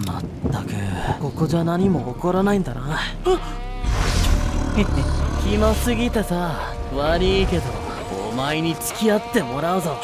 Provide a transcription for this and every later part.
まったくここじゃ何も起こらないんだな。暇すぎてさ、悪いけどお前に付き合ってもらうぞ。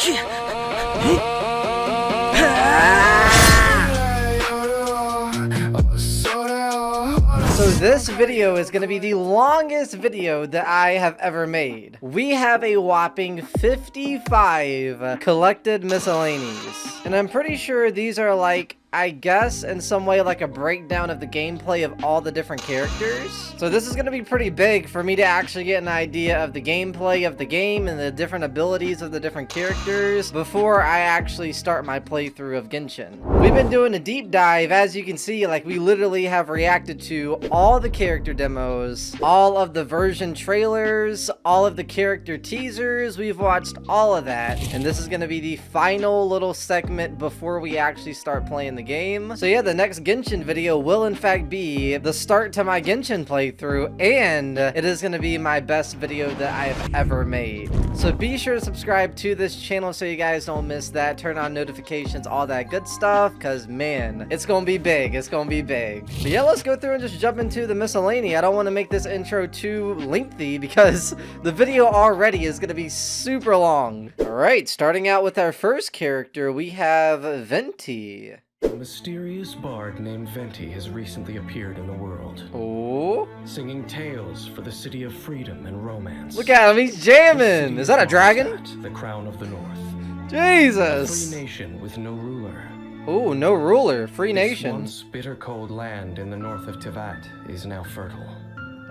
So this video is going to be the longest video that I have ever made. We have a whopping 55 collected miscellanies. And I'm pretty sure these are like, I guess in some way like a breakdown of the gameplay of all the different characters. So this is going to be pretty big for me to actually get an idea of the gameplay of the game and the different abilities of the different characters before I actually start my playthrough of Genshin. We've been doing a deep dive, as you can see, like we literally have reacted to all the character demos, all of the version trailers, all of the character teasers. We've watched all of that, and this is going to be the final little segment before we actually start playing the game. So yeah, the next Genshin video will in fact be the start to my Genshin playthrough, and it is going to be my best video that I have ever made. So be sure to subscribe to this channel so you guys don't miss that. Turn on notifications, all that good stuff, because man, it's going to be big. It's going to be big. But yeah, let's go through and just jump into the miscellany. I don't want to make this intro too lengthy because the video already is going to be super long. Alright, starting out with our first character, we have Venti. A mysterious bard named Venti has recently appeared in the world. Oh, singing tales for the city of freedom and romance. look at him, he's jamming. Is that a dragon? The crown of the north. Jesus. A free nation with no ruler. Oh, no ruler. Free This nation. once bitter cold land in the north of Tivat is now fertile.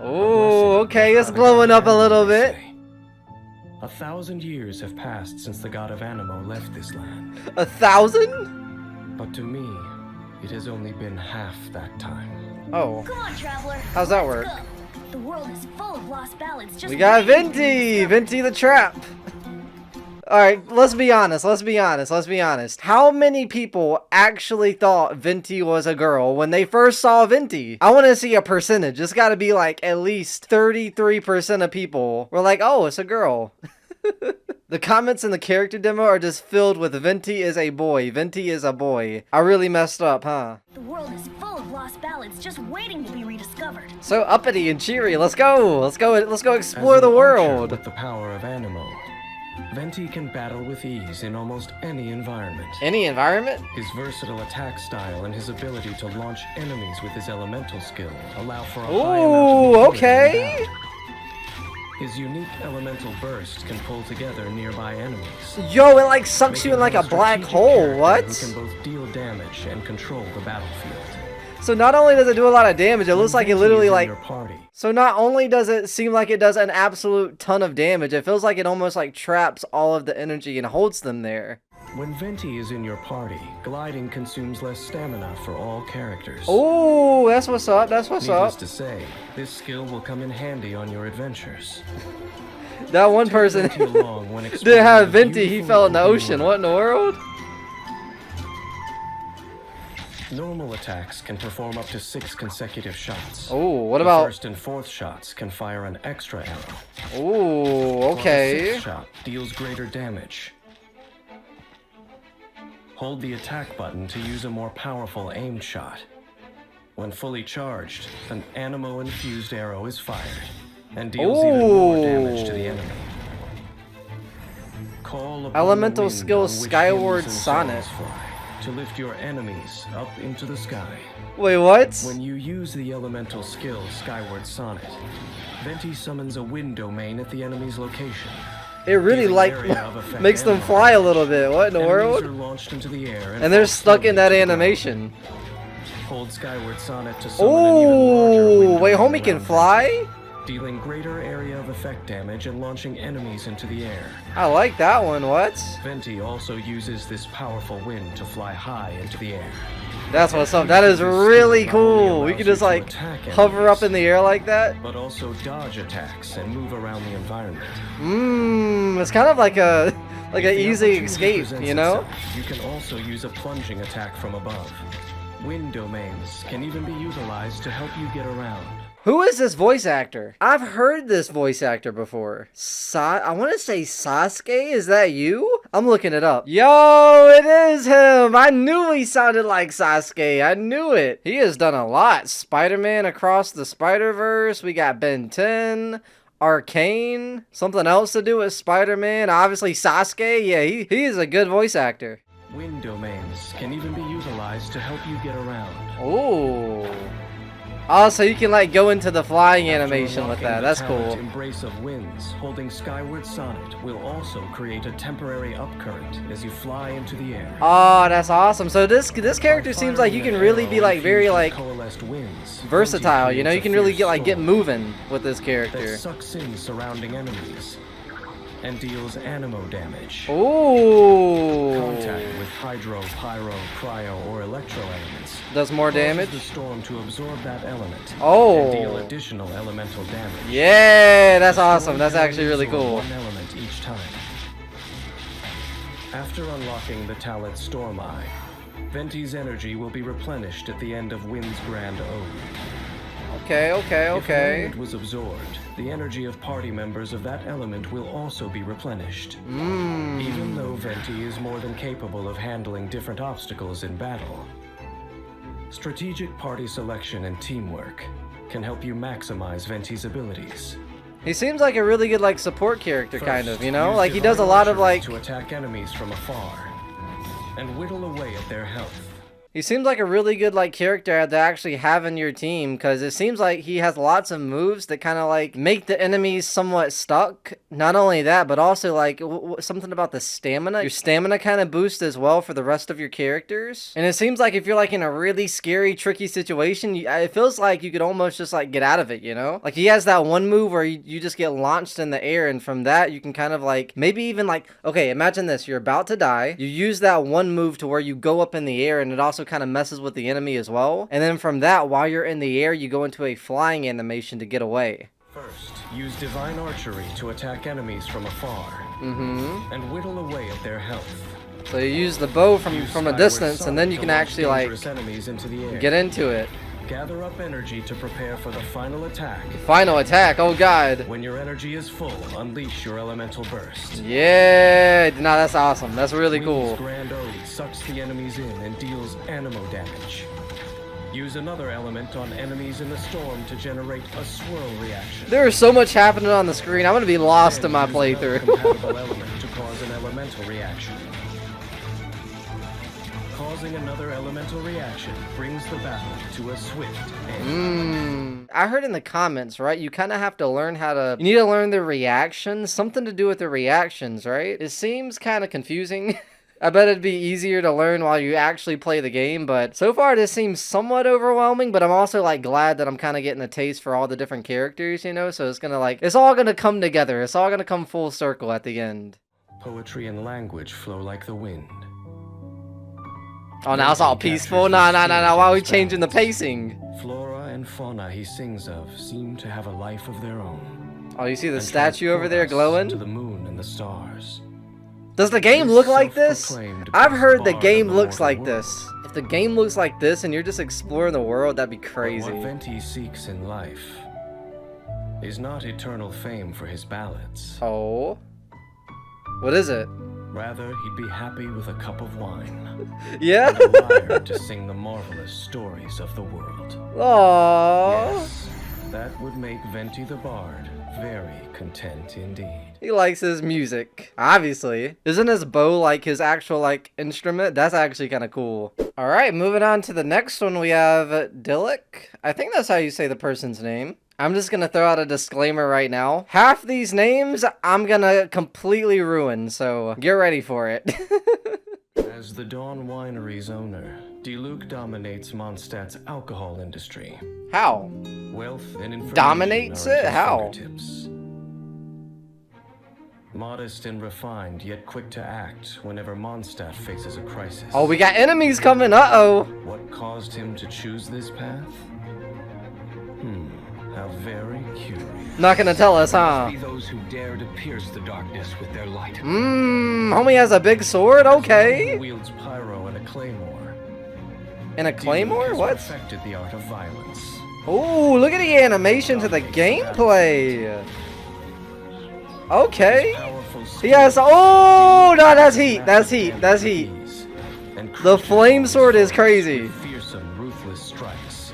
Oh, okay, it's glowing up a little bit. 1,000 years have passed since the god of Anemo left this land. 1,000? But to me, it has only been half that time. Oh. Come on, traveler. How's that work? Let's go. The world is full of lost ballads. Just We got waiting to be Venti! discovered. Venti the trap! Alright, let's be honest, let's be honest, let's be honest. How many people actually thought Venti was a girl when they first saw Venti? I want to see a percentage. It's got to be like at least 33% of people were like, oh, it's a girl. The comments in the character demo are just filled with Venti is a boy. Venti is a boy. I really messed up, huh? The world is full of lost ballads just waiting to be rediscovered. So uppity and cheery. Let's go. Let's go explore As the an archer world. with the power of Anemo, Venti can battle with ease in almost any environment. Any environment? His versatile attack style and his ability to launch enemies with his elemental skill allow for a high amount of Ooh, utility in okay. battle. His unique elemental burst can pull together nearby enemies. Yo, it like sucks you in like making a him black strategic hole. character What? Who can both deal damage and control the battlefield. So not only does it do a lot of damage, it looks like it Venti literally is in like... your party. So not only does it seem like it does an absolute ton of damage, it feels like it almost like traps all of the energy and holds them there. When Venti is in your party, gliding consumes less stamina for all characters. Oh, that's what's up. That's what's Needless up. to say, this skill will come in handy on your adventures. That one person Venti along when didn't exploring have the Venti, he beautiful fell in the open ocean. world. What in the world? Normal attacks can perform up to 6 consecutive shots. Oh, what The about... first and fourth shots can fire an extra arrow. Oh, While the okay. sixth shot deals greater damage. Hold the attack button to use a more powerful aimed shot. When fully charged, an Anemo-infused arrow is fired and deals even more damage to the enemy. Call upon Elemental the wind skill on which Skyward hymns and Sonnet. songs fly to lift your enemies up into the sky. Wait, what? When you use the elemental skill Skyward Sonnet, Venti summons a wind domain at the enemy's location. It really dealing like area of effect makes them Anemo. fly a little bit. What in the Enemies are world? launched into the air And they're fall stuck in slowly that to the ground. animation. Hold Skyward Sonnet to summon an even larger Oh, wind wait, domain homie can around fly? Venti, dealing greater area of effect damage and launching enemies into the air. I like that one. What? Venti also uses this powerful wind to fly high into the air. That's what's up. That is really cool. We can just like hover up in the air like that. But also dodge attacks and move around the environment. It's kind of like an If the easy opportunity escape, presents you know? itself, you can also use a plunging attack from above. Wind domains can even be utilized to help you get around. Who is this voice actor? I've heard this voice actor before. I want to say Sasuke? Is that you? I'm looking it up. Yo, it is him. I knew he sounded like Sasuke. I knew it. He has done a lot. Spider-Man Across the Spider-Verse. We got Ben 10. Arcane. Something else to do with Spider-Man. Obviously Sasuke. Yeah, he is a good voice actor. Wind domains can even be utilized to help you get around. Oh. Oh, so you can like go into the flying animation with that. That's cool. Embrace of winds holding skyward sonnet will also create a temporary upcurrent as you fly into the air. Oh, that's awesome. So this character seems like you can really be like very like versatile. You know, you can really get moving with this character. That sucks in surrounding enemies and deals animo damage. Ooh. Contact with hydro, pyro, cryo, or electro elements does more damage. The storm to absorb that element. Oh. And deal additional elemental damage. Yeah, that's awesome. That's actually really cool. One element each time. After unlocking the talent Storm Eye, Venti's energy will be replenished at the end of Wind's Grand Ode. Okay. If an element was absorbed, the energy of party members of that element will also be replenished. Even though Venti is more than capable of handling different obstacles in battle, strategic party selection and teamwork can help you maximize Venti's abilities. He seems like a really good like support character, kind of, you know? Like he does a lot of like to attack enemies from afar and whittle away at their health. He seems like a really good like character to actually have in your team, because it seems like he has lots of moves that kind of like make the enemies somewhat stuck. Not only that, but also like something about the stamina. Your stamina kind of boosts as well for the rest of your characters. And it seems like if you're like in a really scary, tricky situation, it feels like you could almost just like get out of it, you know? Like he has that one move where you just get launched in the air, and from that you can kind of like maybe even like, okay, imagine this, you're about to die, you use that one move to where you go up in the air, and it also kind of messes with the enemy as well. And then from that, while you're in the air, you go into a flying animation to get away. First, use divine archery to attack enemies from afar and whittle away at their health. So you use the bow from a distance, and then you can actually like get into it. Gather up energy to prepare for the final attack. Final attack, oh god. When your energy is full, unleash your elemental burst. Yeah, no, that's awesome. That's really cool. Grand Ode sucks the enemies in and deals animo damage. Use another element on enemies in the storm to generate a swirl reaction. There is so much happening on the screen. I'm gonna be lost in my playthrough. Compatible element to cause an elemental reaction. Causing another elemental reaction brings the battle to a swift end. I heard in the comments, right? You kind of have to learn you need to learn the reactions. Something to do with the reactions, right? It seems kind of confusing. I bet it'd be easier to learn while you actually play the game, but so far this seems somewhat overwhelming, but I'm also like glad that I'm kind of getting a taste for all the different characters, you know? So it's gonna like, it's all gonna come together. It's all gonna come full circle at the end. Poetry and language flow like the wind. Oh, now it's all peaceful? Nah. Why are we changing the pacing? Flora and fauna he sings of seem to have a life of their own. Oh, you see the statue over there glowing? To the moon and the stars. Does the game look like this? I've heard the game looks like this. If the game looks like this and you're just exploring the world, that'd be crazy. What Venti seeks in life is not eternal fame for his ballads. Oh? What is it? Rather, he'd be happy with a cup of wine. Yeah? And a lyre to sing the marvelous stories of the world. Aww. Yes, that would make Venti the Bard very content indeed. He likes his music, obviously. Isn't his bow like his actual like instrument? That's actually kind of cool. All right, moving on to the next one, we have Diluc. I think that's how you say the person's name. I'm just gonna throw out a disclaimer right now. Half these names I'm gonna completely ruin, so get ready for it. As the Dawn Winery's owner, Diluc dominates Mondstadt's alcohol industry. How? Wealth and information dominates are at it? his How? fingertips. Modest and refined, yet quick to act whenever Mondstadt faces a crisis. Oh, we got enemies coming, uh-oh. What caused him to choose this path? How very curious. Not gonna tell us, huh? Be those who dare to pierce the darkness with their light. Homie has a big sword, okay. He wields pyro and a claymore. And a claymore? Diluc has What? perfected the art of violence. Oh, look at the animation to the gameplay. Okay. powerful Yes. Oh no, that's heat. That's heat. That's heat. The flame sword is crazy. Fearsome, ruthless strikes.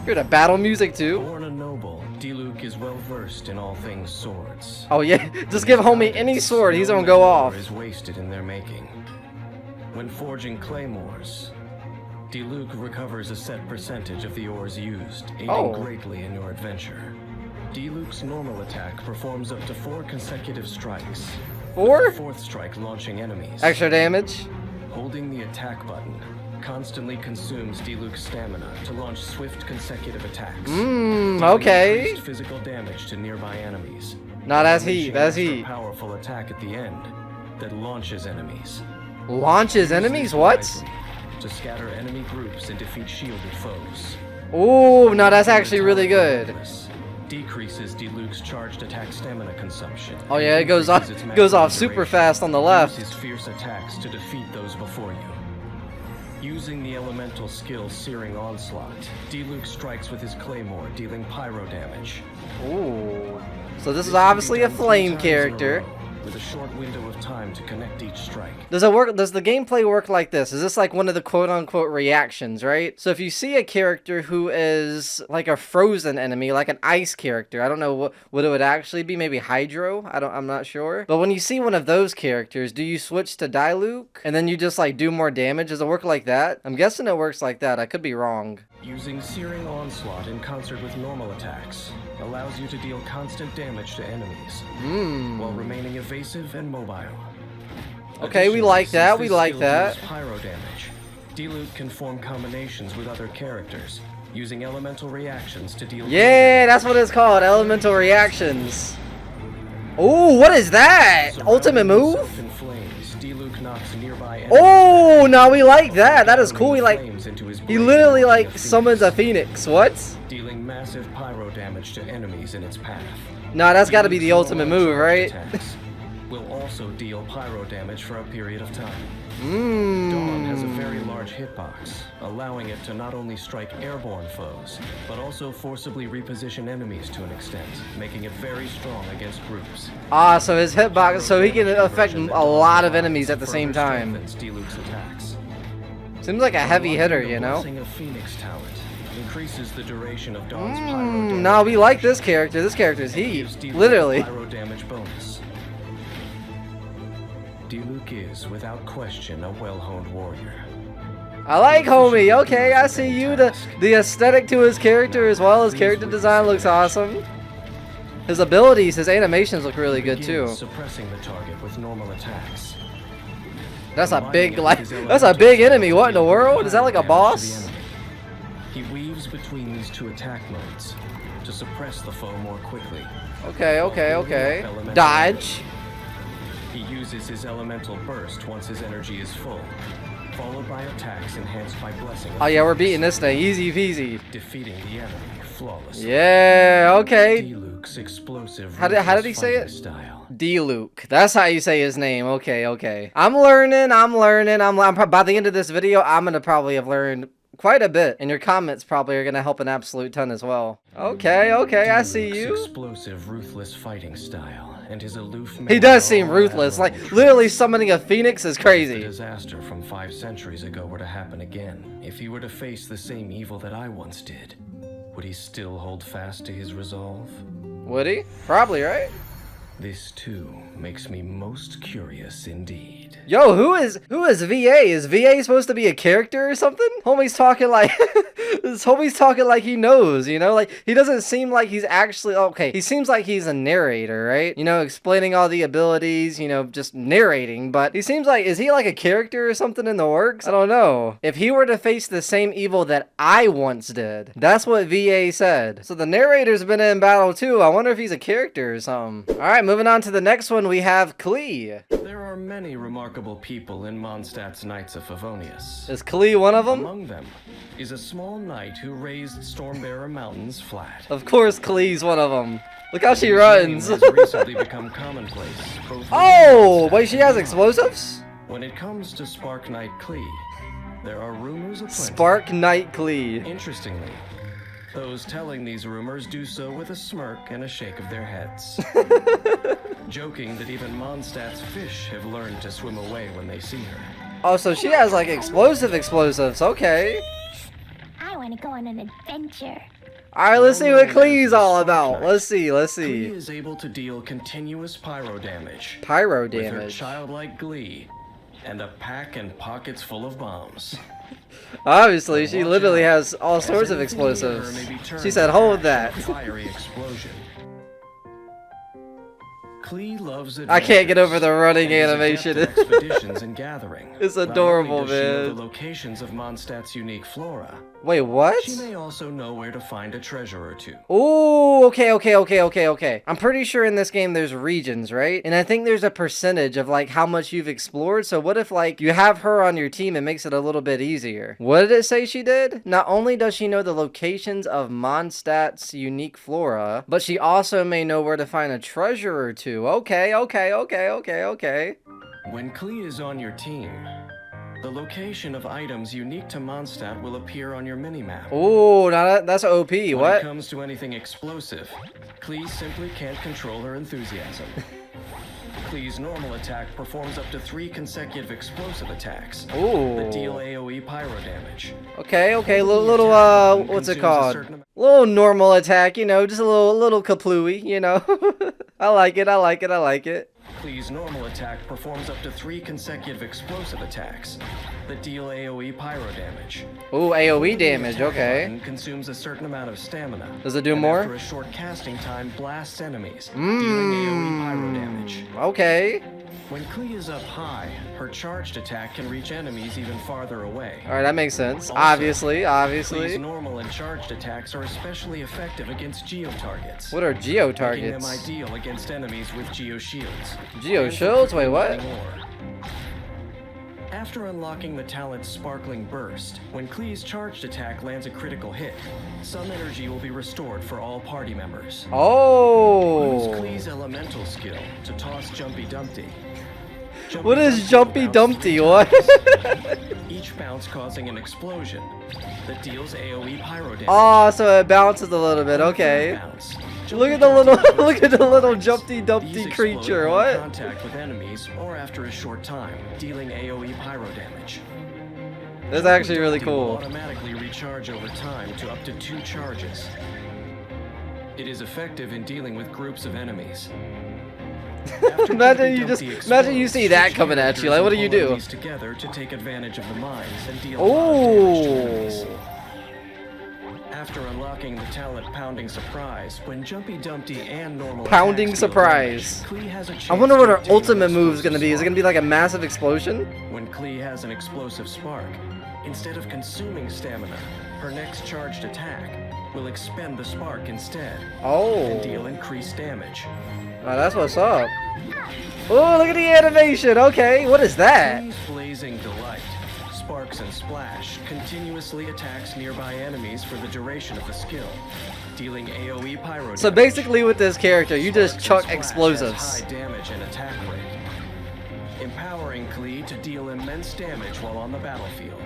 Hear the battle music too. Born a noble, Diluc is well versed in all things swords. Oh yeah, just give homie any sword, he's gonna go off. Is wasted in their making. When forging claymores, Diluc recovers a set percentage of the ores used, aiding greatly in your adventure. Diluc's normal attack performs up to 4 consecutive strikes. 4? With the 4th strike launching enemies. Extra damage. Holding the attack button constantly consumes Diluc's stamina to launch swift consecutive attacks. Okay. Increased physical damage to nearby enemies. No, that's heat. That's Unleashing heat. an extra powerful attack at the end that launches enemies. Launches enemies? What? To scatter enemy groups and defeat shielded foes. Oh, no, that's actually really good. Decreases Diluc's charged attack stamina consumption. Oh yeah, it goes off super fast on the left. Uses fierce attacks to defeat those before you. Using the elemental skill Searing Onslaught, Diluc strikes with his claymore, dealing pyro damage. Ooh. So this is obviously a flame character. With a short window of time to connect each strike. Does it work? Does the gameplay work like this? Is this like one of the quote-unquote reactions, right? So if you see a character who is like a frozen enemy, like an ice character, I don't know what it would actually be, maybe Hydro? I'm not sure. But when you see one of those characters, do you switch to Diluc and then you just like do more damage? Does it work like that? I'm guessing it works like that. I could be wrong. Using Searing Onslaught in concert with normal attacks allows you to deal constant damage to enemies while remaining evasive and mobile. Okay, we like that. We like that. Pyro damage. Diluc can form combinations with other characters, using elemental reactions to deal. Yeah, that's what it's called. Elemental reactions. Oh, what is that? Ultimate move? In flames, Diluc knocks nearby Oh, no, we like that. That is cool. He literally like summons a phoenix. What? Dealing massive pyro damage to enemies in its path. Nah, that's got to be the ultimate move, right? Will also deal pyro damage for a period of time. Dawn has a very large hitbox, allowing it to not only strike airborne foes, but also forcibly reposition enemies to an extent, making it very strong against groups. Ah, so his hitbox, so he can affect a lot of enemies at the same time. Diluc's attacks. Seems like a heavy hitter, you know? A Phoenix talent increases the duration of Dawn's pyro damage. No, we like this character. This character's heat. Literally. Pyro damage bonus. Diluc is, without question, a well-honed warrior. I like homie. Okay, I see you. The aesthetic to his character as well as character design looks awesome. His abilities, his animations look really good too. Suppressing the target with normal attacks. That's a big that's a big enemy. What in the world? Is that like a boss? He weaves between these two attack modes to suppress the foe more quickly. Okay. Dodge. He uses his elemental burst once his energy is full, followed by attacks enhanced by blessing. Oh yeah, we're beating this thing. Easy peasy. Defeating the enemy flawlessly. Yeah, okay. Diluc's explosive. How did he say it? Style. Diluc. That's how you say his name. Okay. I'm learning. By the end of this video, I'm gonna probably have learned quite a bit, and your comments probably are gonna help an absolute ton as well. Okay, I see you. Explosive, ruthless fighting style. And his aloof he does seem ruthless. Like, literally summoning a phoenix is crazy. If the disaster from 5 centuries ago were to happen again, if he were to face the same evil that I once did, would he still hold fast to his resolve? Would he? Probably, right? This, too, makes me most curious indeed. Yo, who is VA? Is VA supposed to be a character or something? Homie's talking like homie's talking like he knows, you know? Like, he doesn't seem like he's actually okay. He seems like he's a narrator, right? You know, explaining all the abilities, you know, just narrating, but he seems like, is he like a character or something in the works? I don't know. If he were to face the same evil that I once did, that's what VA said. So the narrator's been in battle too. I wonder if he's a character or something. All right, moving on to the next one, we have Klee. There are many remarkable people in Mondstadt's Knights of Favonius. Is Klee one of them? Among them is a small knight who raised Stormbearer Mountains flat. Of course, Klee's one of them. Look how she runs. Has recently become commonplace. Oh, wait, she has explosives? When it comes to Spark Knight Klee, there are rumors of plenty. Spark Knight Klee. Interestingly, Those telling these rumors do so with a smirk and a shake of their heads. Joking that even Mondstadt's fish have learned to swim away when they see her. Oh, so she has like explosives. Okay. I want to go on an adventure. All right, let's see what Klee's all about. Let's see. Klee is able to deal continuous pyro damage. Pyro With her damage. childlike glee and a pack and pockets full of bombs. Obviously, she literally has all sorts of explosives. She said, hold that. Fiery explosion. Klee loves I can't get over the running and is animation. adept at expeditions and gathering. It's Not only adorable, does she know man. the locations of Mondstadt's unique flora. Wait, what? She may also know where to find a treasure or two. Ooh, okay. I'm pretty sure in this game there's regions, right? And I think there's a percentage of like how much you've explored. So what if like you have her on your team, it makes it a little bit easier. What did it say she did? Not only does she know the locations of Mondstadt's unique flora, but she also may know where to find a treasure or two. Okay. When Klee is on your team, the location of items unique to Mondstadt will appear on your minimap. Ooh, now that's OP. When What? it comes to anything explosive, Klee simply can't control her enthusiasm. Klee's normal attack performs up to 3 consecutive explosive attacks that deal Ooh. AoE pyro damage. Okay. Little what's it called? Little normal attack, you know, just a little kaplooey, you know. I like it. Klee's normal attack performs up to 3 consecutive explosive attacks that deal AoE pyro damage. Ooh, AoE The damage, attack okay. button consumes a certain amount of stamina. Does it do and more? After a short casting time, blasts enemies, dealing AoE pyro damage. Okay. When Klee is up high, her charged attack can reach enemies even farther away. Alright, that makes sense. Also, Obviously. Klee's normal and charged attacks are especially effective against geo targets. What are geo Making them targets? ideal against enemies with geo shields. Geo And for shields? Wait, quickly what? mining ore. After unlocking the talent's Sparkling Burst, when Klee's charged attack lands a critical hit, some energy will be restored for all party members. Use Oh. Klee's elemental skill to toss Jumpy Dumpty. What is Jumpy will bounce Dumpty? 3 What? times, each bounce causing an explosion that deals AoE pyro damage. Oh, so it bounces a little bit. On the third Okay. bounce, Look Jumpy at the little Dumpty look at the little These Jumpy Dumpty explode creature. upon What? contact with enemies or after a short time, dealing AoE pyro damage. That's actually really Dumpty will cool. automatically recharge over time to up to 2 charges. It is effective in dealing with groups of enemies. After Imagine Jumpy you Dumpty see explodes, that coming at you. Like, what do you pull do? enemies together to take advantage of the mines and deal a lot of damage to enemies. Oh. After unlocking the talent Pounding Surprise, when Jumpy Dumpty and normal Pounding attacks deal Surprise. damage, Klee has a I chance wonder what to her obtain ultimate an move is gonna explosive be. Is it gonna be like a massive explosion? spark. When Klee has an explosive spark, instead of consuming stamina, her next charged attack will expend the spark instead and deal Oh. increased damage. Oh, that's what's up. Oh, look at the animation. Okay, what is that? Klee's Blazing Delight, Sparks and Splash, continuously attacks nearby enemies for the duration of the skill, dealing AoE pyro So damage. basically with this character, you just Sparks and chuck Splash explosives. has high damage and attack rate, empowering Klee to deal immense damage while on the battlefield.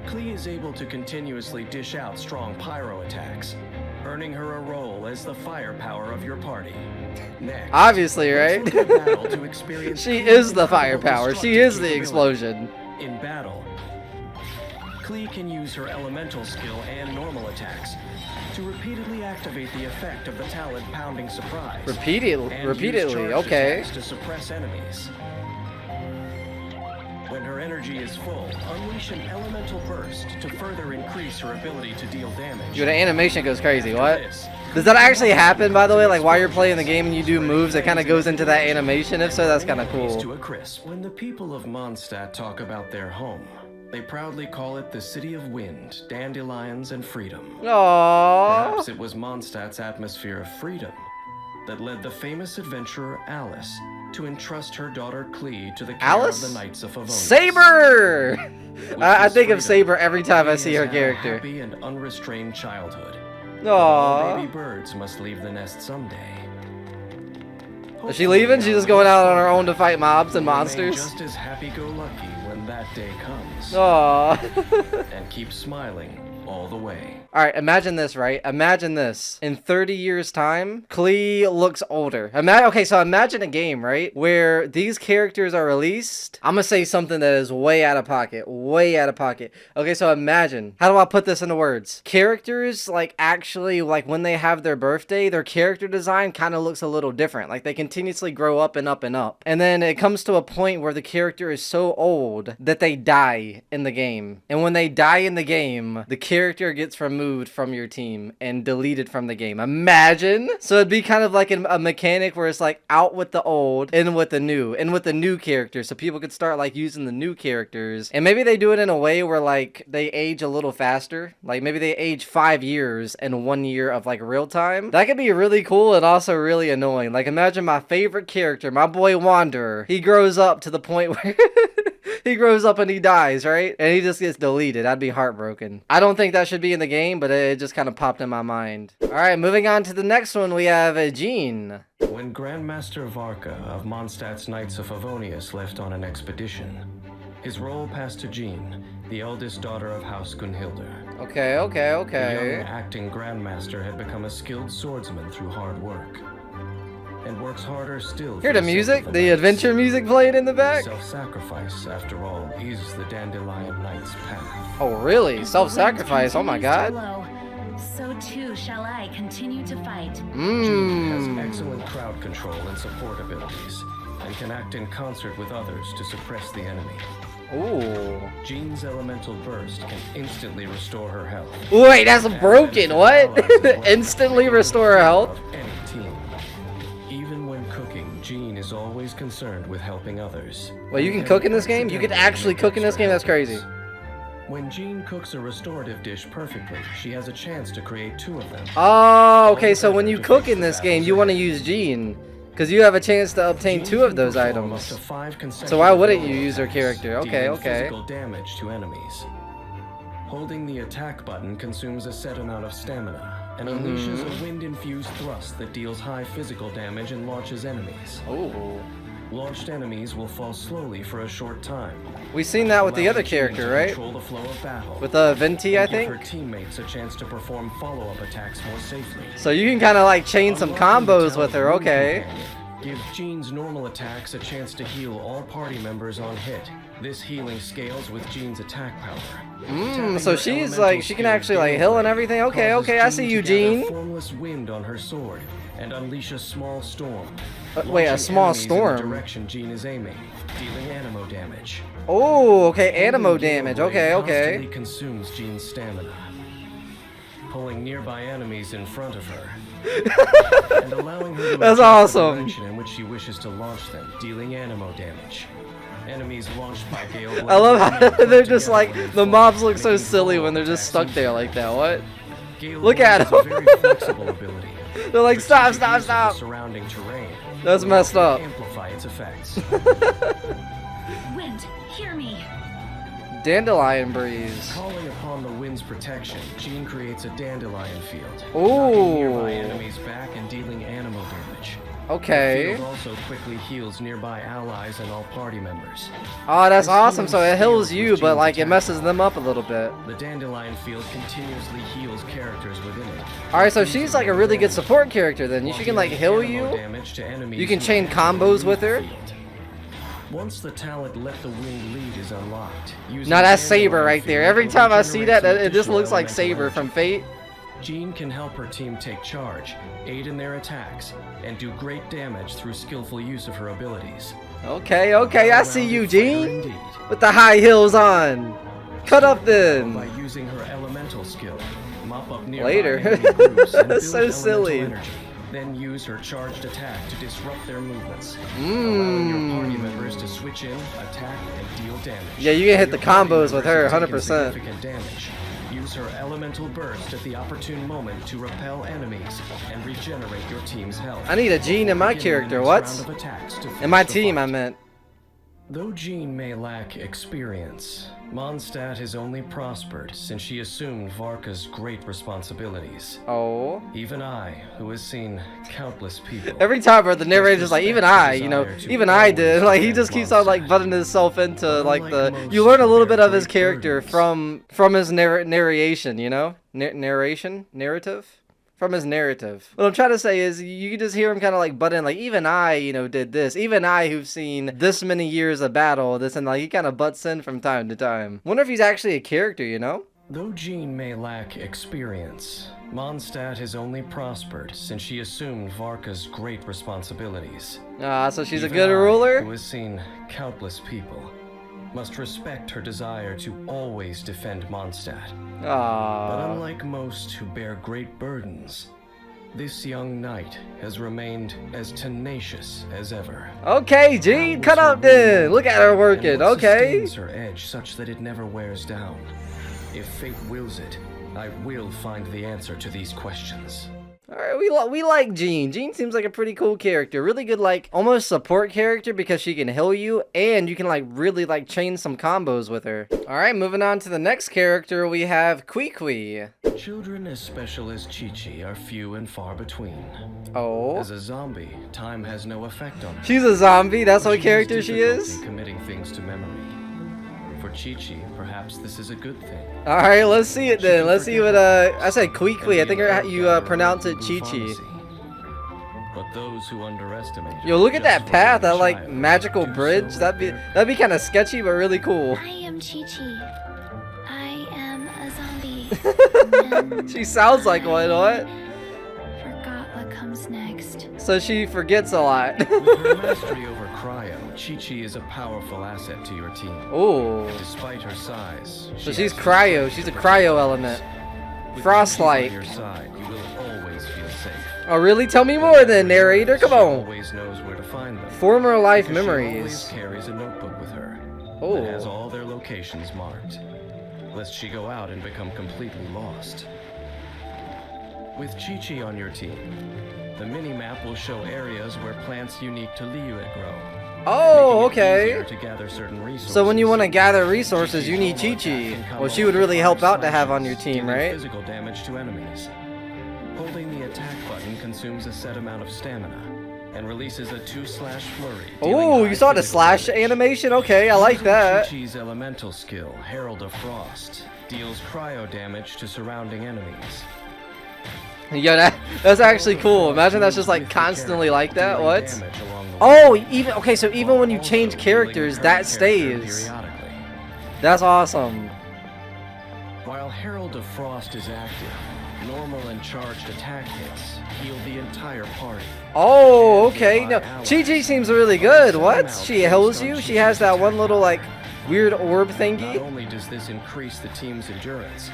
Klee is able to continuously dish out strong pyro attacks, earning her a role as the firepower of your party. Next, Obviously, let's right? look at battle to experience She Klee's is the incredible firepower. She destructive is the capability. explosion. In battle, Klee can use her elemental skill and normal attacks to repeatedly activate the effect of the talent Pounding Surprise. and use Repeatedly, charged okay. attacks to suppress enemies. When her energy is full, unleash an elemental burst to further increase her ability to deal damage. Dude, the animation goes crazy. After What? this, Does that actually happen, by the way? Like, while you're playing the game and you do moves, it kind of goes into that animation? If so, that's kind of enemies to cool. a crisp. When the people of Mondstadt talk about their home, they proudly call it the City of Wind, Dandelions, and Freedom. Aww. Perhaps it was Mondstadt's atmosphere of freedom that led the famous adventurer Alice to entrust her daughter Klee to the care Alice? of the Knights of Favonius. Saber! With I this think of freedom, Saber every time I Klee see has her had a character. happy and unrestrained childhood. All baby Aww. birds must leave the nest someday. Is she leaving? She's just going out on her own to fight mobs and Remain monsters? Just as happy-go-lucky when that day comes. Aww. And keep smiling all the way. Alright, imagine this, right? Imagine this. In 30 years' time, Klee looks older. Okay, so imagine a game, right? Where these characters are released. I'm gonna say something that is way out of pocket. Way out of pocket. Okay, so imagine. How do I put this into words? Characters, like, actually, like, when they have their birthday, their character design kind of looks a little different. Like, they continuously grow up and up and up. And then it comes to a point where the character is so old that they die in the game. And when they die in the game, the character gets removed from your team and deleted from the game. Imagine. So it'd be kind of like a mechanic where it's like out with the old, in with the new, in with the new characters, so people could start like using the new characters. And maybe they do it in a way where like they age a little faster. Like maybe they age 5 years in 1 year of like real time. That could be really cool and also really annoying. Like imagine my favorite character, my boy Wanderer. He grows up to the point where he grows up and he dies, right? And he just gets deleted. I'd be heartbroken. I don't think that should be in the game, but it just kind of popped in my mind. Alright, moving on to the next one, we have Jean. When Grandmaster Varka of Mondstadt's Knights of Favonius left on an expedition, his role passed to Jean, the eldest daughter of House Gunhildr. Okay. The young acting Grandmaster had become a skilled swordsman through hard work, and works harder still. Hear the music? The adventure music played in the back? Self-sacrifice, after all, is the Dandelion Knight's path. Oh, really? Self-sacrifice? Oh my god. So too shall I continue to fight. Jean has excellent crowd control and support abilities, and can act in concert with others to suppress the enemy. Ooh. Jean's elemental burst can instantly restore her health. Wait, that's broken. What? Instantly restore her health? Any team. Even when cooking, Jean is always concerned with helping others. Well, you can cook in this game? You can actually cook in this game? That's crazy. When Jean cooks a restorative dish perfectly, she has a chance to create 2 of them. Oh, okay, so when you cook in this game, you want to use Jean, because you have a chance to obtain 2 of those items. So why wouldn't you use her character? Okay. Physical damage to enemies. Holding the attack button consumes a set amount of stamina, and unleashes a wind-infused thrust that deals high physical damage and launches enemies. Oh. Launched enemies will fall slowly for a short time. We've seen that with the other character, right? Control the flow of battle. With Venti, I think. Give her teammates a chance to perform follow-up attacks more safely. So you can kind of like chain some combos with her, okay. Give Jean's normal attacks a chance to heal all party members on hit. This healing scales with Jean's attack power. So she's like, she can actually like heal and everything. Okay, I see you, Jean. Formless wind on her sword and unleash a small storm. Wait, a small storm? In the direction Jean is aiming, dealing animo damage. Oh, okay, animo damage. Okay. Constantly consumes Jean's stamina, pulling nearby enemies in front of her. And allowing her to That's adjust awesome. the direction in which she wishes to launch them, dealing animo damage. Enemies launched by Gale. I love how they're just like, the mobs look so silly when they're just stuck there like that. What? Look at them. Very flexible ability. They're like, stop. Surrounding terrain. That's messed up. Amplify its effects. Wind, hear me. Dandelion breeze. Calling upon the wind's protection, Jean creates a dandelion field. Ooh. Knocking nearby enemies back and dealing animo damage. Okay. The field also quickly heals nearby allies and all party members. Oh, that's awesome. So it heals you, but like it messes them up a little bit. The dandelion field continuously heals characters within it. Alright, so she's like a really good support character then. She can like heal you. You can chain combos with her. Once the talent Let the Wind Lead is unlocked. Now that's Saber right there. Every time I see that, it just looks like Saber from Fate. Jean can help her team take charge, aid in their attacks, and do great damage through skillful use of her abilities. Okay, I see you, Jean. With the high heels on. Cut up then. By using her elemental skill, mop up nearby Later. enemy groups and build So silly. energy. Then use her charged attack to disrupt their movements, allowing your party members to switch in, attack, and deal damage. Yeah, you can hit the Your party combos with her, members 100%. take significant damage. Use her elemental burst at the opportune moment to repel enemies and regenerate your team's health. I need a Jean in my character. What? In my team, I meant. Though Jean may lack experience, Mondstadt has only prospered since she assumed Varka's great responsibilities. Oh. Even I, who has seen countless people. Every time, bro, the narrator's like, even I, you know, even I did. Like, he just keeps on, like, butting himself into, like, the... You learn a little bit of his character from his narration, you know? Narrative? From his narrative. What I'm trying to say is, you can just hear him kind of like butt in, like, even I, you know, did this. Even I, who've seen this many years of battle, this, and like, he kind of butts in from time to time. Wonder if he's actually a character, you know? Though Jean may lack experience, Mondstadt has only prospered since she assumed Varka's great responsibilities. Ah, so she's Even a good I, ruler? who has seen countless people, must respect her desire to always defend Mondstadt. But Ah. unlike most who bear great burdens, this young knight has remained as tenacious as ever. Okay, Jean, cut out then. Look at her working. And what Okay. sustains her edge such that it never wears down. If fate wills it, I will find the answer to these questions. Alright, we like Jean. Jean seems like a pretty cool character. Really good, like, almost support character because she can heal you, and you can, like, really, like, chain some combos with her. Alright, moving on to the next character, we have Qiqi. Children as special as Qiqi are few and far between. Oh. As a zombie, time has no effect on her. She's a zombie, that's what She has character she difficulty is? committing things to memory. For Qiqi, perhaps this is a good thing. Alright, let's see it then. Let's see what, I said Qiqi. I think you pronounce it Qiqi. But those who underestimate Yo, look at just that path, that, forget like, child magical do so bridge. That'd be kind of sketchy, but really cool. I am Qiqi. I am a zombie. She sounds like one, what? Forgot what comes next. So she forgets a lot. With her mastery over cryo, Qiqi is a powerful asset to your team. Ooh. Despite her size, So she she's has cryo. the She's a strength to cryo protect element. others. With Frost-like. Qiqi on your side, you will always feel safe. Oh, really? Tell me more then, narrator. Come She on. always knows where to find them. Former life Because she always memories. carries a notebook with her Oh. that has all their locations marked, lest she go out and become completely lost. With Qiqi on your team, the mini-map will show areas where plants unique to Liyue grow. Oh, making it easier okay. to gather certain resources. So when you want to gather resources, you need Qiqi. Well, she would really help out to have on your team, dealing right? Physical damage to enemies. Holding the attack button consumes a set amount of stamina and releases a 2/flurry. Oh, you saw the slash animation? Okay, I like that. Qiqi's elemental skill, Herald of Frost, deals cryo damage to surrounding enemies. Yo, that's actually cool. Imagine that's just like constantly like that. Dealing What? damage along the Oh, way. even okay. So even when you Also change healing characters, your that character stays. periodically. That's awesome. While Herald of Frost is active, normal and charged attack hits heal the entire party. Oh, okay. No, Qiqi seems really good. What? She heals you? She has that one little like weird orb Not thingy. only does this increase the team's endurance,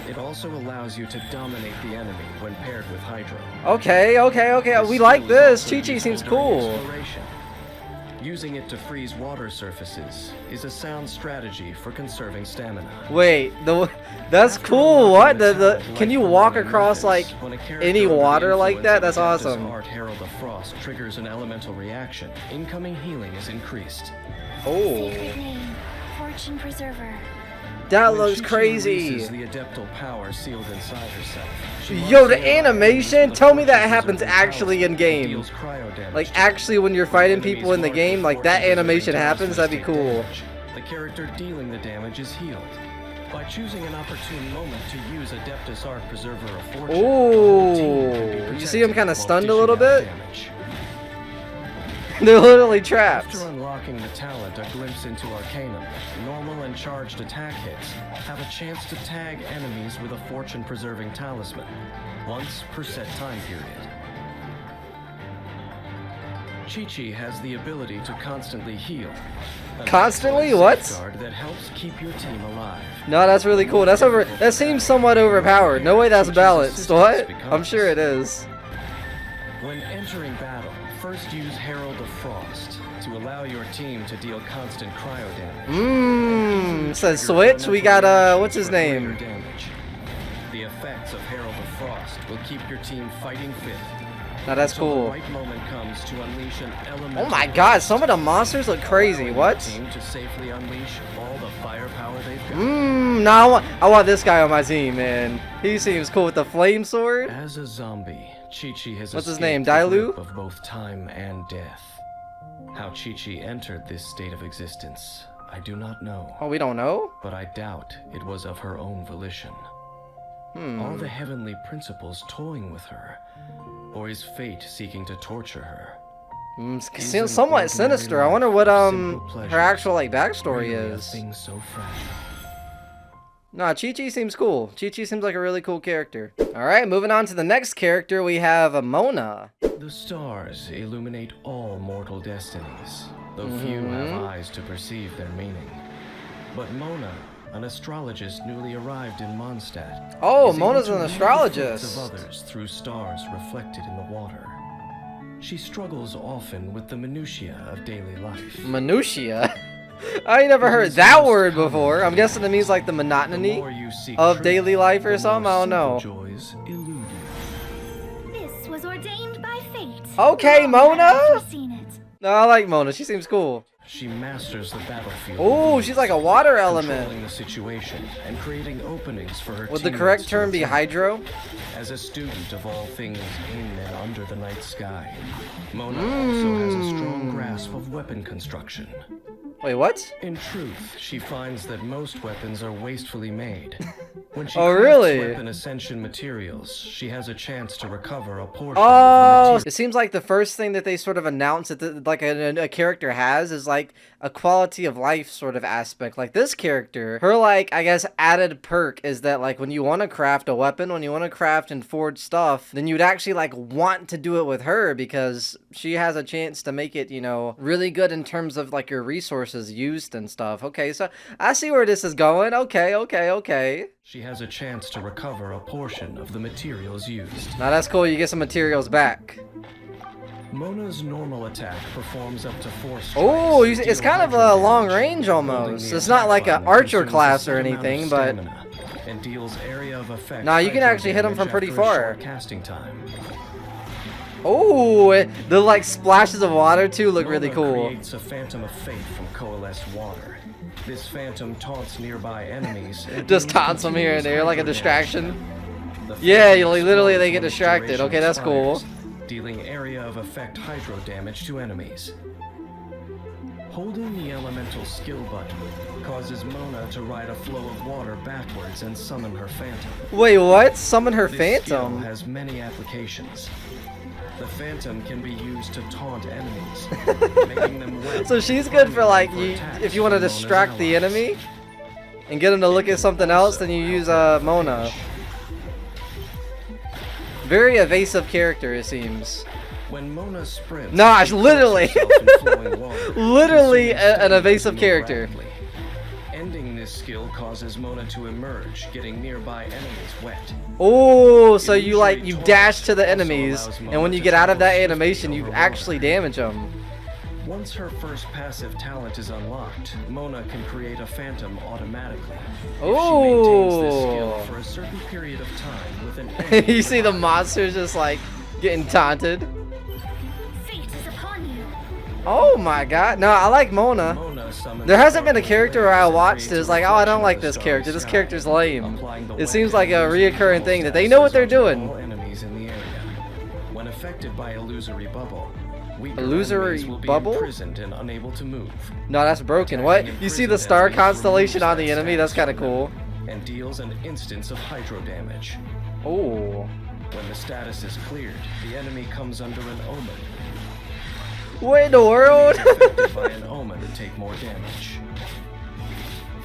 it also allows you to dominate the enemy when paired with Hydro. Okay, okay, okay. We like this. Qiqi seems cool. Exploration. Using it to freeze water surfaces is a sound strategy for conserving stamina. Wait, that's cool. What? Can you walk across like any water like that? That's awesome. Art Herald of Frost triggers an elemental reaction. Incoming healing is increased. Oh, Sacred name, Fortune Preserver. that When looks Qiqi crazy. releases the adeptal power sealed inside herself, she Yo, marks the the area animation. with Tell me the that Fortune happens Preserver actually in talisman that game. deals cryo damage Like to actually when you're fighting enemies people in the marked game, with like that Fortune animation Preserver happens. That'd be take cool. damage. The character dealing the damage is healed. By choosing an opportune moment to use Adeptus Art Preserver of Fortune, the whole team can be Ooh, you see him protected kind of while stunned a dishing little out bit? damage. They're literally trapped. After unlocking the talent, A Glimpse into Arcanum, normal and charged attack hits have a chance to tag enemies with a fortune-preserving talisman, once per set time period. Qiqi has the ability to constantly heal. An Constantly? excellent What? safeguard that helps keep your team alive. No, that's really cool. That seems somewhat overpowered. No way that's balanced. What? I'm sure it is. When entering battle, first use Herald of Frost to allow your team to deal constant cryo damage. Says switch. We got what's his name? Damage. The effects of Herald of Frost will keep your team fighting fit, Now that's until cool. The right moment comes to unleash an elemental. Oh my god, some of the monsters look crazy. What? Team to safely unleash all the firepower they've got. No, I want this guy on my team, man. He seems cool with the flame sword. As a zombie, Qiqi has What's his escaped name, the Diluc? grip of both time and death. How Qiqi entered this state of existence, I do not know. Oh, we don't know? But I doubt it was of her own volition. Are the heavenly principles toying with her? Or is fate seeking to torture her? Seems somewhat sinister. I wonder what her actual like backstory Really a is. thing so fragile. Nah, Qiqi seems cool. Qiqi seems like a really cool character. Alright, moving on to the next character, we have Mona. The stars illuminate all mortal destinies, though few have eyes to perceive their meaning. But Mona, an astrologist newly arrived in Mondstadt. Oh, is able Mona's to an read the astrologist. thoughts of others through stars reflected in the water. She struggles often with the minutiae of daily life. Minutia? I ain't never heard that word before. I'm guessing it means like the monotony of daily life or something. I don't know. Joys elude you. This was ordained by fate. Okay, Mona. I've seen it. No, I like Mona. She seems cool. She masters the battlefield. Oh, she's like a water controlling element. the situation and creating openings for her Would the teammates correct to term be attack. hydro? As a student of all things in and under the night sky, Mona also has a strong grasp of weapon construction. Wait, what? In truth, she finds that most weapons are wastefully made. When she Oh, crafts really? weapon ascension materials, she has a chance to recover a portion Oh, of the it seems like the first thing that they sort of announce that like a character has is like a quality of life sort of aspect. Like this character, her like I guess added perk is that like when you want to craft a weapon, when you want to craft and forge stuff, then you'd actually like want to do it with her because she has a chance to make it, you know, really good in terms of like your resources used and stuff. Okay, so I see where this is going. Okay. She has a chance to recover a portion of the materials used. Now that's cool. You get some materials back. Mona's normal attack performs up to 4 strikes. Oh, it's deal kind of hydro a long damage, range holding almost. the It's not attack like an button archer consumes a class set or amount of anything, but stamina and deals area of effect. nah, you can hydro actually hit 'em from damage pretty after a far. short casting time. oh, the like splashes of water too look really Mona cool. creates a phantom of fate from coalesced water. This phantom taunts nearby enemies. and Just deals taunts them here and there like a hydro distraction. damage. The Yeah, phantom like, literally they explodes get when distracted. duration Okay, that's cool. expires, dealing area of effect hydro damage to enemies. Holding the elemental skill button causes Mona to ride a flow of water backwards and summon her phantom. Wait, what? Summon her This skill phantom? has many applications. The phantom can be used to taunt enemies, making them wet. So she's good for like attacks if you want to from Mona's distract the allies. enemy and get him to look at something else, then you use Mona. Very evasive character, it seems. When Mona sprints, Nah, she literally. puts herself in flowing water, Literally consuming an evasive stamina character. rapidly. Ending this skill causes Mona to emerge, getting nearby enemies wet. Oh, so you like you dash to the enemies, and when you get out of that animation, you actually damage them. Once her first passive talent is unlocked, Mona can create a phantom automatically. If she maintains this skill Oh. for a certain period of time with an You see the monsters just like getting taunted. Fate is upon you. Oh my god. No, I like Mona. Mona summons There hasn't been a sparkling character where rays I and watched creates it's a like, oh, I don't reflection like of the this starry character. This sky, character's lame. applying the It seems weapon like a using reoccurring control thing that they know what they're statuses doing. onto all enemies in the area. When affected by illusory bubble, weaker Illusory enemies will be bubble? imprisoned and unable to move. No, that's broken. What? Attacking You see the imprisoned star enemies constellation on removes the that enemy? That's kind status of from cool. them and deals an instance of hydro damage. Oh. When the status is cleared, the enemy comes under an omen. What in the world? Enemies affected by an omen take more damage.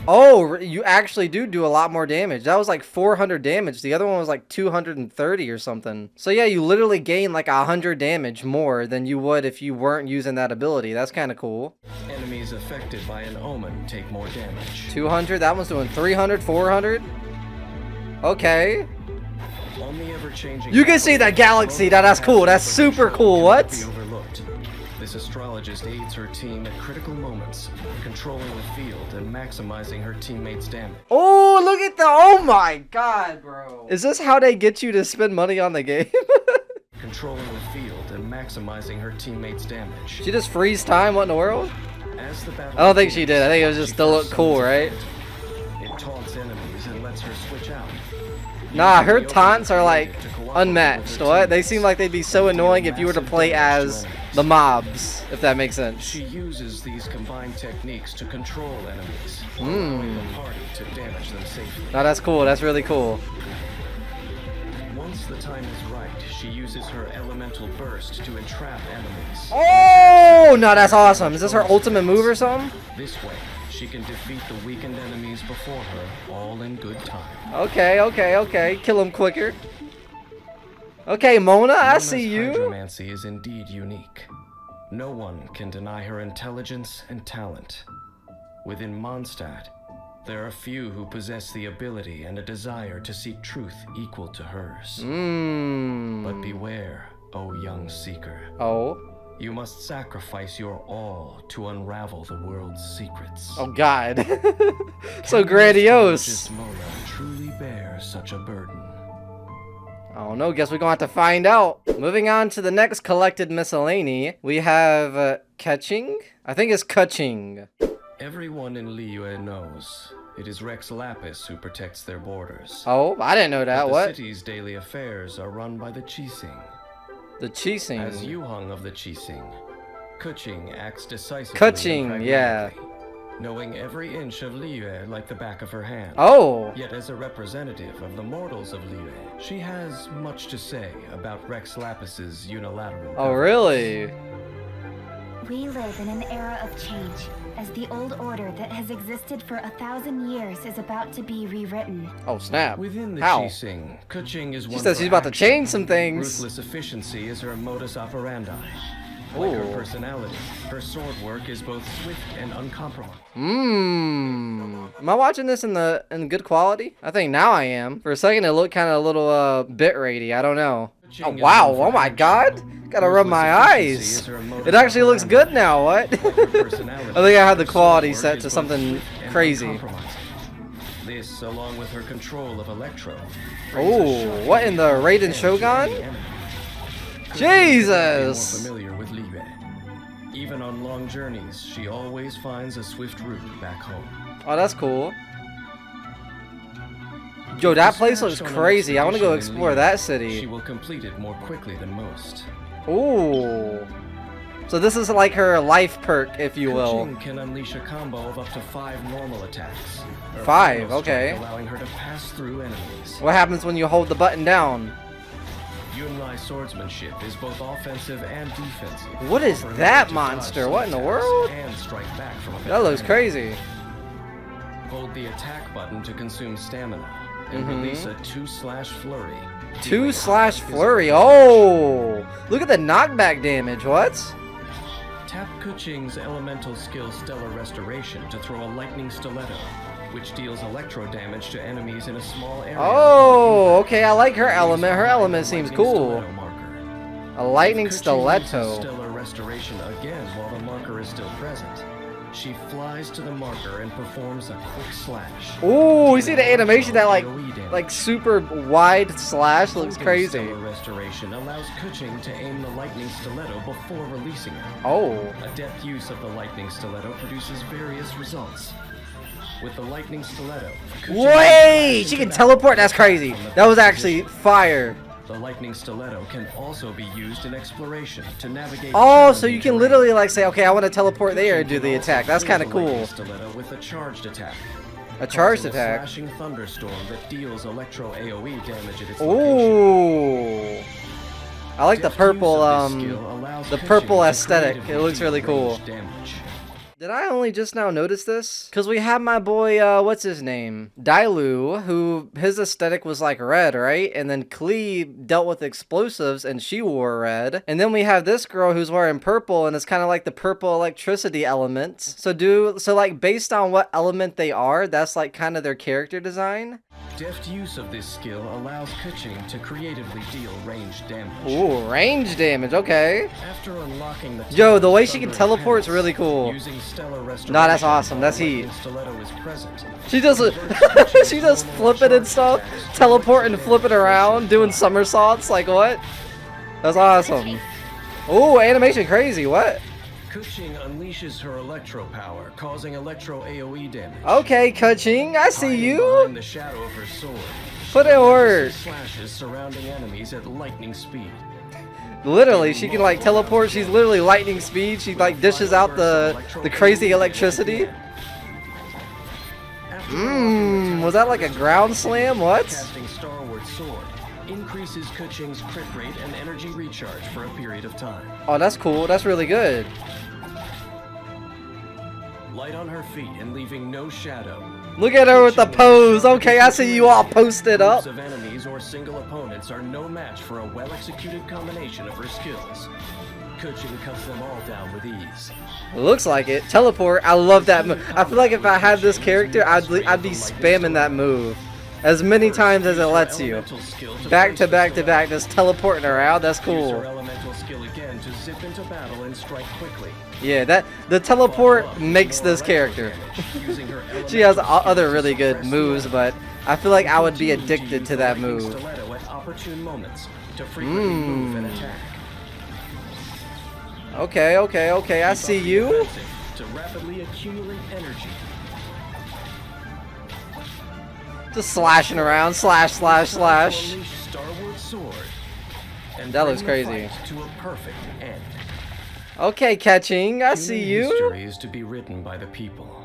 Oh, you actually do a lot more damage. That was like 400 damage. The other one was like 230 or something. So yeah, you literally gain like 100 damage more than you would if you weren't using that ability. That's kind of cool. Enemies affected by an omen take more damage. 200. That one's doing 300, 400. Okay. On the ever-changing You can see that galaxy. That's cool. That's super cool. What? Be overlooked. This astrologist aids her team at critical moments, controlling the field and maximizing her teammates' damage. Oh, look at the. Oh my god, bro. Is this how they get you to spend money on the game? controlling the field and maximizing her teammates' damage. She just freeze time? What in the world? As the battle I don't think she did. I think it was just to look cool, right? It taunts enemies and lets her switch out. Nah, her taunts are like unmatched. What? They seem like they'd be so annoying if you were to play as the mobs, if that makes sense. She uses these combined techniques to control enemies, allowing the party to damage them safely. No, that's cool. That's really cool. Once the time is right, she uses her elemental burst to entrap enemies. Oh, no, that's awesome. Is this her ultimate move or something? This way, she can defeat the weakened enemies before her, all in good time. Okay, okay, okay. Kill him quicker. Okay, Mona, I see you. Hydromancy is indeed unique. No one can deny her intelligence and talent. Within Mondstadt, there are few who possess the ability and a desire to seek truth equal to hers. But beware, O young seeker. Oh. You must sacrifice your all to unravel the world's secrets. Oh, God. So grandiose. Can Mona truly bear such a burden? I don't know, guess we're gonna have to find out. Moving on to the next collected miscellany, we have Keqing? I think it's Keqing. Everyone in Liyue knows it is Rex Lapis who protects their borders. Oh, I didn't know that. But What? the city's daily affairs are run by the Qixing. The Qixing. As Yuheng of the Qixing, Keqing acts decisively. Keqing, and yeah. pragmatically, knowing every inch of Liyue like the back of her hand. Oh. Yet as a representative of the mortals of Liyue, she has much to say about Rex Lapis's unilateral Oh, governance. really? We live in an era of change, as the old order that has existed for 1,000 years is about to be rewritten. Oh, snap. Within the How? Qixing, Keqing is one She says for she's about to action. change some things. Ruthless efficiency is her modus operandi. Like her personality, her sword work is both swift and uncompromised. Am I watching this in good quality? I think now I am. For a second it looked kind of a little bit ratey. I don't know. Oh wow, oh my god. Gotta rub my eyes. It actually looks good now, what? I think I had the quality set to something crazy. This, along with her control of Electro. Oh, what in the Raiden Shogun? Jesus! More familiar with Liyue. Even on long journeys, she always finds a swift route back home. Oh, that's cool. Yo, that place looks crazy. I want to go explore that She city. will complete it more quickly than most. Ooh. So this is like her life perk, if you will. Keqing can unleash a combo of up to 5 normal attacks. Her 5, final okay. strike allowing her to pass through enemies. What happens when you hold the button down? Yunlai swordsmanship is both offensive and defensive. What is offering that her to monster? dodge What in the attacks world? And strike back from a That looks better crazy. Hold the attack button to consume stamina and release a 2/flurry. 2/flurry. Oh! Look at the knockback damage. What? Tap Keqing's elemental skill Stellar Restoration to throw a lightning stiletto, which deals electro damage to enemies in a small area. Oh, okay. I like her element. Her element seems Lightning cool. stiletto marker. A lightning If Keqing stiletto. uses Stellar Restoration again while the marker is still present. She flies to the marker and performs a quick slash. Ooh, you see the animation? That like super wide slash looks Holding crazy. Stellar Restoration allows Keqing to aim the lightning stiletto before releasing it. Oh. Adept use of the lightning stiletto produces various results. With the lightning stiletto, Keqing Wait! She can teleport? That's crazy. That was actually fire. The lightning stiletto can also be used in exploration to navigate. Oh, so you can literally like say, okay, I want to teleport there and do the attack. That's kind of cool. Stiletto with a charged attack. A charged causing attack. Flashing thunderstorm that deals electro AoE damage at its location. Ooh. I like the Deft purple, use of this skill allows the Keqing purple to aesthetic. It creatively looks really deal cool. ranged damage. Did I only just now notice this? Because we have my boy, what's his name? Diluc, who his aesthetic was like red, right? And then Klee dealt with explosives and she wore red. And then we have this girl who's wearing purple and it's kind of like the purple electricity elements. So like based on what element they are, that's like kind of their character design. Deft use of this skill allows Keqing to creatively deal ranged damage. Ooh, range damage, okay. After unlocking the Yo, the way she can Thunder teleport is Pants, really cool. using Stellar Restoration Nah, that's awesome. while That's the heat. lightning stiletto is present. She does she does flipping and stuff, teleporting and flipping around, doing somersaults, like what? That's awesome. Oh, animation crazy. What? Keqing unleashes her electro power, causing electro AoE damage. Okay, Keqing, I see Hiding you. behind the shadow of her sword. Put in work. Slashes surrounding enemies at lightning speed. Literally, she can like teleport. She's literally lightning speed. She like dishes out the crazy electricity. Was that like a ground slam? What? Casting Starward Sword increases Keqing's crit rate and energy recharge for a period of time. Oh, that's cool. That's really good. Light on her feet and leaving no shadow. Look at her with the pose. Okay, I see you all posted up. Groups of enemies or single opponents are no match for a well-executed combination of her skills. Keqing cuts them all down with ease. Looks like it. Teleport. I love that move. I feel like if I had this character, I'd be spamming that move as many times as it lets you. Back to back to back, just teleporting around. That's Use cool. her elemental skill again to zip into battle and strike quickly. Yeah, the teleport makes this character. She has other really good moves, but I feel like I would be addicted to that move. Okay, okay, okay, I see you. To rapidly accumulate energy. Just slashing around, slash, slash, slash. Unleash Starward Sword and That looks bring the crazy. fight to a perfect end. Okay, Keqing, I see Human you. History is to be written by the people.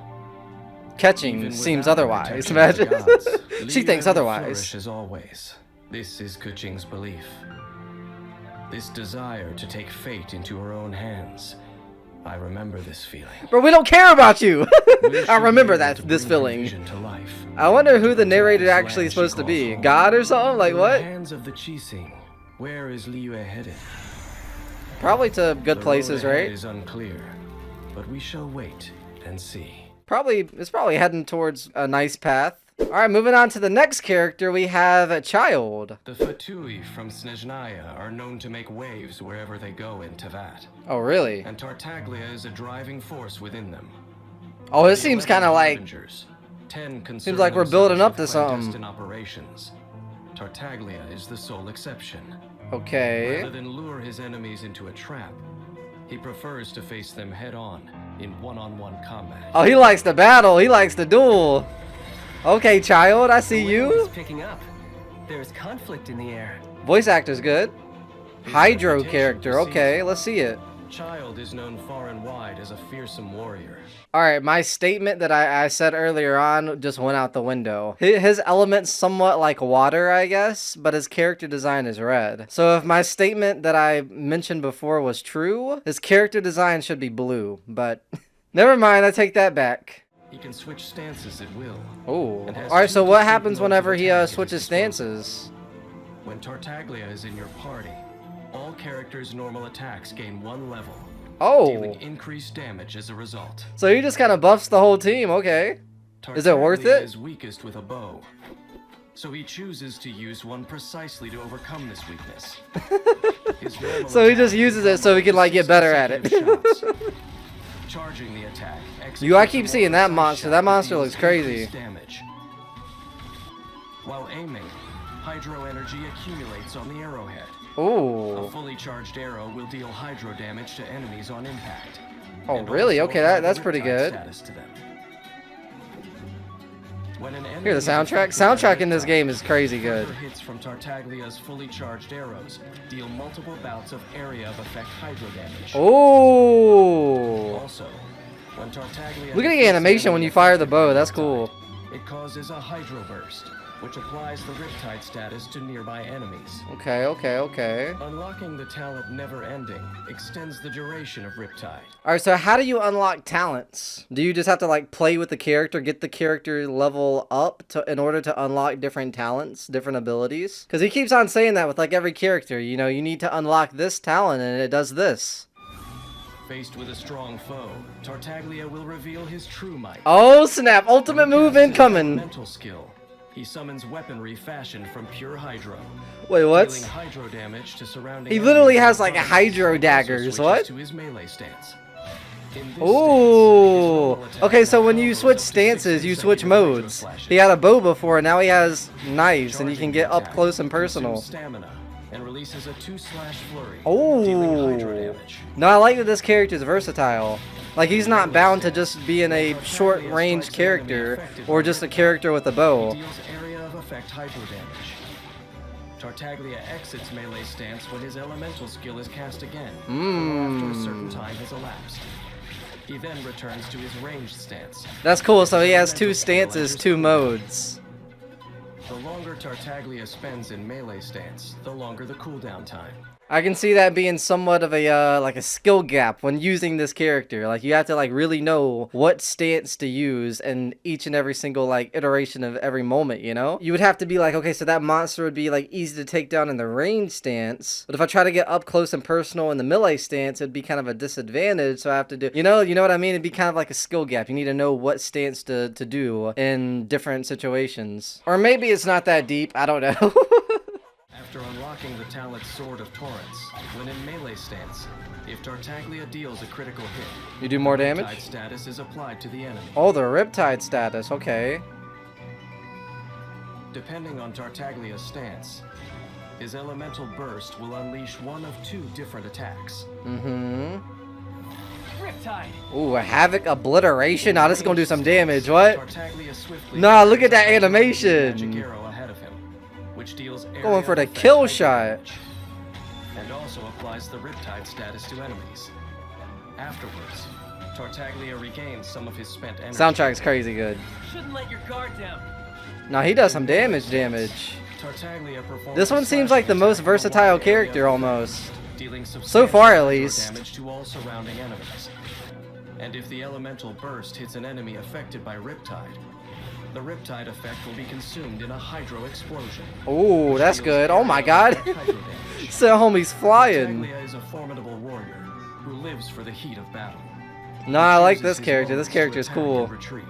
Keqing Even seems without the otherwise. protection of the Imagine. gods, She Lee thinks will otherwise. flourish as always. This is Keqing's belief. This desire to take fate into her own hands. I remember this feeling. Bro, we don't care about you. We I should remember be able that to this bring her feeling. vision to life. I wonder who the Into narrator this actually land is supposed she to be. calls God or something? Like home. what? In the hands of the Qiqi, where is Liu headed? Probably to good The places, road ahead right? is unclear, but we shall wait and see. It's probably heading towards a nice path. Alright, moving on to the next character, we have a Childe. The Fatui from Snezhnaya are known to make waves wherever they go in Tevat, Oh, really? and Tartaglia is a driving force within them. Oh, it The seems 11 kind of like... Avengers, 10 concern Seems like we're building up to themselves with something. clandestine operations. Tartaglia is the sole exception. Okay. Rather than lure his enemies into a trap, he prefers to face them head-on in one-on-one combat. Oh, he likes to battle. He likes to duel. Okay, Childe, I see you. Picking up. There's conflict in the air. Voice actor's good. His Hydro reputation character. precedes Okay, him. let's see it. Childe is known far and wide as a fearsome warrior. Alright, my statement that I said earlier on just went out the window. His element's somewhat like water, I guess, but his character design is red. So if my statement that I mentioned before was true, his character design should be blue, but never mind, I take that back. He can switch stances at will. Oh, And has alright, two so what distinct happens modes of whenever he attack at his switches disposal. stances? When Tartaglia is in your party, all characters' normal attacks gain 1 level, Oh, dealing increased damage as a result. so he just kind of buffs the whole team, okay. Is it worth Tartaglia it? is weakest with a bow, so he chooses to use one precisely to overcome this weakness. His normal So he attack just uses it so he can, like, get better at it. consecutive shots. Charging the attack. I keep seeing that monster. That monster looks crazy. Damage. While aiming, hydro energy accumulates on the arrowhead. A Oh, fully charged arrow will deal hydro damage to enemies on impact. oh and really? also Okay, add that's a pretty riptide good. status to them. When an enemy Hear the is soundtrack? affected by Soundtrack in this riptide, game is crazy good. further hits from Tartaglia's fully charged arrows deal multiple bouts of area of effect hydro damage. Oh, Also, when Tartaglia look at the defeats animation when enemy you fire the affected bow. by That's riptide, cool. It causes a hydro burst, which applies the riptide status to nearby enemies. Okay, okay, okay. Unlocking the talent Never Ending extends the duration of riptide. Alright, so how do you unlock talents? Do you just have to like play with the character, get the character level up in order to unlock different talents, different abilities? Because he keeps on saying that with like every character, you know, you need to unlock this talent and it does this. Faced with a strong foe, Tartaglia will reveal his true might. Oh snap, ultimate move Casting incoming. Elemental skill. He summons weaponry fashioned from pure hydro. Wait, what? Dealing hydro damage to surrounding He literally enemies has, and like, opponents, hydro also daggers, switches what? To his melee stance. In this stance, his Ooh. normal attack Okay, so when now you goes switch up to stances, you 60 switch hydro modes. slashes. He had a bow before, now he has knives, and you Charging can get the up attack close and consumes personal. Stamina, and releases a 2/ flurry, Oh. dealing Hydro damage. No, I like that this character is versatile. Like, he's not bound to just being a short-range character or just a character with a bow. He deals area of effect Hydro damage. Tartaglia exits melee stance when his elemental skill is cast again, or after a certain time has elapsed. He then returns to his ranged stance. That's cool, so he has 2 stances, 2 modes. The longer Tartaglia spends in melee stance, the longer the cooldown time. I can see that being somewhat of a like a skill gap when using this character. Like, you have to like really know what stance to use in each and every single like iteration of every moment, you know? You would have to be like, okay, so that monster would be like easy to take down in the range stance, but if I try to get up close and personal in the melee stance, it'd be kind of a disadvantage. So I have to do, you know what I mean? It'd be kind of like a skill gap. You need to know what stance to do in different situations. Or maybe it's not that deep, I don't know. After unlocking the talent Sword of Torrents, when in melee stance, if Tartaglia deals a critical hit, You do more damage? Riptide status is applied to the enemy. Oh, the Riptide status, okay. Depending on Tartaglia's stance, his elemental burst will unleash one of 2 different attacks. Mm-hmm. Riptide. Ooh, a Havoc Obliteration? Nah, this is gonna do some damage, what? Tartaglia swiftly Nah, look at that magic animation. arrow ahead of him, which deals Going for the area kill effect shot. damage, and also applies the Riptide status to enemies. Afterwards, Tartaglia regains some of his spent energy. Soundtrack's crazy good. Shouldn't let your guard down. Nah, he does some damage. Tartaglia performs This one a seems slashing like the attack most in the versatile wide character area, almost. dealing So substantial far, at hydro least. damage to all surrounding enemies. And if the elemental burst hits an enemy affected by Riptide, the Riptide effect will be consumed in a Hydro explosion. Ooh, that's Deals good. Oh my area god. effect hydro damage. So homie's flying. Tartaglia is a formidable warrior who lives for the heat of battle. Nah, I like Chooses this his character. This moments to character is attack cool. and retreat.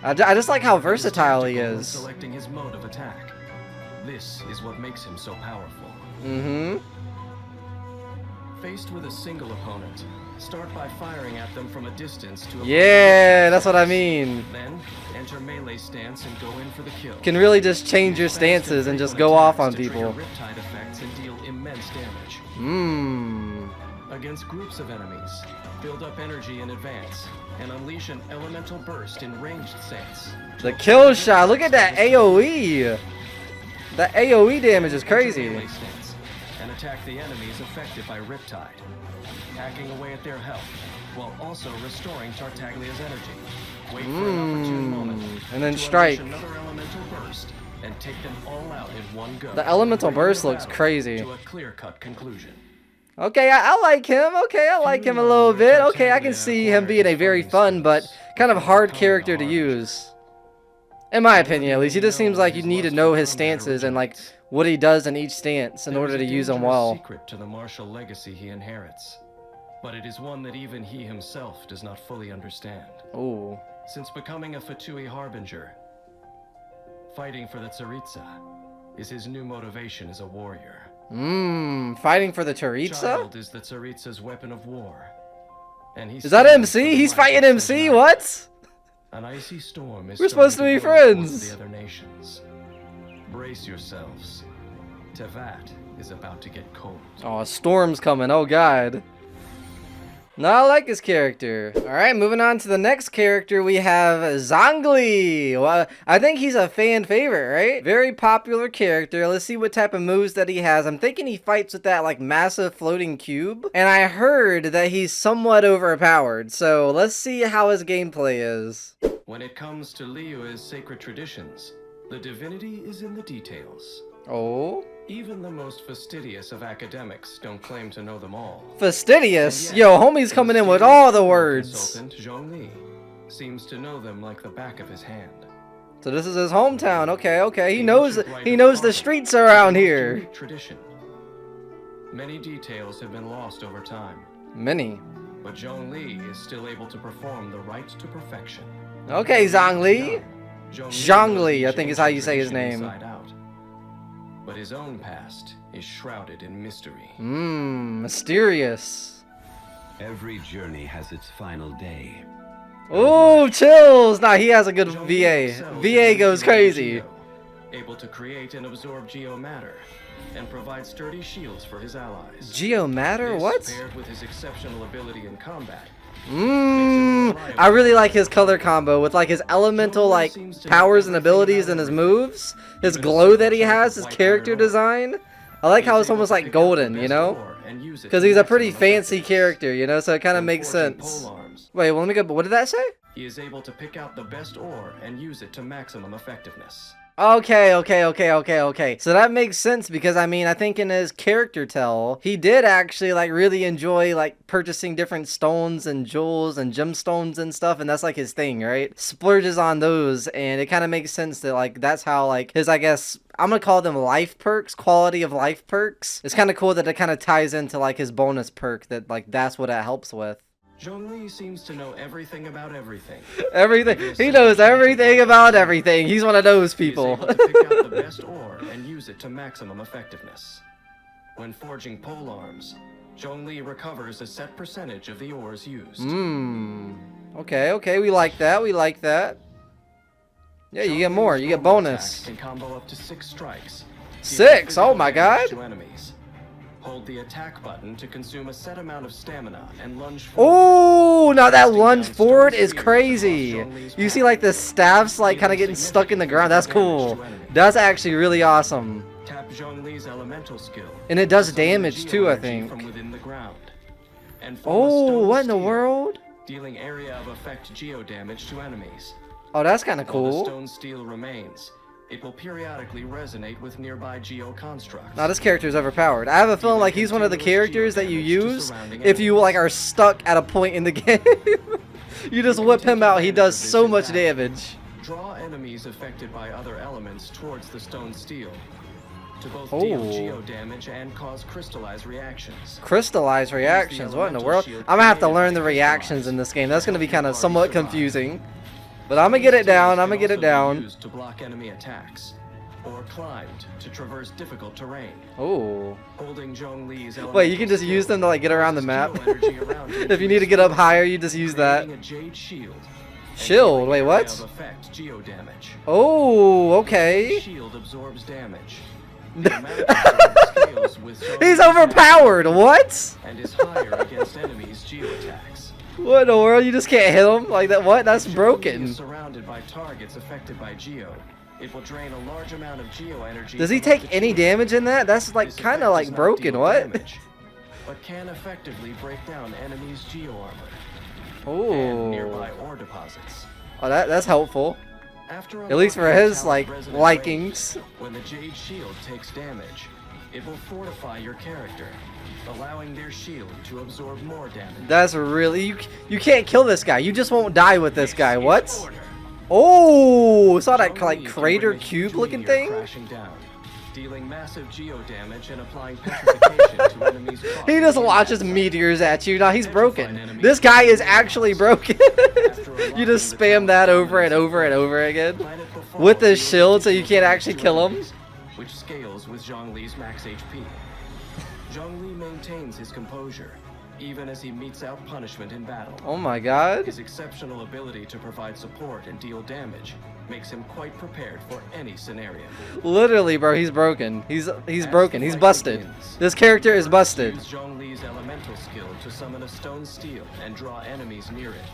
I just like how versatile he Tactical when is. Selecting his mode of attack. This is what makes him so powerful. Mm-hmm. Faced with a single opponent, start by firing at them from a distance to avoid Yeah, the that's what I stance. mean. Then enter melee stance and go in for the kill. Can really just change your stances and just go off on people. Riptide effects and deal immense damage. Mmm. Against groups of enemies, build up energy in advance and unleash an elemental burst in ranged stance. The kill shot. Look at that AoE. That AoE damage is crazy. Melee stance and attack the enemies affected by Riptide, hacking away at their health while also restoring Tartaglia's energy. Wait for an opportune moment And then to strike. unleash another elemental burst and take them all out in one go. The elemental bringing burst the looks battle crazy. To a clear-cut conclusion. Okay, I like him. Okay, I like him a little bit. Okay, I can see him being a very fun but kind of hard character to use. In my opinion, at least. He just seems like you need to know his stances and like what he does in each stance in order to use them well. Secret to the martial legacy he inherits, but it is one that even he himself does not fully understand. Ooh. Since becoming a Fatui Harbinger, fighting for the Tsaritsa is his new motivation as a warrior. Fighting for the Tsaritsa? Child is the Tsaritsa's weapon of war, and he's Is that MC? He's fighting MC? What? An icy storm is We're supposed to be starting blow towards friends. The other nations. Brace yourselves. Tevat is about to get cold. Oh, a storm's coming. Oh, God. No, I like his character. Alright, moving on to the next character, we have Zhongli. Well, I think he's a fan favorite, right? Very popular character. Let's see what type of moves that he has. I'm thinking he fights with that, like, massive floating cube. And I heard that he's somewhat overpowered. So, let's see how his gameplay is. When it comes to Liyue's sacred traditions, the divinity is in the details. Oh? Even the most fastidious of academics don't claim to know them all. Fastidious? And yet, Yo, homie's coming in with all the words. Consultant Zhongli seems to know them like the back of his hand. So this is his hometown. Okay. He knows the streets around here. Unique tradition. Many details have been lost over time, Many. but Zhongli is still able to perform the rite to perfection. Okay, Zhongli. Zhongli, I think is how you say his Tradition name. inside out. But his own past is shrouded in mystery. Mysterious. Every journey has its final day. Ooh, chills. Nah, he has a good Zhongli VA. excels VA in goes the crazy. Qiqi, able to create and absorb geomatter, and provide sturdy shields for his allies. Geomatter? This, What? paired with his exceptional ability in combat, I really like his color combo with like his elemental like powers and abilities and his moves, his glow that he has, his character design. I like how it's almost like golden, you know? Because he's a pretty fancy character, you know, so it kind of makes sense. Wait, well, let me go. What did that say? He is able to pick out the best ore and use it to maximum effectiveness. Okay. So that makes sense because I mean, I think in his character tell, he did actually like really enjoy like purchasing different stones and jewels and gemstones and stuff, and that's like his thing, right? Splurges on those, and it kind of makes sense that like that's how like his, I guess, I'm gonna call them life perks, quality of life perks. It's kind of cool that it kind of ties into like his bonus perk that like that's what it helps with. Zhongli seems to know everything about everything. Everything. He knows everything about everything. He's one of those people. He's able to pick out the best ore and use it to maximum effectiveness. When forging pole arms, Zhongli recovers a set percentage of the ores used. Okay, we like that. Yeah, you get more. You get bonus. Can combo up to 6 strikes. 6? Oh my god. To enemies. Hold the attack button to consume a set amount of stamina and lunge forward. Oh, now that lunge forward is crazy. You see like the staffs like kind of getting stuck in the ground. That's cool. That's actually really awesome. Tap Zhongli's elemental skill. And it does damage too, I think. From within the ground. And Oh, what in the world? Dealing area of effect geo damage to enemies. Oh, that's kind of While the cool. stone steel remains, it will periodically resonate with nearby geo constructs. Now this character is overpowered. I have a feeling like he's one of the characters that you use if you like are stuck at a point in the game. You just whip him out. He does so much damage. Draw enemies affected by other elements towards the stone steel to both deal geo damage and cause crystallized reactions. Crystallized reactions? What in the world? I'm gonna have to learn the reactions in this game. That's gonna be kind of somewhat confusing. But I'm gonna get it down. I'm gonna get it down. Used to block enemy attacks, or climbed to traverse difficult terrain. Oh. Holding Zhongli's Wait, you can just use them to like get around the map. If you need to get up higher, you just use that. A jade shield. Shield? Wait, what? Effect geo damage. Oh, okay. Shield absorbs damage. He's overpowered. What? And is higher against enemies' geo attacks. What in the world? You just can't hit him like that? What? That's broken. Is surrounded by targets affected by geo. It will drain a large amount of geo energy. Does he take any damage in that? That's like kind of like broken. What? But can effectively break down enemies' geo armor. Oh. And nearby ore deposits. Oh, that's helpful. After at least for his like likings. When the jade shield takes damage, it will fortify your character, allowing their shield to absorb more damage. That's really you can't kill this guy. You just won't die with this guy. What? Oh, saw that like crater cube looking thing? Crashing down, dealing massive geo damage and applying petrification to enemies. He just launches meteors at you. Now he's broken. This guy is actually broken. You just spam that over and over and over again with his shield so you can't actually kill him. Which scales with Zhongli's max HP. Zhongli maintains his composure, even as he meets out punishment in battle. Oh my god. His exceptional ability to provide support and deal damage makes him quite prepared for any scenario. Literally, bro, he's broken. He's broken. He's busted. This character is busted. Use Zhongli's elemental skill to summon a stone steel and draw enemies near it,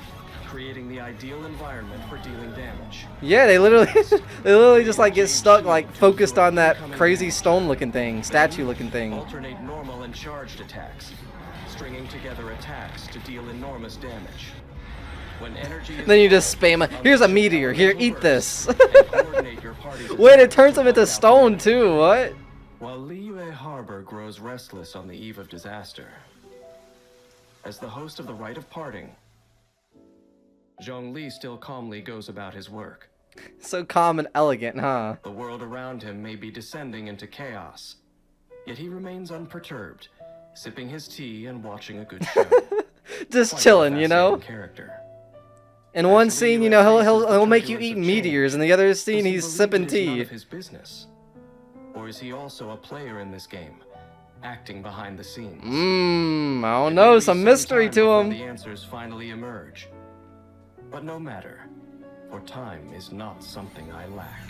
creating the ideal environment for dealing damage. Yeah, they literally just like get stuck like focused on that crazy stone looking thing, statue looking thing. Alternate normal and charged attacks, stringing together attacks to deal enormous damage. When energy is Then you just spam it. Here's a meteor. Here, eat this. Wait, it turns him into stone too. What? While Liyue Harbor grows restless on the eve of disaster, as the host of the Rite of Parting, Zhongli still calmly goes about his work. So calm and elegant, huh? The world around him may be descending into chaos, yet he remains unperturbed, sipping his tea and watching a good show. Just chilling, you know? Character. In one scene, you know, he'll make you eat meteors, and the other scene he's sipping tea. His business, or is he also a player in this game, acting behind the scenes? I don't know, some mystery to him. The answers finally emerge. But no matter, for time is not something I lack.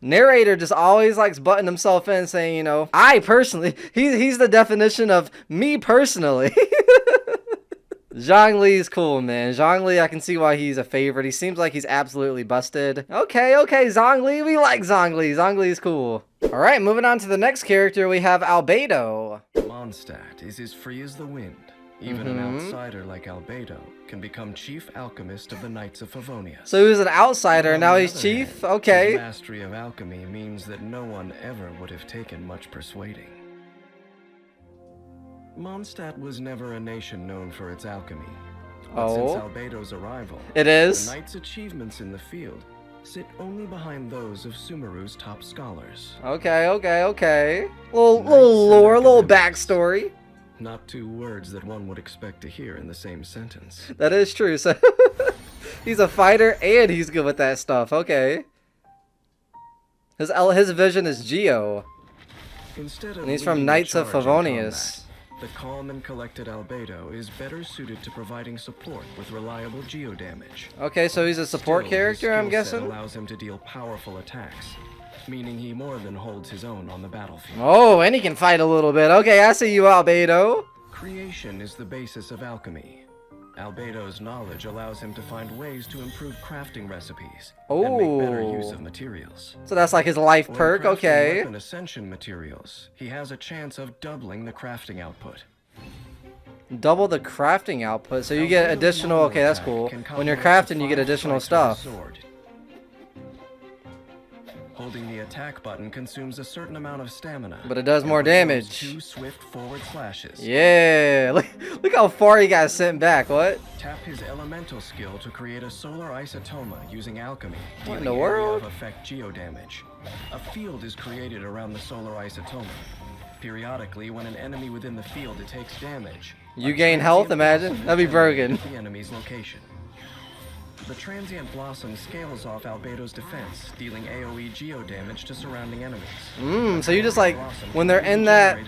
Narrator just always likes butting himself in saying, you know, I personally, he's the definition of me personally. Zhongli's cool, man. Zhongli, I can see why he's a favorite. He seems like he's absolutely busted. Okay, Zhongli. We like Zhongli. Zhongli's cool. All right, moving on to the next character, we have Albedo. Mondstadt is as free as the wind. Even an outsider like Albedo can become chief alchemist of the Knights of Favonius. So he was an outsider, and now he's chief? Okay. His mastery of alchemy means that no one ever would have taken much persuading. Mondstadt was never a nation known for its alchemy. But since Albedo's arrival, it is. The Knights' achievements in the field sit only behind those of Sumeru's top scholars. Okay. Little lore, little backstory. Not two words that one would expect to hear in the same sentence. That is true. So he's a fighter and he's good with that stuff. Okay. His vision is Geo. And he's from Knights of Favonius. The calm and collected Albedo is better suited to providing support with reliable geo damage. Okay, so he's a support character, I'm guessing? His allows him to deal powerful attacks, meaning he more than holds his own on the battlefield. Oh, and he can fight a little bit. Okay, I see you, Albedo. Creation is the basis of alchemy. Albedo's knowledge allows him to find ways to improve crafting recipes and make better use of materials. So that's like his life perk, okay. Weapon ascension materials, he has a chance of doubling the crafting output. Double the crafting output, so you get additional, okay, that's cool. When you're crafting, you get additional stuff. Holding the attack button consumes a certain amount of stamina, but it does more damage. 2 swift forward slashes. Yeah, look how far he got sent back. What? Tap his elemental skill to create a solar isotoma using alchemy. What in the world? Of effect geo damage. A field is created around the solar isotoma. Periodically, when an enemy within the field takes damage, you gain health. Imagine that'd be broken. The enemy's location. The transient blossom scales off Albedo's defense, dealing AoE geo damage to surrounding enemies. So you just like, when they're in that,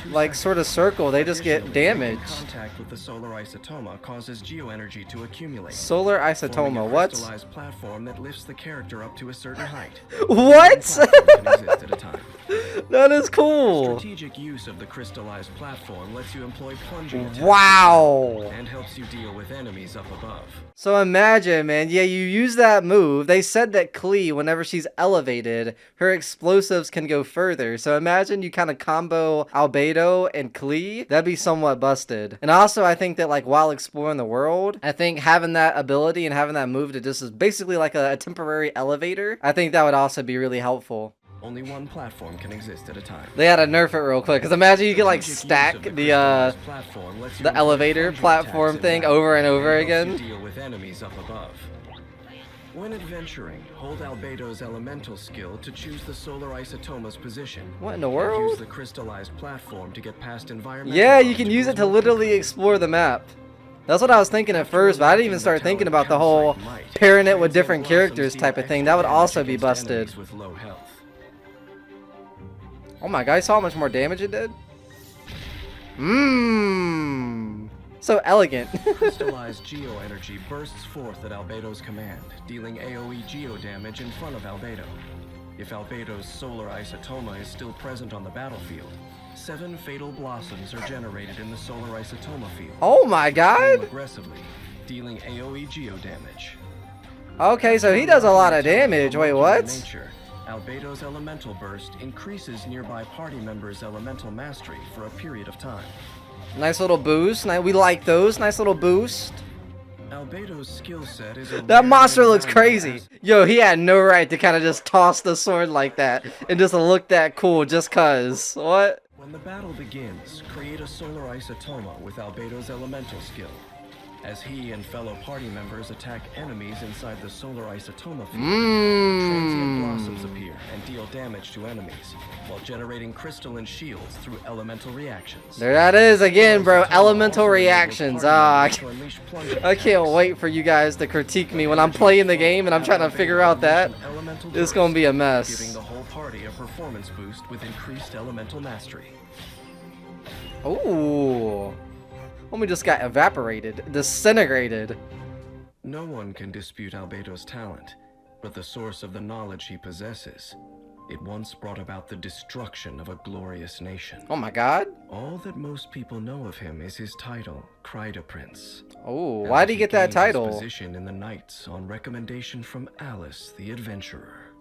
like, sort of circle, they just get damage. Contact with the solar isotoma causes geo energy to accumulate. Solar isotoma, what? A crystallized platform that lifts the character up to a certain height. What? That is cool. Strategic use of the crystallized platform lets you employ plunging attacks. Wow. And helps you deal with enemies up above. So imagine, man, yeah, you use that move. They said that Klee, whenever she's elevated, her explosives can go further. So imagine you kind of combo Albedo and Klee. That'd be somewhat busted. And also, I think that, like, while exploring the world, I think having that ability and having that move to just is basically like a temporary elevator, I think that would also be really helpful. Only one platform can exist at a time. They had to nerf it real quick, because imagine you could, like, stack the elevator platform thing over and over again. Deal with enemies up above. When adventuring, hold Albedo's elemental skill to choose the solar isotoma's position. What in the world? Use the crystallized platform to get past environmental. Yeah, you can use it to literally explore the map. That's what I was thinking at first, but I didn't even start thinking about the whole pairing it with different characters type of thing. That would also be busted. Oh my god, I saw how much more damage it did? So elegant. Crystallized geo energy bursts forth at Albedo's command, dealing AoE geo damage in front of Albedo. If Albedo's solar isotoma is still present on the battlefield, 7 fatal blossoms are generated in the solar isotoma field. Oh my god! Aggressively, dealing AoE geo damage. Okay, so he does a lot of damage. Wait, what? Albedo's elemental burst increases nearby party members' elemental mastery for a period of time. Nice little boost. We like those. Nice little boost. Albedo's skill set is that monster looks crazy. Yo, he had no right to kind of just toss the sword like that and just look that cool just cuz. What? When the battle begins, create a solar isotoma with Albedo's elemental skill. As he and fellow party members attack enemies inside the solar isotoma field, transient blossoms appear and deal damage to enemies, while generating crystalline shields through elemental reactions. There that is again, bro. Elemental reactions. I can't wait for you guys to critique me when I'm playing the game and I'm trying to figure out that. It's gonna be a mess. Giving the whole party a performance boost with increased elemental mastery. Ooh. Homie just got evaporated, disintegrated. No one can dispute Albedo's talent, but the source of the knowledge he possesses. It once brought about the destruction of a glorious nation. Oh my god. All that most people know of him is his title, Kaedehara Prince. Oh, why did he get that title? His position in the Knights on recommendation from Alice, the adventurer.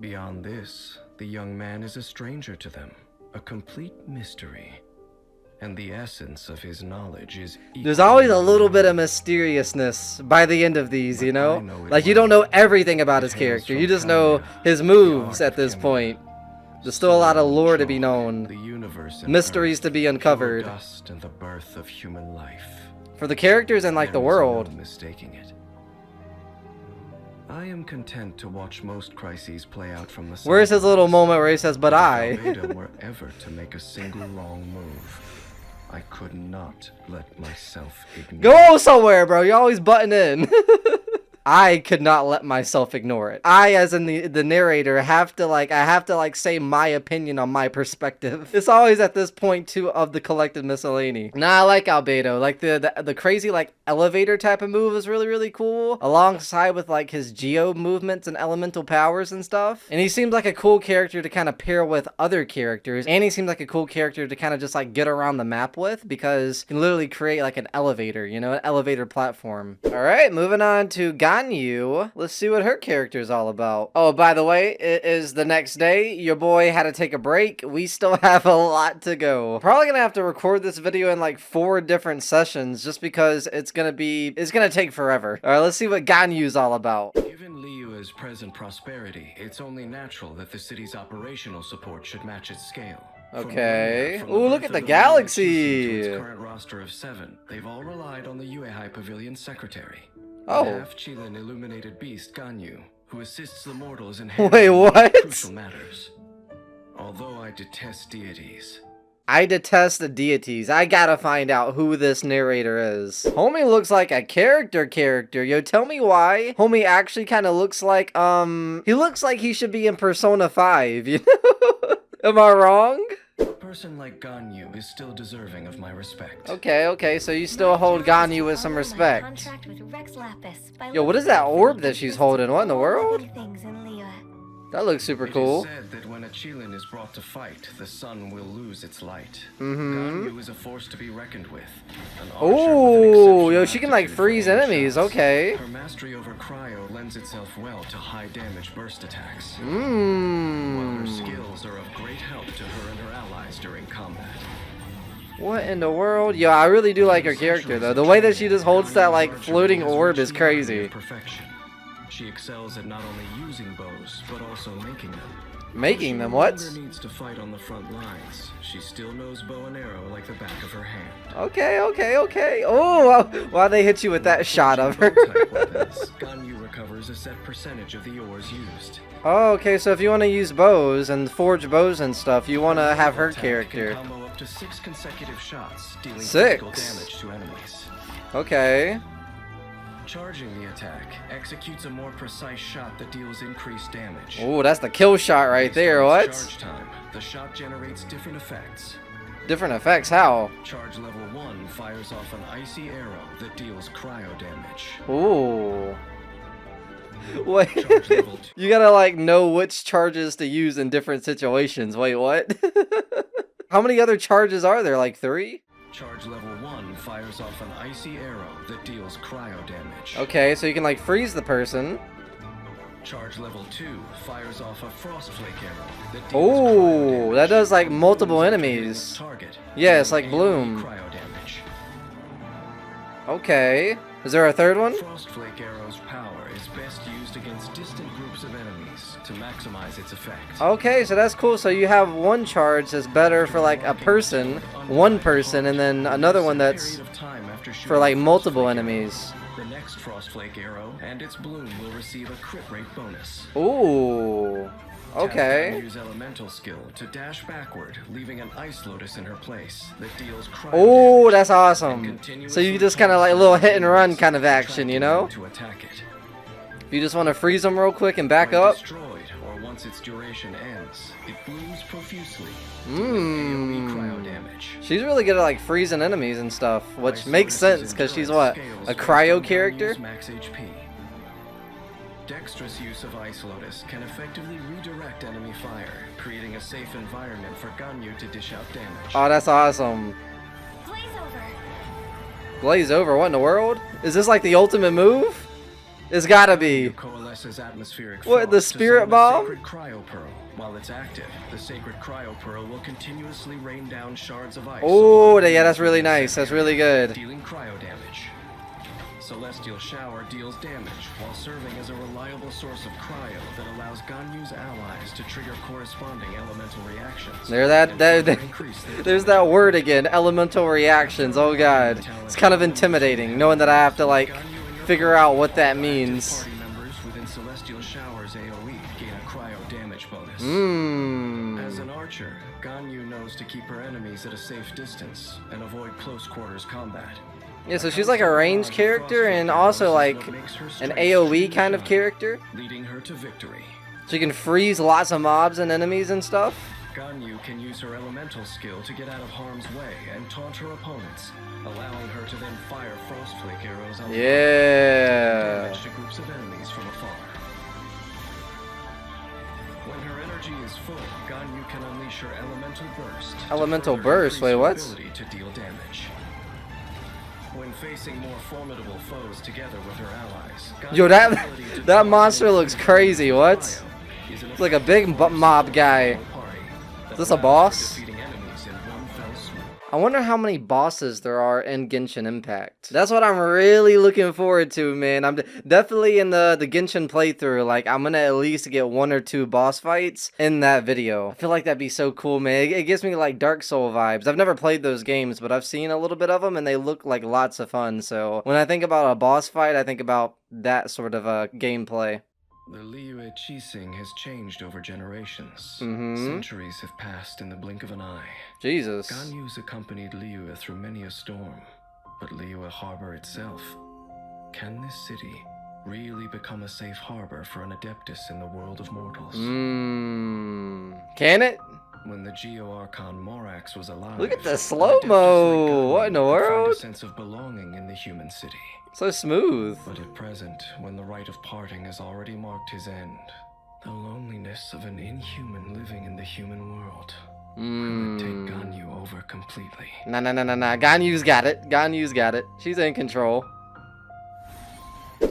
Beyond this, the young man is a stranger to them, a complete mystery. And the essence of his knowledge is there's always a little bit of mysteriousness by the end of these, you know? Like, you don't know everything about his character. You just know his moves at this point. There's still a lot of lore to be known. Mysteries to be uncovered. Dust and the birth of human life. For the characters and, like, the world. Mistaking it. I am content to watch most crises play out from the side. Where's his little moment where he says, but I? If were ever to make a single wrong move, I could not let myself ignore. Go somewhere, bro. You're always butting in. I could not let myself ignore it. I, as in the narrator, I have to say my opinion on my perspective. It's always at this point, too, of the collected miscellany. Nah, I like Albedo. Like, the crazy, like, elevator type of move is really, really cool. Alongside with, like, his geo movements and elemental powers and stuff. And he seems like a cool character to kind of pair with other characters. And he seems like a cool character to kind of just, like, get around the map with. Because he can literally create, like, an elevator, you know? An elevator platform. Alright, moving on to Ganyu. Let's see what her character is all about. Oh, by the way, it is the next day. Your boy had to take a break. We still have a lot to go. Probably gonna have to record this video in like 4 different sessions just because it's gonna take forever. All right, let's see what Ganyu's all about. Given Liyue's present prosperity, it's only natural that the city's operational support should match its scale. Okay. Ooh, look at the galaxy. Its current roster of 7, they've all relied on the Yuehai Pavilion's secretary. Oh. Half-Chilean illuminated beast Ganyu, who assists the mortals in Wait, what? crucial matters. Although I detest deities. I detest the deities. I gotta find out who this narrator is. Homie looks like a character. Yo, tell me why. Homie actually kind of looks like, he looks like he should be in Persona 5, you know? Am I wrong? A person like Ganyu is still deserving of my respect. Okay, so you still hold Ganyu with some respect. Yo, what is that orb that she's holding? What in the world? That looks super cool. It is said that when a Chilean is brought to fight, the sun will lose its light. Ganyu is a force to be reckoned with. Oh, yo, she can like freeze enemies. Okay. Her mastery over cryo lends itself well to high damage burst attacks. While her skills are of great help to her and her allies during combat. What in the world? Yo, I really do like her character though. The way that she just holds that like floating orb is crazy. Perfection. She excels at not only using bows, but also making them. Making them? What? She no longer needs to fight on the front lines. She still knows bow and arrow like the back of her hand. Okay. Oh, why they hit you with that shot of her? Ganyu recovers a set percentage of the ores used. Oh, okay, so if you want to use bows and forge bows and stuff, you want to have her character. Can combo up to 6 consecutive shots, dealing 6 physical damage to enemies. Okay. Charging the attack executes a more precise shot that deals increased damage. Oh, that's the kill shot right there. What? Charge time. The shot generates different effects. Different effects? How? Charge level 1 fires off an icy arrow that deals cryo damage. Ooh. Wait. You gotta like know which charges to use in different situations. Wait, what? How many other charges are there? Like 3? Charge level 1 fires off an icy arrow that deals cryo damage. Okay, so you can like freeze the person. Charge level 2 fires off a frost flake arrow that deals oh, that does like multiple enemies. Target. Yeah, it's like Bloom. Cryo damage. Okay. Is there a third one? Frost flake arrow's power is best used against distant groups of enemies to maximize its effect. Okay, so that's cool. So you have one charge that's better for like a person, one person, and then another one that's for like multiple enemies. The next frost flake arrow and its bloom will receive a crit rate bonus. Ooh. Okay. Use elemental skill to dash backward, leaving an ice lotus in her place that deals cryo oh, damage that's awesome. So you just kind of like a little hit and run kind of action, you know? To attack it. If you just want to freeze them real quick and back up. Destroyed, or once its duration ends, it blooms profusely. Mmm. Damage. She's really good at like freezing enemies and stuff, which makes sense because she's what? A cryo character? Max HP. Dexterous use of Ice Lotus can effectively redirect enemy fire, creating a safe environment for Ganyu to dish out damage. Oh, that's awesome. Blaze over. Glaze over? What in the world? Is this like the ultimate move? It's gotta be. Coalesces atmospheric What, the fog to spirit summon bomb? Sacred Cryo Pearl. While it's active, the Sacred Cryo Pearl will continuously rain down shards of ice. Oh, yeah, that's really nice. That's really good. Dealing cryo damage. Celestial Shower deals damage while serving as a reliable source of cryo that allows Ganyu's allies to trigger corresponding elemental reactions. There's that word again, elemental reactions. Oh god, it's kind of intimidating knowing that I have to like figure out what that means. Party members within Celestial Shower's AoE gain a cryo damage bonus. As an archer, Ganyu knows to keep her enemies at a safe distance and avoid close quarters combat. Yeah, so she's like a ranged character and also like an AoE kind of character. Leading her to victory. She can freeze lots of mobs and enemies and stuff. Ganyu can use her elemental skill to get out of harm's way and taunt her opponents, allowing her to then fire frostflake arrows on Yeah. damage to groups of enemies from afar. When her energy is full, Ganyu can unleash her elemental burst. to Elemental further burst? increase Wait, her what? ability to deal damage. When facing more formidable foes together with her allies, Yo, Ganyu's ability to that draw monster in looks crazy. What? cryo is an It's like a big mob guy. Is this a boss? defeating enemies in one fell swoop. I wonder how many bosses there are in Genshin Impact. That's what I'm really looking forward to, man. I'm definitely in the Genshin playthrough. Like, I'm gonna at least get 1 or 2 boss fights in that video. I feel like that'd be so cool, man. It gives me like Dark Soul vibes. I've never played those games, but I've seen a little bit of them, and they look like lots of fun. So when I think about a boss fight, I think about that sort of gameplay. The Liyue Qixing has changed over generations. Mhm. Centuries have passed in the blink of an eye. Jesus. Ganyu's accompanied Liyue through many a storm, but Liyue Harbor itself, can this city really become a safe harbor for an Adeptus in the world of mortals? Can it? When the Geo-Archon Morax was alive, Look at the an slow-mo. Adeptus like Ganyu What in the could find world? a sense of belonging in the human city. So smooth. But at present, when the rite of parting has already marked his end, the loneliness of an inhuman living in the human world will take Ganyu over completely. Nah. Ganyu's got it. Ganyu's got it. She's in control.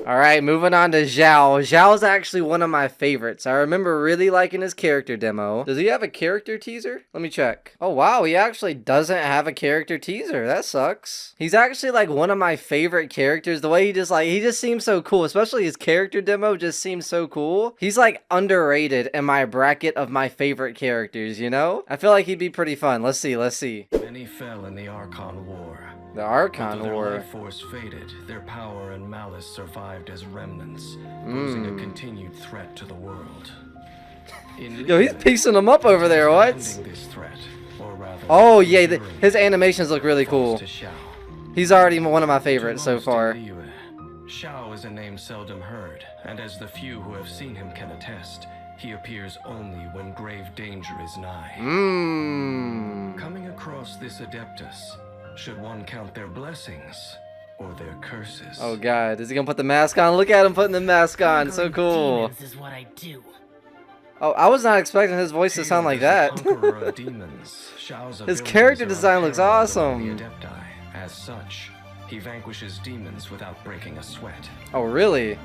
Alright, moving on to Xiao. Xiao's actually one of my favorites. I remember really liking his character demo. Does he have a character teaser? Let me check. Oh wow, he actually doesn't have a character teaser. That sucks. He's actually like one of my favorite characters. The way he just seems so cool. Especially his character demo just seems so cool. He's like underrated in my bracket of my favorite characters, you know? I feel like he'd be pretty fun. Let's see. Many fell in the Archon War. The Archon Though their War. life force faded, their power and malice survived as remnants, posing a continued threat to the world. Yo, he's piecing them up over there, what? Ending this threat, or rather, Oh yeah, enduring his animations look really cool. falls to Xiao. He's already one of my favorites so To most far. in Liyue, Xiao is a name seldom heard, and as the few who have seen him can attest, he appears only when grave danger is nigh. Coming across this Adeptus, should one count their blessings or their curses? Oh god, is he gonna put the mask on? Look at him putting the mask on, so cool. Demons is what I do. Oh, I was not expecting his voice to sound like that. Conqueror of demons, Xiao's His abilities character are design looks unparalleled among awesome. the Adepti. As such, he vanquishes demons without breaking a sweat. Oh really?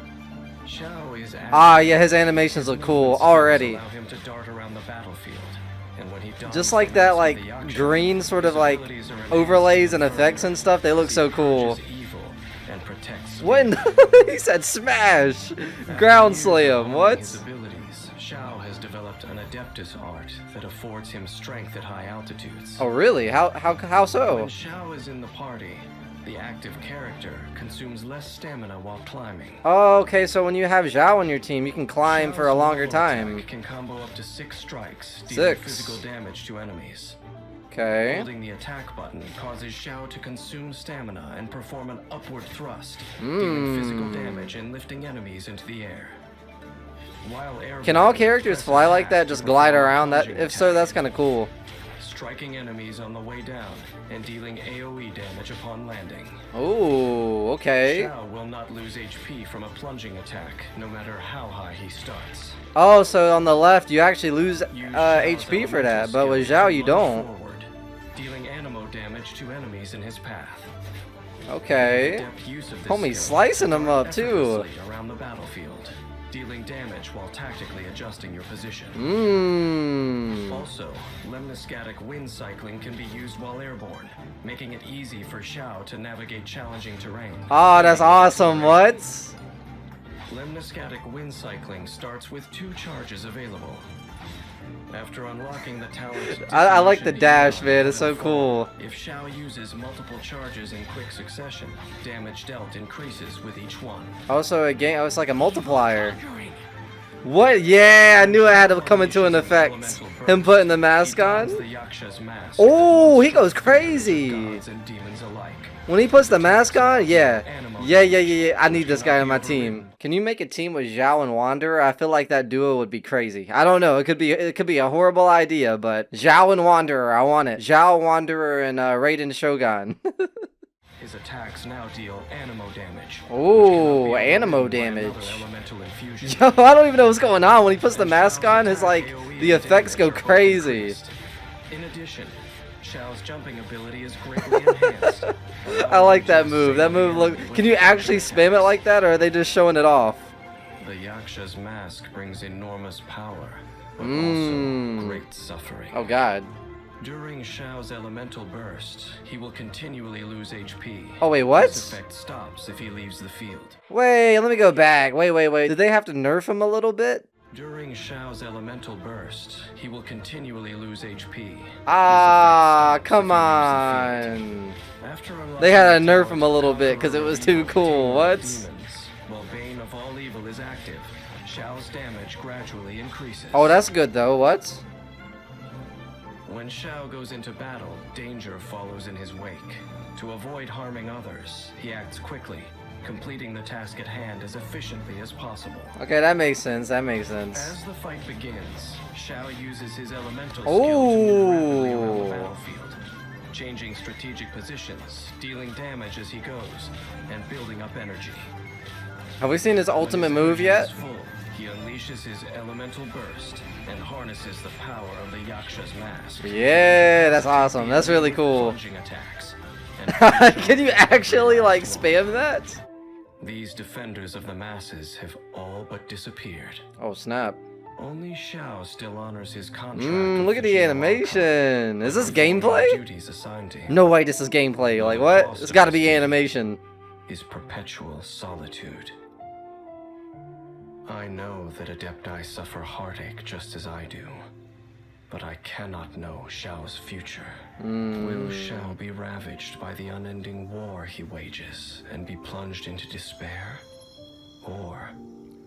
Xiao is Ah yeah, his animations look cool already. allow him to dart around the battlefield, and when he dons Just the like that mask of like the Yaksha, green sort of his like abilities are enhanced overlays and even effects further and stuff, they look as so he cool. purges evil and protects What in good. he said smash! Ground slam, what? His abilities, Xiao has developed an Adeptus art that affords him strength at high altitudes. Oh really? How When so? Xiao is in the party, the active character consumes less stamina while climbing. Oh, okay, so when you have Xiao on your team, you can climb for a Xiao's longer level time. attack can combo up to 6 strikes, dealing 6. physical damage to enemies. Okay. Holding the attack button causes Xiao to consume stamina and perform an upward thrust, dealing physical damage and lifting enemies into the air. While air Can all characters fly like that, just glide around? That, if so, that's kind of cool. striking enemies on the way down and dealing AoE damage upon landing. Oh, okay. Xiao will not lose HP from a plunging attack, no matter how high he starts. Oh, so on the left you actually lose Use HP for that, but with Xiao you don't. Forward, dealing anemo damage to enemies in his path. Okay. Adept use of this Homie skill slicing them up too. effortlessly around the battlefield, dealing damage while tactically adjusting your position. Also, lemniscatic wind cycling can be used while airborne, making it easy for Xiao to navigate challenging terrain. Oh, that's awesome. What? Lemniscatic wind cycling starts with 2 charges available. After unlocking the talent, I like the Dissolution dash, Deal man. It's so and cool. Fall, if Xiao uses multiple charges in quick succession, damage dealt increases with each one. Also, again, it's like a multiplier. What? Yeah, I knew it had to come into an effect. Him putting the mask on. The Yaksha's mask Oh, he goes crazy. gods and demons alike. When he puts the mask on, yeah. Yeah. I need this guy on my team. Can you make a team with Xiao and Wanderer? I feel like that duo would be crazy. I don't know. It could be a horrible idea, but Xiao and Wanderer, I want it. Xiao, Wanderer, and Raiden Shogun. His attacks now deal anemo damage. Oh, which cannot be anemo avoided by another damage. elemental infusion. Yo, I don't even know what's going on. When he puts the mask on, his like the effects go crazy. In addition, Xiao's jumping ability is greatly enhanced. I like that move. That move look. Can you actually spam it like that, or are they just showing it off? The Yaksha's mask brings enormous power, but also great suffering. Oh God. During Xiao's elemental burst, he will continually lose HP. Oh wait, what? This effect stops if he leaves the field. Wait, let me go back. Wait. Did they have to nerf him a little bit? During Xiao's elemental burst, he will continually lose HP. Ah, This effect stops come if he leaves the field. on. After unlocking They had to the nerf talent him a little bit Power 'cause it was of too Evil cool. What? Demons, while Bane of all evil is active, Xiao's damage gradually increases. Oh, that's good though. What? When Xiao goes into battle, danger follows in his wake. To avoid harming others, he acts quickly, completing the task at hand as efficiently as possible. Okay, that makes sense. That makes sense. As the fight begins, Xiao uses his elemental skill to move rapidly around the battlefield, changing strategic positions, dealing damage as he goes, and building up energy. Have we seen his ultimate When his move energy yet? is full, he unleashes his elemental burst and harnesses the power of the Yaksha's mask. Yeah, that's awesome. That's really cool. Plunging attacks, and Can you actually like spam that? These defenders of the masses have all but disappeared. Oh snap. Only Xiao still honors his contract. Look at the animation. Is this gameplay? Duties assigned to him No way, this is gameplay. Like what? It's gotta be animation. is perpetual solitude. I know that Adepti suffer heartache just as I do, but I cannot know Xiao's future. Will Xiao be ravaged by the unending war he wages and be plunged into despair? Or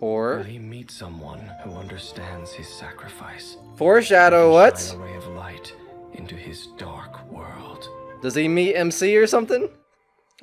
will he meet someone who understands his sacrifice? Foreshadow and what? shine a ray of light into his dark world. Does he meet MC or something?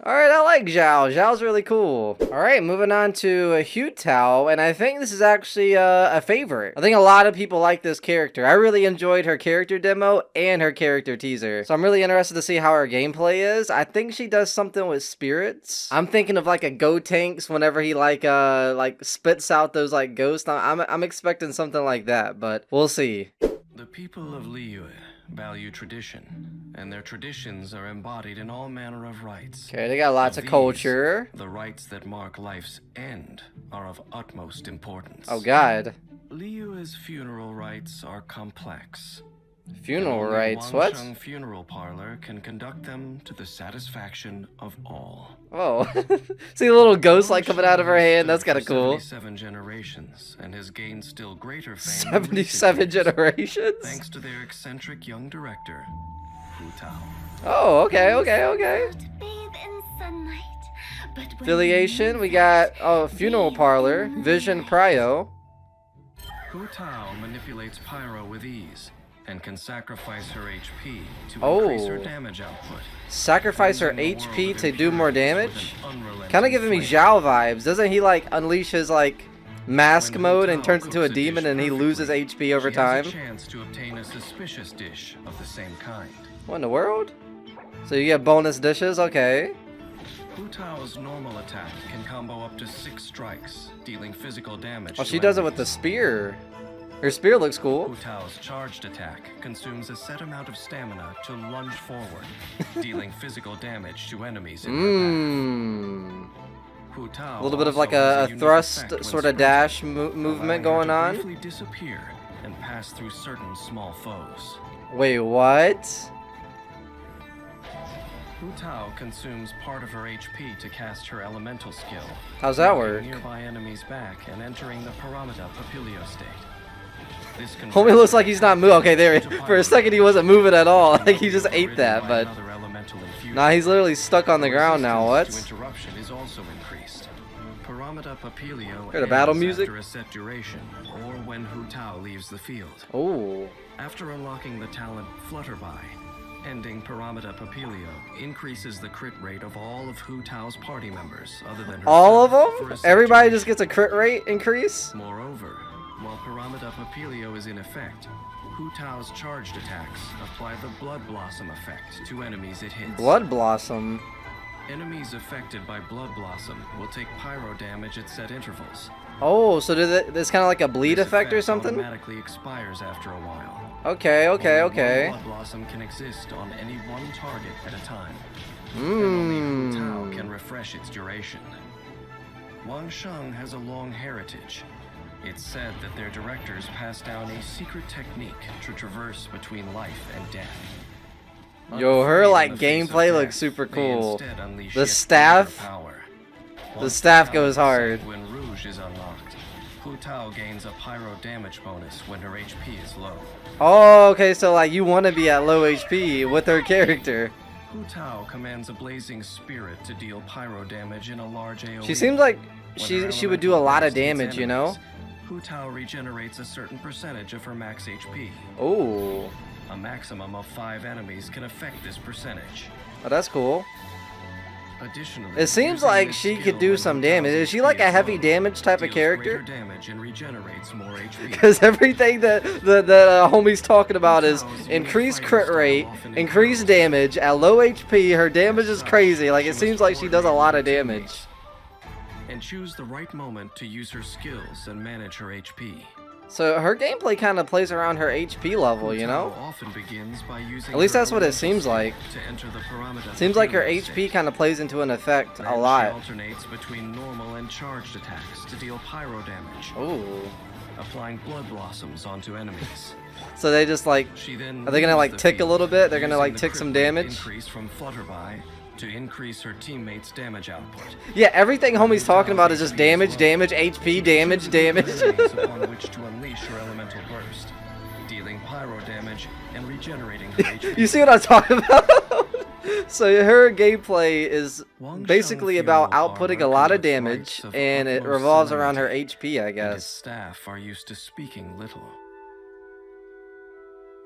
Alright, I like Xiao. Xiao's really cool. Alright, moving on to Hu Tao, and I think this is actually a favorite. I think a lot of people like this character. I really enjoyed her character demo and her character teaser. So I'm really interested to see how her gameplay is. I think she does something with spirits. I'm thinking of like a Gotenks whenever he like spits out those like ghosts. I'm expecting something like that, but we'll see. The people of Liyue value tradition, and their traditions are embodied in all manner of rites. Okay, they got lots of These, culture. The rites that mark life's end are of utmost importance. Oh god. Liyue's funeral rites are complex. Funeral Only rites, what? Wangsheng Funeral Parlor can conduct them to the satisfaction of all. Oh. See a little ghost like coming out of her hand? That's kind of cool. 77 generations and has gained still greater fame. 77 generations? Thanks to their eccentric young director, Hu Tao. Oh, okay. Bathe in sunlight, but when Affiliation, we got funeral parlor, Vision Prio. Hu Tao manipulates pyro with ease and can sacrifice her HP to Oh. increase her damage output. Sacrifice her Cleansing the world HP of to do more impurities damage? with an unrelenting Kind of giving me flame. Xiao vibes. Doesn't he like unleash his like mask When mode Hu and Tao turns into a cooks demon dish and he loses perfectly, HP over she has time? a chance to obtain a suspicious dish of the same kind. What in the world? So you get bonus dishes? Okay. Hu Tao's normal attack can combo up to 6 strikes, dealing physical damage. Oh, to she does it with the enemies. spear. Her spear looks cool. Hu Tao's charged attack consumes a set amount of stamina to lunge forward, dealing physical damage to enemies in her Mmm. path. Hu Tao A little bit of like also has a unique thrust effect when sort of sprinting, dash movement allowing her going to on. briefly disappear and pass through certain small foes. Wait, what? Hu Tao consumes part of her HP to cast her elemental skill. How's that knocking work? Nearby enemies back and entering the Paramita Papilio state. This Homie converts looks her like he's not moving. Okay, there. For a second he wasn't moving at all. Like he just ate that, but Another elemental infusion. nah, he's literally stuck on the ground now. What? Resistance to interruption is also increased. Paramita Papilio Hear the battle ends music? after a set duration, or when Hu Tao leaves the field. Oh. After unlocking the talent Flutterby, ending Paramita Papilio increases the crit rate of all of Hu Tao's party members, other than herself. All of for a them? set Everybody duration. just gets a crit rate increase? Moreover, while Paramita Papilio is in effect, Hu Tao's charged attacks apply the Blood Blossom effect to enemies it hits. Blood Blossom. Enemies affected by Blood Blossom will take pyro damage at set intervals. Oh, so it's kind of like a bleed This effect or effect something? automatically expires after a while. Okay, okay, Only okay. one Blood Blossom can exist on any one target at a time. And only Hu Tao Mmm. can refresh its duration. Wang Sheng has a long heritage. It's said that their directors passed down a secret technique to traverse between life and death. Yo, her Unafraid like in the face of gameplay death, looks super they cool. instead unleash The yet staff? greater power. The Once staff Hu goes Tao hard. When Rouge is unlocked, Hu Tao gains a pyro damage bonus when her HP is low. Oh, okay, so like you want to be at low HP with her character. Hu Tao commands a blazing spirit to deal pyro damage in a large AoE. She seems like When her she would do a elemental lot of burst hits damage, you know? enemies, Hu Tao regenerates a certain percentage of her max HP. Oh, A maximum of 5 enemies can affect this percentage. oh, that's cool. Additionally, It seems using like this she skill could do when some Hu damage. Tao's Is she like HP a heavy low, damage type of deals character? greater damage and regenerates more HP. Because everything that homie's talking about is increased crit rate, increased damage at low HP. Her damage is crazy. Like it seems like she does a lot of damage. And choose the right moment to use her skills and manage her HP. So her gameplay kind of plays around her HP level, you know? Hu Tao often begins by using At least her that's what it elemental seems skill like. to enter the Paramita Seems like her Papilio HP state. kind of plays into an effect Then a She lot. alternates between normal and charged attacks to deal pyro damage, Ooh. applying blood blossoms onto enemies. So they just like, She then are they gonna leaves like the tick a field, little bit? They're gonna using like the tick crit some rate damage? increase from Flutterby to increase her teammates' damage output. Yeah, everything homie's talking about is just damage, damage, HP, damage, damage. Enemies upon which to unleash her elemental burst, dealing pyro damage and regenerating her HP. You see what I'm talking about? So her gameplay is Wang basically Sheng about funeral outputting a parlor lot of conducts damage, rites of and it utmost revolves around her solemnity, HP, I and its guess. staff are used to speaking little,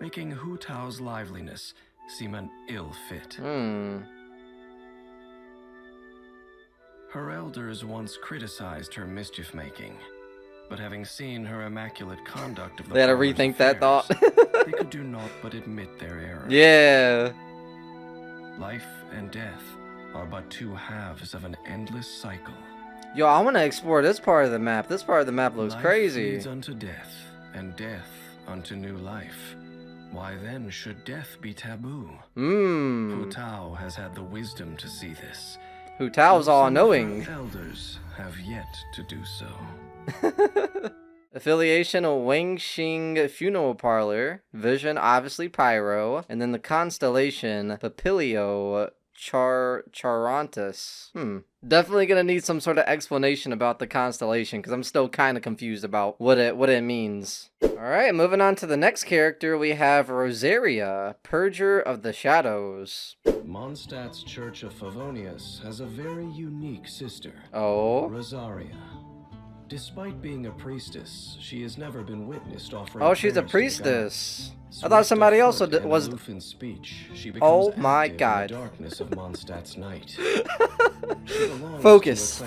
making Hu Tao's liveliness seem an ill fit. Hmm. Her elders once criticized her mischief-making, but having seen her immaculate conduct of the They had to parlor's rethink that affairs, thought. they could do naught but admit their error. Yeah. Life and death are but two halves of an endless cycle. Yo, I want to explore this part of the map. This part of the map looks Life crazy. leads unto death, and death unto new life. Why then should death be taboo? Hmm. Hu Tao has had the wisdom to see this. Hu Tao's all Some of her knowing. elders have yet to do so. Affiliation of Wang Xing Funeral Parlor. Vision, obviously Pyro. And then the constellation Papilio Charantis. Definitely gonna need some sort of explanation about the constellation because I'm still kind of confused about what it means. Alright, moving on to the next character, we have Rosaria, Purger of the Shadows. Mondstadt's Church of Favonius has a very unique sister, Oh. Rosaria. Despite being a priestess, she has never been witnessed offering. Oh, she's a prayers to the priestess. gods. I thought somebody else Swift of foot was. and aloof in speech, she Oh becomes my active in God. the darkness of Mondstadt's night. Focus.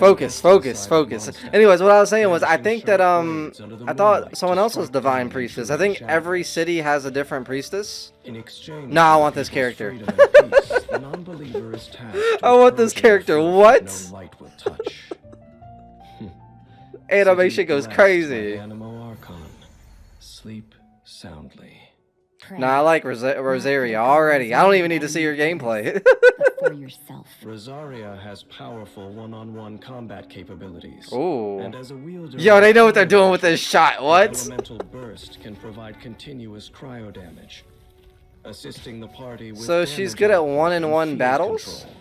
Anyways, what I was saying was, I think that I thought someone else was divine priestess. I think every city has a different priestess. In exchange, No, I for want this people's character. freedom and peace, the non-believer is tasked with I want this purging the character. filth What? that no light will touch. Animation goes Blessed by crazy. the Animo Archon. Sleep soundly. No, I like Rosaria already. I don't even need to see her gameplay. But for yourself. Rosaria has powerful one-on-one combat capabilities. Ooh. And as a wielder, Yo, they know what they're doing with this shot. What? Elemental burst can provide continuous cryo damage, assisting the party with So she's damage good at output and one-on-one field battles? control.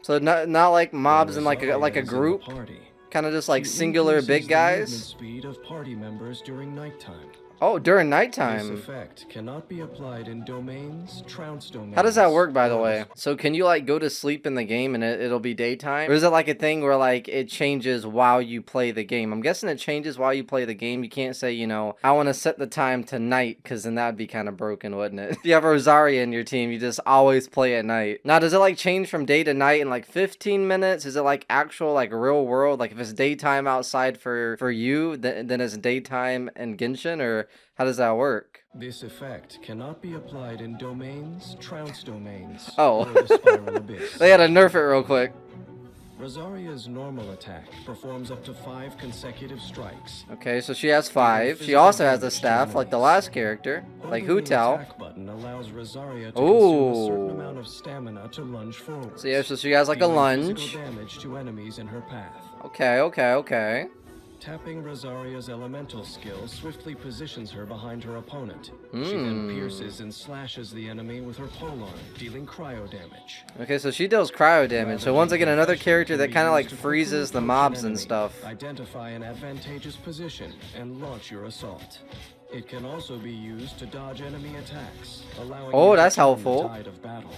So not like mobs in like a Rosaria is in the group, party. kind of just like She singular increases big the guys. movement speed of party members during nighttime. Oh, during This nighttime. effect cannot be applied in domains, trounce domains. How does that work, by the or way? So can you like go to sleep in the game and it'll be daytime? Or is it like a thing where like it changes while you play the game? I'm guessing it changes while you play the game. You can't say, you know, I want to set the time to night, because then that'd be kind of broken, wouldn't it? If you have Rosaria in your team, you just always play at night. Now, does it like change from day to night in like 15 minutes? Is it like actual like real world? Like if it's daytime outside for you, then it's daytime in Genshin? Or how does that work? This effect cannot be applied in domains, trounce domains, Oh. or the spiral abyss. They had to nerf it real quick. Rosaria's normal attack performs up to 5 consecutive strikes. Okay, so she has 5. She also has a staff like the last character, like Holding the Hutao. attack button allows Rosaria to consume a certain amount of stamina to lunge forward. So yeah, so she has like a dealing lunge. physical damage to enemies in her path. Okay. Tapping Rosaria's elemental skill swiftly positions her behind her opponent. She then pierces and slashes the enemy with her polearm, dealing cryo damage. Okay, so she deals cryo damage. So once again, another character that kind of like freezes the mobs and stuff. Identify an advantageous position and launch your assault. It can also be used to dodge enemy attacks, allowing Oh, you to that's turn helpful. the tide of battle.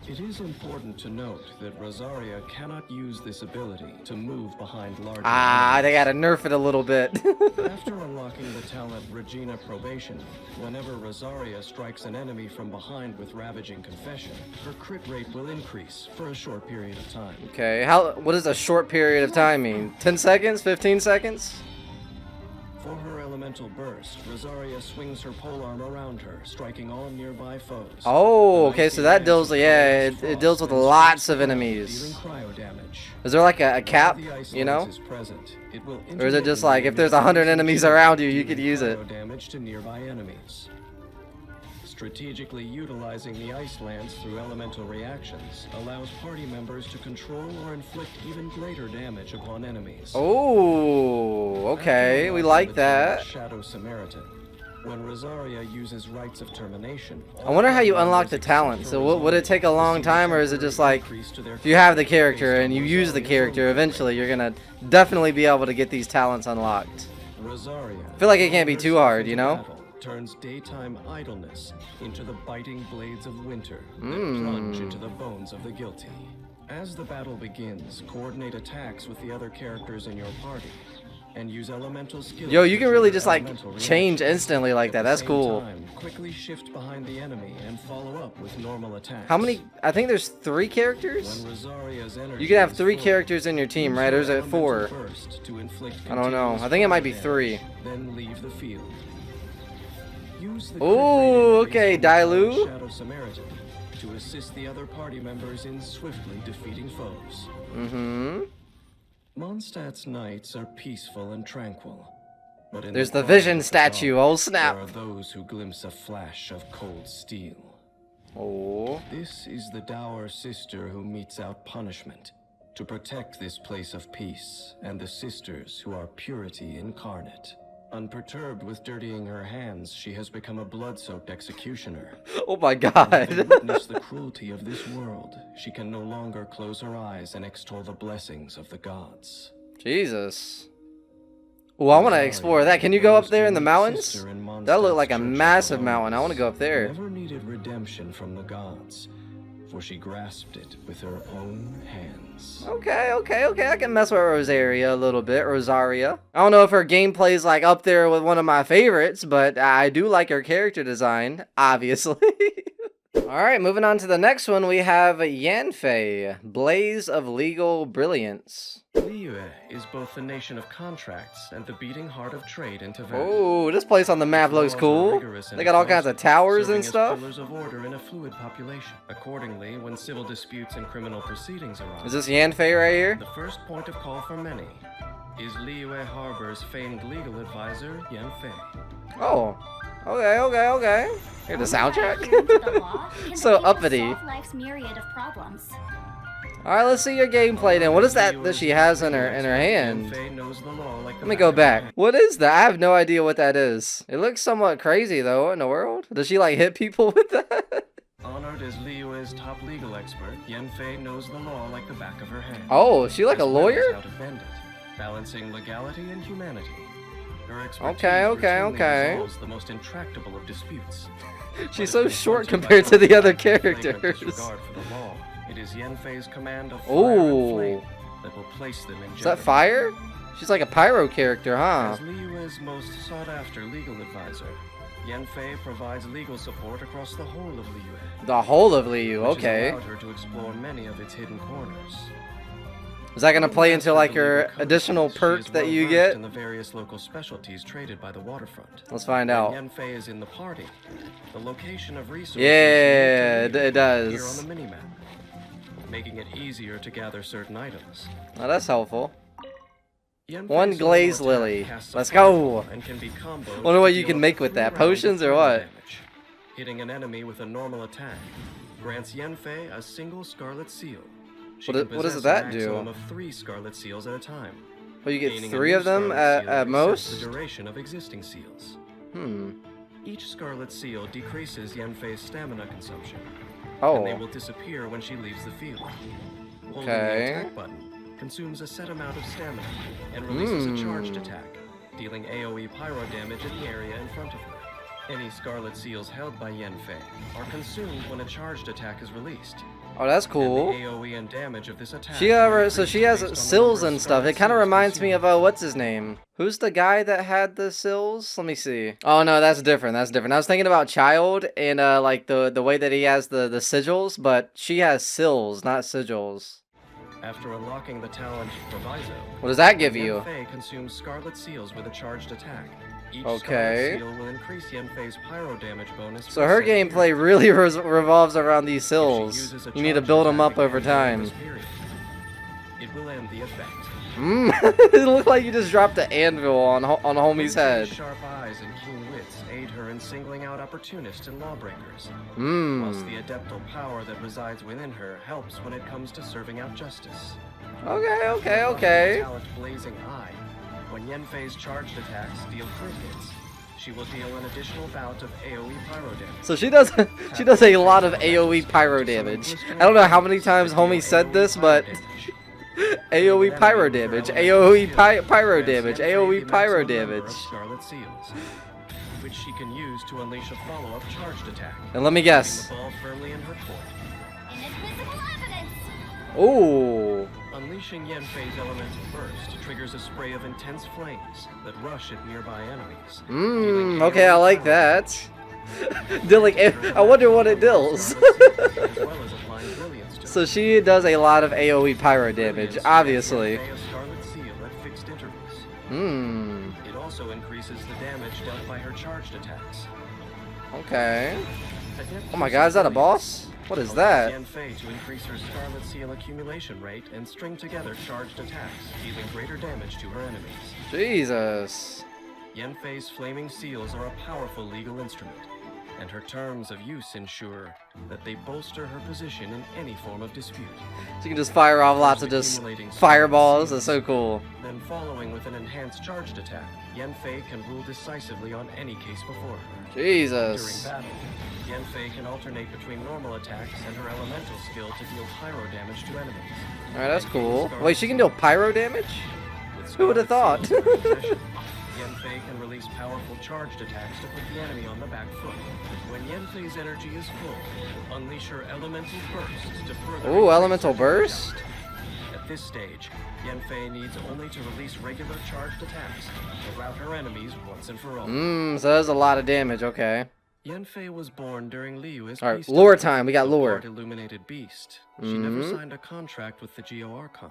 It is important to note that Rosaria cannot use this ability to move behind larger enemies. They gotta nerf it a little bit. After unlocking the talent Regina Probation, whenever Rosaria strikes an enemy from behind with Ravaging Confession, her crit rate will increase for a short period of time. Okay, what does a short period of time mean? 10 seconds? 15 seconds? For her elemental burst, Rosaria swings her polearm around her, striking all nearby foes. Oh, okay, so that deals, yeah, it deals with lots of dealing enemies. cryo damage. Is there like a cap, Whenever the ice you know? lance is present, it will Or is it just like, if intermittently there's 100 increase enemies damage, around you, you could dealing use it? cryo damage to nearby enemies. Strategically utilizing the ice lance through elemental reactions allows party members to control or inflict even greater damage upon enemies. Oh, okay, After we unlocking like the that. talent Shadow Samaritan, when Rosaria uses rites of termination, I wonder how you unlock the talent. So would it take a long time, or is it just like, if you have the character and you use the character, eventually you're gonna definitely be able to get these talents unlocked? Rosaria, I feel like it can't be too hard, you know? turns daytime idleness into the biting blades of winter that plunge into the bones of the guilty. As the battle begins, coordinate attacks with the other characters in your party and use elemental skills. Yo, you can to really trigger just like elemental change reactions. instantly like that. At the That's same cool. time, quickly shift behind the enemy and follow up with normal attacks. How many? I think there's 3 characters? When Rosaria's energy You can have is 3 full, characters in your team, right? Or is it 4? I don't know. I think it might be 3. Then leave the field. Use the Ooh, crit rate okay, increase from the Diluc. Shadow Samaritan to assist the other party members in swiftly defeating foes. Mondstadt's nights are peaceful and tranquil. But in There's the quiet vision of the statue. dark, Oh, snap. There are those who glimpse a flash of cold steel. Oh. This is the dour sister who meets out punishment to protect this place of peace and the sisters who are purity incarnate. Unperturbed with dirtying her hands, she has become a blood-soaked executioner. Oh my Having god. witnessed the cruelty of this world, she can no longer close her eyes and extol the blessings of the gods. Jesus. Oh, I want to explore that. Can you go up there in the mountains? Sister in That looked like a Mondstadt's Church of massive the mountain. I want to go up there. Never needed redemption from the gods, for she grasped it with her own hands. Okay, I can mess with Rosaria a little bit. Rosaria. I don't know if her gameplay is like up there with one of my favorites, but I do like her character design, obviously. Alright, moving on to the next one, we have Yanfei, Blaze of Legal Brilliance. Liyue is both the nation of contracts and the beating heart of trade into Venti. Oh, this place on the map looks cool. They got all kinds of towers and stuff. Pillars of order in a fluid population. Accordingly, when civil disputes and criminal proceedings arise, Is this Yanfei right here? the first point of call for many is Liyue Harbor's famed legal advisor, Yanfei. Oh, okay. Hear the soundtrack? So uppity. Life's myriad of problems. Alright, let's see your gameplay then. What is that she has in her hand? Yanfei knows the law like the Let me back go of her back. hand. What is that? I have no idea what that is. It looks somewhat crazy though. What in the world? Does she like hit people with that? Honored as Liyue's top legal expert, Yanfei knows the law like the back of her hand. Oh, is she like a as well as lawyer? how to bend it, balancing legality and humanity. Her expertise Okay. routinely resolves the most intractable of disputes. She's But so if they short want compared to the other flagrant characters. disregard for the law, it is Yanfei's command of fire Ooh. and flame that will place them in Is that jeopardy. fire? She's like a pyro character, huh? As Liyue's most sought-after legal advisor, Yanfei provides legal support across the whole of Liyue. The whole of Liu, Which has okay. allowed her to explore many of its hidden corners. Is that gonna play into like Master of the her legal code, additional she perk is that you well-versed get? in the various local specialties traded by the waterfront. Let's find When out. Yanfei is in the party, the location of resources Yeah, is unique to it Liyue does. here on the minimap, making it easier to gather certain items. Oh, that's helpful. Yanfei's One solo glazed attack lily. casts a Let's fireball go. and can be comboed Wonder what to you deal can up make to with 3 that. rounds of Potions or fire what? damage. Hitting an enemy with a normal attack grants Yanfei a single scarlet seal. She What can does possess that a do? maximum of 3 scarlet seals at a time. Well, you get Gaining a 3 new of them scarlet seal at resets most? the duration of existing seals. Hmm. Each scarlet seal decreases Yanfei's stamina consumption, and they Oh. will disappear when she leaves the field. Holding Okay. the attack button consumes a set amount of stamina and releases a charged Hmm. attack, dealing AoE pyro damage in the area in front of her. Any scarlet seals held by Yanfei are consumed when a charged attack is released. Oh, that's And cool. the AoE and damage of this attack She are so she increased has based on the sills number of and stuff. It scarlet kind of seals reminds me consumed. of what's his name? Who's the guy that had the sills? Let me see. Oh no, that's different. That's different. I was thinking about Childe and like the way that he has the sigils, but she has sills, not sigils. After unlocking the talent Proviso, What does that give you? Yanfei consumes scarlet seals with a charged attack. Each Okay. scarlet seal will increase Yanfei's pyro damage bonus. So for her a set gameplay period. really revolves around these If she sills. uses a You need to charged build them attack up over again during time. this period, it will end the effect. It looked like you just dropped an anvil on homie's head. Yanfei's sharp eyes and keen wits aid her in singling out opportunists and lawbreakers. Whilst Mmm. the adeptal power that resides within her helps when it comes to serving out justice. Okay. Talent Blazing Eye. When Yanfei's charged attacks deal crit hits, she will deal an additional bout of AoE pyro damage. So she does a lot of AoE pyro damage. I don't know how many times homie said this, but AoE pyro damage, AoE pyro damage, AoE pyro damage. Scarlet seals, which she can use to unleash a follow-up charged attack. And let me Keeping guess. the ball firmly in her court. Inadmissible evidence. Ooh. Unleashing Yanfei's elemental burst triggers a spray of intense flames that rush at nearby enemies. dealing Okay, I AoE like power that. damage. Dealing, I wonder what it deals. As well as applying brilliance to So she does a lot of AoE pyro damage, Brilliance obviously. grants Yanfei a scarlet seal at fixed intervals. It also increases the damage dealt by her charged attacks. Okay. Adept Oh my god, is that a boss? What is allows that? Yanfei to increase her scarlet seal accumulation rate and string together charged attacks, dealing greater damage to her enemies. Jesus. Yanfei's flaming seals are a powerful legal instrument, and her terms of use ensure that they bolster her position in any form of dispute. She can just fire off lots of just fireballs. That's so cool. Then following with an enhanced charged attack, Yanfei can rule decisively on any case before her. During Jesus. battle, Yanfei can alternate between normal attacks and her elemental skill to deal pyro damage to enemies. Alright, that's cool. Wait, she can deal pyro damage? With Who would've scarlet thought? seals in her possession, Yanfei can release powerful charged attacks to put the enemy on the back foot. When Yanfei's energy is full, unleash her elemental burst to further... Ooh, elemental burst? At this stage, Yanfei needs only to release regular charged attacks to rout her enemies once and for all. So that's a lot of damage, okay. Yanfei was born during Liyue's Alright, peacetime, lore time, we got lore. part illuminated beast. She never signed a contract with the Geo Archon.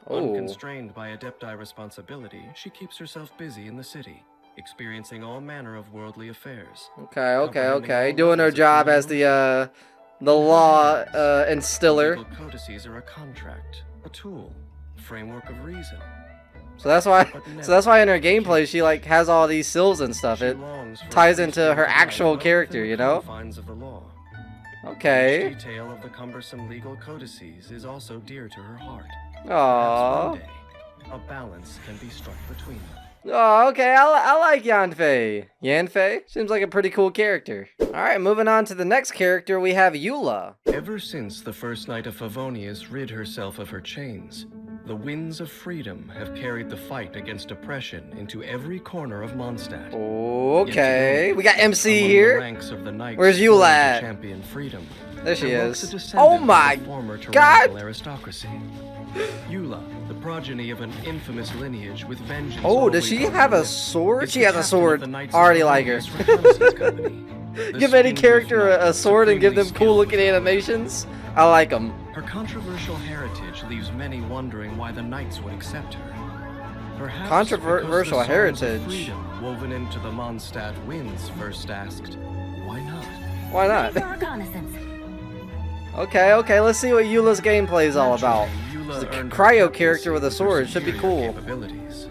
Oh. Unconstrained by Adepti responsibility, she keeps herself busy in the city, experiencing all manner of worldly affairs. Okay. Doing her job as the law instiller. Legal codices are a contract, a tool, a framework of reason. So that's why in her gameplay she like has all these sills and stuff. It ties into her actual character, you know? Of the law. Okay. Each detail of the cumbersome legal codices is also dear to her heart. Aww. Perhaps one day, a balance can be struck between them. Oh, okay. I like Yanfei. Yanfei seems like a pretty cool character. All right, moving on to the next character, we have Eula. Ever since the first night of Favonius rid herself of her chains, the winds of freedom have carried the fight against oppression into every corner of Mondstadt. Okay, we got MC Among here. the ranks of the knights Where's who Eula to at? champion freedom, There she there lurks a is. descendant Oh of my the former God! tyrannical aristocracy. Eula, the progeny of an infamous lineage with vengeance. Oh, does she have a sword? She has a sword. Already like her. Give any character a sword and give them cool looking animations. I like them. Her controversial heritage leaves many wondering why the knights would accept her. Perhaps Controversial because the songs of heritage. freedom woven into the Mondstadt winds first asked, why not? Why not? For reconnaissance. Okay, let's see what Eula's gameplay is all about. Eula She's a earned cryo her character with a sword. Should be superior cool. capabilities,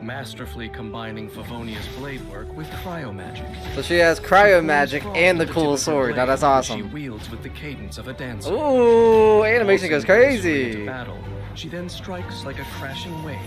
masterfully combining Favonia's blade work with cryo magic. So she has cryo magic and the cool sword. Now that's She awesome. wields with the cadence of a dancer. Ooh, animation goes Pulsing gracefully crazy. into battle, she then strikes like a crashing wave.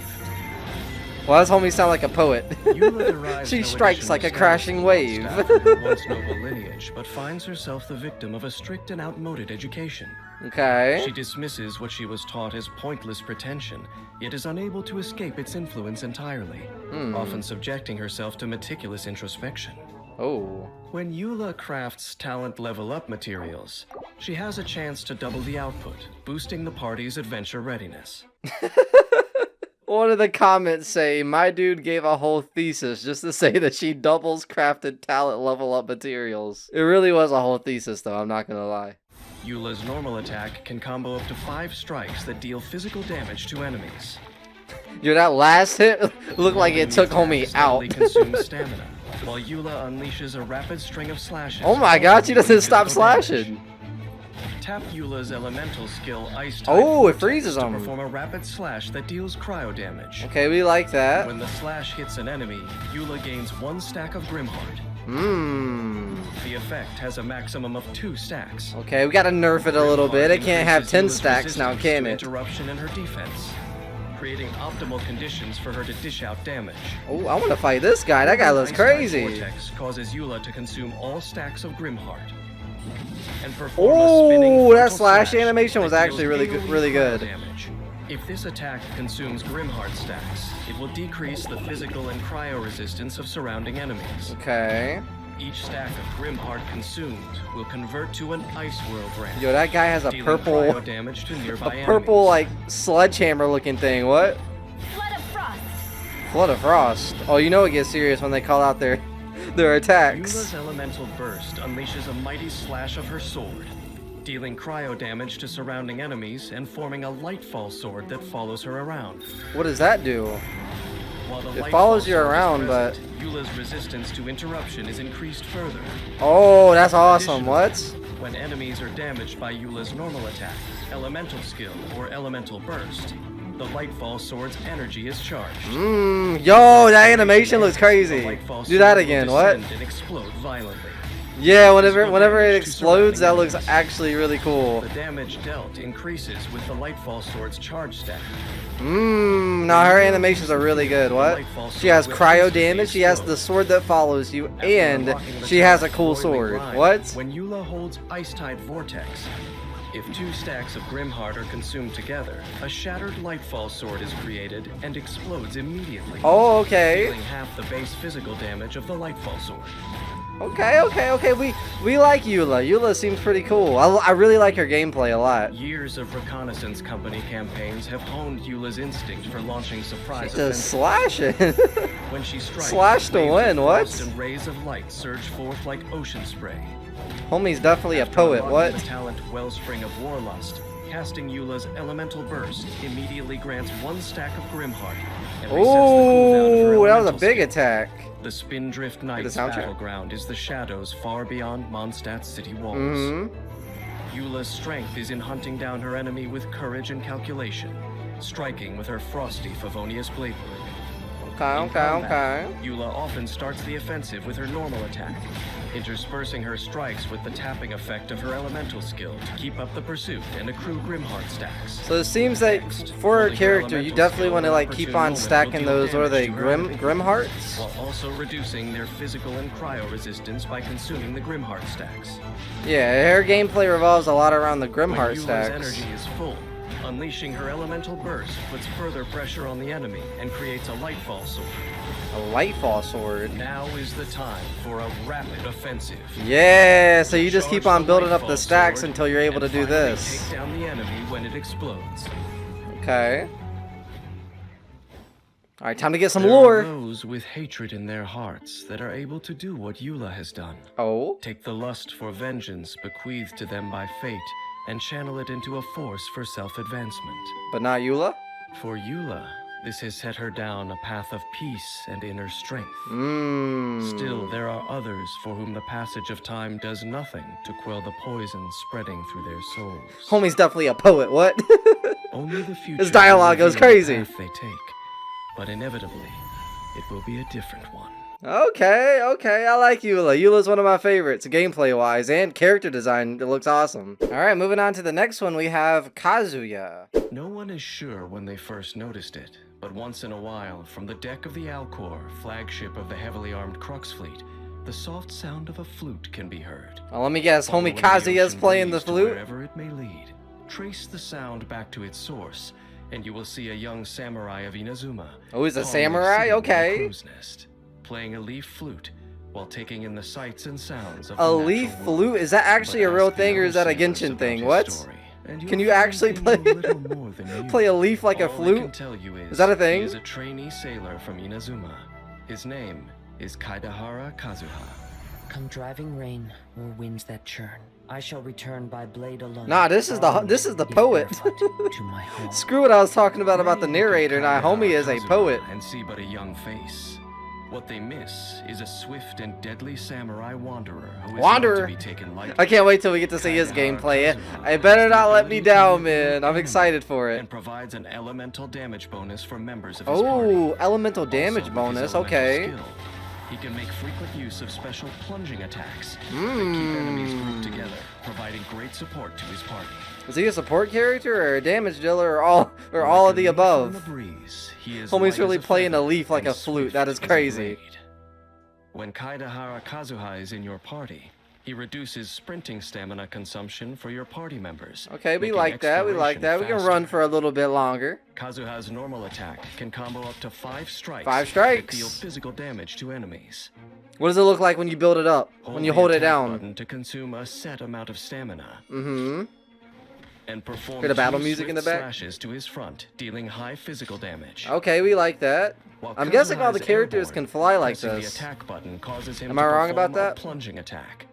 Well, this homie sound like a poet. Eula derives She no strikes like a additional crashing status wave. from her once noble lineage, but finds herself the victim of a strict and outmoded education. Okay. She dismisses what she was taught as pointless pretension, yet is unable to escape its influence entirely, often subjecting herself to meticulous introspection. Oh. When Eula crafts talent level up materials, she has a chance to double the output, boosting the party's adventure readiness. One of the comments say, my dude gave a whole thesis just to say that she doubles crafted talent level up materials. It really was a whole thesis though, I'm not gonna lie. Eula's normal attack can combo up to 5 strikes that deal physical damage to enemies. Dude, that last hit looked like it took homie out. Consumes stamina, while Eula unleashes a rapid string of slashes. Oh my god, she doesn't stop slashing. Tap Eula's elemental skill Ice Type Oh, it Vortex freezes to them. perform a rapid slash that deals cryo damage. Okay, we like that. When the slash hits an enemy, Eula gains 1 stack of Grimheart. The effect has a maximum of 2 stacks. Okay, we gotta nerf it a little bit. It can't have 10 Increases stacks Eula's now, resistance can to it? interruption in her defense, creating optimal conditions for her to dish out damage. Oh, I wanna fight this guy. That guy looks Ice Type crazy. Vortex causes Eula to consume all stacks of Grimheart. And perform a spinning Oh, that frontal slash animation was that actually deals really good. AoE Really cryo good. damage. If this attack consumes Grimheart stacks, it will decrease the physical and cryo resistance of surrounding enemies. Okay. Each stack of Grimheart consumed will convert to an Ice World rank. Yo, that guy has a dealing purple, cryo damage to nearby purple enemies. like sledgehammer looking thing. What? Flood of frost. Flood of Frost. Oh, you know it gets serious when they call out their attacks. Eula's elemental burst unleashes a mighty slash of her sword, dealing cryo damage to surrounding enemies and forming a lightfall sword that follows her around. What does that do? While the It lightfall follows you sword is around, present, Eula's resistance to interruption is increased further. Oh, that's awesome. What? When enemies are damaged by Eula's normal attack, elemental skill, or elemental burst, the lightfall sword's energy is charged. Yo, that animation looks The crazy. lightfall Do that sword will again. What? descend and explode violently. Yeah, whenever it explodes, that looks actually really cool. The damage dealt increases with the lightfall sword's charge stack. Now her animations are really good. What? She has cryo damage, she has the sword that follows you, and she has a cool sword. What? When Eula holds Ice Type Vortex, If 2 stacks of Grimheart are consumed together, a shattered Lightfall sword is created and explodes immediately. Oh, okay. Dealing half the base physical damage of the Lightfall sword. Okay. We like Eula. Eula seems pretty cool. I really like her gameplay a lot. Years of reconnaissance company campaigns have honed Eula's instinct for launching surprise She's just offensives. slashing. When she strikes, Slash to waves of win, what? frost and rays of light surge forth like ocean spray. Homie's definitely a After poet. unlocking What? The talent Wellspring of Warlust, casting Eula's Elemental Burst immediately grants 1 stack of Grimheart and resets the cooldown of her Ooh, that was a elemental big skill. attack. The Spindrift Knight's soundtrack? battleground is the shadows far beyond Mondstadt's city walls. Eula's strength is in hunting down her enemy with courage and calculation, striking with her frosty Favonius Blade Blade. Okay. Eula often starts the offensive with her normal attack, interspersing her strikes with the tapping effect of her elemental skill to keep up the pursuit and accrue Grimheart stacks. So it seems that for her character, you definitely want to like keep on stacking those, what are they, Grimhearts? While also reducing their physical and cryo resistance by consuming the Grimheart stacks. Yeah, her gameplay revolves a lot around the When Grimheart Eula's stacks. energy is full, unleashing her elemental burst puts further pressure on the enemy and creates a Lightfall sword. A Lightfall sword. Now is the time for a rapid offensive. Yeah, so you just keep Charge on the building up Lightfall the stacks sword until you're able to and do finally this. Take down the enemy when it explodes. Okay. Alright, time to get some There lore. are those with hatred in their hearts that are able to do what Eula has done. Oh? Take the lust for vengeance bequeathed to them by fate and channel it into a force for self-advancement. But not Eula? For Eula, this has set her down a path of peace and inner strength. Still, there are others for whom the passage of time does nothing to quell the poison spreading through their souls. Homie's definitely a poet, what? Only the future His dialogue will goes reveal crazy. the path they take, but inevitably, it will be a different one. Okay, I like Eula. Eula's one of my favorites, gameplay-wise, and character design. It looks awesome. Alright, moving on to the next one, we have Kazuya. No one is sure when they first noticed it, but once in a while, from the deck of the Alcor, flagship of the heavily armed Crux fleet, the soft sound of a flute can be heard. Well, let me guess, Follow homie the Kazuya's ocean playing the breeze to flute? Wherever it may lead, trace the sound back to its source, and you will see a young samurai of Inazuma. Oh, he's a calmly samurai? sitting in a Okay. crow's nest, playing a leaf flute while taking in the sights and sounds of A the leaf natural flute? world. Is that actually a But real ask the thing, or other is that a sailors Genshin about thing? his What? story, and Can you'll you find actually they play know little more than you. play a leaf like a All I flute? can tell you Is that a thing? He is a trainee sailor from Inazuma. His name is Kaedehara Kazuha. Come driving rain or winds that churn, I shall return by blade alone. Nah, this is the poet. To my home. Screw what I was talking about the Many look at narrator. Nah, homie is a Kaedehara poet. Kazuha and see but a young face. What they miss is a swift and deadly samurai wanderer who is not to be taken lightly. I can't wait till we get to see his Kaedehara gameplay. Kazuha It better has the not let me ability to down, manipulate man. I'm enemies excited for it. and provides an elemental damage bonus for members of his party. Oh, elemental damage Also, with his bonus. elemental Okay. skill, he can make frequent use of special plunging attacks that keep enemies grouped together, providing great support to his party. Is he a support character or a damage dealer or all of the Like a leaf on above? the breeze, he is Homie's light really as a playing a feather leaf like and a flute. swift That is as a crazy. blade. When Kaedehara Kazuha is in your party, he reduces sprinting stamina consumption for your party members. Okay, we making like that. We like that. We can exploration run faster. for a little bit longer. Kazuha's normal attack can combo up to 5 strikes. 5 That strikes. deal physical damage to enemies. What does it look like when you build it up? When you hold it the attack down? button to consume a set amount of stamina. And perform Hear the battle 2 music in the swift back? slashes to his front, dealing high physical damage. Okay, we like that. While I'm guessing all the Kazuha is characters airborne, can fly like pressing this. The attack button causes him Am to I wrong about perform a that? plunging attack,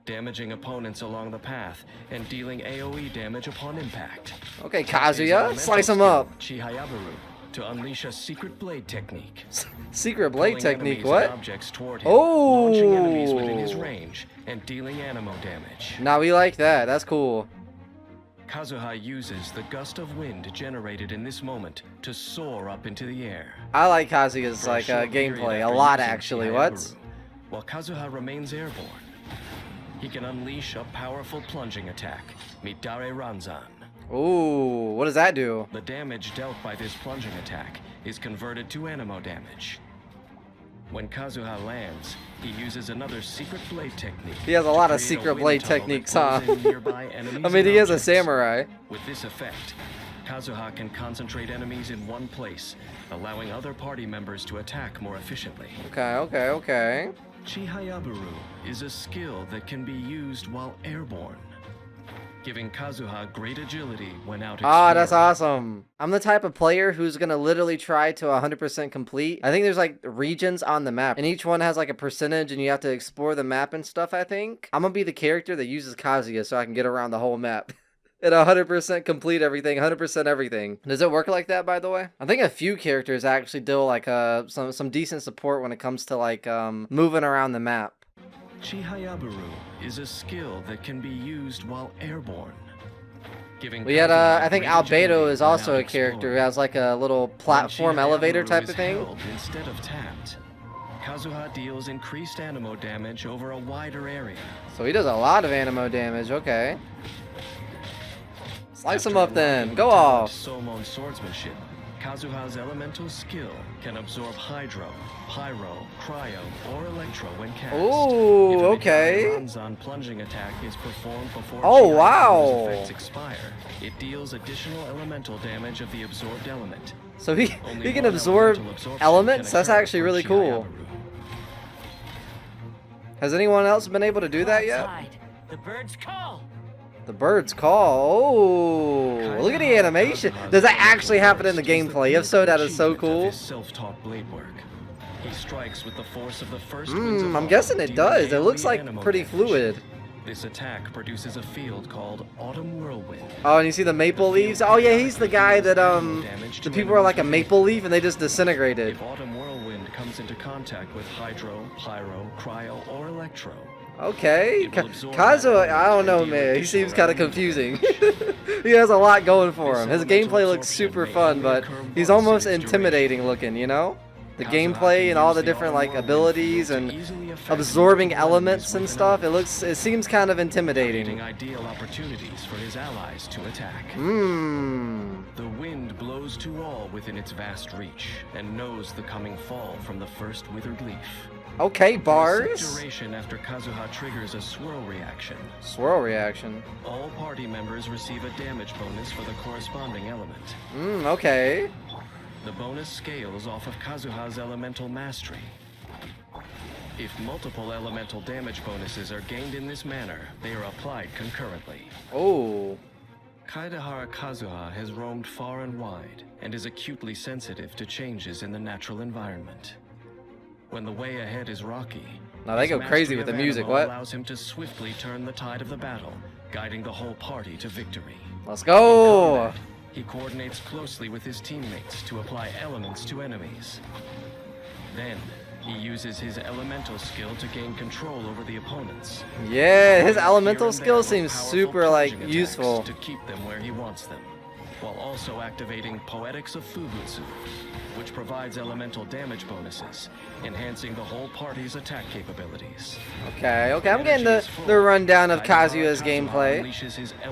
damaging opponents along the path and dealing AoE damage upon impact. Okay, His Kazuya, elemental slice him skill, up. Chihayabaru, to unleash a secret blade technique. Secret blade Pulling technique, enemies what? and objects toward him, Oh! launching enemies within his range and dealing animo damage. Nah, we like that. That's cool. Kazuha uses the gust of wind generated in this moment to soar up into the air. I like Kazuya's For a like short period gameplay a after lot using actually. Chihayabaru, What? While Kazuha remains airborne, he can unleash a powerful plunging attack, Midare Ranzan. Ooh, what does that do? The damage dealt by this plunging attack is converted to animo damage. When Kazuha lands, he uses another secret blade technique. He has a lot of to create secret wind blade tunnel that techniques, pulls huh? in nearby enemies I mean, and he is a objects. samurai. With this effect, Kazuha can concentrate enemies in one place, allowing other party members to attack more efficiently. Okay. Chihayaburu is a skill that can be used while airborne, giving Kazuha great agility when out exploring. Ah, that's awesome. I'm the type of player who's gonna literally try to 100% complete. I think there's like regions on the map, and each one has like a percentage, and you have to explore the map and stuff, I think. I'm gonna be the character that uses Kazuya so I can get around the whole map. And 100% complete everything, 100% everything. Does it work like that, by the way? I think a few characters actually do like some decent support when it comes to like moving around the map. Chihayaburu is a skill that can be used while airborne. We had I think Albedo is also a character who has like a little platform elevator type of thing. Instead of tapped, Kazuha deals increased anemo damage over a wider area. So he does a lot of anemo damage, okay. Slice him up then. Go off. Somon swordsmanship. Kazuha's elemental skill can absorb hydro, pyro, cryo, or electro when cast. Ooh, If an okay. Ranzan plunging attack is performed before Oh, Chihayaburu wow. effects expire, it deals additional elemental damage of the absorbed element. So he Only can one absorb elemental absorption elements? can That's occur actually for really cool. Chihayaburu. Has anyone else been able to do that yet? Outside, the birds call. The birds call. Oh, look at the animation. Does that actually happen in the gameplay? If so, that is so cool. His self-taught blade work. He strikes with the force of the first winds of I'm all, guessing it dealing does. It looks AoE like anemo pretty damage. fluid. This attack produces a field called Autumn Whirlwind. Oh, and you see the maple leaves? Oh yeah, he's the guy that the people are like a maple leaf and they just disintegrated. If Autumn Whirlwind comes into contact with hydro, pyro, cryo, or electro, Okay, it will absorb Kazuha, that I don't know, and deal man. He additional seems kind of damage. confusing. He has a lot going for him. His This elemental gameplay looks absorption super may fun, only but occur he's once almost in its intimidating looking, you know? The Kazuha gameplay can and all use the different Autumn like Whirlwind abilities field and to easily affect absorbing multiple elements and enemies stuff. with an It seems kind of creating intimidating. ideal opportunities for his allies to attack. The wind blows to all within its vast reach and knows the coming fall from the first withered leaf. Okay, For a set bars. duration after Kazuha triggers a swirl reaction, Swirl reaction. all party members receive a damage bonus for the corresponding element. Okay. The bonus scales off of Kazuha's elemental mastery. If multiple elemental damage bonuses are gained in this manner, they are applied concurrently. Oh. Kaedehara Kazuha has roamed far and wide and is acutely sensitive to changes in the natural environment. When the way ahead is rocky, Now they his go crazy mastery with the of music, anemo what? allows him to swiftly turn the tide of the battle, guiding the whole party to victory. Let's go. Combat, he coordinates closely with his teammates to apply elements to enemies. Then, he uses his elemental skill to gain control over the opponents. Yeah, his Here elemental and there skill with seems powerful super like plunging attacks useful. to keep them where he wants them, while also activating Poetics of Fubutsu, which provides elemental damage bonuses, enhancing the whole party's attack capabilities. Okay, I'm getting the rundown of Kazuya's gameplay.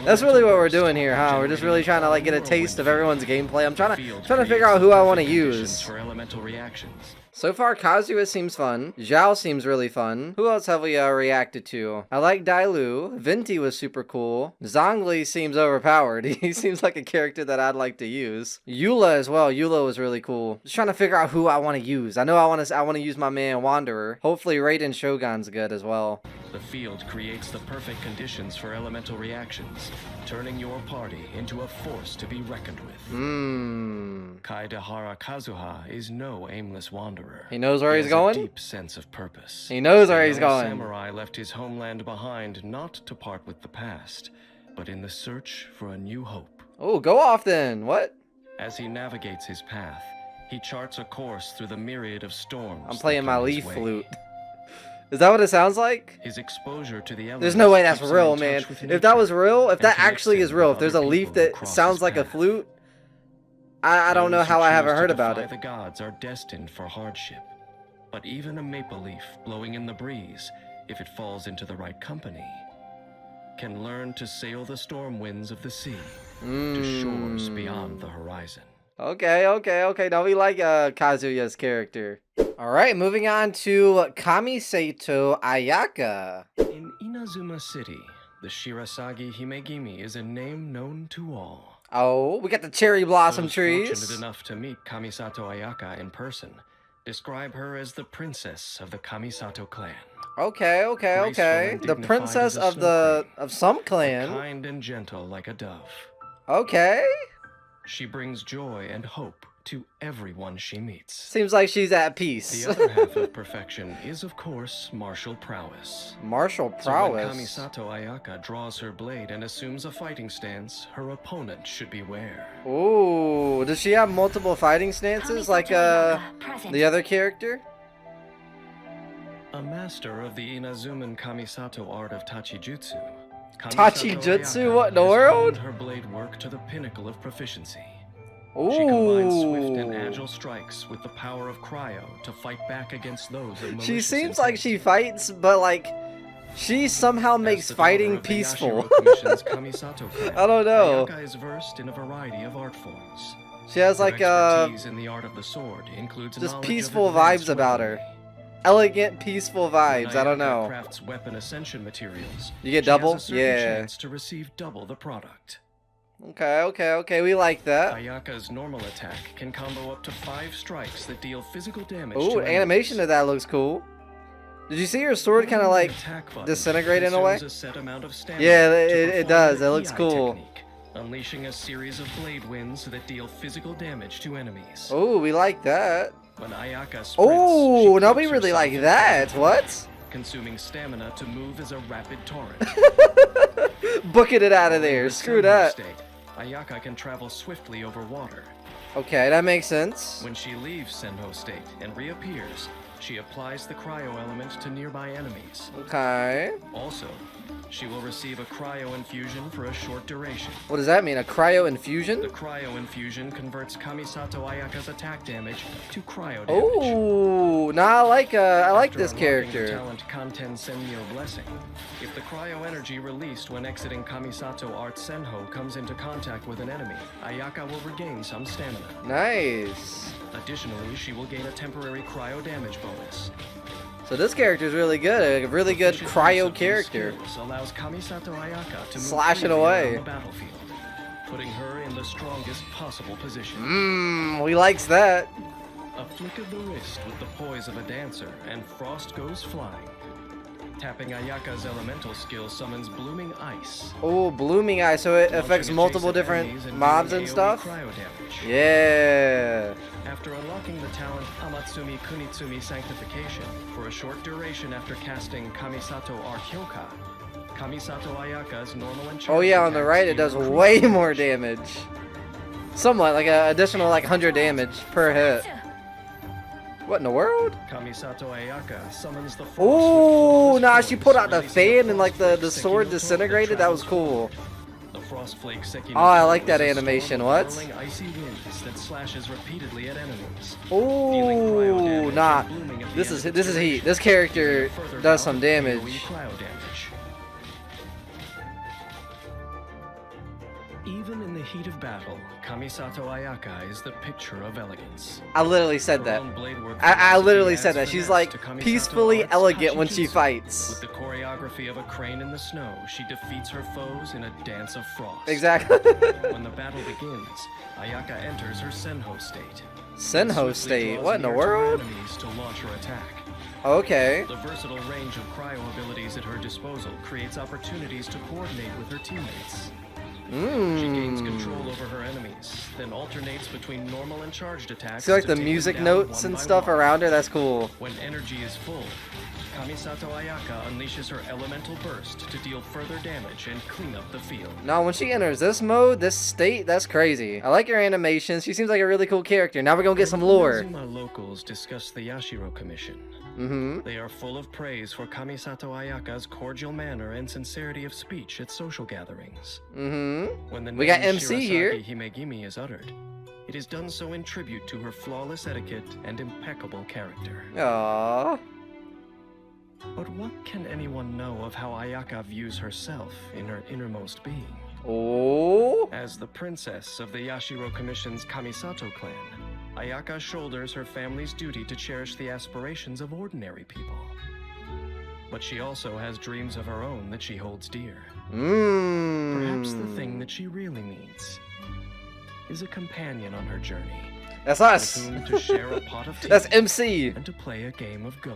That's really what we're doing here, huh? We're just really trying to like get a taste of everyone's gameplay. I'm trying to figure out who I want to use. For elemental reactions. So far, Kazuya seems fun. Xiao seems really fun. Who else have we reacted to? I like Diluc. Venti was super cool. Zhongli seems overpowered. He seems like a character that I'd like to use. Eula as well. Eula was really cool. Just trying to figure out who I want to use. I know I want to use my man Wanderer. Hopefully Raiden Shogun's good as well. The field creates the perfect conditions for elemental reactions, turning your party into a force to be reckoned with. Kaedehara Kazuha is no aimless wanderer. He knows where he's has going? A deep sense of purpose. He knows where The he's young going. Samurai left his homeland behind not to part with the past, but in the search for a new hope. Oh, go off then. What? As he navigates his path, he charts a course through the myriad of storms. I'm that playing my come his leaf way. flute. Is that what it sounds like? His exposure to the There's elements no way that's keeps him real, in man. touch with If that was real, if and that connects actually him is real, with if there's other a leaf people who that cross sounds his like a path. flute, I don't know Those who how I choose haven't to heard about defy it. The gods are destined for hardship, but even a maple leaf blowing in the breeze, if it falls into the right company, can learn to sail the storm winds of the sea to shores beyond the horizon. Okay. Now we like Kazuya's character. Alright, moving on to Kamisato Ayaka. In Inazuma City, the Shirasagi Himegimi is a name known to all. Oh, we got the cherry blossom Those trees. fortunate enough to meet Kamisato Ayaka in person describe her as the princess of the Kamisato clan. Okay. Graceful and The dignified princess as a of the snowflake, of some but clan. kind and gentle like a dove. Okay. She brings joy and hope to everyone she meets. Seems like she's at peace. The other half of perfection is, of course, martial prowess. Martial So when prowess. Kamisato Ayaka draws her blade and assumes a fighting stance, her opponent should beware. Ooh, does she have multiple fighting stances like the other character? A master of the Inazuman Kamisato art of Tachijutsu, Tachijutsu? What in the has world? honed her blade work to the pinnacle of proficiency. Ooh. She combines swift and agile strikes with the power of cryo to fight back against those of malicious She seems intent. like she fights, but like she somehow makes As the fighting daughter of the peaceful. Yashiro Commission's Kamisato clan, I don't know. Ayaka is versed in a variety of art forms. She has Her like expertise in the art of the sword includes just knowledge of peaceful advanced vibes about her. weaponry. Elegant, peaceful vibes. I don't Ayaka know. crafts weapon ascension materials. You get She has double? a certain Yeah. chance to receive double the product. Okay. We like that. Ayaka's normal attack can combo up to 5 strikes that deal physical damage Ooh, to animation enemies. of that looks cool. Did you see her sword kind of Holding like the attack button disintegrate in a way? consumes a set amount of stamina Yeah, to it perform does. the It looks Iai cool. technique, unleashing a series of blade winds that deal physical damage to enemies. Oh, we like that. When Ayaka sprints, Oh, she nobody cloaks really herself like in that. fire, What? consuming stamina to move as a rapid torrent. Booking it out of In there. the Screw Senho that. state, Ayaka can travel swiftly over water. Okay, that makes sense. When she leaves Senho state and reappears, she applies the cryo element to nearby enemies. Okay. Also, she will receive a cryo infusion for a short duration. What does that mean? A cryo The infusion? cryo infusion converts Kamisato Ayaka's attack damage to cryo damage. Oh, nah, I like After this unlocking the character. talent Kanten Senmyo Blessing, if the cryo energy released when exiting Kamisato Art Senho comes into contact with an enemy, Ayaka will regain some stamina. Nice. Additionally, she will gain a temporary cryo damage bonus. So this character is really good. A really good Proficient use cryo of these character. skills allows Kamisato Ayaka to move Slashing freely away. around the battlefield, putting her in the strongest possible position. We likes that. A flick of the wrist with the poise of a dancer, and frost goes flying. Tapping Ayaka's elemental skill summons blooming ice. Oh, blooming eye. So it affects launching multiple adjacent different enemies and mobs dealing and AoE stuff. cryo damage. Yeah. After unlocking the talent Amatsumi Kunitsumi Sanctification for a short duration after casting Kamisato Hyoka, Kamisato Ayaka's normal and Oh yeah, on the attacks right it deal does increased way damage. more damage. Somewhat, like an additional like 100 damage per hit. What in the world? Kamisato Ayaka summons the frost with Oh, flawless nah, she poise, put out the releasing a fan and like the frostflake sword Sekinoto disintegrated. That was travels cool. The frostflake Sekinoto Oh, I like that is a storm animation. of What? whirling icy winds that slashes repeatedly at enemies. Dealing cryo Oh, damage nah. and blooming at the This end is of this is heat. duration. This character A further does bout some of damage. AoE cryo damage. Even in the heat of battle, Kamisato Ayaka is the picture of elegance. I literally said Her that. own blade work I philosophy literally adds said that. She's finesse like to Kamisato peacefully art's elegant when she Tachijutsu. fights. With the choreography of a crane in the snow, she defeats her foes in a dance of frost. Exactly. When the battle begins, Ayaka enters her Senho state. Senho Swiftly state. draws What in the near to her world? enemies to launch her attack. Okay. The versatile range of cryo abilities at her disposal creates opportunities to coordinate with her teammates. She gains control over her enemies, then alternates between normal and charged attacks. See like to the take them music down notes one and by stuff one. around her. That's cool. When energy is full, Kamisato Ayaka unleashes her elemental burst to deal further damage and clean up the field. Now, when she enters this mode, this state, that's crazy. I like her animations. She seems like a really cool character. Now we're gonna get some lore. Inazuma locals discuss the Yashiro Commission. They are full of praise for Kamisato Ayaka's cordial manner and sincerity of speech at social gatherings. When the We got name MC here. Shirasagi Himegimi is uttered, it is done so in tribute to her flawless etiquette and impeccable character. Aww. But what can anyone know of how Ayaka views herself in her innermost being? Oh. As the princess of the Yashiro Commission's Kamisato clan, Ayaka shoulders her family's duty to cherish the aspirations of ordinary people. But she also has dreams of her own that she holds dear. Perhaps the thing that she really needs is a companion on her journey. That's us. With whom to share a pot of tea. That's MC. And to play a game of Go.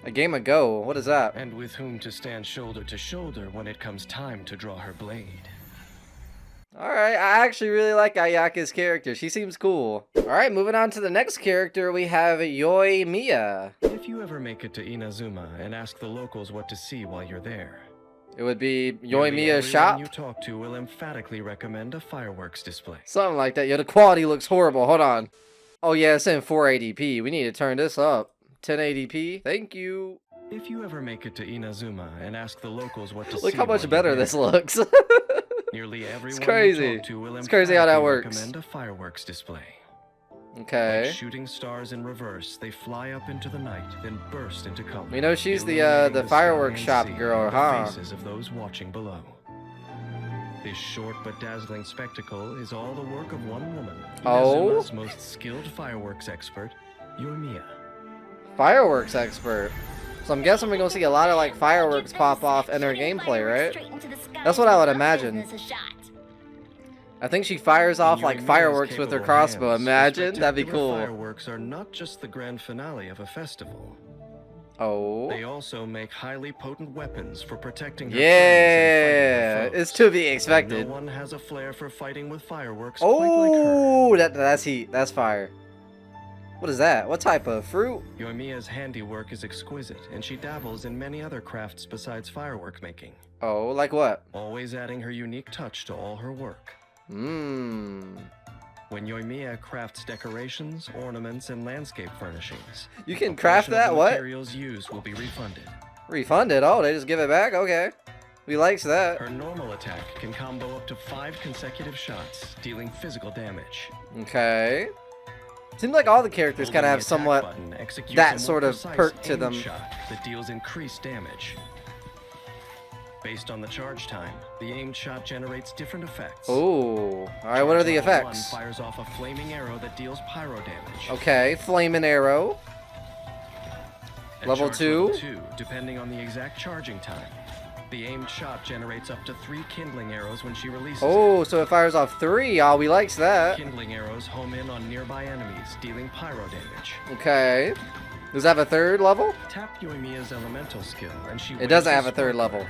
A game of Go? What is that? And with whom to stand shoulder to shoulder when it comes time to draw her blade. Alright, I actually really like Ayaka's character. She seems cool. Alright, moving on to the next character, we have Yoimiya. If you ever make it to Inazuma and ask the locals what to see while you're there, It would be nearly Yoimiya's everyone shop? you talk to will emphatically recommend a fireworks display. Something like that. Yo, the quality looks horrible. Hold on. Oh yeah, it's in 480p. We need to turn this up. 1080p. Thank you. If you ever make it to Inazuma and ask the locals what to see Look how much while better you're this there, looks. nearly everyone crazy. you talk to will It's crazy how that emphatically works. recommend a fireworks display. Okay. Like shooting stars in reverse, they fly up into the night, then burst into color. We know she's the illuminating fireworks sky shop and sea girl, and the huh? faces of those watching below. This short but dazzling spectacle is all the work of one woman. Oh? Inazuma's most skilled fireworks expert, Yoimiya. Fireworks expert. So I'm guessing we're gonna see a lot of like fireworks pop off in her gameplay, right? That's what I would imagine. I think she fires off like Yoimiya's fireworks with her capable crossbow. hands, Imagine, the that'd be spectacular cool. Fireworks are not just the grand finale of a festival. Oh. They also make highly potent weapons for protecting her Yeah, friends and it's fighting to be their foes. expected. No one has a flair for fighting with fireworks quite like Oh, her. that's heat. That's fire. What is that? What type of fruit? Yoimiya's handiwork is exquisite, and she dabbles in many other crafts besides firework making, Oh, like what? always adding her unique touch to all her work. Mmm. When Yoimiya crafts decorations, ornaments, and landscape furnishings, You can a craft portion of that? the What? materials used will be refunded. Refunded? Oh, they just give it back? Okay. We likes that. Her normal attack can combo up to 5 consecutive shots, dealing physical damage. Okay. Seems like all the characters kind of have Holding the attack somewhat button executes that a more sort of precise perk to aim them. shot that deals increased damage. Based on the charge time, the aimed shot generates different effects. Oh. Alright, what are the Charge level effects? 1 fires off a flaming arrow that deals pyro damage. Okay, flaming arrow. At Level charge 2? Level 2, depending on the exact charging time. The aimed shot generates up to 3 kindling arrows when she releases it. Oh, so it fires off 3. Oh, we likes that. Kindling arrows home in on nearby enemies, dealing pyro damage. Okay. Does that have a third level? Tap Yoimiya's elemental skill, and she It doesn't raises have a third spark level.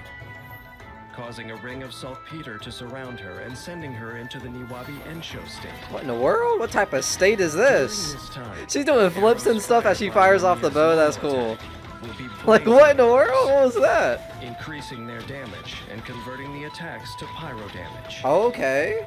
causing a ring of saltpeter to surround her and sending her into the Niwabi Ensho state. What in the world? What type of state is During this? this time, She's doing flips and stuff as she fires off the bow. That's cool. will be Like, what in the world? What was that? increasing their damage and converting the attacks to pyro damage. Okay.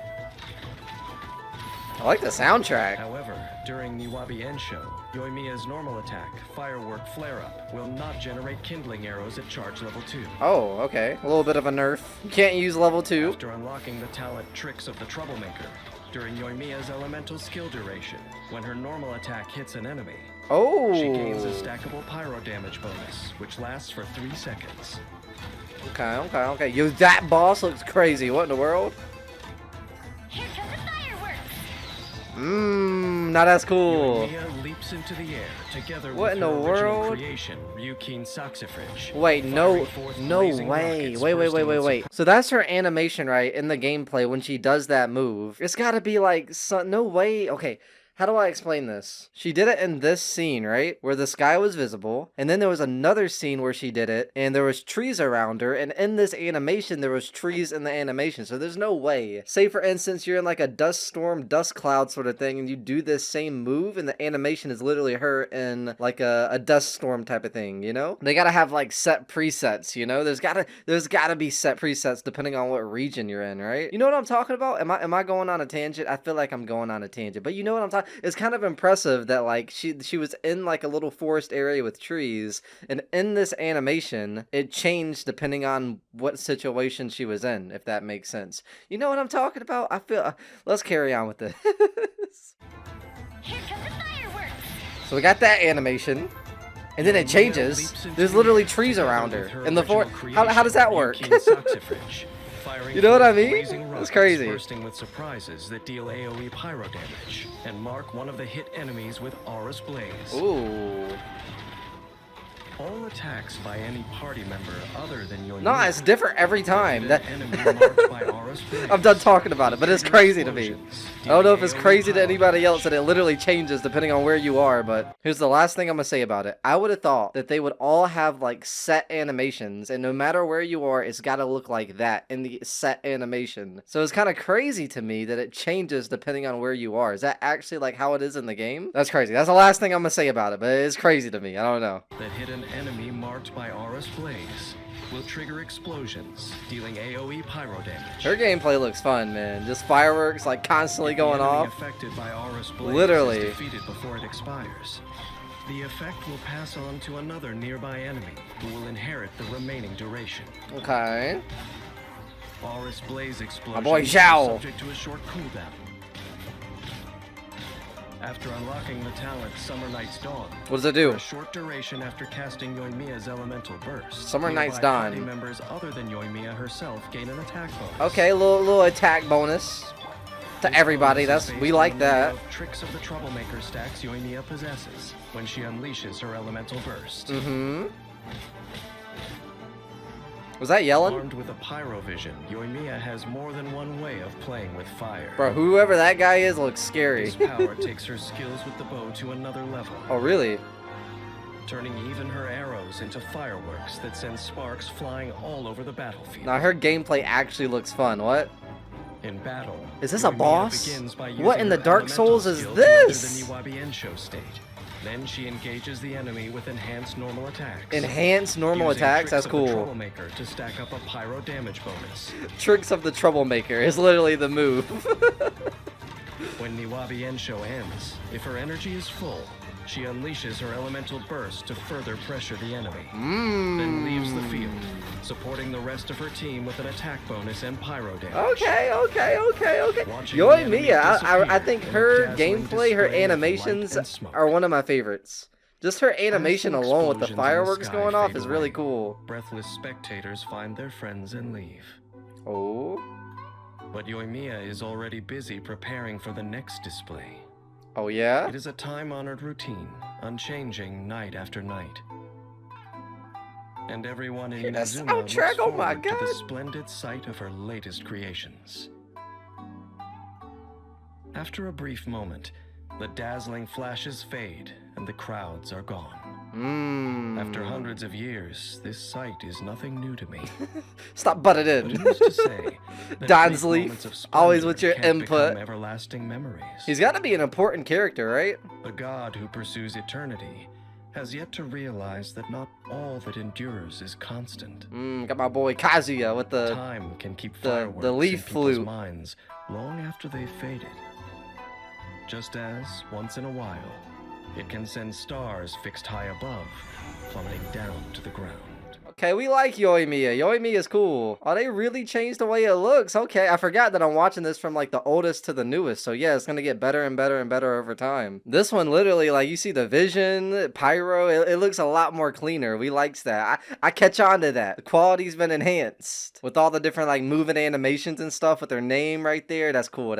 I like the soundtrack. However, during Niwabi Ensho, Yoimiya's normal attack, Firework Flare-Up, will not generate kindling arrows at charge level 2. Oh, okay. A little bit of a nerf. You can't use level 2. After unlocking the talent Tricks of the Troublemaker, during Yoimiya's elemental skill duration, when her normal attack hits an enemy, Oh. she gains a stackable pyro damage bonus, which lasts for 3 seconds. Okay. Yo, that boss looks crazy. What in the world? Here come the fireworks! Now that's cool. Yoimiya leaps into the air, together What with in her the original world? creation, Ryukin Saxifrage. Wait, firing forth no blazing way. rockets Wait. bursting its- So that's her animation, right? In the gameplay when she does that move. It's gotta be like, no way. Okay. How do I explain this? She did it in this scene, right? Where the sky was visible. And then there was another scene where she did it. And there was trees around her. And in this animation, there was trees in the animation. So there's no way. Say, for instance, you're in like a dust storm, dust cloud sort of thing. And you do this same move. And the animation is literally her in like a dust storm type of thing, you know? They gotta have like set presets, you know? There's gotta be set presets depending on what region you're in, right? You know what I'm talking about? Am I going on a tangent? I feel like I'm going on a tangent. But you know what I'm talking. It's kind of impressive that like she was in like a little forest area with trees, and in this animation it changed depending on what situation she was in, if that makes sense. You know what I'm talking about? I feel let's carry on with this. Here come the fireworks! So we got that animation, and then it changes. There's literally trees around her in the forest. How does that work? firing You know what I forth mean? blazing That's rockets crazy. bursting with surprises that deal AoE pyro damage and mark one of the hit enemies with Aura's Blaze. Ooh. All attacks by any party member other than Yoimiya. No, it's different every time. That enemy marked by Aura's Blaze. I'm done talking about it, but it's crazy to me. I don't know if it's crazy to anybody else that it literally changes depending on where you are, but here's the last thing I'm gonna say about it. I would have thought that they would all have like set animations, and no matter where you are, it's gotta look like that in the set animation. So it's kind of crazy to me that it changes depending on where you are. Is that actually like how it is in the game? That's crazy. That's the last thing I'm gonna say about it, but it's crazy to me. I don't know. That hit an enemy marked by Aura's Blaze will trigger explosions, dealing AoE pyro damage. Her gameplay looks fun, man. Just fireworks like constantly going off. Affected by Aura's Blaze Literally. is defeated before it expires. The effect will pass on to another nearby enemy who will inherit the remaining duration. Okay. Aura's Blaze explosions My boy are Xiao. subject to a short cooldown. After unlocking the talent Summer Night's Dawn, What does it do? for a short duration after casting Yoimiya's elemental burst, Summer Night's nearby party Dawn. members other than Yoimiya herself gain an attack bonus. Okay, little attack bonus to everybody. Bonus is We based like on the that. number of Tricks of the Troublemaker stacks Yoimiya possesses when she unleashes her elemental burst. Mm-hmm. Was that Yelan? Armed with a pyro vision, Yoimiya has more than one way of playing with fire. Bro, whoever that guy is looks scary. This power takes her skills with the bow to another level, Oh, really? turning even her arrows into fireworks that send sparks flying all over the battlefield. Now, her gameplay actually looks fun. What? In battle, Is this a Yoimiya boss? begins by What using in the her Dark elemental Souls is skill to enter this? The Niwabi Ensho state. Then she engages the enemy with enhanced normal attacks. Enhanced normal using attacks? tricks That's of the cool. Troublemaker to stack up a pyro damage bonus. Tricks of the Troublemaker is literally the move. When Niwabi Ensho ends, if her energy is full, she unleashes her elemental burst to further pressure the enemy. Then leaves the field, supporting the rest of her team with an attack bonus and pyro damage. Okay. Watching the enemy Yoimiya, I disappear think in a her dazzling gameplay, her display of light animations and smoke. are one of my favorites. Just her animation As the alone with the explosions in the fireworks sky going off fade is really away, cool. Breathless spectators find their friends and leave. Oh. But Yoimiya is already busy preparing for the next display. Oh, yeah? It is a time-honored routine, unchanging night after night. And everyone in Hear that Inazuma soundtrack? looks Oh my forward to the God. splendid sight of her latest creations. After a brief moment, the dazzling flashes fade and the crowds are gone. After hundreds of years, this sight is nothing new to me. Stop butting But in. who's to say that Don's brief Leaf, moments of always splendor with your can't become input. everlasting memories? He's got to be an important character, right? The god who pursues eternity has yet to realize that not all that endures is constant. Got my boy Kazuya with the... Time can keep the fireworks leaf in people's flute. minds long after they've faded. Just as, once in a while, it can send stars fixed high above, plummeting down to the ground. Okay, we like Yoimiya. Yoimiya is cool. Oh, they really changed the way it looks. Okay, I forgot that I'm watching this from like the oldest to the newest. So yeah, it's gonna get better and better and better over time. This one literally, like, you see the vision, pyro, it looks a lot more cleaner. We likes that. I catch on to that. The quality's been enhanced with all the different like moving animations and stuff with their name right there. That's cool.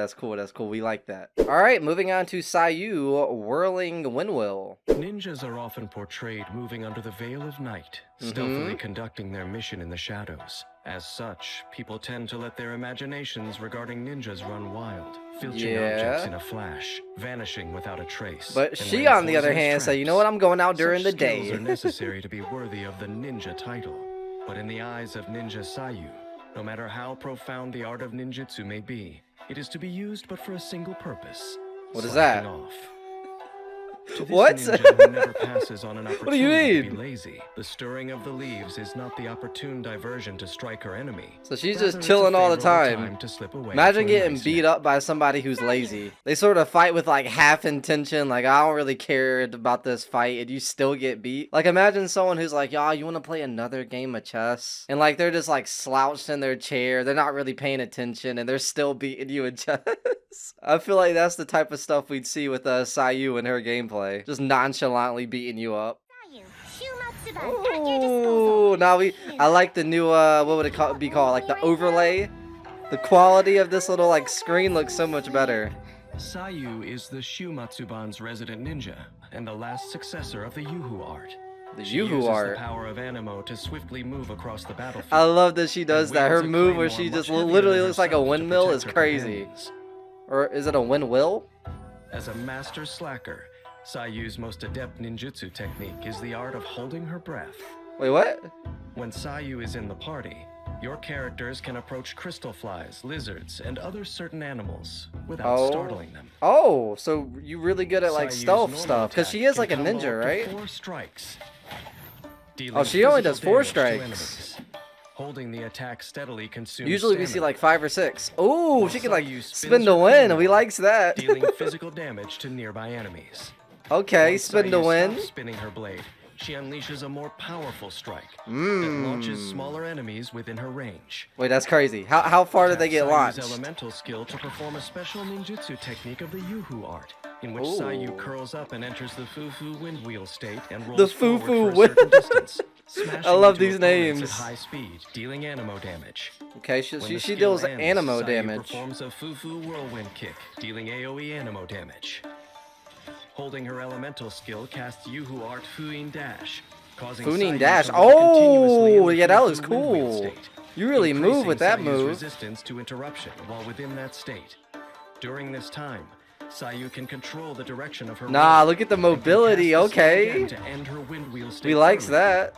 We like that. All right, moving on to Sayu, Whirling Windwheel. Ninjas are often portrayed moving under the veil of night, stealthily conducting their mission in the shadows. As such, people tend to let their imaginations regarding ninjas run wild, filching objects in a flash, vanishing without a trace. But and she, laying on the other poisonous hand, said, you know traps. what, I'm going out during the Such skills day. are necessary to be worthy of the ninja title. But in the eyes of Ninja Sayu, no matter how profound the art of ninjutsu may be, it is to be used but for a single purpose. What is slacking that? Off. To this What? ninja who never passes on an What do you opportunity to mean? be lazy, the stirring of the leaves is not the opportune diversion to strike her enemy. So she's Rather, just it's a chilling all the favorable time. to slip away Imagine for getting nice beat nap. up by somebody who's lazy. They sort of fight with like half intention, like I don't really care about this fight, and you still get beat. Like imagine someone who's like, y'all, you want to play another game of chess? And like they're just like slouched in their chair, they're not really paying attention, and they're still beating you in chess. I feel like that's the type of stuff we'd see with Sayu and her gameplay. Just nonchalantly beating you up. Oh, now I like the new, what would it be called? Like the overlay The quality of this little like screen looks so much better. Sayu is the Shumatsuban's resident ninja and the last successor of the Yuhu art. The She Yuhu uses art. the power of Animo to swiftly move across the battlefield. I love that she does that. Her wields a move where claymore she just much heavier literally than looks like a herself to windmill is protect her crazy. companions. Or is it a windmill? As a master slacker, Sayu's most adept ninjutsu technique is the art of holding her breath. Wait, what? When Sayu is in the party, your characters can approach crystal flies, lizards, and other certain animals without startling them. Oh, so you really good at like Sayu's stealth normal stuff because she attack is like a can combo ninja, up to right? 4 strikes. Oh, she only does 4 Dealing physical damage to strikes. enemies. Holding the attack steadily consumes Usually we see stamina, like 5 or 6. Oh, she can like Sayu spin spins to her win. claymore, We likes that. dealing physical damage to nearby enemies. Okay, Once spin to Sayu win. stops spinning her blade, she unleashes a more powerful strike that Mmm. launches smaller enemies within her range. Wait, that's crazy. How far did they get Sayu's launched? elemental skill to perform a special ninjutsu technique of the Yuhu art, in which Ooh. Sayu curls up and enters the Fufu wind wheel state and rolls The forward Fufu for a certain distance, smashing I love into these opponents names. at high speed, dealing animo damage. Okay, When she the skill deals ends, animo Sayu damage. performs a Fufu whirlwind kick, dealing AoE animo damage. Holding her elemental skill casts Yuhu art Fuin Dash, causing Funin Sayu dash. to move continuously in Oh, the yeah, that Fufu looks wind wheel cool. state, You really move with that increasing Sayu's move. resistance to interruption while within that state. During this time, Sayu can control the direction of her Nah, wind look at the and can mobility. cast the skill Okay. again to end her wind wheel state We likes early. that.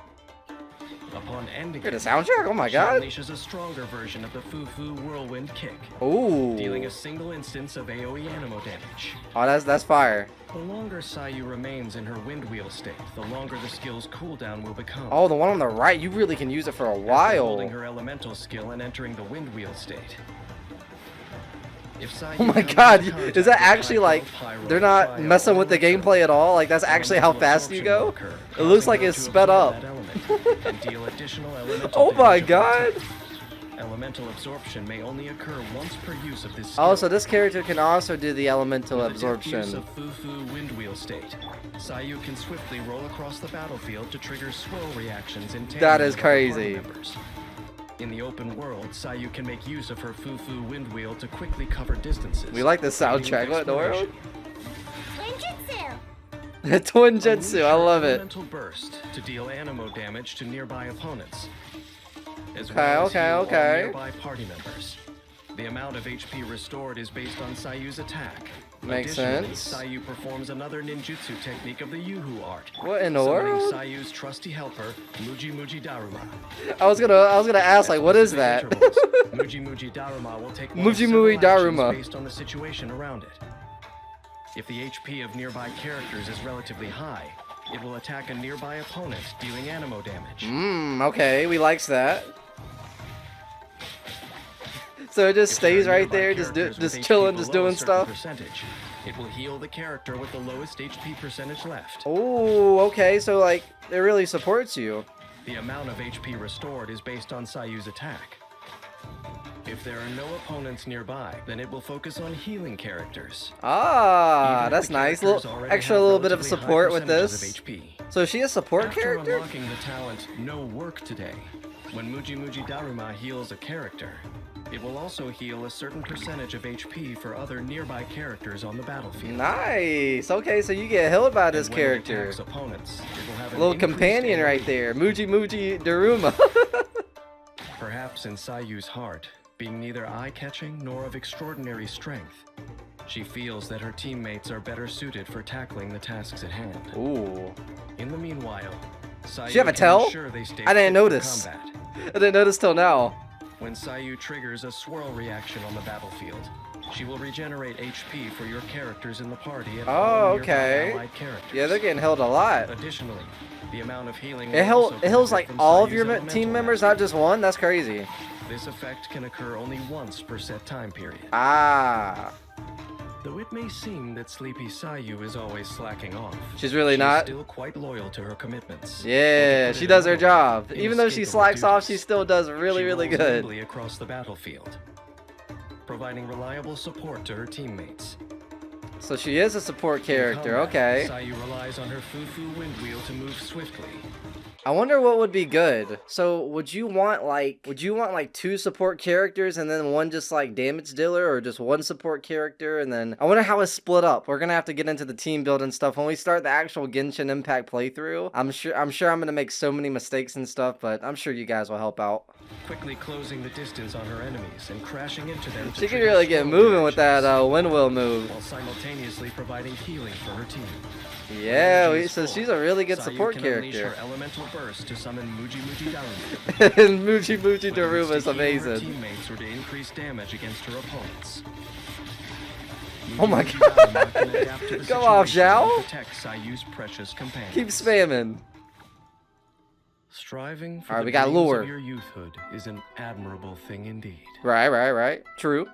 Upon ending Hear the it, soundtrack? Oh my she god. unleashes a stronger version of the Fufu whirlwind kick, Ooh. dealing a single instance of AoE animo damage. Oh, that's fire. The longer Sayu remains in her wind wheel state, the longer the skill's cooldown will become. Oh, the one on the right, you really can use it for a After while. holding her elemental skill and entering the wind wheel state. If Sayu Oh my comes god, into contact is that with actually like Pyro, they're not Fire, messing with the or Electro, gameplay at all? Like that's actually how elemental fast you absorption will go? occur, It looks causing like her it's to sped absorb up. that element and deal additional elemental Oh my damage god. upon attack. Elemental absorption may only occur once per use of this skill. Oh, so this character can also do the elemental With adept use absorption. of Fufu wind wheel state, Sayu can swiftly roll across the battlefield to trigger swirl reactions in tandem That is with other party crazy. members. In the open world, Sayu can make use of her Fufu wind wheel to quickly cover distances. We like the aiding soundtrack. with What in the world? exploration. Ninjutsu! Twin Jetsu, I Unleash her love it. elemental burst to deal animo damage to nearby opponents, as Okay, well as okay, heal all okay. nearby party members. The amount of HP restored is based on Sayu's attack. Makes Additionally, sense. Sayu performs another ninjutsu technique of the Yuhu art. What in the summoning world? Sayu's trusty helper, Muji Muji Daruma. I was gonna ask like, what is that? Muji Muji Daruma will take Muji several Muji actions Daruma. based on the situation around it. If the HP of nearby characters is relatively high, it will attack a nearby opponent, dealing animo damage. Okay, we likes that. So it just If there are stays right nearby there, characters with just HP chilling, just below a doing certain stuff. percentage, it will heal the character with the lowest HP percentage left. Oh, okay, so like it really supports you. The amount of HP restored is based on Sayu's attack. If there are no opponents nearby, then it will focus on healing characters. Ah, Even if that's the nice. characters Little already extra have little bit of relatively high support with percentages this. of HP. So is she a support After character? unlocking the talent No Work Today, when Muji Muji Daruma heals a character, it will also heal a certain percentage of HP for other nearby characters on the battlefield. Nice. Okay, so you get healed by this And when it character. attacks opponents, it will have an Little increased companion right AoE. there. Muji Muji Daruma. Perhaps in Sayu's heart, being neither eye-catching nor of extraordinary strength, she feels that her teammates are better suited for tackling the tasks at hand. Ooh. In the meanwhile, Sayu She have a can tail? ensure they stay I didn't fit for notice. combat. I didn't notice till now. When Sayu triggers a swirl reaction on the battlefield, she will regenerate HP for your characters in the party and Oh, all nearby okay. allied characters. Yeah, they're getting held a lot. Additionally, the amount of healing It will also heals benefit like from all of Sayu's your elemental team members, magic. not just one? That's crazy. This effect can occur only once per set time period. Ah. Though it may seem that Sleepy Sayu is always slacking off, She's really not? still quite loyal to her commitments. Yeah, Or to put she it does her another job. way, Even though she inescapable slacks off, she duties. still does really, She really rolls good. nimbly across the battlefield, providing reliable support to her teammates. So she is a support In character, combat, okay. Sayu relies on her Fufu wind wheel to move swiftly, I wonder what would be good. So would you want like 2 support characters and then one just like damage dealer, or just one support character? And then I wonder how it's split up. We're gonna have to get into the team building stuff when we start the actual Genshin Impact playthrough. I'm sure I'm gonna make so many mistakes and stuff, but I'm sure you guys will help out. Quickly closing the distance on her enemies and crashing into them. She can really get moving with that wind wheel move. While simultaneously providing healing for her team. Yeah, so she's a really good Sayu support can unleash character. her elemental burst to summon Muji Muji Darumu. And Muji Muji Darumu is Her amazing. teammates or to increase damage against her opponents. Oh my Muji god. Darumu can adapt to the Go off, situation and Xiao. protect Sayu's precious companions. Keep spamming. Striving for Alright, the we got dreams lure. of your youthhood is an admirable thing indeed. Right. True.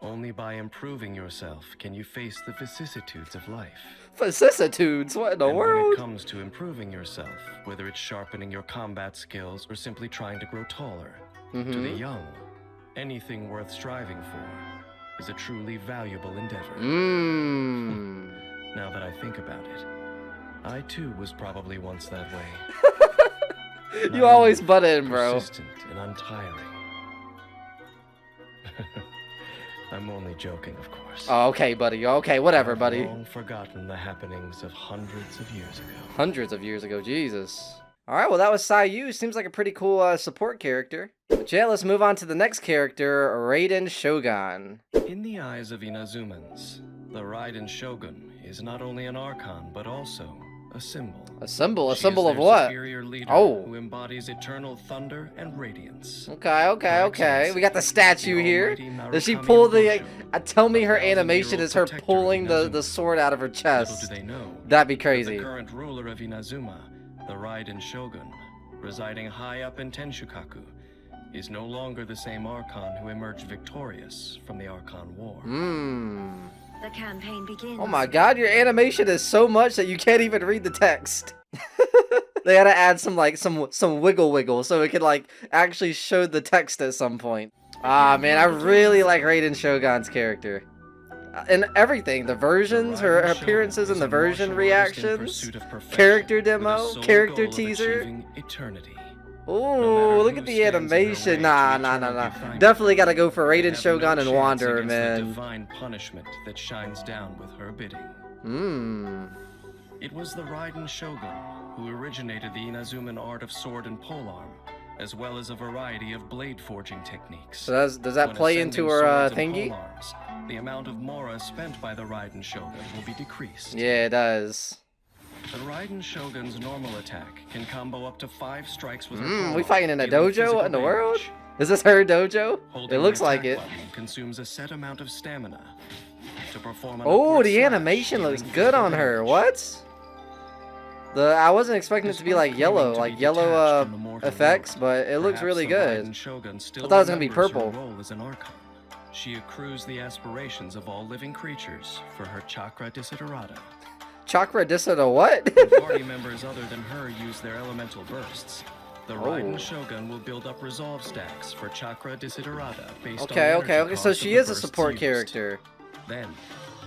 Only by improving yourself can you face the vicissitudes of life. Vicissitudes? What in the And when world? it comes to improving yourself, whether it's sharpening your combat skills or simply trying to grow taller, to the young, anything worth striving for is a truly valuable endeavor. Now that I think about it, I too was probably once that way. You always butt in, bro. Persistent and untiring. I'm only joking, of course. Oh, okay, buddy. Okay, whatever, I've buddy. long forgotten the happenings of hundreds of years ago. Hundreds of years ago, Jesus. Alright, well that was Sayu. Seems like a pretty cool support character. But yeah, let's move on to the next character, Raiden Shogun. In the eyes of Inazumans, the Raiden Shogun is not only an archon, but also a symbol. A symbol? A She symbol is of their what? superior leader Oh. who embodies eternal thunder and radiance. Okay. We got the statue here. Does she pull the... tell me her animation is her pulling the sword out of her Little chest. do they know, That'd be the crazy. current ruler of Inazuma, the Raiden Shogun, residing high up in Tenshukaku, is no longer the same archon who emerged victorious from the Archon War. The campaign begins. Oh my god, your animation is so much that you can't even read the text. They gotta add some wiggle so it could like actually show the text at some point. Ah man, I really like Raiden Shogun's character. And everything, the versions, her appearances in the version reactions, character demo, character teaser. Oh, look at the animation. Nah. Definitely gotta go for Raiden Shogun and Wanderer, man. Divine punishment that shines down with her bidding. It was the Raiden Shogun who originated the Inazuman art of sword and polearm, as well as a variety of blade forging techniques. So does that When play ascending into her swords and thingy? polearms, the amount of mora spent by the Raiden Shogun will be decreased. Yeah, it does. The Raiden Shogun's normal attack can combo up to 5 strikes with her We polearm, fighting in a dealing dojo? What in the physical world? damage. Is this her dojo? Holding It looks the like attack it. button consumes a set amount of stamina. To perform an Oh, upward the slash, animation looks dealing good on physical her. damage. What? I wasn't expecting it to be Despite like yellow, claiming to be yellow detached from the mortal effects, world, but it looks perhaps really the good. Raiden Shogun still I thought it was gonna be remembers her purple. role as an archon. She accrues the aspirations of all living creatures for her chakra desiderata. Chakra Disada what? When party members other than her use their elemental bursts, the Raiden Shogun will build up resolve stacks for chakra desiderata based on the energy Okay. So cost she of is the a bursts support used. character. Then,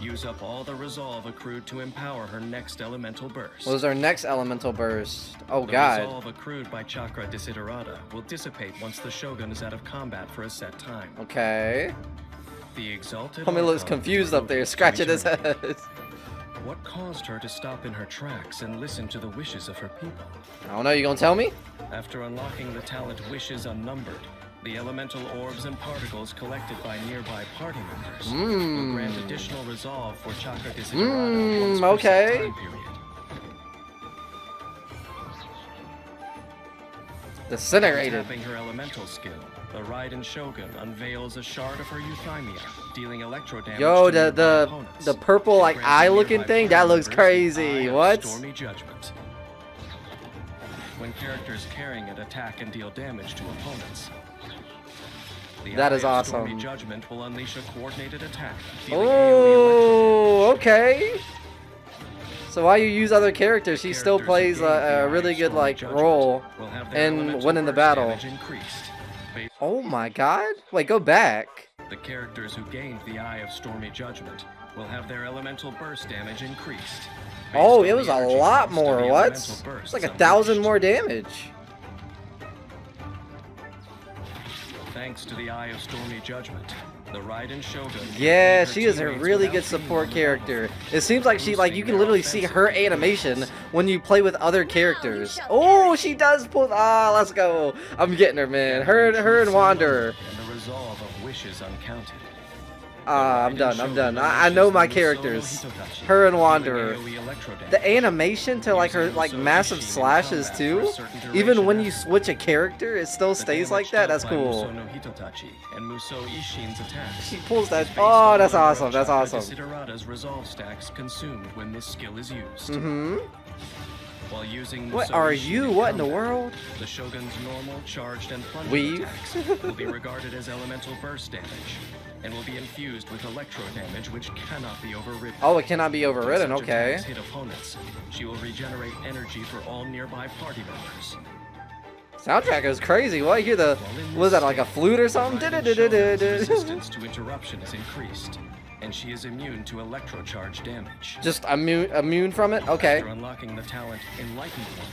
use up all the resolve accrued to empower her next elemental burst. What was our next elemental burst? Oh The god. resolve accrued by chakra desiderata will dissipate once the Shogun is out of combat for a set time. Okay. The exalted Homie looks Archon confused up there, devoted to scratching his eternity. head. What caused her to stop in her tracks and listen to the wishes of her people? I don't know, you gonna tell me? After unlocking the talent Wishes Unnumbered, the elemental orbs and particles collected by nearby party members will grant additional resolve for chakra desiderata once per okay. set time period. Disintegrated. Tapping her elemental skill, the Raiden Shogun unveils a shard of her Euthymia, dealing electro damage Yo, to nearby the opponents, purple like granting eye looking nearby thing, party that looks members the crazy. Eye of What? Stormy Judgment. When characters carrying it attack and deal damage to opponents, the That Eye is of Stormy awesome. Judgment will unleash a coordinated attack, dealing AoE Oh, electro damage. okay. So while you use other characters, she still Characters who plays gain the Eye a of really good Stormy like Judgment role will have their in elemental winning the burst battle. damage increased. Oh my god. Wait, go back. The characters who gained the Eye of Stormy Judgment will have their elemental burst damage increased Oh, it was a lot more. What? It's like 1,000 more damage. Thanks to the Eye of Stormy Judgment, the Raiden Shogun. Yeah, she is a really good support character. It seems like you can literally see her animation when you play with other characters. Oh, she does pull. Ah, let's go. I'm getting her, man. Her and Wanderer. And the resolve of wishes uncounted. I'm done. I know my characters. Her and Wanderer. The animation to like her massive slashes too. Even when you switch a character, it still stays like that. That's cool. She pulls that. Oh, that's awesome. That's awesome. Resolve stacks consumed when this skill is used. While using what are you? What in the world? The Shogun's normal, charged, and plunging attacks will be regarded as elemental burst damage, and will be infused with electro damage, which cannot be overridden. Oh, it cannot be overridden. When such okay. attacks hit opponents, she will regenerate energy for all nearby party members. Soundtrack is crazy. What? You hear the? Was that like a flute or something? Resistance to interruption is increased, and she is immune to electrocharge damage. Just immune from it? Okay. After unlocking the talent Enlightened One,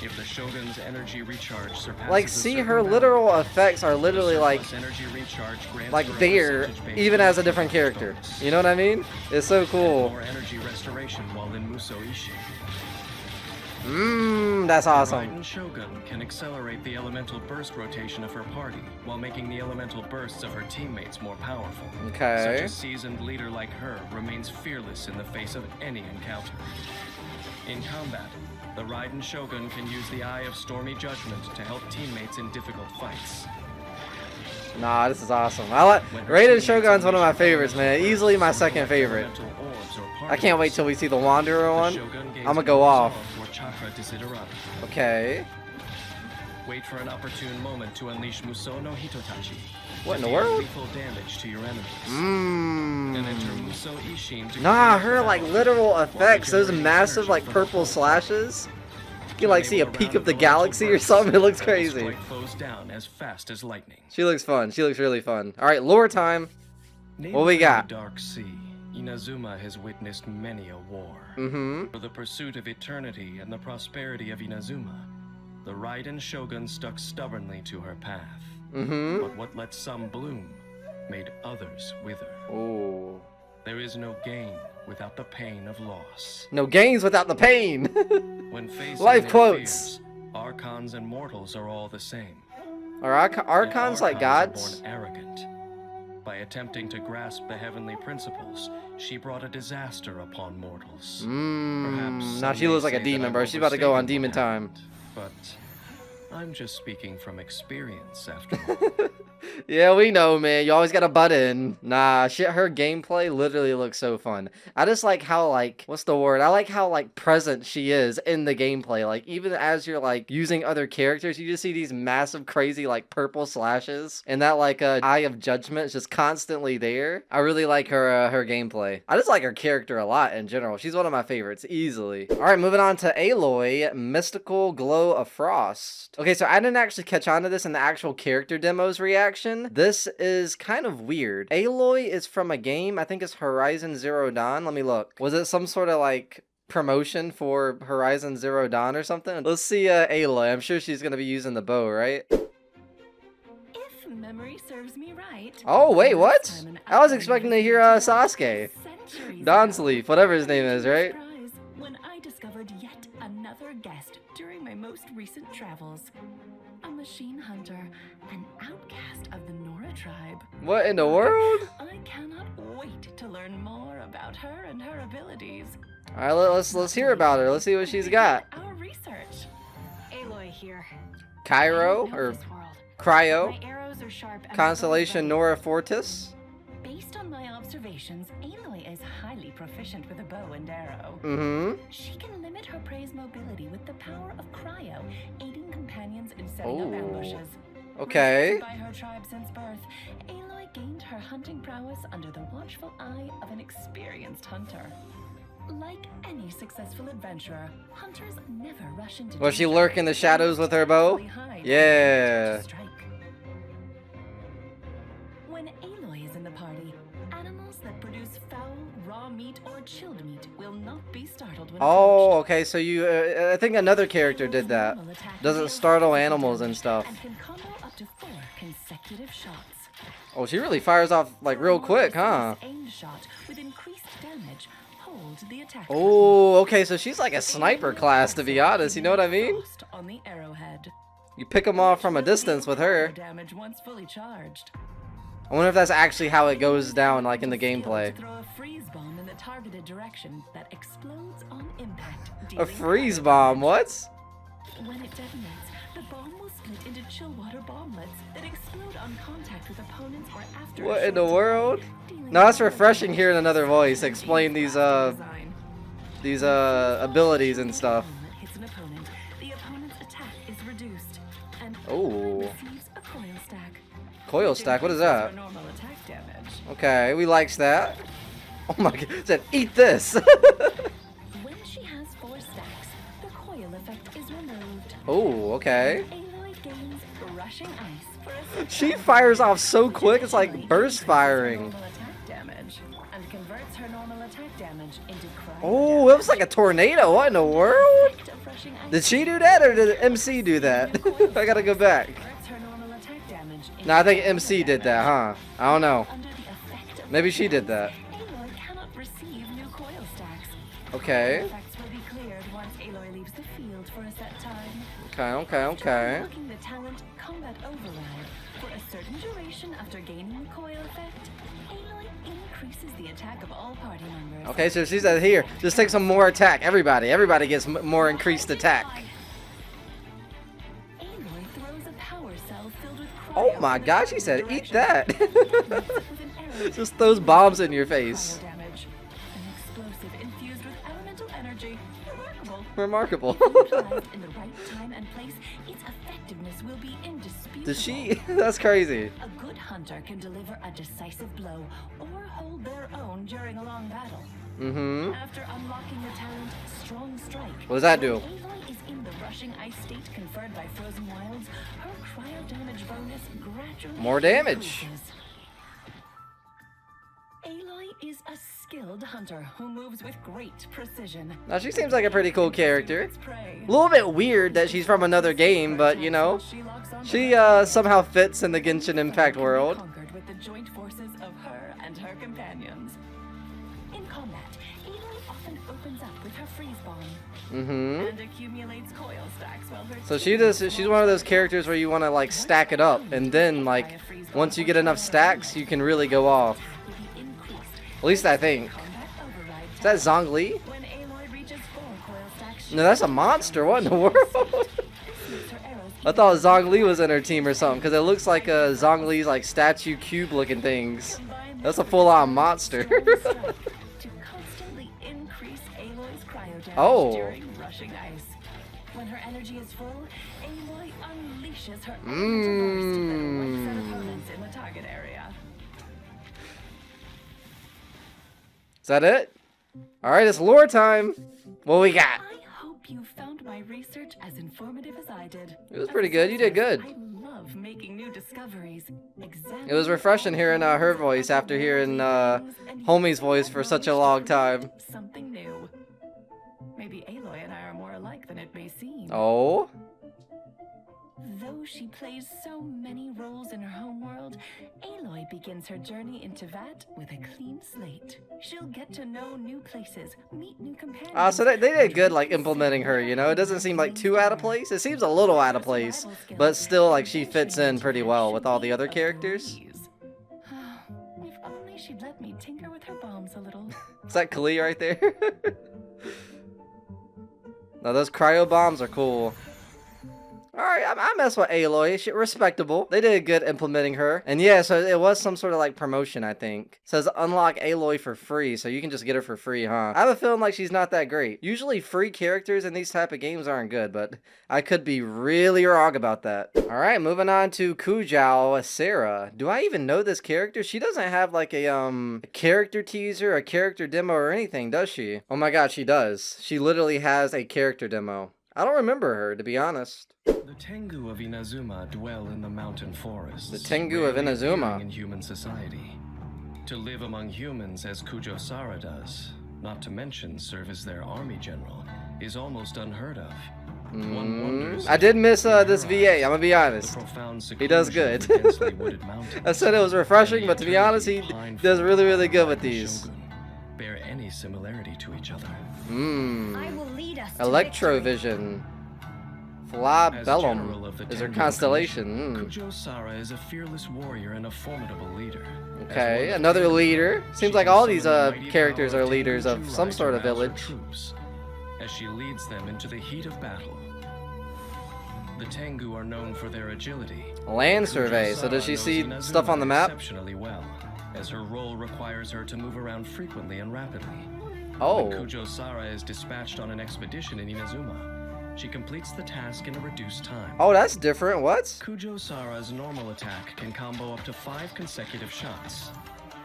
if the Shogun's energy recharge surpasses like, see, her literal effects are literally like there, even as a different character. You know what I mean? It's so cool. More energy restoration while in Musou Ishi. That's awesome. Raiden Shogun can accelerate the elemental burst rotation of her party while making the elemental bursts of her teammates more powerful. Okay. Such a seasoned leader like her remains fearless in the face of any encounter. In combat, the Raiden Shogun can use the Eye of Stormy Judgment to help teammates in difficult fights. Nah, this is awesome. I like Raiden Shogun's one of my favorites, man. Easily my second favorite. I can't wait till we see the Wanderer one. I'm gonna go off. Okay. Wait for an opportune moment to unleash Musou no Hitotachi. What in the world? Lethal damage to your enemies. Then enter Musou Ishin to nah, her like literal effects, those massive like purple slashes. You can like see a peak of the galaxy or something. It looks crazy. Down as fast as lightning. She looks fun. She looks really fun. All right, lore time. What we got? Dark Sea. Inazuma has witnessed many a war. For the pursuit of eternity and the prosperity of Inazuma, the Raiden Shogun stuck stubbornly to her path. But what let some bloom made others wither. Ooh. There is no gain without the pain of loss. No gains without the pain. When facing life quotes. Fears, Archons and mortals are all the same. Are Archons like gods? Born arrogant. By attempting to grasp the heavenly principles, she brought a disaster upon mortals. Perhaps now she looks like a demon, bro. She's about to go on demon time. But I'm just speaking from experience after all. Yeah, we know, man. You always gotta butt in. Nah, shit, her gameplay literally looks so fun. I just like how, like, what's the word? I like how, like, present she is in the gameplay. Like, even as you're, like, using other characters, you just see these massive, crazy, like, purple slashes. And that, like, Eye of Judgment is just constantly there. I really like her gameplay. I just like her character a lot in general. She's one of my favorites, easily. All right, moving on to Aloy, Mystical Glow of Frost. Okay, so I didn't actually catch on to this in the actual character demos reaction. This is kind of weird. Aloy is from a game, I think it's Horizon Zero Dawn. Let me look. Was it some sort of like promotion for Horizon Zero Dawn or something? Let's see Aloy. I'm sure she's gonna be using the bow, right? If memory serves me right. Oh, wait, what? I was expecting to hear Sasuke. Donsleaf, whatever his name is, right? When I discovered yet another guest during my most recent travels. A machine hunter, an outcast of the Nora tribe. What in the world? I cannot wait to learn more about her and her abilities. All right, let's hear about her. Let's see what she's got. Our research. Aloy here. Cairo or Cryo. My arrows are sharp. Constellation Nora Fortis. Based on my observations, Aloy is highly proficient with a bow and arrow. She can limit her prey's mobility with the power of cryo, aiding companions in setting up ambushes. Okay. Raised by her tribe since birth, Aloy gained her hunting prowess under the watchful eye of an experienced hunter. Like any successful adventurer, hunters never rush into. Was she lurk in the shadows with her bow? Yeah. When Aloy is in the party, animals animals that produce foul, raw meat, or chilled meat will not be startled when Oh, approached. okay, so you, I think another character did that. Doesn't startle animals and stuff. And can combo up to 4 consecutive shots. Oh, she really fires off, like, real quick, huh? Aim shot with increased damage. Hold the attack Oh, okay, so she's like a sniper class, to be honest, you know what I mean? Frost on the arrowhead. You pick them off from a distance with her. Damage once fully charged. I wonder if that's actually how it goes down, like, in the gameplay. Throw a freeze bomb in the targeted direction that explodes on impact. A dealing freeze cryo bomb, damage. what? When it detonates, the bomb will split into chill water bomblets that explode on contact with opponents or after. What a in the short world? time, dealing No, that's damage. refreshing hearing another voice explain these Design. abilities and stuff. Bomb that hits an opponent, the opponent's attack is reduced, and Oh. receives a coil stack. Coil stack, what is that? For normal attack damage. Okay, we likes that. Oh my god, it said eat this. When she has 4 stacks, the coil effect is removed. Oh, okay. Aloy gains rushing ice for a She fires off so quick, it's like burst firing. normal attack damage and converts her normal attack damage into cryo Oh, it was like a tornado, what in the world? damage of rushing ice. Did she do that or did MC do that? I gotta go back. Converts her normal attack damage into No, I think MC did that, huh? I don't know. under the effect of Maybe she did that. Aloy cannot receive new coil stacks. Okay. Effects will be cleared once Aloy leaves the field for a set time. Okay. Unlocking the talent Combat Override. For a certain duration after gaining the coil effect, Aloy increases the attack of all party members. Okay, so she said here, just take some more attack. Everybody gets more increased attack. Aloy throws a power cell filled with Oh cryo my in a gosh, she certain said eat direction. that. With an arrow Just throws bombs in your face. cryo damage. An explosive infused with elemental energy. Remarkable. Remarkable. Utilized in the right time and place, its effectiveness will be indisputable. Does she? That's crazy. A good hunter can deliver a decisive blow or hold their own during a long battle. Mm-hmm. After unlocking the talent Strong Strike, What does that do? when Aloy is in the rushing ice state conferred by Frozen Wilds, her cryo damage bonus gradually More damage. increases. Aloy is a skilled hunter who moves with great precision. Now she seems like a pretty cool character. Its prey. A little bit weird that she's from another game, but you know, she somehow fits in the Genshin Impact world. Conquered with the joint forces of her and her companions. In combat, Aloy often opens up with her freeze bomb Mm-hmm. and accumulates coil stacks while her So she's one of those characters where you want to like stack it up, and then like once you get enough stacks, you can really go off. will be increased. At least I think. Combat override. Is that Zhongli? When Aloy reaches 4 coil stacks, No, that's a monster. What in the world? makes her arrows I thought Zhongli was in her team or something, because it looks like Zhongli's like statue cube looking things. combine That's a full-on monster. strong strike to constantly increase Aloy's cryo damage Oh. during rushing ice. When her energy is full, Aloy unleashes her elemental burst that wipes out opponents in the target area. Is that it? Alright, it's lore time. What we got? I hope you found my research as informative as I did. It was pretty good. You did good. I love making new discoveries. It was refreshing hearing her voice after hearing Homie's voice for such a long time. Something new. Maybe Aloy and I are more alike than it may seem. Oh? Though she plays so many roles in her homeworld, Aloy begins her journey into Vat with a clean slate. She'll get to know new places, meet new companions. So they did good like implementing her, you know? It doesn't seem like too out of place. It seems a little out of place, but still like she fits in pretty well with all the other characters. If only she'd let me tinker with her bombs a little. Is that Klee right there? Now those cryo bombs are cool. Alright, I mess with Aloy. She respectable. They did good implementing her. And yeah, so it was some sort of like promotion, I think. It says unlock Aloy for free, so you can just get her for free, huh? I have a feeling like she's not that great. Usually free characters in these type of games aren't good, but I could be really wrong about that. Alright, moving on to Kujou Sara. Do I even know this character? She doesn't have like a character teaser, a character demo or anything, does she? Oh my god, she does. She literally has a character demo. I don't remember her, to be honest. The Tengu of Inazuma dwell in the mountain forests. The Tengu of rarely Inazuma. appearing in human society. To live among humans as Kujou Sara does, not to mention serve as their army general, is almost unheard of. One wonders I did miss this VA, I'm gonna be honest. the profound He does seclusion good. of the densely wooded mountains I said it was refreshing, and but to be honest, he eternity does really, really good with Raiden these. Shogun bear any similarity to each other. I will lead us to Electrovision. As Flabellum general of the is her Tengu constellation. Commission, Kujou Sara is a fearless warrior and a formidable leader. Okay, another leader. Seems like all these characters are leaders of some sort of village. Troops, as she leads them into the heat of battle. The Tengu are known for their agility. Land survey. So does she see stuff on the map? Exceptionally well, as her role requires her to move around frequently and rapidly. Oh. When Kujou Sara is dispatched on an expedition in Inazuma, she completes the task in a reduced time. Oh, that's different. What? Kujou Sara's normal attack can combo up to 5 consecutive shots,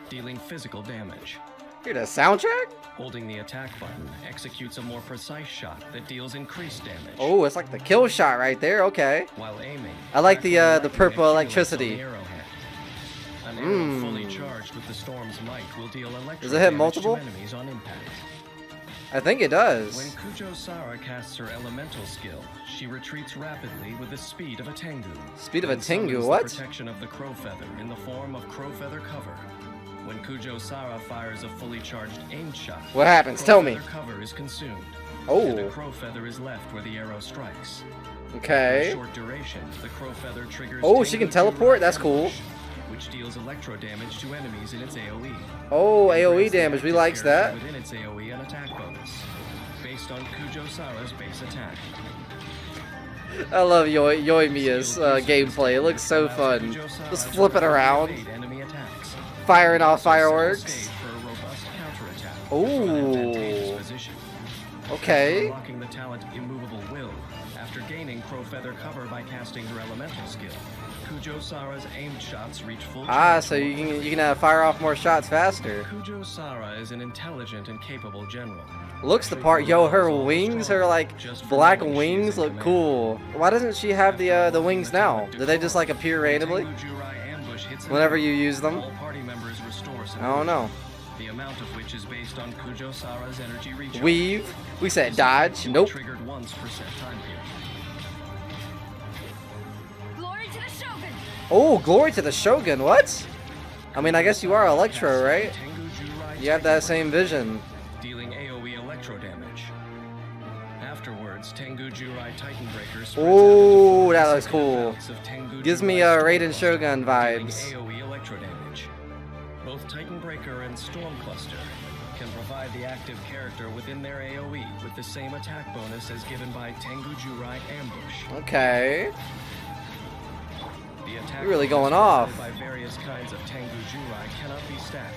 dealing physical damage. Hear the soundtrack? Holding the attack button executes a more precise shot that deals increased damage. Oh, it's like the kill shot right there. Okay. While aiming, I like the directly purple accumulates on the electricity. arrowhead. An arrow fully charged with the storm's might will deal electro Does it hit damage multiple? to enemies on impact. I think it does. When Kujou Sara casts her elemental skill, she retreats rapidly with the speed of a Tengu. Speed of a and Tengu, summons what? The protection of the crow feather in the form of crow feather cover. When Kujou Sara fires a fully charged aimed shot, What happens? crow Tell me. feather cover is consumed. Oh. And a crow feather is left where the arrow strikes. For a Okay. short duration, the crow feather triggers. Oh, she can Tengu teleport? Jurai That's cool. Ambush, which deals electro damage to enemies in its AoE. Oh, And AoE grants the damage. We active likes that. character Within its AoE an attack bonus, based on Kujou Sara's base attack. I love Yoimiya's gameplay. It looks so fun. Just flipping around, Enemy attacks. firing off Also set the fireworks. stage for a robust counterattack Ooh. from an advantageous position. Okay. Unlocking the talent Immovable Will after gaining crow feather cover by casting her elemental skill. Kujou Sara's aimed shots reach full Ah, charge so you more can fire off more shots faster. Kujou Sara is an intelligent and capable general. Looks the part. Yo, her wings, her like black wings look cool. Why doesn't she have the wings now? Do they just like appear randomly Tengu Jurai ambush hits an whenever enemy, you use them? all party members restore some I don't know. the amount of which is based on Kujou Sara's energy recharge. Weave. We said This dodge. effect can be Nope. Triggered once per set time period. Glory to the Shogun! Oh, glory to the Shogun. What? I mean, I guess you are Electro, right? Tengu Jurai You have that same vision. dealing AoE electro damage. Afterwards, Tengu Jurai Titan Breaker spreads Ooh, out that into looks cool. bouts of Tengu Gives Jurai me Raiden Stormcluster, Shogun dealing vibes. AoE electro damage. Both Titan Breaker and Stormcluster can provide the active character within their AoE with the same attack bonus as given by Tengu Jurai Ambush. Okay. The attack You're really bonus going off. provided by various kinds of Tengu Jurai cannot be stacked.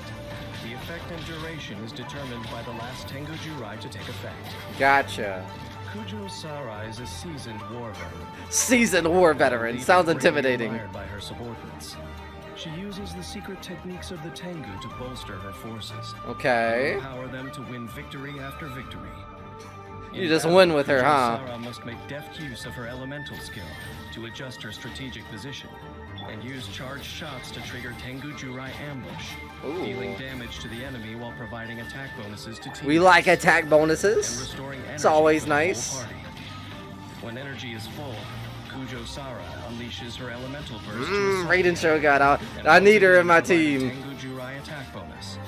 The effect and duration is determined by the last Tengu Jurai to take effect. Gotcha. Kujou Sara is a seasoned war veteran. Seasoned war veteran. Leader Sounds greatly intimidating. admired by her subordinates. She uses the secret techniques of the Tengu to bolster her forces. Okay. Empower them to win victory after victory. You In just battle, win with her, Kujou huh? Sara must make deft use of her elemental skill to adjust her strategic position and use charged shots to trigger Tengu Jurai Ambush, Ooh. dealing damage to the enemy while providing attack bonuses to teams. We like attack and bonuses. restoring energy It's always for the whole nice. party. When energy is full, Kujou Sara unleashes her elemental burst to Raiden Shogun. and I need her in my once again team. provide Tengu Jurai attack bonus,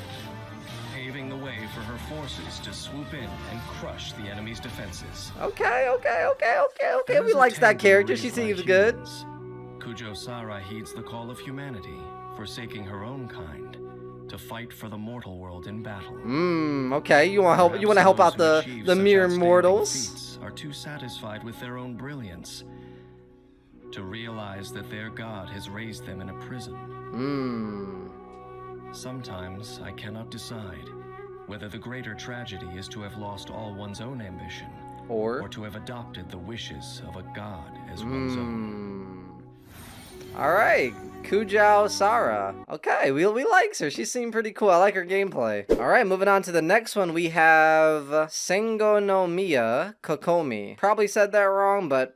paving the way for her forces to swoop in and crush the enemy's defenses. Okay. As We a likes that Tengu character. She raised by seems good. humans, Kujou Sara heeds the call of humanity, forsaking her own kind to fight for the mortal world in battle. Okay. You want to help? You want to help out Perhaps the those who the achieve mere such outstanding mortals? feats are too satisfied with their own brilliance to realize that their god has raised them in a prison. Sometimes I cannot decide whether the greater tragedy is to have lost all one's own ambition or to have adopted the wishes of a god as one's own. All right, Kujou Sara. Okay, we likes her. She seemed pretty cool. I like her gameplay. All right, moving on to the next one. We have Sangonomiya Kokomi. Probably said that wrong, but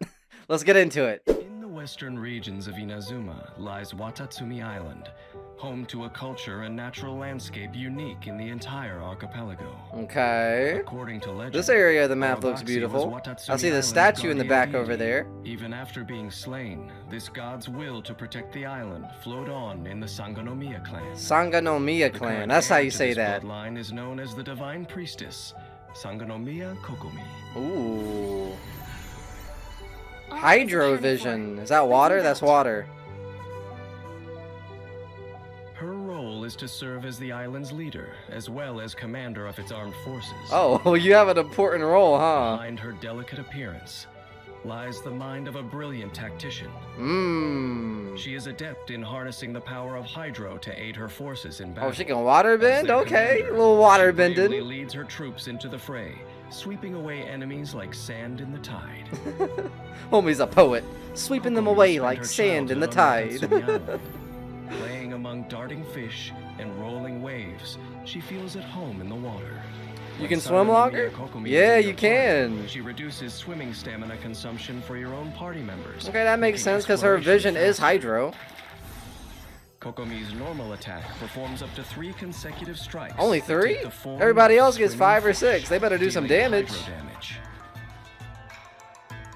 let's get into it. In the western regions of Inazuma lies Watatsumi Island, home to a culture and natural landscape unique in the entire archipelago. Okay. According to legend, This area of the map looks Orobaxi beautiful. was Watatsumi I see the Island's statue in the back guardian over deity. there. Even after being slain, this god's will to protect the island flowed on in the Sangonomiya clan. Sangonomiya clan. That's how you say that. The bloodline is known as the divine priestess, Sangonomiya Kokomi. Ooh. Hydrovision. Is that water? That's water. Her role is to serve as the island's leader, as well as commander of its armed forces. Oh, you have an important role, huh? Behind her delicate appearance lies the mind of a brilliant tactician. She is adept in harnessing the power of hydro to aid her forces in battle. Oh, she can water As bend? their Okay, commander, a little water she bravely bending. leads her troops into the fray, sweeping away enemies like sand in the tide. Homie's a poet, sweeping them Kokomi away spent like her sand in the childhood tide. on Watatsumi Island. Playing among darting fish and rolling waves, she feels at home in the water. You When can swim Sangonomiya longer? Kokomi Yeah, is in you your party, can. She reduces swimming stamina consumption for your own party members. Okay, that makes making sense because her exploration vision is faster. hydro. Kokomi's normal attack performs up to 3 consecutive strikes. Only that 3? take the form Everybody of else gets swimming 5 or fish, 6. They better do some dealing damage. hydro damage.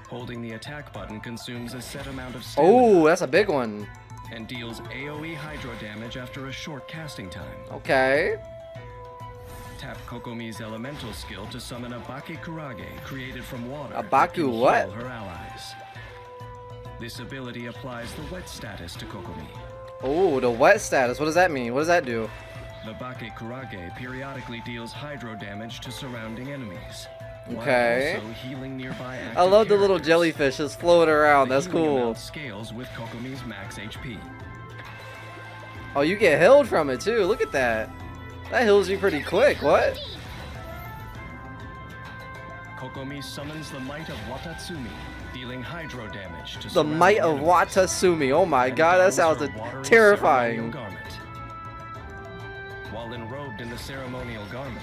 Holding the attack button consumes a set amount of stamina Oh, that's a big one. and deals AoE hydro damage after a short casting time. Okay. Tap Kokomi's elemental skill to summon a Bake Kurage created from water. A that Baku can what? heal her allies. This ability applies the wet status to Kokomi. Oh, the wet status. What does that mean? What does that do? The Bake Kurage periodically deals hydro damage to surrounding enemies. while Okay. also healing nearby I active love the little characters. jellyfish just floating around. The That's healing cool. amount scales with Kokomi's max HP. Oh, you get healed from it too. Look at that. That heals you pretty quick. What? Kokomi summons the might of Watatsumi, dealing hydro damage to The might of surrounding enemies. Watatsumi. Oh my And god, that dons sounds her watery terrifying. ceremonial garment. While enrobed in the ceremonial garment,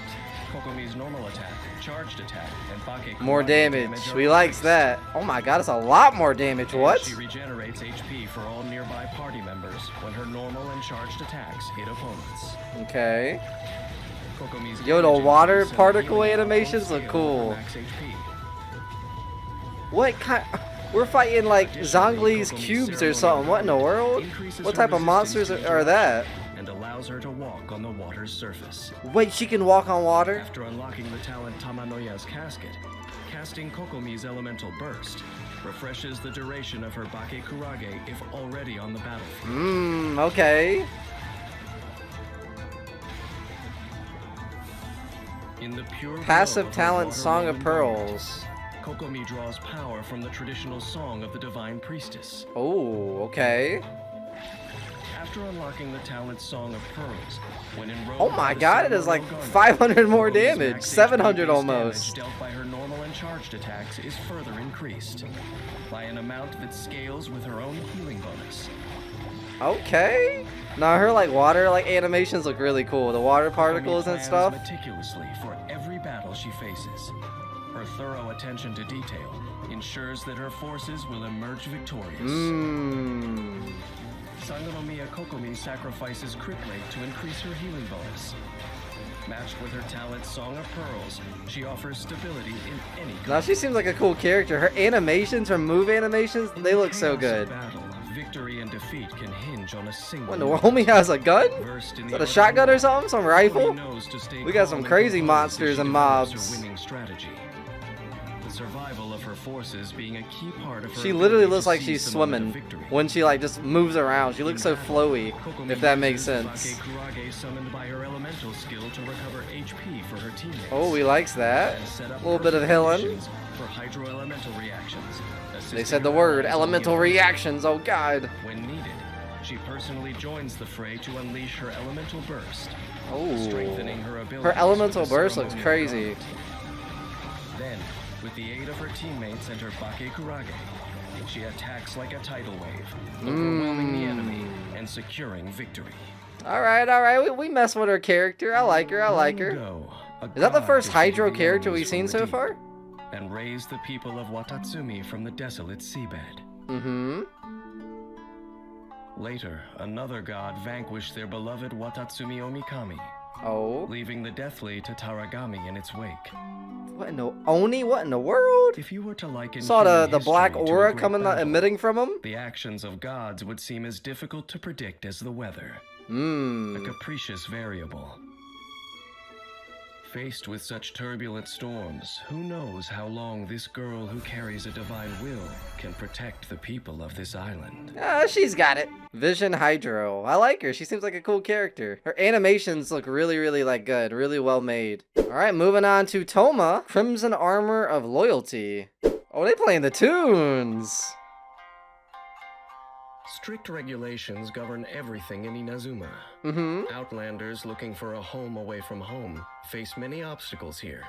Kokomi's normal attack, charged attack, and Bake More Kurage damage. are We likes increased. that. Oh my god, it's a lot more damage. And What? She regenerates HP for all nearby party members when her normal and charged attacks hit opponents. Okay. Kokomi's Yo, the damage water increase and particle healing animations all look scale with her cool. max HP. What kind? We're fighting like Zhongli's cubes or something. What in the world? What type of monsters are that? And allows her to walk on the water's surface. Wait, she can walk on water? After unlocking the talent Tamanoya's casket, casting Kokomi's elemental burst refreshes the duration of her Bake Kurage if already on the battlefield. Okay. In the pure Passive glow of her talent water Song of woven Pearls. garment, Kokomi draws power from the traditional song of the divine priestess. Oh, okay. After unlocking the talent Song of Pearls, when enrolled Oh by my the god, it is like ceremonial garment, 500 more Kokomi's damage. max 700 HP almost. damage dealt by her normal and charged attacks is further increased by an amount that scales with her own healing bonus. Okay. Now her like water like animations look really cool. The water particles Kokomi and plans stuff. meticulously for every battle she faces. Her thorough attention to detail ensures that her forces will emerge victorious. Sangonomiya Kokomi sacrifices crit rate to increase her healing bonus. Matched with her talent Song of Pearls, she offers stability in any Now she seems like a cool character. Her animations, her move animations, they look so good. Battle, victory and defeat can hinge on a single. When the homie has a gun? Versed in Is the that a art of shotgun or war, something? Some Kokomi rifle? knows to stay We got calm some and crazy composed monsters as she and develops mobs. her winning strategy. The survival of her forces being a key part of her She literally ability looks to like she's seize the moment of swimming victory. when she like just moves around. She looks so flowy, Kokomi if that makes uses sense. Bake Kurage summoned by her elemental skill to recover HP for her teammates. Oh, he likes that. And set A up little bit of perfect healing. conditions for hydro-elemental reactions. They assisting said the her word, allies on the elemental offensive. reactions. Oh god. When needed, she personally joins the fray to unleash her elemental burst, Oh. strengthening her abilities. Her elemental with the burst looks ceremonial crazy. garment. Then, with the aid of her teammates and her Bake Kurage, she attacks like a tidal wave, overwhelming the enemy and securing victory. Alright, alright. We mess with her character. I like her. I like her. Is that the first Hydro character we've seen so far? And raised the people of Watatsumi from the desolate seabed. Later, another god vanquished their beloved Watatsumi Omikami, Oh. leaving the Deathly Tataragami in its wake. What in the Oni? What in the world? If you were to liken Saw human the black history to a aura great coming battle, emitting from him. the actions of gods would seem as difficult to predict as the weather. A Mmm. capricious variable. Faced with such turbulent storms, who knows how long this girl who carries a divine will can protect the people of this island. Ah, she's got it. Vision Hydro. I like her. She seems like a cool character. Her animations look really like good. Really well made. Alright, moving on to Thoma. Crimson Armor of Loyalty. Oh, they playing the tunes. Strict regulations govern everything in Inazuma. Outlanders looking for a home away from home face many obstacles here.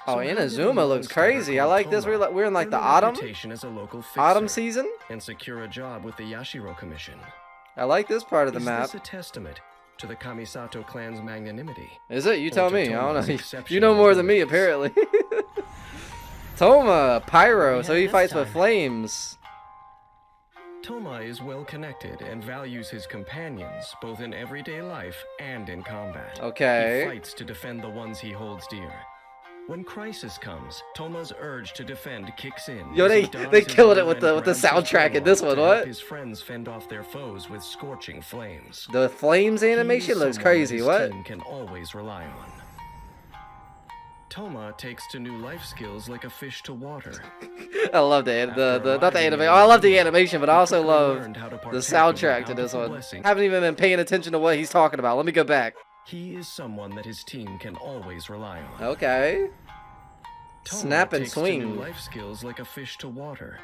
Oh, So how did Inazuma looks monster crazy. I called like this. Thoma We're in like earn the a autumn. reputation as a local Autumn fixer season. and secure a job with the Yashiro Commission. I like this part of the Is map. this a testament to the Kamisato clan's magnanimity? Is it? You Or tell to me. I Thoma's don't know. You exceptional know more than me, abilities? apparently. Thoma, Pyro, We so have he this fights with time. flames. Thoma is well connected and values his companions both in everyday life and in combat. Okay. He fights to defend the ones he holds dear. When crisis comes, Thoma's urge to defend kicks in. Yo, as he they dons his killed it armor with the and grabs his soundtrack in this warlock one, to help what? His friends fend off their foes with scorching flames. The flames He animation is looks someone crazy. his What? team can always rely on. Thoma takes to new life skills like a fish to water. I love the not the anime. Oh, I love the animation, but I also love the soundtrack to this one. Haven't even been paying attention to what he's talking about. Let me go back. He is someone that his team can always rely on. Okay. Thoma Snap and takes to new swing. life skills like a fish to water.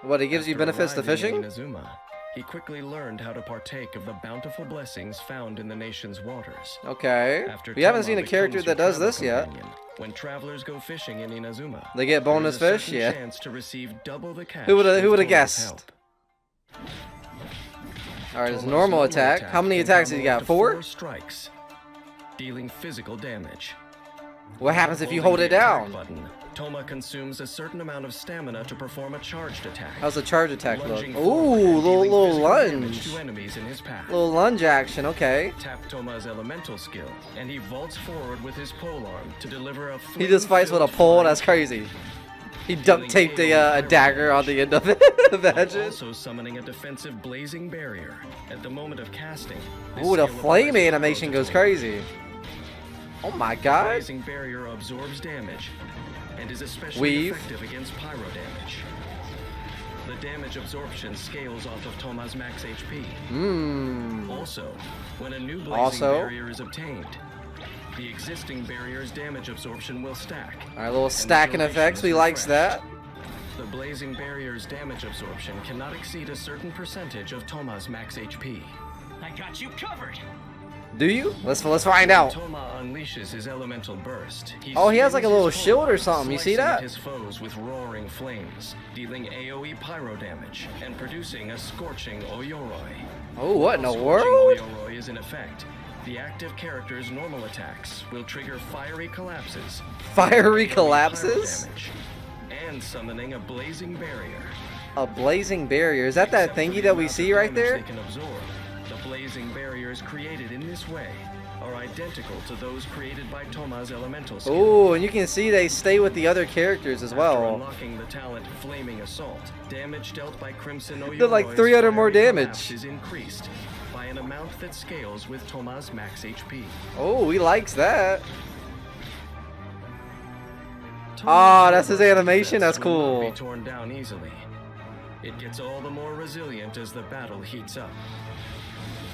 What, he gives you After benefits to arriving in fishing? Inazuma, he quickly learned how to partake of the bountiful blessings found in the nation's waters. Okay. After We haven't Thoma seen a character becomes your that does travel this yet. companion, when travelers go fishing in Inazuma, They get there bonus is a fish? certain Yeah. chance to receive double the cash Who would've with Thoma's guessed? help. Alright, his normal attack. How many attacks has he got? 4? Strikes, dealing physical damage. What happens if you Holding hold the it attack down? Button, Thoma consumes a certain amount of stamina to perform a charged attack. How's the charge attack look? Lunging Ooh, forward and little dealing physical damage lunge. to enemies in his path. Little lunge action, okay. Tap Thoma's elemental skill, and he vaults forward with his polearm to deliver a He just fights with a pole, that's crazy. He duct taped a dagger on the end of it. Imagine. Also summoning a defensive blazing barrier at the moment of casting. this Ooh, the skill flame applies animation goes protocol. crazy. Oh my god. Blazing barrier absorbs damage and is especially Weave. effective against pyro damage. The damage absorption scales off of Thoma's max HP. Mmm. Also, when a new blazing Also? barrier is obtained, the existing barrier's damage absorption will stack. Alright, little and the stacking duration effects. is We likes refreshed. that. The blazing barrier's damage absorption cannot exceed a certain percentage of Thoma's max HP. I got you covered. Do you? Let's find out. Thoma unleashes his elemental burst. Oh, he has like a spins little his shield or polearm, something. You see slicing at that? his foes with roaring flames, dealing AoE pyro damage and producing a scorching Oyoroi. Oh, what in the While world? scorching Oyoroi is in effect, the active character's normal attacks will trigger fiery collapses. Fiery AoE pyro collapses? damage, and summoning a blazing barrier. A blazing barrier. Is that Except for thingy the that we amount of see right damage there? They can absorb. The blazing barriers created in this way are identical to those created by Thoma's elemental skill. Oh, and you can see they stay with the other characters as After well. unlocking the talent Flaming Assault, damage dealt by Crimson They're like Oyoroi's 300 more fiery damage. collapse is increased by an amount that scales with Thoma's max HP. Oh, he likes that. Thoma's Ah, that's his armor animation? defense That's will not cool. be torn down easily. It gets all the more resilient as the battle heats up.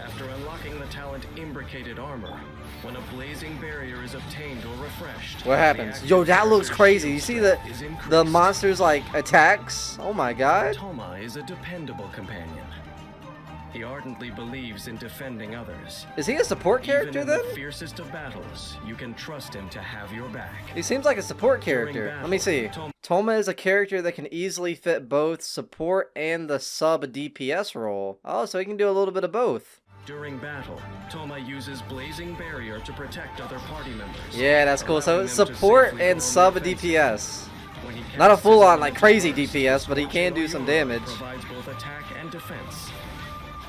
After unlocking the talent Imbricated Armor, when a blazing barrier is obtained or refreshed, What happens? Yo, that looks crazy. You see the monsters like attacks? Oh my god. Thoma is a dependable companion. He ardently believes in defending others. Is he a support character Even in then? the fiercest of battles, you can trust him to have your back. He seems like a support During character. battle, Let me see. Thoma is a character that can easily fit both support and the sub DPS role. Oh, so he can do a little bit of both. During battle, Thoma uses Blazing Barrier to protect other party members. Yeah, that's cool. So allowing them to support safely and go on sub the offensive. DPS. When he Not a casts full his on like elemental crazy burst, DPS, but he can do some Oyoro damage. provides both attack and defense,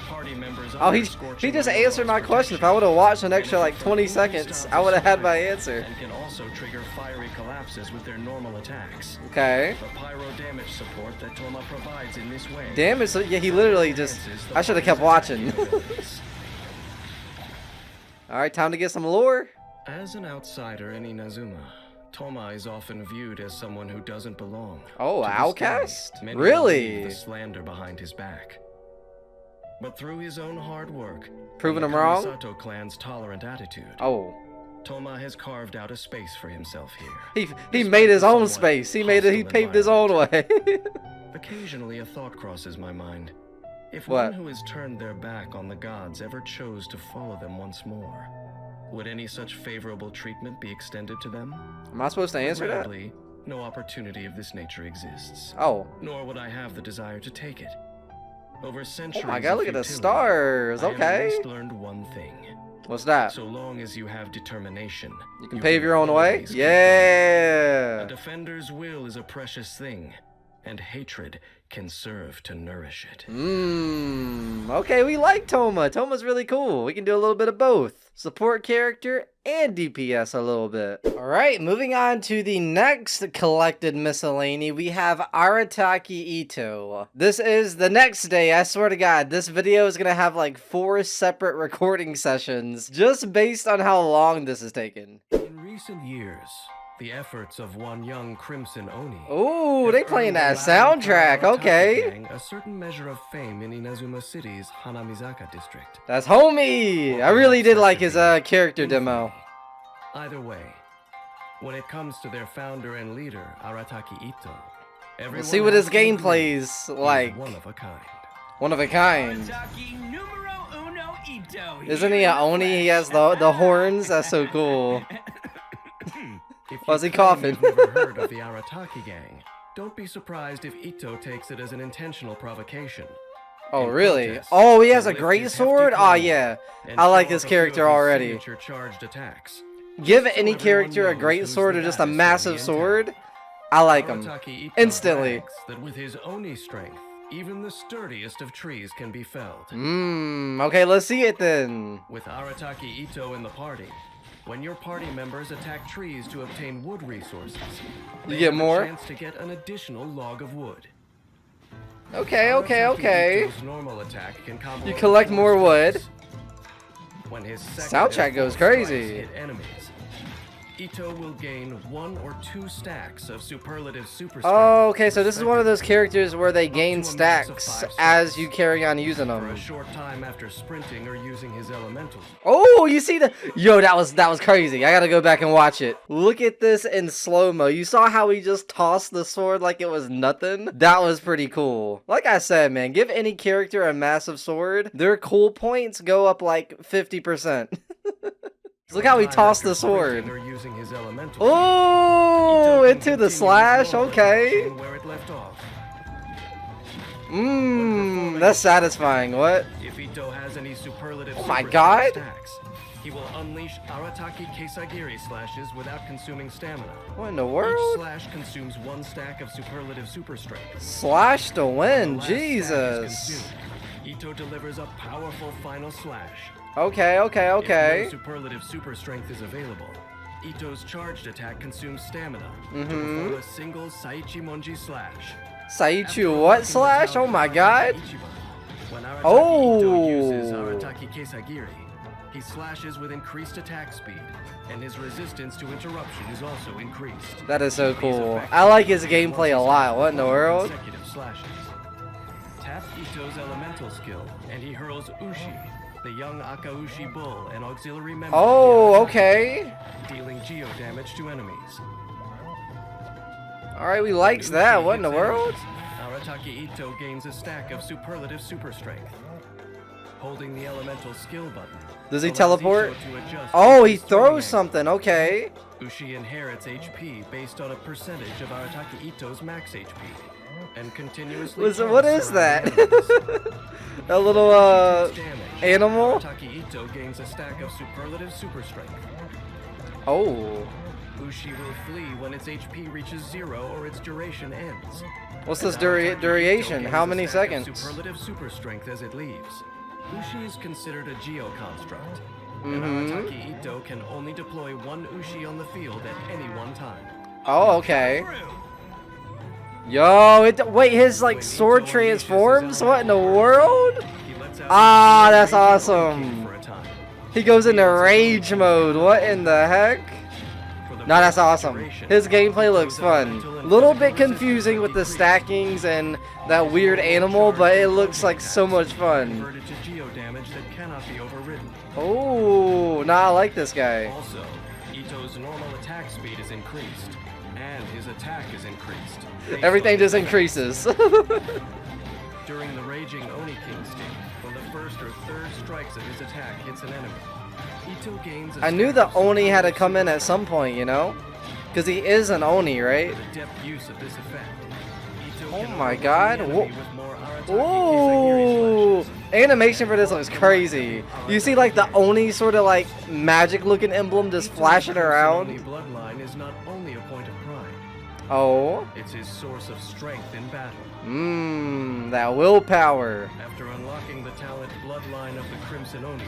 Party members Oh, he scorching just rain answered my laws question. If I would have watched an extra like benefit 20 from seconds, stop I would have had my destroying, answer. And can also trigger fiery collapses with their normal attacks. Okay. The pyro damage support that Thoma provides in this way. Damage, so yeah, he literally just... I should have kept watching. Alright, time to get some lore. As an outsider in Inazuma, Thoma is often viewed as someone who doesn't belong. Oh, To this outcast? day, many Really? believe the slander behind his back. But through his own hard work, Proving and him wrong? the Kamisato clan's tolerant attitude, Oh. Thoma has carved out a space for himself here. He made his own space. He paved his own way. Occasionally a thought crosses my mind. If What? one who has turned their back on the gods ever chose to follow them once more, would any such favorable treatment be extended to them? Am I supposed to answer that? Regrettably, no opportunity of this nature exists. Oh. Nor would I have the desire to take it. Over centuries Oh my god, look at the futility, stars. I have at Okay. least learned one thing. What's that? So long as you have determination, You can pave your own way? always keep going. Yeah. A defender's will is a precious thing, and hatred can serve to nourish it. Okay, we like Thoma. Thoma's really cool. We can do a little bit of both. Support character and DPS a little bit. Alright, moving on to the next collected miscellany, we have Arataki Itto. This is the next day, I swear to god, this video is gonna have like 4 separate recording sessions, just based on how long this is taking. In recent years, the efforts of one young Crimson Oni. Ooh, they have playing earned that the Latin soundtrack, Arataki okay. gang a certain measure of fame in Inazuma City's Hanamizaka district. That's homie! I really did like his character demo. Either way, when it comes to their founder and leader, Arataki Itto, everyone Let's see what his has to agree gameplay's he's like. one of a kind. One of a kind. Arataki numero uno Itto. Isn't he a Oni? He has the horns? That's so cool. If Why's you he claim coughing? you've never heard of the Arataki gang, don't be surprised if Itto takes it as an intentional provocation. Oh, In really? protest, Oh, he has a he'll lift great his hefty sword? Oh, claw yeah. and I like throw this out a few character of his already. signature charged attacks. Give So any everyone character a knows great who's sword the or just a baddest massive Oni in sword. town. I like him. Arataki Itto Instantly. brags that with his Oni strength, even the sturdiest of trees can be felled. Okay, let's see it then. With Arataki Itto in the party, when your party members attack trees to obtain wood resources, they get have more? a chance to get an additional log of wood. Okay. Arataki Itto's normal attack can combo You with collect four more wood. strikes. When his second Soundtrack and goes fourth strikes crazy. hit enemies, Itto will gain 1 or 2 stacks of superlative super strength. Oh, okay, so this is one of those characters where they gain to a max of stacks 5 as stacks you carry on using For a them. short time after sprinting or using his elementals. Oh, you see the... Yo, that was crazy. I gotta go back and watch it. Look at this in slow-mo. You saw how he just tossed the sword like it was nothing? That was pretty cool. Like I said, man, give any character a massive sword, their cool points go up like 50%. Look how he Time tossed after the sword. sprinting or using his elementals. Oh, Itto can into the continue slash, his normal okay. action where it left off. That's satisfying. What? If Itto has any superlative Oh my super God. stacks, he will unleash Arataki Kesagiri slashes without consuming stamina. What in the Each world? slash consumes 1 stack of superlative super strength. Slash to When win, the last stack is Jesus. consumed, Itto delivers a powerful final slash. Okay. If no superlative super strength is available, Itto's charged attack consumes stamina to perform a single Saichi Monji slash. Saichu what slash? Oh my god. When Arataki Oh. Itto uses Arataki Kesagiri, he slashes with increased attack speed, and his resistance to interruption is also increased. That is so These cool. effects I like his are gameplay a lot. What in the multiple world? consecutive slashes. Tap Itto's elemental skill, and he hurls Ushi, the young Akaushi bull, and auxiliary member. Oh, of the okay. Arataki, dealing geo damage to enemies. Alright, we likes that. What in the world? Arataki Itto gains a stack of superlative super strength. Holding the elemental skill button. Does he allows teleport? Itto to adjust Oh, he his throwing throws something. Okay. angle. Ushi inherits HP based on a percentage of Arataki Itto's max HP. And continuously. What is that? A little, animal? Arataki Itto gains a stack of superlative super strength. Oh. Ushi will flee when its HP reaches 0 or its duration ends. What's this Arataki Itto duration? gains How a many stack of seconds? Superlative super strength as it leaves. Ushi is considered a geo-construct, and Arataki Itto can only deploy one Ushi on the field at any one time. Oh, okay. Yo, wait, his like sword transforms? What in the world? Ah, that's awesome. He goes into rage mode. What in the heck? No, that's awesome. His gameplay looks fun. A little bit confusing with the stackings and that weird animal, but it looks like so much fun. Oh, nah, I like this guy. Also, Itto's normal attack speed is increased, and his attack is increased. Everything just increases. During the Raging Oni King state, when the first or third strikes of his attack hits an enemy, Itto gains a I knew the Oni had to come in at some point, you know? Because he is an Oni, right? Oh my god. Whoa. Animation for this looks crazy. You see like the Oni sort of like magic looking emblem just flashing around. Bloodline is not only a point of pride. Oh. It's his source of strength in battle. That willpower. After unlocking the talent Bloodline of the Crimson Oni,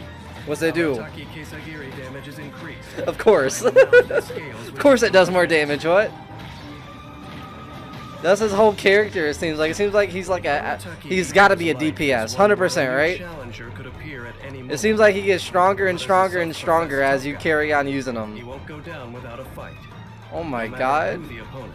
what's it do? Arataki Kesagiri damage is increased. Of course. Of course it does more damage, what? That's his whole character, it seems like. It seems like he's like he's got to be a DPS, 100%, right? It seems like he gets stronger and stronger and stronger as you carry on using him. He won't go down without a fight. Oh my No god. matter who the opponent,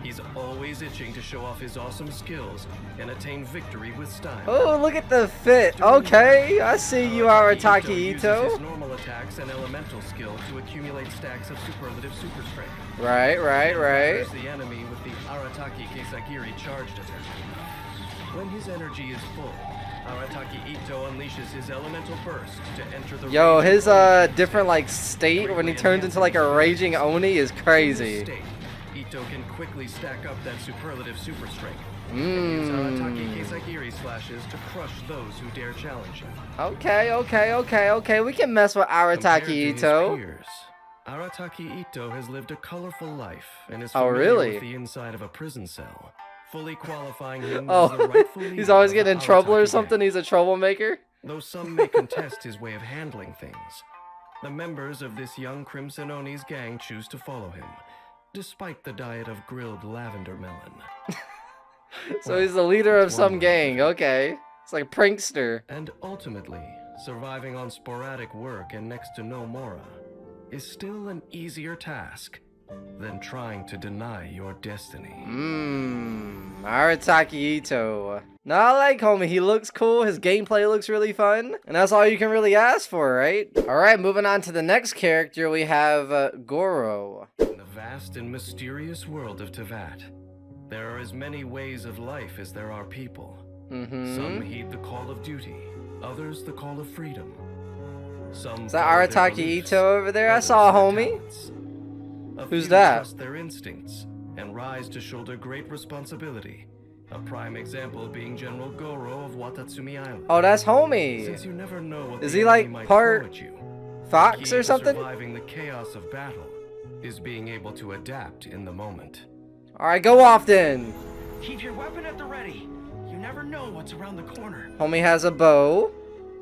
he's always itching to show off his awesome skills and attain victory with style. Oh, look at the fit. Okay, I see you, Arataki uses Itto. his normal attacks and elemental skill to accumulate stacks of superlative super strength. Right. There's the enemy with the Arataki Kesagiri charged attack. When his energy is full, Arataki Itto unleashes his elemental burst to enter the Yo, his different like state when he turns into like a raging Oni is crazy. Itto can quickly stack up that superlative super strength. And use Arataki Kesagiri slashes to crush those who dare challenge him. Okay. We can mess with Arataki Itto. Arataki Itto has lived a colorful life and is Oh, familiar really? with the inside of a prison cell, fully qualifying him as the Oh, rightful he's leader always of getting in the trouble or Arataki something. gang. He's a troublemaker. Though some may contest his way of handling things, the members of this young Crimson Oni's gang choose to follow him, despite the diet of grilled lavender melon. So he's the leader of some gang. Okay, it's like a prankster. And ultimately, surviving on sporadic work and next to no mora is still an easier task than trying to deny your destiny. Arataki Itto. No, I like homie. He looks cool. His gameplay looks really fun. And that's all you can really ask for, right? Alright, moving on to the next character, we have Gorou. In the vast and mysterious world of Tevat, there are as many ways of life as there are people. Some heed the call of duty, others the call of freedom. Some Is that follow their Arataki beliefs, Itto over there? I others saw a their homie. talents. A Who's few that? trust their instincts and rise to shoulder great responsibility. A prime example being General Gorou of Watatsumi Island. Oh, that's homie. Since you never know what Is the he enemy like might part throw at you, Fox key or to something? surviving the chaos of battle is being able to adapt in the moment. Alright, go off then. Keep your weapon at the ready. You never know what's around the corner. Homie has a bow.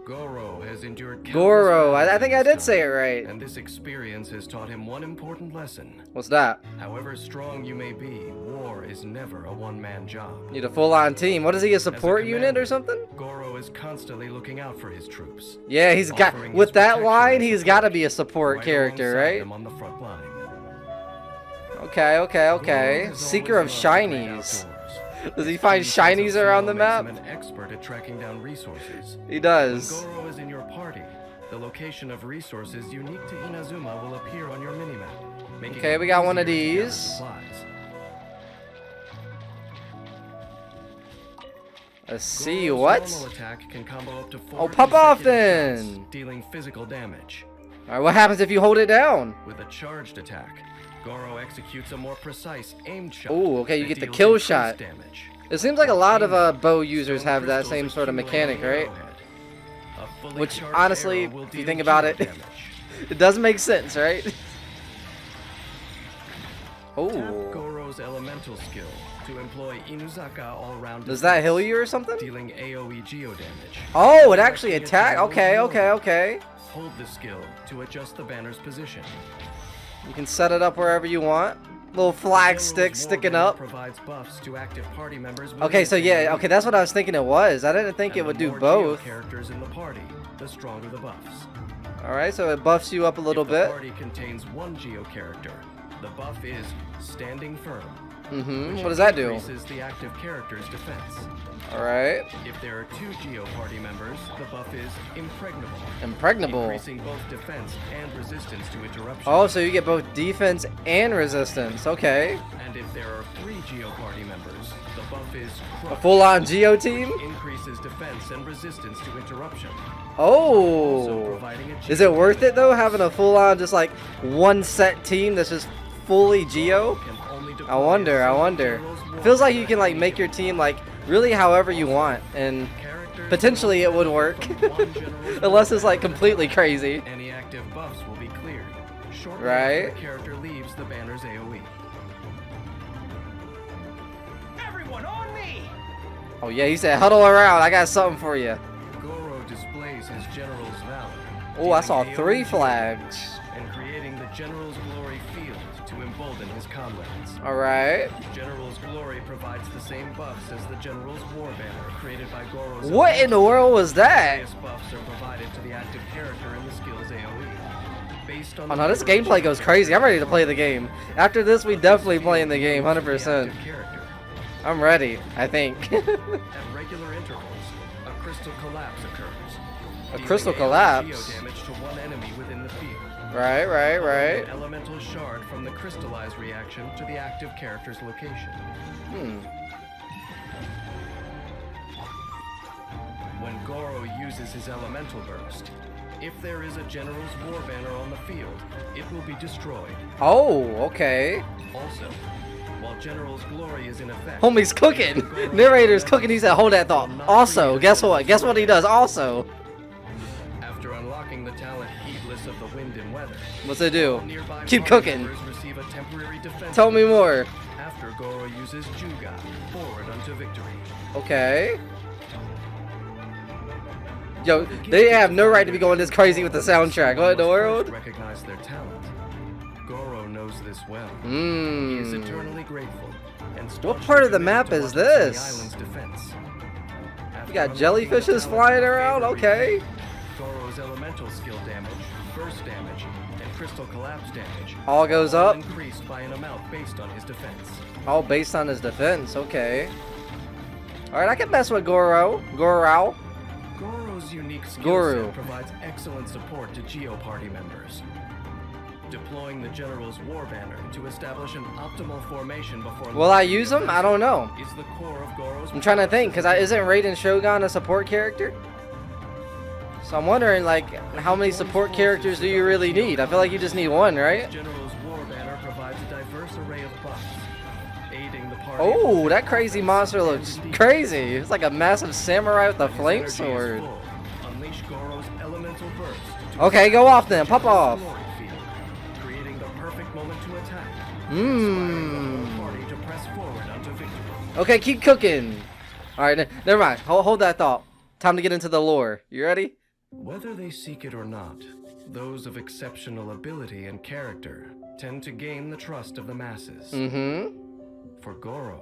Gorou has endured countless Gorou. I battles think in I his did say it time, right. And this experience has taught him one important lesson. What's that? However strong you may be, war is never a one-man job. Need a full-on team. What is he, a support unit commander, or something? Gorou is constantly looking out for his troops. Yeah, he's got, offering with his that protection line, and he's support got to be a support right character, alongside right? them on the front line. Okay. Gorou has Seeker of always loved the great shinies. outdoors. Does he find shinies around the map? Makes him an expert at tracking down resources. He When does. Gorou is in your party, the location of resources unique to Inazuma will appear on your minimap. making Okay, it we got one of easier to gather these. supplies. Let's see, Gorou's what? normal attack can combo up to 4 Oh, pop off consecutive shots, then! dealing physical damage. Alright, what happens if you hold it down? With a charged attack, Gorou executes a more precise aimed shot. Ooh, okay, you that get the deals kill increased shot. Damage. It seems like a lot of bow Stone users have that crystals same sort of accumulate mechanic, in the right? arrowhead. A fully Which, charged honestly, arrow will if you deal think about geo it, damage. it does make sense, right? Tap Oh, Gorou's elemental skill to employ Inuzaka all-round Does that heal you or something? dealing AoE geo damage. Oh, it actually attack. Okay, okay, okay. Hold the skill to adjust the banner's position. You can set it up wherever you want. Little flag stick sticking up. Provides buffs to active party members. Okay, so yeah, okay, that's what I was thinking it was. I didn't think it would do both. Characters in the party, the stronger the buffs. All right, so it buffs you up a little bit. The party contains one geo character. The buff is standing firm. What does that do? Increases the active character's defense. All right. If there are two geo party members, the buff is impregnable. Impregnable. Increasing both defense and resistance to interruption. Oh, so you get both defense and resistance. Okay. And if there are three geo party members, the buff is A full-on geo team? increases defense and resistance to interruption. Oh. Is it worth it though, having a full-on just like one set team that's just fully geo? I wonder. Feels like you can like make your team like really however you want, and potentially it would work. Unless it's like completely crazy. Any active buffs will be cleared. Shortly Right. after the character leaves the banner's AoE. Everyone on me! Oh yeah, he said huddle around, I got something for you. Gorou displays his general's valor. Oh, I saw dealing 3 AoE flags. and creating the general's glory field to embolden his comrades. Alright. General's glory provides the same buffs as the general's war banner created by Gorou's. What in the world was that? Various buffs are provided to the active character in the skill's AoE. Based on Oh no, this gameplay goes crazy. I'm ready to play the game. After this, we definitely playing the game, 100%. I'm ready, I think. At regular intervals, a crystal collapse occurs. A crystal dealing collapse? geo damage to one enemy within the field. Right. An elemental shard from the crystallized reaction to the active character's location. When Gorou uses his elemental burst, if there is a general's war banner on the field, it will be destroyed. Oh, okay. Also, while general's glory is in effect, Homie's cooking. Narrator's cooking. He said, hold that thought. Also, guess what? Guess what he does also? after unlocking the talent heedless of the wind and weather, What's it do? nearby Keep party cooking. members receive a temporary defense Tell me more. after Gorou uses Juga forward unto victory. Okay. Yo, they have no right to be going this crazy with the soundtrack. What in the world? Recognize their talent. Gorou knows this well. He is Mmm. eternally grateful. And What part of the map is this? The island's defense. You got jellyfishes flying around? Okay. Gorou's elemental skill damage, burst damage, and crystal collapse damage All goes up? increased by an amount based on his defense. All based on his defense. Okay. Alright, I can mess with Gorou. Gorou's unique skill Gorou. set provides excellent support to Geo Party members. Deploying the General's War Banner to establish an optimal formation before... Will I use him? I don't know. ...is the core of Gorou's... I'm trying to think, because isn't Raiden Shogun a support character? So I'm wondering, like, how many support characters do you really need? I feel like you just need one, right? General's War Banner provides a diverse array of buffs, aiding the party... Oh, that crazy monster looks crazy. It's like a massive samurai with a flame His sword. energy is full. Unleash Gorou's elemental burst to Okay, go off then. Pop Gorou's off. glory field, creating the perfect moment to attack. Mmm. Inspiring the whole party to press forward unto victory. Okay, keep cooking. Alright, never mind. Hold that thought. Time to get into the lore. You ready? Whether they seek it or not, those of exceptional ability and character tend to gain the trust of the masses. Mm-hmm. For Gorou,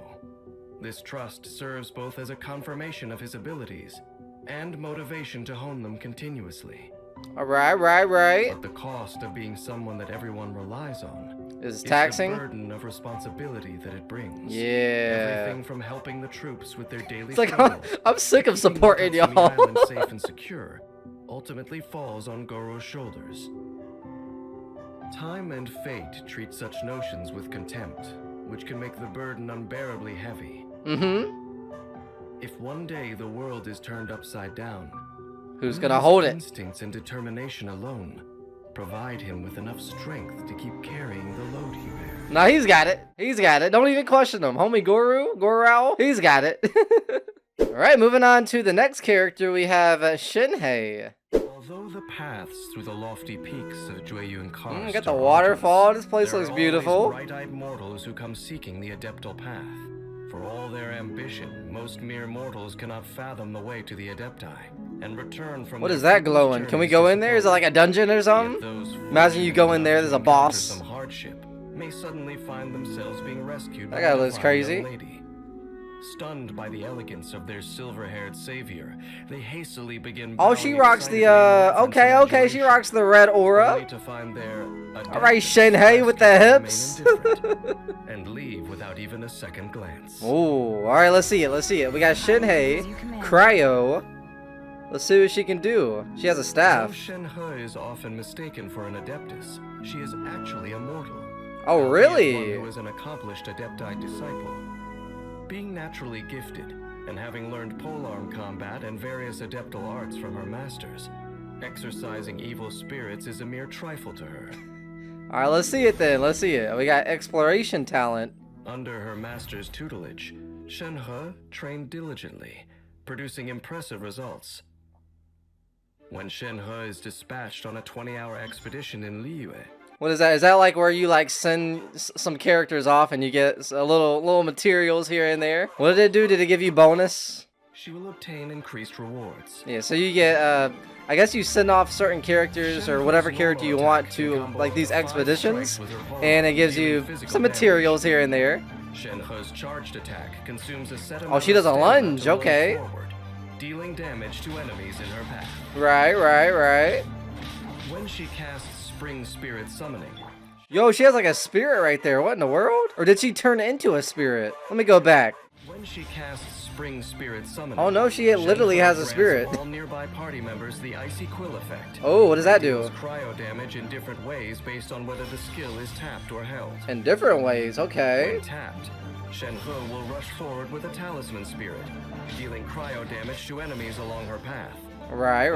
this trust serves both as a confirmation of his abilities and motivation to hone them continuously. Right. But the cost of being someone that everyone relies on Is is taxing? the burden of responsibility that it brings. Yeah. Everything from helping the troops with their daily It's like, struggles, I'm sick of keeping supporting the Katsumi y'all. Island safe and secure, ultimately falls on Gorou's shoulders. Time and fate treat such notions with contempt, which can make the burden unbearably heavy. Mm-hmm. If one day the world is turned upside down, Who's will gonna his hold it? Instincts and determination alone provide him with enough strength to keep carrying the load he bears. Nah, he's got it. He's got it. Don't even question him. Homie Gorou, he's got it. Alright, moving on to the next character, we have Shenhe. Although the paths through the lofty peaks of Jueyun Karst Got the are waterfall. arduous, This place there looks are beautiful. always bright-eyed mortals who come seeking the adeptal path. For all their ambition, most mere mortals cannot fathom the way to the Adepti and return from. What is that glowing? Can we go in there? Is it like a dungeon or something? Imagine you go in there, there's a boss. Some hardship may suddenly find themselves being rescued. That guy looks crazy. Lady. Stunned by the elegance of their silver-haired savior, they hastily begin. Oh, she rocks the okay, she rocks the red aura. To find their all right, Shenhe with the hips. And leave without even a second glance. Oh, all right, let's see it. Let's see it. We got Shenhe, Cryo. Let's see what she can do. She has a staff. Shenhe is often mistaken for an Adeptus. She is actually a mortal. Oh, really? One who is an accomplished Adepti disciple. Being naturally gifted, and having learned polearm combat and various adeptal arts from her masters, exorcising evil spirits is a mere trifle to her. Alright, let's see it then. Let's see it. We got exploration talent. Under her master's tutelage, Shenhe trained diligently, producing impressive results. When Shenhe is dispatched on a 20-hour expedition in Liyue, what is that? Is that like where you like send some characters off and you get a little materials here and there? What did it do? Did it give you bonus? She will obtain increased rewards. Yeah, so you get I guess you send off certain characters or whatever character you want to like these expeditions, and it gives you some materials here and there. Shenhe's charged attack consumes a set amount. Oh, she does a lunge. Okay. Forward, dealing damage to enemies in her path. Right. When she casts Spring Spirit Summoning. Yo, she has like a spirit right there. What in the world? Or did she turn into a spirit? Let me go back. When she casts Spring Spirit Summoning. Oh no, she literally has a spirit. All nearby party members the Icy Quill effect. Oh, what does that do? Deals cryo damage in different ways based on whether the skill is tapped or held. In different ways, okay. When tapped, Shenhe will rush forward with a Talisman Spirit, dealing cryo damage to enemies along her path. Right.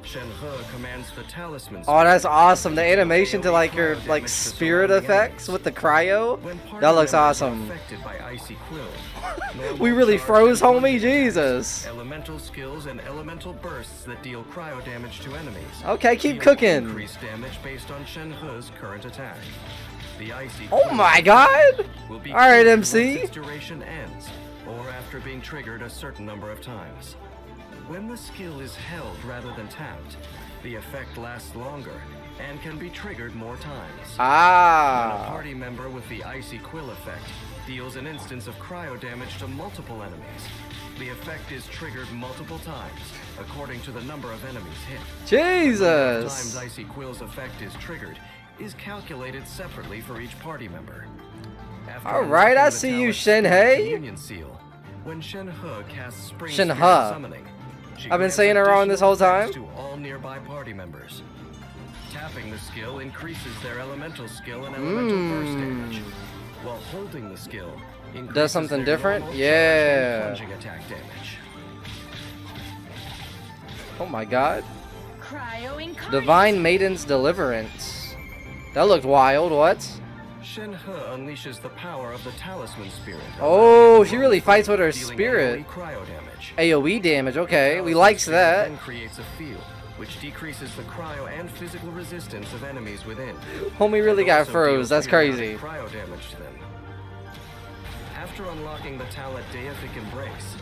Shenhe commands the Talisman Spirit. Oh, that's awesome. The animation to like your like spirit effects with the cryo. That looks awesome. By Icy Quill, we really froze, homie. Jesus. Elemental skills and elemental bursts that deal cryo damage to enemies. Okay, keep cooking. Increased damage based on Shenhe's current attack. The Icy Oh my God! Will be Alright, once MC. its duration ends, or after being triggered a certain number of times. When the skill is held rather than tapped, the effect lasts longer and can be triggered more times. When a party member with the Icy Quill effect deals an instance of cryo damage to multiple enemies, the effect is triggered multiple times, according to the number of enemies hit. Jesus! The number of times Icy Quill's effect is triggered is calculated separately for each party member. Alright, I see you, Shenhe. Union seal. When Shenhe casts Spring Shenhe. Spirit Summoning, I've been saying it wrong this whole time. To all nearby party members. Tapping the skill increases their elemental skill and elemental burst damage, while holding the skill does something their different? normal Yeah. charge and plunging attack damage. Oh my God. Cryo incarnate. Divine Maiden's Deliverance. That looked wild. What? Shenhe unleashes the power of the Talisman Spirit. Oh, she really fights with her dealing spirit. AoE cryo damage. AoE damage. Okay, we likes that. Then creates a field, which decreases the cryo and physical resistance of enemies within. Homie really got Also froze. deals That's periodic crazy. Cryo damage to them. After unlocking the talent Deific Embrace,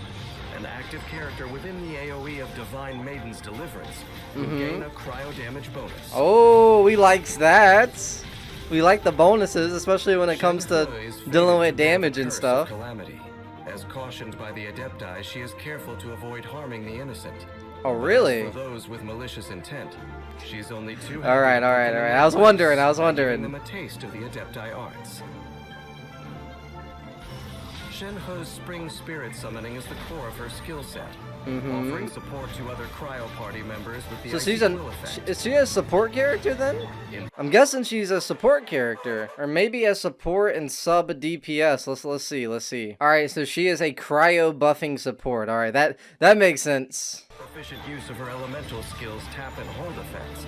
an active character within the AoE of Divine Maiden's Deliverance will gain a cryo damage bonus. Oh, we likes that. We like the bonuses, especially when it comes to dealing with damage and stuff. Calamity. As cautioned by the Adepti, she is careful to avoid harming the innocent. Oh, really? For those with malicious intent, she's only too happy Alright. to give them I was wondering. giving them a taste of the Adepti arts. Shenhe's Spring Spirit Summoning is the core of her skill set, offering support to other cryo party members with the So Icy she's Quill effect. is she a support character then? I'm guessing she's a support character, or maybe a support and sub DPS. Let's see. All right, so she is a cryo buffing support. All right, that makes sense. Proficient use of her elemental skills tap and hold effects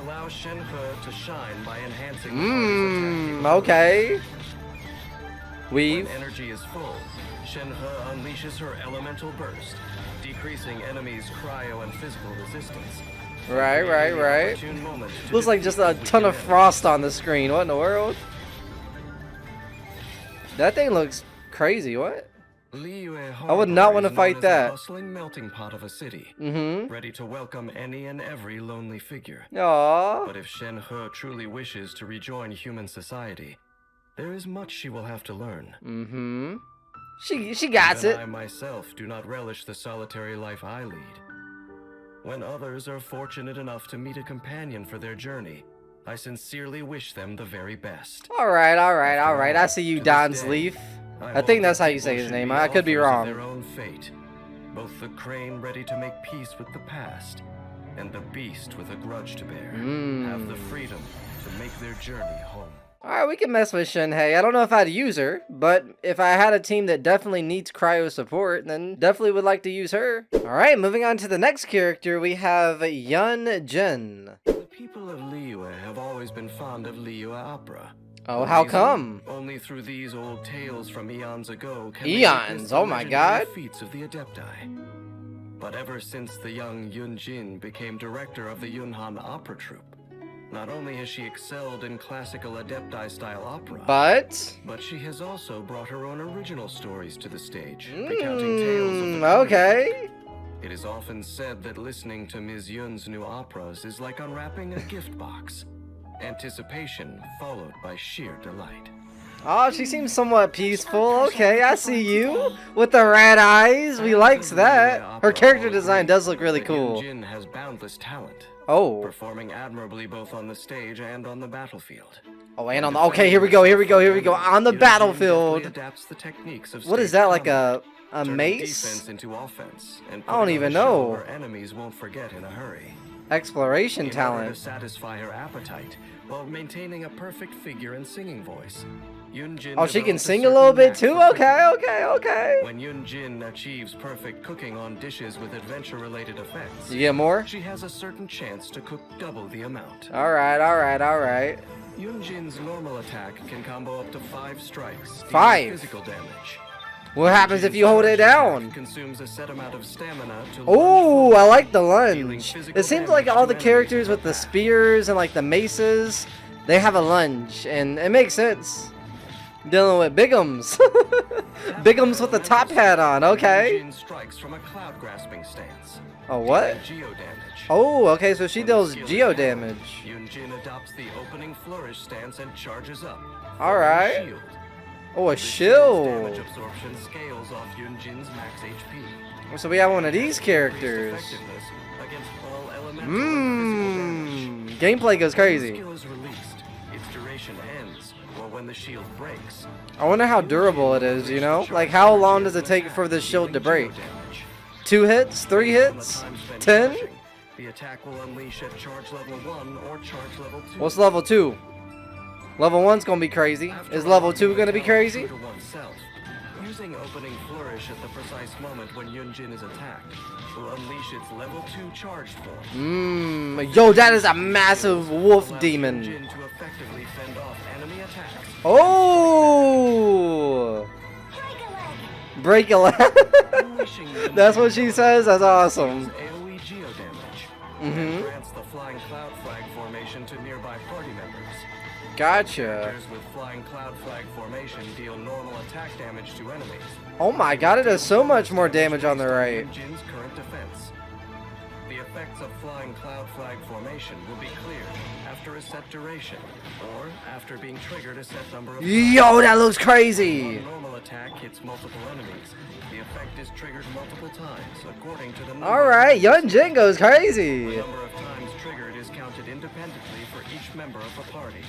allows Shenhe to shine by enhancing the party's attack. Okay. Weave. When energy is full, Shenhe unleashes her elemental burst, decreasing enemies' cryo and physical resistance. Right. Opportune moment to Looks like defeat just a the ton of weakened frost on the screen. What in the world? That thing looks crazy. What? Liyue I would not want to Harbor is fight known as that. a bustling melting pot of a city, ready to welcome any and every lonely figure. Aww. But if Shenhe truly wishes to rejoin human society, there is much she will have to learn. She got Even it. I myself do not relish the solitary life I lead. When others are fortunate enough to meet a companion for their journey, I sincerely wish them the very best. All right. I see you, To this Don's day, Leaf. I hope think that's that how you people say his should name. be I could be authors of wrong. Their own fate. Both the crane ready to make peace with the past, and the beast with a grudge to bear, have the freedom to make their journey home. Alright, we can mess with Shenhe. I don't know if I'd use her, but if I had a team that definitely needs cryo support, then definitely would like to use her. Alright, moving on to the next character, we have Yun Jin. The people of Liyue have always been fond of Liyue opera. Oh, The how reason? come? Only through these old tales from eons ago can Eons? they witness Oh the my legendary God. feats of the Adepti. But ever since the young Yun Jin became director of the Yunhan opera troupe, not only has she excelled in classical Adepti-style opera, But she has also brought her own original stories to the stage, recounting tales of the common okay. folk. It is often said that listening to Ms. Yun's new operas is like unwrapping a gift box. Anticipation followed by sheer delight. Oh, she seems somewhat peaceful. Okay, I see you. With the red eyes, we likes that. Her character design does look really cool. Yun Jin has boundless talent, Oh. performing admirably both on the stage and on the battlefield. Oh, and on the... Okay, here we go. On the Yun Jin battlefield. definitely adapts the techniques of What is stage that, like combat, a turning mace? defense into offense, and I don't putting on even a show know. her enemies won't forget in a hurry. Exploration In order talent. to satisfy her appetite while maintaining a perfect figure and singing voice, Yun Jin Oh, she can developed sing a certain little bit knack too? for cooking. Okay. When Yun Jin achieves perfect cooking on dishes with adventure-related effects, You get more? she has a certain chance to cook double the amount. Alright. Yun Jin's normal attack can combo up to 5 strikes, dealing 5? physical damage. What happens if you hold it down? Consumes a set amount of stamina to Oh, I like the lunge. dealing physical It seems like damage all to the characters enemies with the in the back. spears and like the maces, they have a lunge, and it makes sense. Dealing with Bigums. Bigums with the top hat on, okay. Yun Jin strikes from a cloud grasping stance. Oh, what? Dealing geo damage. Oh, okay, so she When the deals skill is geo down, damage. Yun Jin adopts the opening flourish stance and charges up. Alright. forming a shield. Oh, a This shield's damage shield. absorption scales off Yun Jin's max HP. So we have one of these Increased characters. effectiveness against all elemental and physical damage. Gameplay goes When the crazy. skill is released, its duration ends, or when the shield breaks. I wonder how durable it is, you know? Like, how long does it take for this shield to break? 2 hits? 3 hits? 10? The attack will unleash at charge level 1 or charge level 2. What's level 2? Level 1's gonna be crazy. Is level 2 gonna be crazy? To oneself, using opening flourish at the precise moment when Yun Jin is attacked will unleash its level 2 charged form. Yo, that is a massive wolf Allows demon. Yun Jin to effectively fend off enemy attacks. Oh! Break a leg. Unleashing Yun That's Jin what she says. That's awesome. deals AoE geo damage. And grants the flying cloud flag formation to nearby party members. Gotcha. Characters with flying cloud flag formation deal normal attack damage to enemies. Oh my god, it does so much more damage on the right. Yun Jin's current defense. The effects of flying cloud flag formation will be cleared after a set duration, or after being triggered a set number of times. Yo, that looks crazy. When a normal attack hits multiple enemies, the effect is triggered multiple times according to the number Alright, of Yun Jin goes The crazy. number of times triggered is counted independently for each member of the party.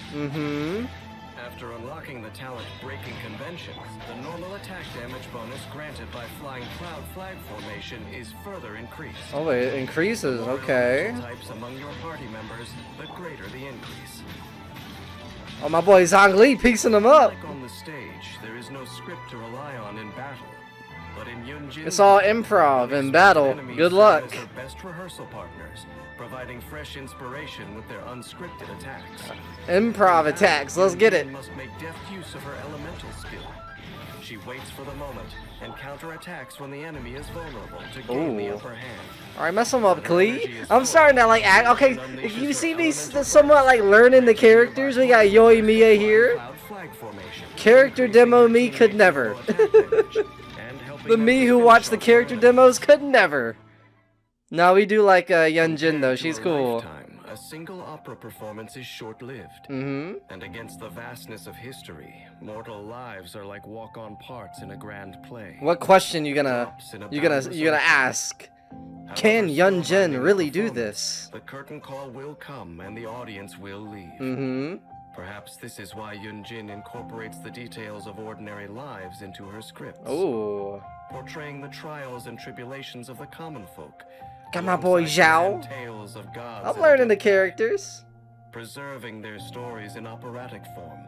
After unlocking the talent Breaking Conventions, the normal attack damage bonus granted by Flying Cloud Flag Formation is further increased. Oh, it increases. The more Okay. elemental types among your party members, the greater the increase. Oh, my boy Zhongli piecing them up. Like on the stage, there is no script to rely on in battle. But in Yun Jin's It's all world, improv in unexpected battle. enemies Good serve luck. as her best rehearsal partners, providing fresh inspiration with their unscripted attacks. Improv attacks. Let's get it. Yun must make deft use of her elemental skill. She waits for the moment and counterattacks when the enemy is vulnerable to gain the Ooh. upper hand. Alright, mess them up, Klee. I'm starting to act. Okay, if you see me somewhat like learning the characters, we got Yoimiya here. flag formation. Character demo me could never. The me who watched the character demos could never. No, we do like Yunjin though. She's cool. A single opera performance is short-lived. And against the vastness of history, mortal lives are like walk-on parts in a grand play. What question you gonna ask? Can Yunjin really do this? The curtain call will come and the audience will leave. Perhaps this is why Yunjin incorporates the details of ordinary lives into her scripts. Oh. Portraying the trials and tribulations of the common folk. Got my boy Xiao. Tales of gods I'm learning the characters. Preserving their stories in operatic form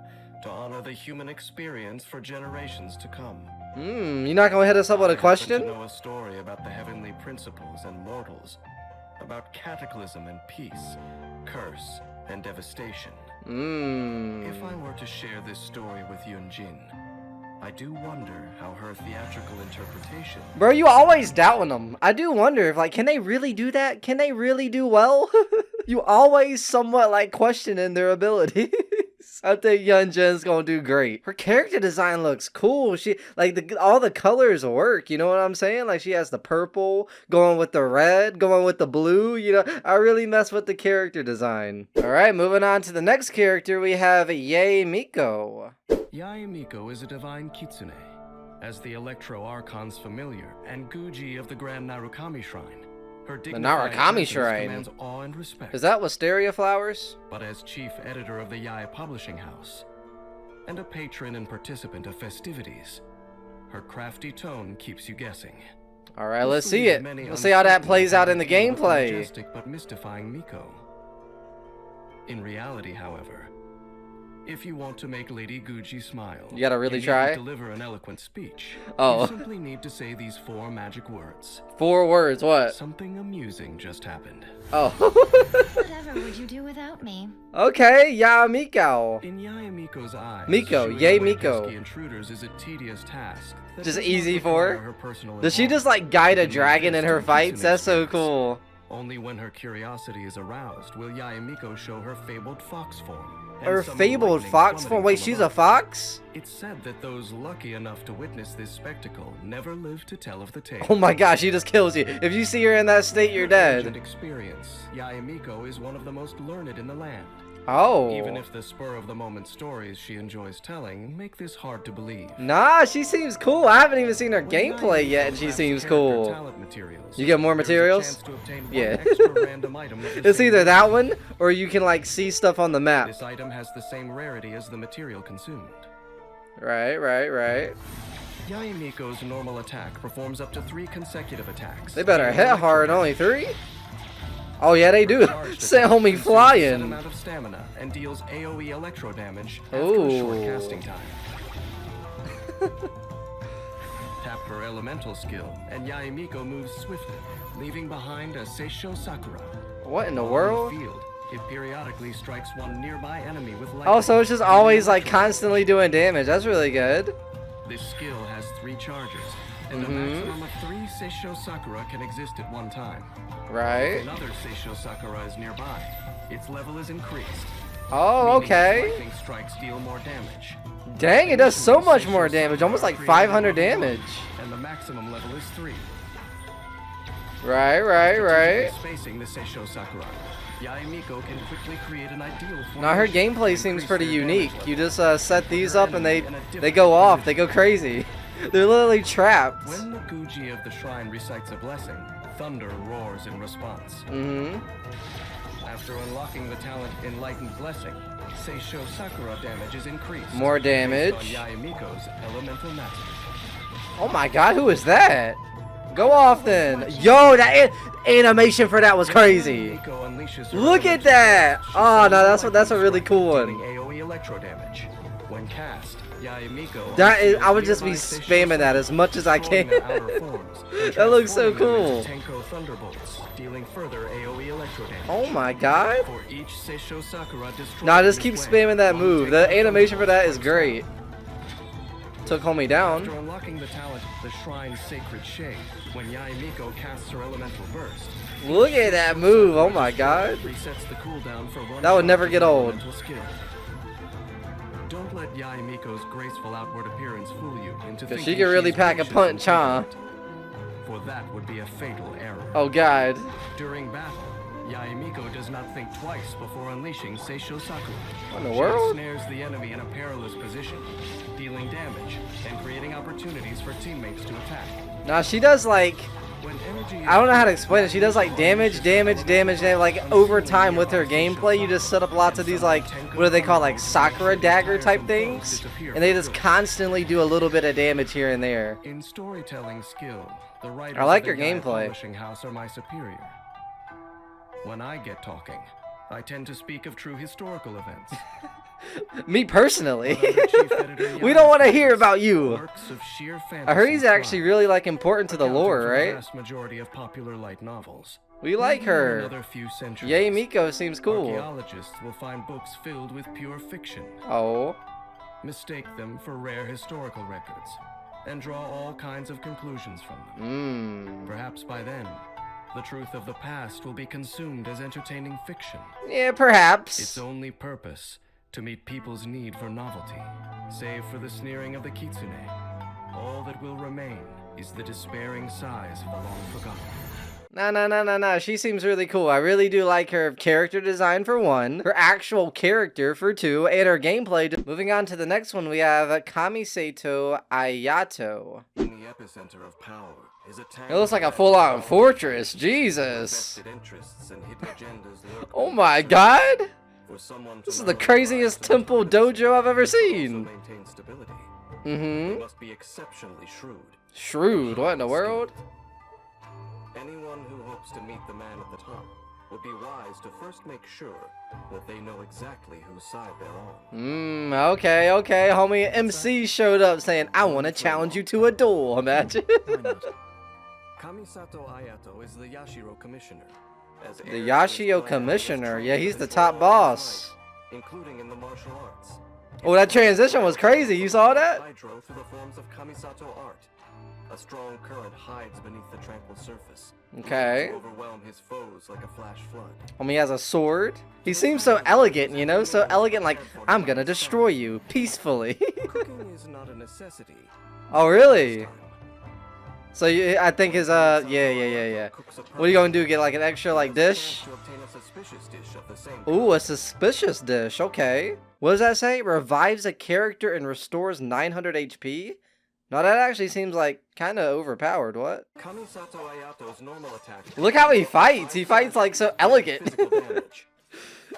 to honor the human experience for generations to come. You're not gonna hit us up with a question? To know a story about the heavenly principles and mortals, about cataclysm and peace, curse and devastation. If I were to share this story with Yunjin, I do wonder how her theatrical interpretation... Bro, you always doubting them. I do wonder if, like, can they really do that? Can they really do well? You always somewhat, like, questioning their abilities. I think Yunjin's gonna do great. Her character design looks cool. She, like, all the colors work, you know what I'm saying? Like, she has the purple, going with the red, going with the blue, you know? I really mess with the character design. Alright, moving on to the next character, we have Yae Miko. Yae Miko is a divine kitsune, as the Electro Archon's familiar and Guji of the Grand Narukami Shrine. Her The Narukami Shrine. commands awe and respect. Is that Wisteria flowers? But as chief editor of the Yae Publishing House, and a patron and participant of festivities, her crafty tone keeps you guessing. Alright, let's see it. Let's see how that plays out in the gameplay. Majestic but mystifying Miko. In reality, however, if you want to make Lady Guji smile, you gotta really need try. to deliver an eloquent speech. Oh. You simply need to say these 4 magic words. 4 words, what? Something amusing just happened. Oh. Whatever would you do without me? Okay, Yae Miko. In Yae Miko's eyes, Miko, shooing Yae away Miko. pesky intruders is a tedious task. that Just does easy not for require her? her personal Does she just like guide a dragon in her fights? That's so cool. Only when her curiosity is aroused will Yae Miko show her fabled fox form. and Her summon fabled lightning fox form. plummeting Wait, from she's a above. fox? It's said that those lucky enough to witness this spectacle never live to tell of the tale. Oh my gosh, she just kills you. If you see her in that state, you're Legend dead. experience, Yae Miko is one of the most learned in the land. Oh. Even if the spur-of-the-moment stories she enjoys telling make this hard to believe. Nah, she seems cool. I haven't even seen her When gameplay Yae yet, Miko and she crafts seems character cool. talent materials, You get more there's a materials? chance to obtain one Yeah. extra random item of the It's same either rarity. that one, or you can like see stuff on the map. This item has the same rarity as the material consumed. Right. Yae Miko's normal attack performs up to 3 consecutive attacks. They better dealing hit electro hard, only 3? Oh yeah, they do. Charged Send me attacks consume a set flying. amount of stamina and deals AoE electro damage after a short Ooh. casting time. Tap her elemental skill, and Yae Miko moves swiftly, leaving behind a Seisho Sakura. What in the While world? on the field, it periodically strikes one nearby enemy with lightning. Oh, so it's just always like constantly doing damage. That's really good. This skill has 3 charges, and a maximum of 3 Seisho Sakura can exist at one time. Right. If another Seisho Sakura is nearby, its level is increased. Oh, meaning okay. lightning strikes deal more damage. Dang, it does so much more damage. Almost like 500 damage. And the maximum level is 3. Right. Spacing the Seisho Sakura, Yae Miko can quickly create an ideal Now her formation gameplay to seems increase pretty their unique. damage You level. just set these up and they go off. They go crazy. They're literally trapped. When the Guji of the shrine recites a blessing, thunder roars in response. After unlocking the talent Enlightened Blessing, Seisho Sakura damage is increased. More based on damage. Yae Miko's elemental mastery. Oh my god, who is that? Go off then. Yo, that animation for that was crazy. Miko unleashes her Look at elemental that. blast, Oh no, summons that's a lightning really strike, cool dealing one. AoE electro damage. When cast, Yae Miko That is, unseals I would just be nearby Seisho spamming that as much as I destroying can. their outer forms, and That looks so transforming them cool. into Tenko Thunderbolts, dealing further AoE electro damage. Oh my god. For each Seisho Sakura destroyed Nah, just in keep this way, spamming that one move. Tenko The animation for that is Thunderbolt great. Took homie down. After unlocking the talent, the Shrine's Sacred Shade, when Yae Miko casts her elemental burst, Look at that move. Oh my god. resets the cooldown for one That would shot never of get her old. elemental skill. Don't let Yae Miko's graceful outward appearance fool you into thinking she can really she's pack a gracious punch, and huh? tolerant, for that would be a fatal error. Oh god. During battle, Yae Miko does not think twice before unleashing Seisho Sakura. What in the She world? snares the enemy in a perilous position, dealing damage and creating opportunities for teammates to attack. Nah, she does like, When energy is I don't know how to explain it. She does like damage. Like over time with her gameplay, you just set up lots of these like, what do they call, like Sakura dagger type things? And they just constantly do a little bit of damage here and there. in storytelling skill, the writers I like of the her Yae gameplay. Publishing House are my superior. When I get talking, I tend to speak of true historical events. Me personally. Whatever Chief Editor We Yae don't want to says, hear about you. works of sheer I heard he's fantasy actually fly, really like important to the accounting lore, for the right? vast majority of popular light novels. We like Maybe in her. another few centuries, Yae Miko seems cool. archaeologists will find books filled with pure fiction, Oh. mistake them for rare historical records, and draw all kinds of conclusions from them. Perhaps by then, the truth of the past will be consumed as entertaining fiction. Yeah, perhaps. Its only purpose, to meet people's need for novelty, save for the sneering of the kitsune. All that will remain is the despairing sighs of the long forgotten. Nah. She seems really cool. I really do like her character design for one, her actual character for two, and her gameplay. Moving on to the next one, we have Kamisato Ayato. In the epicenter of power is a It looks like a full-on fortress. Jesus. Oh my god. This is the craziest temple dojo I've ever seen. Must be exceptionally shrewd. Shrewd. What in the world? Anyone who hopes to meet the man at the top would be wise to first make sure that they know exactly whose side they're on. Okay. Homie MC showed up saying, I want to challenge you to a duel. Imagine. Kamisato Ayato is the Yashiro Commissioner. The Yashio Commissioner. Yeah, he's the top boss. Including in the martial arts. Oh, that transition was crazy. You saw that? Hydro through the forms of Kamisato art. A strong current hides beneath the tranquil surface. Okay. To overwhelm his foes like a flash flood. Homie has a sword. He seems so elegant, you know? So elegant, like, I'm gonna destroy you peacefully. Cooking is not a necessity. Oh, really? So I think his, yeah. What are you gonna do? Get like an extra, like, dish? Ooh, a suspicious dish. Okay. What does that say? Revives a character and restores 900 HP? No, that actually seems like kind of overpowered. What? Kamisato Ayato's normal attack. Look how he fights. He fights like so elegant.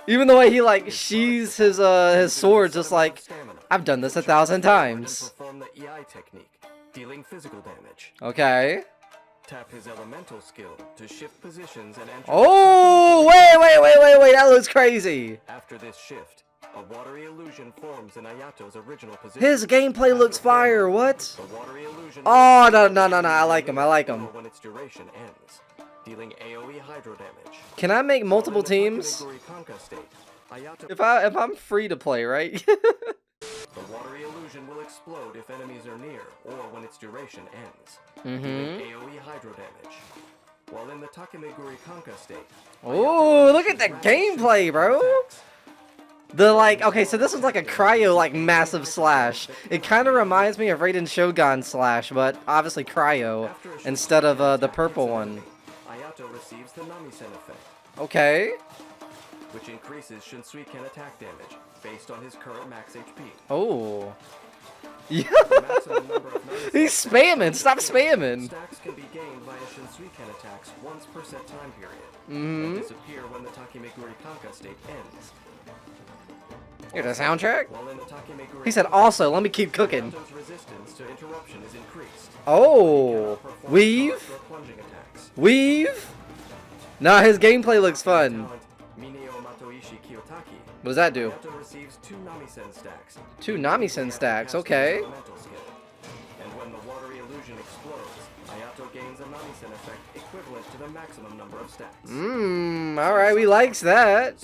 Even the way he like sheathes his sword, just like I've done this 1,000 times. Perform the EI technique, dealing physical damage. Okay. Tap his elemental skill to shift positions and enter. Oh, wait. That looks crazy. After this shift, a watery illusion forms in Ayato's original position. His gameplay looks fire. What? The watery illusion. Oh, no. I like him. When its duration ends, dealing AoE hydro damage. Can I make multiple teams? If I'm free to play, right? The watery illusion will explode if enemies are near or when its duration ends. Mm-hmm. AoE hydro damage. While in the Takemiguri Kanka state. Oh, look at the gameplay, bro. Okay, so this is like a cryo, like, massive slash. It kind of reminds me of Raiden Shogun slash, but obviously cryo instead of the purple one. Ayato receives the Namisen effect. Okay. Which increases Shinsuiken attack damage based on his current max HP. Oh. Yeah. The maximum number of Namisen He's spamming. Stop spamming. stacks can be gained via Shinsuiken attacks once per set time period. Mm-hmm. And disappear when the Takemiguri Kanka state ends. Hear the soundtrack? While in the Takemiguri He said, Kanka also, let me keep cooking. Ayato's resistance to interruption is increased. Oh. Weave? Plunging attacks. Weave? Nah, his gameplay looks fun. Talent, Mineo Matoishi Kiyotaki. What does that do? Ayato receives 2 Namisen stacks. 2 Namisen stacks, okay. Elemental skill. And when the watery illusion explodes, Ayato gains a Namisen effect equivalent to the maximum number of stacks. Alright, we likes that.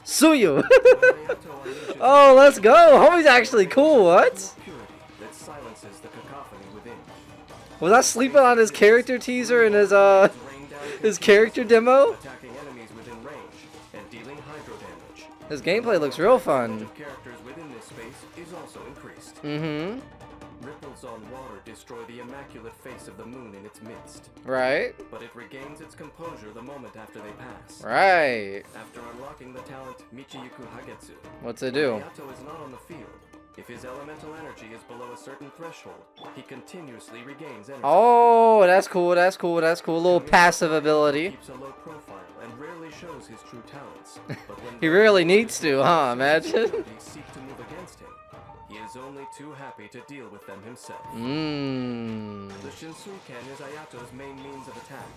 Suyu. Ayato Oh, let's go. Homie's actually cool, what? purity that silences the cacophony within. Was I sleeping on his character teaser and his character demo? Attacking enemies within range and dealing hydro damage. His gameplay looks real fun. Characters within this space is also increased. Mm-hmm. Ripples on water destroy the immaculate face of the moon in its midst. Right. But it regains its composure the moment after they pass. Right. After unlocking the talent Michiyuku Hagetsu, What's it do? Ayato is not on the field. If his elemental energy is below a certain threshold, he continuously regains energy. Oh, that's cool. That's cool. That's cool. A little passive ability. Keeps a low profile and rarely shows his true talents. But when He really needs to, huh? Imagine. seek to move against him, he is only too happy to deal with them himself. Mmm. The Shinsuken is Ayato's main means of attack.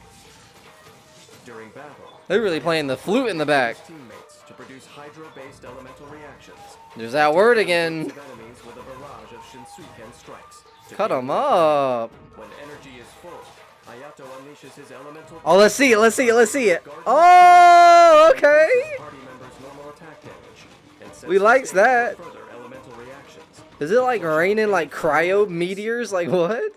During battle, They're really playing the flute in the back. his teammates to produce hydro-based elemental reactions. There's that word again. Of enemies with a barrage of Shinsuken strikes. To Cut keep him them up. When energy is full, Ayato unleashes his elemental. Oh, let's see it. Let's see it. Let's see it. Oh, okay. Party members' normal attack damage, and sets We the likes stage that. for further elemental reactions. Is it like raining like cryo meteors? Like what?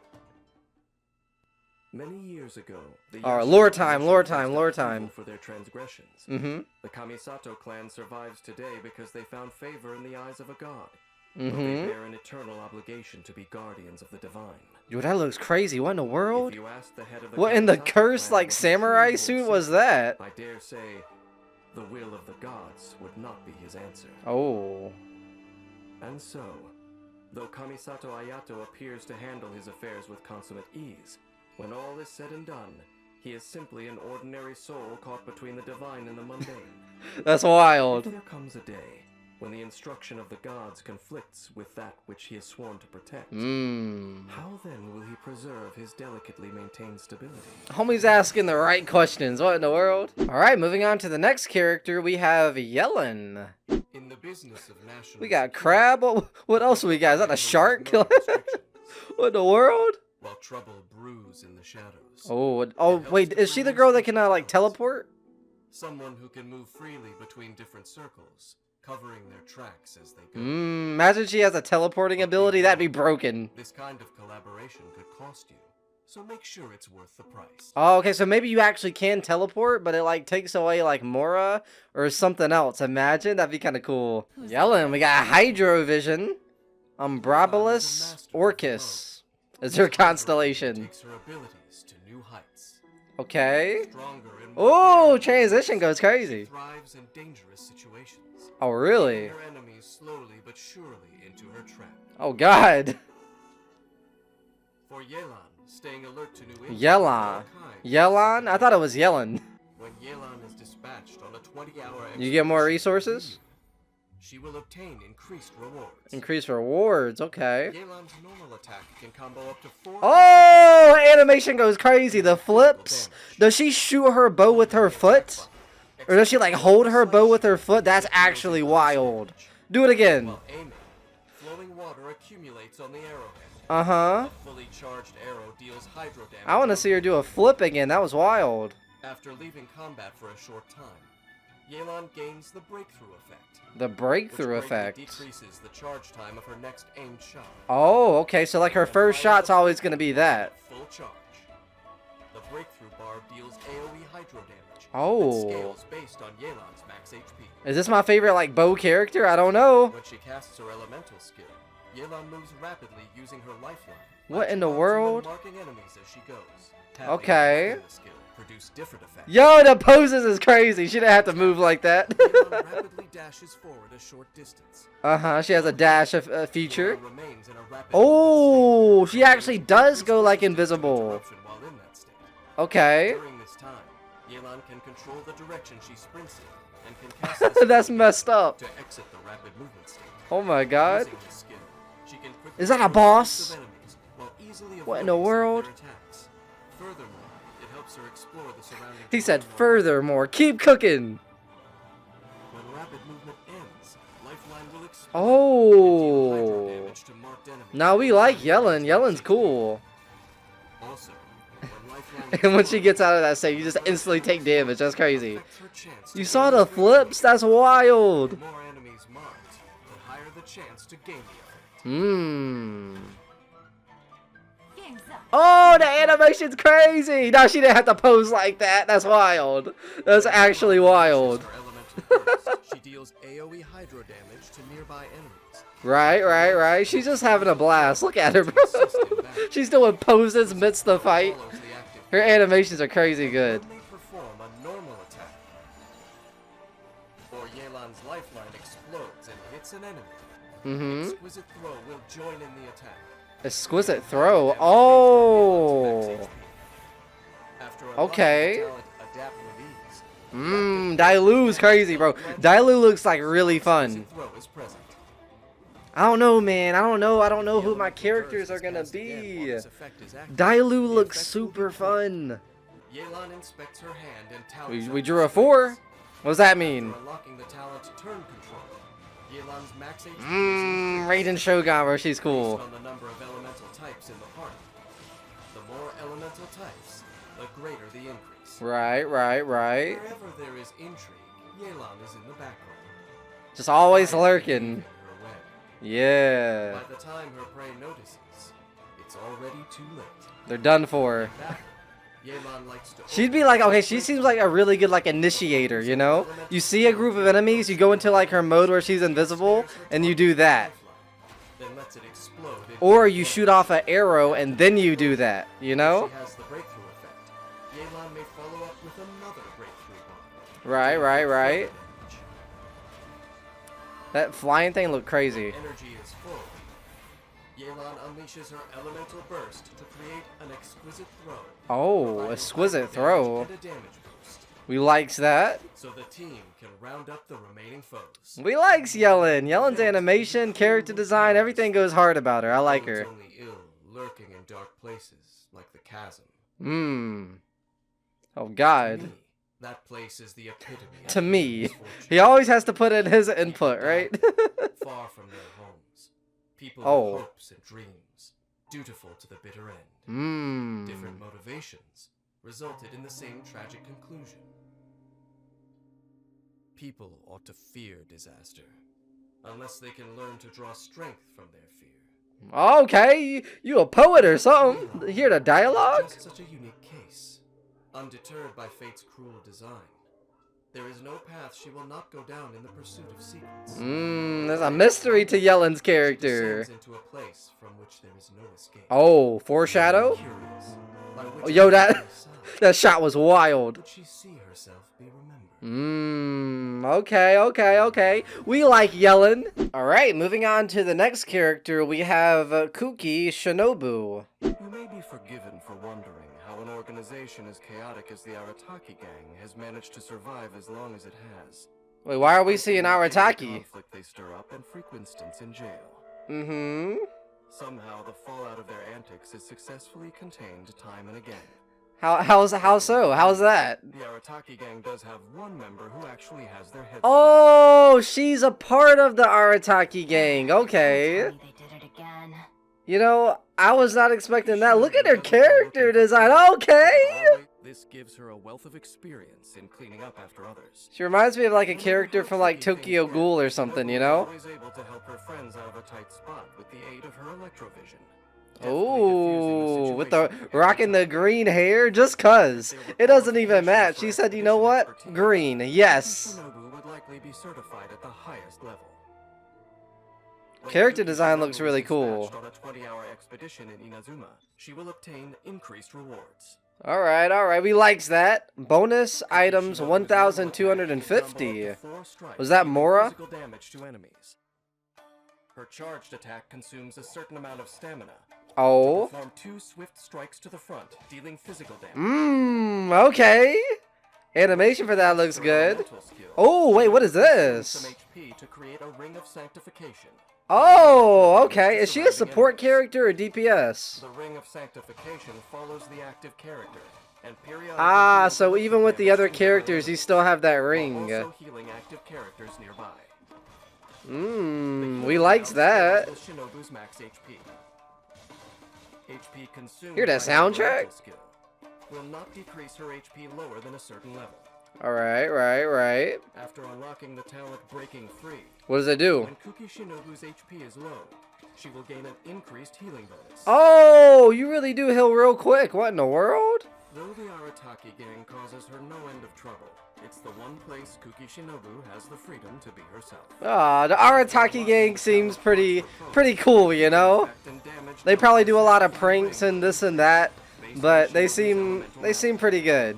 Many years ago, the Alright, Yashin lore time, clan lore faced time, lore upheaval time. for their transgressions. Mm-hmm. The Kamisato clan survives today because they found favor in the eyes of a god. But they Mm-hmm. bear an eternal obligation to be guardians of the divine. Yo, that looks crazy. What in the world? If you ask the head of the What in the Kamisato cursed clan like what he samurai truly suit holds was sacred, that? I dare say, the will of the gods would not be his answer. Oh. And so, though Kamisato Ayato appears to handle his affairs with consummate ease, when all is said and done, he is simply an ordinary soul caught between the divine and the mundane. That's wild. If there comes a day when the instruction of the gods conflicts with that which he has sworn to protect, how then will he preserve his delicately maintained stability? Homie's asking the right questions. What in the world? Alright, moving on to the next character, we have Yelan. In the business of national We got Crab. What else we got? Is that a shark? What in the world? while trouble brews in the shadows. Oh, wait, is she the girl that can like teleport? Someone who can move freely between different circles, covering their tracks as they go. Imagine she has a teleporting ability. That'd be broken. This kind of collaboration could cost you, so make sure it's worth the price. Oh, okay, so maybe you actually can teleport, but it like takes away like Mora or something else. Imagine, that'd be kind of cool. Yelan, we got Hydro Vision, Umbrabilus, Orcus is her constellation. Takes her abilities to new heights. Okay. Stronger and more Oh, daring, transition goes crazy. thrives in dangerous situations. Oh, really? Leading her enemies slowly but surely into her trap. Oh, God. For Yelan, staying alert to new injuries of Yelan. all kinds. Yelan? I thought it was Yelan. When Yelan is dispatched on a 20-hour You get more expedition, resources? she will obtain increased rewards. Increase rewards, okay. Yelan's normal attack can combo up to 4. Oh, animation goes crazy. The flips. Does she shoot her bow with her foot? Or does she like hold her bow with her foot? That's actually wild. Do it again. While aiming, flowing water accumulates on the arrowhead. Uh-huh. A fully charged arrow deals hydro damage. I want to see her do a flip again. That was wild. After leaving combat for a short time, Yelan gains the breakthrough effect. The breakthrough which greatly effect. decreases the charge time of her next aimed shot. Oh, okay. So like her first shot's always going to be that. Full charge. The breakthrough bar deals AoE hydro damage. Oh. And scales based on Yelan's max HP. Is this my favorite like bow character? I don't know. When she casts her elemental skill, Yelan moves rapidly using her lifeline. What in the latching onto world? and marking enemies as she goes. Tapping Okay. and skill produce different effects. Yo, the poses is crazy. She didn't have to move like that. Yelan rapidly dashes forward a short distance. Uh-huh. She has a dash feature. Yelan remains in a rapid Oh, movement state. she actually does go like Increases invisible. interruption while in that state. Okay. During this time, Yelan can control the direction she sprints in and can cast the That's skill messed up. to exit the rapid movement state. Oh my god. Using this skill, she can quickly Is that a control boss? groups of enemies while easily What in the avoiding some of world? their attacks. Furthermore, it helps her explore the surrounding He said, terrain more furthermore, keep cooking. When rapid movement ends, Lifeline will explode Oh. and deal hydro damage to marked enemies. Now we like Yelan. Yelan's cool. Also, when Lifeline And when she explodes, gets out of that state, you just instantly take damage. That's crazy. affects her chance to You gain saw the effect. flips? That's wild. The more enemies marked, the higher the chance to gain the effect. Mmm. Oh, the animation's crazy. No, she didn't have to pose like that. That's wild. That's actually wild. Her elemental She deals AoE hydro damage to nearby enemies. Right. She's just having a blast. Look at her, bro. She's doing poses amidst the fight. Her animations are crazy good. Perform a normal attack, or Yelan's lifeline explodes and hits an enemy. Exquisite throw will join in the attack. Exquisite throw. Oh. Okay. Diluc's crazy, bro. Diluc looks like really fun. I don't know, man. I don't know who my characters are gonna be. Diluc looks super fun. We drew a 4. What does that mean? Raiden Shogun, bro. She's cool. On the number of elemental types in the party. The more elemental types, the greater the increase. Right. Wherever there is intrigue, Yelan is in the background. Just always lurking. Yeah. By the time her prey notices, it's already too late. They're done for. Yelan likes to She'd be like, okay, she seems like a really good like initiator, you know? You see a group of enemies, you go into like her mode where she's invisible, and you do that. then lets it explode. Or you shoot off an arrow and then you do that, you know? She has the breakthrough effect. Yelan may follow up with another breakthrough bomb. Right. That flying thing looked crazy. Energy is full. Yelan unleashes her elemental burst to create an exquisite throw. Oh, exquisite throw. And a damage boost. We likes that. So the team can round up the remaining foes. We likes Yelan. Yelan's animation, character design, everything goes hard about her. I like her. Only ill, lurking in dark places, like the chasm. Oh God. To me, that place is the epitome. To me. He always has to put in his input, right? Far from their homes. People with hopes and dreams. Dutiful to the bitter end. Different motivations resulted in the same tragic conclusion. People ought to fear disaster, unless they can learn to draw strength from their fear. Okay, you a poet or something? Hear the dialogue? Just such a unique case. Undeterred by fate's cruel design, there is no path she will not go down in the pursuit of secrets. There's a mystery to Yelan's character. She descends into a place from which there is no escape. Oh, foreshadow? Curious, by which Oh, yo, that shot was wild. would she see herself be remembered? Okay. We like Yelan. Alright, moving on to the next character, we have Kuki Shinobu. You may be forgiven for wondering how an organization as chaotic as the Arataki gang has managed to survive as long as it has. Wait, why are we seeing Arataki? Conflict they stir up and frequent stints in jail. Somehow the fallout of their antics is successfully contained time and again. How so? How's that? The Arataki gang does have one member who actually has their head. Oh, she's a part of the Arataki gang. Okay. They did it again. You know, I was not expecting that. Look at her character design. Okay. This gives her a wealth of experience in cleaning up after others. She reminds me of like a character from like Tokyo Ghoul or something, you know? Always able to help her friends out of a tight spot with the aid of her electrovision. Oh, with the rocking the green hair, just cuz. It doesn't even match. She said, you know what? Green, yes. Shinobu would likely be certified at the highest level. Character design looks really cool. On a 20-hour expedition in Inazuma, she will obtain increased rewards. Alright, we likes that. Bonus items 1,250. Was that Mora? Physical damage to enemies. Her charged attack consumes a certain amount of stamina. Oh. Perform 2 swift strikes to the front, dealing physical damage. Okay. Animation for that looks good. Oh, wait, what is this? Some HP to create a ring of sanctification. Oh, okay. Is she a support character or DPS? The ring of sanctification follows the active character, and periodically. Ah, so even with the other characters, you still have that ring. Also healing active characters nearby. We likes that. Shinobu's max HP. HP consumed Hear that by her soundtrack? mental skill will not decrease her HP lower than a certain level. Right. After unlocking the talent Breaking Free, What does it do? when Kuki Shinobu's HP is low, she will gain an increased healing bonus. Oh, you really do heal real quick. What in the world? Though the Arataki gang causes her no end of trouble, it's the one place Kuki Shinobu has the freedom to be herself. Ah, the Arataki gang seems pretty cool, you know? They probably do a lot of pranks and this and that, but they seem pretty good.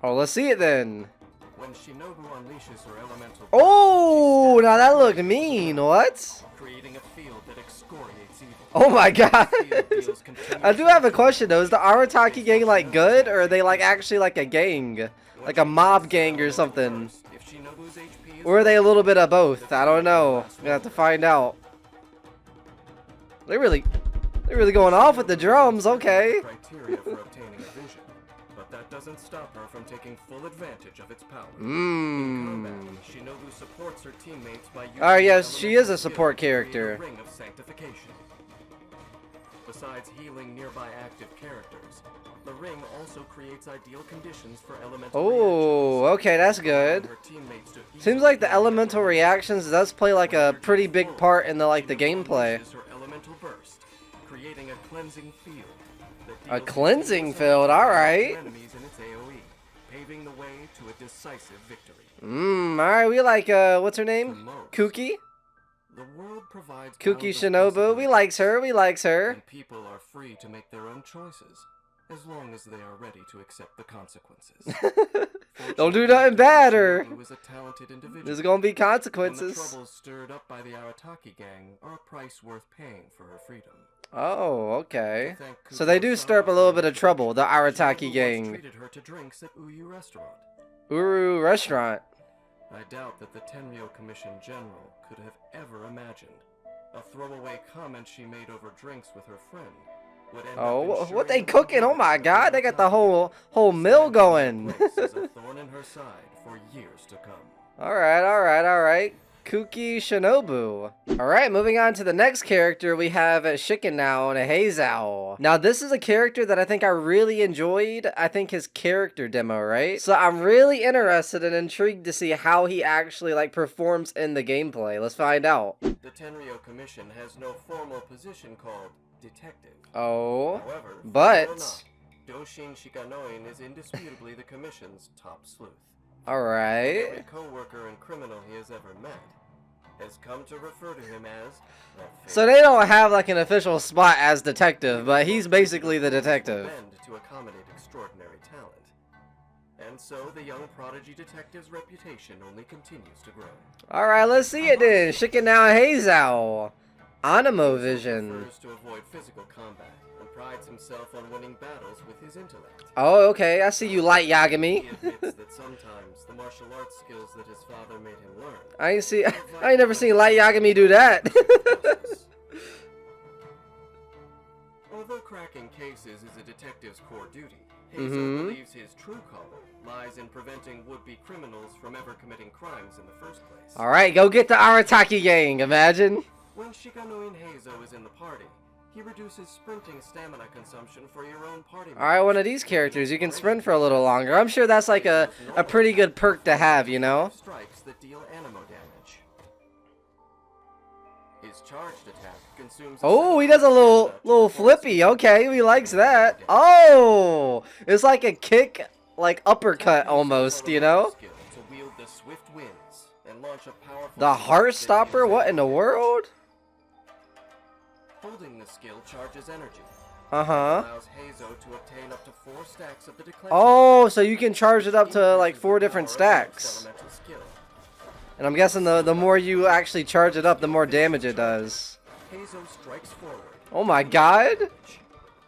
Oh, let's see it then. When Shinobu unleashes her elemental, Oh, now that looked mean. What? creating a field that excoriates evil. Oh my god. I do have a question though. Is the Arataki gang like good, or are they like actually like a gang? Like a mob gang or something? If Shinobu's HP is Or are they a little bit of both? I don't know. Gonna have to find out. They're really going off with the drums. Okay. criteria for obtaining a vision, but that doesn't stop her from taking full advantage of its power. Mmm. Shinobu supports her teammates by using Alright, yes, the she is a elemental support skill to create character. a ring of sanctification. Besides healing nearby active characters, the ring also creates ideal conditions for elemental Oh, okay, that's good. her teammates to Seems like the elemental reactions does play like a pretty big part in the the gameplay. unleashes her elemental burst, creating a cleansing field. that A deals cleansing continuous field, damage to alright. enemies in its AoE, paving the way to a decisive victory. Alright, we like what's her name? Kuki? The world provides Kuki bounds of Shinobu. We likes her, we likes her. and people are free to make their own choices, as long as they are ready to accept the consequences. Don't do nothing bad, or Shinobu is a talented individual, there's gonna be and the consequences. troubles stirred up by the Arataki gang are a price worth paying for her freedom. Oh, okay. To thank So they do Kujou stir up a Sara little for bit of her trouble, the Shinobu Arataki once gang. treated her to drinks at Uyu restaurant. Uru restaurant. I doubt that the Tenryou Commission General could have ever imagined a throwaway comment she made over drinks with her friend would end Oh, up what they ensuring cooking? Oh my god, they got the whole meal going. place as a thorn in her side for years to come. Alright. Kuki Shinobu. Alright, moving on to the next character, we have Shikanoin Heizou. Now, this is a character that I think I really enjoyed. I think his character demo, right? So I'm really interested and intrigued to see how he actually like performs in the gameplay. Let's find out. The Tenryou Commission has no formal position called detective. Oh, However, but fair or not, Doshin Shikanoin is indisputably the Commission's top sleuth. alright. Every co-worker and criminal he has ever met has come to refer to him as that So they don't have like an official spot as detective, but he's basically the detective. bend to accommodate extraordinary talent. And so the young prodigy detective's reputation only continues to grow. Alright, let's see it then. Shikanoin Heizou. Animo He Vision. prefers to avoid physical combat and prides himself on winning battles with his intellect. Oh, okay. I see you, Light He Yagami. admits that sometimes the martial arts skills that his father made him learn I ain't never seen Light Yagami do that. Although cracking cases is a detective's core duty, Heizou believes his true calling lies in preventing would-be criminals from ever committing crimes in the first place. Alright, go get the Arataki gang, imagine. When Shikanoin Heizou is in the party, he reduces sprinting stamina consumption for your own party. Alright, one of these characters, you can sprint for a little longer. I'm sure that's like a pretty good perk to have, you know? Strikes that deal animo damage. His charged attack consumes. Oh, he does a little flippy. Okay, he likes that. Oh, it's like a kick, like uppercut almost, you know? To wield the swift winds and launch a powerful. The heart stopper? What in the world? Holding the skill charges energy. Uh-huh. Allows Heizou to obtain up to 4 stacks of the declension. Oh, so you can charge it up to like 4 different stacks. Elemental skill. And I'm guessing the more you actually charge it up, the more damage it does. Heizou strikes forward. Oh my god.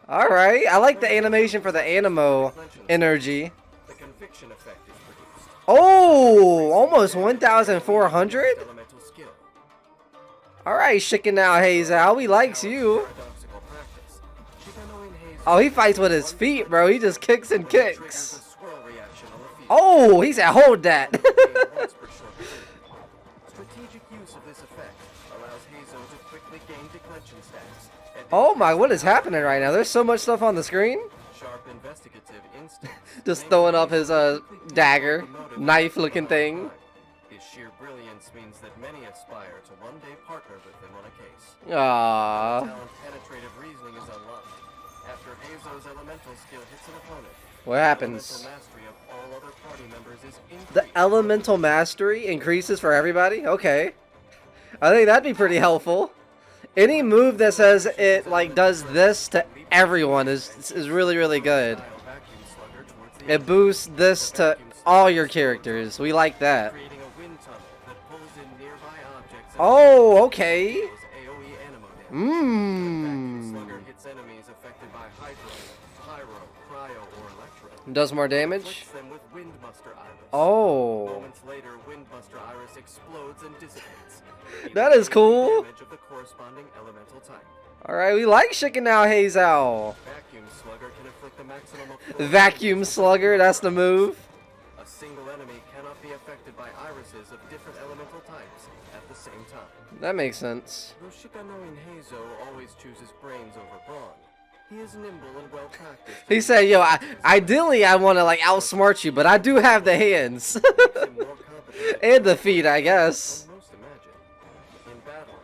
Alright, I like the animation for the animo energy. The conviction effect is produced. Oh, almost 1,400? Elemental skill. Alright, Shikanoin Heizou, he likes you. Paradoxical practice. Shikanoin Heizou Oh, he fights with his feet, bro. He just kicks and triggers kicks. a swirl reaction on the field. Oh, he said, hold that. Once per short period. Strategic strategic use of this effect allows Heizou to quickly gain declension stacks. Oh my, what is happening right now? There's so much stuff on the screen. Sharp investigative instincts. Just throwing up his dagger, knife-looking thing. His sheer brilliance means that many aspire to one day partner with him on a case. Aww. Talent penetrative reasoning is unlocked. After Heizou's elemental skill hits an opponent, What happens? elemental mastery of all other party members is increased. The elemental mastery increases for everybody? Okay. I think that'd be pretty helpful. Any move that says it like does this to everyone is really, really good. It boosts this to all your characters. We like that. Creating a wind tunnel that pulls in nearby objects. Oh, okay. AoE animo damage. Mmm. Slugger hits enemies affected by hydro, pyro, cryo, or electro. Does more damage? Afflicts them with Windbuster Iris. Oh. Moments later, Windbuster Iris explodes and dissipates. That is cool. Damage of the corresponding elemental type. Alright, we like Shikanoin Heizou. Vacuum Slugger can inflict a maximum of Vacuum Slugger, that's the move. A single enemy cannot be affected by irises of different elemental types at the same time. That makes sense. Though Shikanoin Heizou always chooses brains over brawn, he is nimble and well practiced. He said, yo, ideally I want to like outsmart you, but I do have the hands. And the feet, I guess. Most imagine. In battle,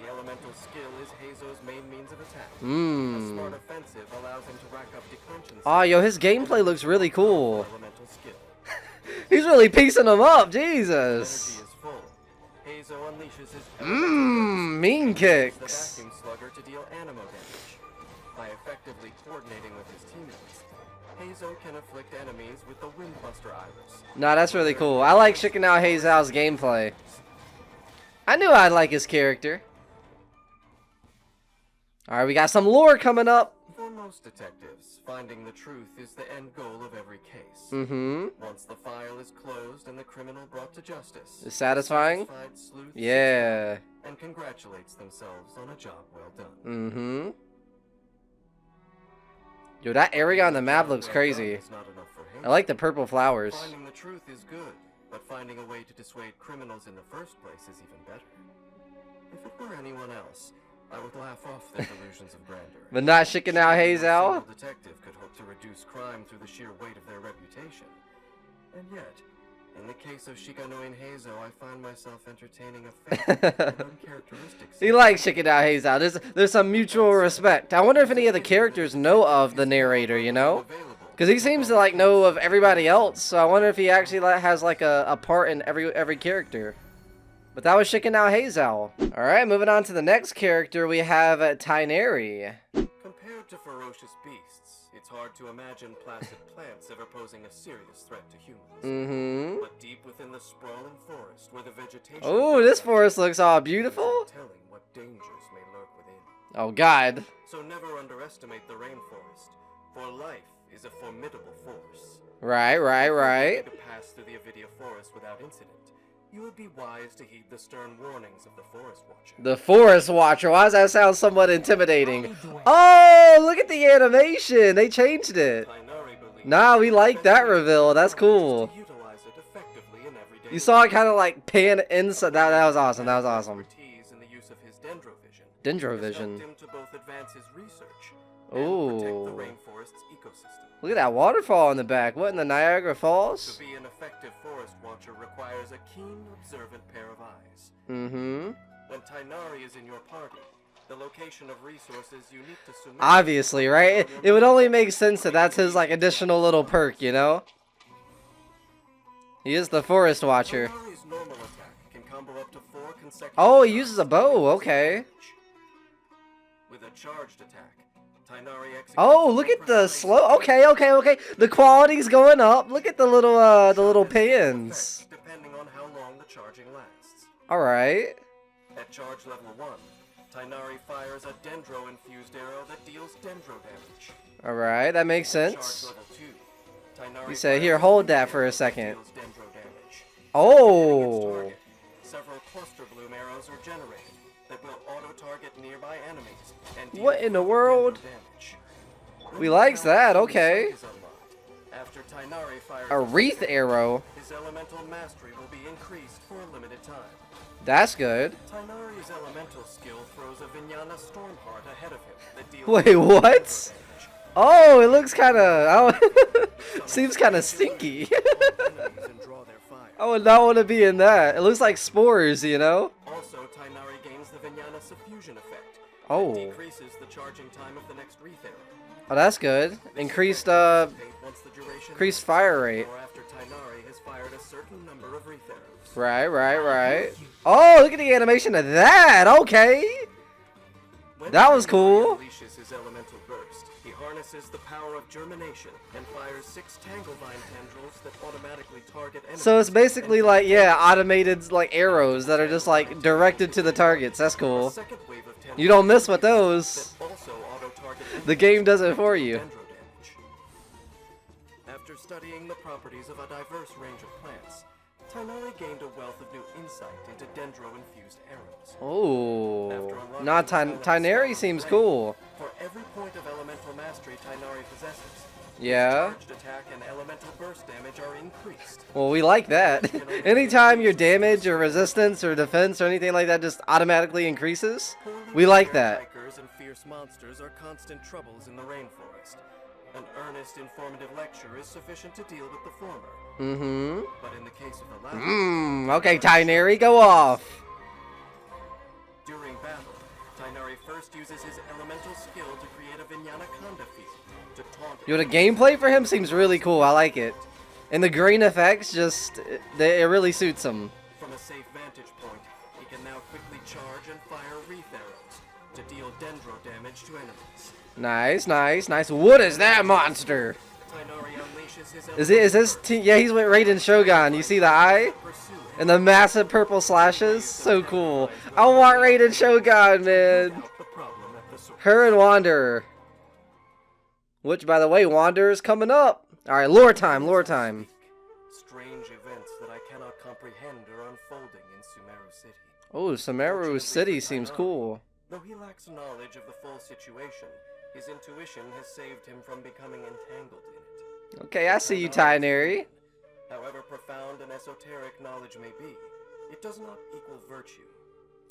the elemental skill is Heizou's main means of attack. A Mmm. smart offensive allows him to rack up declension. Oh, yo, his gameplay looks really cool. Elemental skill. He's really piecing them up, Energy Jesus. is full. Heizou unleashes his Mmm, mean the kicks. vacuum slugger to deal animo damage. By effectively coordinating with his teammates, Heizou can afflict enemies with the Windbuster Iris. Nah, that's really cool. I like Shikanoin Heizou's gameplay. I knew I'd like his character. Alright, we got some lore coming up. For most detectives, finding the truth is the end goal of every case. Mm-hmm. Once the file is closed and the criminal brought to justice, Is satisfying? satisfied sleuth Yeah. sits down and congratulates themselves on a job well done. Mm-hmm. Yo, that area on the map looks crazy. It's not enough for I like the purple flowers. Finding the truth is good, but finding a way to dissuade criminals in the first place is even better. If it were anyone else, I would laugh off their delusions of grandeur. But not Shikanoin A Heizou? single detective could hope to reduce crime through the sheer weight of their reputation. And yet, in the case of Shikanoin Heizou, I find myself entertaining a faint and uncharacteristic He likes Shikanoin Heizou. There's some mutual respect. I wonder if any of the characters know of the narrator, you know? Because he seems to like know of everybody else, so I wonder if he actually has like a part in every character. But that was Shikanoin Heizou. Alright, moving on to the next character, we have Tighnari. Compared to ferocious beasts, it's hard to imagine placid plants ever posing a serious threat to humans. Mm-hmm. But deep within the sprawling forest, where the vegetation... Oh, this forest looks all beautiful. ...telling what dangers may lurk within. Oh, God. So never underestimate the rainforest, for life is a formidable force. Right. To pass through the Avidia forest without incident, you would be wise to heed the stern warnings of the Forest Watcher. The Forest Watcher. Why does that sound somewhat intimidating? Oh, look at the animation. They changed it. Nah, we like that reveal. That's cool. You saw it kind of like pan inside. That was awesome. That was awesome. Dendrovision. Oh. Look at that waterfall in the back. What, in the Niagara Falls? To be an effective Forest Watcher requires a keen, observant pair of eyes. Mm-hmm. When Tighnari is in your party, the location of resources unique to Sumeru... Obviously, right? It would only make sense that that's his, like, additional little perk, you know? He is the Forest Watcher. Tighnari's normal attack can combo up to 4 consecutive... Oh, he uses a bow. Okay. With a charged attack, Tighnari executes... Oh, look at the slow... Okay. The quality's going up. Look at the little pins. Depending on how long the charging lasts. Alright. At charge level 1, Tighnari fires a Dendro-infused arrow that deals Dendro damage. Alright, that makes Charge sense. level 2, Tighnari You say, fires here, a hold Dendro that for a arrow second. that deals Dendro damage. Oh. Target, several cluster bloom arrows are generated that will auto-target nearby enemies and deal What in the world? damage. We likes that, okay. After Tighnari fires A wreath arrow. his elemental mastery will be increased for a limited time. That's good. Tainari's elemental skill throws a Vinyana Stormheart ahead of him that deals Wait, what? Oh, it looks kind of... Oh, seems kind of stinky. I would not want to be in that. It looks like spores, you know? Also, Tainari gains the Vinyana Suffusion effect. Oh. That decreases the charging time of the next Wreath Arrow. Oh, that's good. Increased increased fire rate. Or after Tainari has fired a certain number of Wreath Arrows. Right. Oh, look at the animation of that. Okay. That was cool. Unleashes his elemental burst. He harnesses the power of germination and fires 6 Tanglevine tendrils that automatically target enemies. So it's basically like, yeah, automated like arrows that are just like directed to the targets. That's cool. You don't miss with those. The game does it for you. After studying the properties of a diverse range of plants, Tainari gained a wealth of new insight into dendro-infused arrows. Oh, not Tainari seems cool. For every point of elemental mastery Tainari possesses, yeah. charged attack and elemental burst damage are increased. Well, we like that. Anytime your damage or resistance or defense or anything like that just automatically increases, we like that. Hikers and fierce monsters are constant troubles in the rainforest. An earnest, informative lecture is sufficient to deal with the former. Mm-hmm. But in the case of the latter... Okay, Tainari, go off. During battle, Tainari first uses his elemental skill to create a Vinyana Kanda field to taunt... Yo, the gameplay for him seems really cool. I like it. And the green effects just... it really suits him. From a safe vantage point, he can now quickly charge and fire Wreath Arrows to deal dendro damage to enemies. Nice. What is that monster? Is this yeah, he's with Raiden Shogun. You see the eye? And the massive purple slashes? So cool. I want Raiden Shogun, man. Her and Wanderer. Which, by the way, Wanderer's coming up. Alright, lore time. Strange events that I cannot comprehend are unfolding in Sumeru City. Oh, Sumeru City seems cool. Though he lacks knowledge of the full situation, his intuition has saved him from becoming entangled in it. Okay, I see you, Tainari. However profound and esoteric knowledge may be, it does not equal virtue.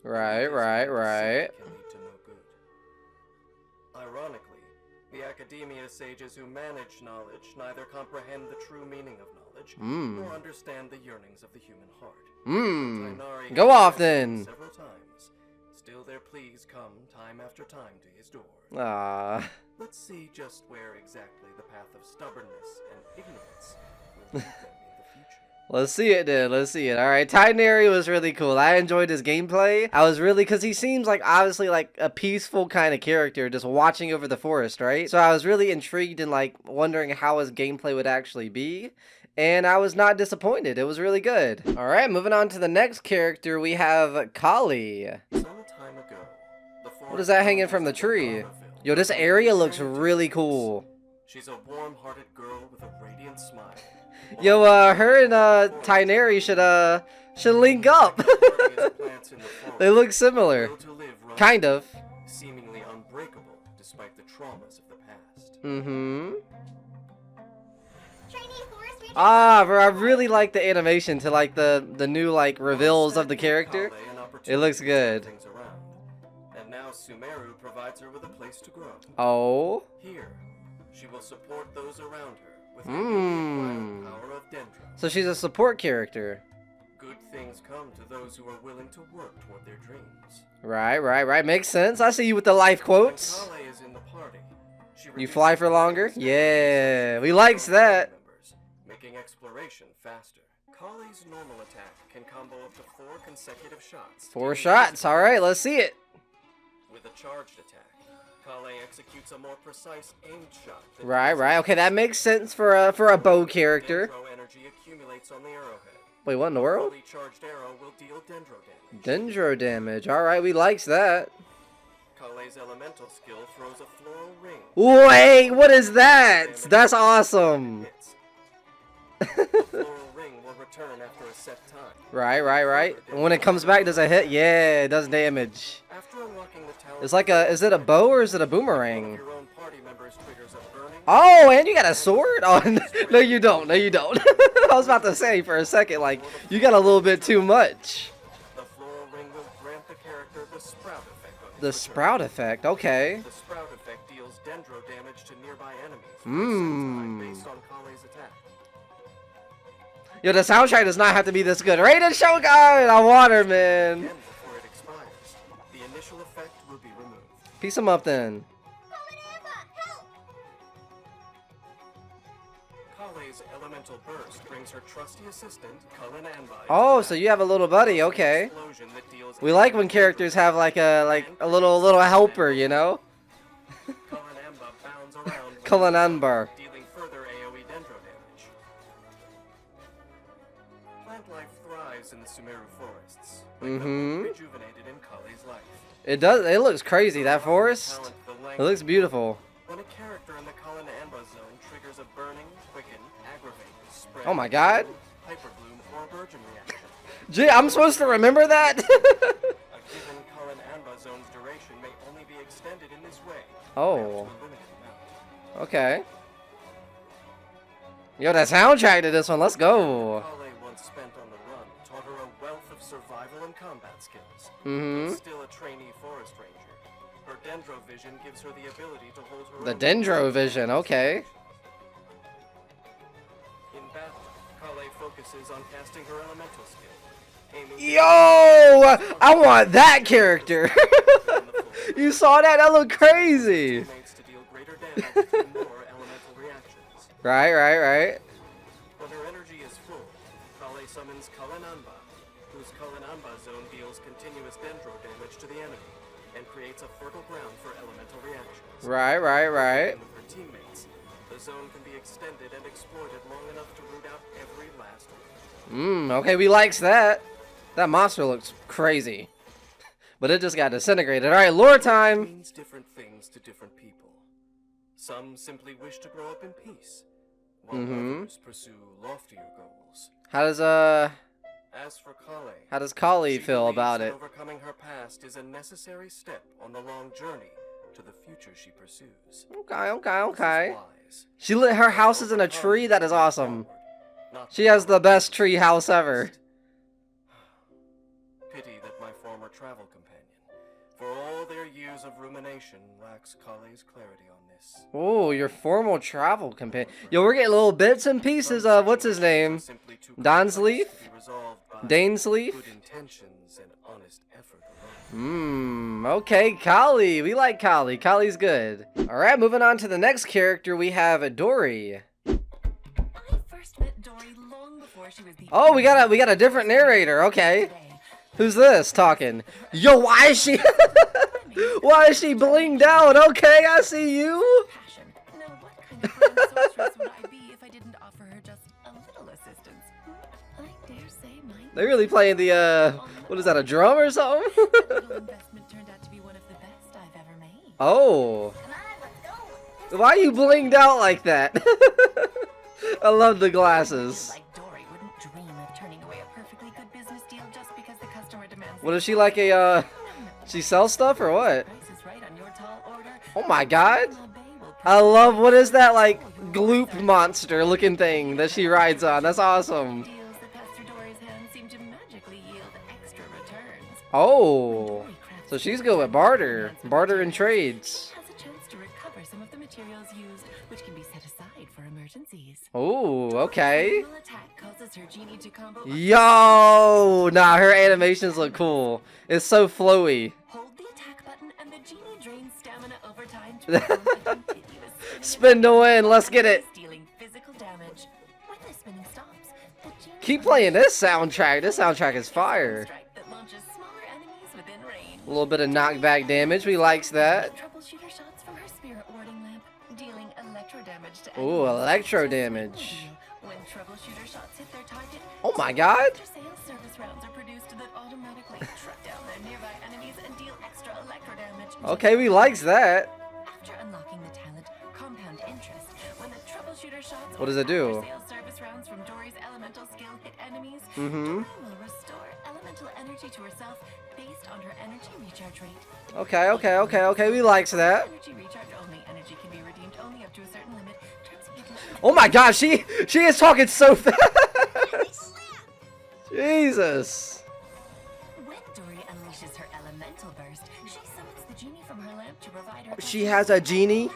Right. Can lead to no good. Ironically, the academia sages who manage knowledge neither comprehend the true meaning of knowledge nor understand the yearnings of the human heart. Go off then. Several times. Still their pleas come time after time to his door. Ah. Let's see just where exactly the path of stubbornness and ignorance will lead them in the future. Let's see it then. Alright, Tainari was really cool. I enjoyed his gameplay. Because he seems like obviously like a peaceful kind of character just watching over the forest, right? So I was really intrigued and like wondering how his gameplay would actually be. And I was not disappointed. It was really good. Alright, moving on to the next character, we have Klee. Some time ago, what is that hanging from the tree? Yo, this area looks really cool. She's a warm-hearted girl with a radiant smile. Yo, her and Tainari should link up. They look similar. Kind of. Seemingly unbreakable despite the traumas of the past. Ah, bro, I really like the animation to like the new like reveals of the character. It looks good. And now Sumeru provides her with a place to grow. Oh. Here, she will support those around her with the power of dendro. So she's a support character. Good things come to those who are willing to work toward their dreams. Right. Makes sense. I see you with the life quotes. Klee is in the party. You fly for longer? Yeah, we likes that. Making exploration faster. Kalee's normal attack can combo up to 4 consecutive shots. 4 shots. All right, let's see it. With a charged attack, Klee executes a more precise aimed shot. Right. Okay, that makes sense for a bow character. Dendro energy accumulates on the arrowhead. Wait, what in the world? A fully charged arrow will deal dendro damage. Dendro damage. All right, we likes that. Kalee's elemental skill throws a floral ring. Wait, what is that? That's awesome. The floral ring will return after a set time. Right. And when it comes back, does it hit? Yeah, it does damage. After unlocking the tower, It's like is it a bow or is it a boomerang? your own party members triggers a burning. Oh, and you got a sword? Oh, no, you don't. I was about to say for a second, like, you got a little bit too much. The floral sprout effect on his The return. sprout effect, okay. The sprout effect deals dendro damage to nearby enemies for a set time based on Kale's attack. Yo, the soundtrack does not have to be this good. Raiden Shogun! I want her, man. Again before it expires. The initial effect will be removed. Piece him up then. Kale's elemental burst brings her trusty assistant, Cullen Anbai. Oh, so you have a little buddy, okay. Explosion that deals We like when characters have like a little helper, you know? Cullen Anba bounds around with Cullen Anbar. dealing further AoE dendro damage. Plant life thrives in the Sumeru forests. Like no one rejuvenated in Kale's life. It does. It looks crazy, that forest. Talent, the It language. looks beautiful. When a character in the Cullen Anba zone triggers a burning, quicken, aggravate, spread, Oh my god. hyperbloom, or virgin reaction, Gee, I'm supposed to remember that? a given Cullen Anba zone's duration may only be extended in this way. Oh. down to a limited amount. Okay. Yo, that soundtrack to this one. Let's go. Kale, once spent on the run, taught her a wealth of survival and combat skills. Mm-hmm. But still a trainee forest ranger. Her dendro vision gives her the ability to hold her The own dendro vision, okay. in battle. Kale focuses on casting her elemental skill. Aiming Yo! I want that character. You saw that? That looked crazy. teammates to deal greater damage through more elemental reactions. Right. When her energy is full, Kale summons Cullen Anba, whose Cullen Anba zone deals continuous dendro damage to the enemy and creates a fertile ground for elemental reactions. Right. And with her teammates, the zone can be extended and exploited long enough to root out every last one. Okay, we likes that. That monster looks crazy. But it just got disintegrated. Alright, lore time. Means different things to different people. Some simply wish to grow up in peace, while others pursue loftier goals. How does As for Kale, Klee she feel believes about that it? overcoming her past is a necessary step on the long journey to the future she pursues. Okay. Wise. She lit her house is in a tree. That is awesome. She has the best tree house ever. Pity that my former travel companion, for all their years of rumination, lacks Kale's clarity on this. Oh, your formal travel companion. Yo, we're getting little bits and pieces of what's his name? Simply too Dainsleif? complex to be resolved by Dainsleif? good intentions and honest effort alone. Okay, Klee. We like Klee. Kalee's good. Alright, moving on to the next character, we have Dory. I first met Dory long before she was the Oh, we got a different narrator. Okay. Who's this talking? Yo, why is she why is she blinged out? Okay, I see you. passion. Now, what kind of grand sorceress would I be if I didn't offer her just a little assistance? I dare say mine. They really playing the what is that, a drum or something? That little investment turned out to be one of the best I've ever made. Oh. Come on, let's go. Why are you blinged out like that? I love the glasses. Like Dory wouldn't dream of turning away a perfectly good business deal just because the customer demands. What is she like she sells stuff or what? Price is right on your tall order. Oh my god. I love, what is that, like, gloop monster looking thing that she rides on? That's awesome. Deals that pass through Dory's hands seem to magically yield extra returns. Oh. So she's good with barter and trades. Has a chance to recover some of the materials used, which can be set aside for emergencies. Oh, okay. Single attack causes her genie to combo. Yo, nah, her animations look cool. It's so flowy. Hold the attack button and the genie drains stamina over time to perform a continuous Spin to win, let's get it. dealing physical damage. When the spinning stops, the genie Keep playing this soundtrack. This soundtrack is fire. strike that launches smaller enemies within range. A little bit of knockback damage. We likes that. Troubleshooter shots from her spirit warding lamp, dealing electro damage to Ooh, enemies. electro Just like damage. Mobile, when troubleshooter shots hit their target, Oh my god. after-sales service rounds are produced that automatically track down their nearby enemies and deal extra electro damage. Okay, we likes that. After unlocking the talent, compound interest, when the troubleshooter shots What does it do? after-sales service rounds from Dory's elemental skill hit enemies, Mm-hmm. Dory will restore elemental energy to herself based on her energy recharge rate. Okay, we likes that. Energy recharge only. Energy can be redeemed only up to a certain limit. Terms and conditions. Oh my god, she is talking so fast. Jesus. When Dory unleashes her her elemental burst, she summons the genie from her lamp to provide her. She has a genie? Of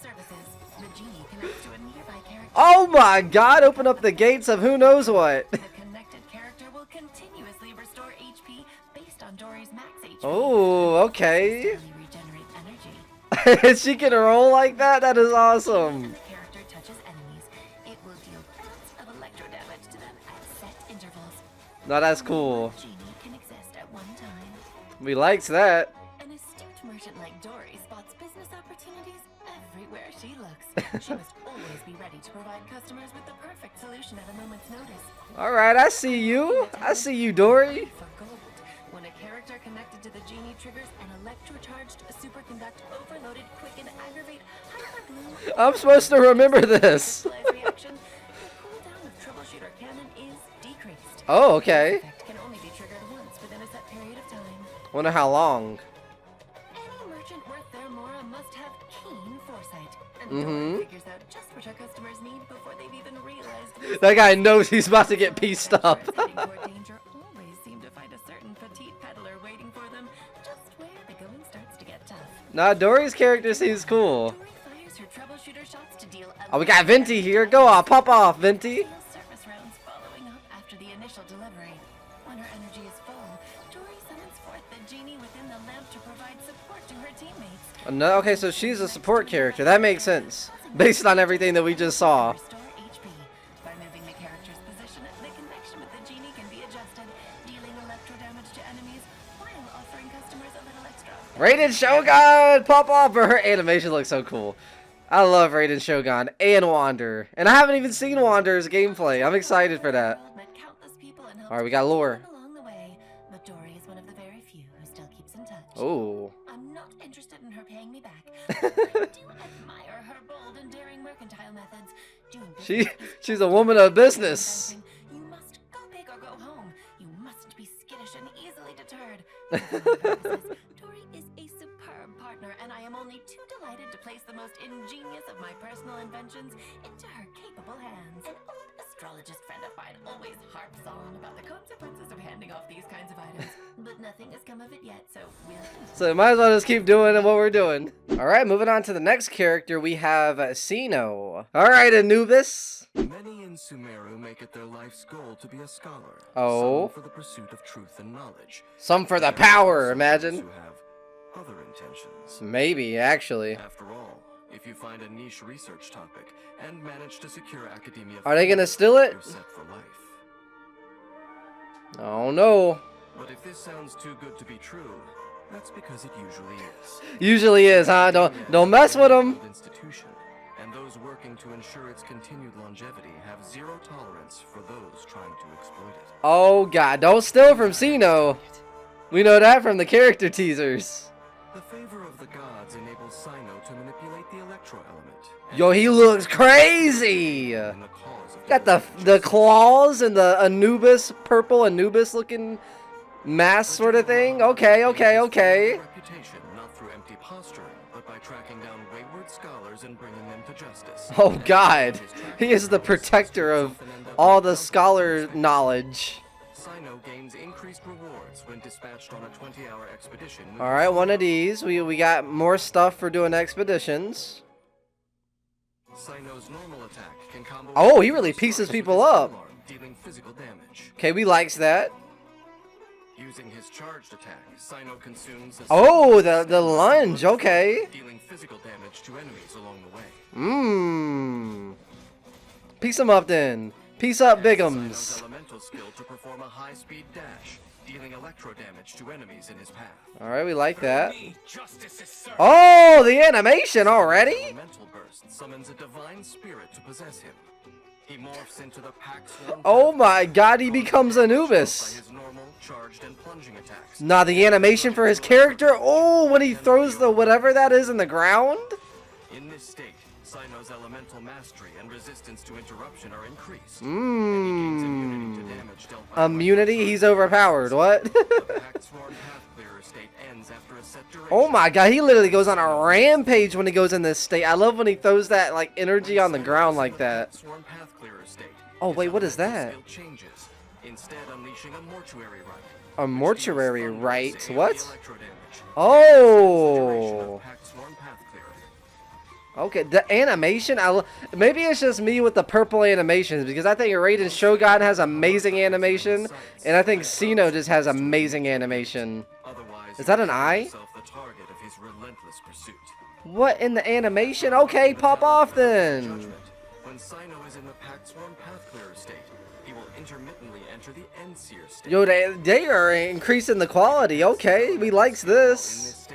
services. The genie connects to a nearby character. Oh my god, open up the gates of who knows what. The connected character will continuously restore HP based on Dory's max HP. Oh, okay. Regenerate energy. She can roll like that? That is awesome. When the character touches enemies, it will deal bursts of electro damage to them at set intervals. No, that's cool. The genie can exist at one time. We liked that. An astute merchant like Dory spots business opportunities everywhere she looks. She must always be ready to provide customers with the perfect solution at a moment's notice. Alright, I see you. I see you, Dory. For gold, when a character connected to the genie triggers an electrocharged superconduct overloaded quick and aggravate hyperbloom I'm supposed to remember this. reaction, the cooldown of troubleshooter cannon is decreased. Oh, okay. This effect can only be triggered once within a set period of time. Wonder how long. Any merchant worth their mora must have keen foresight, and Dory figures out just what her customers need before they've even realized. That guy knows he's about to get pieced up. Heading toward danger always seem to find a certain petite peddler waiting for them, just where the going starts to get tough. Nah, Dory's character seems cool. Dory fires her troubleshooter shots to deal Oh, we got Venti here. Go on, pop off, Venti. surface rounds following up after the initial delivery. When her energy is full, Dory summons forth the genie within the lamp to provide support to her teammates. No, okay, so she's a support character. That makes sense. Based on everything that we just saw. Restore HP. By moving the character's position, the connection with the genie can be adjusted, dealing electro damage to enemies while offering customers a little extra. Raiden Shogun! Pop off! Her animation looks so cool. I love Raiden Shogun and Wander. And I haven't even seen Wander's gameplay. I'm excited for that. Met countless people and helped Alright, we got lore. along the way, but Dory is one of the very few who still keeps in touch. Oh. I'm not interested in her paying me back. But I do admire her bold and daring mercantile methods. Doing She's a woman of business. You must go big or go home. You mustn't be skittish and easily deterred. For my purposes, Dory is a superb partner, and I am only too delighted to place the most ingenious of my personal inventions into her capable hands. An old astrologist friend of mine always harps on about the consequences of handing off these kinds of items, but nothing has come of it yet, so we'll So might as well just keep doing what we're doing. Alright, moving on to the next character, we have Sino. Alright, Anubis. Many in Sumeru make it their life's goal to be a scholar. Oh. Some for the pursuit of truth and knowledge. Some for the There are power, also imagine. those who have other intentions. Maybe, actually. After all, if you find a niche research topic and manage to secure academia, Are they gonna steal it? you're set for life. Oh no. But if this sounds too good to be true, that's because it usually is. Usually is, huh? Don't mess with them. Institution, and those working to ensure its continued longevity have zero tolerance for those trying to exploit it. Oh god, don't steal from Sino. We know that from the character teasers. The favor of the gods enables Sino to manipulate the electro element. Yo, he looks crazy. And the cause of Got the claws and the Anubis, purple Anubis looking mask sort of thing. Okay. reputation not through empty posturing, but by tracking down wayward scholars and bringing them to justice. Oh god, he is the protector of all the scholar knowledge. Sino gains increased rewards when dispatched on a 20-hour expedition. All right, one of these. We got more stuff for doing expeditions. Sino's normal attack can combo. Oh, he really pieces people up. Dealing physical damage. Okay, we likes that. Using his charged attack, Sino consumes. Oh, the lunge. Okay. Dealing physical damage to enemies along the way. Piece him up then. Piece up Sino's Bigums. elemental skill to perform a high-speed dash, dealing electro damage to enemies in his path. All right, we like that. Oh, the animation already. Elemental burst summons a divine spirit to possess him. He morphs into the pack swarm. Oh my god, he becomes by Anubis. his normal charged and plunging attacks. Nah, the animation for his character. Oh, when he throws the whatever that is in the ground. In this state, Sino's elemental mastery and resistance to interruption are increased. Mmm. To damage dealt by Immunity, he's overpowered. What? the pack swarm path clearer state ends after a set duration. Oh my god, he literally goes on a rampage when he goes in this state. I love when he throws that like energy on the ground like that. Swarm path clearer state. Oh His wait, what is elemental that? skill changes. instead unleashing a mortuary rite. A mortuary rite? What? Electro damage. Oh. Pact Sworn Path Clearer. Okay, the animation, maybe it's just me with the purple animations, because I think Raiden Shogun has amazing animation, and I think Sino just has amazing animation. Is that an eye? What in the animation? Okay, pop off then. When Sino is in the Pact Sworn Path Clearer state, he will intermittently enter the Endseer state. Yo, they are increasing the quality. Okay, we likes this.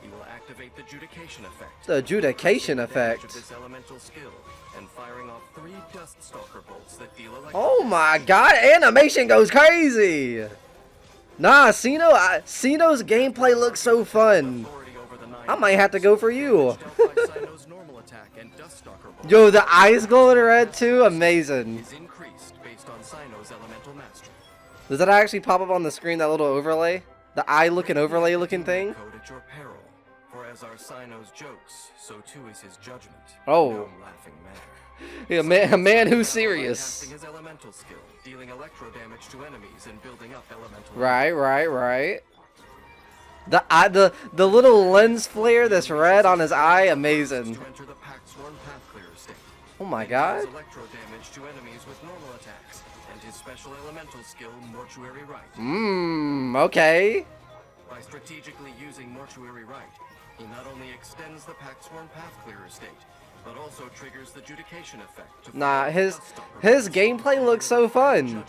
He will activate the Judication effect. The Judication effect. This elemental skill and firing off 3 Dust Stalker bolts that deal Oh my god, animation goes crazy. Nah, Sino's gameplay looks so fun. I might have to go for you. Yo, the eyes glowing red too, amazing. Does that actually pop up on the screen, that little overlay? The eye looking overlay looking thing? For as are Sino's jokes, so too is his judgment. Oh. No laughing matter. Yeah, a man who's serious. His elemental skill, dealing electro damage to enemies and building up elemental. Right. The little lens flare that's red on his eye, amazing. To enter the Pact Sworn Path Clearer state. Oh my god. Electro damage to enemies with normal attacks, and his special elemental skill, Mortuary Rite. Okay. By strategically using Mortuary Rite, he not only extends the Pact Sworn Path Clearer state, but also triggers the Judication effect. Nah, his gameplay looks so fun.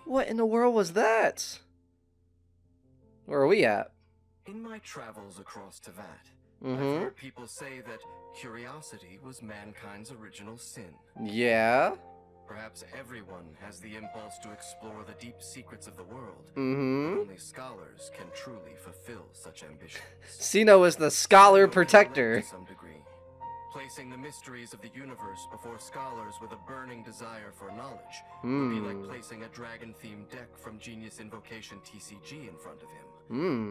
What in the world was that? Where are we at? In my travels across Teyvat, I've heard people say that curiosity was mankind's original sin. Yeah. Perhaps everyone has the impulse to explore the deep secrets of the world. But only scholars can truly fulfill such ambitions. Sino is the scholar protector. To some degree. Placing the mysteries of the universe before scholars with a burning desire for knowledge would be like placing a dragon-themed deck from Genius Invocation TCG in front of him.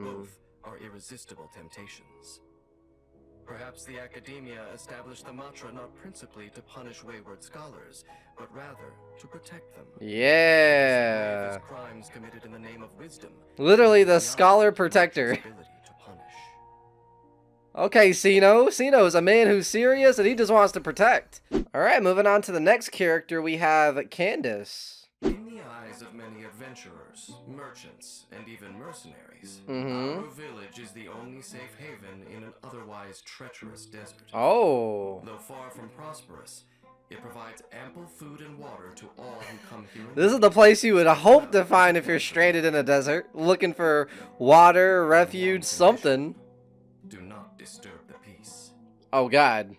Both are irresistible temptations. Perhaps the academia established the mantra not principally to punish wayward scholars, but rather to protect them. Yeah. Crimes committed in the name of wisdom. Literally the scholar protector. Okay, Sino. Sino is a man who's serious and he just wants to protect. Alright, moving on to the next character, we have Candace. In the eyes of many adventurers, merchants, and even mercenaries, Gorou village is the only safe haven in an otherwise treacherous desert. Oh. Though far from prosperous, it provides ample food and water to all who come here. This is the place you would hope to find if you're stranded in a desert, looking for water, refuge, something. Do not disturb the peace. Oh god.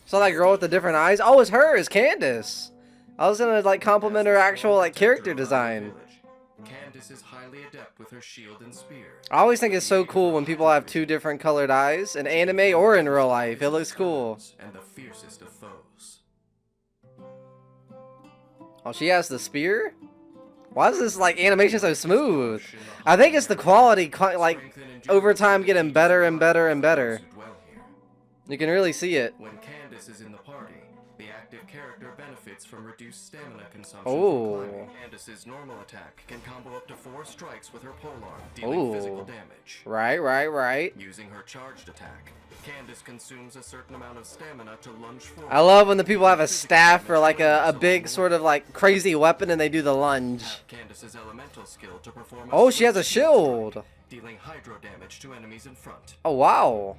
Saw that girl with the different eyes? Oh, it's her, it's Candace. I was gonna like compliment her actual like character design. Candace is highly adept with her shield and spear. I always think it's so cool when people have 2 different colored eyes, in anime or in real life. It looks cool. And the fiercest of foes. Oh, she has the spear? Why is this like animation so smooth? I think it's the quality like over time getting better and better and better. You can really see it. When Candace is in the party, the active character benefits from reduced stamina consumption. Oh. Candace's normal attack can combo up to 4 strikes with her polearm, dealing physical damage. Right. Using her charged attack, Candace consumes a certain amount of stamina to lunge forward. I love when the people have a staff or like a big sort of like crazy weapon and they do the lunge. Candace's elemental skill to perform Oh, she has a shield. Dealing hydro damage to enemies in front. Oh, wow.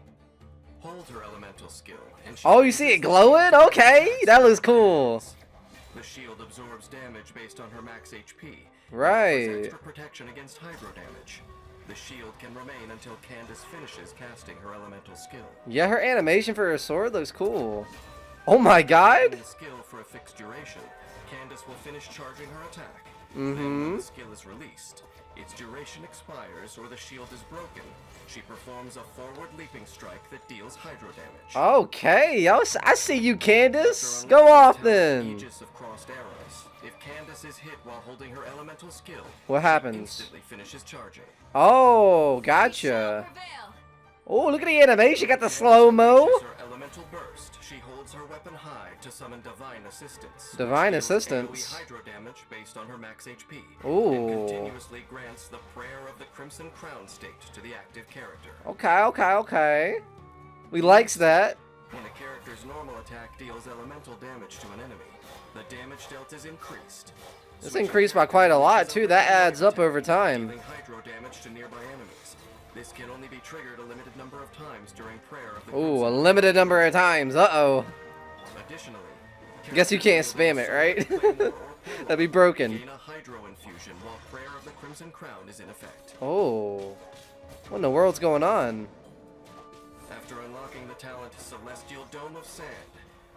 Hold her elemental skill. And Oh, you see it glowing? Okay, that looks cool. The shield absorbs damage based on her max HP. Right. Extra protection against hydro damage. The shield can remain until Candace finishes casting her elemental skill. Yeah, her animation for her sword looks cool. Oh my god. The skill for a fixed duration, Candace will finish charging her attack. Then when the skill is released, its duration expires or the shield is broken. She performs a forward leaping strike that deals hydro damage. Okay, I see you, Candace. Go off then. Aegis of crossed arrows. If Candace is hit while holding her elemental skill, what happens? She instantly finishes charging. Oh, gotcha. Oh, look at the animation. Got the slow-mo. Her elemental burst. She holds holds her weapon high to summon divine assistance. Divine Deals assistance? AoE hydro damage based on her max HP. Ooh. And continuously grants the Prayer of the Crimson Crown state to the active character. Okay. We likes that. When a character's normal attack deals elemental damage to an enemy, the damage dealt is increased. It's increased by quite a lot too. That adds up over time. Dealing hydro damage to nearby enemies. This can only be triggered a limited number of times during Prayer of the Ooh, a limited number of times. Uh-oh. Additionally, Guess you can't spam it, right? That'd be broken. gain a hydro infusion while Prayer of the Crimson Crown is in effect. Oh. What in the world's going on? After unlocking the talent Celestial Dome of Sand,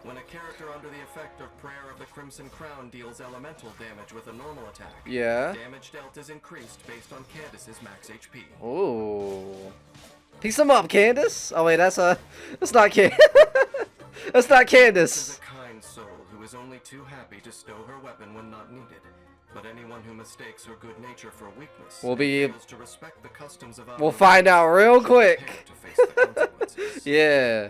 when a character under the effect of Prayer of the Crimson Crown deals elemental damage with a normal attack, Yeah. damage dealt is increased based on Candace's max HP. Ooh. Piece them up, Candace. Oh wait, that's not Candace. That's not This is Candace. a kind soul who is only too happy to stow her weapon when not needed. But anyone who mistakes her good nature for weakness We'll and be- fails to respect the customs of We'll our find out real is quick. prepared to face the consequences. Yeah.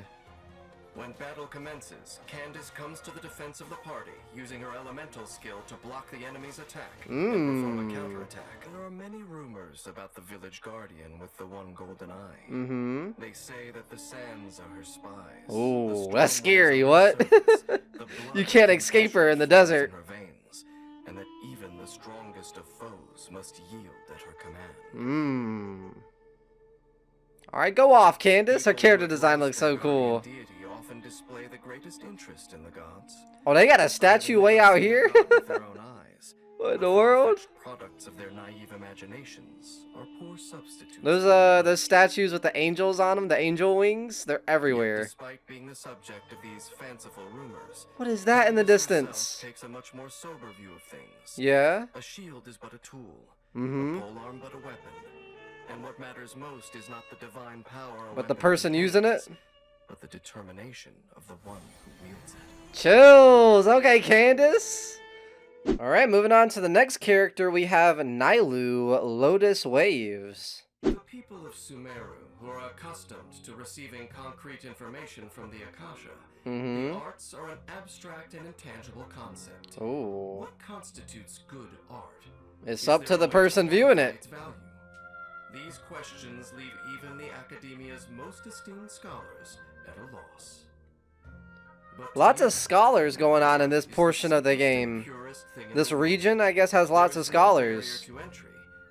When battle commences, Candace comes to the defense of the party, using her elemental skill to block the enemy's attack and perform a counterattack. There are many rumors about the village guardian with the one golden eye. Mm-hmm. They say that the sands are her spies. Ooh, The strong that's scary, ones are her what? servants, the blood You can't and escape her in the passion flows desert. in her veins, and that even the strongest of foes must yield at her command. Alright, go off, Candace. Her People character who design advance looks their so cool. guardian deity often display the greatest interest in the gods. Oh, they got a statue way out here? With their own eyes. What in the world? Products of their naive imaginations are poor substitutes. Those statues with the angels on them, the angel wings, they're Yet everywhere. despite being the subject of these fanciful rumors, What is that in the Candace herself distance? takes a much more sober view of things. Yeah? A shield is but a tool, Mm-hmm. a polearm but a weapon, and what matters most is not the divine power. a But the weapon person using it? contains, but the determination of the one who wields it. Chills! Okay, Candace! Alright, moving on to the next character, we have Nailu, Lotus Waves. The people of Sumeru, who are accustomed to receiving concrete information from the Akasha, the arts are an abstract and intangible concept. Ooh. What constitutes good art? It's Is up there to a the way person quantify viewing it. its value? These questions leave even the academia's most esteemed scholars at a loss. But to Lots me, of scholars going on in this is the portion of the simplest and game. purest thing in This the world. region, I guess, has lots There of is no barrier scholars. to entry,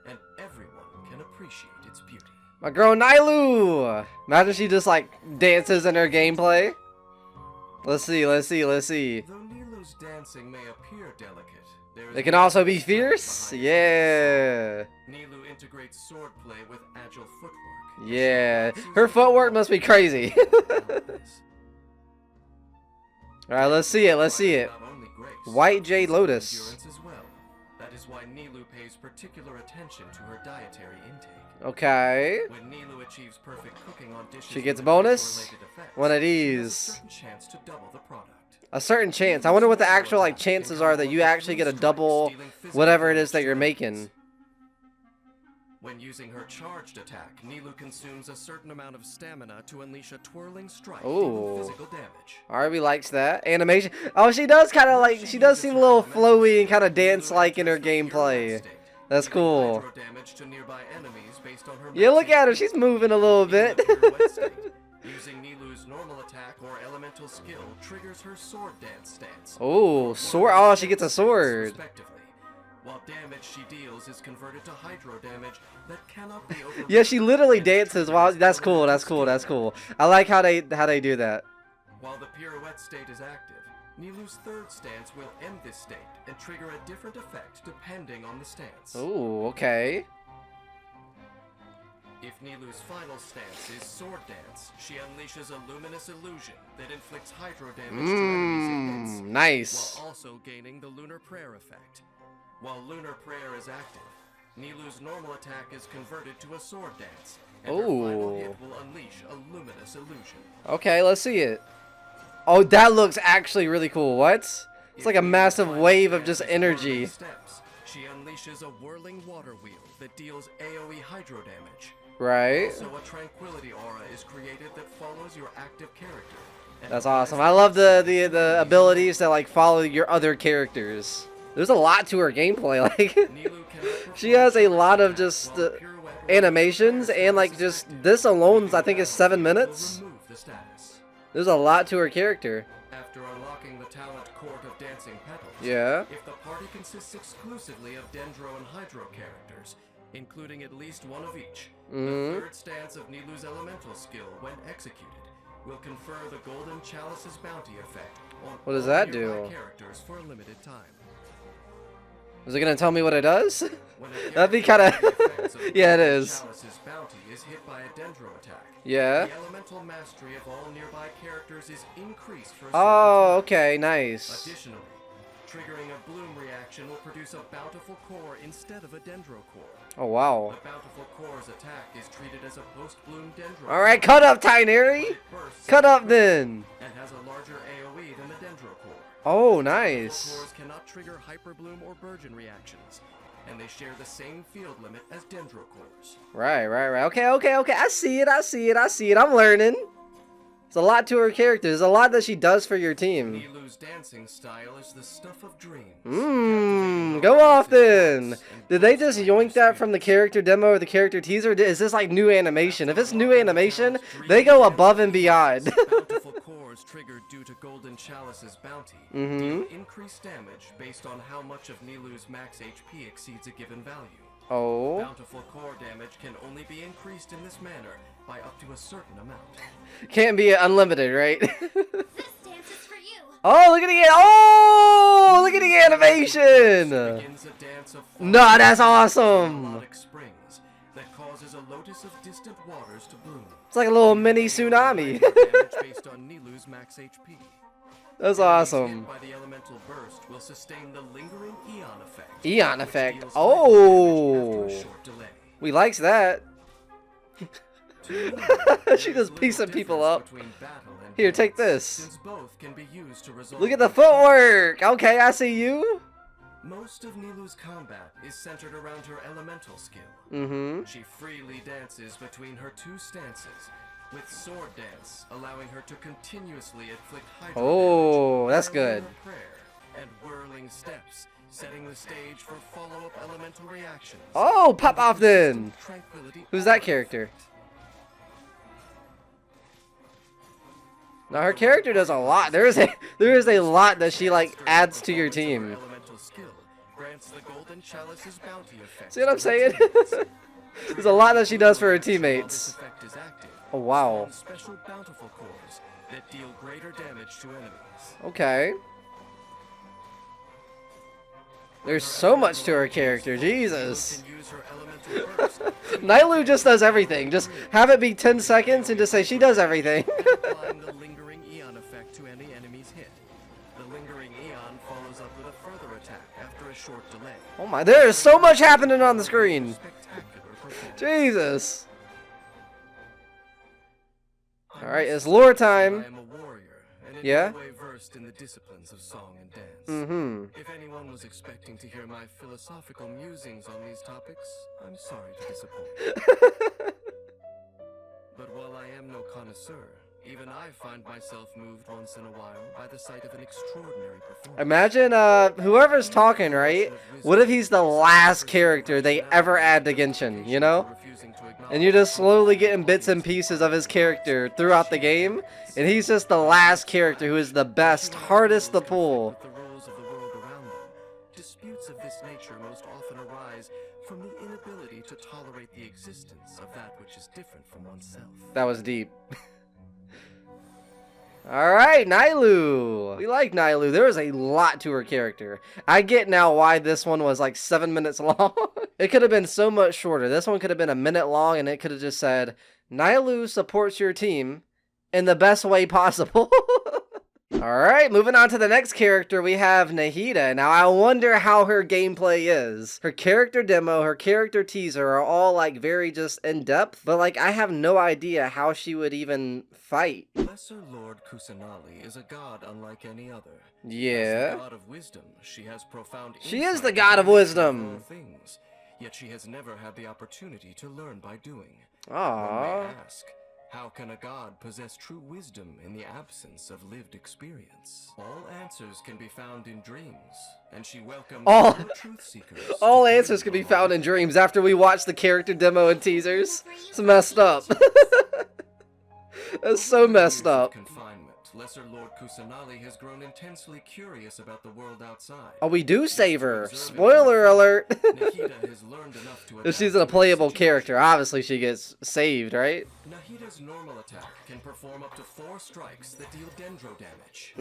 and everyone can appreciate its beauty. My girl Nailu! Imagine she just, like, dances in her gameplay. Let's see. Though Nilu's dancing may appear delicate, there is They can no also be strength fierce? behind it. Yeah. Nilu integrates swordplay with agile footwork. Yeah. Her footwork must be crazy. Alright, let's see it. Not only grace, White but Jade physical Lotus. endurance as well. That is why Nilu pays particular attention to her dietary intake. Okay. When Nilu achieves perfect cooking on dishes She gets with bonus? related effects, One of she has a these. certain chance to double the product. A certain chance. I wonder what the actual, like, chances are that you actually get a double whatever it is that you're making. When using her charged attack, Nilu consumes a certain amount of stamina to unleash a twirling strike, Ooh. dealing physical damage. Arby likes that. Animation. Oh, she does kind of like, she does seem a little flowy and kind of dance-like in her gameplay. That's cool. Hydro damage to nearby enemies based on her Yeah, look max at her. HP. She's moving a little In the bit. pirouette state, using Nilu's normal attack or elemental skill triggers her sword dance stance. Oh, sword. Oh, she gets a sword. Respectively, while damage she deals is converted to hydro damage that cannot be overridden. Yeah, she literally dances while. That's cool. That's cool. That's cool. I like how they do that. While the pirouette state is active, Nilu's third stance will end this state and trigger a different effect depending on the stance. Oh, okay. If Nilu's final stance is sword dance, she unleashes a luminous illusion that inflicts hydro damage to enemies it hits, Nice. while also gaining the lunar prayer effect. While lunar prayer is active, Nilu's normal attack is converted to a sword dance, and her final hit will unleash a luminous illusion. Okay, let's see it. Oh, that looks actually really cool. What? It's like a massive wave of just energy. Steps, she unleashes a whirling water wheel that deals AoE hydro damage. Right? Also, a tranquility aura is created that follows your active character, That's awesome. I love the abilities that like follow your other characters. There's a lot to her gameplay. Like she has a lot of just animations, and like just this alone I think is 7 minutes. There's a lot to her character. After unlocking the talent court of dancing petals, Yeah. if the party consists exclusively of Dendro and Hydro characters, including at least one of each, the third stance of Nilou's elemental skill, when executed, will confer the Golden Chalice's bounty effect on What does all that nearby do? characters for a limited time. Is it gonna tell me what it does? When a That'd be character kind with the effects of of yeah, it Golden is. Chalice's bounty is hit by a Dendro attack. Yeah. The elemental mastery of all nearby characters is increased for a Oh, certain time. okay, nice. Additionally, triggering a bloom reaction will produce a bountiful core instead of a dendro core. Oh wow. The bountiful core's attack is treated as a post-bloom dendro. All right, cut up, Tinary. Cut up then. And has a larger AoE than the dendro core. Oh, Bountiful nice. cores cannot trigger hyperbloom or burgeon reactions, and they share the same field limit as dendro cores. Right. Okay. I see it. I'm learning. There's a lot to her character. There's a lot that she does for your team. Nilou's dancing style is the stuff of dreams. Go off then. Did they just yoink that from the character demo or the character teaser? Is this like new animation? If it's new animation, they go above and beyond. Bountiful cores triggered due to Golden Chalice's bounty deal increased damage based on how much of Nilou's max HP exceeds a given value. Oh. Bountiful core damage can only be increased in this manner by up to a certain amount. Can't be unlimited, right? This dance is for you. Oh, look at the look at the animation. Begins a dance of No, that's awesome. melodic springs that causes a lotus of distant waters to bloom. It's like a little mini tsunami. Damage based on Nilou's max HP. That's Enemies awesome. hit by the elemental burst will sustain the lingering Eon effect. Eon which effect. deals Oh. after a short delay. We likes that. To She there's just piecing little people difference up. between battle and Here, dance, take this. Since both can be used to resolve Look at the conflict. footwork. Okay, I see you. Most of Nilou's combat is centered around her elemental skill. She freely dances between her two stances, with sword dance allowing her to continuously inflict hydro Oh, damage, that's parallel good. prayer, and whirling steps, setting the stage for follow-up elemental reactions. Oh, pop off then. Tranquility Who's that aura character? effect. Now her character does a lot. There is a lot that she like adds to your team. Elemental skill grants the Golden Chalice's bounty effect. See what I'm saying? There's a lot that she does for her teammates. While this effect is active, Oh wow. spawn special bountiful cores that deal greater damage to enemies. Okay. There's so much to her character. Jesus. Can use her elemental burst, Nilou just does everything. Just have it be 10 seconds and just say she does everything. applying the lingering Eon effect to any enemy's hit. The lingering Eon follows up with a further attack after a short delay. Oh my, there is so much happening on the screen. Spectacular performance. Jesus. Alright, it's lore time. I am a warrior, and in Yeah? no way versed in the disciplines of song and dance. If anyone was expecting to hear my philosophical musings on these topics, I'm sorry to disappoint. But while I am no connoisseur, even I find myself moved once in a while by the sight of an extraordinary performance. Imagine, whoever's talking, right? What if he's the last character they ever add to Genshin, you know? And you're just slowly getting bits and pieces of his character throughout the game, and he's just the last character who is the best, hardest to pull. The rules of the world around them. Disputes of this nature most often arise from the inability to tolerate the existence of that which is different from oneself. That was deep. Alright, Nilou. We like Nilou. There was a lot to her character. I get now why this one was like 7 minutes long. It could have been so much shorter. This one could have been a minute long and it could have just said, Nilou supports your team in the best way possible. Alright, moving on to the next character, we have Nahida. Now, I wonder how her gameplay is. Her character demo, her character teaser are all, like, very just in-depth. But, like, I have no idea how she would even fight. Lesser Lord Kusanali is a god unlike any other. Yeah. As the god of wisdom, she has profound She is insight the god of into wisdom. all things, yet she has never had the opportunity to learn by doing. Aww. One may ask, How can a god possess true wisdom in the absence of lived experience? All answers can be found in dreams, and she welcomes All truth seekers. all answers can be found in dreams after we watch the character demo and teasers. It's messed up. That's so messed up. Confinement. Lesser Lord Kusanali has grown intensely curious about the world outside. Oh, we do save her. Spoiler alert. Nahida has learned enough to If she's a playable character, obviously she gets saved, right? Nahida's normal attack can perform up to 4 strikes that deal dendro damage.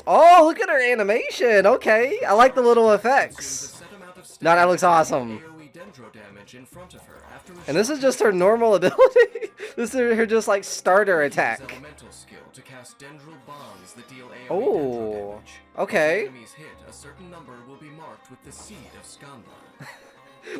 Oh, look at her animation. Okay, I like the little effects. No, that looks awesome. AoE dendro damage in front of her after a And this is just her normal ability. This is her just like starter attack. elemental skill to cast dendral bonds that deal AoE Oh, dendro damage. okay. If enemies hit, a certain number will be marked with the seed of Skanda.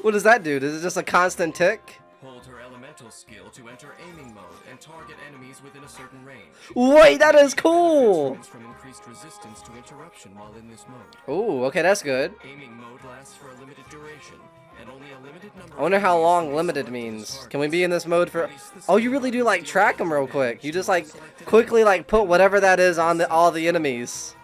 What does that do? Is it just a constant tick? Hold her elemental skill to enter aiming mode and target enemies within a certain range. Wait, that is cool. From increased resistance to interruption while in this mode. Oh, okay, that's good. Aiming mode lasts for a limited duration, and only a limited number. I wonder how long limited means. Can we be in this mode for... Oh, you really do like track them real quick. You just like quickly like put whatever that is on all the enemies.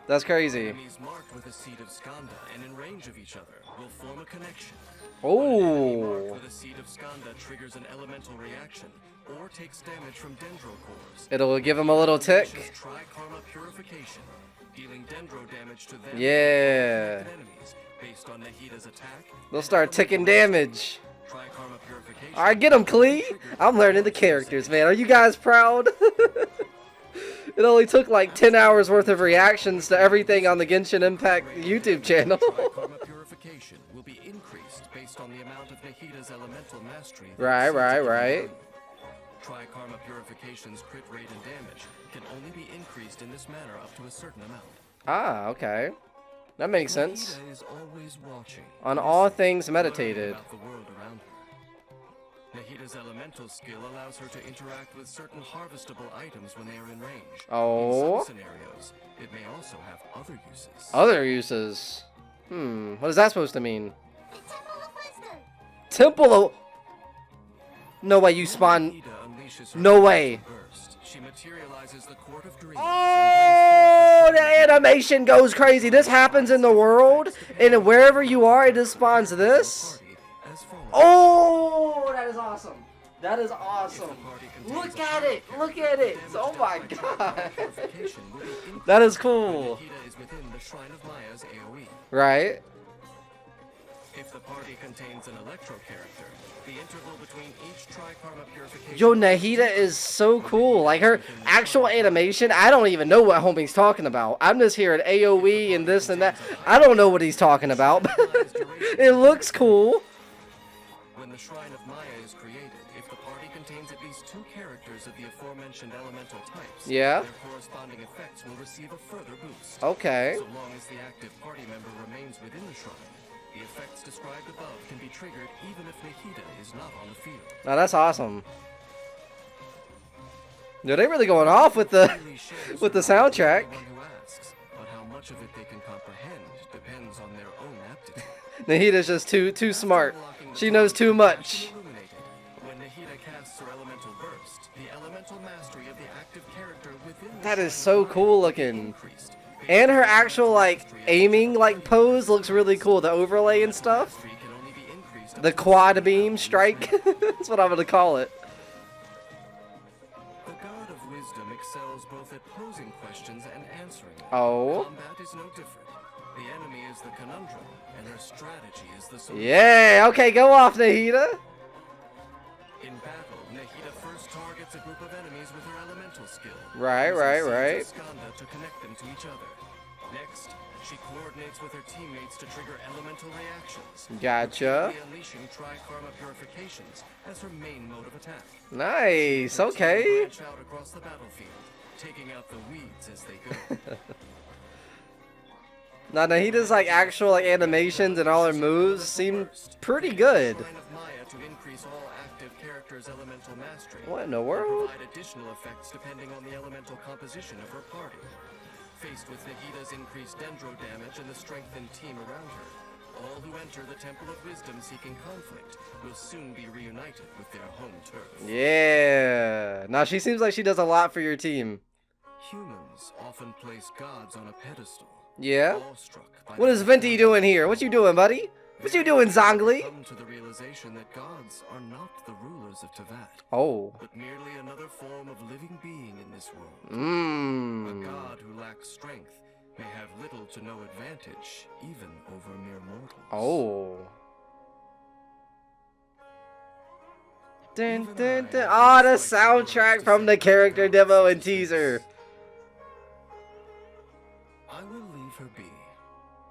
That's crazy. Enemies marked with a seed of Skanda and in range of each other will form a connection. Oh. With a seed of Skanda triggers an elemental reaction or takes damage from dendro cores. It'll give him a little tick. Try karma purification, dealing dendro damage to them Yeah. enemies based on Nahida's attack. They'll start ticking damage. Try karma purification. All right, get him, Klee. I'm learning the characters, man. Are you guys proud? It only took like 10 hours worth of reactions to everything on the Genshin Impact YouTube channel. Karma purification will be increased based on the amount of Nahida's elemental mastery. Right. Try karma purification's crit rate and damage can only be increased in this manner up to a certain amount. Ah, okay. That makes sense. Nahida is always watching. On all things meditated. About the world around her. Nahida's elemental skill allows her to interact with certain harvestable items when they are in range. Oh. In some scenarios, it may also have other uses. Other uses. What is that supposed to mean? Temple of... No way you spawn... No way. She materializes the Court of Dreams. Oh, the animation goes crazy. This happens in the world, and wherever you are, it just spawns this. Oh, that is awesome. That is awesome. Look at it. Look at it. Oh my god. That is cool. Right. If the party contains an electro character, the interval between each tri-karma purification... Yo, Nahida is so cool. Like, her actual animation, I don't even know what homie's talking about. I'm just hearing AoE and this and that. I don't know what he's talking about. It looks cool. When the Shrine of Maya is created, if the party contains at least 2 characters of the aforementioned elemental types, yeah, their corresponding effects will receive a further boost. Okay. So long as the active party member remains within the shrine, the effects described above can be triggered even if Nahida is not on the field. Now that's awesome. No, they're really going off with the soundtrack. But how much of it they can comprehend depends on their own aptitude. Nahida's just too smart. She knows too much. When Nahida casts her elemental burst, the elemental mastery of the active character within the That is so cool looking. And her actual like aiming like pose looks really cool. The overlay and stuff. The quad beam strike. That's what I'm gonna call it. The God of Wisdom excels both at posing questions and answering them. Oh. Combat is no different. The enemy is the conundrum, and her strategy is the solution. Yeah. Okay, go off, Nahida. In battle, Nahida first targets a group of enemies with her elemental skill. Right. Skanda to connect them to each other. Next, she coordinates with her teammates to trigger elemental reactions. Gotcha. Unleashing tri-karma purifications as her main mode of attack. Nice. Okay. Branch out across the battlefield, taking out the weeds as they go. Now Nahida's like actual like animations and all her moves seem pretty good. To increase all active characters' elemental mastery. What in the world? Provide additional effects depending on the elemental composition of her party. Faced with Nahida's increased dendro damage and the strengthened team around her, all who enter the Temple of Wisdom seeking conflict will soon be reunited with their home turf. Yeah. Now she seems like she does a lot for your team. Humans often place gods on a pedestal. Yeah? Awestruck by What is their Venti doing here? What you doing, buddy? What you doing, Zhongli? Come to the realization that gods are not the rulers of Teyvat, Oh. but merely another form of living being in this world. A Mmm. god who lacks strength may have little to no advantage, even over mere mortals. Oh. Dun, dun, dun. Oh, the soundtrack from the character demo and teaser. I will leave her be.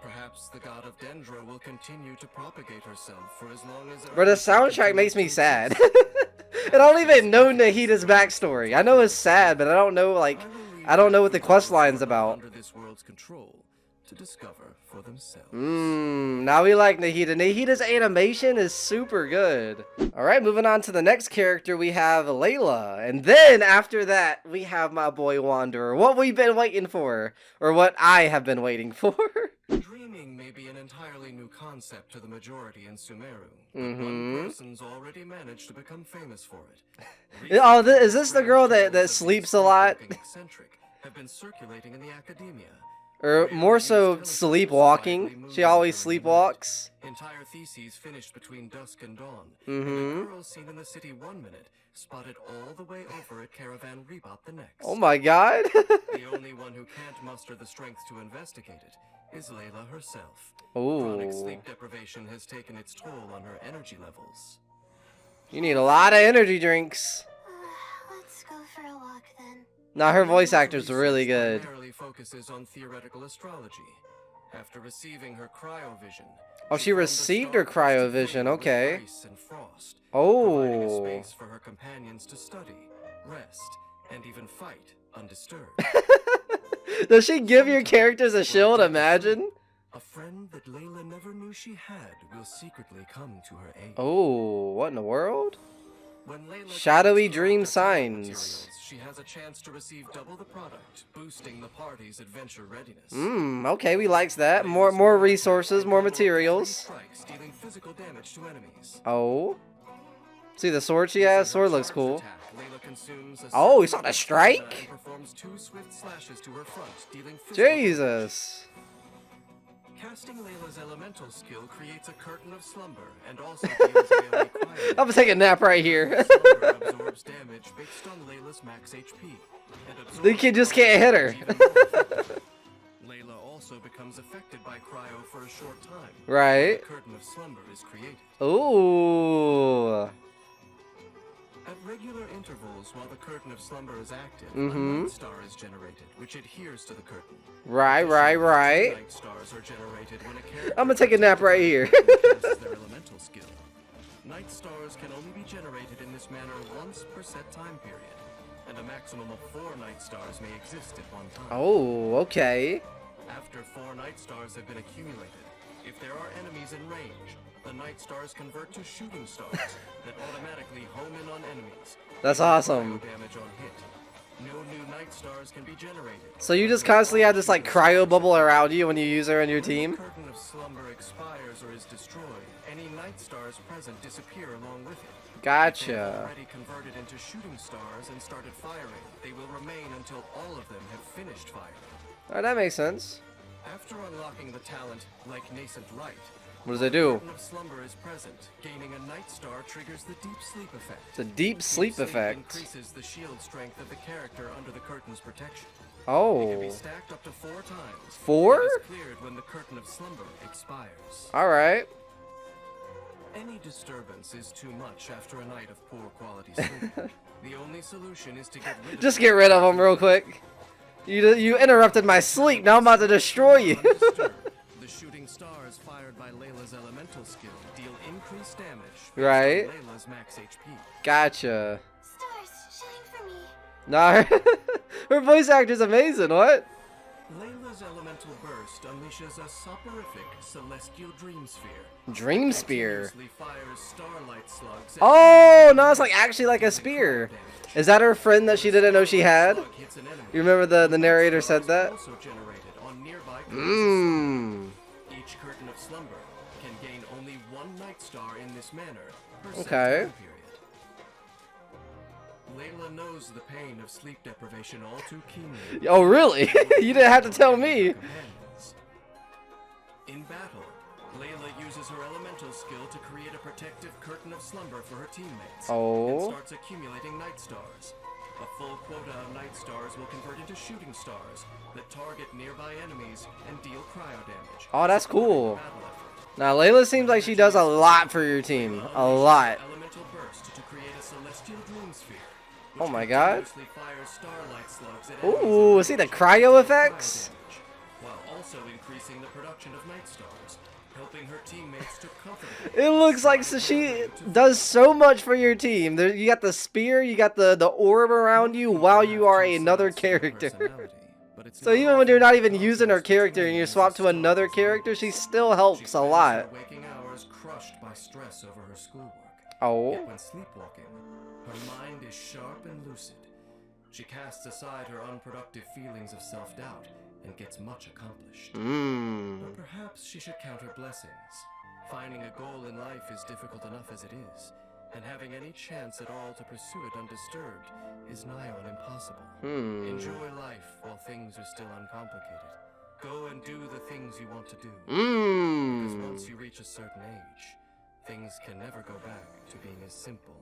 Perhaps the god of Dendro will continue to propagate herself for as long as... Bro, the soundtrack makes me sad. I don't even know Nahida's backstory. I know it's sad, but I don't know, like, I don't know what the quest line's about. Under this world's control to discover for themselves. Now we like Nahida. Nahida's animation is super good. Alright, moving on to the next character, we have Layla. And then, after that, we have my boy Wanderer. What we've been waiting for. Or what I have been waiting for. Dreaming may be an entirely new concept to the majority in Sumeru. But one person's already managed to become famous for it. Oh, is this the girl that sleeps a lot? Eccentric have been circulating in the academia. Or more so sleepwalking. She always sleepwalks. Entire theses finished between dusk and dawn. And a girl seen in the city 1 minute, spotted all the way over at Caravan Rebop the next. Oh my god. The only one who can't muster the strength to investigate it is Layla herself. Chronic Ooh. sleep deprivation has taken its toll on her energy levels. You need a lot of energy drinks. Let's go for a walk then. Now her voice actor's really good. Primarily focuses on theoretical astrology. After receiving her cryovision. Oh, she received her cryovision, okay. Providing a Oh. space for her companions to study, rest, and even fight undisturbed. Does she give your characters a shield? Imagine. A friend that Layla never knew she had will secretly come to her aid. Oh, what in the world? When Layla Shadowy collects dream Arataki signs. materials, she has a chance to receive double the product, boosting the party's adventure readiness. Okay, we likes that. More resources, more materials. Strikes, dealing physical damage to enemies. Oh. See the sword she has? Sword looks cool. Attack, Layla consumes a Oh, you second saw the stamina strike? and performs 2 swift slashes to her front, dealing physical damage. Jesus. Casting Layla's elemental skill creates a curtain of slumber and also deals AoE cryo. I'm gonna take a nap right here. Slumber absorbs damage based on Layla's max HP. And absorbs The kid just can't hit her. even more effectively. Layla also becomes affected by cryo for a short time. Right. The curtain of slumber is created. Ooh. At regular intervals, while the curtain of slumber is active, a night star is generated, which adheres to the curtain. Right. Night stars are generated when a character I'm gonna take a nap right here. casts their elemental skill. Night stars can only be generated in this manner once per set time period, and a maximum of 4 night stars may exist at one time. Oh, okay. After 4 night stars have been accumulated, if there are enemies in range, the night stars convert to shooting stars that automatically home in on enemies. That's awesome. Damage on hit. No new night stars can be generated. So you just constantly have this like cryo bubble around you when you use her on your When the team? curtain of slumber expires or is destroyed, any night stars present disappear along with it. If they've Gotcha. already converted into shooting stars and started firing, they will remain until all of them have finished firing. Alright, that makes sense. After unlocking the talent, like Nascent Light, What does it do? curtain of slumber is present. Gaining a night star triggers the deep sleep effect. The deep sleep effect. Increases the shield strength of the character under the curtain's protection. It can Oh. be stacked up to 4 times. 4? It is cleared when the curtain of slumber expires. Alright. Any disturbance is too much after a night of poor quality sleep. The only solution is to get rid of Just get rid of them real quick. You interrupted my sleep. Now I'm about to destroy you. undisturbed. The shooting stars fired by Layla's elemental skill deal increased damage based Right. on Layla's max HP. Gotcha. Stars, shine for me. Nah, her voice actor's amazing. What? Layla's elemental burst unleashes a soporific celestial dream sphere. Dream spear. Continuously fires starlight slugs. Oh, no, it's like actually like a spear. Is that her friend that she didn't know she had? You remember the narrator said that? Also generated on nearby Mmm. Each curtain of slumber can gain only 1 night star in this manner per set Okay. time period. Layla knows the pain of sleep deprivation all too keenly. Oh, really? You didn't have to tell me. In battle, Layla uses her elemental skill to create a protective curtain of slumber for her teammates. And starts accumulating night stars. A full quota of night stars will convert into shooting stars that target nearby enemies and deal cryo damage. Oh, that's cool. Now, Layla seems like she does a lot for your team. A lot. Elemental burst to create a celestial dream sphere. Oh my god. Fires starlight slugs at Ooh, see the cryo effects? while also increasing the production of night stars, helping her teammates to comfort. It looks like she does so much for your team. There, you got the spear, you got the orb around you while you are another character. So even when you're not even using her character and you swap to another character, she still helps a lot. Waking hours crushed by stress over her schoolwork. Oh. Yet when sleepwalking, her mind is sharp and lucid. She casts aside her unproductive feelings of self-doubt and gets much accomplished. But perhaps she should count her blessings. Finding a goal in life is difficult enough as it is, and having any chance at all to pursue it undisturbed is nigh on impossible. Enjoy life while things are still uncomplicated. Go and do the things you want to do. Because once you reach a certain age, things can never go back to being as simple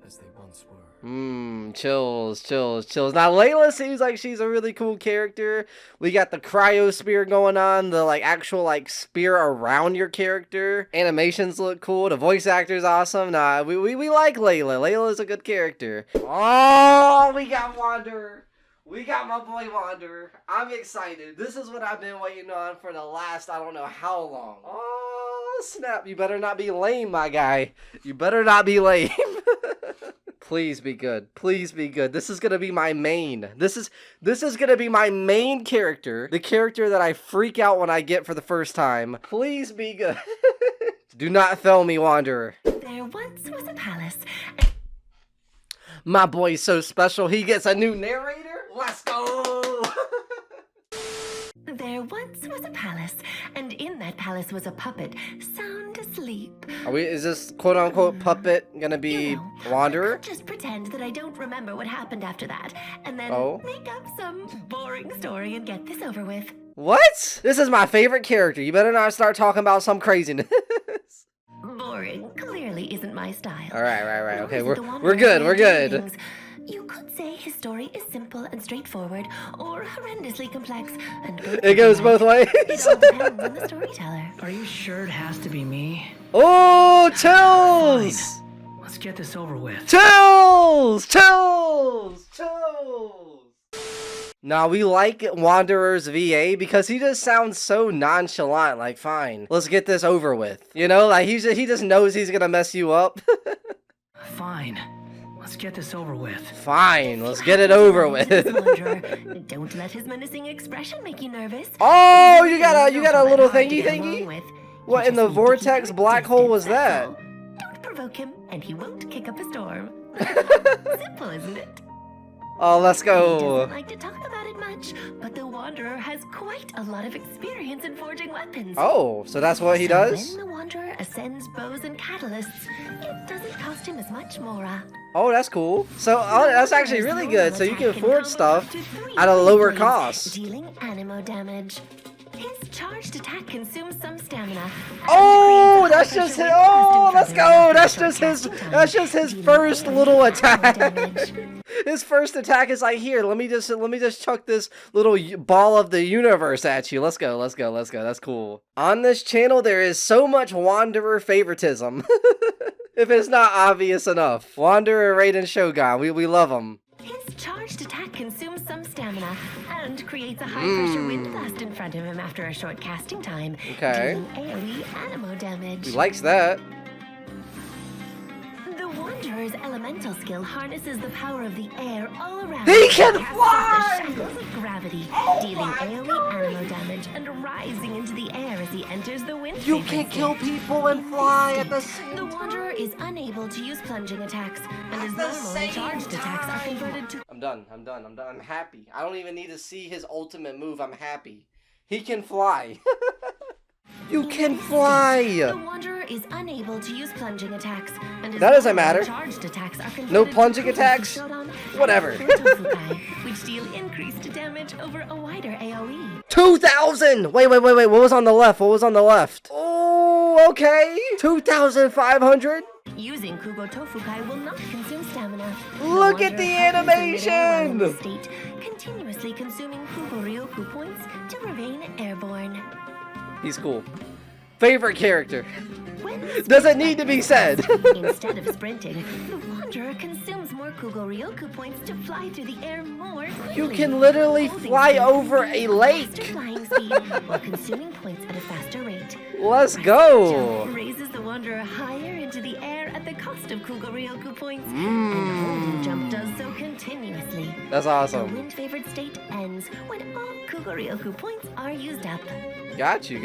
as they once were. Chills, chills, chills. Now, Layla seems like she's a really cool character. We got the cryo spear going on, the actual spear around your character. Animations look cool. The voice actor's awesome. Nah, we like Layla. Layla's a good character. Oh, we got Wanderer. We got my boy Wanderer. I'm excited. This is what I've been waiting on for the last, I don't know how long. Oh, snap. You better not be lame, my guy. You better not be lame. Please be good. Please be good. This is gonna be my main. This is gonna be my main character. The character that I freak out when I get for the first time. Please be good. Do not fail me, Wanderer. There once was a palace. My boy's so special. He gets a new narrator. Let's go. There once was a palace, and in that palace was a puppet, sound asleep. Is this quote-unquote puppet gonna be Wanderer? I could just pretend that I don't remember what happened after that, and then make up some boring story and get this over with. What? This is my favorite character. You better not start talking about some craziness. Boring clearly isn't my style. All right. Okay, we're good. You could say his story is simple and straightforward, or horrendously complex and it goes both ways. It all depends on the storyteller. Are you sure it has to be me? Oh, chills! Fine. Let's get this over with. Chills! Now, we like Wanderer's VA because he just sounds so nonchalant, fine, let's get this over with. You know, he just knows he's gonna mess you up. Fine. Let's get this over with. Fine, let's get it over with. Don't let his menacing expression make you nervous. Oh, you got a little thingy? What in the vortex black hole was that? Don't provoke him, and he won't kick up a storm. Simple, isn't it? Oh, let's go. He doesn't like to talk about it much, but the Wanderer has quite a lot of experience in forging weapons. Oh, so that's what he does? When the Wanderer ascends bows and catalysts, it doesn't cost him as much mora. Oh, that's cool. So that's actually really good. So you can forge stuff at a lower cost. Dealing animo damage. His charged attack consumes some stamina. Oh, that's just his. Oh, let's go. That's just his first little attack. His first attack is here. Let me just chuck this little ball of the universe at you. Let's go. That's cool. On this channel, there is so much Wanderer favoritism. If it's not obvious enough. Wanderer Raiden Shogun. We love him. His charged attack consumes some stamina and creates a high-pressure wind blast in front of him after a short casting time. Okay. Dealing AoE animo damage. He likes that. The Wanderer's elemental skill harnesses the power of the air all around. He can fly! The shackles of gravity, dealing AoE animo damage and rising into the air as he enters the wind. You can kill people and fly at the same time. The Wanderer is unable to use plunging attacks, and his normal charged attacks are converted to... I'm done. I'm happy. I don't even need to see his ultimate move. I'm happy. He can fly. You can fly! The Wanderer is unable to use plunging attacks, and his that doesn't matter. Charged attacks are no plunging attacks? Whatever. Tofukai, which deal increased damage over a wider AoE. 2,000! Wait, what was on the left? Oh, okay. 2,500? Using Kugo Tofukai will not consume stamina. Look at the animation! State, continuously consuming Kugo Ryoku points to remain airborne. He's cool. Favorite character. Doesn't need to be said. Instead of sprinting, the Wanderer consumes more Kugo Ryoku points to fly through the air more quickly. You can literally fly over a lake. Flying speed while consuming points at a faster rate. Let's go. Raises the Wanderer higher into the air at the cost of Kugo Ryoku points. And holding jump does so continuously. That's awesome. The wind-favored state ends when all Kugo Ryoku points are used up. Got you.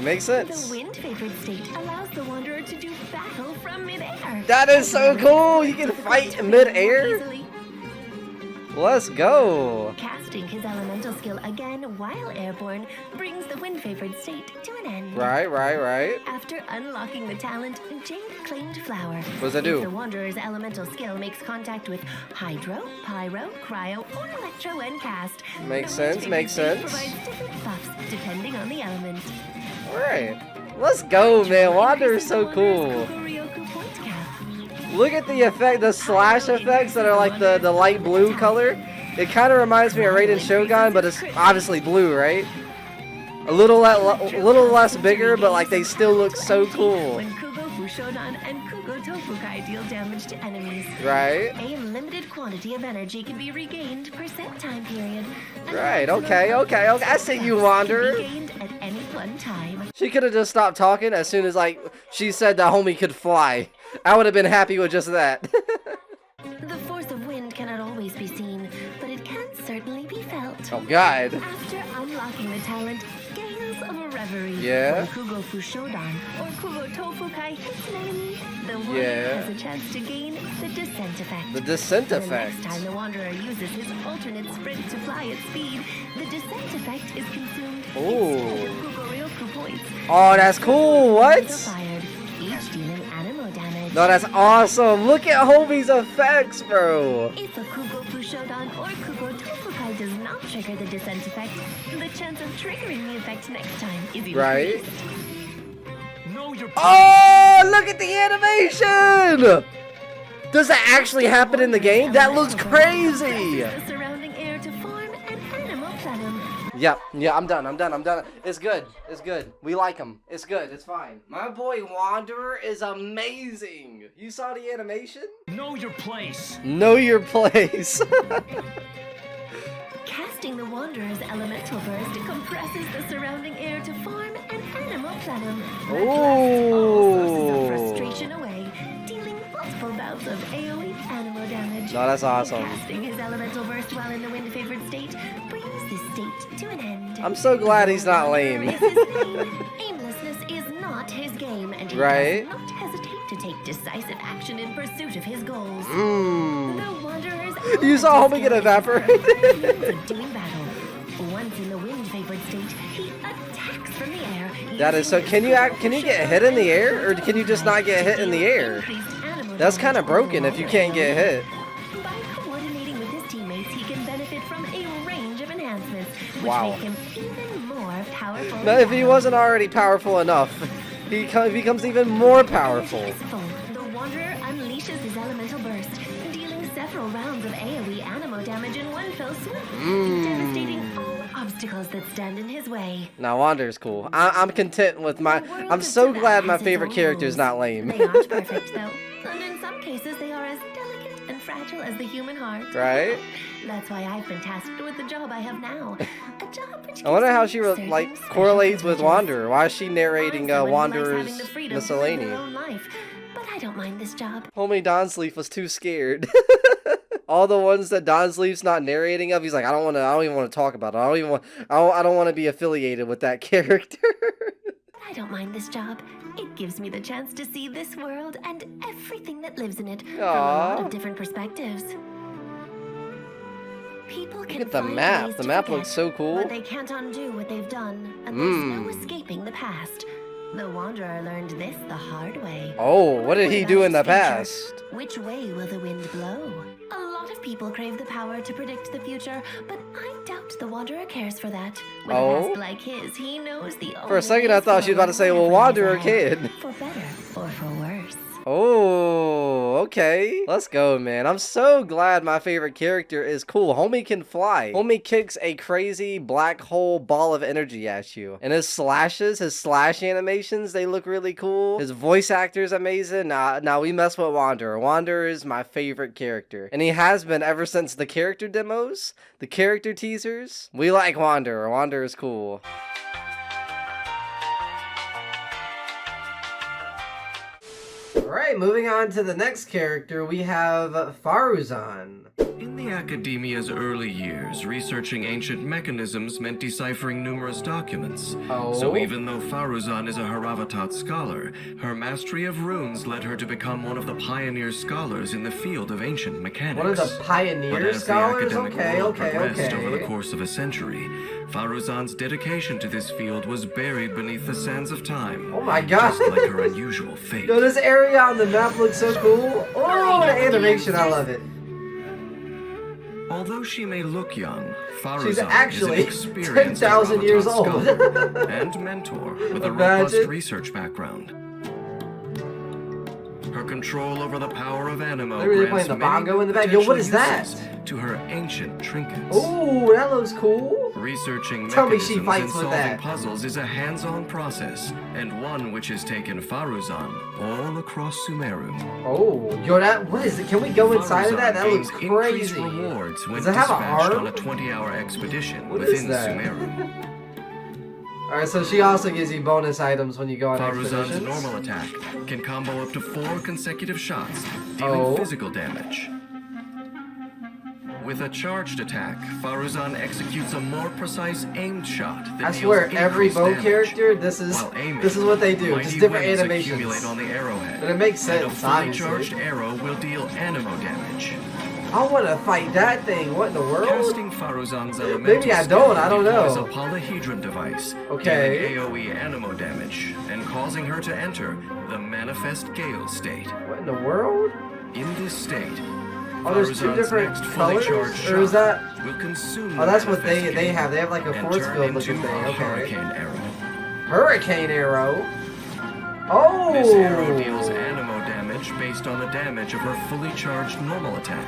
Makes sense. The wind-favored state allows the Wanderer to do battle from mid-air. That is so cool. You can fight in mid-air. Let's go. Casting his elemental skill again while airborne brings the wind-favored state to an end. Right. After unlocking the talent Jade Claimed Flower. What does that do? If the Wanderer's elemental skill makes contact with Hydro, Pyro, Cryo, or Electro when cast. Makes sense. Provides different buffs depending on the element. Alright. Let's go, man. Wander is so cool. Look at the effect, the slash effects that are like the light blue color. It kind of reminds me of Raiden Shogun, but it's obviously blue, right? A little less bigger, but like they still look so cool. When Kugo Fushodan and Kugo Tofukai deal damage to enemies. Right. A limited quantity of energy can be regained per set time period. Right, okay. I see you, Wanderer. Regained at any one time. She could have just stopped talking as soon as like she said that homie could fly. I would have been happy with just that. The force of wind cannot always be seen, but it can certainly be felt. Oh God. After unlocking the talent, Gales of a Reverie. Yeah. When Kugo Fushodan or Kugo Tofukai hits an enemy, the Wanderer has a chance to gain the Descent effect. The Descent The effect. next time the Wanderer uses his alternate sprint to fly at speed, the Descent effect is consumed instead of Kugo Ryoku points. Oh, that's cool. What? Fired, each dealing animo damage. No, that's awesome. Look at homie's effects, bro. If a Kugo Fushodan or Kugo Tofukai does not trigger the Descent effect, the chance of triggering the effect next time is increased. Right. Oh, look at the animation! Does that actually happen in the game? That looks crazy! The surrounding air to form an animo plenum. Yeah, I'm done. It's good. We like him. It's good. It's fine. My boy Wanderer is amazing. You saw the animation? Know your place. Casting the Wanderer's elemental burst compresses the surrounding air to form an animo plenum. Oh! Frustration away, dealing multiple bouts of AoE animo damage. No, that's awesome. Casting his elemental burst while in the wind-favored state brings the state to an end. I'm so glad he's not lame. Aimlessness is not his game, and he Right. does not hesitate to take decisive action in pursuit of his goals. Mmm. The Wanderer's You saw homie get evaporated. doing battle. Once in the wind-favored state, he attacks from the air. That is so. Can you get hit in the air, or can you just not get hit in the air? That's kind of broken if you can't get hit. By coordinating with his teammates, he can benefit from a range of enhancements, which Wow. make him even more powerful. Now, if he wasn't already powerful enough, he becomes even more powerful. The Wanderer unleashes his elemental burst, dealing several rounds of AoE animo damage in one fell swoop, devastating all obstacles that stand in his way. Now, Wanderer's cool. I'm content with my. I'm so glad my favorite character is not lame. They aren't perfect, though, and in some cases they are as delicate and fragile as the human heart. Right? That's why I've been tasked with the job I have now. A job which I wonder gives how me she certain like special correlates with privileges. Wanderer. Why is she narrating I'm someone who likes Wanderer's having the freedom to live their Miscellany? own life, but I don't mind this job. Homie Donsleaf was too scared. All the ones that Donsleaf's not narrating of, he's like, I don't even want to talk about it. I don't want to be affiliated with that character. I don't mind this job. It gives me the chance to see this world and everything that lives in it from a lot of different perspectives. People can Look at the find map. ways The to map forget, looks so cool. but they can't undo what they've done, and there's no escaping the past. The Wanderer learned this the hard way. Oh, what did he do in the Without his future, past? Which way will the wind blow? A lot of people crave the power to predict the future, but I doubt the Wanderer cares for that. With Oh. a past like his, he knows the For a second, I thought she was about to say, well, Wanderer kid. For better or for worse. Oh, okay. Let's go, man. I'm so glad my favorite character is cool. Homie can fly. Homie kicks a crazy black hole ball of energy at you. And his slashes, his slash animations, they look really cool. His voice actor is amazing. Nah, we mess with Wanderer. Wanderer is my favorite character. And he has been ever since the character demos, the character teasers. We like Wanderer. Wanderer is cool. Alright, moving on to the next character, we have Faruzan. In the Academia's early years, researching ancient mechanisms meant deciphering numerous documents. Oh. So even though Faruzan is a Haravatat scholar, her mastery of runes led her to become one of the pioneer scholars in the field of ancient mechanics. One of the pioneer scholars? Okay. Over the course of a century, Faruzan's dedication to this field was buried beneath the sands of time. Oh my god! Just like her unusual fate. Yo, this area on the map looks so cool. Oh, the animation, I love it. Although she may look young, Faruzan She's actually is an experienced 10,000 years old. scholar and mentor with a robust research background. Her control over the power of animo They're really grants playing the many bongo in the back. Yo, what is potential that? uses to her ancient trinkets. Oh, that looks cool. Researching Tell me mechanisms she fights and with solving that. puzzles is a hands-on process, and one which has taken Faruzan all across Sumeru. Oh, yo, what is it? Can we go inside of that? That looks Gains increased crazy. rewards when Does it have a dispatched arm? on a 20-hour expedition What is within that? Sumeru. Alright, so she also gives you bonus items when you go on Faruzan's expeditions. normal attack can combo up to 4 consecutive shots, dealing physical damage. With a charged attack, Faruzan executes a more precise aimed shot that I deals swear, every increased bow damage, character, this is while aiming, what they do. mighty Just different winds animations. accumulate on the arrowhead, But it makes sense, and a fully obviously. charged arrow will deal animo damage. I want to fight that thing. What in the world? Casting Faruzan's elemental Maybe I don't. I don't deploys know. a polyhedron device, Okay. dealing AoE animo damage and causing her to enter the manifest gale state. What in the world? In this state, Oh, there's two Faruzan's different next fully colors? charged Or is shot that... will consume Oh, that's the what they manifest have. They have like a and force turn field looking into thing. a Okay. hurricane arrow. Hurricane arrow? Oh! This arrow deals animo damage based on the damage of her fully charged normal attack.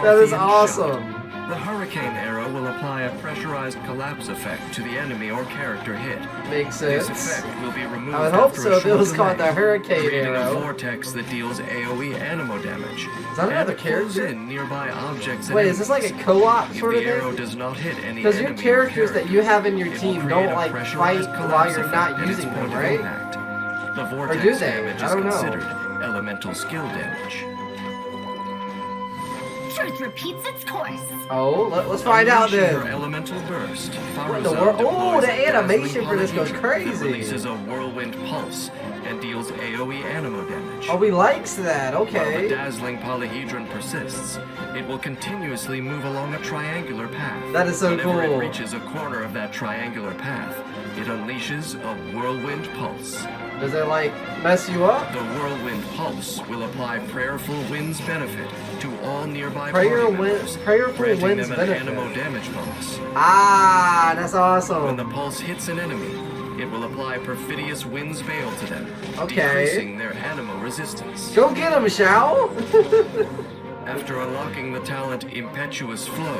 That is Parthian awesome. Shot. The hurricane arrow will apply a pressurized collapse effect to the enemy or character hit. Makes sense. This effect will be removed I would hope after so a if it was short called the delay, hurricane creating arrow. a vortex that deals AoE animo damage. Is that another and pulls character? in nearby objects and Wait, is this like a enemies. co-op If sort of the arrow thing? does not hit any Because your enemy or characters that you have in your it will team create don't a like pressurized fight while collapse you're effect not at its using them, point of right? impact. The Or vortex do they? damage I is don't know. considered elemental skill damage. Truth repeats its course. Oh, let's find out Unleashing her then. elemental burst. What in the Faruzan world? Oh, deploys the a animation dazzling for this goes polyhedron crazy. That releases a whirlwind pulse and deals AoE animo damage. Oh, he likes that. While the Okay. dazzling polyhedron persists, it will continuously move along a triangular path. That is so Whenever cool. it reaches a corner of that triangular path, it unleashes a whirlwind pulse. Does it like mess you up? The whirlwind pulse will apply prayerful wind's benefit to all nearby party members, Prayerful granting wind's them an benefit. animo damage bonus. Ah, that's When awesome. the pulse hits an enemy, it will apply perfidious wind's veil to them, Okay. decreasing their animo resistance. Go get him, Xiao. After unlocking the talent Impetuous Flow,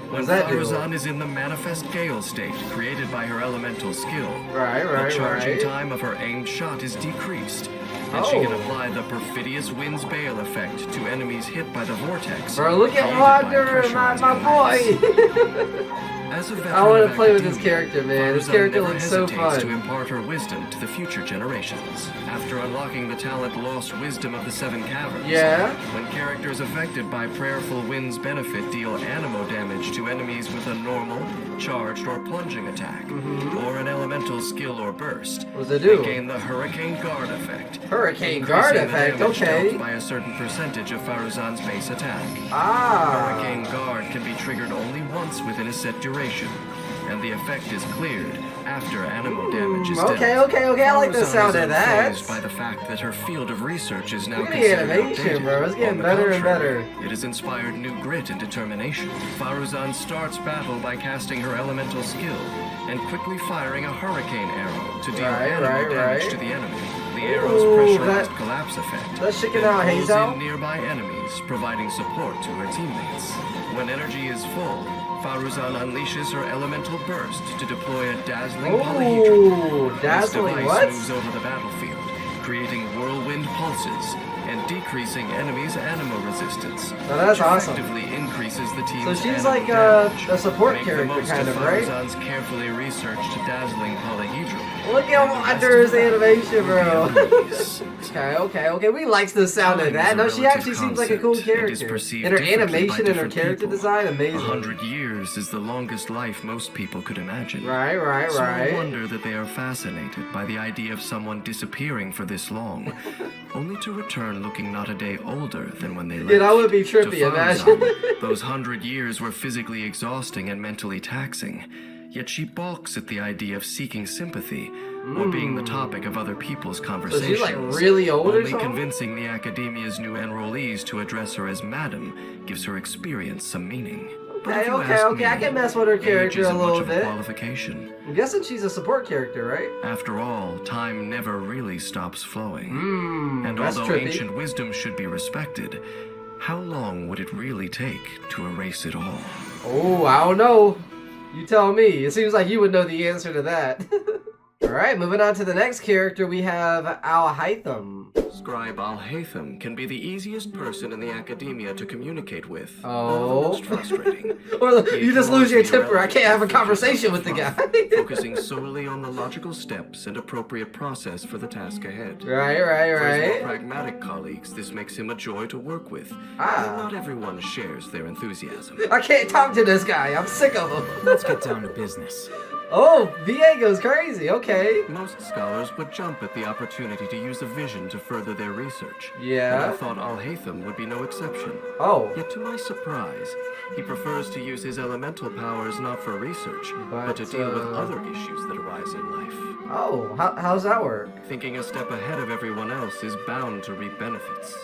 when does that do? Faruzan is in the manifest gale state created by her elemental skill, Right. the charging time of her aimed shot is decreased, and she can apply the perfidious wind's bale effect to enemies hit by the vortex. Bro, look at created by Wander, pressurized my boy. As a I veteran want of to play with this academia, character, man. This Faruzan character never looks so hesitates to fun. impart her wisdom to the future generations. After unlocking the talent Lost Wisdom of the Seven Caverns, Yeah. when characters affected by Prayerful Wind's benefit deal animo damage to enemies with a normal, charged, or plunging attack, or an elemental skill or burst, What does it do? they gain the Hurricane Guard effect. Hurricane increasing Guard the effect, damage okay. dealt by a certain percentage of Faruzan's base attack. Ah. Hurricane Guard can be triggered only once within a set duration. and the effect is cleared after anemo damage is dealt. Okay, I like the sound of that. Faruzan is unfazed by the fact that her field of research is now Look at the considered animation, outdated. bro. It's getting On the better and contrary, better. It has inspired new grit and determination. Faruzan starts battle by casting her elemental skill and quickly firing a hurricane arrow to deal anemo damage to the enemy. The arrow's pressurized collapse effect That's Shikanoin pulls Heizou? in nearby enemies, providing support to her teammates. When energy is full, Faruzan unleashes her elemental burst to deploy a dazzling polyhedron. Dazzling this device what? moves over the battlefield, creating whirlwind pulses and decreasing enemies' anemo resistance. Now that's which awesome. effectively increases the team's So she's anemo like damage. a support Make character the most kind of, right? Faruzan's carefully researched dazzling polyhedron. Look at Wander's animation, bro. Okay. We like the sound of that. No, she actually seems like a cool character. And her animation and her character design, amazing. 100 years is the longest life most people could imagine. Right. So I wonder that they are fascinated by the idea of someone disappearing for this long, only to return looking not a day older than when they left. Yeah, that would be trippy, To imagine. Faruzan, those 100 years were physically exhausting and mentally taxing, yet she balks at the idea of seeking sympathy or being the topic of other people's conversations. So she's like really old or Only something? convincing the academia's new enrollees to address her as madam gives her experience some meaning. But if you ask me, I can mess with her age character a isn't much little of a bit. qualification. I'm guessing she's a support character, right? After all, time never really stops flowing. And that's although trippy. ancient wisdom should be respected, how long would it really take to erase it all? Oh, I don't know. You tell me. It seems like you would know the answer to that. Alright, moving on to the next character, we have Al-Haytham. Scribe Al-Haytham can be the easiest person in the academia to communicate with. Oh. The most frustrating. Or you just lose your temper, I can't have a conversation with the guy. Focusing solely on the logical steps and appropriate process for the task ahead. Right. For his more pragmatic colleagues, this makes him a joy to work with. But not everyone shares their enthusiasm. I can't talk to this guy, I'm sick of him. Let's get down to business. Oh, VA goes crazy, okay. Most scholars would jump at the opportunity to use a vision to further their research. Yeah. And I thought Al-Haytham would be no exception. Oh. Yet to my surprise, he prefers to use his elemental powers not for research, but to deal with other issues that arise in life. Oh, how's that work? Thinking a step ahead of everyone else is bound to reap benefits.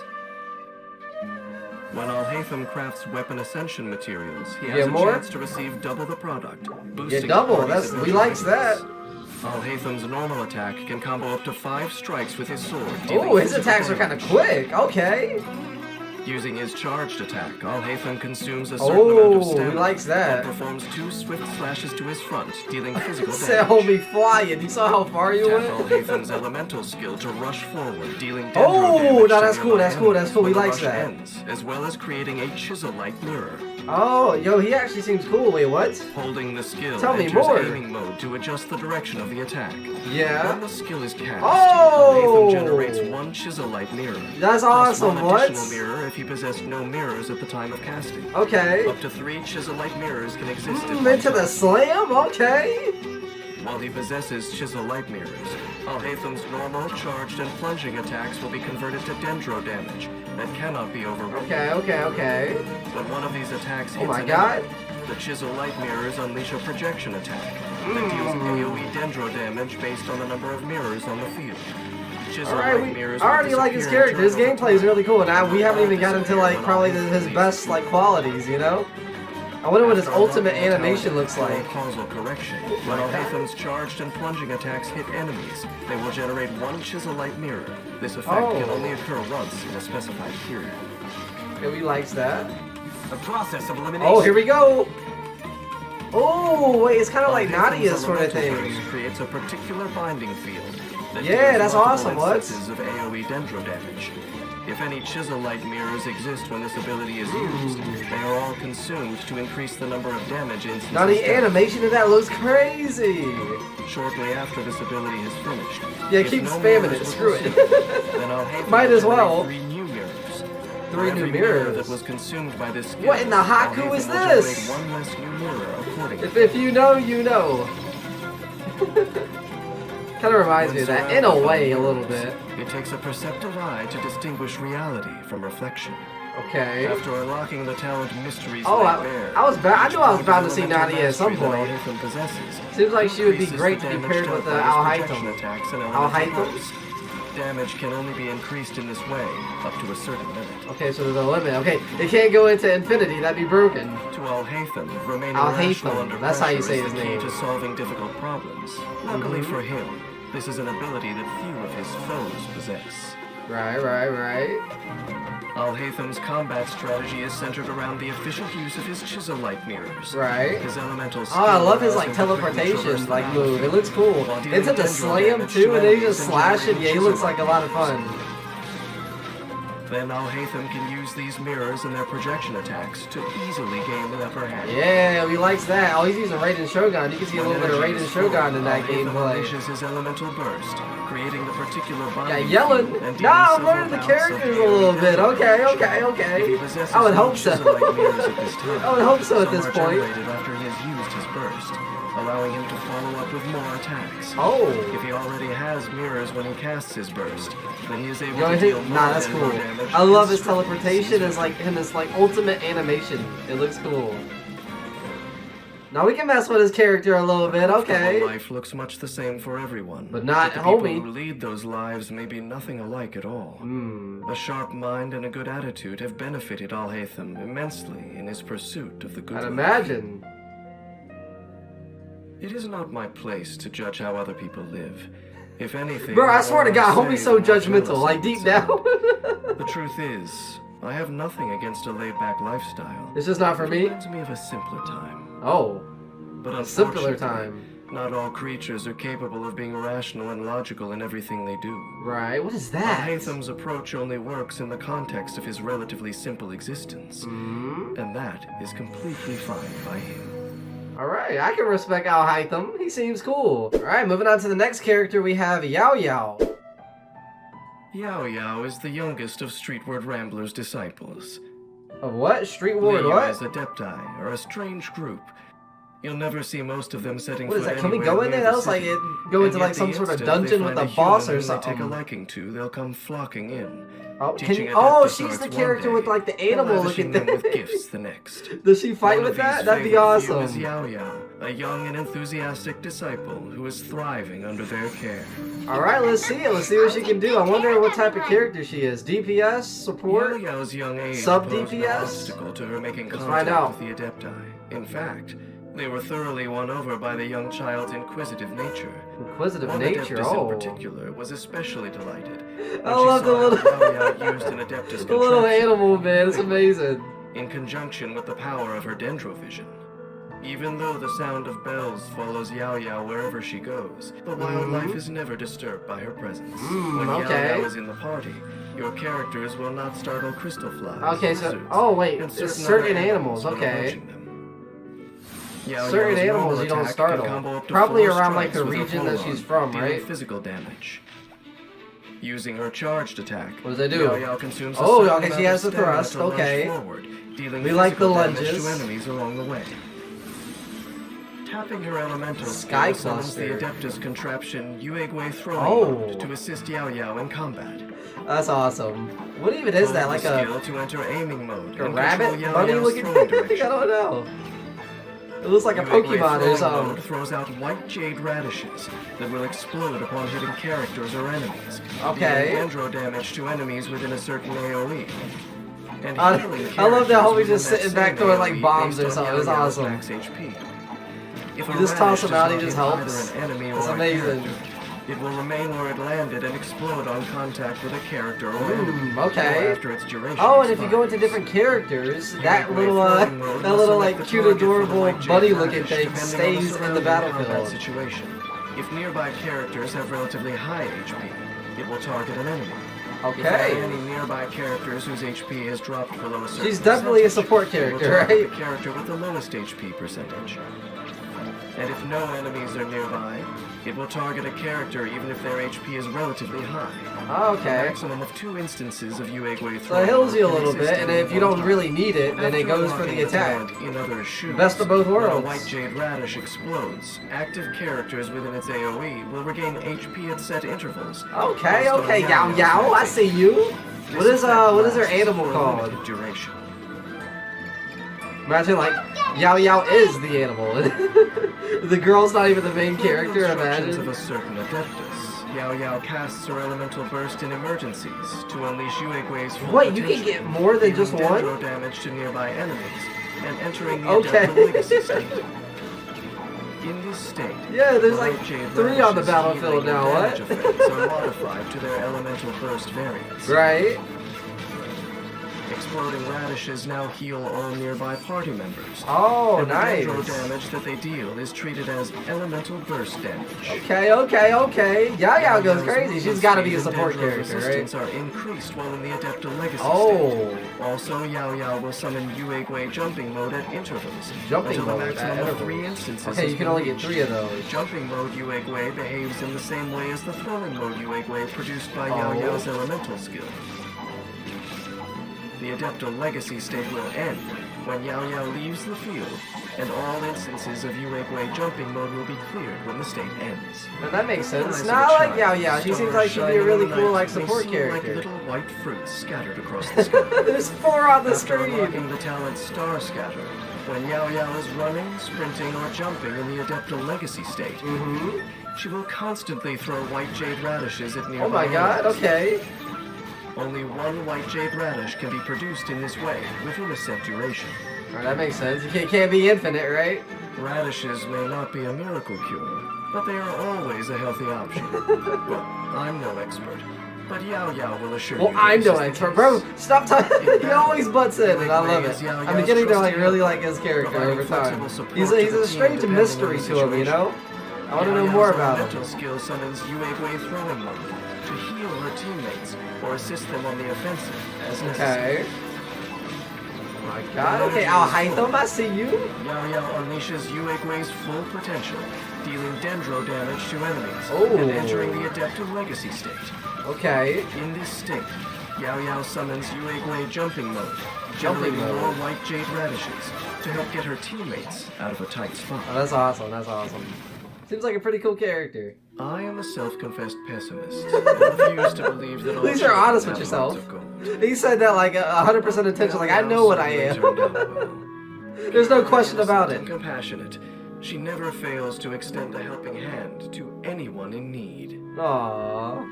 When Al-Haytham crafts weapon ascension materials, he has a chance to receive double the product, boosting double, the party's we likes that. Al-Haytham's normal attack can combo up to 5 strikes with his sword. Oh, his attacks are kind of quick, okay. Using his charged attack, Al-Haytham consumes a certain amount of stamina. He likes that. And performs 2 swift slashes to his front, dealing physical Said damage. homie flying. You saw how far you went? Al-Haytham's elemental skill to rush forward, dealing dendro Oh, damage no, to that's cool, nearby that's cool, that's enemies cool. He when the likes rush that. ends, as well as creating a chisel-like mirror. Oh, yo, he actually seems cool. Wait, what? Holding the skill Tell me enters more. aiming mode to adjust the direction of the attack. Yeah. When the skill is cast, Oh! Al-Haytham generates 1 chisel-like mirror. That's plus awesome, 1 what? additional mirror if he possessed no mirrors at the time of casting. Okay. Up to 3 chisel-like mirrors can exist in Into the slam? Okay. While he possesses chisel-like mirrors, Al-Haytham's normal, charged, and plunging attacks will be converted to dendro damage that cannot be overruled. Okay. When one of these attacks hits my an god. enemy, the chisel-like mirrors unleash a projection attack that deals AoE dendro damage based on the number of mirrors on the field. Alright, I already like his character. His gameplay is really cool, and we haven't even gotten to like probably his best like qualities, you know? I wonder what his ultimate animation looks like. Causal correction. When Al-Haytham's charged and plunging attacks hit enemies, they will generate 1 chisel-like mirror. This effect can only occur once in a specified period. Yeah, he likes that. The process of elimination. Oh, here we go. Oh, wait, it's kind of like Nadia's sort of thing. Creates a particular binding field. That Yeah, deals that's multiple awesome. What? instances of AoE dendro damage. If any chisel-like mirrors exist when this ability is used, they are all consumed to increase the number of damage instances. Now the animation of that looks crazy. Shortly after this ability is finished. Yeah, keep spamming it. Screw it. Might as well. 3 new mirrors. 3 new Every mirror mirrors. that was consumed by this skill, What in the Haku is Al-Haytham will this? generate 1 less new mirror accordingly. If you know, you know. Kind of reminds me of that, in a way, a little bit. It takes a perceptive eye to distinguish reality from reflection. Okay. After unlocking the talent Mysteries Oh, Laid Bare, I knew I was bound to see elemental Nadia at some mastery that point. Alhaitham possesses Seems like she would be increases great the to be damage paired dealt with by his projection Alhaitham. attacks and elemental Alhaitham? burst. Damage can only be increased in this way, up to a certain limit. Okay, so there's a limit. Okay, it can't go into infinity. That'd be broken. To Alhaitham, remaining Alhaitham, rational under that's how you pressure say is his the key name. to solving difficult problems. Luckily for him, this is an ability that few of his foes possess. Right. Alhaitham's combat strategy is centered around the efficient use of his chisel light mirrors. Right. His elemental Oh, I love his allows like him to quickly teleportation traverse like the move. It looks cool. while dealing It's at the dendro slam damage too, to and then you enemies just slash it. generating Yeah, he chisel looks like a lot of fun. Then Alhaitham can use these mirrors and their projection attacks to easily gain the upper hand. Yeah, he likes that. Oh, he's using Raiden Shogun. You can see a little bit of Raiden Shogun in that Alhaitham gameplay. unleashes his elemental burst, creating the particular Yeah, binding Yelan. field and Nah, I'm dealing learning the several bouts of characters a little bit. AoE Okay. If he possesses I would no hope so. chisel-like mirrors at this time, I would hope so at some this are point. generated after he has used his burst, allowing him to follow up with more attacks. Oh. If he already has mirrors when he casts his burst, then he is able Yo, to deal more nah, that's dendro cool. damage I love his instantly. teleportation and his like ultimate animation. It looks cool. Now we can mess with his character a little bit, okay. Life looks much the same for everyone, But not the people homie. who lead those lives may be nothing alike at all. Hmm. A sharp mind and a good attitude have benefited Alhaitham immensely in his pursuit of the good I'd life. imagine. It is not my place to judge how other people live. If anything, Bro, I swear to all God, say homie's so is more judgmental, jealous like of deep itself. down. The truth is, I have nothing against a laid-back lifestyle. It's just not for It me? reminds me of a simpler time. Oh. But A simpler unfortunately, time. not all creatures are capable of being rational and logical in everything they do. Right, what is that? Alhaitham's approach only works in the context of his relatively simple existence. And that is completely fine by him. Alright, I can respect Alhaitham. He seems cool. Alright, moving on to the next character, we have Yao. Yao is the youngest of Streetward Rambler's disciples. Of what? Street Ward, what? Leo's Adepti are a strange group. You'll never see most of them setting What is foot that? Can we anywhere go in near there? the That was like city. it go into And like yet some the sort of instant they dungeon with find a boss human or whom they take a something. liking to, they'll come flocking in. Oh, can teaching you, oh, Adeptus she's arts the one character day, with like the and animal lavishing looking them with thing. gifts the next. Does she fight One with of that? these That'd be favorite few awesome. is Yao, a young and enthusiastic disciple who is thriving under their care. Alright, let's see it. Let's see what she can do. I wonder what type of character she is. DPS? Support? Yao's young age Sub posed no DPS? obstacle to her making Let's contact find out. with the Adepti. In fact, they were thoroughly won over by the young child's inquisitive nature. Inquisitive One nature, Adeptus oh. in particular was especially delighted when I she love the saw little, how Yao used an Adeptus the little contraption animal, man. It's amazing. in conjunction with the power of her dendrovision. Even though the sound of bells follows Yao wherever she goes, the wildlife is never disturbed by her presence. When okay. Yao is in the party, your characters will not startle crystal flies. Okay, so, lizards, oh wait, and it's certain certain other animals, when okay. approaching them. Certain Yao's animals normal you don't attack can startle. combo up to Probably 4 around like strikes the with her region that full-on, she's from, dealing right? physical damage. Using her charged attack, What does that do? Yao consumes a Oh, certain okay, she amount has of the stamina thrust, to lunge okay. forward, dealing We like the physical damage lunges. to enemies along the way. Tapping her elemental Sky skill summons the Cluster. Adeptus contraption Yuegui throwing Oh. mode to assist Yao in combat. That's awesome. What even is that? Like the a skill to enter aiming mode a and rabbit? control Bunny Yao's looking throwing thing? I direction. don't know. It looks like a Yuegui Pokemon or throwing something. mode throws out white jade radishes that will explode upon hitting characters or enemies, Okay. dealing dendro damage to enemies within a certain AoE. And I healing love that characters homie within just that sitting back same throwing like AoE bombs based or on something. It's Yao's awesome. max HP. If a You just toss radish him out, does he just not hit helps. either an enemy It's or a amazing. character, it will remain where it landed and explode on contact with a character or enemy. Okay. Or after its duration Oh, and if you go expires. into different characters, that Yuegui little, throwing mode that will little select like the cute, target for the adorable white jade bunny-looking radish, thing depending on stays in the surrounding combat battlefield. situation. If nearby characters have relatively high HP, it will target an enemy. If there Okay. are any nearby characters whose HP has dropped below a certain She's definitely a percentage, support it will character, target right? the character with the lowest HP percentage. And if no enemies are nearby, it will target a character even if their HP is relatively high. Okay. A maximum of 2 instances of Yue Gui So it heals you a little bit, and if you don't really need it, then it goes for the attack. In other shoes, Best of both when worlds. a White Jade Radish explodes, active characters within its AoE will regain HP at set intervals. Okay, okay, Yao Yao, I see you. What is her animal called? Duration. Imagine like Yao Yao is the animal. The girl's not even the main character, Instructions imagine. of a certain Adeptus. Yao Yao casts her elemental burst in emergencies to unleash Yue Gui's full Wait, you potential, can get more than just dealing one? dendro damage to nearby enemies and entering the Okay. Adeptal Legacy state. In this state, Yeah, there's the like White Jade 3 on the Radish's battlefield healing now, and what? damage effects are modified to their elemental burst variants. Right? Exploding radishes now heal all nearby party members. Oh, and nice. the dendro damage that they deal is treated as elemental burst damage. Okay, okay, okay. Yao Yao goes crazy. She's gotta be a support character, Resistance right? are increased while in the Adeptal Legacy Oh. state. Also, Yao Yao will summon Yue Gui jumping mode at intervals. Jumping until mode a at maximum of intervals. 3 instances. Okay, you can only get 3 of those. Jumping mode Yue Gui behaves in the same way as the throwing mode Yue Gui produced by Yao Oh. Yao's elemental skill. The Adeptal Legacy state will end when Yao Yao leaves the field, and all instances of Yue Gui jumping mode will be cleared when the state ends. Now that makes sense. Eyes of Now a I like child, Yao Yao. She seems stars like she'd be a shining really in the cool night like may support seem character. like little white fruits scattered across the sky. There's 4 on the After screen. unlocking the talent Star Scatter, when Yao Yao is running, sprinting, or jumping in the Adeptal Legacy state, she will constantly throw White Jade Radishes at nearby Oh my god, enemies. okay. Only 1 White Jade Radish can be produced in this way within a set duration. Alright, that makes sense. You can't be infinite, right? Radishes may not be a miracle cure, but they are always a healthy option. Well, I'm no expert, but Yao Yao will assure you. Well, that I'm this no is the expert, case. bro. Stop talking. He always butts in, and I love it. Yao I'm Yao's beginning to like trusty really ally, like his character providing over time. flexible support He's to a the strange team mystery depending to on the him, you know? I want to know Yao more Yao's about him. elemental skill summons Yue Gui throwing mode to heal her teammates or assist them on the offensive as necessary. Okay. Oh my god, okay, Thoma, I see you. Yao Yao unleashes Yue Gui's full potential, dealing dendro damage to enemies Oh. and entering the Adeptal Legacy state. Okay. In this state, Yao Yao summons Yue Gui jumping mode, Jumping generating mode. more White Jade Radishes to help get her teammates out of a tight spot. Oh, that's awesome, that's awesome. Seems like a pretty cool character. I am a self-confessed pessimist and refuse to believe that all At least you're children honest with have yourself. hearts of gold. He said that like 100% intention, like I know what I am. Turned out well. There's no question about Innocent it. and compassionate, she never fails to extend a helping hand to anyone in need. Aww.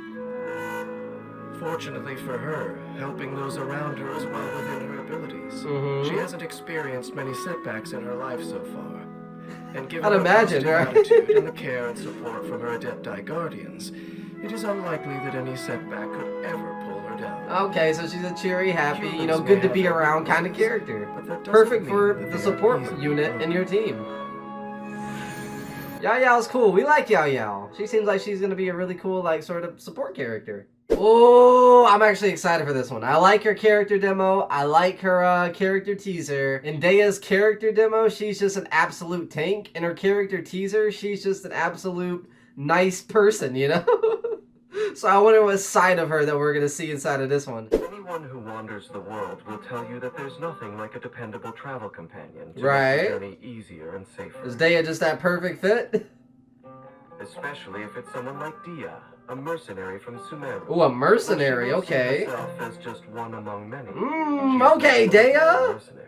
Fortunately for her, helping those around her is well within her abilities. She hasn't experienced many setbacks in her life so far. And given I'd her imagine, positive right? attitude and the care and support from her Adepti Guardians, it is unlikely that any setback could ever pull her down. Okay, so she's a cheery, happy, you know, good to be around kind of character. But that doesn't Perfect mean for that the they are support easily unit broken. in your team. Yao Yao's cool. We like Yao Yao. She seems like she's gonna be a really cool, like, sort of support character. Oh, I'm actually excited for this one. I like her character demo. I like her character teaser. In Dea's character demo, she's just an absolute tank. In her character teaser, she's just an absolute nice person, you know? So I wonder what side of her that we're gonna see inside of this one. Anyone who wanders the world will tell you that there's nothing like a dependable travel companion to Right. make the journey easier and safer. Is Dea just that perfect fit? Especially if it's someone like Dia, a mercenary from Sumeru. Ooh, a mercenary, But she okay. sees herself as just one among many. Okay, Dea?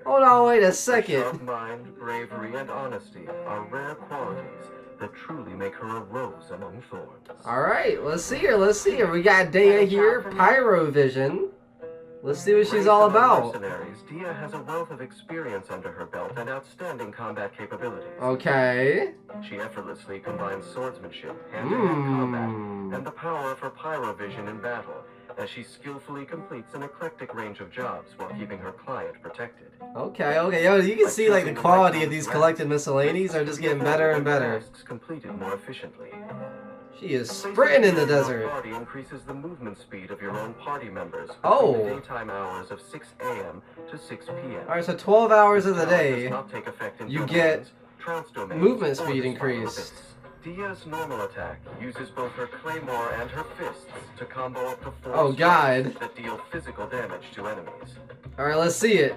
Hold on, wait a Her second. sharp mind, bravery, and honesty are rare qualities that truly make her a rose among thorns. Alright, let's see her, let's see her. We got Dea here, Pyrovision. Let's see what she's Raised all among about. mercenaries, Dia has a wealth of experience under her belt and outstanding combat capabilities. Okay. She effortlessly combines swordsmanship, hand-to-hand combat, and the power of her pyrovision in battle, as she skillfully completes an eclectic range of jobs while keeping her client protected. Okay, okay. Yo, you can see like the quality of these collected miscellanies are just getting better and better. Tasks completed more efficiently. She is sprinting in the desert. Party increases the movement speed of your own party members between Oh. the daytime hours of 6 a.m. to 6 p.m. Alright, so 12 hours of the This power day, does not take effect in you dungeons, get movement speed increased. Dia's normal attack uses both her claymore and her fists to combo up to 4 Oh god. strikes that deal physical damage to enemies. Alright, let's see it.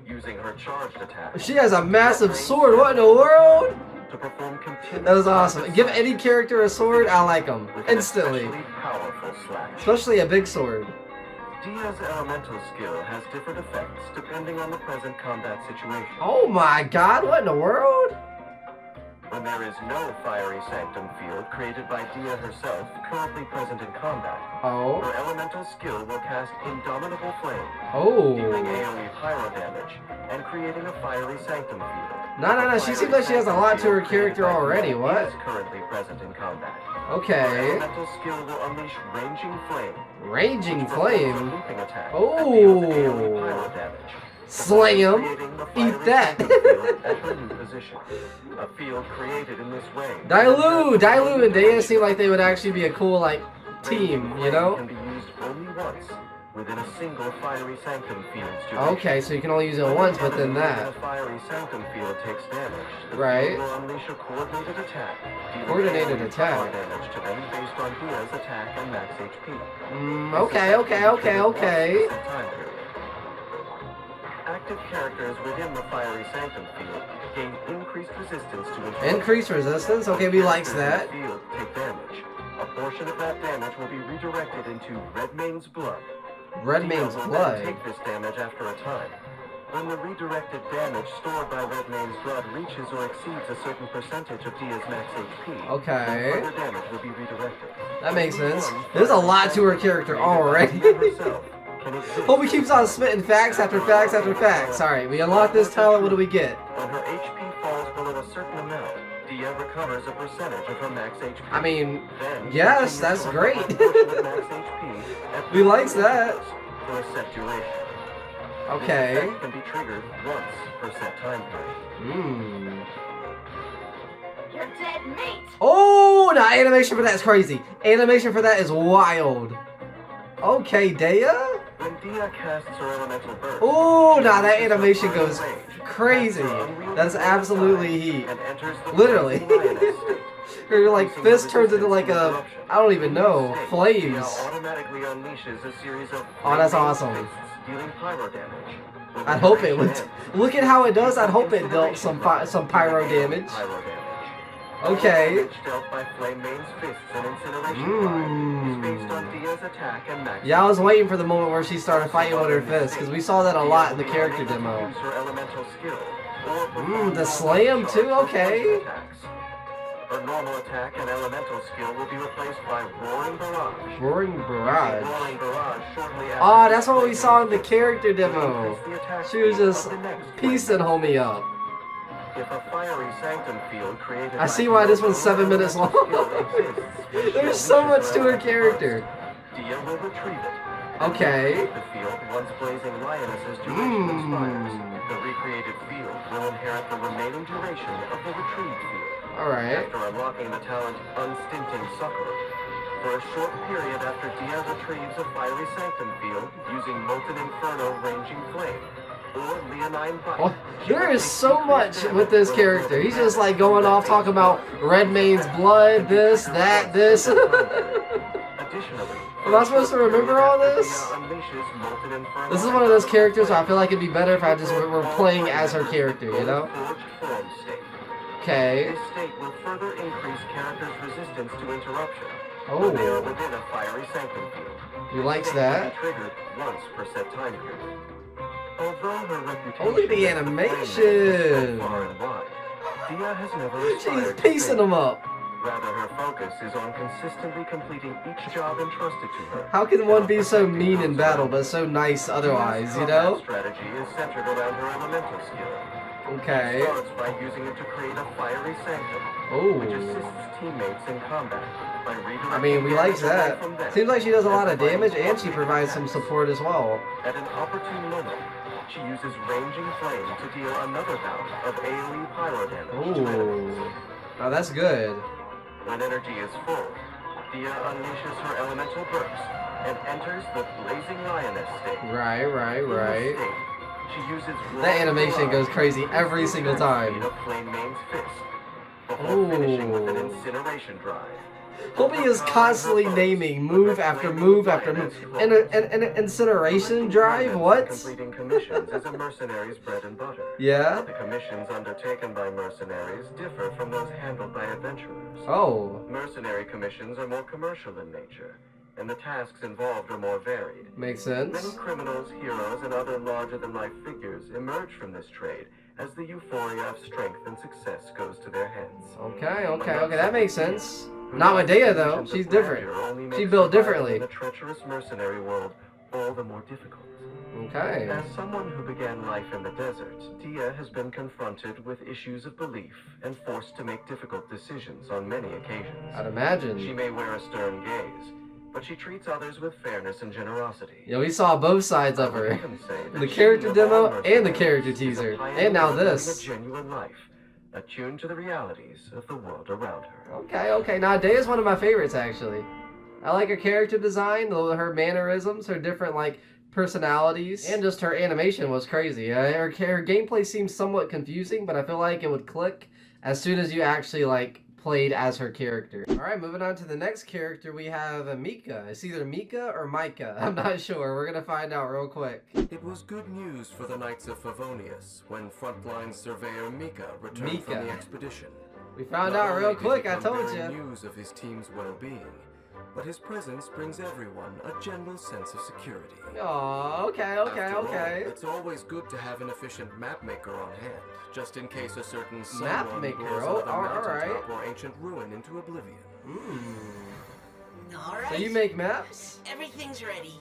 Using her charged attack, She has a massive sword. What in the world? to perform continuous That was awesome. Give any character a sword, I like them with an instantly. especially powerful slash. Especially a big sword. Dia's elemental skill has different effects depending on the present combat situation. Oh my god, what in the world? When there is no fiery sanctum field created by Dia herself currently present in combat, Oh. her elemental skill will cast Indomitable Flame, Oh. dealing AoE pyro damage and creating a fiery sanctum field. No, she seems like she has a lot to her character already, what? Is currently present in combat. Her Okay. elemental skill will unleash Ranging Flame. Raging which performs a flame? looping attack Oh. that deals AoE pyro damage. Slam. Creating the Eat fiery that. sanctum field at her new position. A field created in this way. Diluc and Dea seem like they would actually be a cool, like, team, you know? Can be used only once within a single fiery sanctum field's duration. Okay, so you can only use it once, but then that. A fiery sanctum field takes damage. The Right. field will unleash a coordinated attack. dealing Coordinated AoE attack. power damage to them based on Dia's attack and max HP. Okay. Time period. Active characters within the fiery sanctum field gain increased resistance to interruption. Increased resistance? Okay, we likes that. Characters in the field take damage. A portion of that damage will be redirected into Redmane's blood. Redmane's Dia will blood. then take this damage after a time. When the redirected damage stored by Redmane's blood reaches or exceeds a certain percentage of Dia's max HP, Okay. then further damage will be redirected. That makes sense. There's a lot to her character already. Hope he keeps on spitting facts after facts after facts. Alright, we unlock this talent, what do we get? When her HP falls below a certain amount, Dia recovers a percentage of her max HP. I mean, Then yes, continues that's to great. recover a portion of max HP at We likes that. for a set duration. Okay. This effect can be triggered once per set time period. You're dead meat! Oh, the animation for that is crazy. Animation for that is wild. Okay, Dea? When Dia casts her elemental burst, Oh, nah, that animation goes crazy. That's absolutely heat. and enters the Literally. blazing lioness state. Her, like, fist turns into, like, a, I don't even know, Dia flames. automatically unleashes a series of Oh, that's flaming awesome. fists, dealing pyro damage. When I'd hope it duration would. ends, Look at how it does. I'd hope it dealt some pyro damage. Pyro damage. Okay. Damage dealt by Flame-Mane's fists and incineration fire is based on Dia's attack and max. Yeah, I was waiting for the moment where she started fighting with her fists, because we saw that a lot in the character demo. Use her elemental skill, or perform The slam too, okay. attacks. Her normal attack and elemental skill will be replaced by Roaring Barrage. Roaring Barrage. Roaring Barrage shortly after Oh, that's what we saw in the character demo. increase the attack She was speed just of the next piecing homie up. If a fiery sanctum field created I see why this one's 7 minutes long. There's so much to her character. Dia will retrieve it. Okay. The field once blazing lioness's duration expires. The recreated field will inherit the remaining duration of the retrieved field. Alright. After unlocking the talent Unstinting Succorer, for a short period after Dia retrieves a fiery sanctum field using Molten Inferno Ranging Flame, or Leonine Bite. Oh, there is so much with this character. He's just like going off talking about Redmane's blood, this, that, this. Am I supposed to remember all this? This is one of those characters where I feel like it'd be better if I just were playing as her character, you know? Okay. This state will further increase characters' resistance to interruption. Oh. When they are within a fiery sanctum field. He likes This state will that. be triggered once per set time period. Although her reputation Only the as a flame is animation. so far and wide, Dia has never She's aspired to piecing fame. them up. Rather, her focus is on consistently completing each job entrusted to her. How can one be so mean in battle but so nice otherwise, you know? Dia's strategy is centered around her elemental skill. Okay. It starts by using it to create a fiery sanctum, which Oh. assists teammates in combat by redirecting I mean, we like damage away that. from them. Seems like she does a lot of damage and she provides some support as well. At an opportune moment, she uses Ranging Flame to deal another bout of AoE pyro damage to enemies. Ooh. Oh, that's good. When energy is full, Dia unleashes her elemental burst and enters the blazing lioness state. Right. In this state, She uses that animation goes crazy every single time. Flame Main's fist before finishing with an incineration drive. Kobe is constantly naming move after move after move. And an incineration drive? What? Completing commissions is a mercenary's bread and butter. Yeah? The commissions undertaken by mercenaries differ from those handled by adventurers. Oh. Mercenary commissions are more commercial in nature, and the tasks involved are more varied. Makes sense. Many criminals, heroes, and other larger-than-life figures emerge from this trade as the euphoria of strength and success goes to their heads. Okay, that makes sense. Not with Dea though. She's different. She's built differently. In the treacherous mercenary world, all the more difficult. Okay. As someone who began life in the desert, Dea has been confronted with issues of belief and forced to make difficult decisions on many occasions. I'd imagine. She may wear a stern gaze, but she treats others with fairness and generosity. Yeah, we saw both sides of her. The character demo and the character teaser. And now this. A genuine life, attuned to the realities of the world around her. Okay. Now, Dea is one of my favorites, actually. I like her character design, her mannerisms, her different, like, personalities, and just her animation was crazy. Her gameplay seems somewhat confusing, but I feel like it would click as soon as you actually, like, played as her character. Alright, moving on to the next character, we have Mika. It's either Mika or Micah. I'm not sure. We're gonna find out real quick. It was good news for the Knights of Favonius when frontline surveyor Mika returned from the expedition. We found out real quick, I told you. News of his team's well-being, but his presence brings everyone a general sense of security. Oh, okay. It's always good to have an efficient map maker on hand, just in case a certain map maker. blows another mountaintop or ancient ruin into oblivion. Alright. So you make maps? Everything's ready.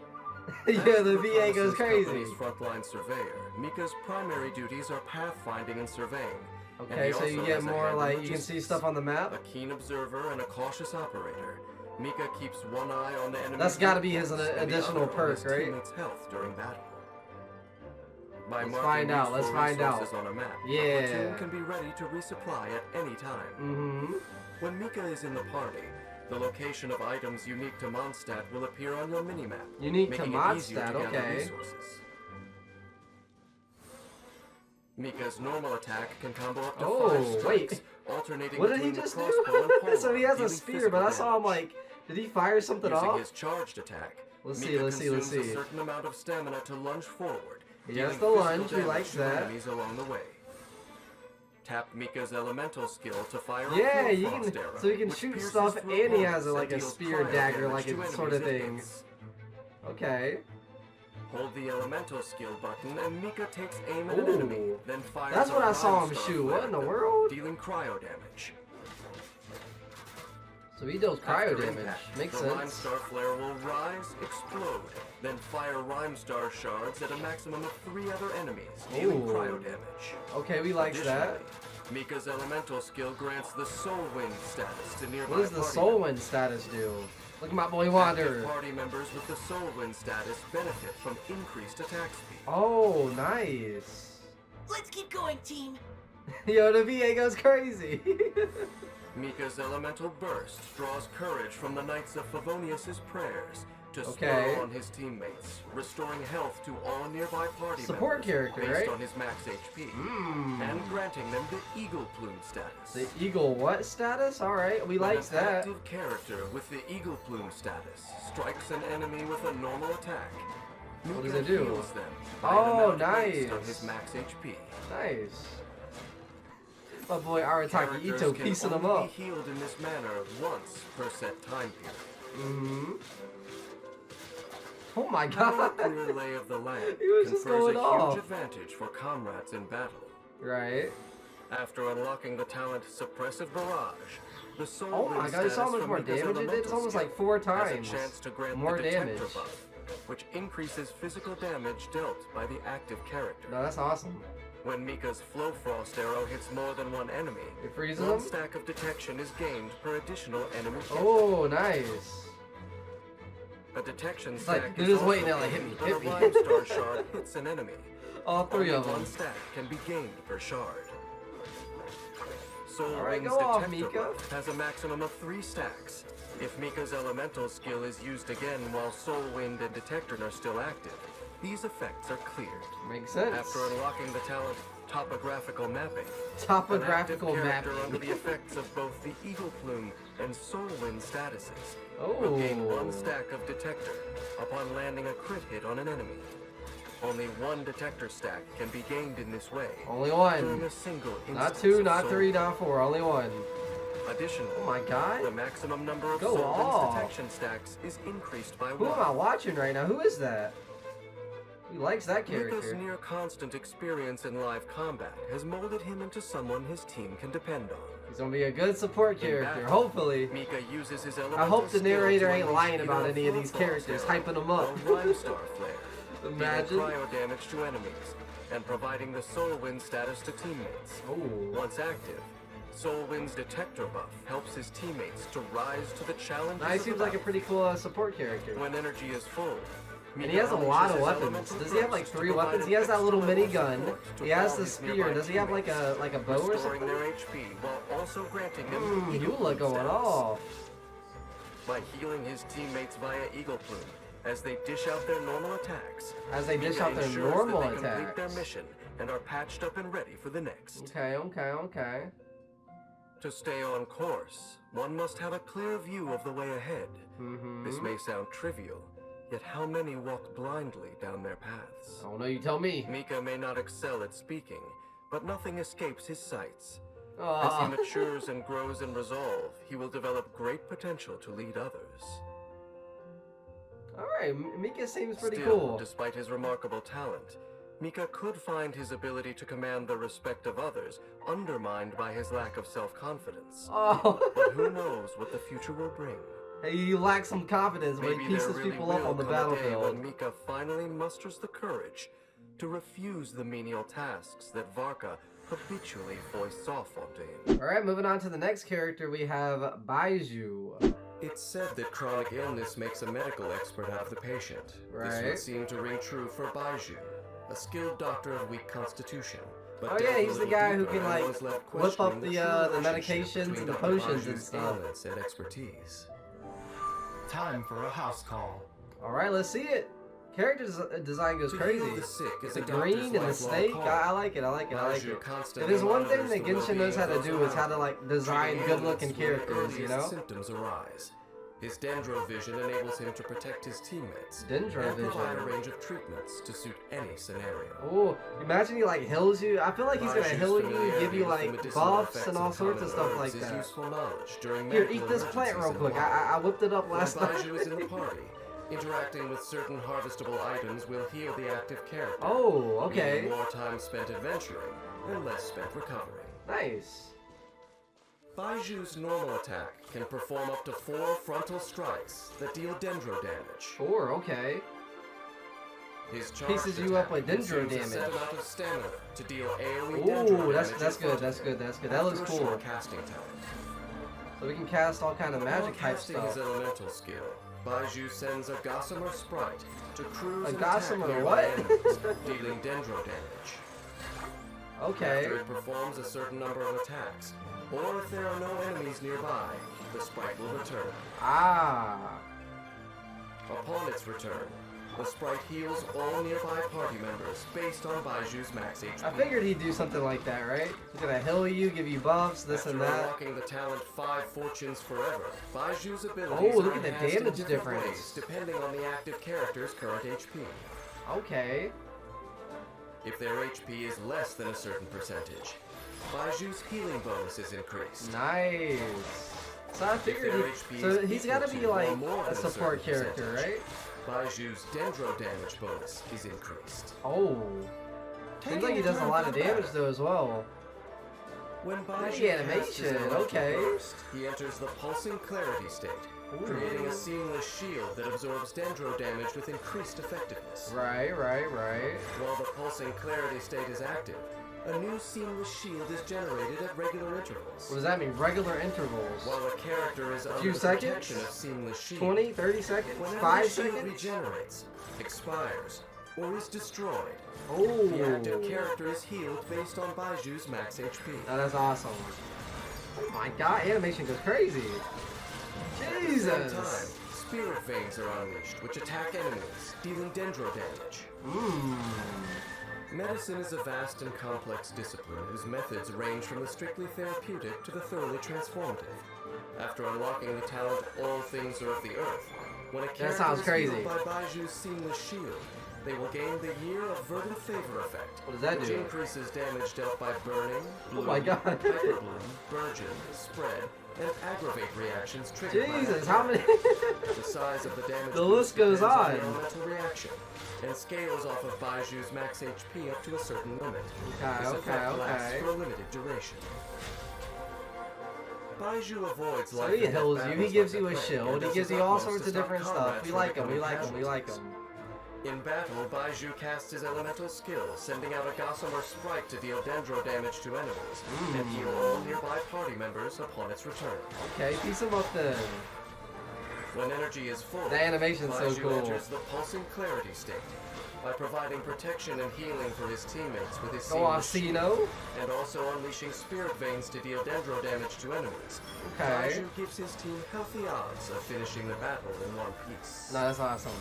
Yeah, the VA goes crazy. Frontline surveyor, Mika's primary duties are pathfinding and surveying. Okay, so you get more like you can see stuff on the map. A keen observer and a cautious operator. Mika keeps one eye on the enemy. That's got to be his additional perk, right? Health during battle. Let's find out. Let's find out. On a map, yeah. The platoon can be ready to resupply at any time. When Mika is in the party, the location of items unique to Mondstadt will appear on your minimap. Unique to Mondstadt, okay. Mika's normal attack can combo up to 5 strikes, wait. alternating what did he between just the crossbow do? and So he has a dealing spear, but I saw him damage. like, did he fire something Using off? his charged attack, Let's Mika see. consumes a certain amount of stamina to lunge forward. Yes, dealing the lunge, physical we damage like to that. enemies along the way. Tap Mika's elemental skill to fire Yeah, a you frost can, arrow, so he can which shoot pierces stuff, through and he has opponents like a and deals spear cryo dagger, damage like to a sort of enemies it thing. hits. Okay. Hold the elemental skill button and Mika takes aim at an enemy, then fires That's what a I saw him Rhymestar shoot. What in the flare, world? dealing cryo damage. So he deals cryo After damage. impact, Makes the sense. Rhymestar flare will rise, explode, then fire Rhymestar shards at a maximum of 3 other enemies, dealing cryo damage. Okay, we like that. Additionally, Mika's elemental skill grants the Soul Wind status to nearby What does the party Soul members. Wind status do? Look at my boy Wander. Active party members with the Soul Wind status benefit from increased attack speed. Oh, nice. Let's keep going, team. Yo, the VA goes crazy. Mika's elemental burst draws courage from the Knights of Favonius' prayers to Okay. spur on his teammates, restoring health to all nearby party Support members character, based right? on his max HP, and granting them the Eagle Plume status. The Eagle what status? Alright, we like An that. active character with the Eagle Plume status strikes an enemy with a normal attack. What Mika does it do? heals them by an Oh, amount based on nice. his max HP. Nice. My boy Arataki Characters Itto can piecing them only up. be healed in this manner once per set time period. Oh my Having god. a clear lay of the land He was just confers going a off. huge advantage for comrades in battle. Right. After unlocking the talent Suppressive Barrage, the Soul Oh my Wind god, you saw how status much from more Mika's damage it did? elemental It's almost skill like 4 has times. a chance to grant More the Detector damage. buff, which increases physical damage dealt by the active character. No, that's awesome. When Mika's Flow Frost arrow hits more than one enemy, It freezes one them? stack of detection is gained per additional enemy hit. Oh, nice. A detection like, stack they're is just also waiting there like, gained hit when me, a hit me. Rhymestar shard hits an enemy. All 3 Only of them. one stack can be gained per shard. Soul Alright, Wind's go off, Detector Mika. buff has a maximum of 3 stacks. If Mika's elemental skill is used again while Soul Wind and Detector are still active, these effects are cleared. Makes sense. After unlocking the talent Topographical Mapping, Topographical an active character mapping. under the effects of both the Eagle Plume and Soul Wind statuses Oh. will gain 1 stack of Detector upon landing a crit hit on an enemy. Only 1 Detector stack can be gained in this way. Only During 1. a single Not instance 2, of not Soul 3, Wind. not 4. Only 1. Additionally, Oh my god. the maximum number of Go Soul Wind's off. detection stacks is increased by Who 1. am I watching right now? Who is that? Who likes that Mika's character? near constant experience in live combat has molded him into someone his team can depend on. He's gonna be a good support In character, battle, hopefully. Mika uses his I elemental hope the skill narrator to ain't unleash lying either about a any of these Full characters, Frost hyping them up. or Rhyme Star Flare, Imagine. dealing cryo damage to enemies and providing the Soul Wind status to teammates. Oh. Once active, Soul Wind's detector buff helps his teammates to rise to the challenge. Nah, he seems like a pretty cool support character. When energy is full. And he has a lot of weapons. Does he have like 3 weapons? He has that little minigun. He has the spear. Does he have like a bow or something? Their HP while also granting them Eula going off. by healing his teammates via Eagle Plume as they dish out their normal attacks. As they dish Mika out their ensures normal that they complete attacks. their mission and are patched up and ready for the next. Okay. To stay on course, one must have a clear view of the way ahead. This may sound trivial, yet how many walk blindly down their paths? Oh no, you tell me. Mika may not excel at speaking, but nothing escapes his sights. As Aw. he matures and grows in resolve, he will develop great potential to lead others. Alright, Mika seems pretty Still, cool. despite his remarkable talent, Mika could find his ability to command the respect of others undermined by his lack of self-confidence. Oh. But who knows what the future will bring? He lacks some confidence when he Maybe there pieces really people up will on the come a day battlefield. when Mika finally musters the courage to refuse the menial tasks that Varka habitually foists off onto him. Alright, moving on to the next character, we have Baizhu. It's said that chronic illness makes a medical expert out of the patient. This Right. would seem to ring true for Baizhu, a skilled doctor of weak constitution. But Oh yeah, he's the guy who can like whip up the medications and the potions and stuff. And expertise. Time for a house call. Alright, let's see it. Character design goes crazy. The green and the snake, I like it. If there's one thing that Genshin knows how to do is how to like design good looking characters, you know? Symptoms arise. His Dendro vision enables him to protect his teammates. Dendro and provide a vision. range of treatments to suit any scenario. Oh, imagine he like heals you. I feel like he's gonna heal you, give you like buffs and all sorts of stuff like that. Useful knowledge during Here, medical eat this plant real emergencies quick. and I whipped it up When last night. Baizhu is in the party, interacting with certain harvestable items will heal the active character. Oh, okay. Meaning more time spent adventuring and less spent recovering. Nice. Baiju's normal attack can perform up to 4 frontal strikes that deal dendro damage. 4, okay. His charged Pieces you up with attack dendro consumes a set damage. amount of stamina to deal AoE dendro Ooh, that's damage good, instantly that's good. That after looks a cool. short casting time. So we can cast all kind of Upon magic type casting stuff. his elemental skill, Baizhu sends a Gossamer sprite to cruise A and Gossamer attack what? nearby enemies, dealing dendro damage. Okay. After it performs a certain number of attacks, or if there are no enemies nearby, the sprite will return. Ah. Upon its return, the sprite heals all nearby party members based on Baiju's max HP. I figured he'd do something like that, right? He's gonna heal you, give you buffs, this After and that. unlocking the talent 5 Fortunes Forever, Baiju's abilities Oh, look are at the enhanced in damage different difference. ways, depending on the active character's current HP. Okay. If their HP is less than a certain percentage, Baiju's healing bonus is increased. Nice. So I figured their he, HP so is he's equal gotta be to or like more a than a support certain character, percentage, right? Baiju's dendro damage bonus is increased. Oh. Seems like he does a lot of damage though as well. When Look at Baizhu the casts his animation, elemental okay. burst, he enters the pulsing clarity state, creating a seamless shield that absorbs dendro damage with increased effectiveness. Right. While the pulsing clarity state is active, a new seamless shield is generated at regular intervals. What does that mean? Regular intervals. While a character is A under few the seconds? protection of seamless shield, 20, 30 seconds? whenever 5 the shield seconds? regenerates, expires, or is destroyed, Oh. the active character is healed based on Baiju's max HP. Oh, that's awesome. Oh my god, animation goes crazy. At the same Jesus. time, spirit veins are unleashed, which attack enemies, dealing dendro damage. Medicine is a vast and complex discipline whose methods range from the strictly therapeutic to the thoroughly transformative. After unlocking the talent All Things Are of the Earth, when a character is healed by Baiju's Seamless Shield, they will gain the Year of Verdant Favor effect, what does that which do? increases damage dealt by burning, bloom, oh my god, hyperbloom, burgeon, spread, and aggravate reactions triggered Jesus, by how many? the size of the damage the list goes on. the elemental reaction, and scales off of Baiju's max HP up to a certain limit. This effect lasts for a limited duration. Baiju avoids so he heals you, he gives you a shield, he gives you all sorts of different stuff. We like him, we like him, we like him. In battle, Baiju casts his elemental skill, sending out a Gossamer Sprite to deal dendro damage to enemies, and heal all nearby party members upon its return. Okay, piece him up then. When energy is full, the animation's so Baiju cool. enters the pulsing clarity state by providing protection and healing for his teammates with his Sino, and also unleashing spirit veins to deal dendro damage to enemies. Okay. Baiju gives his team healthy odds of finishing the battle in one piece. No, that's awesome.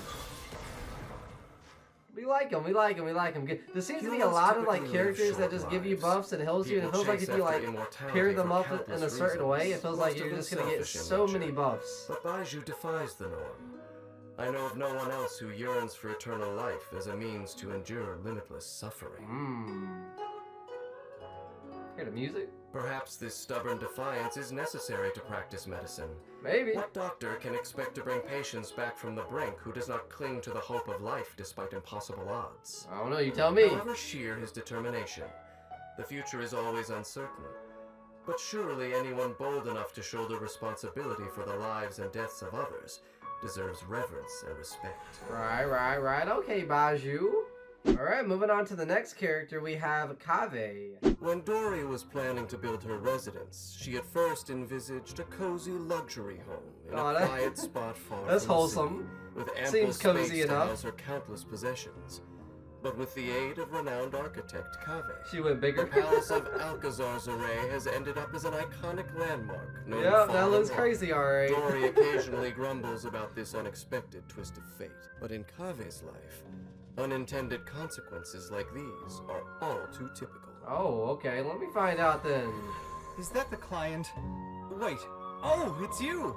We like him, we like him, we like him. There seems to be a lot of like characters that just give you buffs and heals you, and it feels like if you like pair them up in a certain way, it feels like you're just gonna get so many buffs. But Baiju defies the norm. I know of no one else who yearns for eternal life as a means to endure limitless suffering. Hear the music? Perhaps this stubborn defiance is necessary to practice medicine. Maybe. What doctor can expect to bring patients back from the brink who does not cling to the hope of life despite impossible odds? I don't know, you tell me. However sheer his determination, the future is always uncertain. But surely anyone bold enough to shoulder responsibility for the lives and deaths of others deserves reverence and respect. Right. Okay, Baiju. Alright, moving on to the next character, we have Kaveh. When Dori was planning to build her residence, she at first envisaged a cozy luxury home in a quiet spot far that's from wholesome. The city, with ample Seems cozy space enough. to house her countless possessions. But with the aid of renowned architect Kaveh, she went bigger. The palace of Alcazar's array has ended up as an iconic landmark. Yeah, that looks crazy, alright. Dori occasionally grumbles about this unexpected twist of fate. But in Kaveh's life, unintended consequences like these are all too typical. Oh, okay. Let me find out then. Is that the client? Wait. Oh, it's you!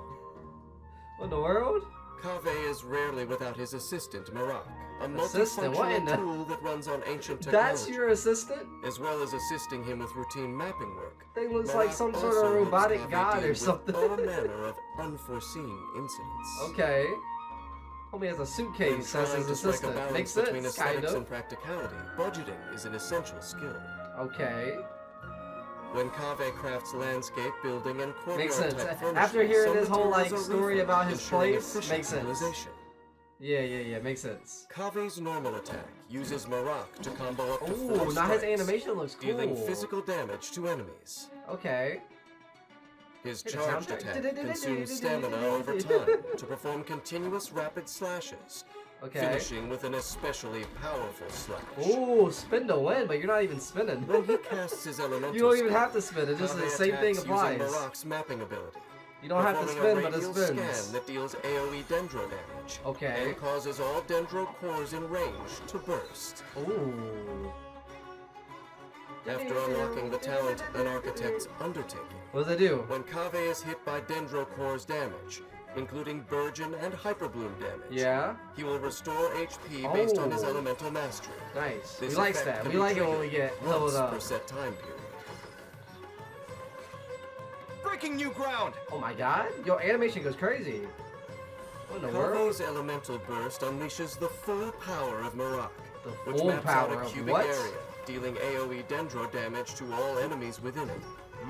What in the world? Kaveh is rarely without his assistant, Marak, a assistant? What in multifunctional tool that runs on ancient technology. That's your assistant? As well as assisting him with routine mapping work. Thing looks Marak like some sort also of robotic helps Kaveh god deal or with something. all manner of unforeseen incidents. Okay. Homie has a suitcase as his assistant. Makes sense, kind of. And practicality, budgeting is an essential skill. Okay. When Kaveh crafts landscape, building, and courtyard makes sense. type After hearing some this whole like materials are story about his ensuring place, efficient makes sense. utilization. Yeah, makes sense. Kaveh's normal attack uses Marak to combo up to 4 Ooh, now his strikes, animation looks cool. dealing physical damage to enemies. Okay. His charged attack consumes stamina over time to perform continuous rapid slashes, finishing with an especially powerful slash. Ooh, spin to win, but you're not even spinning. When he casts his elemental you don't even skill, have to spin, it's just the Kaveh same thing attacks applies. using Marak's mapping ability. You don't have to spin, but it performing a spins. radial scan that deals AoE dendro damage. Okay. And causes all dendro cores in range to burst. Ooh. After unlocking the talent, an architect's undertaking. What does it do? When Kaveh is hit by dendro cores damage, including burgeon and hyperbloom damage, yeah, he will restore HP based on his elemental mastery. Nice. This we like effect that. can We be like it when triggered we get once leveled up. per set time period. Breaking new ground! Oh my god, your animation goes crazy. What in the world? Kaveh's elemental burst unleashes the full power of Marak, which full maps out power a of cubic what? area, dealing AoE dendro damage to all enemies within it,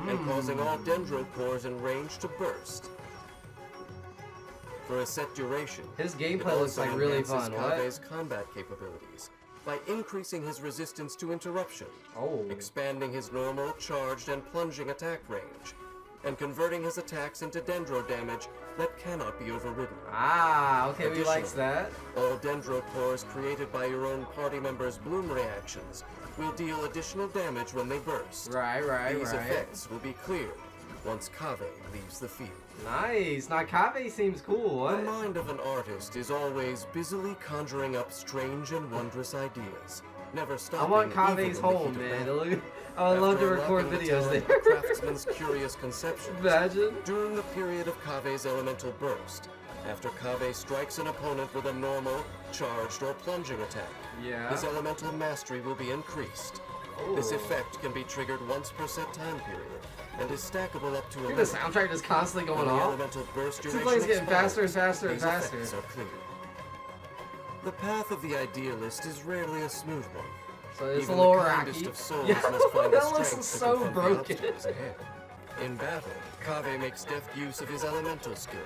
and causing all dendro cores in range to burst. For a set duration, his it gameplay looks also like really enhances fun. What? Kaveh's combat capabilities by increasing his resistance to interruption, expanding his normal, charged, and plunging attack range, and converting his attacks into dendro damage that cannot be overridden. Ah, okay, we likes that. All dendro cores created by your own party members' bloom reactions will deal additional damage when they burst. Right. These effects will be cleared once Kaveh leaves the field. Nice. Now Kaveh seems cool. What? The mind of an artist is always busily conjuring up strange and wondrous ideas, never stopping. I want even Kaveh's in the home, heat of man. battle. I would love to After record unlocking the videos talent there. of the craftsman's curious conceptions. Imagine. During the period of Kaveh's elemental burst, after Kaveh strikes an opponent with a normal, charged, or plunging attack, his elemental mastery will be increased. This effect can be triggered once per set time period, and is stackable up to a Look at the soundtrack just constantly going off. Elemental burst Seems duration like it's getting expires. faster and faster and These faster. effects are clear. The path of the idealist is rarely a smooth one. So it's Even a little the kindest rocky. of souls Yeah, must find the that looks strength to so confront the broken. obstacles ahead. In battle, Kaveh makes deft use of his elemental skill.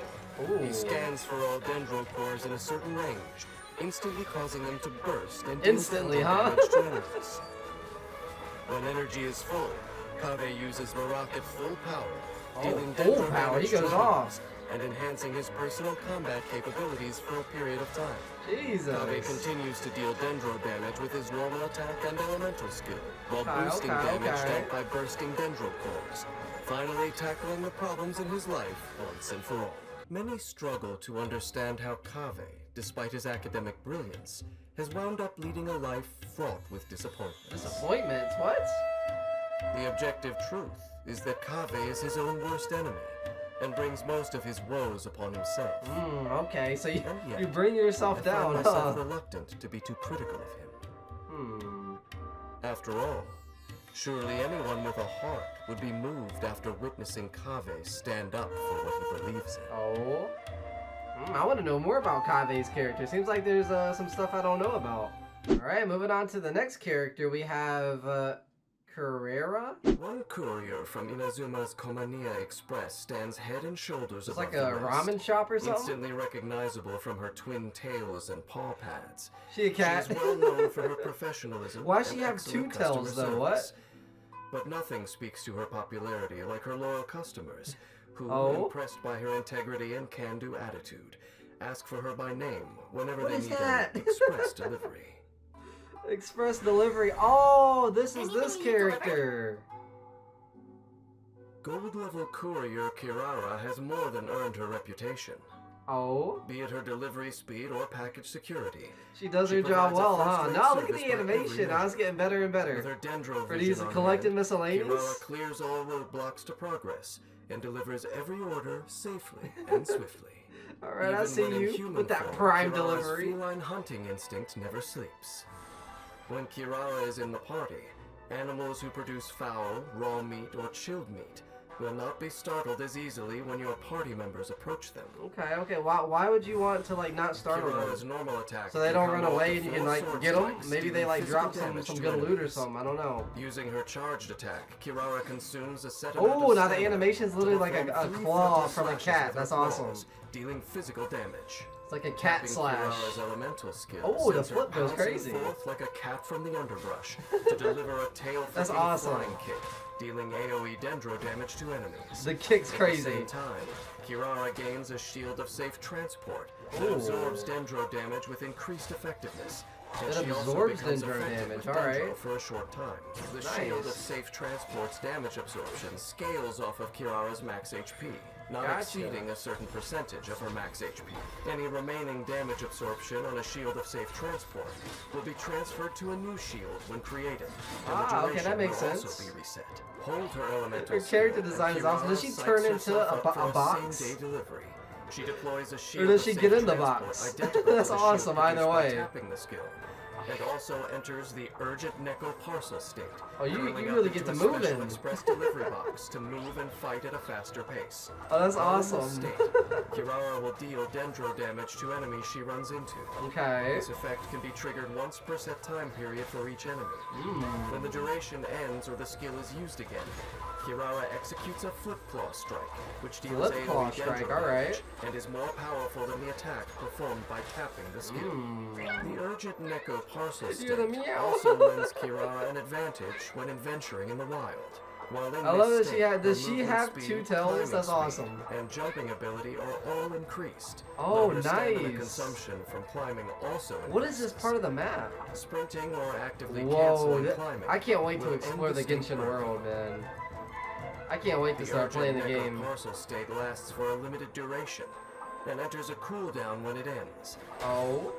Ooh. He scans for all dendro cores in a certain range, instantly causing them to burst and deal Instantly, counter huh? damage to enemies. When energy is full, Kaveh uses the rocket full power, dealing full dendro power, he damage to goes enemies, off. and enhancing his personal combat capabilities for a period of time. Jesus. Kaveh continues to deal dendro damage with his normal attack and elemental skill, while boosting damage dealt by bursting dendro cores, finally tackling the problems in his life once and for all. Many struggle to understand how Kaveh, despite his academic brilliance, has wound up leading a life fraught with disappointment. Disappointment? What? The objective truth is that Kaveh is his own worst enemy, and brings most of his woes upon himself. Okay, so you Yet, bring yourself I down, find myself huh? reluctant to be too critical of him. After all, surely anyone with a heart would be moved after witnessing Kaveh stand up for what he believes in. Oh. I want to know more about Kaveh's character. Seems like there's some stuff I don't know about. Alright, moving on to the next character, we have Carrera? One courier from Inazuma's Komaniya Express stands head and shoulders It's above like the a rest, ramen shop or something? instantly recognizable from her twin tails and paw pads. She a cat? She's well known for her professionalism. Why does and she have excellent two tails, customer though? What? service. But nothing speaks to her popularity like her loyal customers, who, impressed by her integrity and can-do attitude, ask for her by name whenever they need an express delivery. Express delivery. Oh, this is this character. Gold-level courier Kirara has more than earned her reputation. Oh? Be it her delivery speed or package security. She does her job provides a well, huh? first-rate Now look at service the by every animation. Now it's getting better and better. With her dendro For vision these on collected hand, miscellaneous? Kirara clears all roadblocks to progress and delivers every order safely and swiftly. Alright, I Even see when in you human with that form, prime Kirara's delivery. feline hunting instinct never sleeps. When Kirara is in the party, animals who produce fowl, raw meat, or chilled meat will not be startled as easily when your party members approach them. Okay. Why would you want to like not startle Kirara's them? normal attack So they can don't come run off away to and you can 4 like sword get them? strikes, Maybe they dealing like physical drop damage some to good loot or enemies. something. I don't know. Using her charged attack, Kirara consumes a set Oh, of now the animation's literally like a claw from a cat. That's awesome. Dealing physical damage. It's like a cat Tapping slash. Kirara's elemental skill Oh, the sends her flip goes bouncing crazy. forth like a cat from the underbrush to deliver a tail That's flicking awesome. flying kick, dealing AoE dendro damage to enemies. The kick's crazy. At the same time, Kirara gains a shield of safe transport that Ooh. absorbs dendro damage with increased effectiveness. And It she also absorbs becomes dendro effective damage, with alright. dendro for a short time. The shield of safe transport's damage absorption scales off of Kirara's max HP, not Gotcha. exceeding a certain percentage of her max HP. Any remaining damage absorption on a shield of safe transport will be transferred to a new shield when created, and the Ah, okay, duration that makes will sense. also be reset. Hold her elemental Her character skill, design and is awesome. Does Kirara she psychs turn into herself a up for box? same-day delivery. She deploys a shield Or does of she safe get in the transport box? identical That's to the shield awesome either produced by way. tapping the skill, and also enters the urgent Neko parcel state. Oh, you curling up really get into to a special moving. express delivery box to move and fight at a faster pace. Oh, that's While in this awesome. state, Kirara will deal dendro damage to enemies she runs into. Okay. This effect can be triggered once per set time period for each enemy. Hmm. When the duration ends or the skill is used again, Kirara executes a flip claw strike, which deals Flip claw AoE strike, dendro alright. damage and is more powerful than the attack performed by tapping the skill. The urgent Neko parcel You're state the meow. also lends Kirara an advantage when adventuring in the wild. While in I love this that she state, had. Does her she movement have speed, two tails? climbing That's speed, awesome. and jumping ability are all increased. Oh, while her stamina nice. consumption from climbing also What is this increases. part of the map? Sprinting or actively Whoa, canceling climbing. I can't wait to will explore end the state Genshin work. world, man. I can't wait to start playing the urgent game. Parcel state lasts for a limited duration and enters a cooldown when it ends. Oh.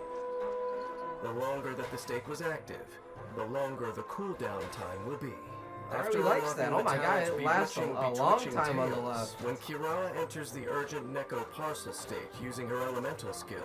The longer that the state was active, the longer the cooldown time will be. I really likes that. Oh my god, it lasts a long time on the left. When Kirara enters the urgent Neko parcel state using her elemental skill,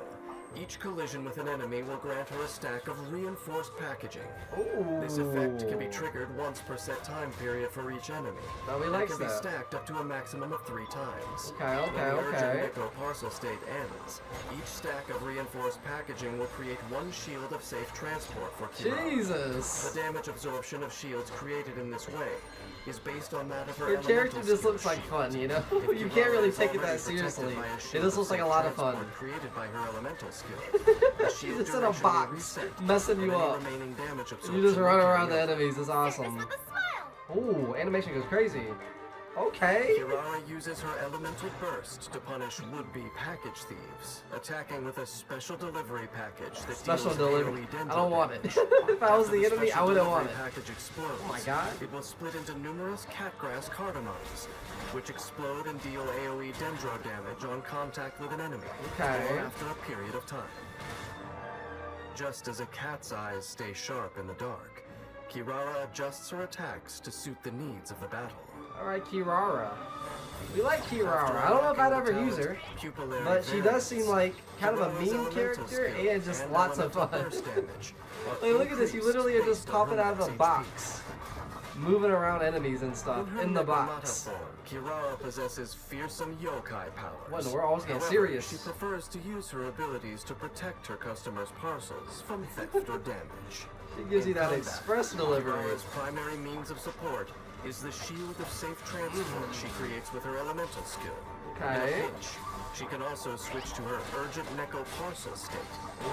each collision with an enemy will grant her a stack of reinforced packaging. Ooh. This effect can be triggered once per set time period for each enemy. Nobody It likes can be that. stacked up to a maximum of 3 times. Okay, When the okay. urgent Neko parcel state ends, each stack of reinforced packaging will create 1 shield of safe transport for Kirara. Jesus. The damage absorption of shields created in this way is based on that of her Your character elemental just looks skill like sheet. fun, you know? If You Kirara can't really is take it already that seriously. protected by a It shield just looks like a lot of fun. transport created by her elemental skill. She's just in a box, messing you up. You just run around the enemies, it's awesome. Ooh, animation goes crazy. Okay. Kirara uses her elemental burst to punish would-be package thieves, attacking with a special delivery package that Special deals delivery. AoE I don't want it. If I was the After enemy, I special wouldn't want delivery it. package explodes, Oh my god. it will split into numerous catgrass cardamoms, which explode and deal AoE dendro damage on contact with an enemy, Okay. or after a period of time. Just as a cat's eyes stay sharp in the dark, Kirara adjusts her attacks to suit the needs of the battle. Alright, Kirara. We like Kirara. I don't know if I'd ever use her, but she does seem like kind of a mean character and just lots of fun. Like, look at this, you literally are just popping out of a box, moving around enemies and stuff in the box. Kirara possesses fearsome yokai powers. What in the world? I was getting However, serious. She prefers to use her abilities to protect her customers' parcels from theft or damage. She gives you In that combat, express delivery. Kirara's primary means of support is the shield of safe transport she creates with her elemental skill. In a Okay. pinch, she can also switch to her urgent Neko parcel state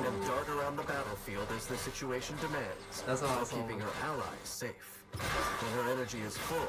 and dart around the battlefield as the situation demands, That's while awesome. keeping her allies safe. When her energy is full,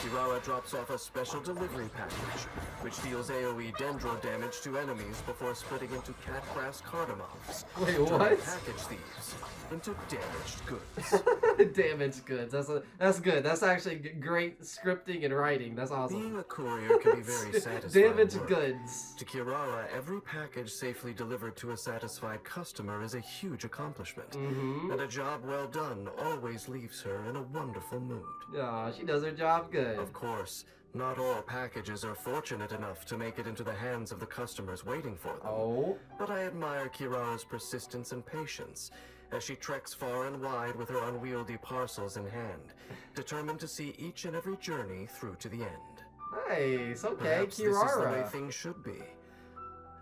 Kirara drops off a special delivery package, which deals AoE dendro damage to enemies before splitting into catgrass cardamoms. Wait, turning what? package thieves into damaged goods. Damaged goods. That's good. That's actually great scripting and writing. That's awesome. Being a courier can be very satisfying. Damaged work. goods. To Kirara, every package safely delivered to a satisfied customer is a huge accomplishment. Mm-hmm. And a job well done always leaves her in a wonderful mood. Aw, she does her job good. Of course, not all packages are fortunate enough to make it into the hands of the customers waiting for them. Oh. But I admire Kirara's persistence and patience as she treks far and wide with her unwieldy parcels in hand, determined to see each and every journey through to the end. Nice. Okay, Perhaps this is the way Kirara. things should be.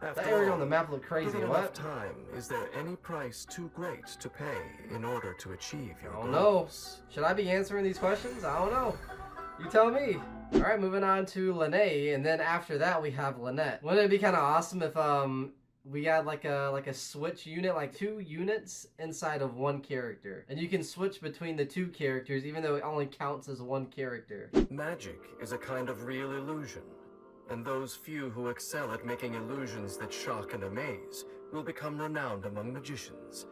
That After area all, on the map looked crazy. given What? enough time, is there any price too great to pay in order to achieve your I don't know. goals? Should I be answering these questions? I don't know. You tell me. Alright, moving on to Lene, and then after that we have Lynette. Wouldn't it be kind of awesome if we had like a switch unit, like 2 units inside of 1 character, and you can switch between the 2 characters even though it only counts as 1 character. Magic is a kind of real illusion, and those few who excel at making illusions that shock and amaze will become renowned among magicians.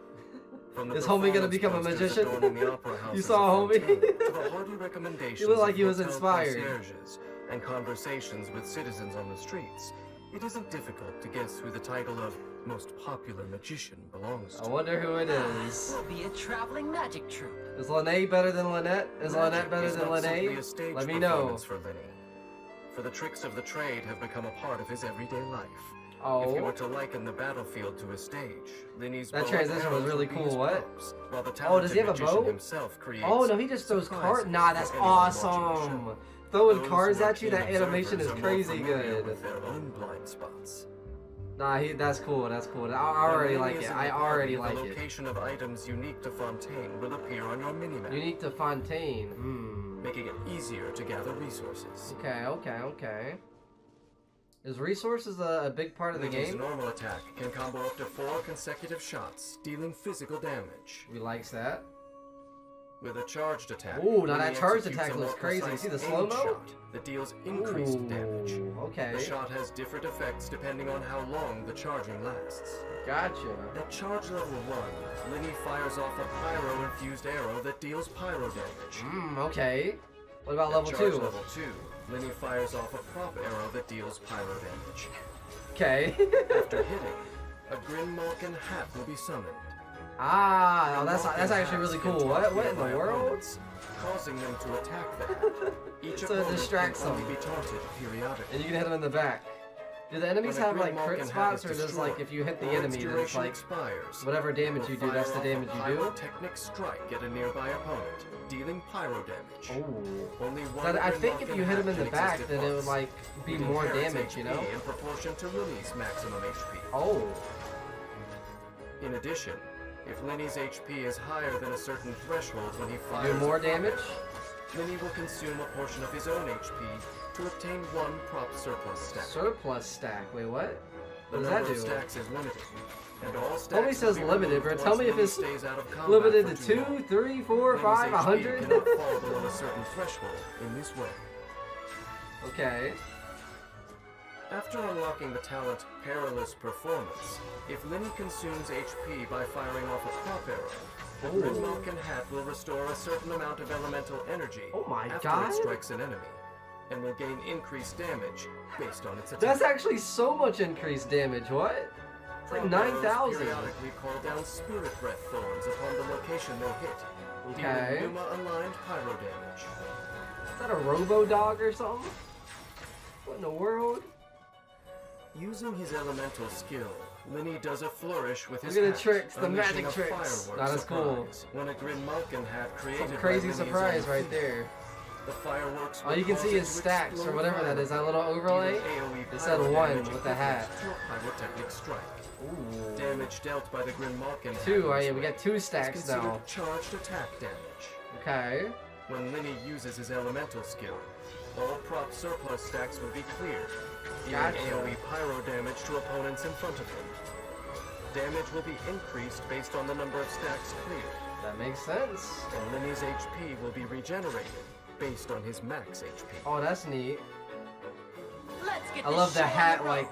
From the Is Homie gonna performance become a posters magician? adorning the opera You houses saw of Homie? Fontaine, to the hearty recommendations He looked like of he was hotel inspired. concierges and conversations with citizens on the streets. It isn't difficult to guess who the title of most popular magician belongs to. I wonder who it is. We'll be a traveling magic troupe. Is Lene better than Lynette? Is Lynette better is than not simply Lene? a stage Let me know. performance for Lenny. For the tricks of the trade have become a part of his everyday life. If you were Oh. to liken the battlefield to a stage, Lenny's That bow transition and was arrows really would be cool, his what? props, while the Oh, does he have a talented magician bow? himself creates Oh no, he just throws cards. Nah, that's awesome. Throwing cards at you, that animation is crazy good. With their own blind spots. Nah, that's cool. That's cool. I already like it. I already like The it. location of items unique to Fontaine will appear on your minimap, Unique to Fontaine. Hmm. making it easier to gather resources. Okay. Is resources a big part of the Lenny's game? normal attack can combo up to 4 consecutive shots, dealing physical damage. We likes that. With a charged attack, Ooh, now Lenny that charged executes attack a looks more crazy. precise See the aim slow-mo? shot that deals increased damage. Okay. The shot has different effects depending on how long the charging lasts. Gotcha. At charge level 1, Lenny fires off a pyro-infused arrow that deals pyro damage. Okay. What about level At 2? charge level 2, Lenny fires off a prop arrow that deals pyro damage. Okay. After hitting, a Grin Malkin hat will be summoned. Ah, no, that's actually really cool. What in the world? Causing them to attack them. Each So it opponent distracts can only them. be taunted periodically. And you can hit them in the back. Do the enemies When a have Grin like crit Malkin spots, hat or is does like destroyed, if you hit the or its enemy, then it's duration like expires, whatever damage you will do, that's the fire damage off a you do? pyrotechnic strike at a nearby opponent, dealing pyro damage. Oh. Only one But I Grin think if Malkin you hit him in hat the can back, exist then at it would once. like be It more inherits damage, you know? HP in proportion to Lenny's maximum HP. Oh. In addition, if Lenny's HP is higher than a certain threshold when he fires Do more a prop damage? arrow, Lenny will consume a portion of his own HP to obtain one prop surplus stack. Surplus stack. Wait, what? The What does number that of do? stacks is limited, and all stacks Only will says be limited, removed bro. Tell me once if it's Lenny stays out of combat limited for to too 2, long. 3, 4, 5, Lenny's HP 100. cannot fall below a certain threshold in this way. Okay. After unlocking the talent Perilous Performance, if Lenny consumes HP by firing off a prop arrow, the Grin Malkin hat will restore a certain amount of elemental energy after God. it strikes an enemy, and will gain increased damage based on its attack. That's actually so much increased damage. What? It's like Prop arrows 9,000. periodically call down Spirit Breath thorns upon the location they hit, Okay. dealing Numa-aligned pyro damage. Is that a Robo Dog or something? What in the world? Using his elemental skill, Lenny does a flourish with his Look at the hat, tricks, the unleashing magic a tricks. firework That is cool. surprise When a Grin Malkin hat created Some by crazy Lenny's surprise own right feet. there. The fireworks Oh, will you can cause see it his to stacks or explode whatever that is. That little violently, overlay. dealing AoE It said pyro 1 damage with the hat. equivalent to a pyrotechnic strike. Ooh. Damage dealt by the Grin Malkin hat 2. in Oh, this yeah, we way got 2 is stacks considered now. charged attack damage. Okay. When Lenny uses his elemental skill, all prop surplus stacks will be cleared, dealing Gotcha. AoE pyro damage to opponents in front of him. Damage will be increased based on the number of stacks cleared. That makes sense. And Lenny's HP will be regenerated based on his max HP. Oh, that's neat. Let's get I this love the show on hat, the road. like,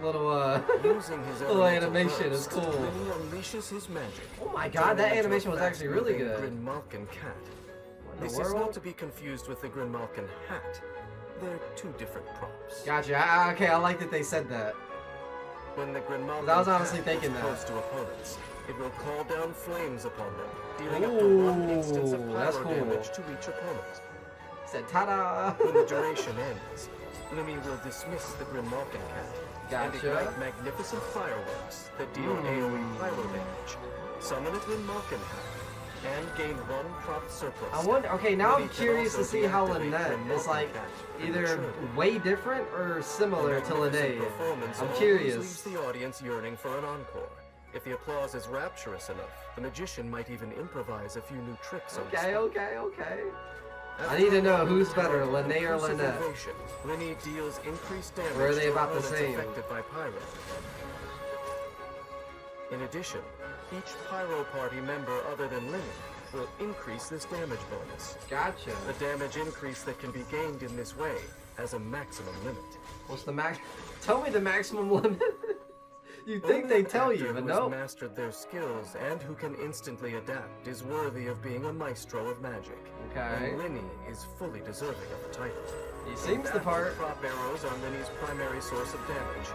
little, Using his little elemental animation is burst, cool. Lenny unleashes his magic. Oh my god, that turning into a animation was actually really fast-moving good. Grin Malkin cat. What in the This is world? not to be confused with the Grin Malkin hat. They're two different props. Gotcha. Okay, I like that they said that. When the Grin Malkin I was honestly cat thinking gets that. close to opponents, it will call down flames upon them, dealing up to 1 instance of Ooh, pyro that's cool. damage to each opponent. Said ta-da! When the duration ends, Lenny will dismiss the Grin Malkin cat and Gotcha. ignite magnificent fireworks that deal AoE pyro damage, summon a Grin Malkin hat, and gain 1 prop surplus. I wonder. Okay, now Lenny I'm can curious to also see how deactivate Lynette Grin is Malkin like cat and either return. way different or similar to Magnificent Lynette. performance I'm always curious. leaves the audience yearning for an encore. If the applause is rapturous enough, the magician might even improvise a few new tricks on the Okay, spot. okay. I need to know who's better, Lynette or Conclusive Lynette. ovation, Lenny deals increased damage Or are they to about the opponents same? affected by pyro. In addition, each pyro party member other than Lenny will increase this damage bonus. Gotcha. The damage increase that can be gained in this way has a maximum limit. What's the max? Tell me the maximum limit. You think they tell you, but Who no. has mastered their skills and who can instantly adapt is worthy of being a maestro of magic. Okay. And Lenny is fully deserving of the title. He seems the part. Prop arrows are Lenny's primary source of damage.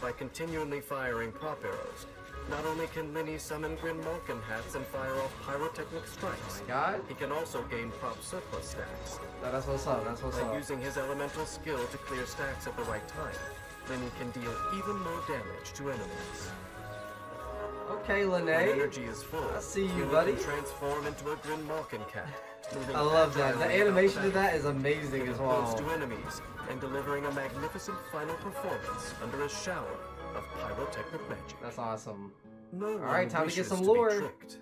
By continually firing prop arrows, not only can Lenny summon Grin Malkin hats and fire off pyrotechnic strikes, God. he can also gain prop surplus stacks. No, that's what's up. That's what's By up. using his elemental skill to clear stacks at the right time, Lenny can deal even more damage to enemies. Okay, When Lynette. energy is full, I see you, Lenny buddy. can transform into a Grin Malkin cat. moving I love that. The agilely animation about of that is amazing as close well. to enemies and delivering a magnificent final performance under a shower of pyrotechnic magic. That's awesome. No Alright, one time to get wishes some be lore. tricked.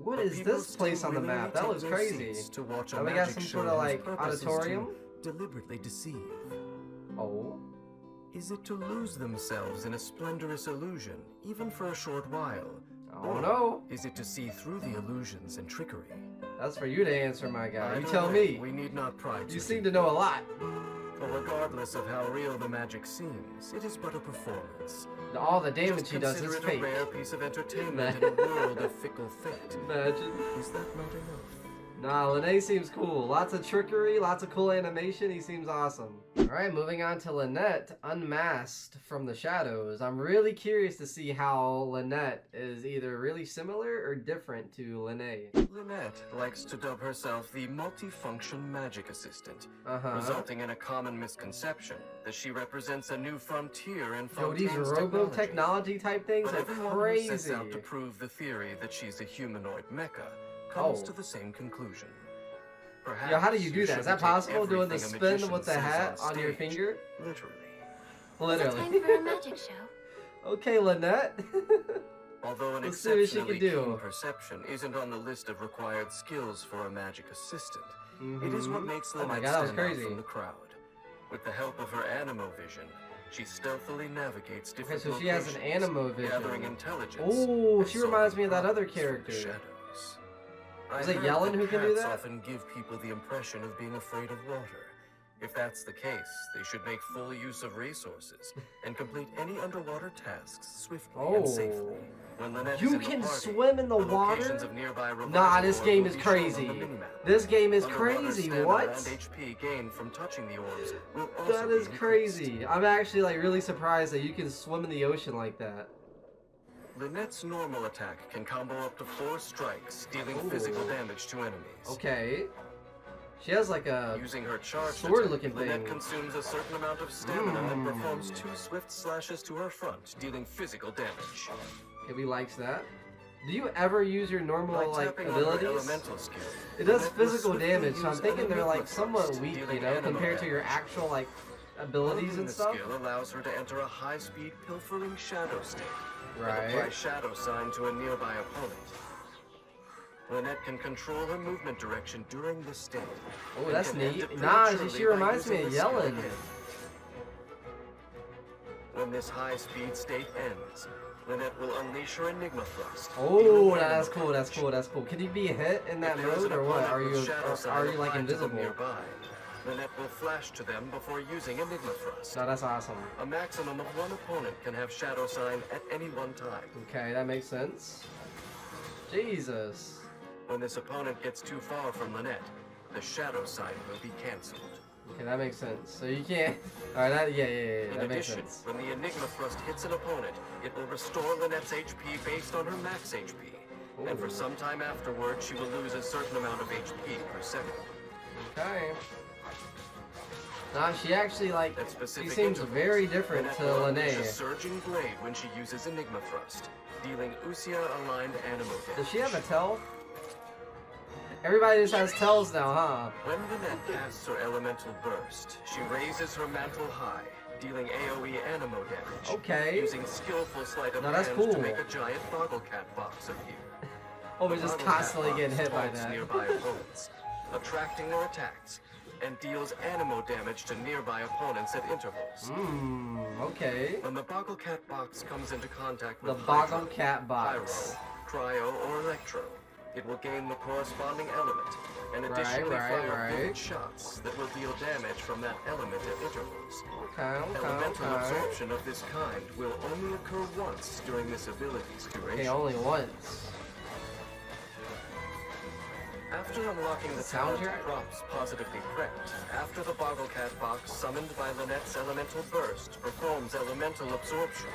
What But is people this place still on the willingly map? That take looks their crazy. seats to watch a Oh, we got magic some show sort of whose like purpose is to auditorium. deliberately deceive. Oh. Is it to lose themselves in a splendorous illusion, even for a short while? Oh Or no. Is it to see through the illusions and trickery? That's for you to answer, my guy. You Either tell way, me. We need not pry You too seem deep. to know a lot. But regardless of how real the magic seems, it is but a performance. All the damage Just he does consider is it fake. a rare piece of entertainment in a world of fickle fate. Imagine. Is that not enough? Nah, Lene seems cool. Lots of trickery, lots of cool animation. He seems awesome. Alright, moving on to Lynette, unmasked from the shadows. I'm really curious to see how Lynette is either really similar or different to Lene. Lynette likes to dub herself the multifunction magic assistant, Uh-huh. resulting in a common misconception that she represents a new frontier in Yo, these robo-technology type things but are everyone crazy. who sets out to prove the theory that she's a humanoid mecha comes to the same conclusion. Perhaps Yo, how do you do that? Is that shouldn't take possible, doing the everything a spin magician with the says hat on your stage finger? Literally. Literally. Time for a magic show. Okay, Lynette. Although an Let's see what she exceptionally can do. keen perception isn't on the list of required skills for a magic assistant, it is what makes Oh my Lynette god, that was stand out crazy. from the crowd. With the help of her animo vision, she stealthily navigates Okay, different so she has an locations, animo vision. gathering intelligence. Oh, and she reminds me of that solving other problems with character. shadows. Is I it heard Yelan who can do cats that? often give people the impression of being afraid of water. If that's the case, they should make full use of resources and complete any underwater tasks swiftly and safely. When Lynette is You in the can party, swim in the the water? locations of nearby Nah, this revival game orbs is will be shown on crazy. the minimap. This game is Underwater crazy. stamina What? and HP gained from touching the orbs will also That be is increased. crazy. I'm actually like really surprised that you can swim in the ocean like that. Lynette's normal attack can combo up to 4 strikes, dealing physical damage to enemies. Okay. She has like a Using her charge sword-looking attack, Lynette thing. consumes a certain amount of stamina and performs 2 swift slashes to her front, dealing physical damage. Maybe likes that. Do you ever use your normal By like tapping on her abilities? elemental skill, It does Lynette will physical swiftly damage, so I'm use thinking they're like Enigma somewhat Thrust, weak, dealing you know, animo compared to your damage. actual like abilities Holding and the stuff. skill allows her to enter a high-speed pilfering shadow state. Right. And apply shadow sign to a nearby opponent. Lynette can control her movement direction during this state. Oh, and that's can end neat. it Nah, prematurely she by reminds me using of the skill Yelan. again. When this high-speed state ends, Lynette will unleash her Enigma Thrust. Oh, dealing that's animo cool. That's damage. cool. That's cool. Can you be hit in that If there is mode an or what? opponent Are with you shadow sign are you like applied to them invisible? nearby, Lynette will flash to them before using Enigma Thrust. No, that's awesome. A maximum of 1 opponent can have shadow sign at any one time. Okay, that makes sense. Jesus. When this opponent gets too far from Lynette, the shadow sign will be cancelled. Okay, that makes sense. So you can't. All right, that yeah, In that makes addition, sense. when the Enigma Thrust hits an opponent, it will restore Lynette's HP based on her max HP. And for some time afterward, she will lose a certain amount of HP per second. Okay. Nah, she actually like. At She specific seems intervals, very different Lynette to will unleash Lene. a surging blade when she uses Enigma Thrust, dealing Usia-aligned animo damage. Does she have a tail? Everybody just has tails now, huh? When Lynette casts her elemental burst, she raises her mantle high, dealing AoE animo damage. Okay. Using skillful sleight of Now that's hand cool. to make a giant boggle cat box appear. Oh, we're just The boggle cat constantly box getting hit by taunts that. nearby opponents, attracting their attacks, and deals animo damage to nearby opponents at intervals. Okay. When the boggle cat box comes into contact The with boggle hydro, cat box. pyro, cryo, or electro, it will gain the corresponding element, and Right, additionally fire right. vivid shots that will deal damage from that element at intervals. Okay, Elemental okay. absorption of this kind will only occur once during this ability's duration. Okay, only once. After unlocking the Sound talent here? props positively prepped, after the boggle cat box summoned by Lynette's elemental burst performs elemental absorption,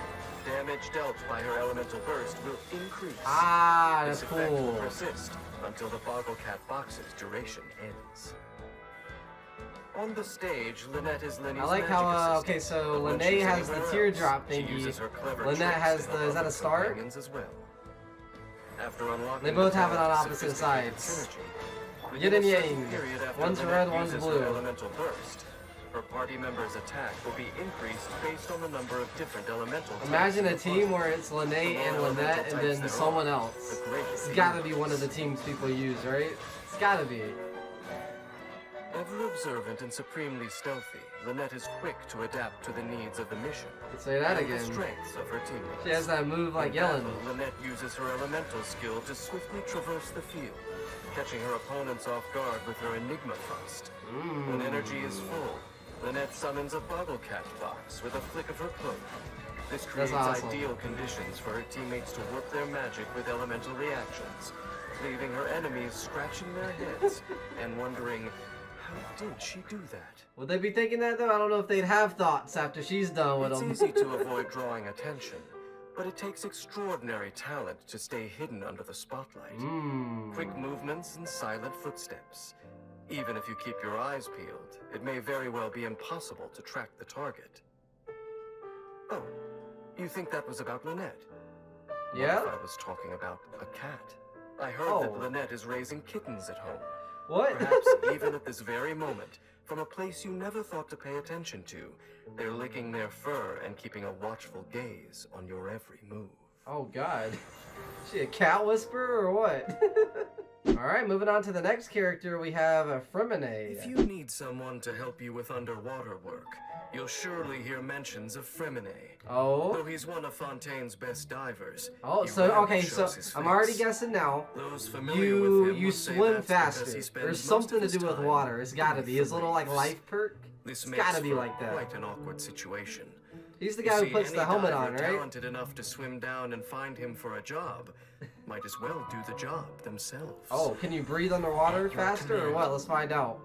damage dealt by her elemental burst will increase. Ah, This that's effect will cool. persist until the boggle cat box's duration ends. On the stage, Lynette is Lenny's I like magic how, assistant, okay, so but when Lene she's has the anywhere teardrop else, she thingy. uses her clever Lynette tricks has to the, help is that a her star? companions as well. After unlocking They both the have it on talent opposite sophisticated sides. synergy, Yin and within a certain yang. period after One's Lynette red, one's uses blue. her elemental burst, her party member's attack will be increased based on the number of different elemental Imagine a types. team where it's Lene and Lynette and then someone else. The greatest It's gotta be one of the teams people use, right? It's gotta be. Ever observant and supremely stealthy, Lynette is quick to adapt to the needs of the mission. Say that and again. The strengths of her teammates. She has that move like In Yelan. battle, Lynette uses her elemental skill to swiftly traverse the field, catching her opponents off guard with her Enigma Thrust. When energy is full, Lynette summons a boggle cat box with a flick of her cloak. This creates awesome. ideal conditions for her teammates to work their magic with elemental reactions, leaving her enemies scratching their heads and wondering, how did she do that? Would they be thinking that though? I don't know if they'd have thoughts after she's done with them. It's easy to avoid drawing attention, but it takes extraordinary talent to stay hidden under the spotlight. Quick movements and silent footsteps. Even if you keep your eyes peeled, it may very well be impossible to track the target. Oh, you think that was about Lynette? Yeah? What if I was talking about a cat? I heard that Lynette is raising kittens at home. What? Perhaps even at this very moment, from a place you never thought to pay attention to, they're licking their fur and keeping a watchful gaze on your every move. Oh god. Is she a cat whisperer or what? Alright, moving on to the next character, we have Fremine. If you need someone to help you with underwater work, you'll surely hear mentions of Fremine. Oh? Though he's one of Fontaine's best divers. Oh, so, okay, so I'm already guessing now. You swim faster. There's something to do with water. It's gotta be. His little, like, life perk? It's gotta be like that. Quite an awkward situation. He's the guy who puts the helmet on, right? Talented enough to swim down and find him for a job might as well do the job themselves. Oh, can you breathe underwater faster or what? Let's find out.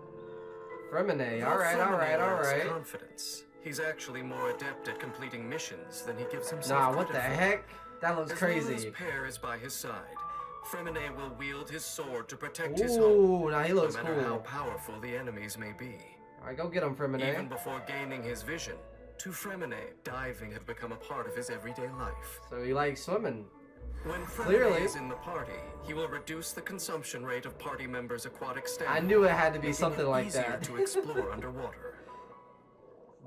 Fremine, alright. Confidence. He's actually more adept at completing missions than he gives himself Nah, what the heck? That looks crazy. As long as Pear is by his side, Fremine will wield his sword to protect his home. Ooh, nah, he looks no cool. matter how powerful the enemies may be. Alright, go get him, Fremine. Even before gaining his vision, to Fremine, diving had become a part of his everyday life. So he likes swimming. When Fremine is in the party, he will reduce the consumption rate of party members' aquatic stamina. I knew it had to be something like that. to explore underwater.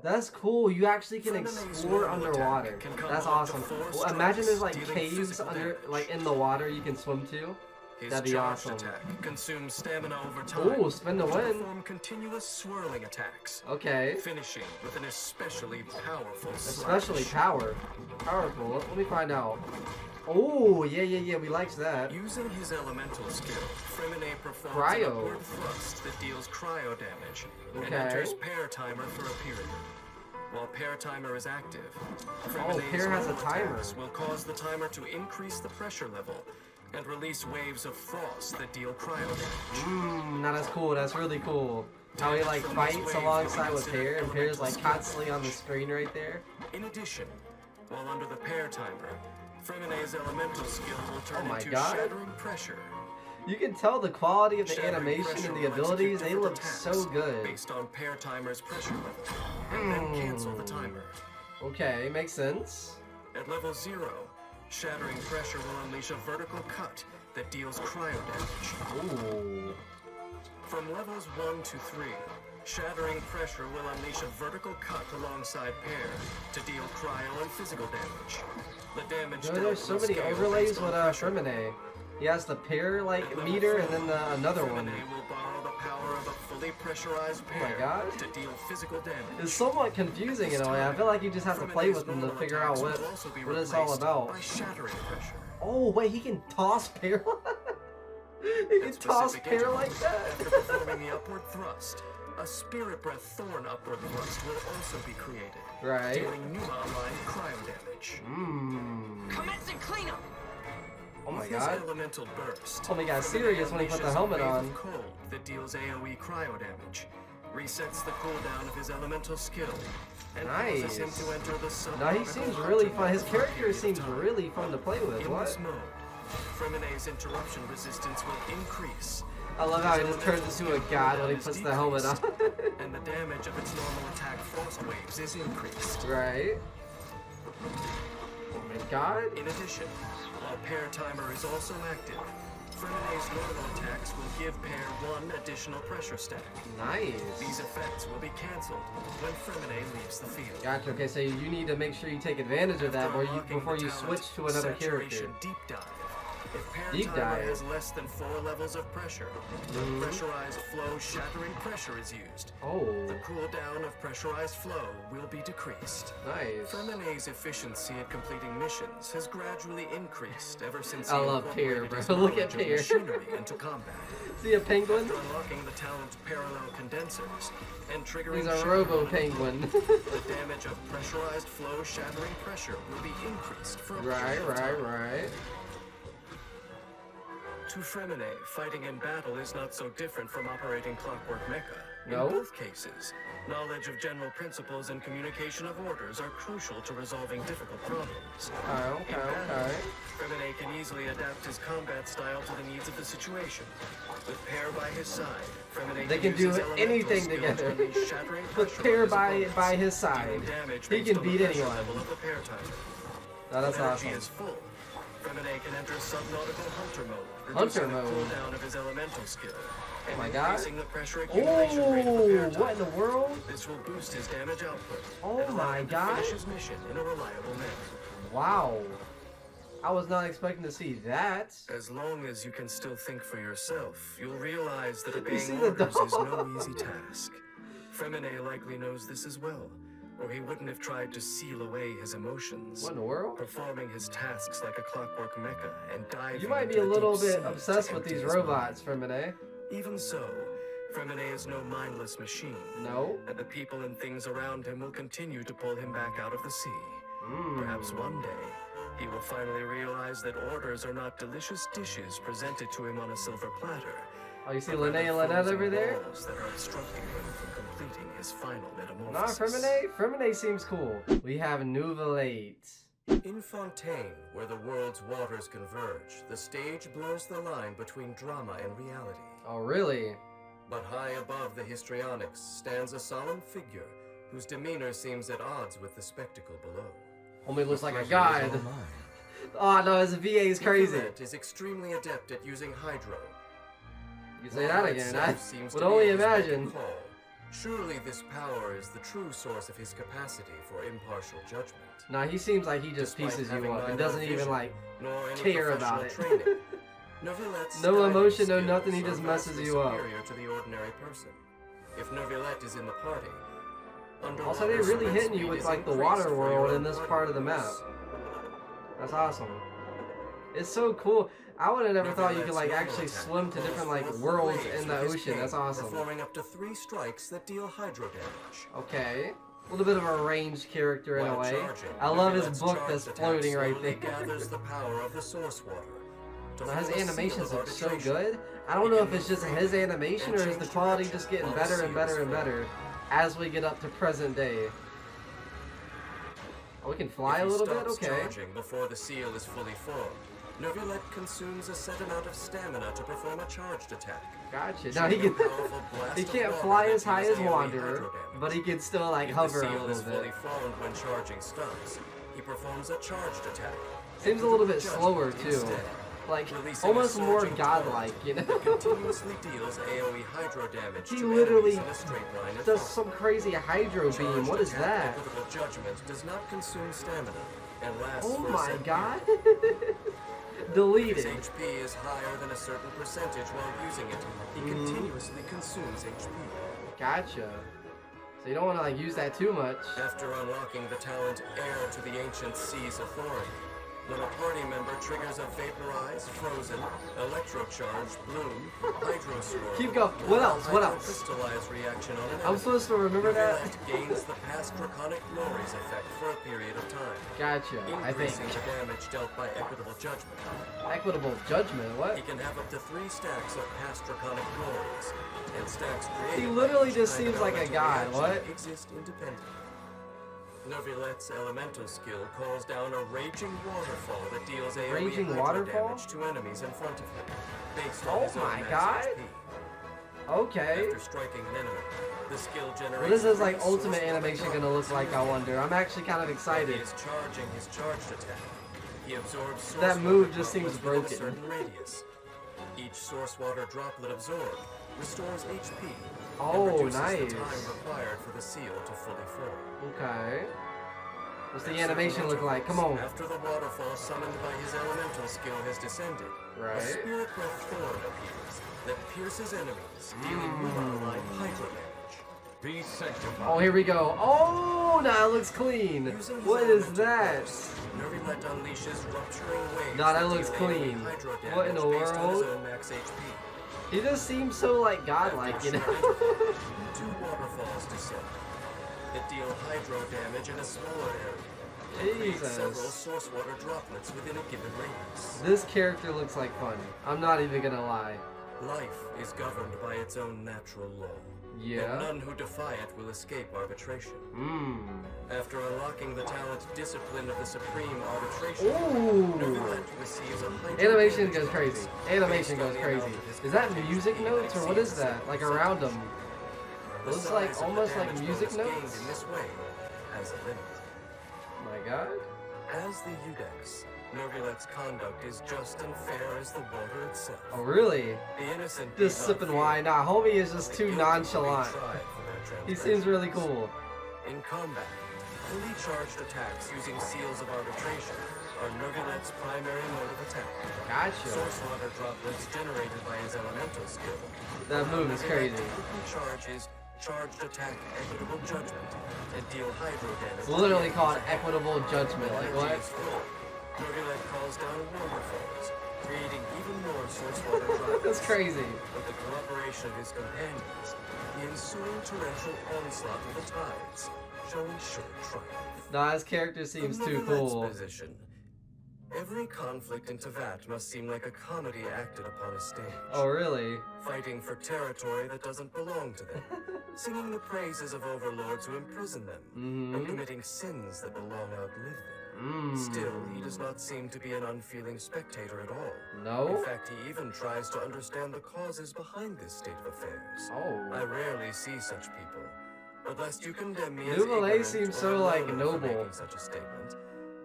That's cool. You actually can explore underwater. That's awesome. Well, imagine there's like caves under, like in the water you can swim to. That'd be awesome. Attack consumes stamina over time. Ooh, spin to win. Perform continuous swirling attacks. Okay. Finishing with an especially powerful Especially powerful. Let me find out. Oh, yeah, we likes that. Using his elemental skill, Fremine performs an upward thrust that deals cryo damage and enters Pair Timer for a period. While Pair Timer is active, Pair has a timer. Will cause the timer to increase the pressure level and release waves of frost that deal cryo damage. Now that's cool. That's really cool. How he like fights alongside with Pair, and Pair's like constantly on the screen right there. In addition, while under the Pair Timer, Fremine's elemental skill will turn into shattering pressure. You can tell the quality of the animation and the abilities, they look so good. Based on Pair Timer's pressure level, and then cancel the timer. Okay, makes sense. At level 0, shattering pressure will unleash a vertical cut that deals cryo damage. Ooh. From levels 1 to 3, shattering pressure will unleash a vertical cut alongside Pair to deal cryo and physical damage. The damage there's so many overlays with Fremine. He has the Pair like meter and then another one. Will borrow the power of a fully pressurized Pair to deal physical damage. It's somewhat confusing in a way. I feel like you just have to play with them to figure out what it's all about. By shattering pressure. Oh wait, he can toss Pair. He can toss Pair like that. After performing the upward thrust, a Spirit Breath Thorn upward thrust will also be created, dealing new online cryo damage. Commencing cleanup. Oh my god. Elemental burst. Oh my god, serious when he put the helmet on. Cold that deals AoE cryo damage, resets the cooldown of his elemental skill, and causes him to enter the Now he seems really fun. His character seems really fun to play with. In this mode, Fremine's interruption resistance will increase. I love how he just turns into a god when he puts the helmet on. And the damage of its normal attack frost waves is increased. Right. Oh my god. In addition, while Pair Timer is also active, Fremine's normal attacks will give Pair 1 additional pressure stack. Nice. These effects will be cancelled when Fremine leaves the field. Gotcha, okay, so you need to make sure you take advantage of that before you switch to another character. Deep dive. If Pair Timer has less than 4 levels of pressure, the pressurized flow shattering pressure is used. The cooldown of pressurized flow will be decreased. Nice. Fremine's efficiency at completing missions has gradually increased ever since I love Pair, bro. Look at Pair. Machinery into combat. See a penguin? After unlocking the talent's parallel condensers and triggering He's a robo penguin. the damage of pressurized flow shattering pressure will be increased for Right. To Fremine, fighting in battle is not so different from operating clockwork mecha. No. In both cases, knowledge of general principles and communication of orders are crucial to resolving difficult problems. Okay. Fremine can easily adapt his combat style to the needs of the situation. With Pair by his side, Fremine They can do use his anything elemental together. skill to unleash shattering With pressure Pair on his by opponents, his side, dealing damage he based can on the beat pressure anyone. level of the Pair timer. No, that's Energy awesome. is full. Fremine can enter subnautical hunter mode, Hunter reducing the mode. cooldown of his elemental skill. Oh my and god. increasing the pressure accumulation rate of the Pair Oh, what in the timer. world? This will boost his damage output. Oh and allow my him to god. finish his mission in a reliable manner. Wow. I was not expecting to see that. As long as you can still think for yourself, you'll realize that You obeying see the orders is no dog? easy task. Fremine likely knows this as well, or he wouldn't have tried to seal away his emotions. What in the world? Performing his tasks like a clockwork mecha and diving You might be into a the little deep bit sea obsessed to with empty these his robots, mind. Fremine. Even so, Fremine is no mindless machine. No. And the people and things around him will continue to pull him back out of the sea. Perhaps one day, he will finally realize that orders are not delicious dishes presented to him on a silver platter. Oh, you see but Lene and rather Lynette frozen over there? walls that are obstructing him from completing his final Nah, metamorphosis. Fremine seems cool. We have Nouvelate. In Fontaine, where the world's waters converge, the stage blurs the line between drama and reality. Oh, really? But high above the histrionics stands a solemn figure whose demeanor seems at odds with the spectacle below. Homie looks like a god. Oh no, his VA is crazy. Nicolette is extremely adept at using hydro. You say that Law again. itself I seems would to be only his beck and imagine. call. Surely this power is the true source of his capacity for impartial judgment. Nah, he seems like he just Despite pieces having you up and neither doesn't even vision like nor any care about it. professional training. Nouvelette's No styling emotion, no skills nothing, he are just messes vastly you up. superior to the ordinary person. If Nouvelette is in the party, Also, they really hitting you with like the water world in this part of the map. That's awesome. It's so cool. I would have never thought you could like actually swim to different like worlds in the ocean. That's awesome. Performing up to 3 strikes that deal hydro damage. Okay. A little bit of a ranged character in a While way. charging, I love his Nouvelette's book charge that's attack floating right slowly there. gathers the power of the source water. to Now, his form a seal animations of look so arbitration. good. I don't know if it's just his animation or is the quality just getting better and better and better as we get up to present day. Oh, we can fly a little bit? If he stops Okay. charging before the seal is fully formed, Nouvelette consumes a set amount of stamina to perform a charged attack. Gotcha. Now he can he can't fly as high as Wanderer, but he can still like If hover the a seal is little fully bit. formed when charging stops, he performs a charged attack. Seems a little bit Judgment slower too. instead, Like releasing almost a more surging godlike, you know? that continuously deals AoE hydro damage He to literally enemies in a straight line at does first. some crazy hydro beam. Charged What is attack that? Equitable judgment does not consume stamina and lasts Oh for a my set god. period. Deleted. If his HP is higher than a certain percentage while using it, he continuously consumes HP. Gotcha. So you don't want to like use that too much. After unlocking the talent Heir to the Ancient Sea's authority, when a party member triggers a Vaporize, Frozen, Electrocharge, Bloom, Hydro Swirl, Keep going. What else? What else? Crystallize reaction on an I'm enemy, supposed to remember that? Nouvelette gains the past Draconic Glories effect for a period of time, Gotcha. I think. increasing the damage dealt by Equitable Judgment. Equitable judgment. What? He can have up to 3 stacks of past Draconic Glories, and stacks created He by literally each just kind of seems like a elemental god, reaction what? exist independently. Nouvelette's elemental skill calls down a raging waterfall that deals AoE Raging hydro waterfall? damage to enemies in front of him, based on Oh his own my max god. HP. Okay. After striking an enemy, the skill generates. What is his like 3 ultimate source animation water gonna look like? I wonder. I'm actually kind of When excited. he is charging his charged attack, he absorbs source That move water just seems droplets within broken. a certain radius. Each source water droplet absorbed restores HP. Oh, and reduces nice. the time required for the seal to fully form. Okay. What's the animation look like? Come on. After the waterfall summoned by his elemental skill has descended, Right. a spirit breath thorn appears that pierces enemies, dealing Mulan-like hydro damage. Be sanctified. Oh, here we go. Oh, now it looks clean. What is that? Nouvelette unleashes rupturing waves. Nah, that that looks deal clean. AoE hydro What in the damage based on his world? own max HP. He just seems so like godlike, you know? 2 waterfalls descend that deal hydro damage in a smaller area, create several Jesus. source water droplets within a given radius. This character looks like fun. I'm not even gonna lie. Life is governed by its own natural law. Yeah. And none who defy it will escape arbitration. After unlocking the talent discipline of the Supreme Arbitration, Neuvillette receives a heightened Animation goes damage crazy. bonus Animation based on goes the crazy. amount of his Is that contribution music he notes or what is exceeds that? Like around them? The Looks size like of the almost like damage music bonus gained notes. in this way has a limit. My God. As the Udex, Neuvillette's conduct is just and fair as the water itself. Oh really? The innocent Just need not sipping fear, wine. Nah, homie is while just the too guilty will be nonchalant. tried for their He transgressions. seems really cool. In combat, fully charged attacks using seals of arbitration are Neuvillette's primary mode of attack. Gotcha. Source water droplets generated by his elemental skill. That move is crazy. Quickly charge his charged attack equitable judgment and deal hydro damage. It's literally called equitable judgment. Like what? Neuvillette calls down waterfalls, creating even more source water droplets. That's crazy. With the cooperation of his companions, the ensuing torrential onslaught of the tides shall ensure triumph. Nah, his character seems From too Neuvillette's cool. position, every conflict in Tevat must seem like a comedy acted upon a stage. Oh really? Fighting for territory that doesn't belong to them, singing the praises of overlords who imprison them, and committing sins that belong outlive them. Still, he does not seem to be an unfeeling spectator at all. No? In fact, he even tries to understand the causes behind this state of affairs. Oh. I rarely see such people. But lest you condemn me as Neuvillette ignorant seems or so, like, alone for noble. making such a statement,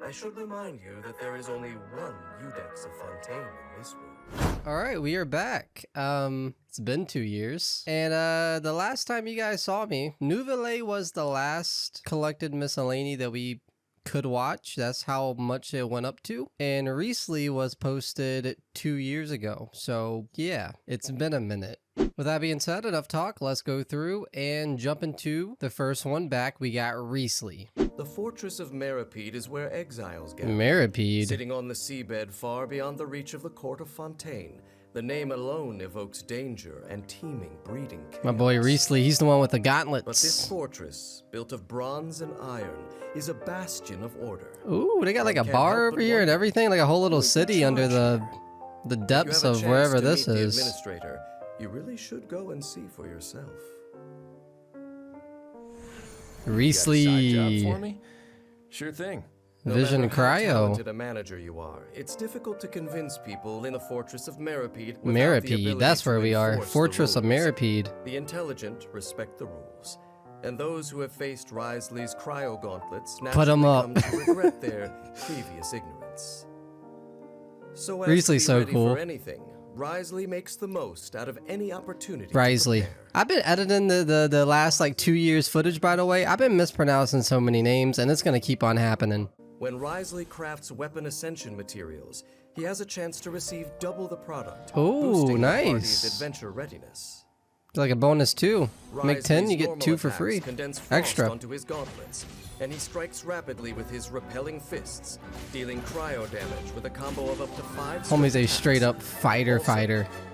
I should remind you that there is only one Udex of Fontaine in this world. Alright, we are back. It's been 2 years. And the last time you guys saw me, Neuvillette was the last collected miscellany that we could watch. That's how much it went up to. And Riesli was posted 2 years ago. So yeah, it's been a minute. With that being said, enough talk. Let's go through and jump into the first one back. We got Riesli. The fortress of Meripede is where exiles gather. Meripede. Sitting on the seabed far beyond the reach of the court of Fontaine, the name alone evokes danger and teeming breeding chaos. My boy Riesli, he's the one with the gauntlets. But this fortress, built of bronze and iron, is a bastion of order. Ooh, they got like a bar over here and everything, like a whole little city under the depths of wherever this is. Administrator, you really should go and see for yourself. Riesli. For me? Sure thing. Vision No matter how Cryo. talented a manager you are, it's difficult to convince people in the fortress of Meripede. without the Meripede, ability that's to where we are. enforce the Fortress of rules. Meripede. The intelligent respect the rules, and those who have faced Riesli's cryo gauntlets Put 'em naturally up. come to regret their previous ignorance. So as Riesli's to be so ready cool. for anything, Riesli makes the most out of any opportunity. to Riesli. prepare. I've been editing the last like 2 years footage, by the way. I've been mispronouncing so many names, and it's gonna keep on happening. When Riesli crafts weapon ascension materials, he has a chance to receive double the product, Ooh, boosting the party's nice. adventure readiness. Like a bonus too. Make 10, you Riesli's get normal 2 for attacks free. condense frost Extra. onto his gauntlets, and he strikes rapidly with his repelling fists, dealing cryo damage with a combo of up to 5 Homie's a attacks. straight up fighter.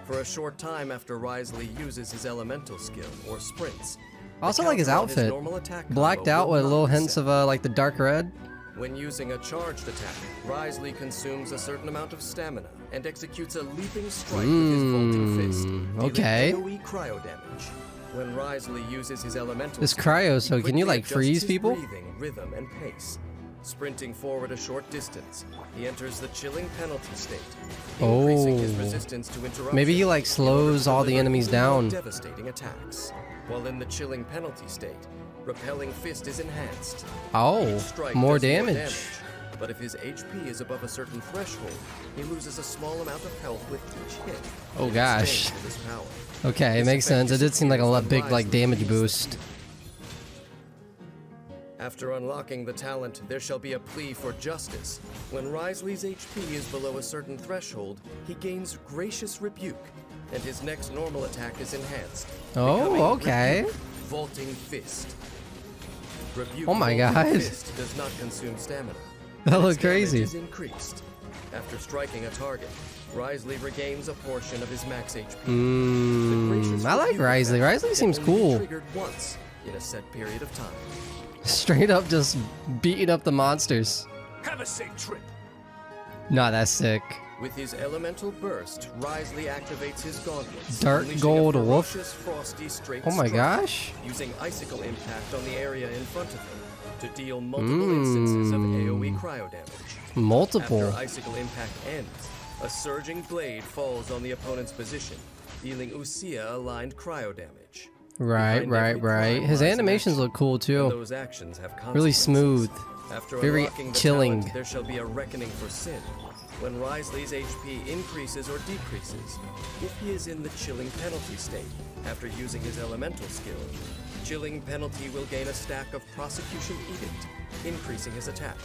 For a short time after Riesli uses his elemental skill or sprints. the Also like his counter on outfit. normal attack Blacked combo out will with not little reset. hints of like the dark red. When using a charged attack, Riesli consumes a certain amount of stamina and executes a leaping strike with his vaulting fist, dealing okay. AoE cryo damage. When Riesli uses his elemental This skill, cryo, he so can quickly you like adjusts freeze his people? breathing, rhythm, and pace. Sprinting forward a short distance, he enters the chilling penalty state, increasing his resistance to interruption. Maybe he like slows all the enemies down. Devastating attacks. While in the chilling penalty state, repelling fist is enhanced. Oh, Each strike more does damage. But if his HP is above a certain threshold, he loses a small amount of health with each hit. Oh It gosh. extends his power. Okay, it This makes effect sense. It did seem like a lot big like Riesli damage uses boost. After unlocking the talent, there shall be a plea for justice. When Riesli's HP is below a certain threshold, he gains Gracious Rebuke, and his next normal attack is enhanced. Oh, becoming okay. Rebuke Vaulting Fist. Rebuke Oh my Vaulting God. Fist does not consume stamina. That and looks its damage crazy. is increased. After striking a target, Riesli regains a portion of his max HP. The Gracious I like Rebuke Riesli. effect Riesli can seems only be cool. triggered once, in a set period of time. Straight up just beating up the monsters. Have a safe trip. Nah, that's sick. With his elemental burst, Wriothesley activates his gauntlet. Dark gold wolf. Frosty straight Oh my strike, gosh. using icicle impact on the area in front of him to deal multiple instances of AoE cryo damage. Multiple. After icicle impact ends, a surging blade falls on the opponent's position, dealing Usia aligned cryo damage. Right. His animations look cool too. Those actions have really smooth. After Very unlocking the chilling. talent, there shall be a reckoning for sin, when Wriothesley's HP increases or decreases. If he is in the chilling penalty state after using his elemental skill, chilling penalty will gain a stack of Prosecution Edict, increasing his attack.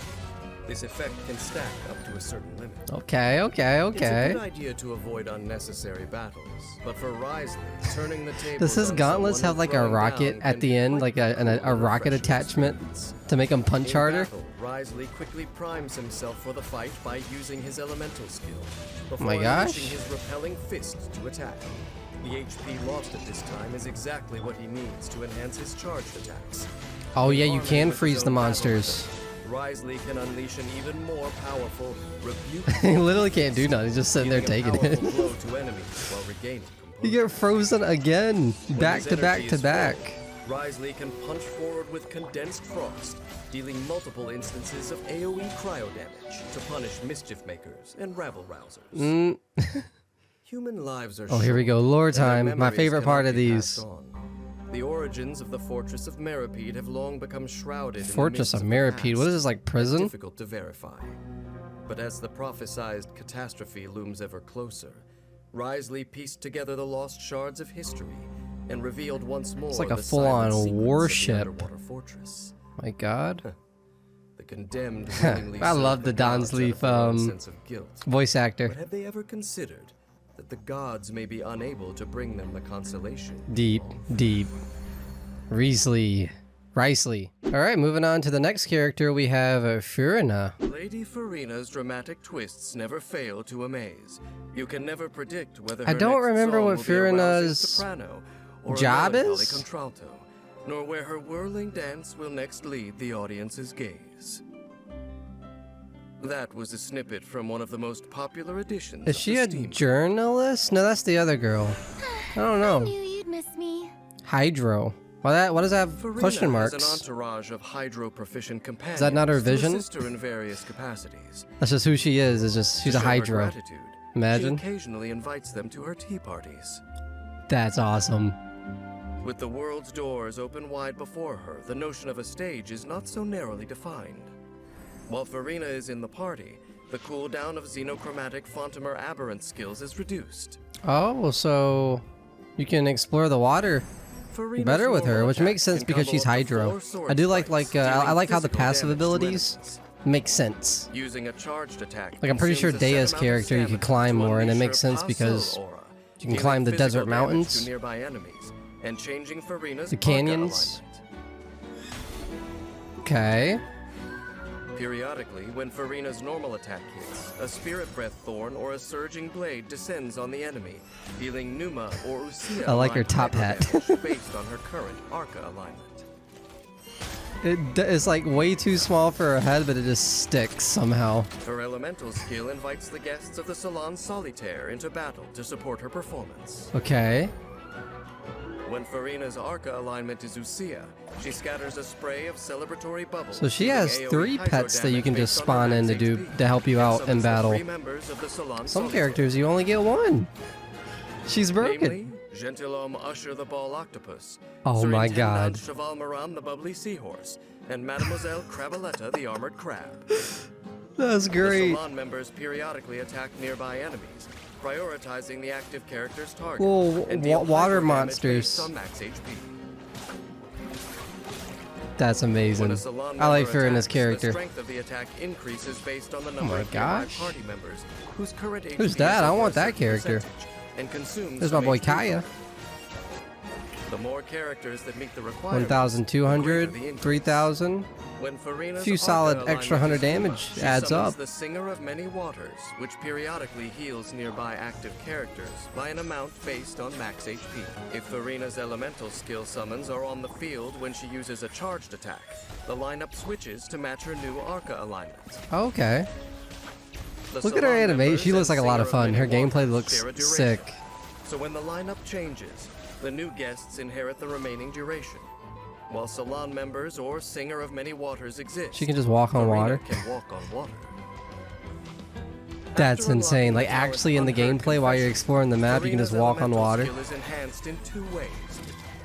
This effect can stack up to a certain limit. Okay. It's a good idea to avoid unnecessary battles, but for Wriothesley, turning the tables Does his on gauntlets someone have like a throwing rocket down at can the be end, quite like a rocket attachment to make him punch harder? battle, Wriothesley quickly primes himself for the fight by using his elemental skill, before my gosh. unleashing his repelling fist to attack. The HP lost at this time is exactly what he needs to enhance his charged attacks. Oh yeah, you Harmony can with his freeze the own battle monsters. Wriothesley can unleash an even more powerful rebuke. He literally can't do nothing. He's just sitting there dealing a taking it. powerful blow to enemies while regaining You get frozen again, When back his to back energy to is back. full, Wriothesley can punch forward with condensed frost, dealing multiple instances of AoE cryo damage to punish mischief makers and rabble rousers. Human lives are Oh, here we go. Lore short, and their time. My memories favorite cannot part of be passed these. on. The origins of the Fortress of Meropide have long become shrouded Fortress in of the mists Meropide. the What is this, like past, prison? and difficult to verify. But as the prophesied catastrophe looms ever closer, Wriothesley pieced together the lost shards of history and revealed once more It's like a the full-on silent secrets warship. of the underwater fortress. My god. The condemned willingly I love serve the gods out of Donsleif their own sense of guilt. voice actor. But have they ever considered that the gods may be unable to bring them the consolation? Deep. Wriothesley. Alright, moving on to the next character, we have Furina. Lady Furina's dramatic twists never fail to amaze. You can never predict whether I her don't next remember song what will be a rousing Furina's soprano or a job melancholy is? contralto, nor where her whirling dance will next lead the audience's gaze. That was a snippet from one of the most popular editions. Is she a journalist? No, that's the other girl. I don't know. I knew you'd miss me. Hydro. What does that have Furina question has marks? an entourage of hydro-proficient companions. Is that not her to vision? assist her in various capacities. That's just who she is. It's just she's To a show her Hydro. gratitude, Imagine. She occasionally invites them to her tea parties. That's awesome. With the world's doors open wide before her, the notion of a stage is not so narrowly defined. While Furina is in the party, the cooldown of xenochromatic Fontamer aberrant skills is reduced. Oh, so you can explore the water Furina's better with her, normal which makes attacks sense can because combo she's up to Hydro. 4 sword I do like strikes, I like how the dealing passive physical abilities damage to enemies. make sense. Using a charged attack. Like I'm pretty sure consumes a set Dea's amount of character you stamina could climb to more, and it unleash makes her sense Pasul because aura, you can dealing climb the physical desert damage mountains, to nearby enemies, and changing Furina's the Arca canyons. alignment. Okay. Periodically, when Furina's normal attack hits, a Spirit Breath Thorn or a Surging Blade descends on the enemy, dealing Numa or Usia I like her aligned top hyper hat. damage based on her current Arca alignment. It's like way too small for her head, but it just sticks somehow. Her elemental skill invites the guests of the Salon Solitaire into battle to support her performance. Okay. When Furina's Arca alignment is Usia, she scatters a spray of celebratory bubbles. So she dealing has AoE 3 hydro pets that you damage can based just on her spawn in max to HP, help you and out in summons the battle. 3 members of the Salon Some Solitaire. characters you only get 1. She's broken. Namely, Gentilhomme Usher the Ball Octopus. Oh my Surintendant god. Cheval Moran the Bubbly Seahorse, and Mademoiselle Crabaletta the Armored Crab. That's great. The Salon members periodically attack nearby enemies, prioritizing the active character's target. Well, and deal water hyper damage monsters. based on max HP. That's amazing. When a Salon I like member Furina's attacks, character. The strength of the attack increases based on the number my of nearby gosh. party members whose current HP Who's is that? I over want a that certain character. percentage, and consumes There's my some boy HP Kaya. from it. The more characters that meet the requirements, 1,200, the greater the increase. 3,000. When Farina's few solid Arca extra alignment 100 is damage full, she adds summons up. the Singer of Many Waters, which periodically heals nearby active characters by an amount based on max HP. If Farina's elemental skill summons are on the field when she uses a charged attack, the lineup switches to match her new Arca alignment. Okay. The Look at her Salon animation. members She looks and like a lot of Singer fun. Many Her gameplay Waters looks share a duration. sick. So when the lineup changes, the new guests inherit the remaining duration. While Salon members or Singer of Many Waters exist, She can just walk on Farina water. can walk on water. That's After insane. unlocking Like the talent actually in the Unheard gameplay while you're Confession, exploring the map, you can just Farina's walk on elemental water. skill is enhanced in 2 ways.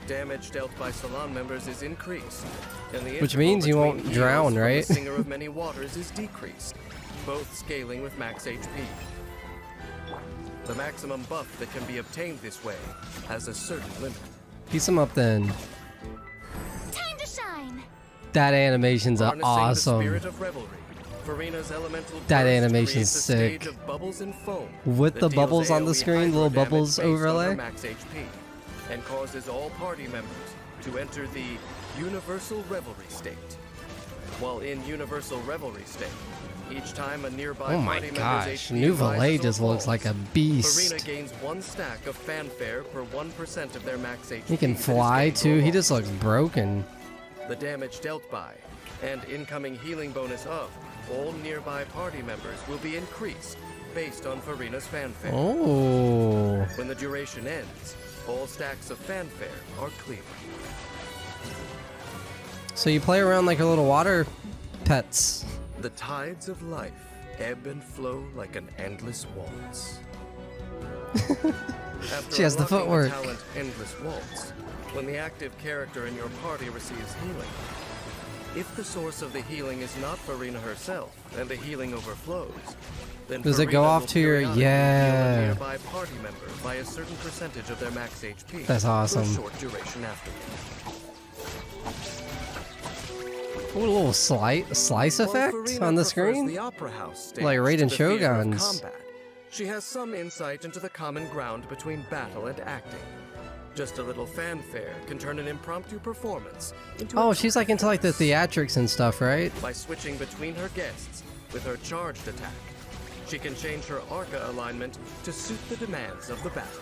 Damage dealt by Salon members is increased, and the Which interval means you between won't heals drown, from the right? Singer of Many Waters is decreased, both scaling with max HP. The maximum buff that can be obtained this way has a certain limit. Piece them up then. Time to shine. That animation's Harnessing the awesome. spirit of revelry, Farina's elemental That burst animation's creates a stage sick. of bubbles and foam With that the deals bubbles on the AoE screen, hydro little damage bubbles based on her overlay. max HP, and causes all party members to enter the Universal Revelry state. While in Universal Revelry state, each time a nearby Oh my party gosh, member's HP New rises Valet or just looks falls, like a beast. Farina gains 1 stack of fanfare per 1% of their max HP. He can that is fly gained too. He overall. just looks broken. The damage dealt by and incoming healing bonus of all nearby party members will be increased based on Farina's fanfare. Oh. When the duration ends, all stacks of fanfare are clear. So you play around like your little water pets. The tides of life ebb and flow like an endless waltz. After She has the unlocking footwork. talent Endless Waltz, when the active character in your party receives healing, if the source of the healing is not Farina herself and the healing overflows, then Does it go Farina off will to your- periodically yeah. heal a nearby party member by a certain percentage of their max HP. That's awesome. For a short duration afterward. Ooh, a little slice effect While on Farina the prefers screen? the Opera House stage Like to Raiden the theater of Shogun's. combat, she has some insight into the common ground between battle and acting. Just a little fanfare can turn an impromptu performance into Oh, a she's like into like the theatrics and stuff, right? by switching between her guests with her charged attack. She can change her Arca alignment to suit the demands of the battle.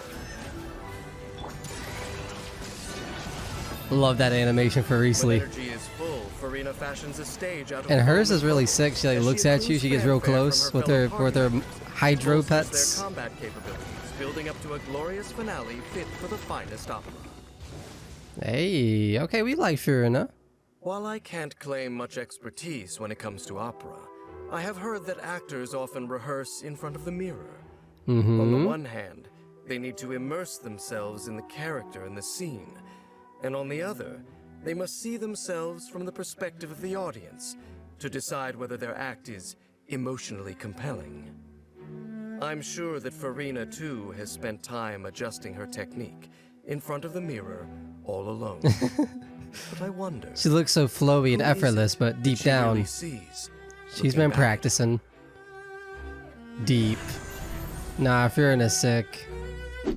Love that animation for When Riesli. energy is full, Farina fashions a stage out of And hers foam is really bubbles. sick. She like As looks at you, improves she gets real fanfare from close with fellow her hydro bolsters their pets. combat capabilities, building up to a glorious finale fit for the finest opera. Hey, okay, we like Farina. While I can't claim much expertise when it comes to opera, I have heard that actors often rehearse in front of the mirror. On the one hand, they need to immerse themselves in the character and the scene, and on the other, they must see themselves from the perspective of the audience to decide whether their act is emotionally compelling. I'm sure that Farina too has spent time adjusting her technique in front of the mirror all alone. But I wonder, She looks so flowy and who is effortless, it but that deep she down, really sees she's looking been back? practicing. Deep. Nah, Farina's sick.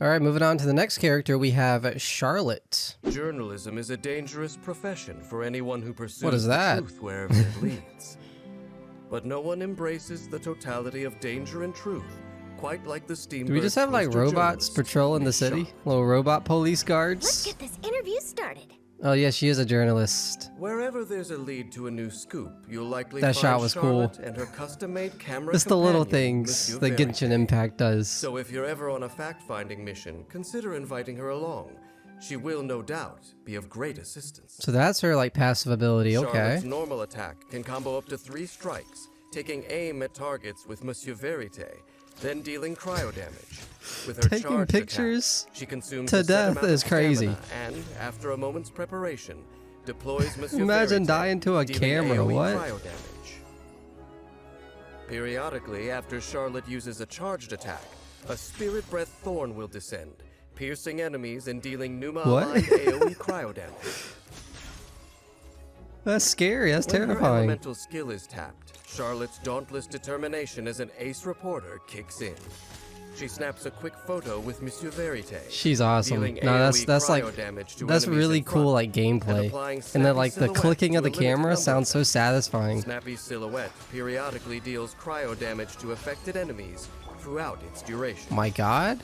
Alright, moving on to the next character, we have Charlotte. Journalism is a dangerous profession for anyone who pursues What is that? the truth wherever it leads. But no one embraces the totality of danger and truth, quite like the steamboat. Do we just have like robots patrolling the city? Little robot police Let's guards? get this interview started. Oh yeah, she is a journalist. Wherever there's a lead to a new scoop, you'll likely That find shot was cool. Charlotte and her custom-made camera Just the little companion, things Monsieur that Verite. Genshin Impact does. So if you're ever on a fact-finding mission, consider inviting her along. She will no doubt be of great assistance. So that's her like passive ability, okay. Charlotte's normal attack can combo up to 3 strikes, taking aim at targets with Monsieur Verite, then dealing cryo damage. With her Taking charged pictures attack, she consumes to a set death amount of is crazy. stamina and, after a moment's preparation, deploys Monsieur Imagine Verite, dying to a dealing camera, AoE what? cryo damage. Periodically, after Charlotte uses a charged attack, a Spirit Breath Thorn will descend, piercing enemies and dealing What? Numa-aligned AoE cryo damage. That's scary, that's When her terrifying. elemental skill is tapped, Charlotte's dauntless determination as an ace reporter kicks in. She snaps a quick photo with Monsieur Verite. She's awesome. Dealing No, AoE that's like cryo damage to that's enemies really in front, cool, like and gameplay, applying and snappy then like the silhouette clicking to of the a limited camera number sounds so of satisfying. Snappy Silhouette periodically deals cryo damage to affected enemies throughout its duration. My God.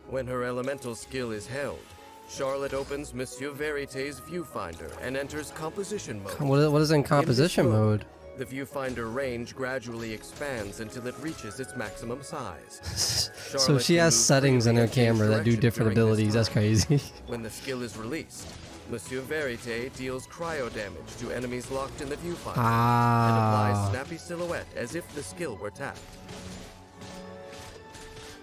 When her elemental skill is held, Charlotte opens Monsieur Verite's viewfinder and enters composition mode. What is in composition mode? The viewfinder range gradually expands until it reaches its maximum size. So she has settings in her camera that do different abilities. That's crazy. When the skill is released, Monsieur Verite deals cryo damage to enemies locked in the viewfinder and applies Snappy Silhouette as if the skill were tapped.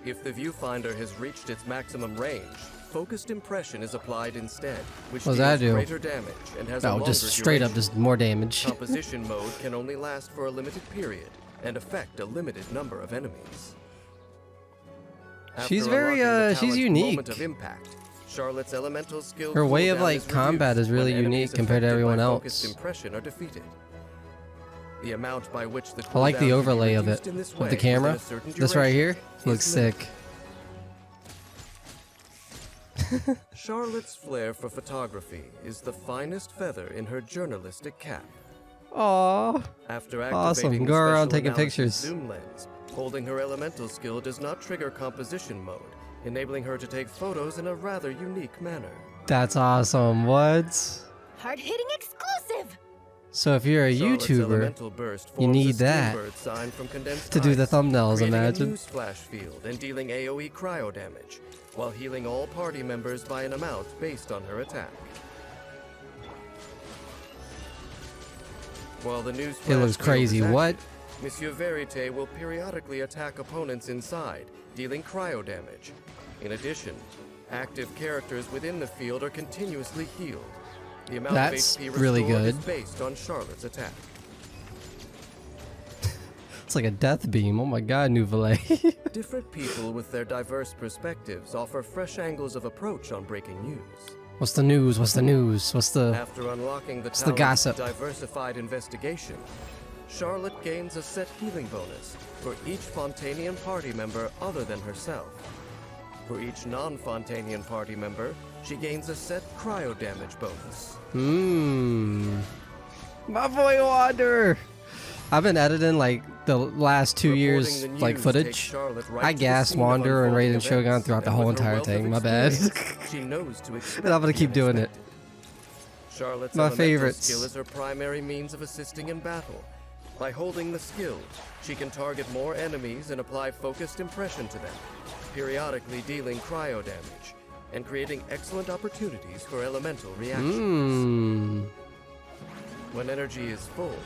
If the viewfinder has reached its maximum range, Focused Impression is applied instead, which What does deals that do? greater damage and has a No, longer just straight up, duration. just more damage. Composition mode can only last for a limited period and affect a limited number of enemies. She's After very, unlocking the she's talent's unique. moment of impact, Charlotte's elemental skill Her way of cooldown like is combat reduced is really when enemies unique compared to affected everyone by Focused else. Impression are defeated. The amount by which the I like cooldown the can be overlay of reduced it in this of way the camera. within a certain This right here duration looks is limited. sick. Charlotte's flair for photography is the finest feather in her journalistic cap. Aww. After Awesome. activating Go the around special taking analysis pictures. zoom lens, holding her elemental skill does not trigger composition mode, enabling her to take photos in a rather unique manner. That's awesome. What? Hard-hitting exclusive! So if you're a Charlotte's YouTuber, elemental burst you forms a need that Steambird sign from condensed to do the ice, thumbnails, creating imagine. a news flash field and dealing AoE cryo damage, while healing all party members by an amount based on her attack. While the news It flash looks field crazy. is active, What? Monsieur Verite will periodically attack opponents inside, dealing cryo damage. In addition, active characters within the field are continuously healed. The amount That's of HP really restored is good. based on Charlotte's attack. It's like a death beam. Oh my God, Nouvelle. Different people with their diverse perspectives offer fresh angles of approach on breaking news. What's the news? What's the news? What's the... After unlocking the What's the talent's gossip? diversified investigation, Charlotte gains a set healing bonus for each Fontanian party member other than herself. For each non-Fontanian party member, she gains a set cryo damage bonus. My boy Wander. I've been editing like the last 2 years Reporting the like news footage. takes Charlotte right I to the gassed scene of Wander and unfolding Raiden Shogun events, throughout the and whole with her entire wealth of thing. My bad. experience, she knows to expect And I'm gonna the keep doing it. unexpected. Charlotte's My elemental favorites. skill is her primary means of assisting in battle. By holding the skill, she can target more enemies and apply focused impression to them, periodically dealing cryo damage, and creating excellent opportunities for elemental reactions. When energy is full,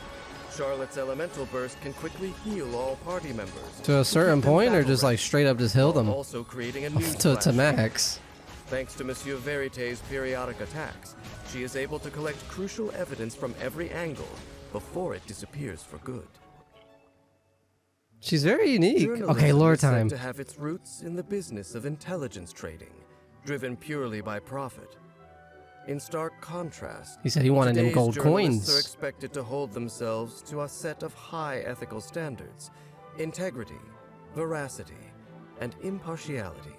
Charlotte's elemental burst can quickly heal all party members. To a certain keep them point, or battle just like straight up just heal while them also creating a news to flash. max. Thanks to Monsieur Verite's periodic attacks, she is able to collect crucial evidence from every angle before it disappears for good. She's very unique. Journalism Okay, lore is said time. to have its roots in the business of intelligence trading, driven purely by profit. In stark contrast, He said he wanted them today's gold journalists coins. are expected to hold themselves to a set of high ethical standards: integrity, veracity, and impartiality.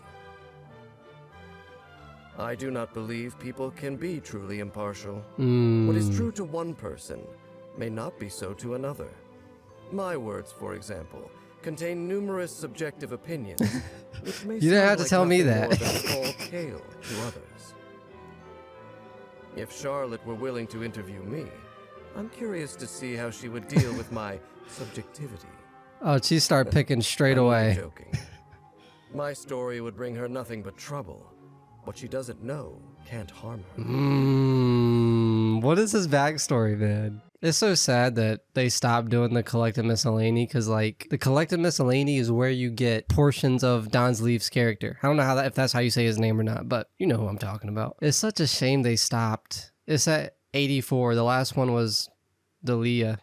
I do not believe people can be truly impartial. What is true to one person may not be so to another. My words, for example, contain numerous subjective opinions, which may You didn't sound have to like tell me nothing more that. than a tall tale to others. If Charlotte were willing to interview me, I'm curious to see how she would deal with my subjectivity. Oh, she start picking straight I'm only away. joking. My story would bring her nothing but trouble. What she doesn't know can't harm her. What is his backstory, man? It's so sad that they stopped doing the collected miscellany, because like the collected miscellany is where you get portions of Don's Leaf's character. I don't know how if that's how you say his name or not, but you know who I'm talking about. It's such a shame they stopped. It's at 84. The last one was Delia,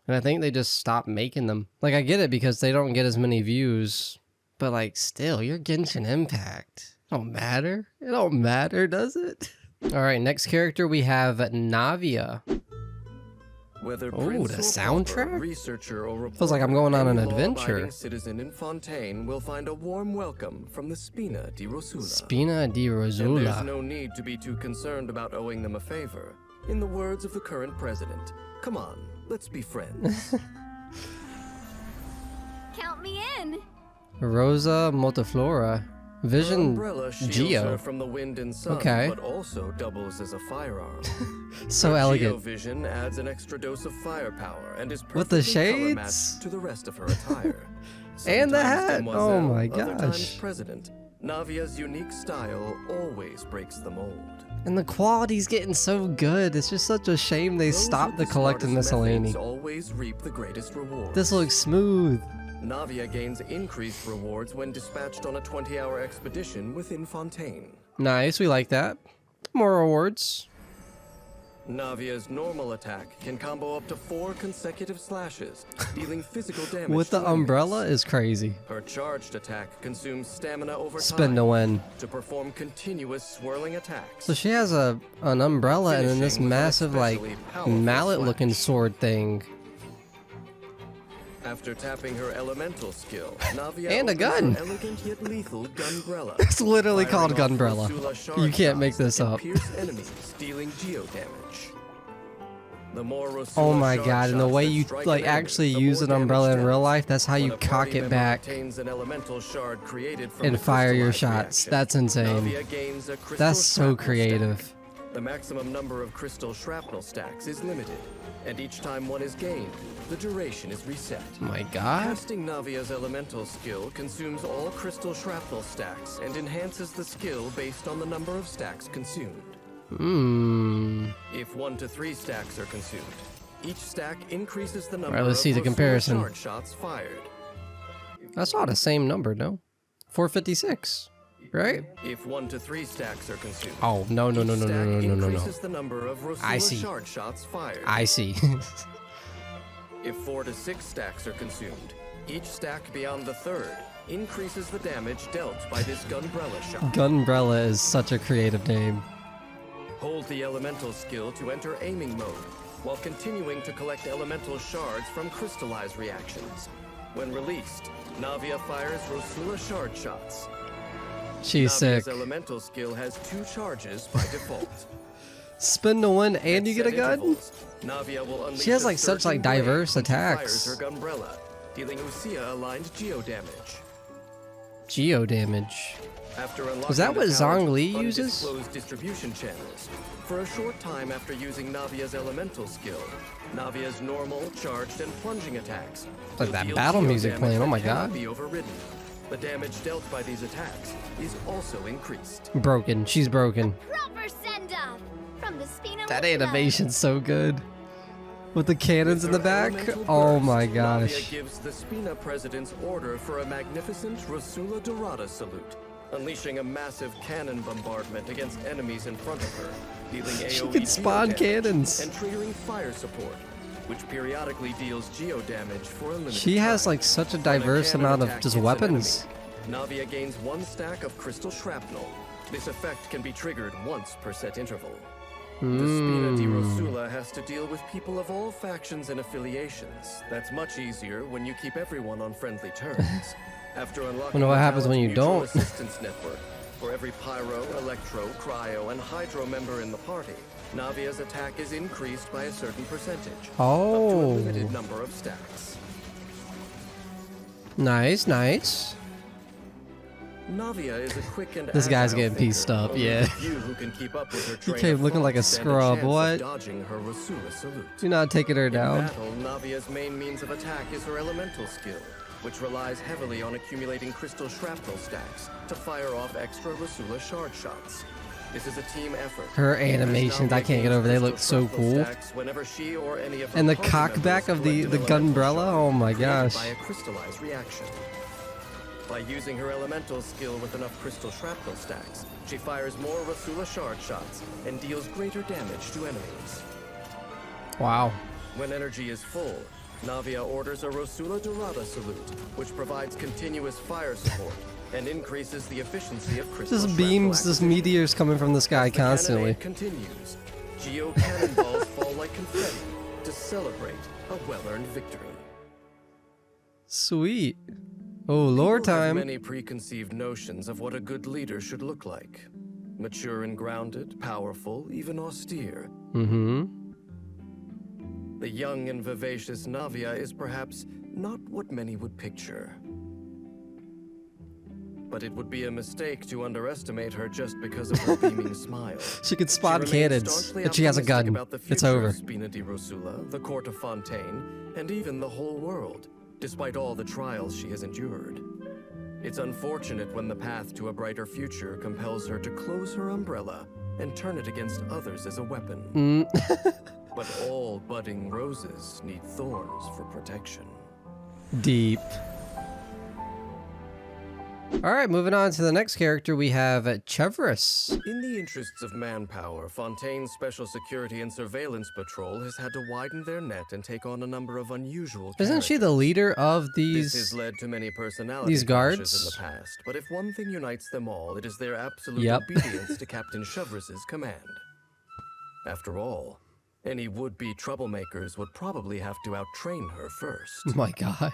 and I think they just stopped making them. Like I get it because they don't get as many views, but like still, you're Genshin Impact. It don't matter. It don't matter, does it? All right, next character we have Navia. Whether Oh, prince the or soundtrack? pauper, researcher or Feels like I'm going on any an law-abiding adventure. citizen in Fontaine will find a warm welcome from the Spina di Rosula. Spina di And there's Rosula. no need to be too concerned about owing them a favor. In the words of the current president, come on, let's be friends. Count me in. Rosa Multiflora. Vision Umbrella shields Geo. her from the wind and sun, Okay. but also doubles as a firearm. So Her elegant. Geo vision adds an extra dose of firepower and is With the perfectly color shades? matched to the rest of her attire. And the Sometimes hat. demoiselle, Oh my other times gosh. president. Navia's unique style always breaks the mold. And the quality's getting so good. It's just such a shame they Those stopped with the collected smartest miscellany. methods always reap the greatest rewards. This looks smooth. Navia gains increased rewards when dispatched on a 20-hour expedition within Fontaine. Nice, we like that. More rewards. Navia's normal attack can combo up to 4 consecutive slashes, dealing physical damage With the to enemies. umbrella is crazy. Her charged attack consumes stamina over Spin time to win. to perform continuous swirling attacks. So she has an umbrella and then this Finishing with an massive like especially powerful mallet slash. looking sword thing. After tapping her elemental skill, Navia And a opens gun. her elegant yet lethal gunbrella. It's literally firing called off Gunbrella. Rosula shard You can't make shots this that can up. Pierce enemies, dealing geo damage. The more Rosula Oh my shard god, and the shots way that you strike like an enemy, actually the use more an umbrella in damage real dealt. life, that's how When you a cock party it member back obtains an elemental shard created from and the fire your crystallized shots. reaction, That's insane. Navia gains a crystal That's so shrapnel creative. stack. The maximum number of crystal shrapnel stacks is limited, and each time one is gained, the duration is reset. My god. Casting Navia's elemental skill consumes all crystal shrapnel stacks and enhances the skill based on the number of stacks consumed. If 1 to 3 stacks are consumed, each stack increases the number Alright, let's see the of comparison. shard shots fired. That's not the same number, no? 456, right? If 1 to 3 stacks are consumed, Oh, no, no, no, each no, no, stack no, no, no, no. increases the number of I Rosula see. shard shots fired. I see. If 4 to 6 stacks are consumed, each stack beyond the third increases the damage dealt by this gunbrella shot. Gunbrella is such a creative name. Hold the elemental skill to enter aiming mode, while continuing to collect elemental shards from crystallized reactions. When released, Navia fires Rosula shard shots. She's Navia's sick. elemental skill has 2 charges by default. Spin to win and you get a Set gun? intervals, Navia will unleash She has a like such like surging wave diverse when she attacks. fires her gunbrella, dealing Usia aligned geo damage. Geo damage. After unlocking Was that the what talent Zhongli uses? Undisclosed distribution channels, for a short time after using Navia's elemental skill, Navia's normal, charged, and plunging attacks Like will that deal battle geo music damage playing, oh that my cannot god. be overridden. The damage dealt by these attacks is also increased. Broken. She's broken. Proper send-off from the Spina That with love. animation's so good. With the cannons in the Her back. elemental Oh burst, my Navia gosh. gives the Spina president's order for a magnificent Rosula Dorada salute, unleashing a massive cannon bombardment against enemies in front of her, dealing AoE She can geo spawn damage cannons. and triggering fire support, which periodically deals geo damage for a limited She has time. like such a When diverse cannon amount of attack just hits an weapons. enemy, Navia gains 1 stack of crystal shrapnel. This effect can be triggered once per set interval. The Spina di Rosula has to deal with people of all factions and affiliations. That's much easier when you keep everyone on friendly terms. After unlocking Wonder what the happens when Talent you Mutual don't. Assistance Network, for every Pyro, Electro, Cryo, and Hydro member in the party, Navia's attack is increased by a certain percentage, up to a Oh. limited number of stacks. Nice, nice. Navia is a quick and This guy's agile getting pieced thinker, up, only yeah. few who can keep up with her He train came of looking like a thought stand scrub, chance of what? dodging her Rosula salute. You're not taking her In down. battle, Navia's main means of attack is her elemental skill, which relies heavily on accumulating crystal shrapnel stacks to fire off extra Rosula shard shots. This is a team effort. Her animations, I can't get over. They look so cool. Whenever she or any of her And the party cockback members of the collect an elemental gunbrella. shard Oh my created gosh. by a crystallized reaction. By using her elemental skill with enough crystal shrapnel stacks, she fires more Rosula shard shots and deals greater damage to enemies. Wow. When energy is full, Navia orders a Rosula Dorada salute, which provides continuous fire support and increases the efficiency of crystal Just shrapnel beams, just acquisition. meteors coming from the sky As the constantly. cannonade continues, geo cannonballs fall like confetti, to celebrate a well-earned victory. Sweet. Oh, lore People have time. many preconceived notions of what a good leader should look like. Mature and grounded, powerful, even austere. Mm-hmm. The young and vivacious Navia is perhaps not what many would picture. But it would be a mistake to underestimate her just because of her beaming smile. She can spot remains cannons, staunchly and she has a optimistic gun. about the It's future over. of Spina di Rosula, the court of Fontaine, and even the whole world, despite all the trials she has endured. It's unfortunate when the path to a brighter future compels her to close her umbrella and turn it against others as a weapon. But all budding roses need thorns for protection. Deep. Alright, moving on to the next character, we have Chevreuse. In the interests of manpower, Fontaine's Special Security and Surveillance Patrol has had to widen their net and take on a number of unusual Isn't she the leader of This has these? led to many personality these clashes guards? in the past, but if one thing unites them all, it is their absolute Yep. obedience to Captain Chevreuse's command. After all, any would-be troublemakers would probably have to out-train her first. Oh my god.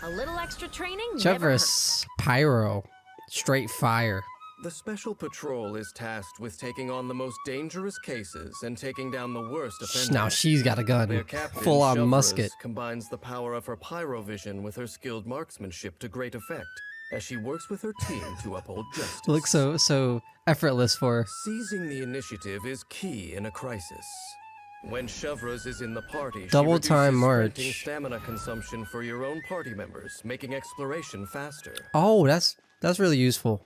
A little extra training never hurts. Chevreuse, Pyro, straight fire. The Special Patrol is tasked with taking on the most dangerous cases and taking down the worst offenders. Now she's got a gun, Their captain, full on Chevreuse, musket. combines the power of her pyrovision with her skilled marksmanship to great effect as she works with her team to uphold justice. Looks so effortless for her. Seizing the initiative is key in a crisis. When Chevreuse is in the party, Double she time reduces sprinting march. stamina consumption for your own party members, making exploration faster. Oh, that's really useful.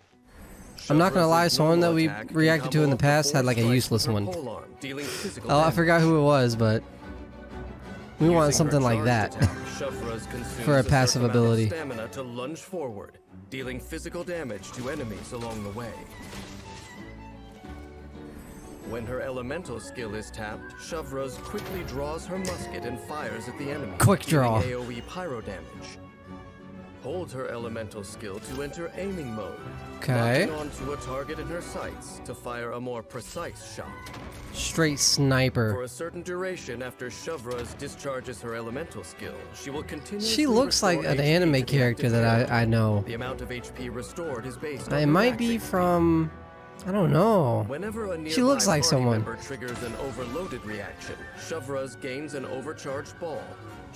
I'm not gonna lie, someone that we reacted to in the past had like a useless one. Oh, I forgot who it was, but we want something like that for a passive ability. Stamina to lunge forward, dealing physical damage to enemies along the way. When her elemental skill is tapped, Chevreuse quickly draws her musket and fires at the enemy. Quick draw. dealing AoE pyro damage. Holds her elemental skill to enter aiming mode. Okay. Locking onto a target in her sights to fire a more precise shot. Straight For sniper. a certain duration after Chevreuse discharges her elemental skill, she will continue. She looks like an anime character that I know. The amount of HP restored is based It on might be from, I don't know. Whenever a She looks nearby like party someone. member triggers an overloaded reaction, Chevreuse gains an overcharged ball.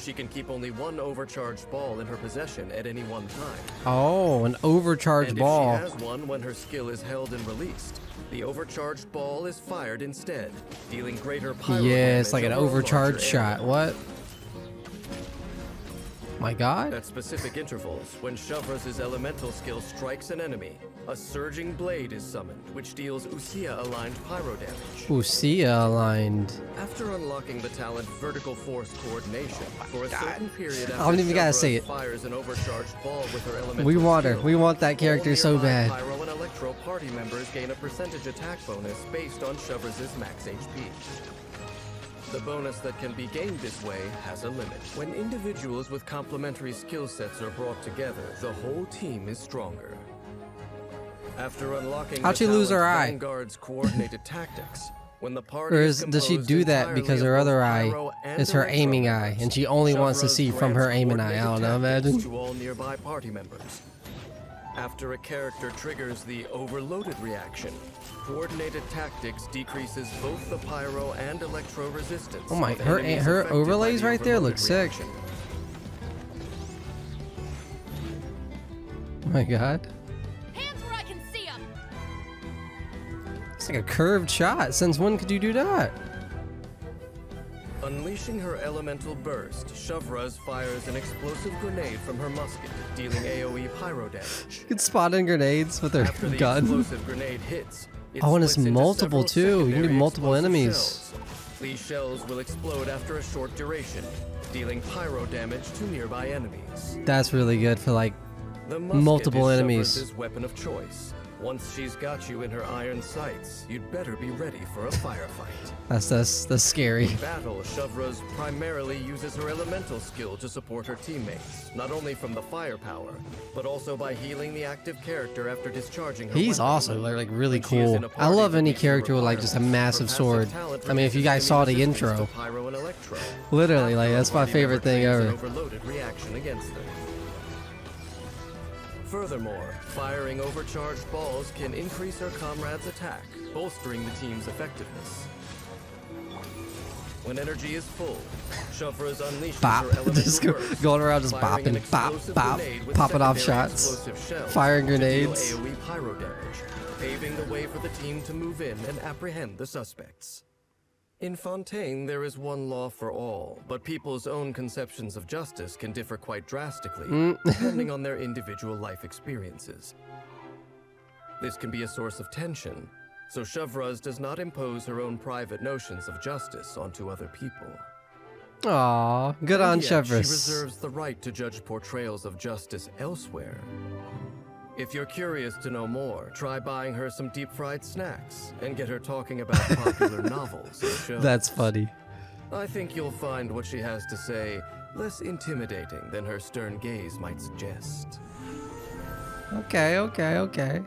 She can keep only one overcharged ball in her possession at any one time. Oh, an overcharged And ball. if she has one when her skill is held and released, the overcharged ball is fired instead, dealing greater pyro Yeah, it's like damage an over a overcharged larger shot. area. What? My god. At specific intervals, when Chevreuse's elemental skill strikes an enemy, a surging blade is summoned, which deals Usia-aligned pyro damage. Usia aligned. After unlocking the talent Vertical Force Coordination, for a certain period I don't even gotta say it. fires an overcharged ball with her elemental We want her. skill, We want that character all so nearby bad. Pyro and Electro party members gain a percentage attack bonus based on Chevreuse's max HP. The bonus that can be gained this way has a limit. When individuals with complementary skill sets are brought together, the whole team is stronger. After unlocking How'd the she lose her talent eye? Vanguard's coordinated tactics, when the party Or is does she composed do that entirely because of her both other eye pyro and is her electro aiming eye, members, and she only wants to Chevreuse see from her grants aiming eye? I don't know, coordinated imagine. tactics to all nearby party members. After a character triggers the overloaded reaction, coordinated tactics decreases both the pyro and electro resistance. Oh my, of her enemies her affected by overlays the right there look overloaded sick. reaction. Oh my god. Hands where I can see 'em. It's like a curved shot. Since when could you do that? Unleashing her elemental burst, Chevreuse fires an explosive grenade from her musket, dealing AoE pyro damage. You can spot in grenades with her After the gun. explosive grenade hits, it Oh, and it's splits into multiple several too. You can do secondary multiple explosive enemies. shells. These shells will explode after a short duration, dealing pyro damage to nearby enemies. That's really good for like The musket multiple is enemies. Chevreuse's weapon of choice. Once she's got you in her iron sights, you'd better be ready for a firefight. That's scary. In battle, Shavraz primarily uses her elemental skill to support her teammates, not only from the firepower, but also by healing the active character after discharging her He's weapon. also like really cool. I love any character with like just a massive sword. I mean, if you guys saw the intro, literally, like that's my favorite thing ever. Overloaded reaction against them. Furthermore, firing overcharged balls can increase her comrade's attack, bolstering the team's effectiveness. When energy is full, Shavraz unleashes Bop. her elemental Just burst, going around just firing an bopping, bop, explosive bop, grenade with popping off secondary shots, explosive shells firing to deal grenades. AoE pyro damage, paving the way for the team to move in and apprehend the suspects. In Fontaine, there is one law for all, but people's own conceptions of justice can differ quite drastically, depending on their individual life experiences. This can be a source of tension, so Shavraz does not impose her own private notions of justice onto other people. Aw, good on Yet, she Shavraz. reserves the right to judge portrayals of justice elsewhere. If you're curious to know more, try buying her some deep-fried snacks and get her talking about popular novels and shows. That's funny. I think you'll find what she has to say less intimidating than her stern gaze might suggest. Okay.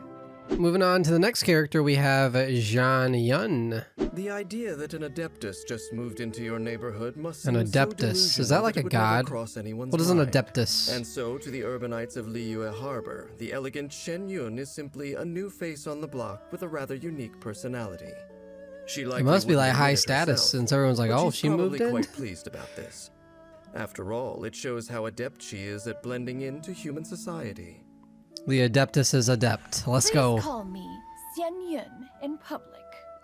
Moving on to the next character, we have Zhan Yun. The idea that an Adeptus just moved into your neighborhood must An seem so Adeptus, is that like delusional a it would never god? cross anyone's What is an mind. Adeptus? And so, to the urbanites of Liyue Harbor, the elegant Shen Yun is simply a new face on the block with a rather unique personality. She It must be wouldn't like admit high it status herself, since everyone's like, but oh, she's she moved probably in? quite pleased about this. After all, it shows how adept she is at blending into human society. The Adeptus is adept. Let's go. Call me Xian Yun in public.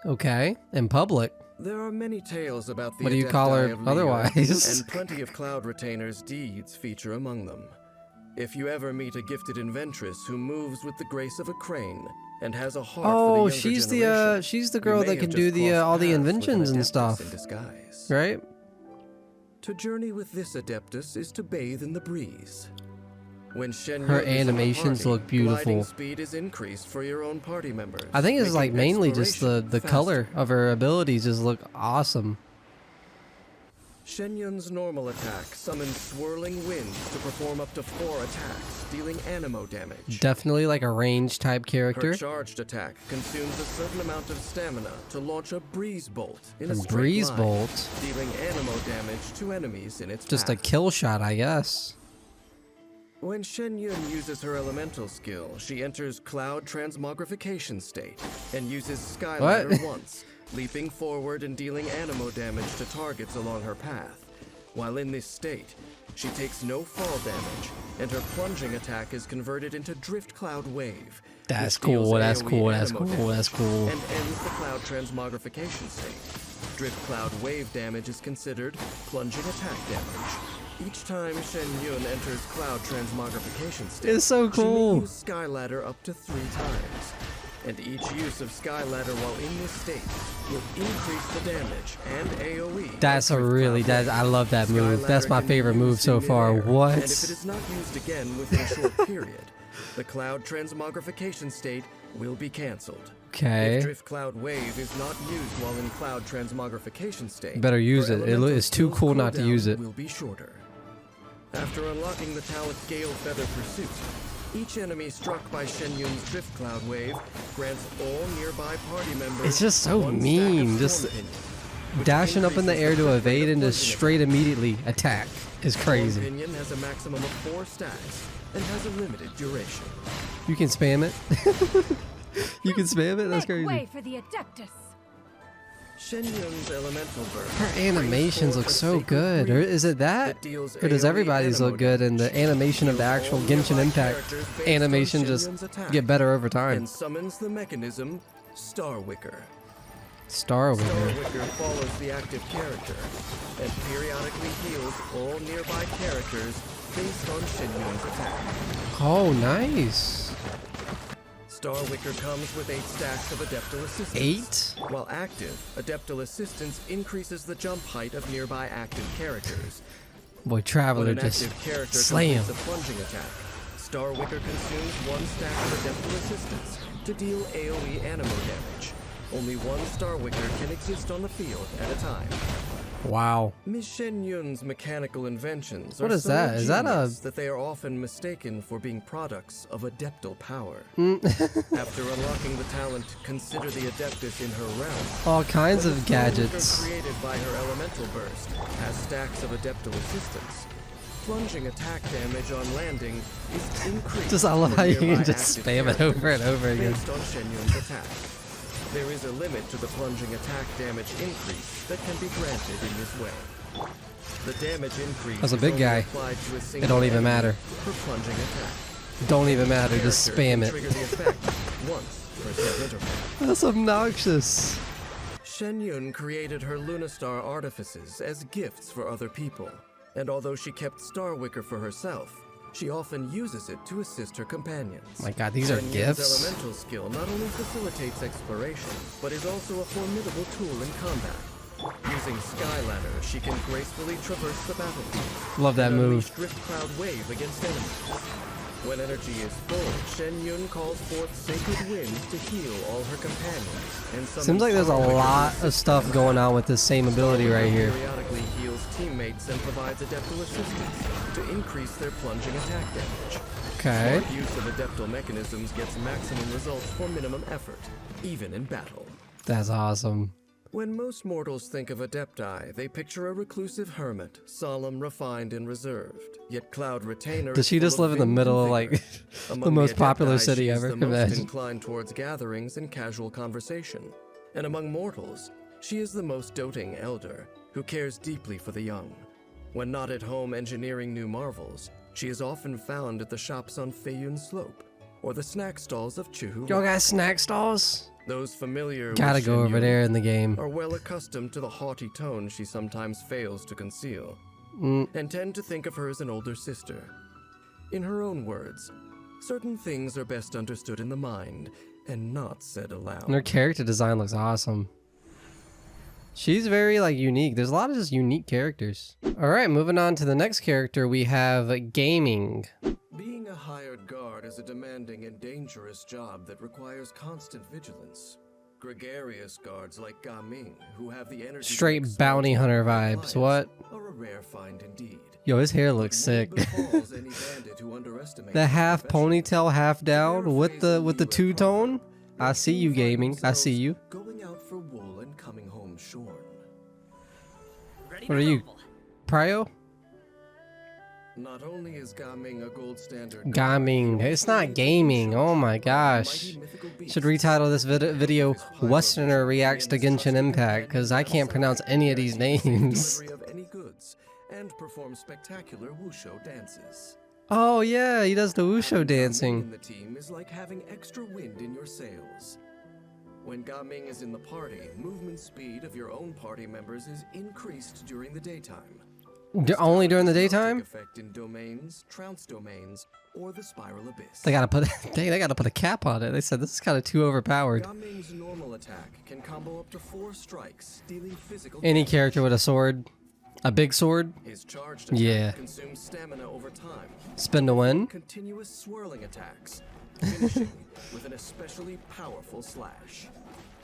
Okay, in public. There are many tales about the What do you call Adepti her of Liyue, otherwise? and plenty of Cloud Retainer's deeds feature among them. If you ever meet a gifted inventress who moves with the grace of a crane and has a heart for the Oh, younger she's generation, the girl you may that have can just do the crossed all the paths with an inventions and Adeptus stuff, in disguise. right? To journey with this Adeptus is to bathe in the breeze. When Shen Her Yun is in a animations party, look beautiful. gliding speed is increased for your own party members. I think it's like making mainly just the exploration color faster. of her abilities just look awesome. Shen Yun's normal attack summons swirling winds to perform up to 4 attacks, dealing anemo damage. Definitely like a range type character. Her charged attack consumes a certain amount of stamina to launch a breeze bolt in a A straight breeze line, bolt? dealing anemo damage to enemies in its Just a path. kill shot, I guess. When Shen Yun uses her elemental skill, she enters Cloud Transmogrification state and uses Skyladder What? once, leaping forward and dealing anemo damage to targets along her path. While in this state, she takes no fall damage, and her plunging attack is converted into Drift Cloud Wave. That's which deals cool, that's AoE cool, that's anemo cool, damage that's cool. And ends the Cloud Transmogrification state. Drift Cloud Wave damage is considered plunging attack damage. Each time Shen Yun enters Cloud Transmogrification state, It's so she may cool. use Skyladder up to 3 times. And each use of Skyladder while in this state will increase the damage and AoE. That's of a Drift really Cloud I love that move. Skyladder That's my can be favorite move used so in far. midair, What? And if it is not used again within a short period, the Cloud Transmogrification state will be cancelled. Okay. If Drift Cloud Wave is not used while in Cloud Transmogrification state, Better use her it. elemental It's too skill's cool not to cooldown use it. will be shorter. After unlocking the talent Gale Feather Pursuit, each enemy struck by Shen Yun's Drift Cloud Wave grants all nearby party members It's just so 1 stack of mean. Storm Just Opinion, which dashing up in the air to increases the evade and just plunging straight immediately attack is Storm crazy. Opinion has a maximum of 4 stacks and has a limited duration. You can spam it. You can spam it? That's Make way crazy. for the Adeptus. Shen Yun's elemental burst Her animations brings look forth a so sacred good. Or breeze is it that? deals Or does AoE everybody's look anemo good and the animation of the Deals actual all Genshin nearby Impact characters based animation on just Shen Yun's attack, get better over time? and summons the mechanism Star Wicker. Star Star Wicker. Wicker follows the active character and periodically heals all nearby characters based on Shen Yun's attack. Oh, nice. Star Wicker comes with 8 stacks of Adeptal Assistance. 8? While active, Adeptal Assistance increases the jump height of nearby active characters. Boy, When Traveler an just active character slam. completes a plunging attack, Star Wicker consumes 1 stack of Adeptal Assistance, to deal AoE animo damage. Only one Star Wicker can exist on the field at a time. Wow. Miss Shen Yun's mechanical inventions What are is so that? Is that a... ingenious that they are often mistaken for being products of adeptal power. After unlocking the talent, consider the Adeptus in her realm. All kinds When of the Star Wicker gadgets. created by her elemental burst has stacks of adeptal assistance. Plunging attack damage on landing is increased. Just I love for how you can nearby just active spam it over and characters over again. Based on Shen Yun's attack. There is a limit to the plunging attack damage increase that can be granted in this way. The damage increase That's a is big only guy. applied to a It single don't even enemy matter. per plunging attack. Don't even matter. Just Character can spam it. trigger the effect once per set interval. That's obnoxious. Shen Yun created her Lunastar artifices as gifts for other people, and although she kept Star Wicker for herself, she often uses it to assist her companions. My god, these are Shen Yun's gifts? elemental skill not only facilitates exploration, but is also a formidable tool in combat. Using Skyladder, she can gracefully traverse the battlefield. Love that and move. unleash Drift Cloud Wave against enemies. When energy is full, Shen Yun calls forth sacred winds to heal all her companions. And Seems like there's a lot of stuff going on with this same ability right here. Periodically heals teammates and provides adeptal assistance to increase their plunging attack damage. Okay. Smart use of adeptal mechanisms gets maximum results for minimum effort, even in battle. That's awesome. When most mortals think of Adepti, they picture a reclusive hermit, solemn, refined, and reserved. Yet Cloud Retainer Does is she full just live in the vim middle of and like vigor. the Among most popular Adepti, city she is ever? the most Imagine. inclined towards gatherings and casual conversation. And among mortals, she is the most doting elder, who cares deeply for the young. When not at home engineering new marvels, she is often found at the shops on Feiyun Slope, or the snack stalls of Chihu. Y'all got snack stalls? Those familiar Gotta with go Shen over Yun there in the game. are well accustomed to the haughty tone she sometimes fails to conceal, and tend to think of her as an older sister. In her own words, certain things are best understood in the mind and not said aloud. And her character design looks awesome. She's very like unique. There's a lot of just unique characters. All right, moving on to the next character, we have Gaming. Being a hired guard is a demanding and dangerous job that requires constant vigilance. Gregarious guards like Gaming, who have the energy to Straight exploit bounty hunter clients, vibes. What? are a rare find indeed. Yo, his hair looks sick. The half ponytail, half down with the two-tone. I see you, Gaming. I see you. Going out for wool and coming home shorn. What are you, Prio? Not only is Gaming a gold standard. Gaming. It's not gaming. Oh my gosh. Should retitle this video Westerner Reacts to Genshin Impact, because I can't pronounce any of these names. Of any goods, and perform spectacular wushu dances. Oh yeah, he does the wushu In dancing. the team is like having extra wind in your sails. When Gaming is in the party, movement speed of your own party members is increased during the daytime. Only during the daytime? Effect in domains, trounce domains, or the spiral abyss. They gotta put they gotta put a cap on it. They said this is kind of too overpowered. Gaming's normal attack can combo up to 4 strikes, dealing physical Any damage. character with a sword, a big sword, His charged attack yeah. consumes stamina over time. Spin to win. Continuous swirling attacks, finishing with an especially powerful slash.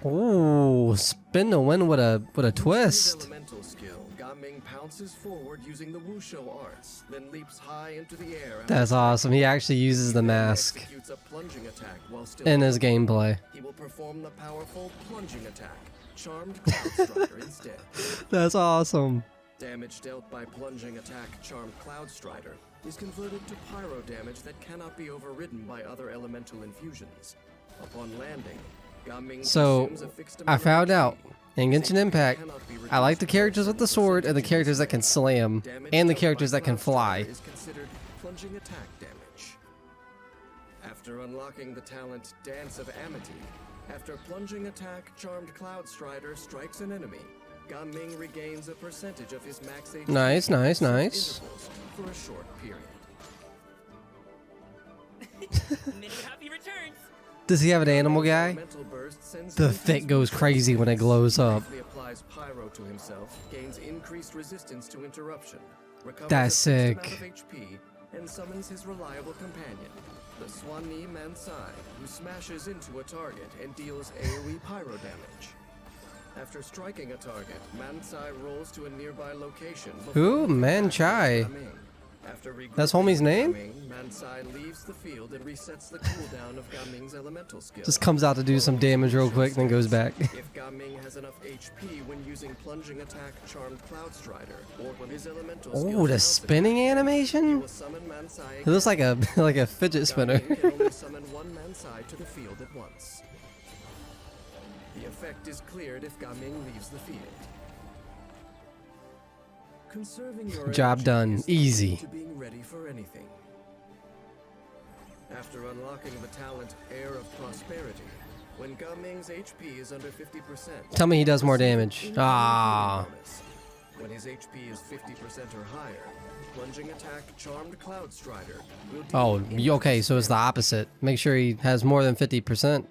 Ooh, spin to win with a twist. Elemental skill, Gaming pounces forward using the wushu arts, then leaps high into the air. That's awesome. He actually uses the mask Executes a plunging attack while still in his gameplay. He will perform the powerful plunging attack, Charmed Cloud Strider instead. That's awesome. Damage dealt by plunging attack Charmed Cloud Strider is converted to pyro damage that cannot be overridden by other elemental infusions. Upon landing, Gaming So, consumes a fixed I amount of found out HP. in Genshin Impact, I like the characters with the sword and the characters that can slam and the characters that can fly. Is considered plunging attack damage. After unlocking the talent Dance of Amity, after plunging attack Charmed Cloud Strider strikes an enemy, Gaming regains a percentage of his max HP. Nice, nice, in nice. intervals for a short period. Many happy returns. Does he have an animal guy? Elemental burst sends The him fit goes crazy when it glows up. Briefly applies pyro to himself, gains increased resistance to interruption, recovers That's a fixed sick. amount of HP, and summons his reliable companion, the Swanee Mansai, who smashes into a target and deals AoE pyro damage. After striking a target, Mansai rolls to a nearby location. Who? Manchai. That's homie's name? Mansai leaves the field and resets the cooldown of Gaming's elemental skill. Just comes out to do some damage real quick, then goes back. If Gaming has enough HP when using plunging attack Charmed Cloud Strider, or when his elemental skill Oh, the spinning animation? It looks like a like a fidget spinner. Gaming can only summon one Mansai to the field at once. The effect is cleared if Gaming leaves the field. Conserving your Job done. Easy. to being ready for anything. After unlocking the talent Heir of Prosperity, when Gaming's HP is under 50%. Tell me he does more damage. Ah. When his HP is 50% or higher, plunging attack Charmed Cloud Strider will deal Oh, okay, so it's the opposite. Make sure he has more than 50%.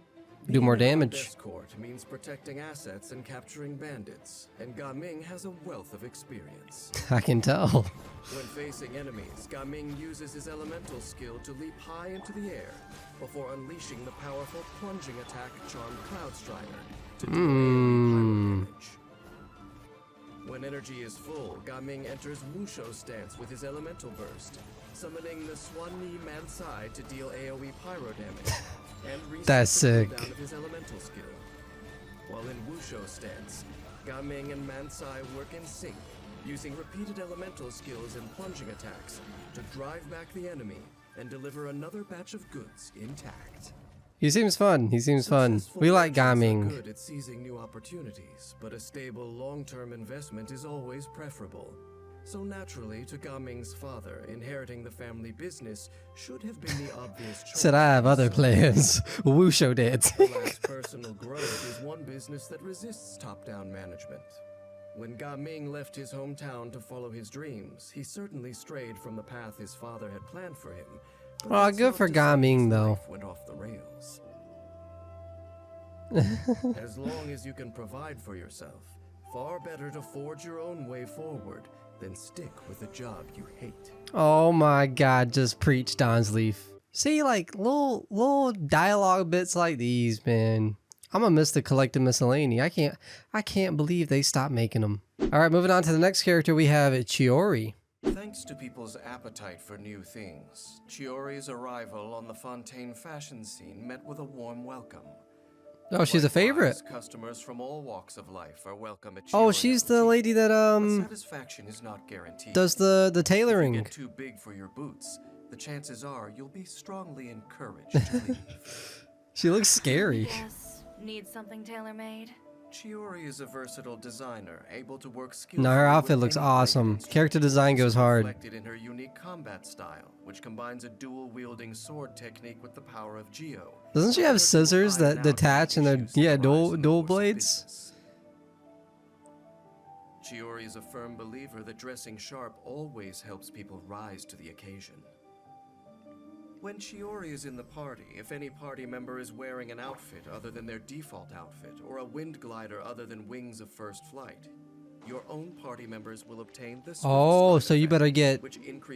Do more damage. Escort means protecting assets and capturing bandits, and Gaming has a wealth of experience. I can tell. When facing enemies, Gaming uses his elemental skill to leap high into the air before unleashing the powerful plunging attack Charmed Cloud Strider to deal pyro damage. When energy is full, Gaming enters Wusho stance with his elemental burst, summoning the Swanee Mansai to deal AoE pyro damage. And That's sick. Down of his elemental skill. While in Wusho stance, Gaming and Mansai work in sync, using repeated elemental skills and plunging attacks to drive back the enemy and deliver another batch of goods intact. He seems fun. He seems fun. We like Gaming. Good at seizing new opportunities, but a stable long-term investment is always preferable. So naturally, to Gaming's father, inheriting the family business should have been the obvious choice. Said I have other plans. Wusho did. Alas, personal growth is one business that resists top-down management. When Gaming left his hometown to follow his dreams, he certainly strayed from the path his father had planned for him. Oh, good for Gaming though. Went off the rails. As long as you can provide for yourself, far better to forge your own way forward than stick with a job you hate. Oh my god, just preach Don's Leaf. See, like little dialogue bits like these, man. I'm gonna miss the collected miscellany. I can't believe they stopped making them. All right, moving on to the next character, we have Chiori. Thanks to people's appetite for new things, Chiori's arrival on the Fontaine fashion scene met with a warm welcome. Oh, she's a favorite. Customers from all walks of life are welcome at Oh, she's the lady that satisfaction is not guaranteed. does the tailoring. If you get too big for your boots, the chances are you'll be strongly encouraged to leave. She looks scary. Yes. Need something tailor-made? Chiori is a versatile designer, able to work skillfully. No, her outfit looks awesome. Character design goes hard. Reflected in her unique combat style, which combines a dual-wielding sword technique with the power of Geo. Doesn't she have scissors that detach and they're dual blades? Chiori is a firm believer that dressing sharp always helps people rise to the occasion. When Chiori is in the party, if any party member is wearing an outfit other than their default outfit, or a wind glider other than wings of first flight, your own party members will obtain this. Oh, so you better get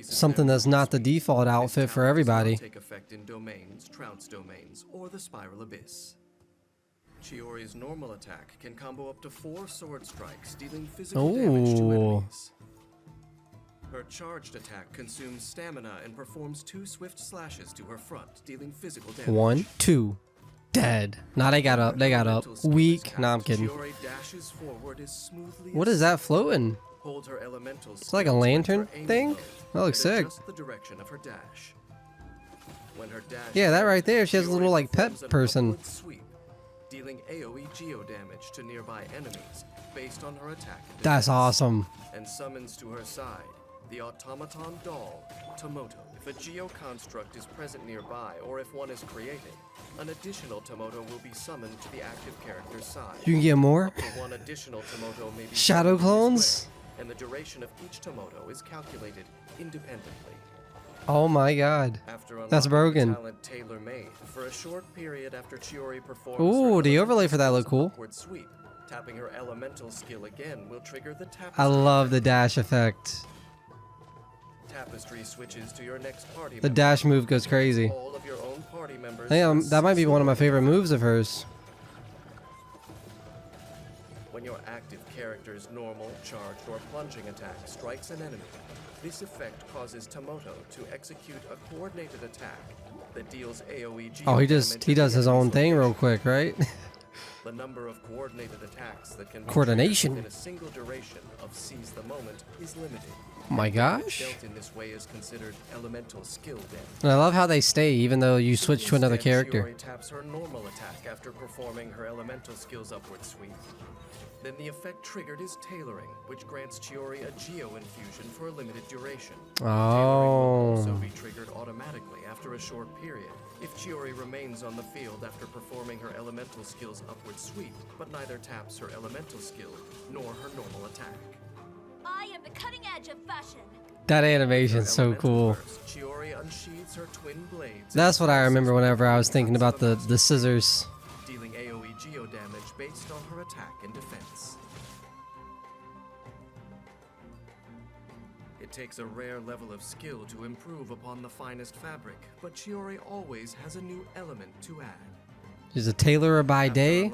something that's not the default outfit for everybody. Take effect in domains, trounce domains, or the spiral abyss. Chiori's normal attack can combo up to 4 sword strikes, dealing physical damage to enemies. Her charged attack consumes stamina and performs 2 swift slashes to her front, dealing physical damage. 1, 2, dead. Nah, they got up. They got up. Weak. Nah, I'm kidding. What is that floating? It's like a lantern thing? That looks sick. Yeah, that right there. She has a little like pet person. Dealing AoE geo damage to nearby enemies based on her attack. That's awesome. And summons to her side the automaton doll, Tomoto. If a geo construct is present nearby, or if one is created, an additional Tomoto will be summoned to the active character's side. You can get more? One additional Tomoto may be Shadow clones? And the duration of each Tomoto is calculated independently. Oh my god. That's broken. Tailor-made for a short period after Chiori performs. Ooh, the overlay for that look cool. Sweep. Tapping her elemental skill again will trigger the tap. I love the dash effect. Tapestry switches to your next party. The dash move goes crazy. All of your own party members. Hey, that might be one of my favorite moves of hers. When your active character's normal, charged, or plunging attack strikes an enemy, this effect causes Tomoto to execute a coordinated attack that deals AoE geo Oh, he damage does his own thing real location. quick, right? The number of coordinated attacks that can be Coordination. triggered in a single duration of seize the moment is limited. Oh my gosh. Dealt in this way is considered elemental skill damage. And I love how they stay even though you switch to another Instead, character. Chiori taps her normal attack after performing her elemental skill's upward sweep. Then the effect triggered is tailoring, which grants Chiori a Geo infusion for a limited duration. Tailoring will also Oh. be triggered automatically after a short period if Chiori remains on the field after performing her elemental skill's upward sweep, but neither taps her elemental skill nor her normal attack. I am the cutting edge of fashion. That animation's so cool. Chiori unsheathes her twin blades. That's what I remember whenever I was thinking about the scissors. Dealing AoE geo damage based on her attack and defense. It takes a rare level of skill to improve upon the finest fabric, but Chiori always has a new element to add. She's a tailorer by day,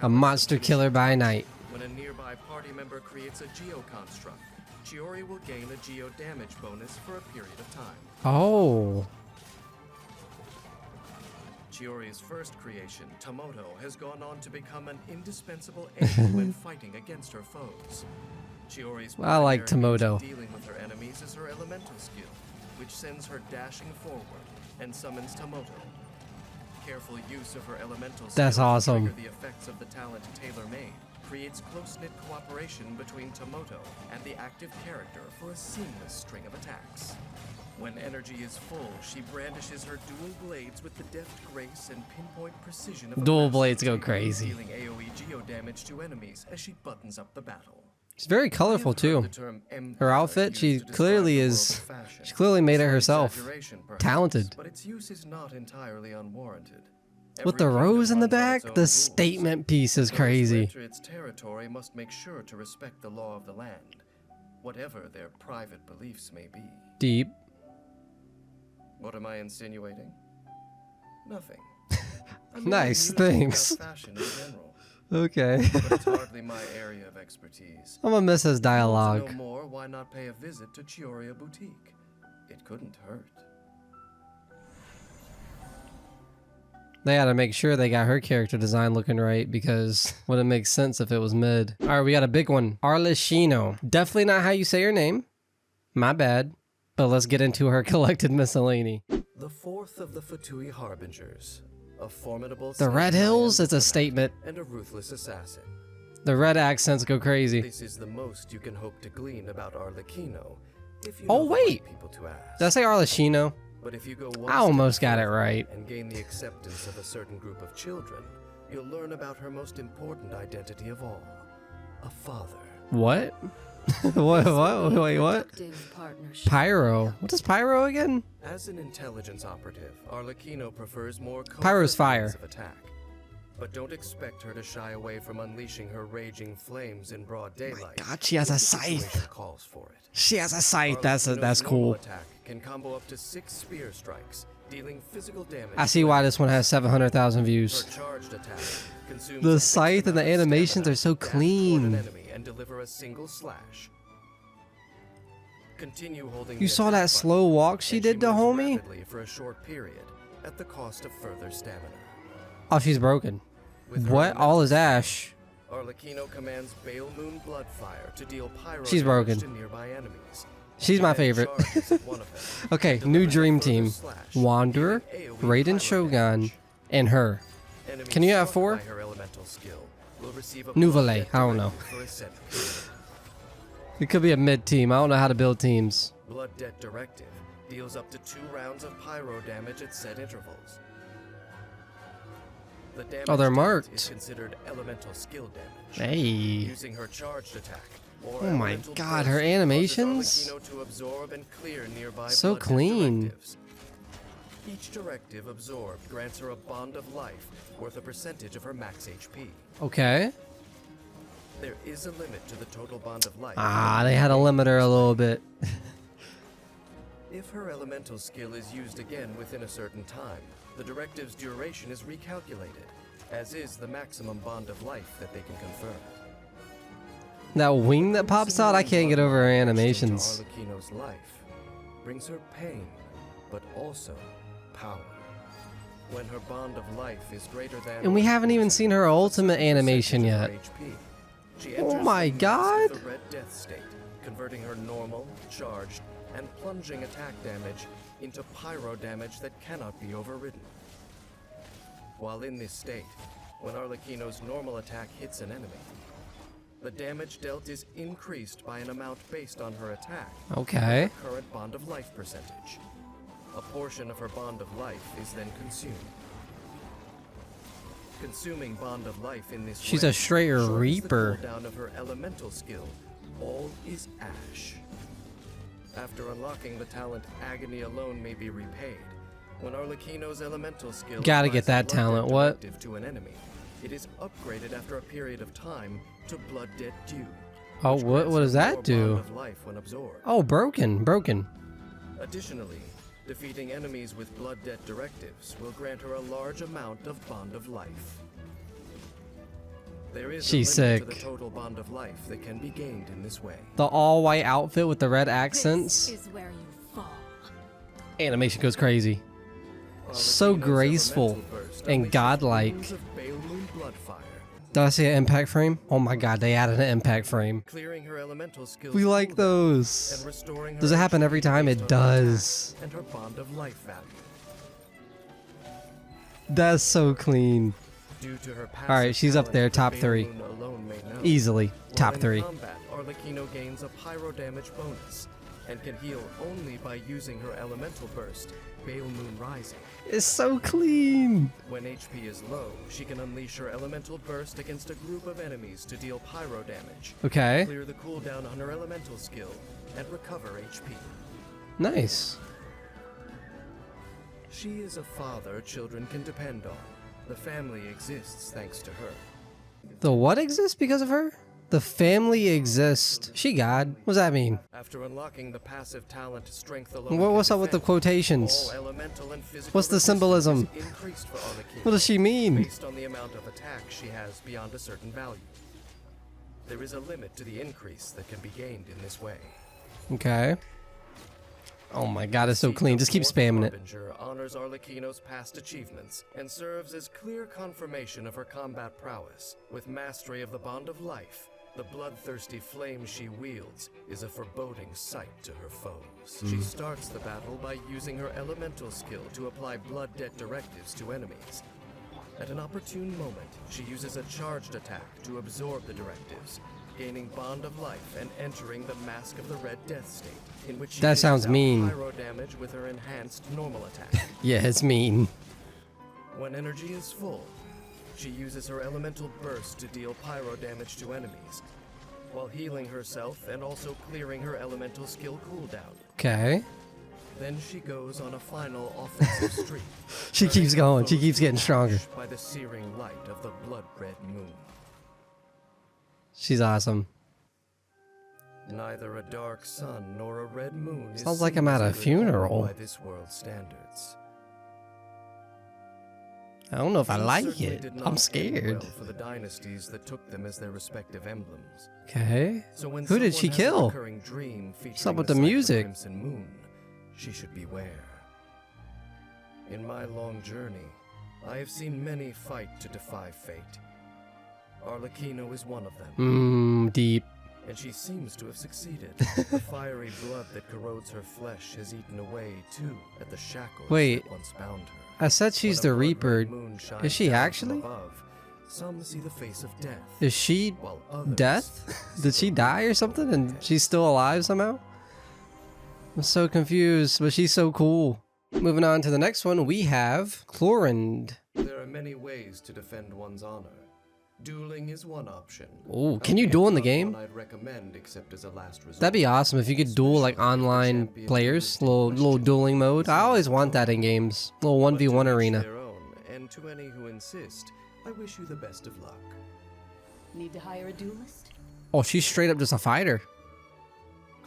a monster killer by night. When a nearby party member creates a geo construct, Chiori will gain a geo damage bonus for a period of time. Oh. Chiori's first creation, Tomoto, has gone on to become an indispensable aid when fighting against her foes. Chiori's I like primary means Tomoto. of dealing with her enemies is her elemental skill, which sends her dashing forward and summons Tomoto. Careful use of her elemental skill That's awesome. to trigger the effects of the talent tailor-made creates close-knit cooperation between Tomoto and the active character for a seamless string of attacks. When energy is full, she brandishes her dual blades with the deft grace and pinpoint precision of a Dual master, blades go crazy. dealing AoE geo damage to enemies as she buttons up the battle. She's very colorful too. Her outfit, she clearly made it herself. Talented. But its use is not entirely unwarranted. With the rose in the back, the statement piece is crazy. Those who enter its territory must make sure to respect the law of the land, whatever their private beliefs may be. Deep. What am I insinuating? Nothing. Nice, thanks. Fashion in general. Okay. But it's hardly my area of expertise. I'm gonna miss his If you want to dialogue. know more, why not pay a visit to Chioriya Boutique? It couldn't hurt. They had to make sure they got her character design looking right because wouldn't make sense if it was mid. All right, we got a big one. Arlecchino. Definitely not how you say her name. My bad. But let's get into her collected miscellany. The fourth of the Fatui Harbingers, a formidable The Red Hills is a statement. and a ruthless assassin. The red accents go crazy. This is the most you can hope to glean about Arlecchino, if you Oh, know the wait. right people to ask. Did I say Arlecchino? But if you go one I almost step got it further right. and gain the acceptance of a certain group of children, you'll learn about her most important identity of all, a father. What? what? Wait, what? Pyro. What is Pyro again? As an intelligence operative, Arlecchino prefers more Pyro's covert fire. means of attack. But don't expect her to shy away from unleashing her raging flames in broad daylight. God, she has a if the scythe. situation calls for it. She has a scythe. That's Arlecchino's cool. normal attack can combo up to 6 spear strikes, dealing physical damage. I see why this one has 700,000 views. Her charged attack consumes The a scythe and the fixed amount of animations are so stamina, dash toward an clean. enemy and deliver a single slash. Continue holding You the saw attack that button, slow walk she and did to moves homie? rapidly for a short period at the cost of further stamina. Oh, she's broken. With her What? All is ash. Arlecchino commands Bale Moon Bloodfire to deal pyro She's damage broken. to nearby enemies. She's my favorite. Okay, new dream team. Wanderer, Raiden Shogun, and her. Can you have 4? By her elemental skill will receive a Nouvelle, blood I don't know. debt for a set period. It could be a mid team. I don't know how to build teams. Blood Debt Directive deals up to 2 rounds of pyro damage at set intervals. The damage Oh, they're dealt marked. is considered elemental skill damage. Hey. Using her charged attack. Or Oh my elemental god, burst her causes animations? Arlecchino to absorb and clear nearby So blood debt clean. directives. Each directive absorbed grants her a bond of life worth a percentage of her max HP. Okay. There is a limit to the total bond of life. Ah, they had to limit her a little bit. If her elemental skill is used again within a certain time, the directive's duration is recalculated, as is the maximum bond of life that they can confer. That wing that pops out, I can't get over her animations. Arlecchino's life brings her pain, but also power. When her bond of life is greater than, And we haven't even seen her ultimate animation yet. Oh my god! The red death state, converting her normal, charged, and plunging attack damage into pyro damage that cannot be overridden. While in this state, when Arlecchino's normal attack hits an enemy, the damage dealt is increased by an amount based on her attack. Okay. Her current bond of life percentage. A portion of her bond of life is then consumed. Consuming bond of life in this She's way a straight shortens reaper. the cooldown of her elemental skill. All is ash. After unlocking the talent, agony alone may be repaid. When Arlecchino's elemental skill Gotta get that talent. What? to an enemy, it is upgraded after a period of time to Blood Debt Due. Oh, what does that do? Of life when absorbed. Oh, broken. Additionally, defeating enemies with Blood Debt directives will grant her a large amount of bond of life. There is She's a limit to sick. the total bond of life that can be gained in this way. The all-white outfit with the red accents. This is where you fall. Animation goes crazy. So graceful and godlike. Did I see an impact frame? Oh my god, they added an impact frame. Clearing her elemental skills We like those. and restoring her Does it happen HP every time? based It on her does. attack and her bond of life value. That's so clean. Due to her passive Alright, she's up talent, there, the top Bale 3. Moon alone may know. Easily, While top in 3. combat, Arlecchino gains a pyro damage bonus and can heal only by using her elemental burst, Bale Moon Rising. It's so clean. When HP is low, she can unleash her elemental burst against a group of enemies to deal pyro damage. Okay. Clear the cooldown on her elemental skill and recover HP. Nice. She is a father children can depend on. The family exists thanks to her. The what exists because of her? The family exists. She God. What does that mean? After unlocking the passive talent strength alone, What's up with the quotations? all elemental and physical What's the resistance symbolism? is increased for Arlecchino, What does she mean? based on the amount of attack she has beyond a certain value. There is a limit to the increase that can be gained in this way. Okay. Oh my god, it's so clean. Just keep spamming it. Harbinger honors Arlecchino's past achievements and serves as clear confirmation of her combat prowess. With mastery of the bond of life, the bloodthirsty flame she wields is a foreboding sight to her foes. She starts the battle by using her elemental skill to apply blood debt directives to enemies. At an opportune moment, she uses a charged attack to absorb the directives, gaining bond of life and entering the Mask of the Red Death state, in which she That sounds deals out mean. pyro damage with her enhanced normal attack. Yeah, it's mean. When energy is full, she uses her elemental burst to deal pyro damage to enemies, while healing herself and also clearing her elemental skill cooldown. Okay. Then she goes on a final offensive streak. She keeps going. She keeps getting stronger. By the searing light of the blood-red moon. She's awesome. Neither a dark sun nor a red moon is Sounds like I'm at a singularly funeral. by this world's standards. I don't know if I These like certainly it. did I'm not end scared. well for the dynasties that took them as their respective emblems. Okay. So when Who did she someone has a kill? recurring dream What's up featuring with the the sight of music? Crimson Moon, she should beware. In my long journey, I have seen many fight to defy fate. Arlecchino is one of them. Deep. And she seems to have succeeded. The fiery blood that corrodes her flesh has eaten away, too, at the shackles Wait. that once bound her. I said she's the Reaper. Is she actually? Above, some see the face of death. Is she while others death? Did she die or something and she's still alive somehow? I'm so confused, but she's so cool. Moving on to the next one, we have Chlorind. There are many ways to defend one's honor. Dueling is one option. Oh, can you duel in the game? I'd recommend except as a last resort. That'd be awesome if you could duel like online players, little dueling mode. I always want that in games. Little 1v1 arena. Their own, and to any who insist, I wish you the best of luck. Need to hire a duelist? Oh, she's straight up just a fighter.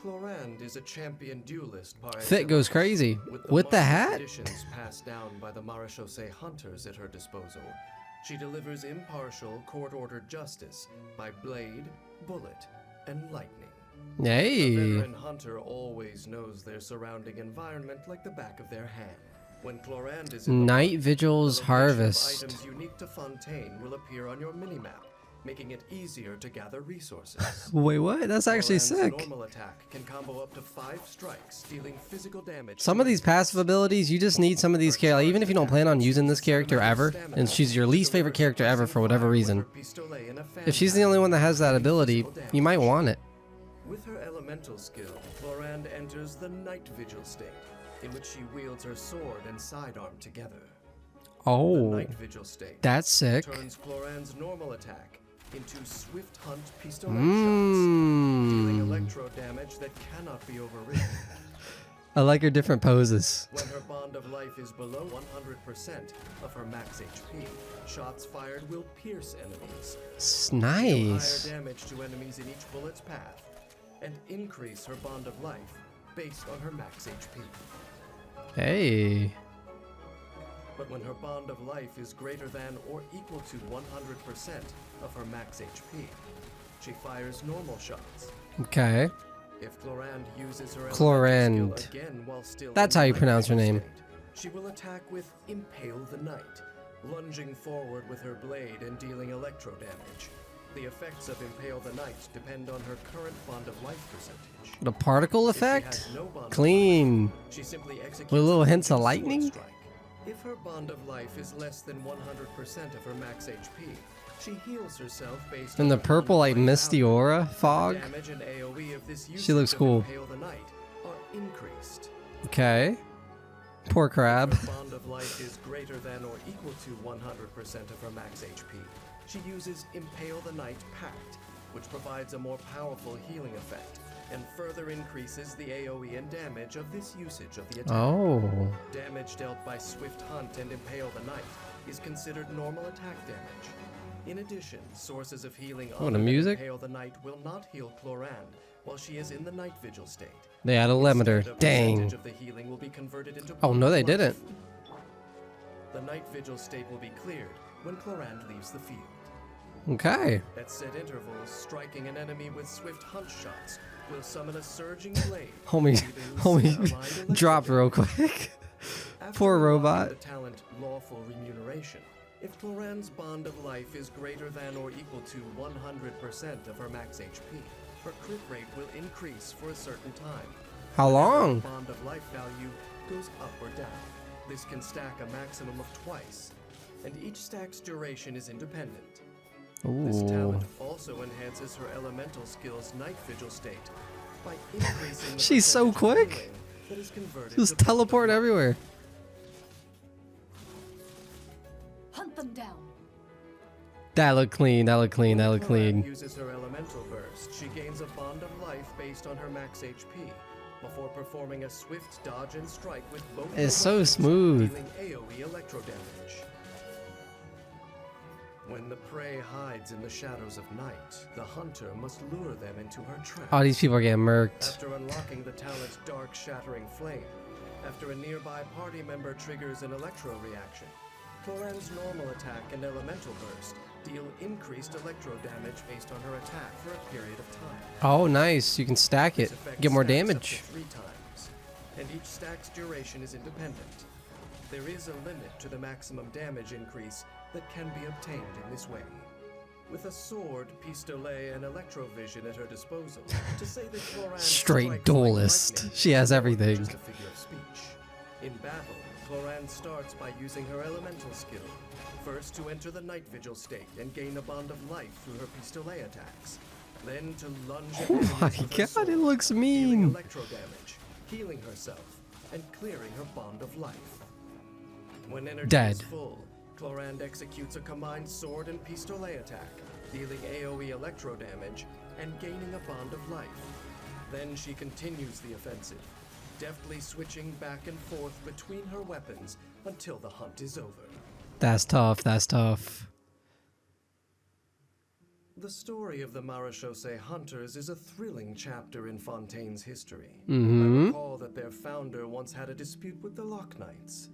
Clorand is a champion duelist par Fit goes crazy. With the hat? Traditions passed down by the Marechaussee hunters at her disposal. She delivers impartial, court-ordered justice by blade, bullet, and lightning. Hey. A veteran hunter always knows their surrounding environment like the back of their hand. When Clorand is in Night Vigil's Harvest. items unique to Fontaine will appear on your minimap, making it easier to gather resources. Wait, what? That's actually Clorand's sick. normal attack can combo up to 5 strikes, dealing physical damage. Some of these passive abilities, you just need some of these characters. Like, even if you don't plan on using this character ever, and she's your least favorite character ever for whatever reason, if she's the only one that has that ability, you might want it. With her elemental skill, Clorand enters the Night Vigil state, in which she wields her sword and sidearm together. Oh, the Night Vigil state that's sick. Turns Clorand's normal attack into Swift Hunt Pistolet shots, dealing electro damage that cannot be overridden. I like her different poses. When her bond of life is below 100% of her max HP, shots fired will pierce enemies. It's Deal nice. higher damage to enemies in each bullet's path, and increase her bond of life based on her max HP. Hey. But when her bond of life is greater than or equal to 100% of her max HP, she fires normal shots. Okay. If Clorand uses her Clorand. skill again while still That's in how you the pronounce her Night name. Vigil state, she will attack with Impale the Night, lunging forward with her blade and dealing electro damage. The effects of Impale the Night depend on her current bond of life percentage. The particle If she effect? has no bond of Clean. life, she simply executes With little a hints of sword lightning? strike. If her bond of life is less than 100% of her max HP, she heals herself based And on the her purple, bond like, of life misty value. aura fog. Damage and AoE of this She looks usage of cool. Impale the Night are increased. Okay. Poor crab. If her bond of life is greater than or equal to 100% of her max HP, she uses Impale the Night Pact, which provides a more powerful healing effect and further increases the AoE and damage of this usage of the attack. Oh. Damage dealt by Swift Hunt and Impale the Night is considered normal attack damage. In addition, sources of healing Oh, the other than music? Impale the Night will not heal Clorand while she is in the Night Vigil state. They had a limiter. Instead, a Dang. percentage of the healing will be converted into Oh, no, they bond of life. didn't. The Night Vigil state will be cleared when Clorand leaves the field. Okay. At set intervals, striking an enemy with Swift Hunt shots will summon a surging blade. Homie, homie, dropped real quick. Poor robot. The talent Lawful Remuneration. If Clorand's bond of life is greater than or equal to 100% of her max HP, her crit rate will increase for a certain time. How long? Her bond of life value goes up or down. This can stack a maximum of twice, and each stack's duration is independent. This Ooh. talent also enhances her elemental skill's Night Vigil state by increasing the She's so percentage of quick. healing that is converted Just to teleport everywhere. Hunt them down. That looked clean. That looked clean. That looked Clorand clean. uses her elemental burst. She gains a bond of life based on her max HP before performing a swift dodge and strike with both her It's so weapons, smooth. dealing AoE electro damage. When the prey hides in the shadows of night, the hunter must lure them into her trap. Oh, these people are getting murked. After unlocking the talent's dark shattering flame, after a nearby party member triggers an electro reaction, Clorand's normal attack and elemental burst deal increased electro damage based on her attack for a period of time. Oh, nice. You can stack it. This effect Get more stacks up to damage. 3 times, and each stack's duration is independent. There is a limit to the maximum damage increase that can be obtained in this way. With a sword, pistolet, and electrovision at her disposal, to say that Clorand Straight strikes duelist. like lightning She has is more than everything. just a figure of speech. In battle, Clorand starts by using her elemental skill, first to enter the Night Vigil state and gain a bond of life through her pistolet attacks, then to lunge at Oh enemies my with her god, sword, it looks dealing mean. electro damage, healing herself, and clearing her bond of life. When energy Dead. is full, Clorand executes a combined sword and pistolet attack, dealing AoE electro damage and gaining a bond of life. Then she continues the offensive, deftly switching back and forth between her weapons until the hunt is over. That's tough. That's tough. The story of the Marashose Hunters is a thrilling chapter in Fontaine's history. I recall that their founder once had a dispute with the Lock Knights.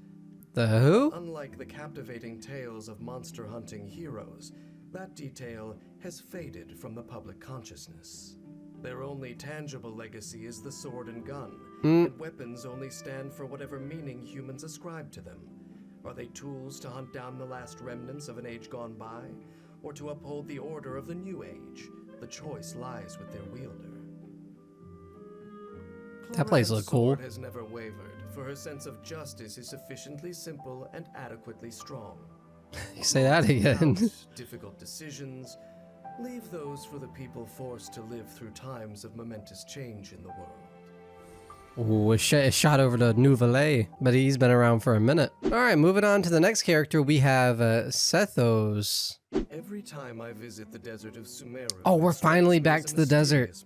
The who? Unlike the captivating tales of monster hunting heroes, that detail has faded from the public consciousness. Their only tangible legacy is the sword and gun, and weapons only stand for whatever meaning humans ascribe to them. Are they tools to hunt down the last remnants of an age gone by, or to uphold the order of the new age? The choice lies with their wielder. That place looked cool. Has never wavered, for her sense of justice is sufficiently simple and adequately strong. You say that again. Difficult decisions, leave those for the people forced to live through times of momentous change in the world. Ooh, a shot over to Nouvelle, but he's been around for a minute. Alright, moving on to the next character, we have Sethos. Every time I visit the desert of Sumeru, oh, we're finally back to the desert.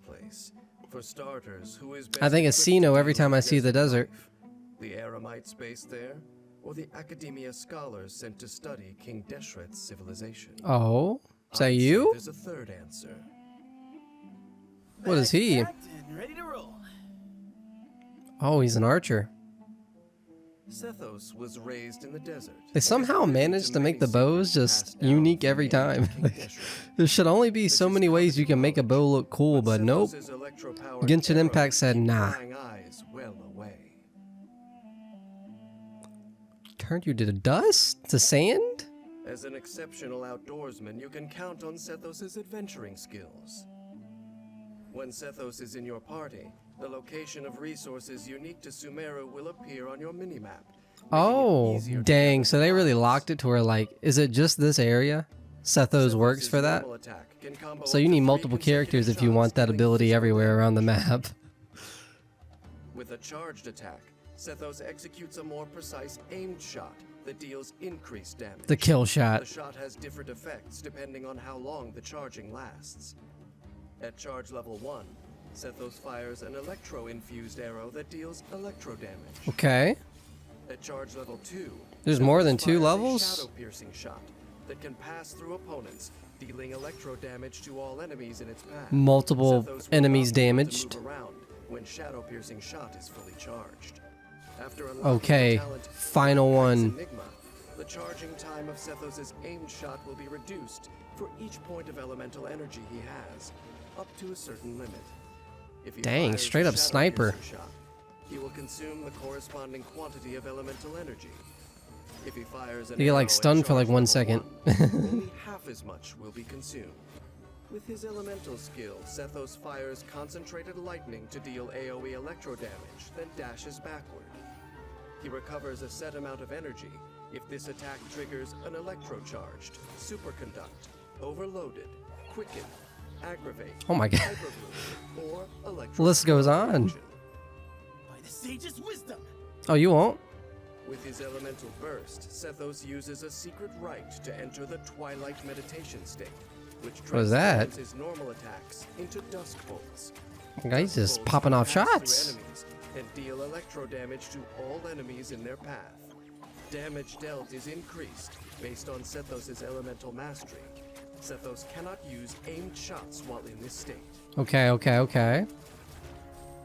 For starters, who is I think it's Sino every time I see the desert. The Aramites based there, or the Academia scholars sent to study King Deshret's civilization? Oh, is that you? There's a third answer. What is he? Ready to roll. Oh, he's an archer. Sethos was raised in the desert. They somehow managed to make the bows just unique every time. There should only be so many ways you can make a bow look cool, but nope. Genshin Impact said nah. Turned you to dust? To sand? As an exceptional outdoorsman, you can count on Sethos' adventuring skills. When Sethos is in your party, the location of resources unique to Sumeru will appear on your minimap. Oh, dang. So they really locked it to where, like, is it just this area? Sethos works for that? So you need multiple characters if you want that ability everywhere around the map. With a charged attack, Sethos executes a more precise aimed shot that deals increased damage. The kill shot. The shot has different effects depending on how long the charging lasts. At charge level 1, Sethos fires an electro-infused arrow that deals electro damage. Okay. At charge level 2, there's more than 2 levels? Shadow-piercing shot that can pass through opponents, dealing electro damage to all enemies in its path. Multiple enemies damaged. When shadow-piercing shot is fully charged. After okay, final one. Enigma, the charging time of Sethos' aimed shot will be reduced for each point of elemental energy he has, up to a certain limit. If he dang, straight up sniper. Shot, he will consume the corresponding quantity of elemental energy. If he fires an you get like stunned for like 1 second. Only half as much will be consumed. With his elemental skill, Sethos fires concentrated lightning to deal AoE electro damage, then dashes backward. He recovers a set amount of energy if this attack triggers an electrocharged, superconduct, overloaded, quicken, aggravate, oh my god. or the list goes on. By the sage's wisdom. Oh, you won't? With his elemental burst, Sethos uses a secret rite to enter the Twilight meditation state, which transforms his normal attacks into dusk bolts. He's just popping off shots. And deal electro damage to all enemies in their path. Damage dealt is increased based on Sethos' elemental mastery. Sethos cannot use aimed shots while in this state. Okay.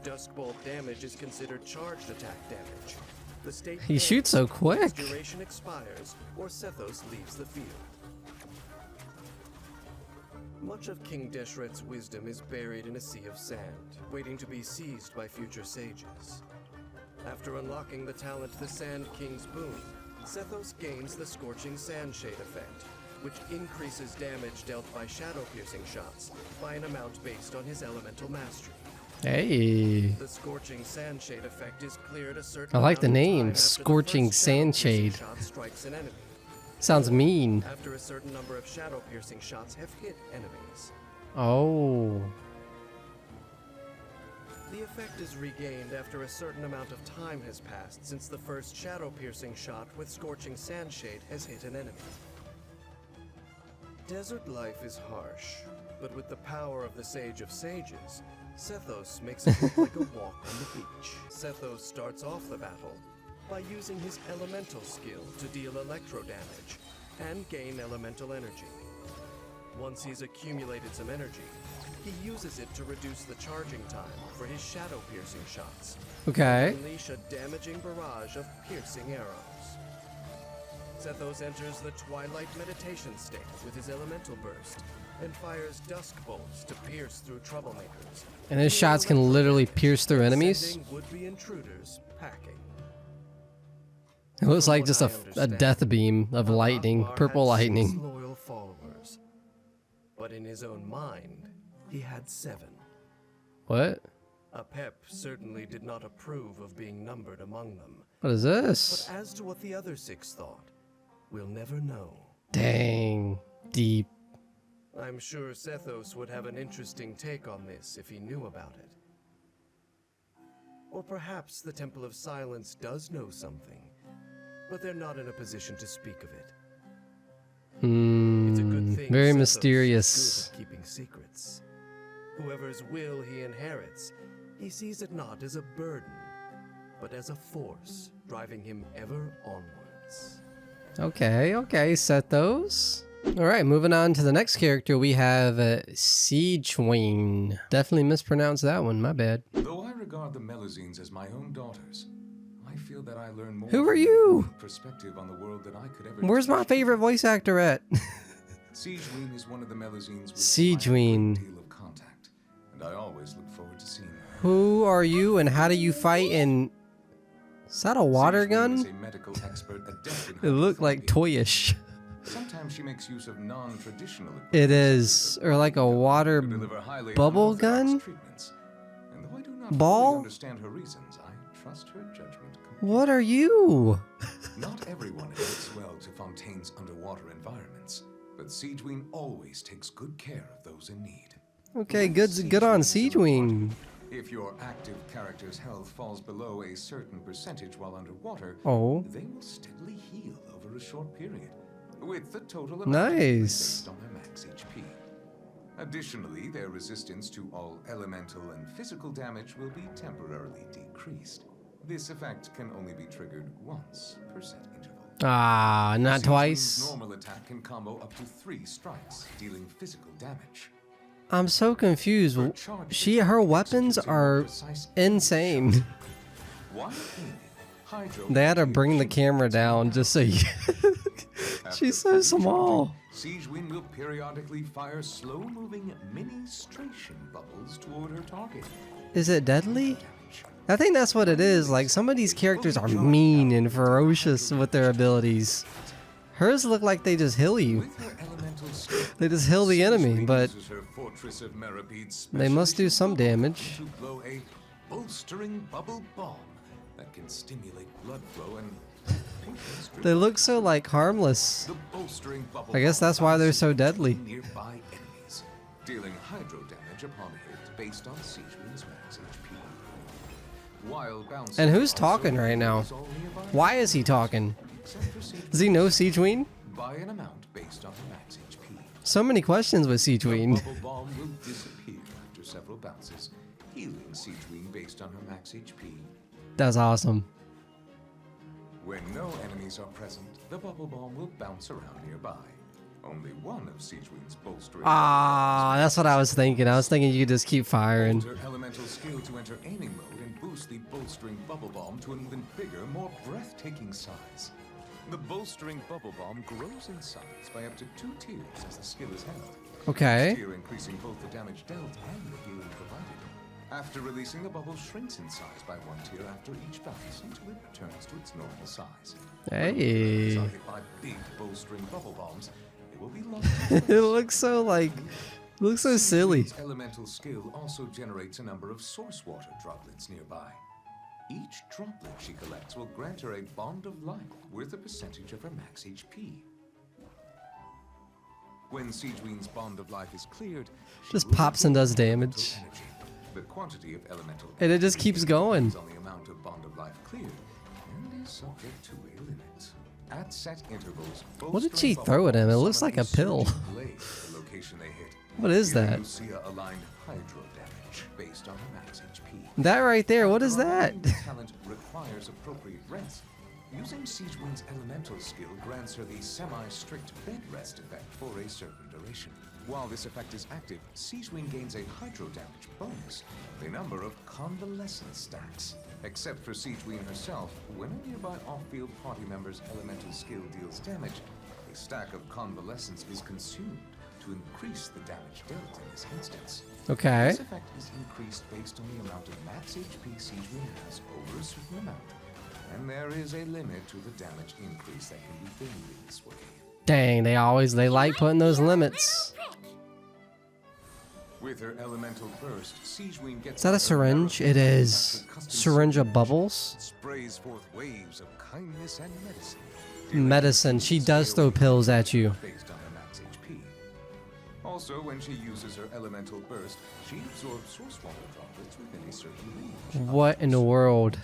Dusk bolt damage is considered charged attack damage. The state he shoots so quick. Duration expires or Sethos leaves the field. Much of King Deshret's wisdom is buried in a sea of sand, waiting to be seized by future sages. After unlocking the talent the Sand King's boon, Sethos gains the Scorching Sandshade effect, which increases damage dealt by shadow-piercing shots by an amount based on his elemental mastery. Hey. The Scorching Sandshade effect is cleared a certain I like the amount of name, time Scorching after the first Sandshade. shot strikes an enemy. Sounds mean. After a certain number of shadow-piercing shots have hit enemies. Oh. The effect is regained after a certain amount of time has passed since the first shadow-piercing shot with Scorching Sandshade has hit an enemy. Desert life is harsh, but with the power of the Sage of Sages, Sethos makes it look like a walk on the beach. Sethos starts off the battle by using his elemental skill to deal electro damage and gain elemental energy. Once he's accumulated some energy, he uses it to reduce the charging time for his shadow-piercing shots. Okay. Unleash a damaging barrage of piercing arrows. Zethos enters the Twilight Meditation state with his elemental burst and fires dusk bolts to pierce through troublemakers. And his shots can literally pierce through enemies? Would-be intruders packing. It looks like just a death beam of lightning, purple lightning. Loyal followers. But in his own mind, he had 7. What? Apep certainly did not approve of being numbered among them. What is this? But as to what the other 6 thought, we'll never know. Dang. Deep. I'm sure Zethos would have an interesting take on this if he knew about it. Or perhaps the Temple of Silence does know something, but they're not in a position to speak of it. It's a good thing Very Zethos mysterious. is good at keeping secrets. Whoever's will he inherits, he sees it not as a burden, but as a force driving him ever onwards. Okay, Zethos. Alright, moving on to the next character, we have Siegewing. Definitely mispronounced that one, my bad. Though I regard the Melusines as my own daughters, I feel that I learn more. Who are you? Perspective on the world that I could ever. Where's my favorite voice actor at? Siegewing is one of the Melusines with Siegewing. a great deal of contact, and I always look forward to seeing her. Who are you and how do you fight in... Is that a water gun? Is a medical expert adept in It looked like toyish. Sometimes she makes use of non-traditional equipment. It is, or like a water bubble gun? And though I do not Ball? fully understand her reasons, I trust her judgment completely. What are you? Not everyone adapts well to Fontaine's underwater environments, but Siegewing always takes good care of those in need. Okay, good on Siegewing. If your active character's health falls below a certain percentage while underwater, they will steadily heal over a short period, with the total amount based on their max HP. Additionally, their resistance to all elemental and physical damage will be temporarily decreased. This effect can only be triggered once per set interval. Ah, not twice. Normal attack can combo up to 3 strikes, dealing physical damage. I'm so confused. Her weapons are insane. They had to bring the camera down just so you... She's so small. Siegewing will periodically fire slow-moving ministration bubbles toward her target. Is it deadly? I think that's what it is. Like, some of these characters are mean and ferocious with their abilities. Hers look like they just heal you. They just heal the enemy, but they must do some damage. To blow a bolstering bubble bomb that can stimulate blood flow and they look so like harmless. I guess that's why they're so deadly. Nearby enemies, dealing hydro damage upon hit based on Siegewing's max HP. While bouncing, And who's talking right now? Why is he talking? Does he know Siegewing? By an amount based on her max HP. So many questions with Siegewing. The bubble bomb will disappear after several bounces, healing Siegewing based on her max HP. That's awesome. When no enemies are present, the bubble bomb will bounce around nearby. Only one of Siegewing's bolstering. Ah, that's what I was thinking. I was thinking you could just keep firing. Alter elemental skill to enter aiming mode and boost the bolstering bubble bomb to an even bigger, more breathtaking size. The bolstering bubble bomb grows in size by up to 2 tiers as the skill is held. Okay. Each tier increasing both the damage dealt and the healing provided. After releasing, the bubble shrinks in size by 1 tier after each bounce until it returns to its normal size. Hey. When enemies are hit by big bolstering bubble bombs, it will be lost. It looks so like, looks so silly. Elemental skill also generates a number of source water droplets nearby. Each droplet she collects will grant her a bond of life worth a percentage of her max HP. When Siegewing's bond of life is cleared, Just pops and does damage. the quantity of elemental And it just keeps going. depends on the amount of bond of life cleared and is subject to a limit. At set intervals, What did she throw at him? It looks like a pill. the location they hit. What is that? Aligned hydro damage based on her max HP. That right there, what is that? Talent requires appropriate rest. Using Siegewing's elemental skill grants her the semi-strict bed rest effect for a certain duration. While this effect is active, Sigewinne gains a hydro damage bonus, a number of convalescence stacks. Except for Sigewinne herself, when a nearby off-field party member's elemental skill deals damage, a stack of convalescence is consumed to increase the damage dealt in this instance. Okay. This effect is increased based on the amount of max HP Sigewinne has over a certain amount, and there is a limit to the damage increase that can be gained in this way. Dang, they like putting those limits. With her elemental burst, Sigewinne gets Is that a syringe? It is. Syringe of bubbles? sprays forth waves of kindness and medicine. Medicine. She does throw pills at you. Based on her max HP. Also, when she uses her elemental burst, she absorbs source water droplets within a certain range. What in the world?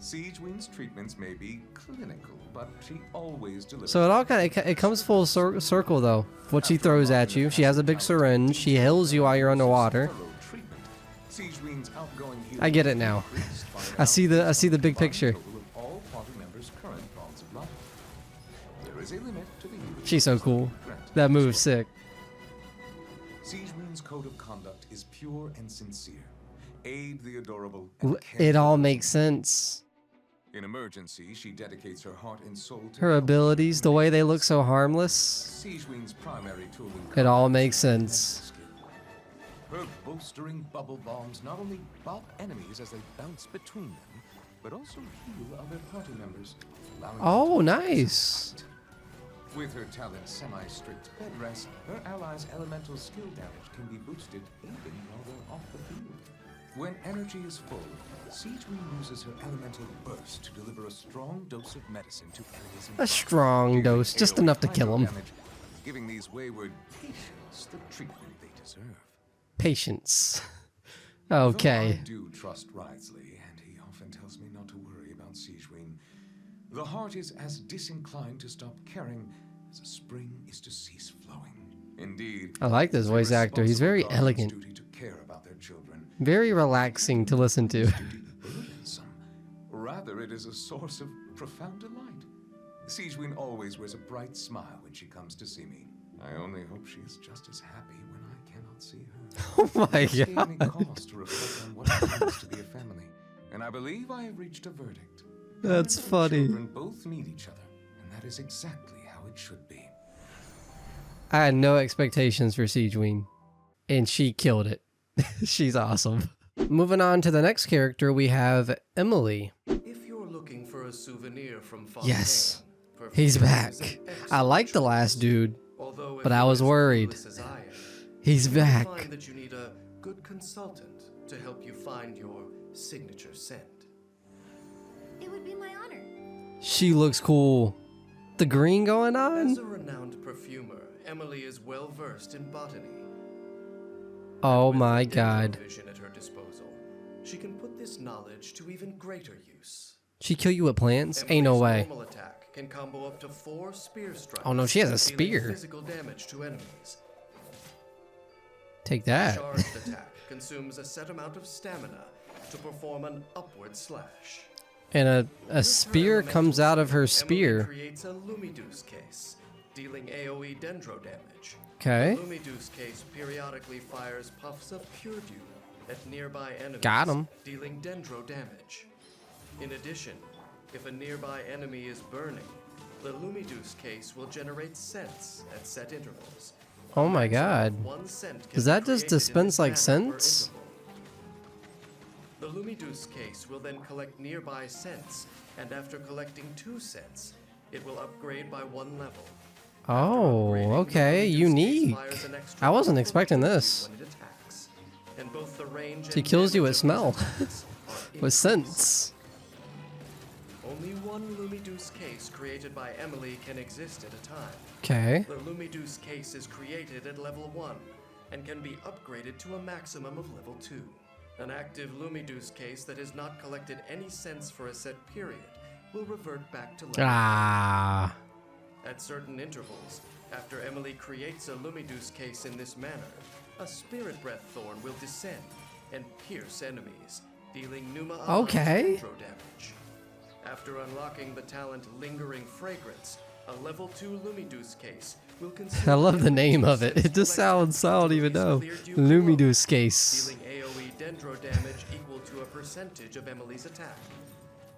Sigewinne's treatments may be clinical, but she always delivers. So it all kind of it comes full circle though. What she throws at you, she has a big syringe. She heals you while you're underwater. Sigewinne's outgoing healing I get it now. I see the big picture. all party members' current bonds of life. There is a limit to the healing. She's so cool. That move's sick. Sigewinne's code of conduct is pure and sincere. Aid the adorable. And care It all makes sense. In emergency, she dedicates her heart and soul to Her abilities, the way they look so harmless. Sigewinne's primary tool It all makes sense. Her bolstering bubble bombs not only bop enemies as they bounce between them, but also heal other party members. Oh, nice. With her talent semi-strict bed rest, her allies' elemental skill damage can be boosted even while they're off the field. When energy is full, Sigewinne uses her elemental burst to deliver a strong dose of medicine to enemies. A strong dose, just enough to kill them. Giving these wayward patients the treatment they deserve. Patience. Okay. Though I do trust Wriothesley, and he often tells me not to worry about Sigewinne. The heart is as disinclined to stop caring as a spring is to cease flowing. Indeed, I like this voice actor. He's very elegant. duty to care about their children. Very relaxing to listen to. Rather, it is a source of profound delight. Sigewinne always wears a bright smile when she comes to see me. I only hope she is just as happy when I cannot see her. Oh my It gave me god. cause to reflect on what it means to be a family, and I believe I have reached a verdict. That's Parents and funny. Children both need each other, and that is exactly how it should be. I had no expectations for Sigewinne, and she killed it. She's awesome. Moving on to the next character, we have Emily. If you're looking for a souvenir from Fontaine, Yes, he's back. I like the last dude, but I was worried. He's back. Find that you need a good consultant to help you find your signature scent. It would be my honor. She looks cool. The green going on? As a renowned perfumer, Emily is well versed in botany. Oh my god. Vision at her disposal, she can put this knowledge to even greater use. She kill you with plants? Ain't no way. Normal attack can combo up to 4 spear strikes. Oh no, she has a dealing spear. Physical damage to enemies. Take that. Charged attack consumes a set amount of stamina to perform an upward slash. And a spear comes out of her spear. Emily creates a Lumiduce case, dealing AoE dendro damage. Okay. The Lumiduce case periodically fires puffs of pure dew at nearby enemies, Got 'em. dealing dendro damage. In addition, if a nearby enemy is burning, the Lumiduce case will generate scents at set intervals. Oh my god. One scent can Does be that just created in dispense this like manner per scents? interval. The Lumiduce case will then collect nearby scents, and after collecting 2 scents, it will upgrade by 1 level. Oh, okay. Unique. I wasn't expecting this. When it attacks, and both the range She and kills you damage with of smell. these attacks are With scents. Only one Lumiduce case created by Emily can exist at a time. Okay. The Lumiduce case is created at level 1 and can be upgraded to a maximum of level 2. An active Lumiduce case that has not collected any scents for a set period will revert back to level 1. Ah. At certain intervals, after Emily creates a Lumiduce case in this manner, a Spirit Breath Thorn will descend and pierce enemies, dealing Numa Okay. dendro damage. After unlocking the talent Lingering Fragrance, a level 2 Lumiduce case will I love the name of it. It just sounds, I don't even know. Lumidu's case. Dealing AoE dendro damage equal to a percentage of Emily's attack.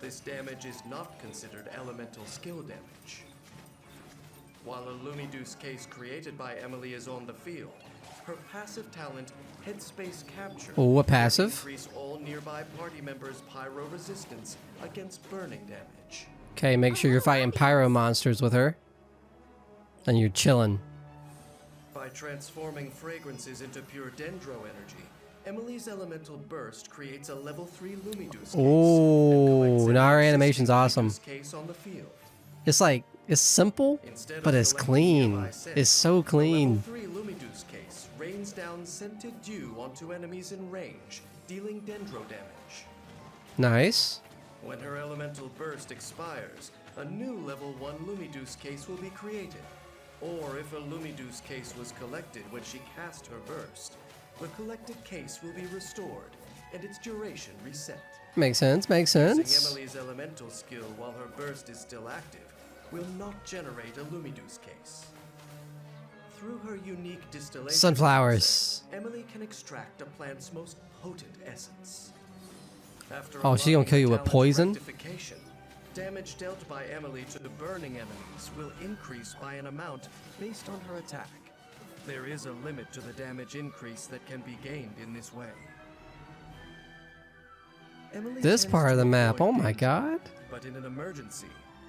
This damage is not considered elemental skill damage. While a Lumidu's case created by Emily is on the field, her passive talent, Headspace Capture, Oh, what passive? increase all nearby party members' pyro resistance against burning damage. Okay, make sure you're fighting pyro monsters with her. And you're chilling. By transforming fragrances into pure dendro energy, Emily's elemental burst creates a level 3 Lumidu's case. Oh, now her animation's awesome. Case on the field. It's like, it's simple, but it's clean. It's so clean. Level 3 Lumidu's case rains down scented dew onto enemies in range, dealing dendro damage. Nice. When her elemental burst expires, a new level 1 Lumidu's case will be created. Or if a Lumidu's case was collected when she cast her burst, the collected case will be restored and its duration reset. Makes sense, makes sense. Using Emily's elemental skill while her burst is still active will not generate a Lumidu's case. Through her unique distillation Sunflowers. process, Emily can extract a plant's most potent essence. After Oh, she gonna kill you with poison? rectification, damage dealt by Emily to the burning enemies will increase by an amount based on her attack. There is a limit to the damage increase that can be gained in this way. Emily This tends part of to the map, avoid oh my danger, god. But in an emergency,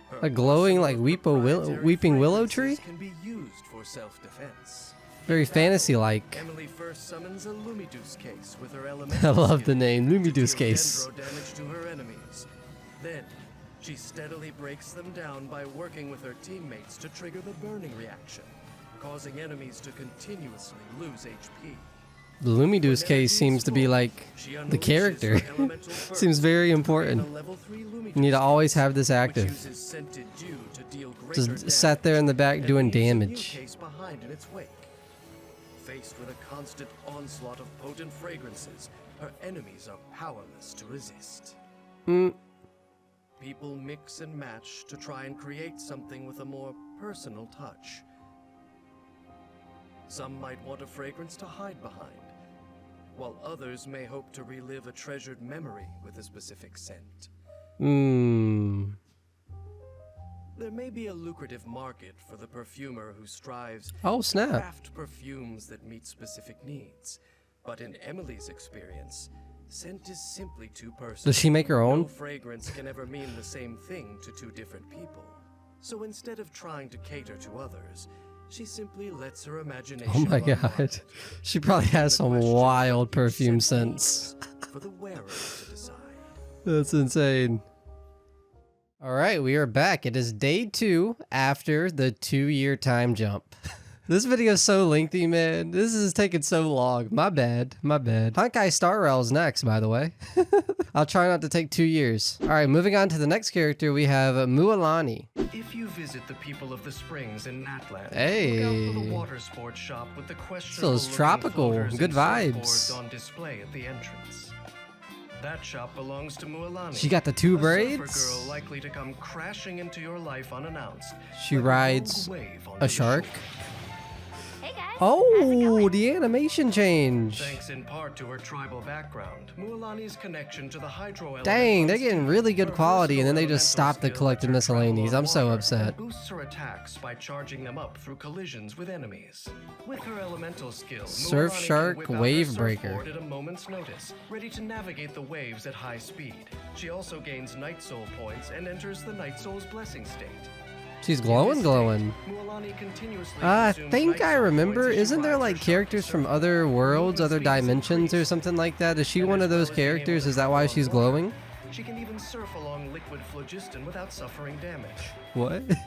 her A glowing like proprietary weeping willow tree? fragrances can be used for self-defense. Very fantasy-like. Emily first summons a Lumidu's case with her I elemental love skill the name, to Lumidu's deal case. dendro damage to her enemies. Then, she steadily breaks them down by working with her teammates to trigger the burning reaction, causing enemies to continuously lose HP. The Lumidu's case seems to be like the character. Seems very important. You need to always have this active. Just sat there in the back doing damage. Faced with a constant onslaught of potent fragrances, her enemies are powerless to resist. People mix and match to try and create something with a more personal touch. Some might want a fragrance to hide behind, while others may hope to relive a treasured memory with a specific scent. There may be a lucrative market for the perfumer who strives Oh, snap. to craft perfumes that meet specific needs, but in Emily's experience, scent is simply too personal. Does she make her own? No fragrance can ever mean the same thing to two different people. So instead of trying to cater to others, she simply lets her imagination Oh my run god. wild. She probably has some wild perfume scents. For the wearer to decide. That's insane. Alright, we are back. It is day 2 after the 2-year time jump. This video is so lengthy, man. This is taking so long. My bad. My bad. Honkai Star Rail's next, by the way. I'll try not to take 2 years. Alright, moving on to the next character, we have Mualani. If you visit the People of the Springs in Natland, Hey. look out for the water sports shop with the questionable Feels tropical. floaters Good and surfboards vibes. on display at the entrance. That shop belongs to Mualani. She got the 2 a braids? surfer girl likely to come crashing into your life unannounced. She like rides rogue wave onto a the shark. shore. Oh, the animation change. Thanks in part to her tribal background, Mualani's connection to the hydro element Dang, they're runs getting deep. really good Her quality and then they versatile just stop the elemental collected skill lets her miscellanies. travel I'm so on upset. and boosts her attacks by charging them up through collisions with enemies. With her elemental skill, Surf Mualani can Shark whip out her Wave surfboard Breaker. at a moment's notice, ready to navigate the waves at high speed. She also gains Night Soul points and enters the Night Soul's blessing state. She's glowing. Mualani continuously I consumes think Night I Soul remember. points as she Isn't there rides like her characters from other worlds, other dimensions or something like that? Is she one of those characters? Is that why she's glowing? She can even surf along liquid phlogiston without suffering damage. What? When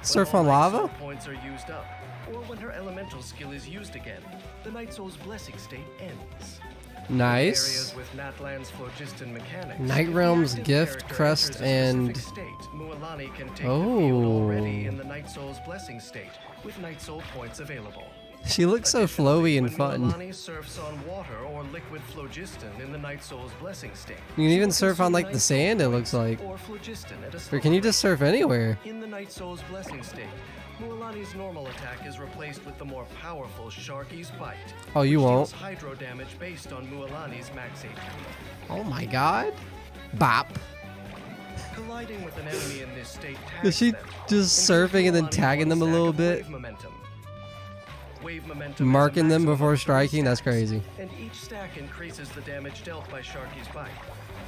Surf all on Night lava? Soul points are used up, or when her elemental skill is used again, the Night Soul's blessing state ends. Nice. Areas with Natland's phlogiston mechanics. Night if the Realm's active Gift, character Crest, enters a and... specific state, Mualani can take the field already Oh. in the Night Soul's blessing state, with Night Soul points available. She looks so flowy and fun. Mualani surfs on water or liquid phlogiston in the Night Soul's blessing state. You can even surf on like the sand, it looks like. Or phlogiston at a Or slower can you just surf anywhere? in the Night Soul's blessing state, Mualani's normal attack is replaced with the more powerful Sharky's Bite. Oh, you which won't. deals hydro damage based on Mualani's max HP. Oh my god. Bop. Colliding with an enemy in this state Is she just surfing and then tagging them a little bit? Wave momentum Marking them before striking? That's crazy. And each stack increases the damage dealt by Sharky's Bite.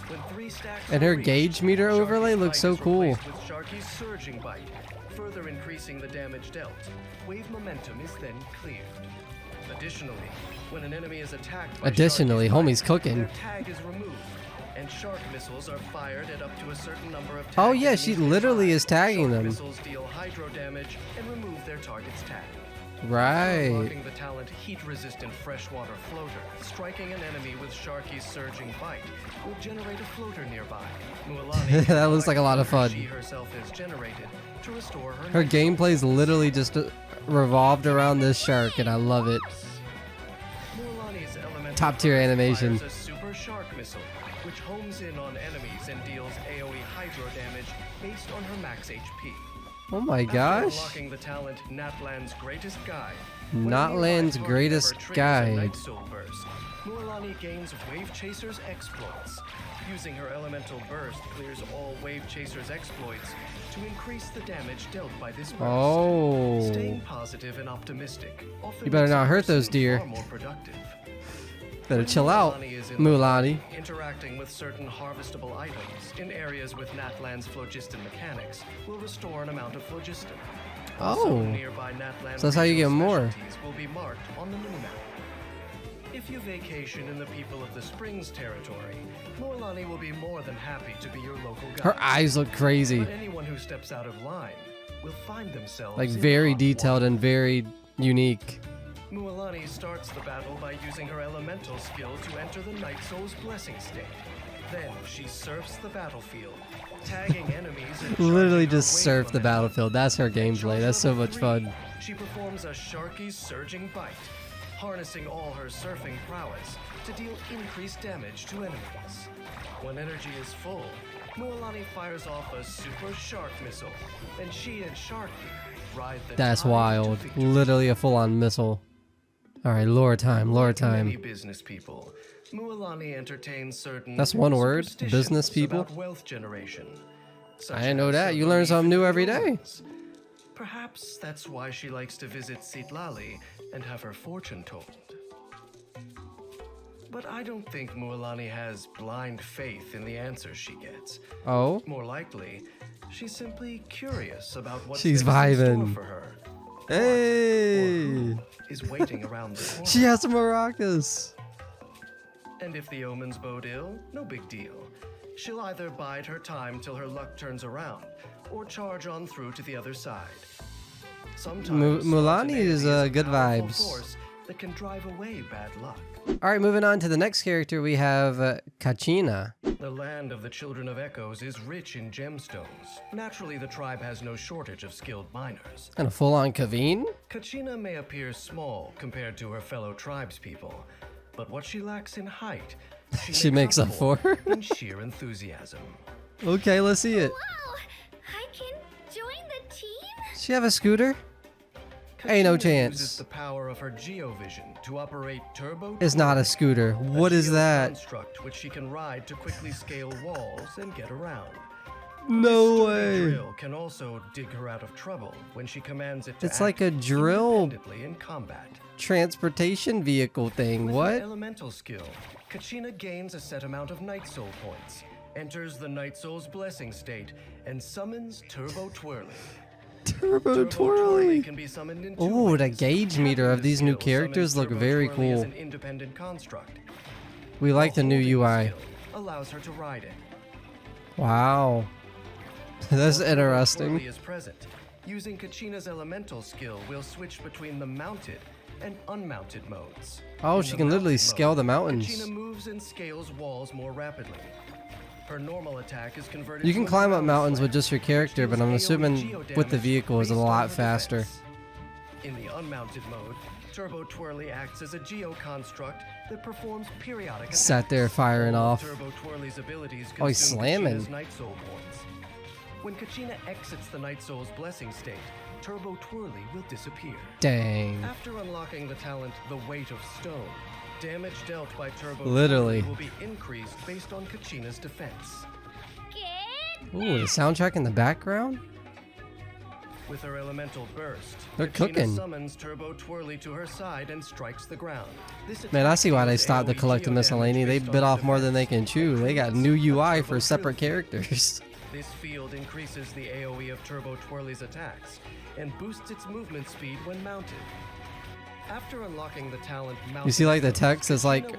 When 3 stacks And her gauge meter overlay looks so cool. with Sharky's Surging Bite, further increasing the damage dealt. Wave momentum is then cleared. Additionally, when an enemy is attacked by Additionally, homie's cooking. their tag is removed, and shark missiles are fired at up to a certain number of Oh tagged yeah, she enemies literally is tagging Shark them. missiles deal hydro damage and remove their target's tag. Right. Unlocking the talent heat-resistant freshwater floater, striking an enemy with Sharky's Surging Bite will generate a floater nearby. Mualani That looks like a lot of fun. she herself has generated to restore Her gameplay is literally just revolved around this shark, and I love it. Mualani's elemental Top tier animation. fires a super shark missile, which homes in on enemies and deals AoE hydro damage based on her max HP. Oh my After gosh. unlocking the talent Natlan's Greatest Guide, Natlan's Greatest Guide. Night Soul Burst, Mualani gains Wave Chaser's exploits. Using her elemental burst clears all Wave Chaser's exploits to increase the damage dealt by this burst. Oh. Staying positive and optimistic often You better makes not a hurt those person deer. far more productive. Better chill out, Mualani. Interacting with certain harvestable items in areas with Natlan's phlogiston mechanics will restore an amount of phlogiston. Oh. Nearby Natlan So that's how you get more. specialties will be marked on the new map. If you vacation in the People of the Springs territory, Mualani will be more than happy to be your local guide. Her eyes look crazy. But anyone who steps out of line will find themselves Like in very hot detailed and very unique. Mualani starts the battle by using her elemental skill to enter the Night Soul's blessing state. Then she surfs the battlefield, tagging enemies and Literally charging her just wave surf the momentum. battlefield. That's her gameplay. That's so much fun. She performs a Sharky's Surging Bite, harnessing all her surfing prowess to deal increased damage to enemies. When energy is full, Mualani fires off a Super Shark Missile, and she and Sharky ride the That's tide to wild. victory. Literally a full-on missile. All right, lore time, lore Like many time. business people, Mualani entertains certain That's one word, superstitions business people? about wealth generation. I didn't know that. You learn something new every day. Perhaps that's why she likes to visit Citlali and have her fortune told. But I don't think Mualani has blind faith in the answers she gets. Oh? More likely, she's simply curious about what's She's next in store vibing. for her. Hey! Is waiting around the corner. She has some maracas. And if the omens bode ill, no big deal. She'll either bide her time till her luck turns around, or charge on through to the other side. Sometimes Mualani is good powerful vibes. force that can drive away bad luck. All right, moving on to the next character, we have Kachina. The land of the Children of Echoes is rich in gemstones. Naturally, the tribe has no shortage of skilled miners. And a full-on Kaveen? Kachina may appear small compared to her fellow tribespeople, but what she lacks in height, She makes up for. in sheer enthusiasm. Okay, let's see it. Wow! I can join the team? Does she have a scooter? Ain't no Kachina chance. uses the power of her geovision to operate turbo. It's not a scooter. What is that? Construct which she can ride to quickly scale walls and get around. No This sturdy way. drill can also dig her out of trouble when she commands it to It's like act a drill independently in combat. transportation vehicle thing. With What? an elemental skill, Kachina gains a set amount of Night Soul points, enters the Night Soul's blessing state, and summons Turbo Twirly. Turbo Twirly. Can be summoned in two Ooh, the ways. gauge meter of these new Skill characters summons look Turbo very Twirly as cool. an independent construct. We like the new UI. Allows her to ride it. Wow. That's Twirly interesting. is present. Using Kachina's elemental skill, we'll switch between the mounted and unmounted modes. Oh, In she the can literally mounted scale mode, the mountains. Kachina moves and scales walls more rapidly. Her normal attack is converted You to can a climb up ground mountains slam, with just your character, but I'm deals assuming AoE with the damage vehicle is a based on lot her faster. defense. In the unmounted mode, Turbo Twirly acts as a geo construct that performs periodic attacks. Sat there firing All of off. Turbo Twirly's abilities Oh, he's consume slamming. Kachina's Night Soul points. When Kachina exits the Night Soul's blessing state, Turbo Twirly will disappear. Dang. After unlocking the talent The Weight of Stone, damage dealt by Turbo Literally. Twirly will be increased based on Kachina's defense. Ooh, the soundtrack in the background? With her elemental burst, They're Kachina cooking. summons Turbo Twirly to her side and strikes the ground. Man, I see why they stopped the collective miscellany. They bit off more than they can chew. They got new UI for separate characters. This field increases the AoE of Turbo Twirly's attacks and boosts its movement speed when mounted. After unlocking the talent You see like the text is like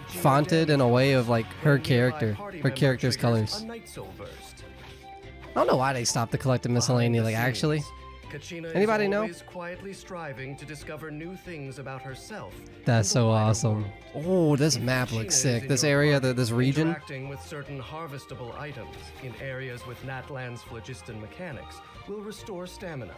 fonted in a way of like her character's colors. I don't know why they stopped the collective miscellany, like actually. Anybody know? Quietly striving to discover new things about herself. That's so awesome. Oh, this map looks sick. This area, this region. Interacting with certain harvestable items in areas with Natlan's phlogiston mechanics will restore stamina.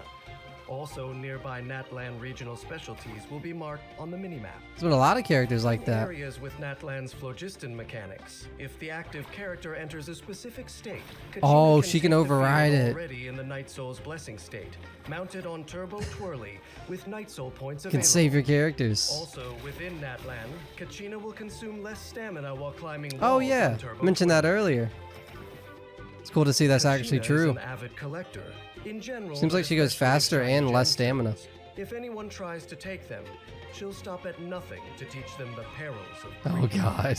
Also, nearby Natlan regional specialties will be marked on the minimap. There's been a lot of characters like that. Areas with Natlan's phlogiston mechanics. If the active character enters a specific state, oh, she can override it. Already in the Night Soul's blessing state, mounted on Turbo Twirly with Night Soul points You available. can save your characters. Also, within Natlan, Kachina will consume less stamina while climbing walls. Oh yeah, on Turbo mentioned that earlier. It's cool to see that's Kachina actually is true. an avid collector. In general, Seems like she goes faster and less stamina. If anyone tries to take them, she'll stop at nothing to teach them the perils of Oh god.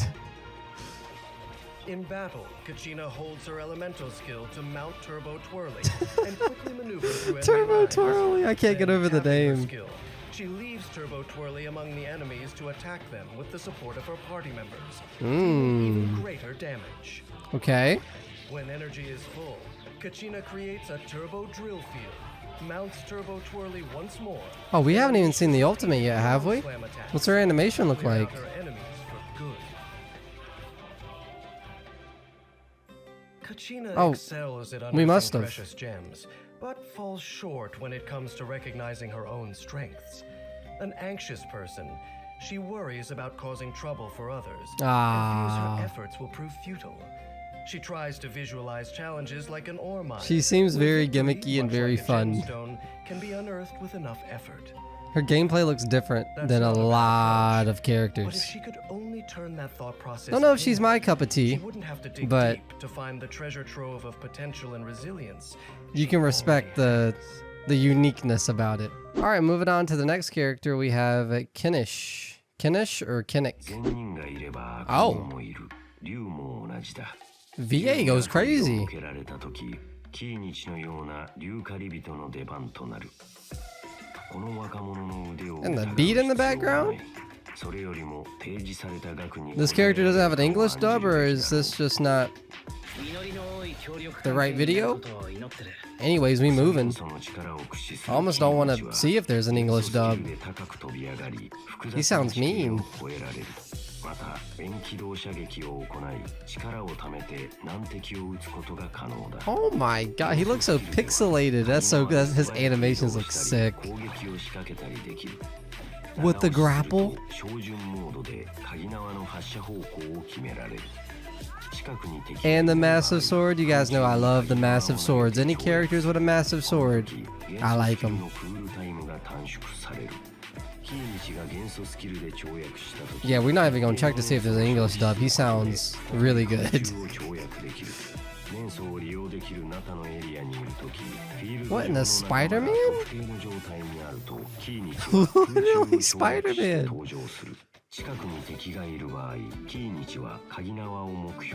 In battle, Kachina holds her elemental skill to mount Turbo Twirly and quickly maneuver through enemy Turbo lines. Twirly, I can't get over the Tapping her name. skill, she leaves Turbo Twirly among the enemies to attack them with the support of her party members, dealing even greater damage. Okay. When energy is full, Kachina creates a turbo drill field, mounts Turbo Twirly once more. Oh, we haven't even seen the ultimate yet, have we? What's her animation look like? Her enemies for good. Kachina Oh, excels at we must unearthing have. precious gems, but falls short when it comes to recognizing her own strengths. An anxious person, she worries about causing trouble for others, and fears her efforts will prove futile. She tries to visualize challenges like an ore mine. She seems where very victory, gimmicky and much very like a fun. gemstone, can be unearthed with enough effort. Her gameplay looks different than a lot of characters. But if she could only turn that thought process I don't know if in, she's my cup of tea, she wouldn't have to dig but deep to find the treasure trove of potential and resilience. you can respect the uniqueness about it. All right, moving on to the next character, we have Kinnish. Kinnish or Kinnick? Oh. VA goes crazy. And the beat in the background? This character doesn't have an English dub, or is this just not the right video? Anyways, we moving. I almost don't want to see if there's an English dub. He sounds mean. Oh my god, he looks so pixelated. That's so good. His animations look sick. With the grapple? And the massive sword. You guys know I love the massive swords. Any characters with a massive sword, I like them. Yeah, we're not even gonna check to see if there's an English dub. He sounds really good. What in the Spider-Man? Literally Spider-Man.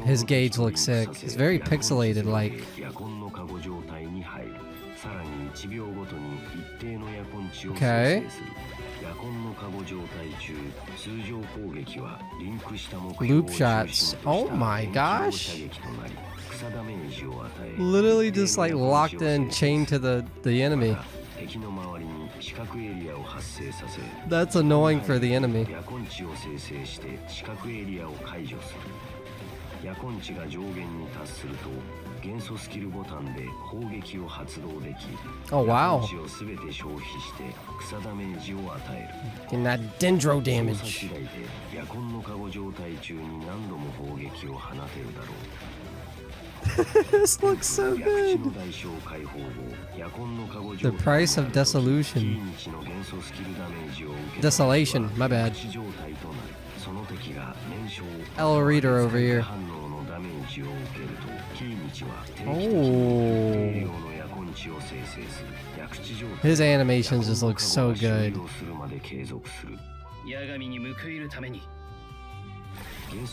His gauge looks sick. It's very pixelated, like. Okay. Loop shots. Oh my gosh. Literally just like locked in, chained to the enemy. That's annoying for the enemy. Oh wow. Getting that dendro damage. This looks so good. The price of dissolution. Desolation, my bad. L reader over here. Oh. His animations just look so good.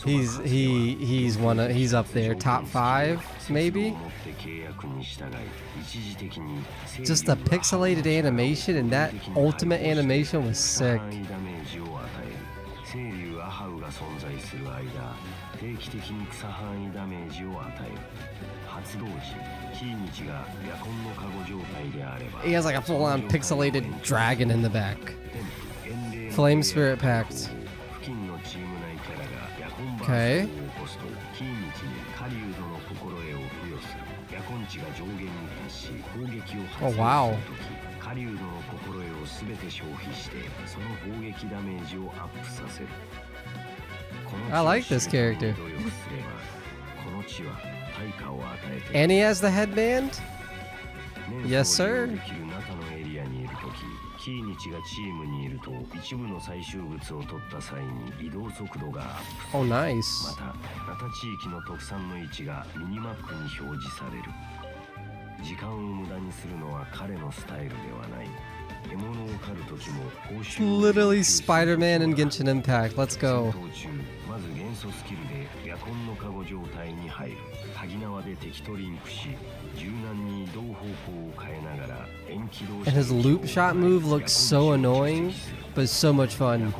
He's up there, top 5 maybe. Just the pixelated animation, and that ultimate animation was sick. He has like a full-on pixelated dragon in the back. Flame Spirit Pact. Okay. Oh wow. I like this character. And he has the headband? Yes, sir. Oh, nice. Literally Spider-Man and Genshin Impact. Let's go. And his loop shot move looks so annoying, but so much fun.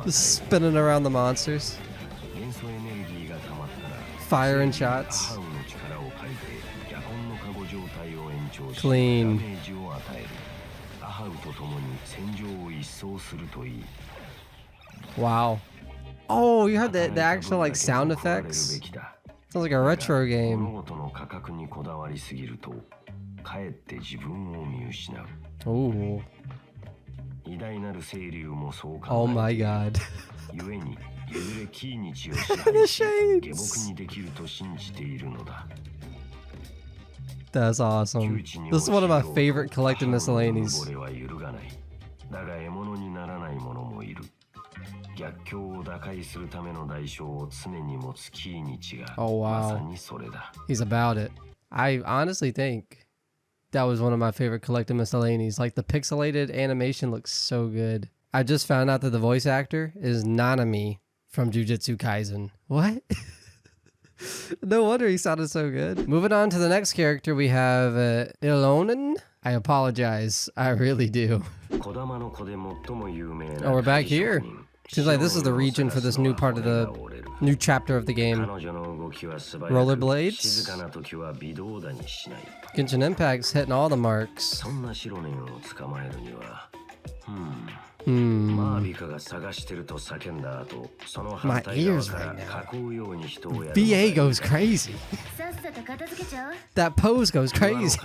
Just spinning around the monsters. Firing shots. Clean. Wow. Oh, you heard the actual like sound effects? Sounds like a retro game. Ooh. Oh my god. Shades. That's awesome. This is one of my favorite collected miscellanies. Oh wow. He's about it. I honestly think that was one of my favorite collected miscellanies. Like the pixelated animation looks so good. I just found out that the voice actor is Nanami from Jujutsu Kaisen. What? No wonder he sounded so good. Moving on to the next character, we have Yelan. I apologize. I really do. Oh, we're back here. Seems like this is the region for this new part of the new chapter of the game. Rollerblades. Genshin Impact's hitting all the marks. My ears right now. VA goes crazy. That pose goes crazy.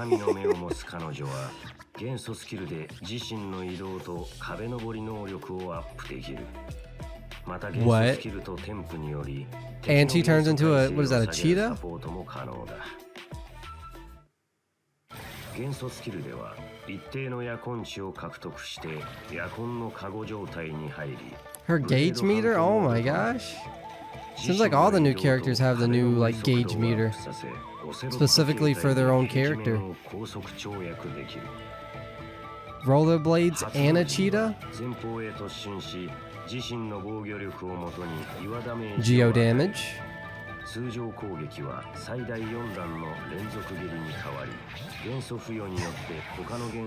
What? And she turns into a, what is that, a cheetah? Her gauge meter? Oh my gosh. Seems like all the new characters have the new like gauge meter. Specifically for their own character. Rollerblades and a cheetah? Geo damage.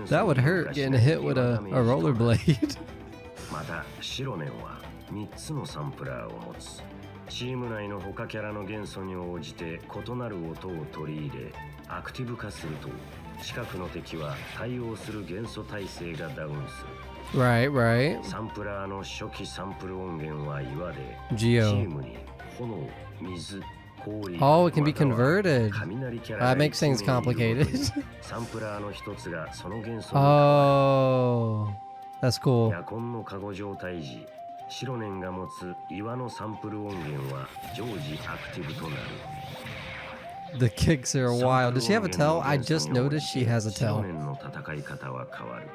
That would hurt, getting hit with a rollerblade. Right, right. Geo. Oh, it can be converted. That makes things complicated. Oh, that's cool. 白年が持つ岩のサンプル音源は常時アクティブとなる。 The kicks are wild. Does she have a tail? I just noticed she has a tail. 白年の戦い方は変わる。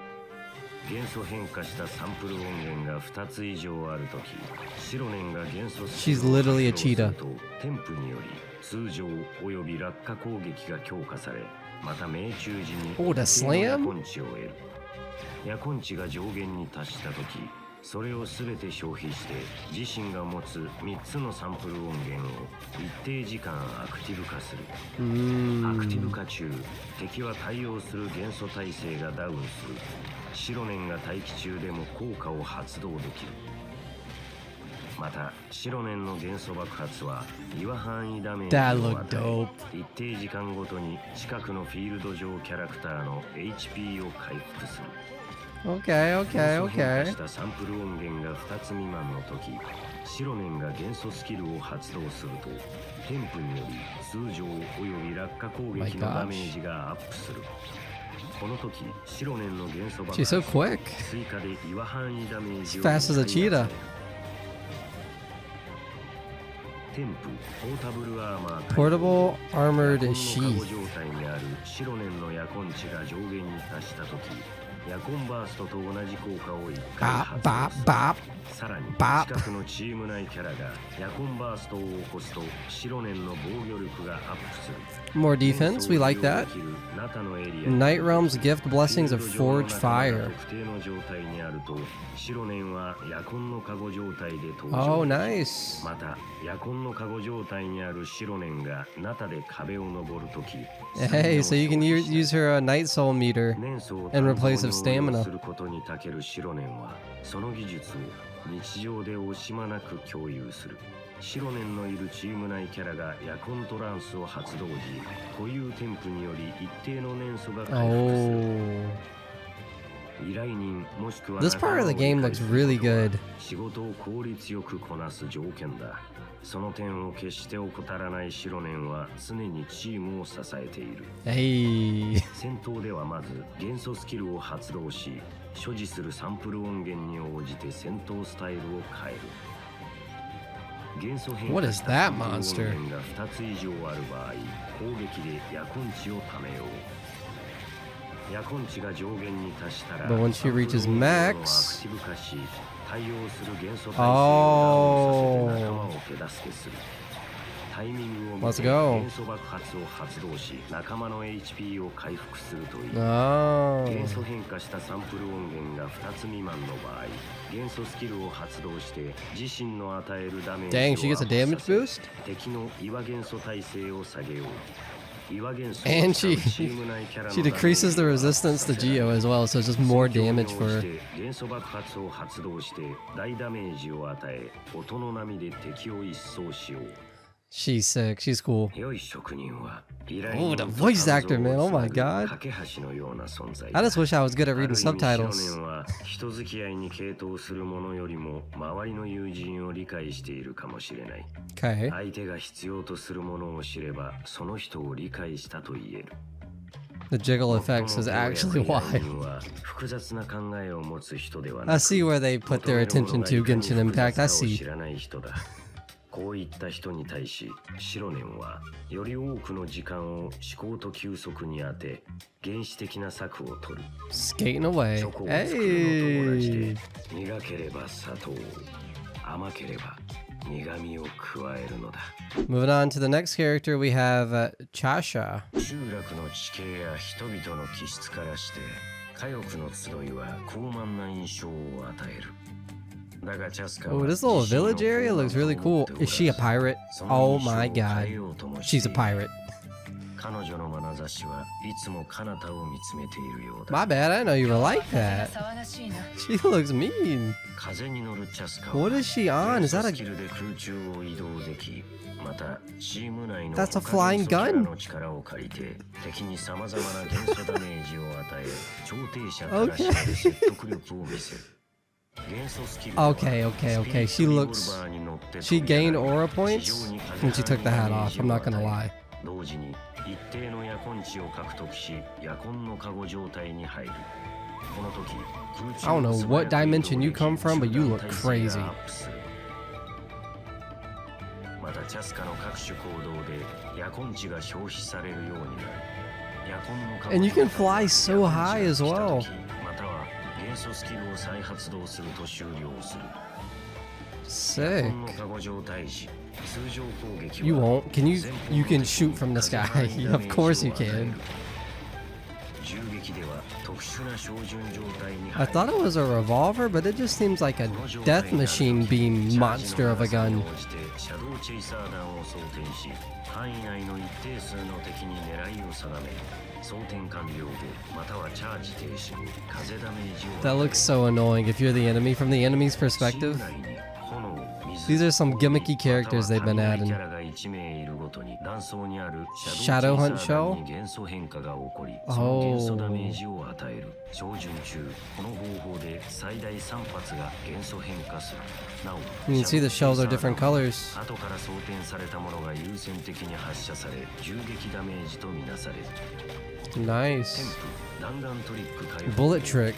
元素変化したサンプル音源が2つ以上あるとき、白年が元素 She's literally a cheetah. 添付により通常および落下攻撃が強化され、また命中時に Oh, the slam? ヤコンチを得る。ヤコンチが上限に達したとき、それを全て消費して自身が持つ3つのサンプル音源を一定時間アクティブ化する。アクティブ化中、敵は対応する元素耐性がダウンする。白年が待機中でも効果を発動できる。また白年の元素爆発は岩範囲ダメージを与え、一定時間ごとに近くのフィールド上キャラクターの HP を回復する。Okay. したサンプル音源が2つ未満の時、白年が元素スキルを発動すると、添付により通常および落下攻撃のダメージがアップする。この時、白年の元素爆発 She's so quick. 追加で岩範囲ダメージを As fast as a cheetah. 添付ポータブルアーマー Portable armored sheath. 状態にある白年のヤコンチが上限に達した時、ヤコンバーストと同じ効果を1回発動する。さらに近くのチーム内キャラがヤコンバーストを起こすと白年の防御力がアップする。 More defense, we like that. Night Realm's gift blessings of Forge Fire. 特定の状態にあると白年はヤコンのカゴ状態で登場。 Oh, nice. またヤコンのカゴ状態にある白年がナタで壁を登るとき、 Hey, so you can use her Night Soul meter in replace of stamina. することに長ける白年はその技術を日常で惜しまなく共有する。白年のいるチーム内キャラがヤコントランスを発動時、固有添付により一定の年素が回復する。 This part of the game looks really good. 仕事を効率よくこなす条件だ。その点を決して怠らない白年は常にチームを支えている。Hey. 戦闘ではまず元素スキルを発動し、所持するサンプル音源に応じて戦闘スタイルを変える。元素変化したサンプル音源が2つ以上ある場合、攻撃でヤコンチを貯めよう。ヤコンチが上限に達したら、 But when she reaches max, アクティブ化し、対応する元素耐性をダウンさせて仲間を手助けする。タイミングを見て元素爆発を発動し、仲間の HP を回復するといい。元素変化したサンプル音源が2つ未満の場合、元素スキルを発動して自身の与えるダメージをアップさせ、敵の岩元素耐性を下げよう。 And she decreases the resistance to Geo as well, so it's just more damage for her. 元素爆発を発動して大ダメージを与え、音の波で敵を一掃しよう。 She's sick. She's cool. 良い職人は Oh, the voice actor, man. Oh my god. I just wish I was good at reading subtitles. 人付き合いに傾倒するものよりも周りの友人を理解しているかもしれない。 Okay. 相手が必要とするものを知ればその人を理解したと言える。 The jiggle effects is actually wild. 複雑な考えを持つ人ではなく、 I see where they put their attention to Genshin Impact. I see. 知らない人だ。こういった人に対し、白年はより多くの時間を思考と休息に当て、原始的な策を取る。 Skating away. チョコを作るのと同じ Hey. で、苦ければ砂糖、甘ければ苦味を加えるのだ。 Moving on to the next character, we have Chasha. 集落の地形や人々の気質からして、火力の集いは高慢な印象を与える。 Oh, this little village area looks really cool. Is she a pirate? Oh my god. She's a pirate. My bad, I didn't know you were like that. She looks mean. What is she on? Is that a... That's a flying gun. Okay. She gained aura points when she took the hat off. I'm not gonna lie. 同時に一定のヤコン値を獲得し、ヤコンのカゴ状態に入る。I don't know what dimension you come from, but you look crazy. And you can fly so high as well. Sick. You won't. Can you? You can shoot from the sky. Of course you can. I thought it was a revolver, but it just seems like a death machine beam monster of a gun. That looks so annoying if you're the enemy from the enemy's perspective. These are some gimmicky characters they've been adding. Shadow Hunt Shell? Oh. You can see the shells are different colors. Nice. Bullet Trick.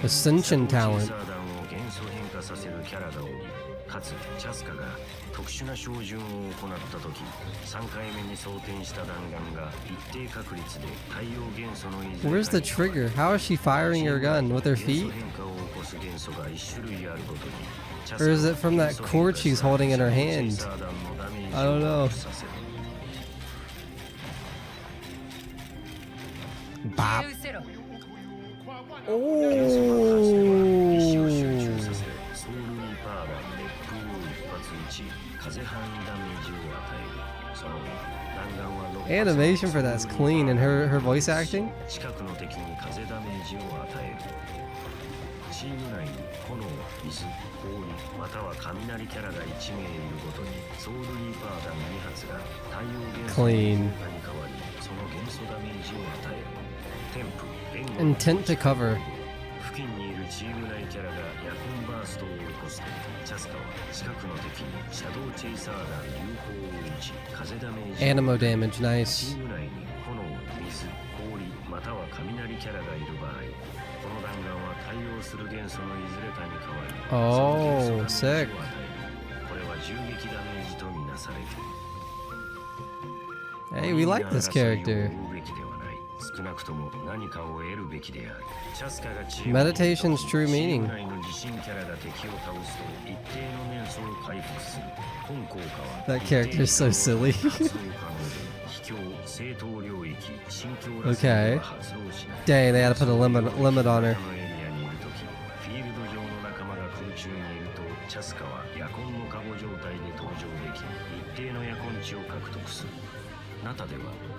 Ascension Talent. Where's the trigger? How is she firing her gun? With her feet? Or is it from that cord she's holding in her hand? I don't know. Bop. Oh. Animation for that's clean, and her voice acting. Clean. Intent to cover. Animo damage, nice. Oh, sick. Hey, we like this character. Meditation's true meaning. That character is so silly. Okay. Dang, they had to put a limit on her.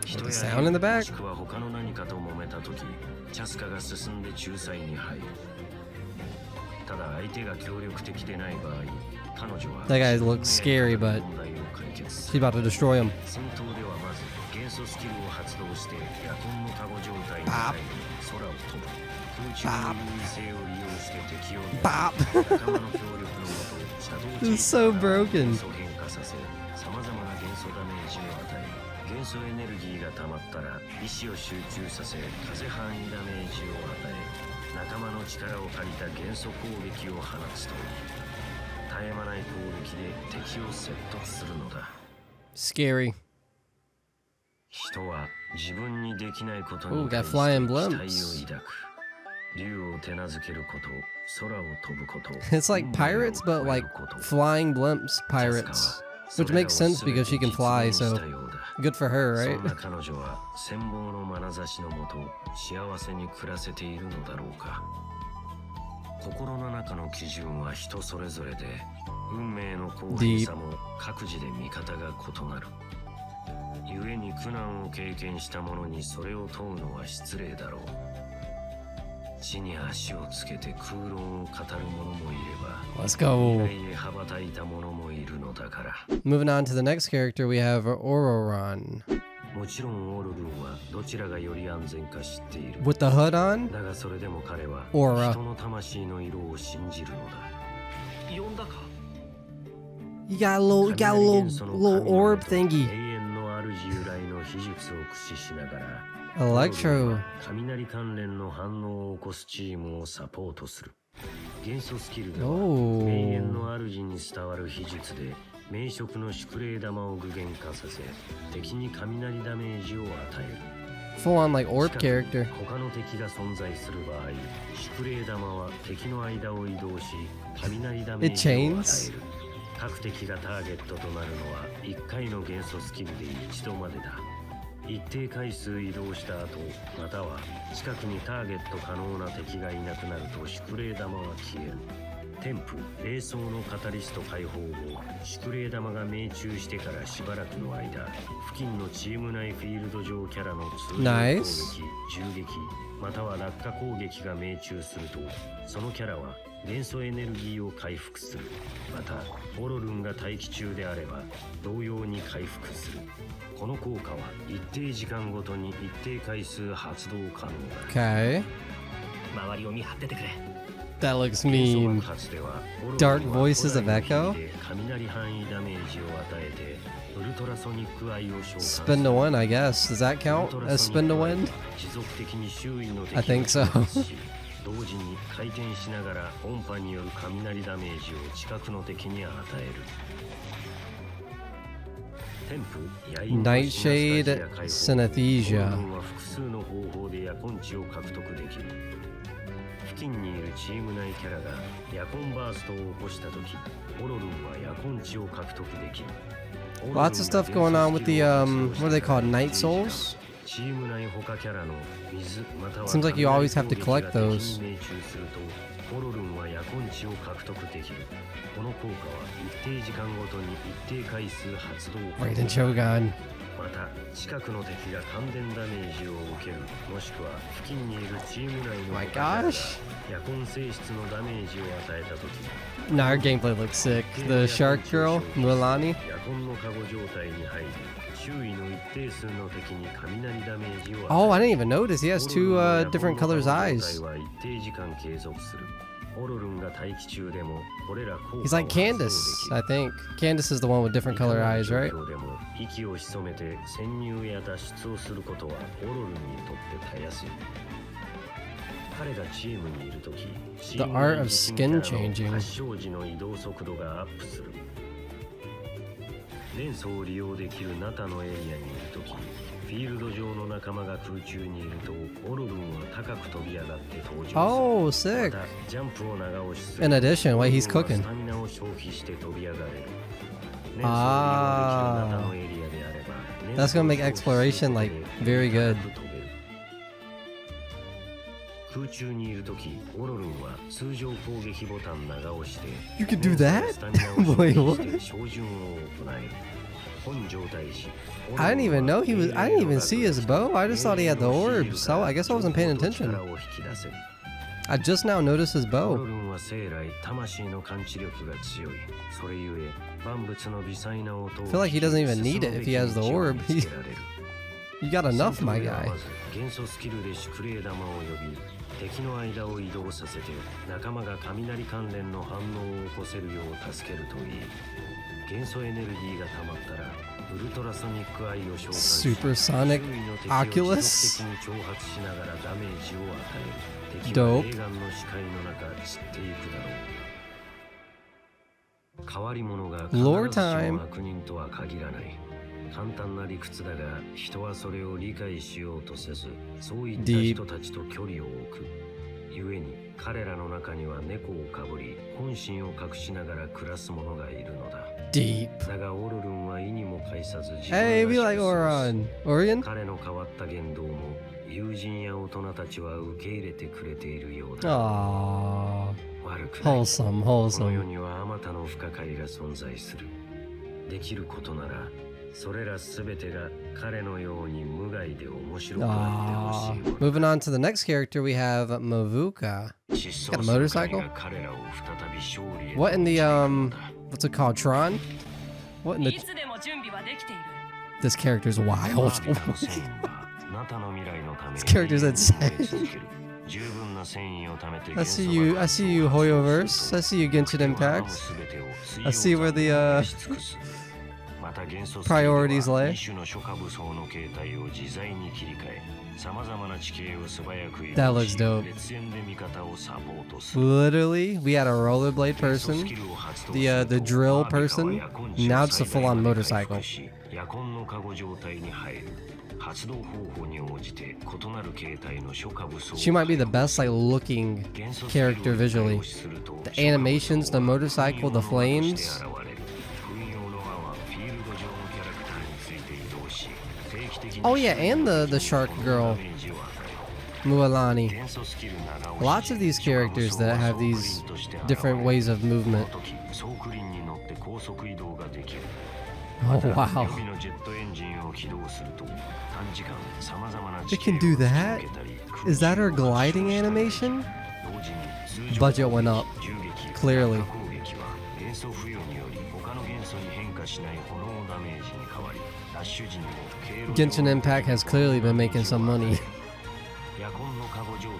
With the sound in the back. That guy looks scary, but she's about to destroy him. Bop. Bop. Bop. This is so broken. Scary. Ooh, got flying blimps. It's like pirates, but like flying blimps pirates. Which makes sense because she can fly, so good for her, right? Deep. Let's go. Moving on to the next character, we have Ororon. With the hood on? Aura. You got a little orb thingy. Electro. 雷関連の反応を起こすチームをサポートする。元素スキルではおー名言の主に伝わる秘術で名色の宿霊玉を具現化させ敵に雷ダメージを与える。 Full on like orb character. 他の敵が存在する場合、宿霊玉は敵の間を移動し雷ダメージを与える。各敵がターゲットとなるのは1回の元素スキルで1度までだ。一定回数移動した後、または近くにターゲット可能な敵がいなくなると宿霊玉は消える。添付、霊装のカタリスト解放後、宿霊玉が命中してからしばらくの間、付近のチーム内フィールド上キャラの通常攻撃、銃撃、または落下攻撃が命中すると、そのキャラは元素エネルギーを回復する。また、オロルンが待機中であれば、同様に回復する。この効果は一定時間ごとに一定回数発動可能だ。Okay. 周りを見張っててくれ。 That looks mean. Dark voices of Echo? Spin to win, I guess. Does that count as spin to win? I think so. 同時に回転しながら音波による雷ダメージを近くの敵に与える。 Nightshade Synesthesia. 複数の方法で夜根地を獲得できる。付近にいるチーム内キャラが夜根バーストを起こしたとき、オロルンは夜根地を獲得できる。 Lots of stuff going on with the what are they called? Night Souls? Seems like you always have to collect those. Raiden Shogun. また近くの敵が感電ダメージを受ける、もしくは付近にいるチーム内の夜根性質のダメージを与えたとき、 Nah, her gameplay looks sick. The shark girl, Mulani. 夜根のカゴ状態に入り、周囲の一定数の敵に雷ダメージを与える。 Oh, I didn't even notice. He has two different colors eyes. は一定時間継続する。 He's like Candace, I think. Candace is the one with different color eyes, right? The art of skin changing. 連想を利用できるナタのエリアにいるとき、フィールド上の仲間が空中にいると、オロルンは高く飛び上がって登場する。 Oh, sick. またジャンプを長押しする。 In addition, wait, he's cooking. スタミナを消費して飛び上がれる。 Ah. That's gonna make exploration like very good. 空中にいるとき、オロルンは通常攻撃ボタン長押しで You can do that? Wait, what? I didn't even know he was. I didn't even see his bow. I just thought he had the orbs. So I guess I wasn't paying attention. I just now noticed his bow. I feel like he doesn't even need it if he has the orb. You got enough, my guy. 敵の間を移動させて仲間が雷関連の反応を起こせるよう助けるといい。元素エネルギーが溜まったらウルトラソニックアイを召喚し、 Supersonic Oculus? 敵に挑発しながらダメージを与える。敵は Dope. 霊眼の視界の中散っていくだろう。変わり者が必ずしも悪人とは限らない。 簡単な理屈だが、人はそれを理解しようとせず、そういった人たちと距離を置く。故に、彼らの中には猫をかぶり、本心を隠しながら暮らす者がいるのだ。Deep. だが、オロルンは意にも介さず自分 Hey, we like Orion. 彼の変わった言動も、友人や大人たちは受け入れてくれているようだ。Aww. 悪くない。 Wholesome, この wholesome. 世にはあまたの不可解が存在する。できることなら、 それらすべてが彼のように無害で面白くなってほしい。 Moving on to the next character, we have Mavuka. Got a motorcycle? What in the what's it called? Tron? What in the? This character's wild. This character's insane. I see you, Hoyoverse. I see you, Genshin Impact. I see where the priorities lay. That looks dope. Literally, we had a rollerblade person, the drill person. Now it's a full-on motorcycle. She might be the best looking character visually. The animations, the motorcycle, the flames. Oh yeah, and the shark girl, Mualani. Lots of these characters that have these different ways of movement. Oh wow. It can do that? Is that her gliding animation? Budget went up. Clearly. Genshin Impact has clearly been making some money.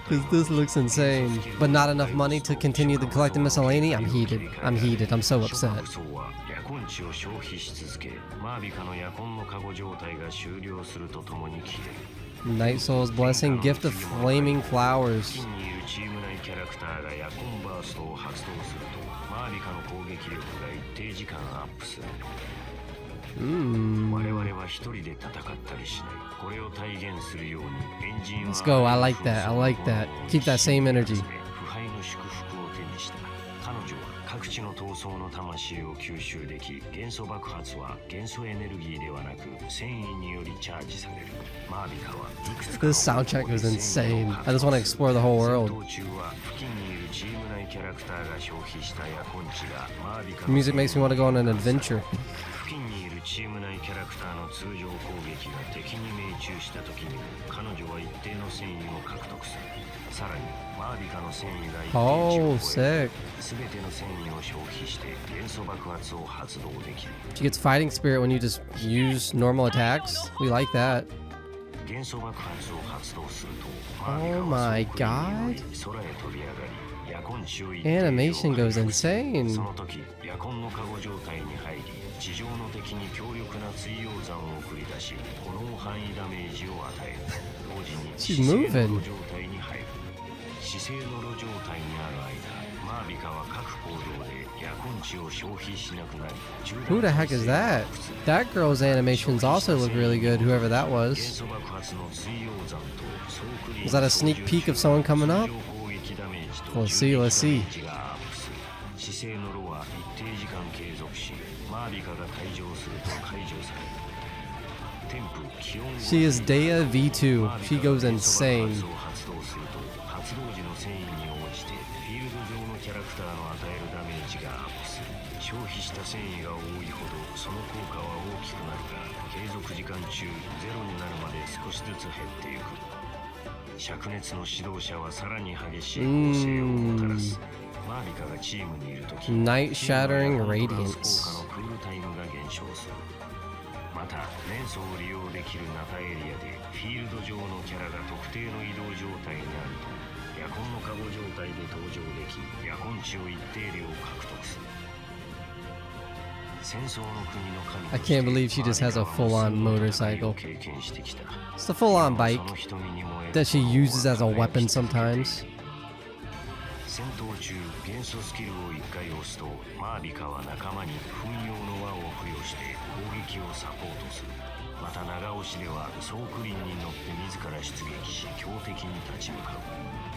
Because this looks insane. But not enough money to continue the collected miscellany? I'm heated. I'm heated. I'm so upset. Night Soul's Blessing, Gift of Flaming Flowers. Let's go. I like that. I like that. Keep that same energy. This soundtrack was insane. I just want to explore the whole world. The music makes me want to go on an adventure. Oh, sick. She gets fighting spirit when you just use normal attacks. We like that. Oh my god. Animation goes insane. She's moving. Who the heck is that? That girl's animations also look really good, whoever that was. Was that a sneak peek of someone coming up? Let's see, let's see. She is Dea V2. She goes insane. Night Shattering Radiance. I can't believe she just has a full-on motorcycle. It's the full-on bike that she uses as a weapon sometimes.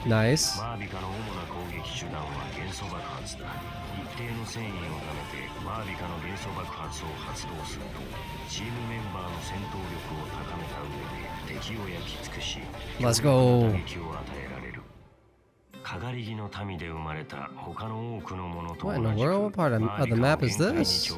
Nice. Let's go. What in the world? What part of the map is this?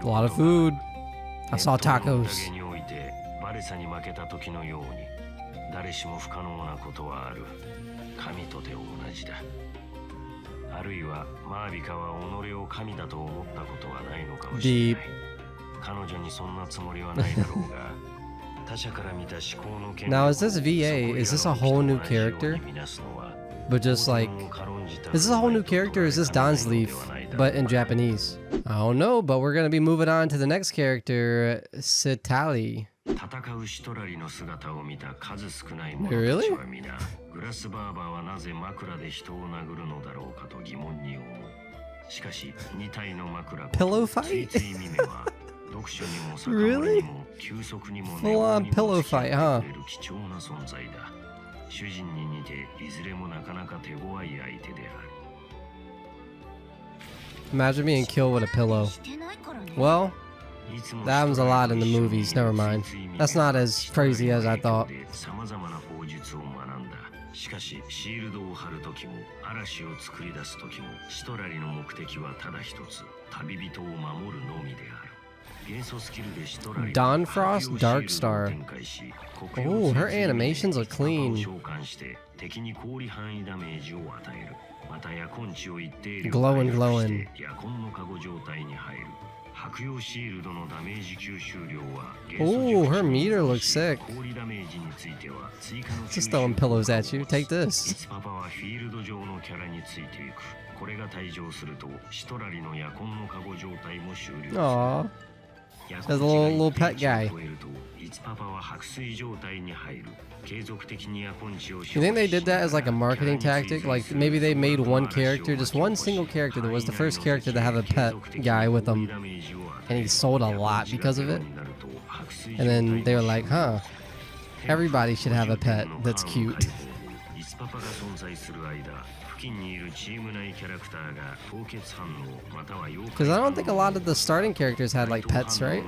A lot of food. I saw tacos. Deep. Now, is this VA? Is this a whole new character? But just like, is this a whole new character? Or is this Dansleaf, but in Japanese? I don't know, but we're gonna be moving on to the next character, Sitali. Really? Pillow fight? Really? Full on pillow fight, huh? Imagine being killed with a pillow. Well, that happens a lot in the movies, never mind. That's not as crazy as I thought. Dawn Frost Dark Star. Oh, her animations are clean. Glowing, glowing. Oh, her meter looks sick. Just throwing pillows at you. Take this. Aww. There's a little pet guy. You think they did that as like a marketing tactic? Like maybe they made one character, just one single character that was the first character to have a pet guy with them, and he sold a lot because of it. And then they were like, huh, everybody should have a pet that's cute. Because I don't think a lot of the starting characters had like pets, right?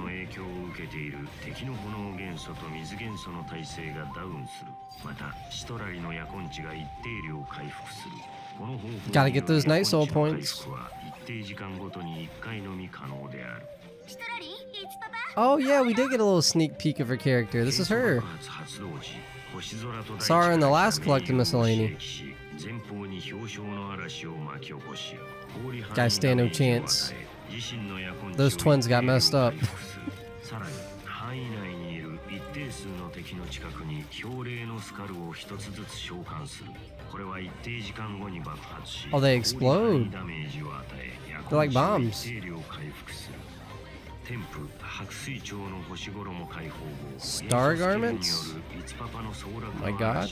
Gotta get those night soul points. Oh yeah, we did get a little sneak peek of her character. This is her. Saw her in the last Collected Miscellany. Guys stand no chance. Those twins got messed up. Oh, they explode. They're like bombs. Star garments? Oh my god.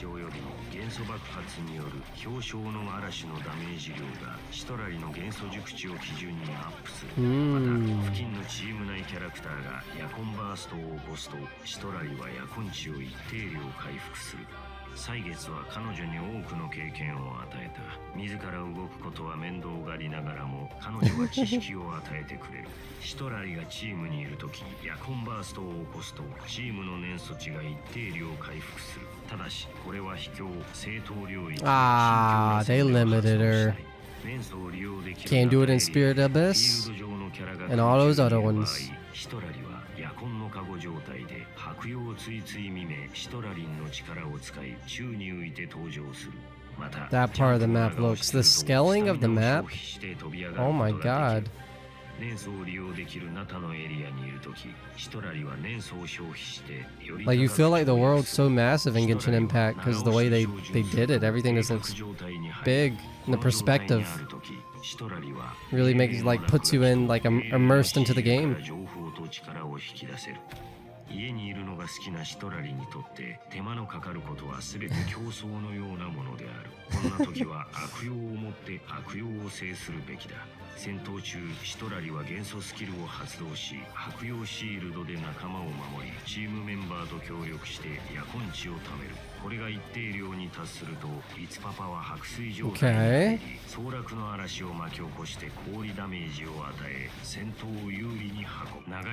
Ah, they limited her. Can't do it in Spirit Abyss and all those other ones. That part of the map looks... The scaling of the map? Oh my god. Like, you feel like the world's so massive in Genshin Impact because the way they did it. Everything just looks big. And the perspective really makes, like, puts you in, like, immersed into the game. Okay.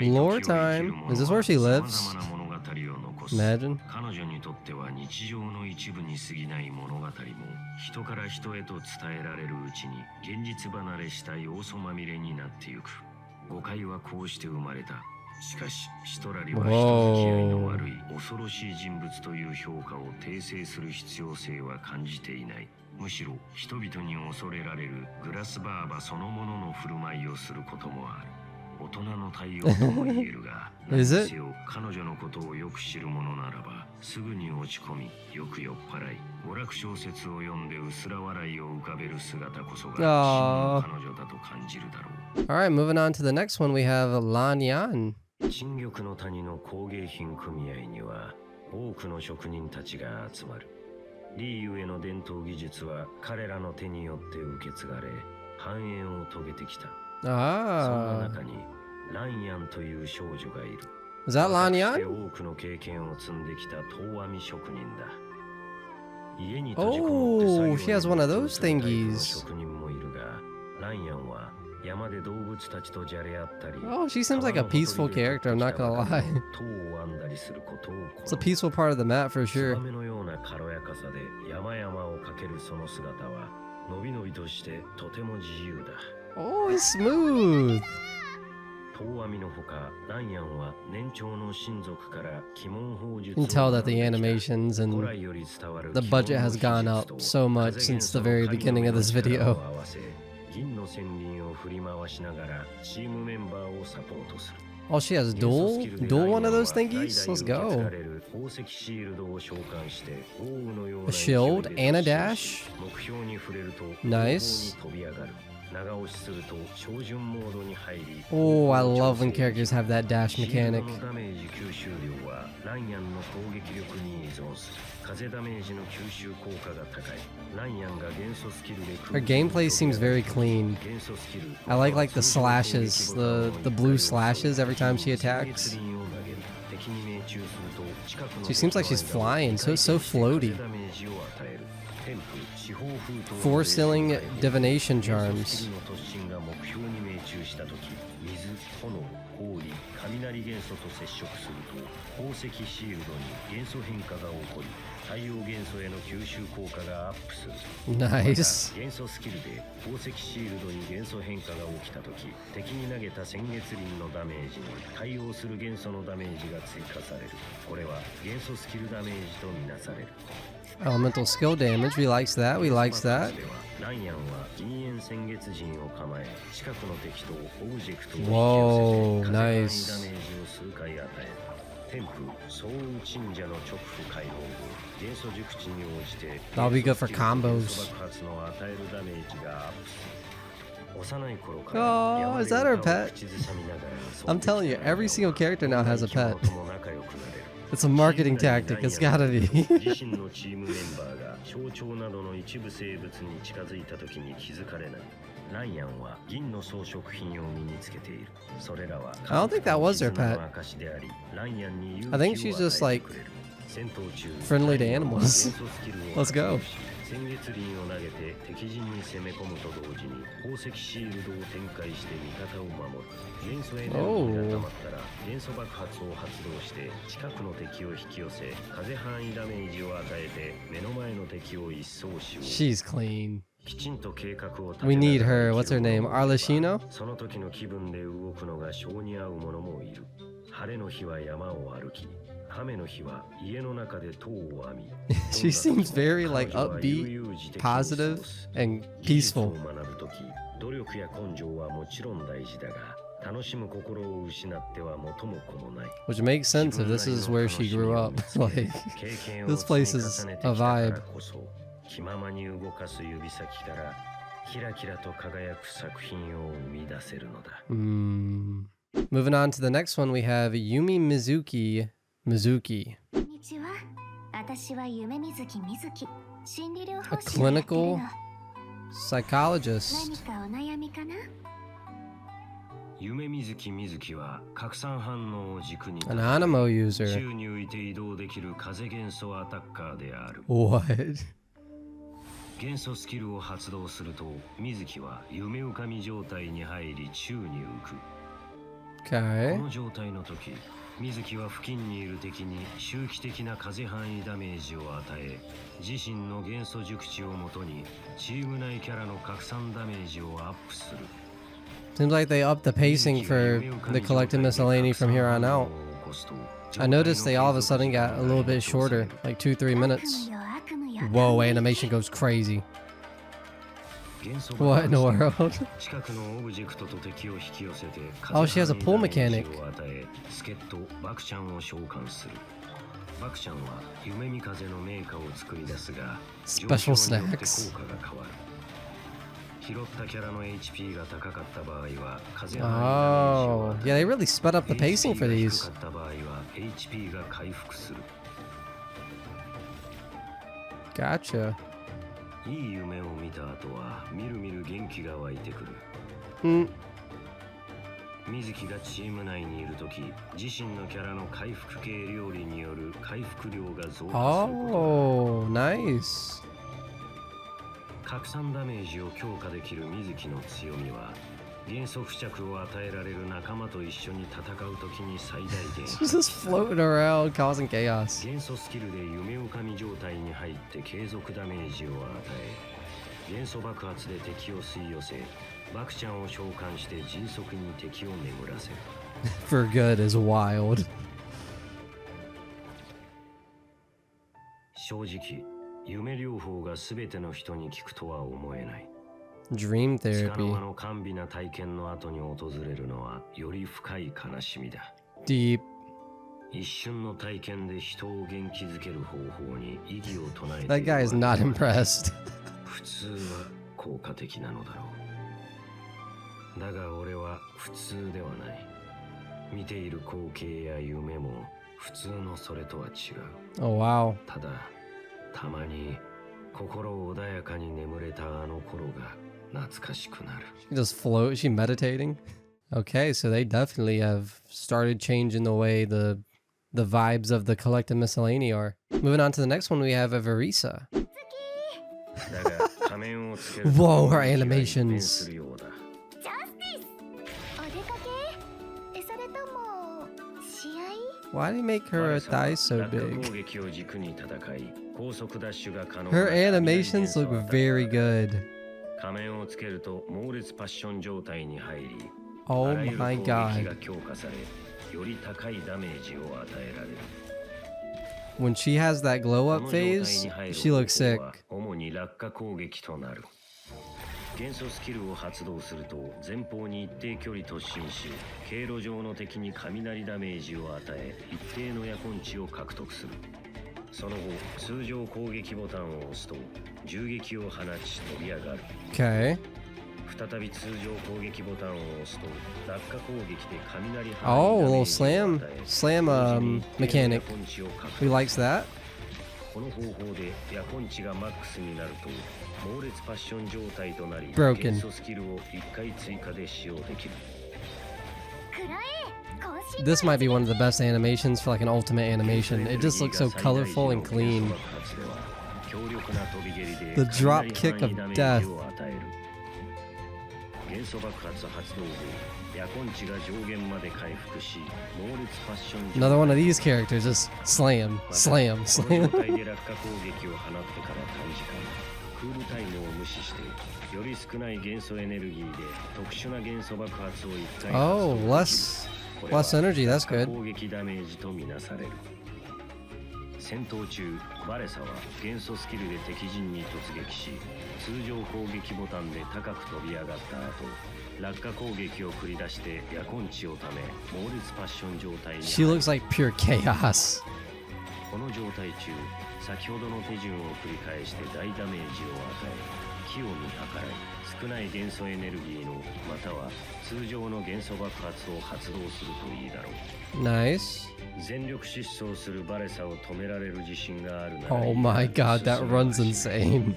Lore time. Is this where she lives? Imagine. Is it? Alright, moving on to the next one, we have Lanyan. 陳玉の谷の工芸品組合には多くの職人たちが集まる。リーユへの伝統技術は彼らの手によって受け継がれ、繁栄を遂げてきた。そんな中にランヤンという少女がいる。Is that Lanyan? 多くの経験を積んできた遠編み職人だ。家に閉じこもって作業を she has one of those thingies. 職人もいるが、ランヤンは Oh, she seems like a peaceful character, I'm not gonna lie. It's a peaceful part of the map for sure. Oh, it's smooth. You can tell that the animations and the budget has gone up so much since the very beginning of this video. 銀の仙輪を振り回しながらチームメンバーをサポートする。Oh, she has dual one of those thingies? Let's go. A shield and a dash. Nice. Oh, I love when characters have that dash mechanic. Her gameplay seems very clean. I like the slashes, the blue slashes every time she attacks. She seems like she's flying, so floaty. Four-ceiling divination charms. Nice. Elemental skill damage, we likes that, we likes that. Whoa, nice. That'll be good for combos. Oh, is that her pet? I'm telling you, every single character now has a pet. It's a marketing tactic, it's gotta be. I don't think that was her pet. I think she's just like friendly to animals. Let's go. Oh. She's clean. We need her. What's her name? Arlecchino? She seems very like upbeat, positive, and peaceful. Which makes sense if this is where she grew up. Like, this place is a vibe. Moving on to the next one, we have Yumi Mizuki. A clinical psychologist. An Animo user. What? Okay. 水木は付近にいる敵に周期的な風範囲ダメージを与え、自身の元素熟知をもとにチーム内キャラの拡散ダメージをアップする。Seems like they upped the pacing for the collected miscellany from here on out. I noticed they all of a sudden got a little bit shorter, like 2-3 minutes. Whoa, animation goes crazy. What in the world? Oh, she has a pull mechanic. Special snacks. Oh, yeah, they really sped up the pacing for these. Gotcha. Hmm. Oh, nice. 拡散ダメージを強化できる水木の強みは元素付着を与えられる仲間と一緒に戦うときに最大限 She's just floating around causing chaos. 元素スキルで夢おかみ状態に入って継続ダメージを与え元素爆発で敵を吸い寄せバクちゃんを召喚して迅速に敵を眠らせる For good is wild. 正直夢療法が全ての人に効くとは思えない。 Dream therapy. 束の間の甘美な体験の後に訪れるのはより深い悲しみだ。 Deep. 一瞬の体験で人を元気づける方法に意義を唱えて That guy is not impressed. 普通は効果的なのだろう。だが俺は普通ではない。見ている光景や夢も普通のそれとは違う。 Oh wow. ただたまに心穏やかに眠れたあの頃が懐かしくなる。 She just float. Is she meditating? Okay, so they definitely have started changing the way the vibes of the collective miscellany are. Moving on to the next one, we have Everisa. Whoa, her animations. Why do they make her thighs so big? Her animations look very good. Oh my god. When she has that glow up phase, she looks sick. 元素スキルを発動すると前方に一定距離突進し経路上の敵に雷ダメージを与え一定の夜根値を獲得する。その後通常攻撃ボタンを押すと銃撃を放ち飛び上がる。 Okay. 再び通常攻撃ボタンを押すと落下攻撃で雷 Oh, a little slam mechanic. Who likes that? この方法で夜根値がマックスになると猛烈パッション状態となり Broken. 元素スキルを1回追加で使用できる。 This might be one of the best animations for like an ultimate animation. It just looks so colorful and clean. The drop kick of death. 元素爆発発動後夜根値が上限まで回復し猛烈パッション Another one of these characters just slam, slam, slam. 状態で落下攻撃を放ってから短時間クールタイムを無視してより少ない元素エネルギーで特殊な元素爆発を1回 Oh, less energy, that's good. 攻撃ダメージとみなされる。戦闘中バレサは元素スキルで敵陣に突撃し通常攻撃ボタンで高く飛び上がった後落下攻撃を繰り出して夜根値をため猛烈パッション状態に She looks like pure chaos. この状態中先ほどの手順を繰り返して大ダメージを与え器用に計らい少ない元素エネルギーのまたは通常の元素爆発を発動するといいだろう。 Nice. 全力疾走するバレサを止められる自信があるなら Oh my god, that runs insane.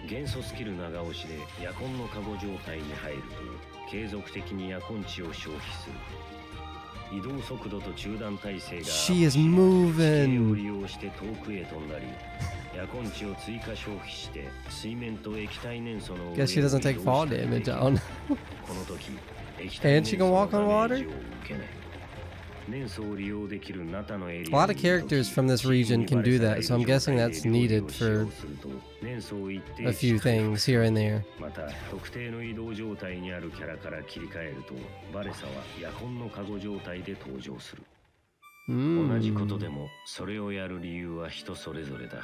元素スキル長押しで夜根のカゴ状態に入ると継続的に夜根値を消費する。移動速度と中断耐性が She is moving. を利用して遠くへ飛んだり夜根値を追加消費して水面と液体燃素の Guess she doesn't take fall damage on. この時 And she can walk on water? A lot of characters from this region can do that, so I'm guessing that's needed for a few things here and there. また特定の移動状態にあるキャラから切り替えるとバレサは夜根のカゴ状態で登場する。同じことでもそれをやる理由は人それぞれだ。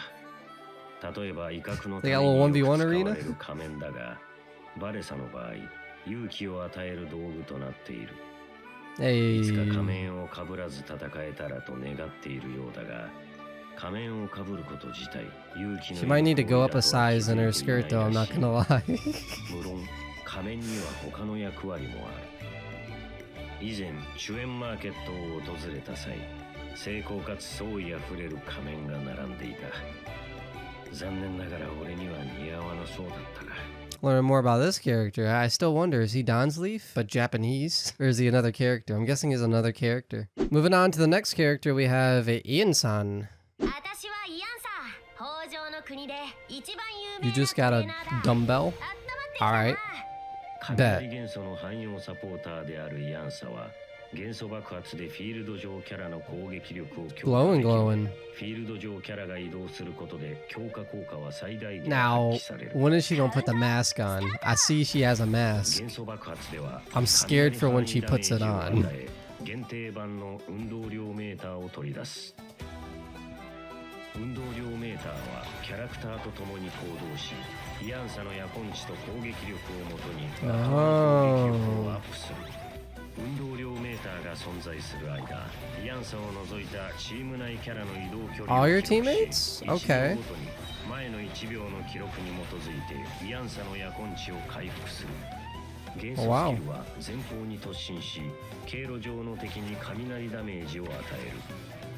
例えば威嚇のためによく使われる仮面だがバレサの場合、勇気を与える道具となっている。Hey. いつか仮面をかぶらず戦えたらと願っているようだが、仮面をかぶること自体、勇気の She might need to go up a size in her skirt though, I'm not gonna lie. 無論、仮面には他の役割もある。以前、主演マーケットを訪れた際、精巧かつ創意あふれる仮面が並んでいた。残念ながら俺には似合わなそうだったが。Learn more about this character. I still wonder, is he Donsleaf, but Japanese? Or is he another character? I'm guessing he's another character. Moving on to the next character, we have Ian-san. You just got a dumbbell? Alright. Bet. Glowing, glowing. Now, when is she gonna put the mask on? I see she has a mask. I'm scared for when she puts it on. 運動量メーターはキャラクターと共に行動し、イアンサのヤコンチと攻撃力をもとに攻撃力をアップする。運動量メーターが存在する間、イアンサを除いたチーム内キャラの移動距離を All your teammates? Okay. 前の1秒の記録に基づいてイアンサのヤコンチを回復する。元素スキルは前方に突進し、経路上の敵に雷ダメージを与える。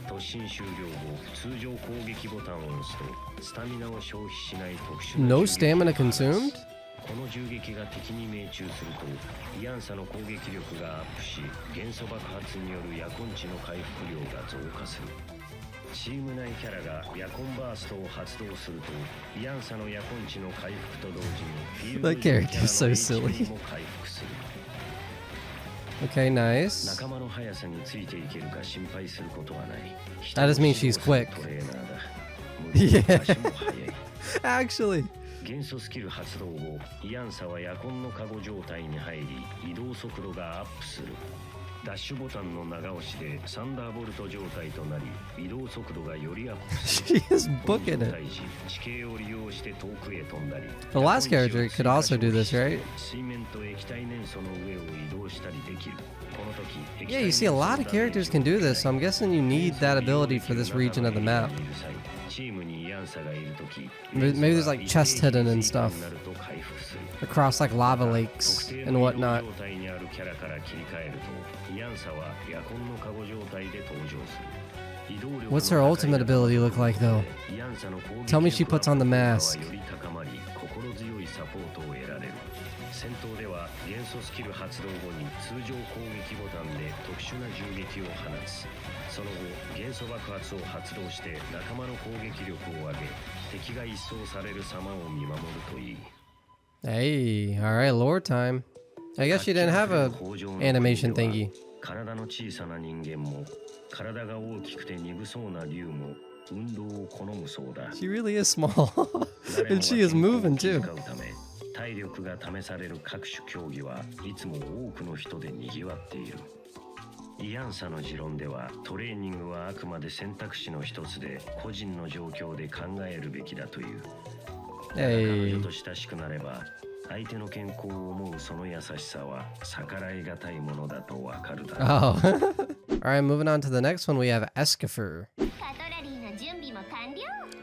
突進終了後、通常攻撃ボタンを押すとスタミナを消費しない特殊な No stamina consumed? この銃撃が敵に命中するとイアンサの攻撃力がアップし、元素爆発によるヤコンチの回復量が増加する。チーム内キャラがヤコンバーストを発動するとイアンサのヤコンチの回復と同時にフィールド上のキャラの HP も回復する。 Okay, nice. That doesn't mean she's quick. Yeah. Actually. 元素スキル発動後、イアンサはヤコンのカゴ状態に入り、移動速度がアップする。ダッシュボタンの長押しでサンダーボルト状態となり、移動速度がよりアップする。She is booking it. 地形を利用して遠くへ飛んだり。The last character could also do this, right? 水面と液体燃素の上を移動したりできる。この時、 Yeah, you see a lot of characters can do this, so I'm guessing you need that ability for this region of the map. Maybe there's like chest hidden and stuff across like lava lakes and whatnot. What's her ultimate ability look like though? Tell me she puts on the mask. 戦闘では元素スキル発動後に通常攻撃ボタンで特殊な銃撃を放つ。その後、元素爆発を発動して仲間の攻撃力を上げ、敵が一掃される様を見守るといい。Hey, alright, lore time. I guess she didn't have a animation thingy. 体の小さな人間も、体が大きくて鈍そうな竜も、運動を好むそうだ。She really is small. And she is moving too. 体力が試される各種競技はいつも多くの人で賑わっている。イアンサの持論ではトレーニングはあくまで選択肢の一つで個人の状況で考えるべきだという。彼女と親しくなれば相手の健康を思うその優しさは逆らいがたいものだとわかるだろう。Oh. Alright, moving on to the next one, we have Escoffier.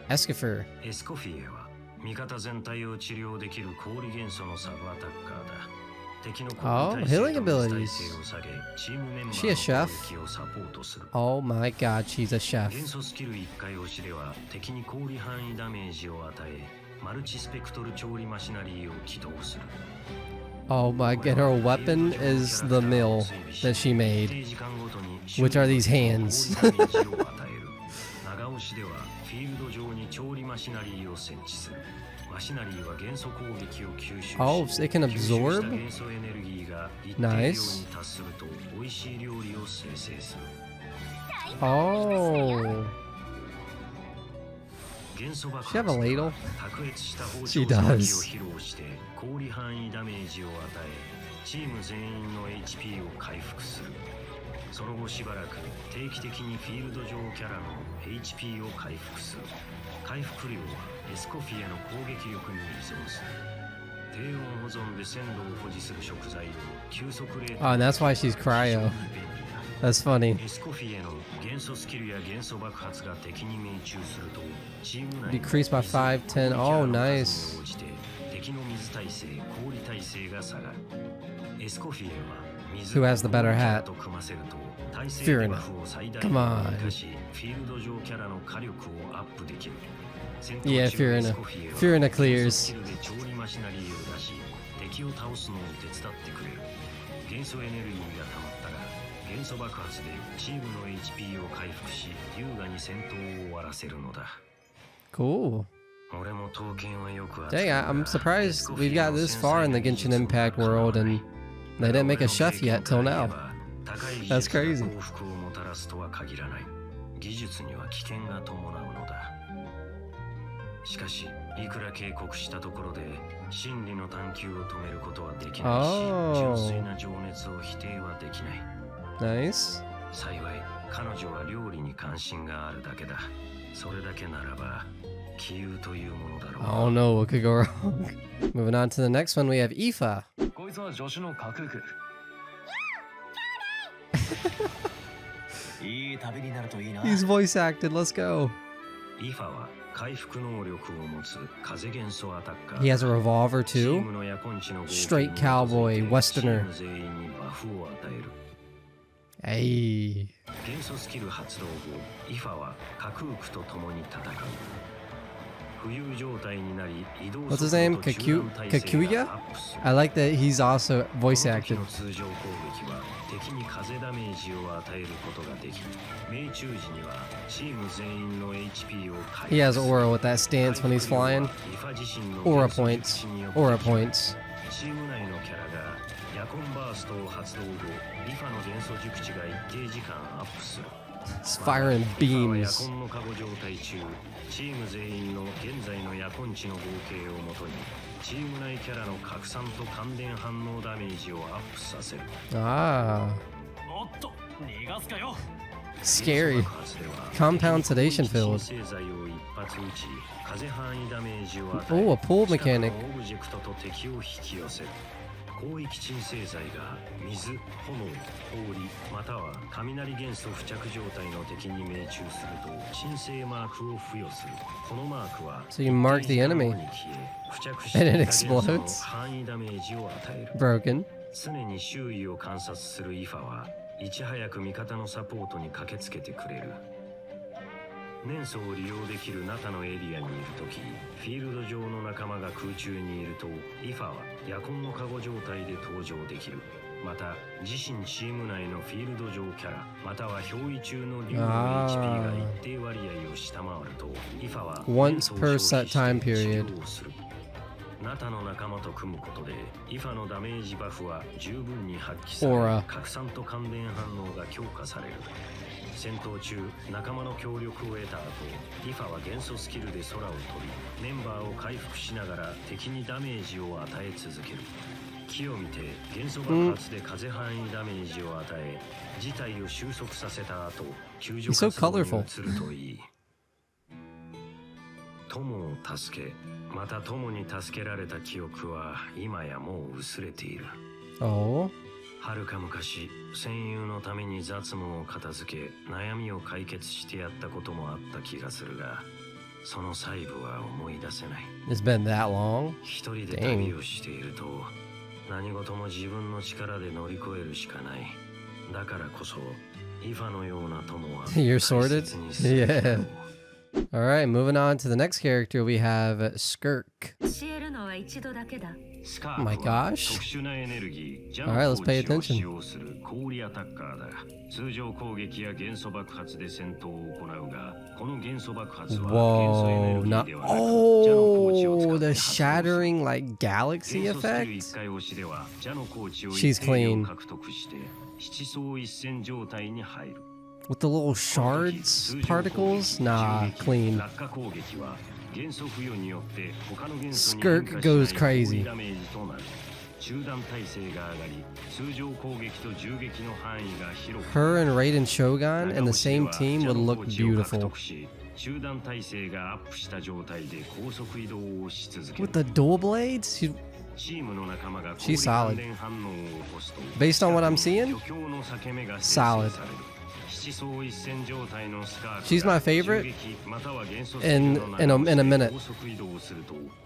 Escoffier. エスコフィエは味方全体を治療できる氷元素のサブアタッカーだ。敵の攻撃体制と耐性を下げ、チームメンバーの攻撃をサポートする。Oh my god, she's a chef. 元素スキル1回押しでは敵に氷範囲ダメージを与え、マルチスペクトル調理マシナリーを起動する。Oh my god, her weapon is the mill that she made, which are these hands. 長押しではフィールド上に調理マシナリーを設置する。マシナリーは元素攻撃を吸収し、 Oh, it can absorb? 元素エネルギーが一定量に達すると美味しい料理を生成する。Oh. She have a ladle? She does. 氷範囲ダメージを与え、チーム全員の HP を回復する。その後しばらく定期的にフィールド上キャラの HP を回復する。回復量はエスコフィエの攻撃力に依存する。Oh, and that's why she's cryo. That's funny. Decreased by 5, 10. Oh, nice. Who has the better hat? Fiorina. Come on. Yeah, Fiorina. Fiorina clears. Cool. Dang, I'm surprised we've got this far in the Genshin Impact world and they didn't make a chef yet till now. That's crazy. Oh. Nice. Oh no, what could go wrong? Moving on to the next one, we have Aoife. He's voice acted, let's go. He has a revolver too? Straight cowboy, westerner. Hey. What's his name? Kakuya? I like that he's also voice acted. He has aura with that stance when he's flying. Aura points. Aura points. It's firing beams. Ah. Scary. Compound sedation field. Oh, a pool mechanic. So you mark the enemy and it explodes. Broken. Once per set time period. Aura. He's so colorful. Oh. はるか昔、戦友のために雑務を片付け、悩みを解決してやったこともあった気がするが、その細部は思い出せない。It's been that long? 一人で旅をしていると、何事も自分の力で乗り越えるしかない。だからこそ、イファのような友は You're sorted? Yeah. Alright, moving on to the next character, we have Skirk. Oh my gosh. Alright, let's pay attention. Whoa, not. Oh, the shattering like galaxy effect? She's clean. With the little shards, particles? Nah, clean. Skirk goes crazy. Her and Raiden Shogun and the same team would look beautiful. With the dual blades? She's solid. Based on what I'm seeing, solid. She's my favorite in a minute.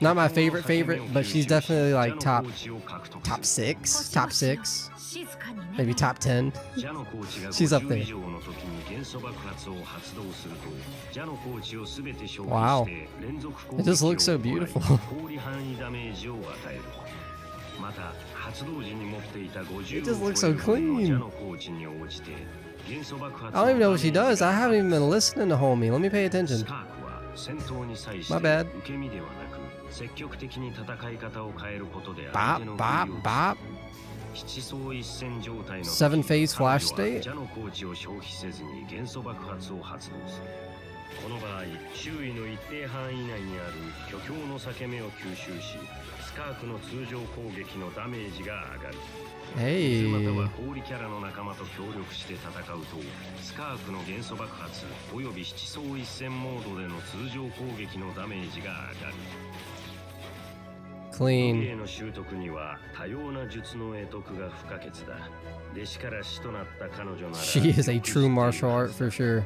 Not my favorite, but she's definitely like top 6, maybe top 10. She's up there. Wow, it just looks so beautiful. It just looks so clean. I don't even know what she does. I haven't even been listening to homie. Let me pay attention. My bad. Bop, bop, bop. 7-phase flash state. この場合、周囲の一定範囲内にある巨強の裂け目を吸収し、スカークの通常攻撃のダメージが上がる。水または氷キャラの仲間と協力して戦うと、スカークの元素爆発および七層一閃モードでの通常攻撃のダメージが上がる。Clean. の習得には多様な術の会得が不可欠だ。弟子から師となった彼女なら。She is a true martial art for sure.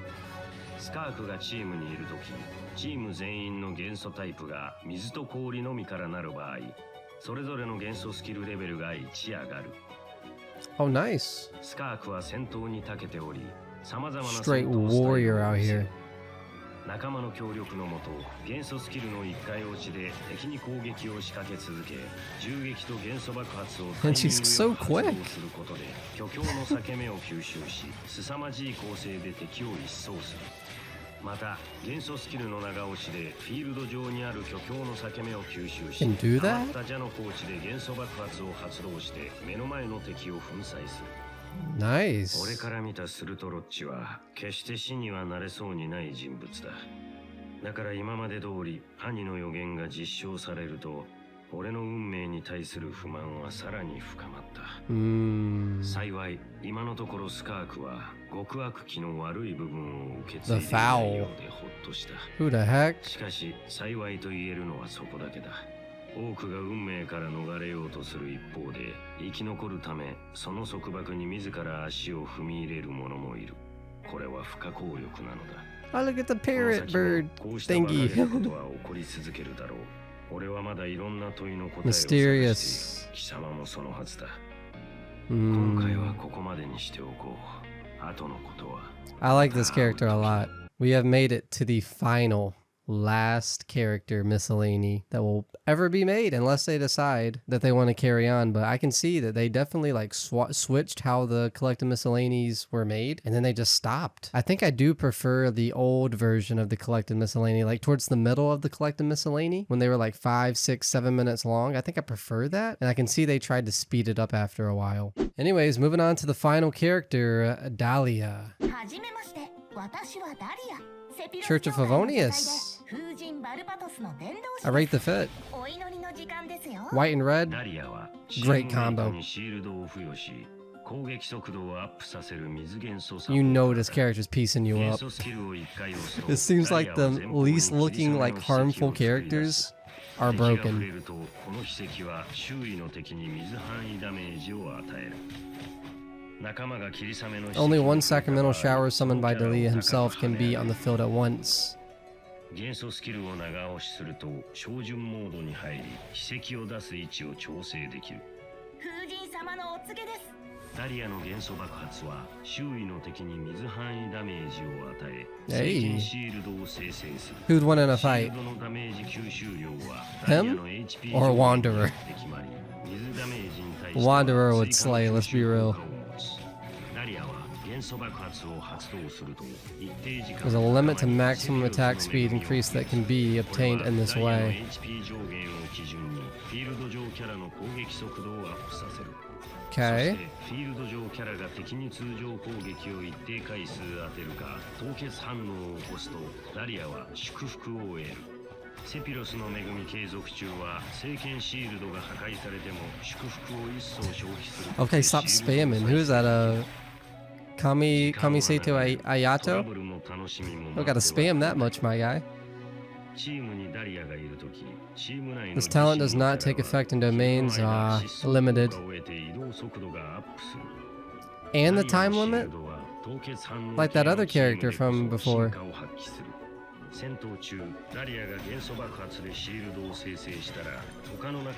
スカークがチームにいるとき、チーム全員の元素タイプが水と氷のみからなる場合、それぞれの元素スキルレベルが1上がる。Oh, nice. スカークは戦闘に長けており、様々な Straight warrior out here. 仲間の協力のもと、元素スキルの1回落ちで敵に攻撃を仕掛け続け、銃撃と元素爆発をタイミングよく発動することで、巨強の裂け目を吸収し、凄まじい構成で敵を一掃する。また、元素スキルの長押しでフィールド上にある巨強の裂け目を吸収し、変わったジャのコーチで元素爆発を発動して目の前の敵を粉砕する。Nice. 俺から見たスルトロッチは決して死にはなれそうにない人物だ。だから今まで通り兄の予言が実証されると、俺の運命に対する不満はさらに深まった。幸い今のところスカークは極悪鬼の悪い部分を受け継いでいないようでほっとした。Who the heck? しかし幸いと言えるのはそこだけだ。多くが運命から逃れようとする一方で、生き残るためその束縛に自ら足を踏み入れる者もいる。これは不可抗力なのだ。Oh, look at the parrot bird thingy. ことは起こり続けるだろう。俺はまだいろんな問いの答えを Mysterious. 貴様もそのはずだ。今回はここまでにしておこう。後のことは。I like this character a lot. We have made it to the final last character Miscellany that will ever be made, unless they decide that they want to carry on. But I can see that they definitely like switched how the collected miscellanies were made, and then they just stopped. I think I do prefer the old version of the collected miscellany, like towards the middle of the collected miscellany when they were like 5, 6, 7 minutes long. I think I prefer that, and I can see they tried to speed it up after a while. Anyways, moving on to the final character, Dahlia. Church of Favonius. I rate the fit. White and red. Great combo. You know this character's piecing you up. It seems like the least looking like harmful characters are broken. Only one sacramental shower summoned by Dahlia himself can be on the field at once. 元素スキルを長押しすると照準モードに入り秘跡を出す位置を調整できる。風神様のお告げです。ダリアの元素爆発は周囲の敵に水範囲ダメージを与え、 Hey. シールドを生成する。 Who'd win in a fight? シールドのダメージ吸収量は Him or Wanderer? Wanderer would slay, let's be real. There's a limit to maximum attack speed increase that can be obtained in this way. Okay. Okay, stop spamming. Who is that? Kamisato Ayato? I gotta spam that much, my guy. This talent does not take effect in domains limited. And the time limit? Like that other character from before.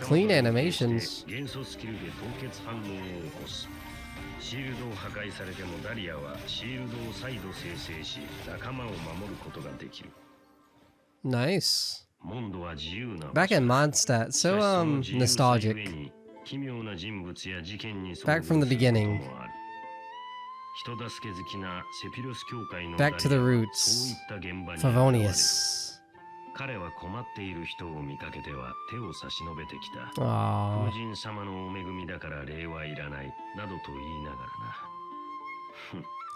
Clean animations. Nice. Back at Mondstadt, so nostalgic. Back from the beginning. Back to the roots. Favonius. Aww.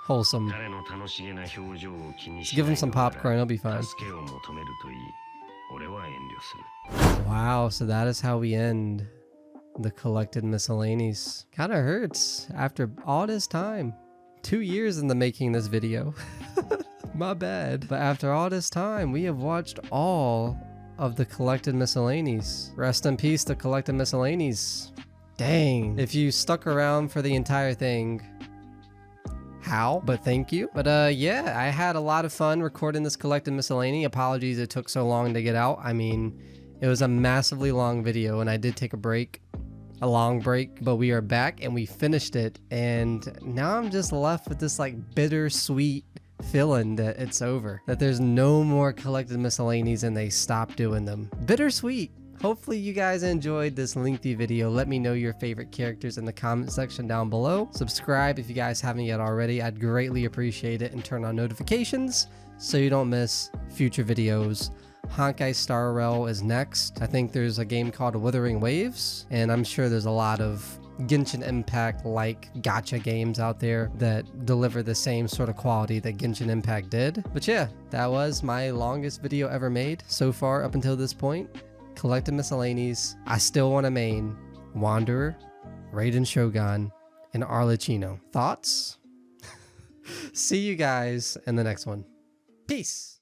Wholesome. Just give him some popcorn, he'll be fine. Wow, so that is how we end the collected miscellanies. Kinda hurts after all this time. 2 years in the making this video. My bad. But after all this time, we have watched all of the collected miscellanies. Rest in peace, the collected miscellanies. Dang. If you stuck around for the entire thing, how? But thank you. But yeah, I had a lot of fun recording this collected miscellany. Apologies it took so long to get out. I mean, it was a massively long video and I did take a break. A long break, but we are back and we finished it. And now I'm just left with this like bittersweet feeling that it's over. That there's no more collected miscellanies and they stopped doing them. Bittersweet. Hopefully you guys enjoyed this lengthy video. Let me know your favorite characters in the comment section down below. Subscribe if you guys haven't yet already. I'd greatly appreciate it, and turn on notifications so you don't miss future videos. Honkai Star Rail is next. I think there's a game called Wuthering Waves, and I'm sure there's a lot of Genshin Impact like gacha games out there that deliver the same sort of quality that Genshin Impact did. But yeah, that was my longest video ever made so far up until this point. Collected miscellanies. I still want to main Wanderer, Raiden Shogun, and Arlecchino. Thoughts? See you guys in the next one. Peace.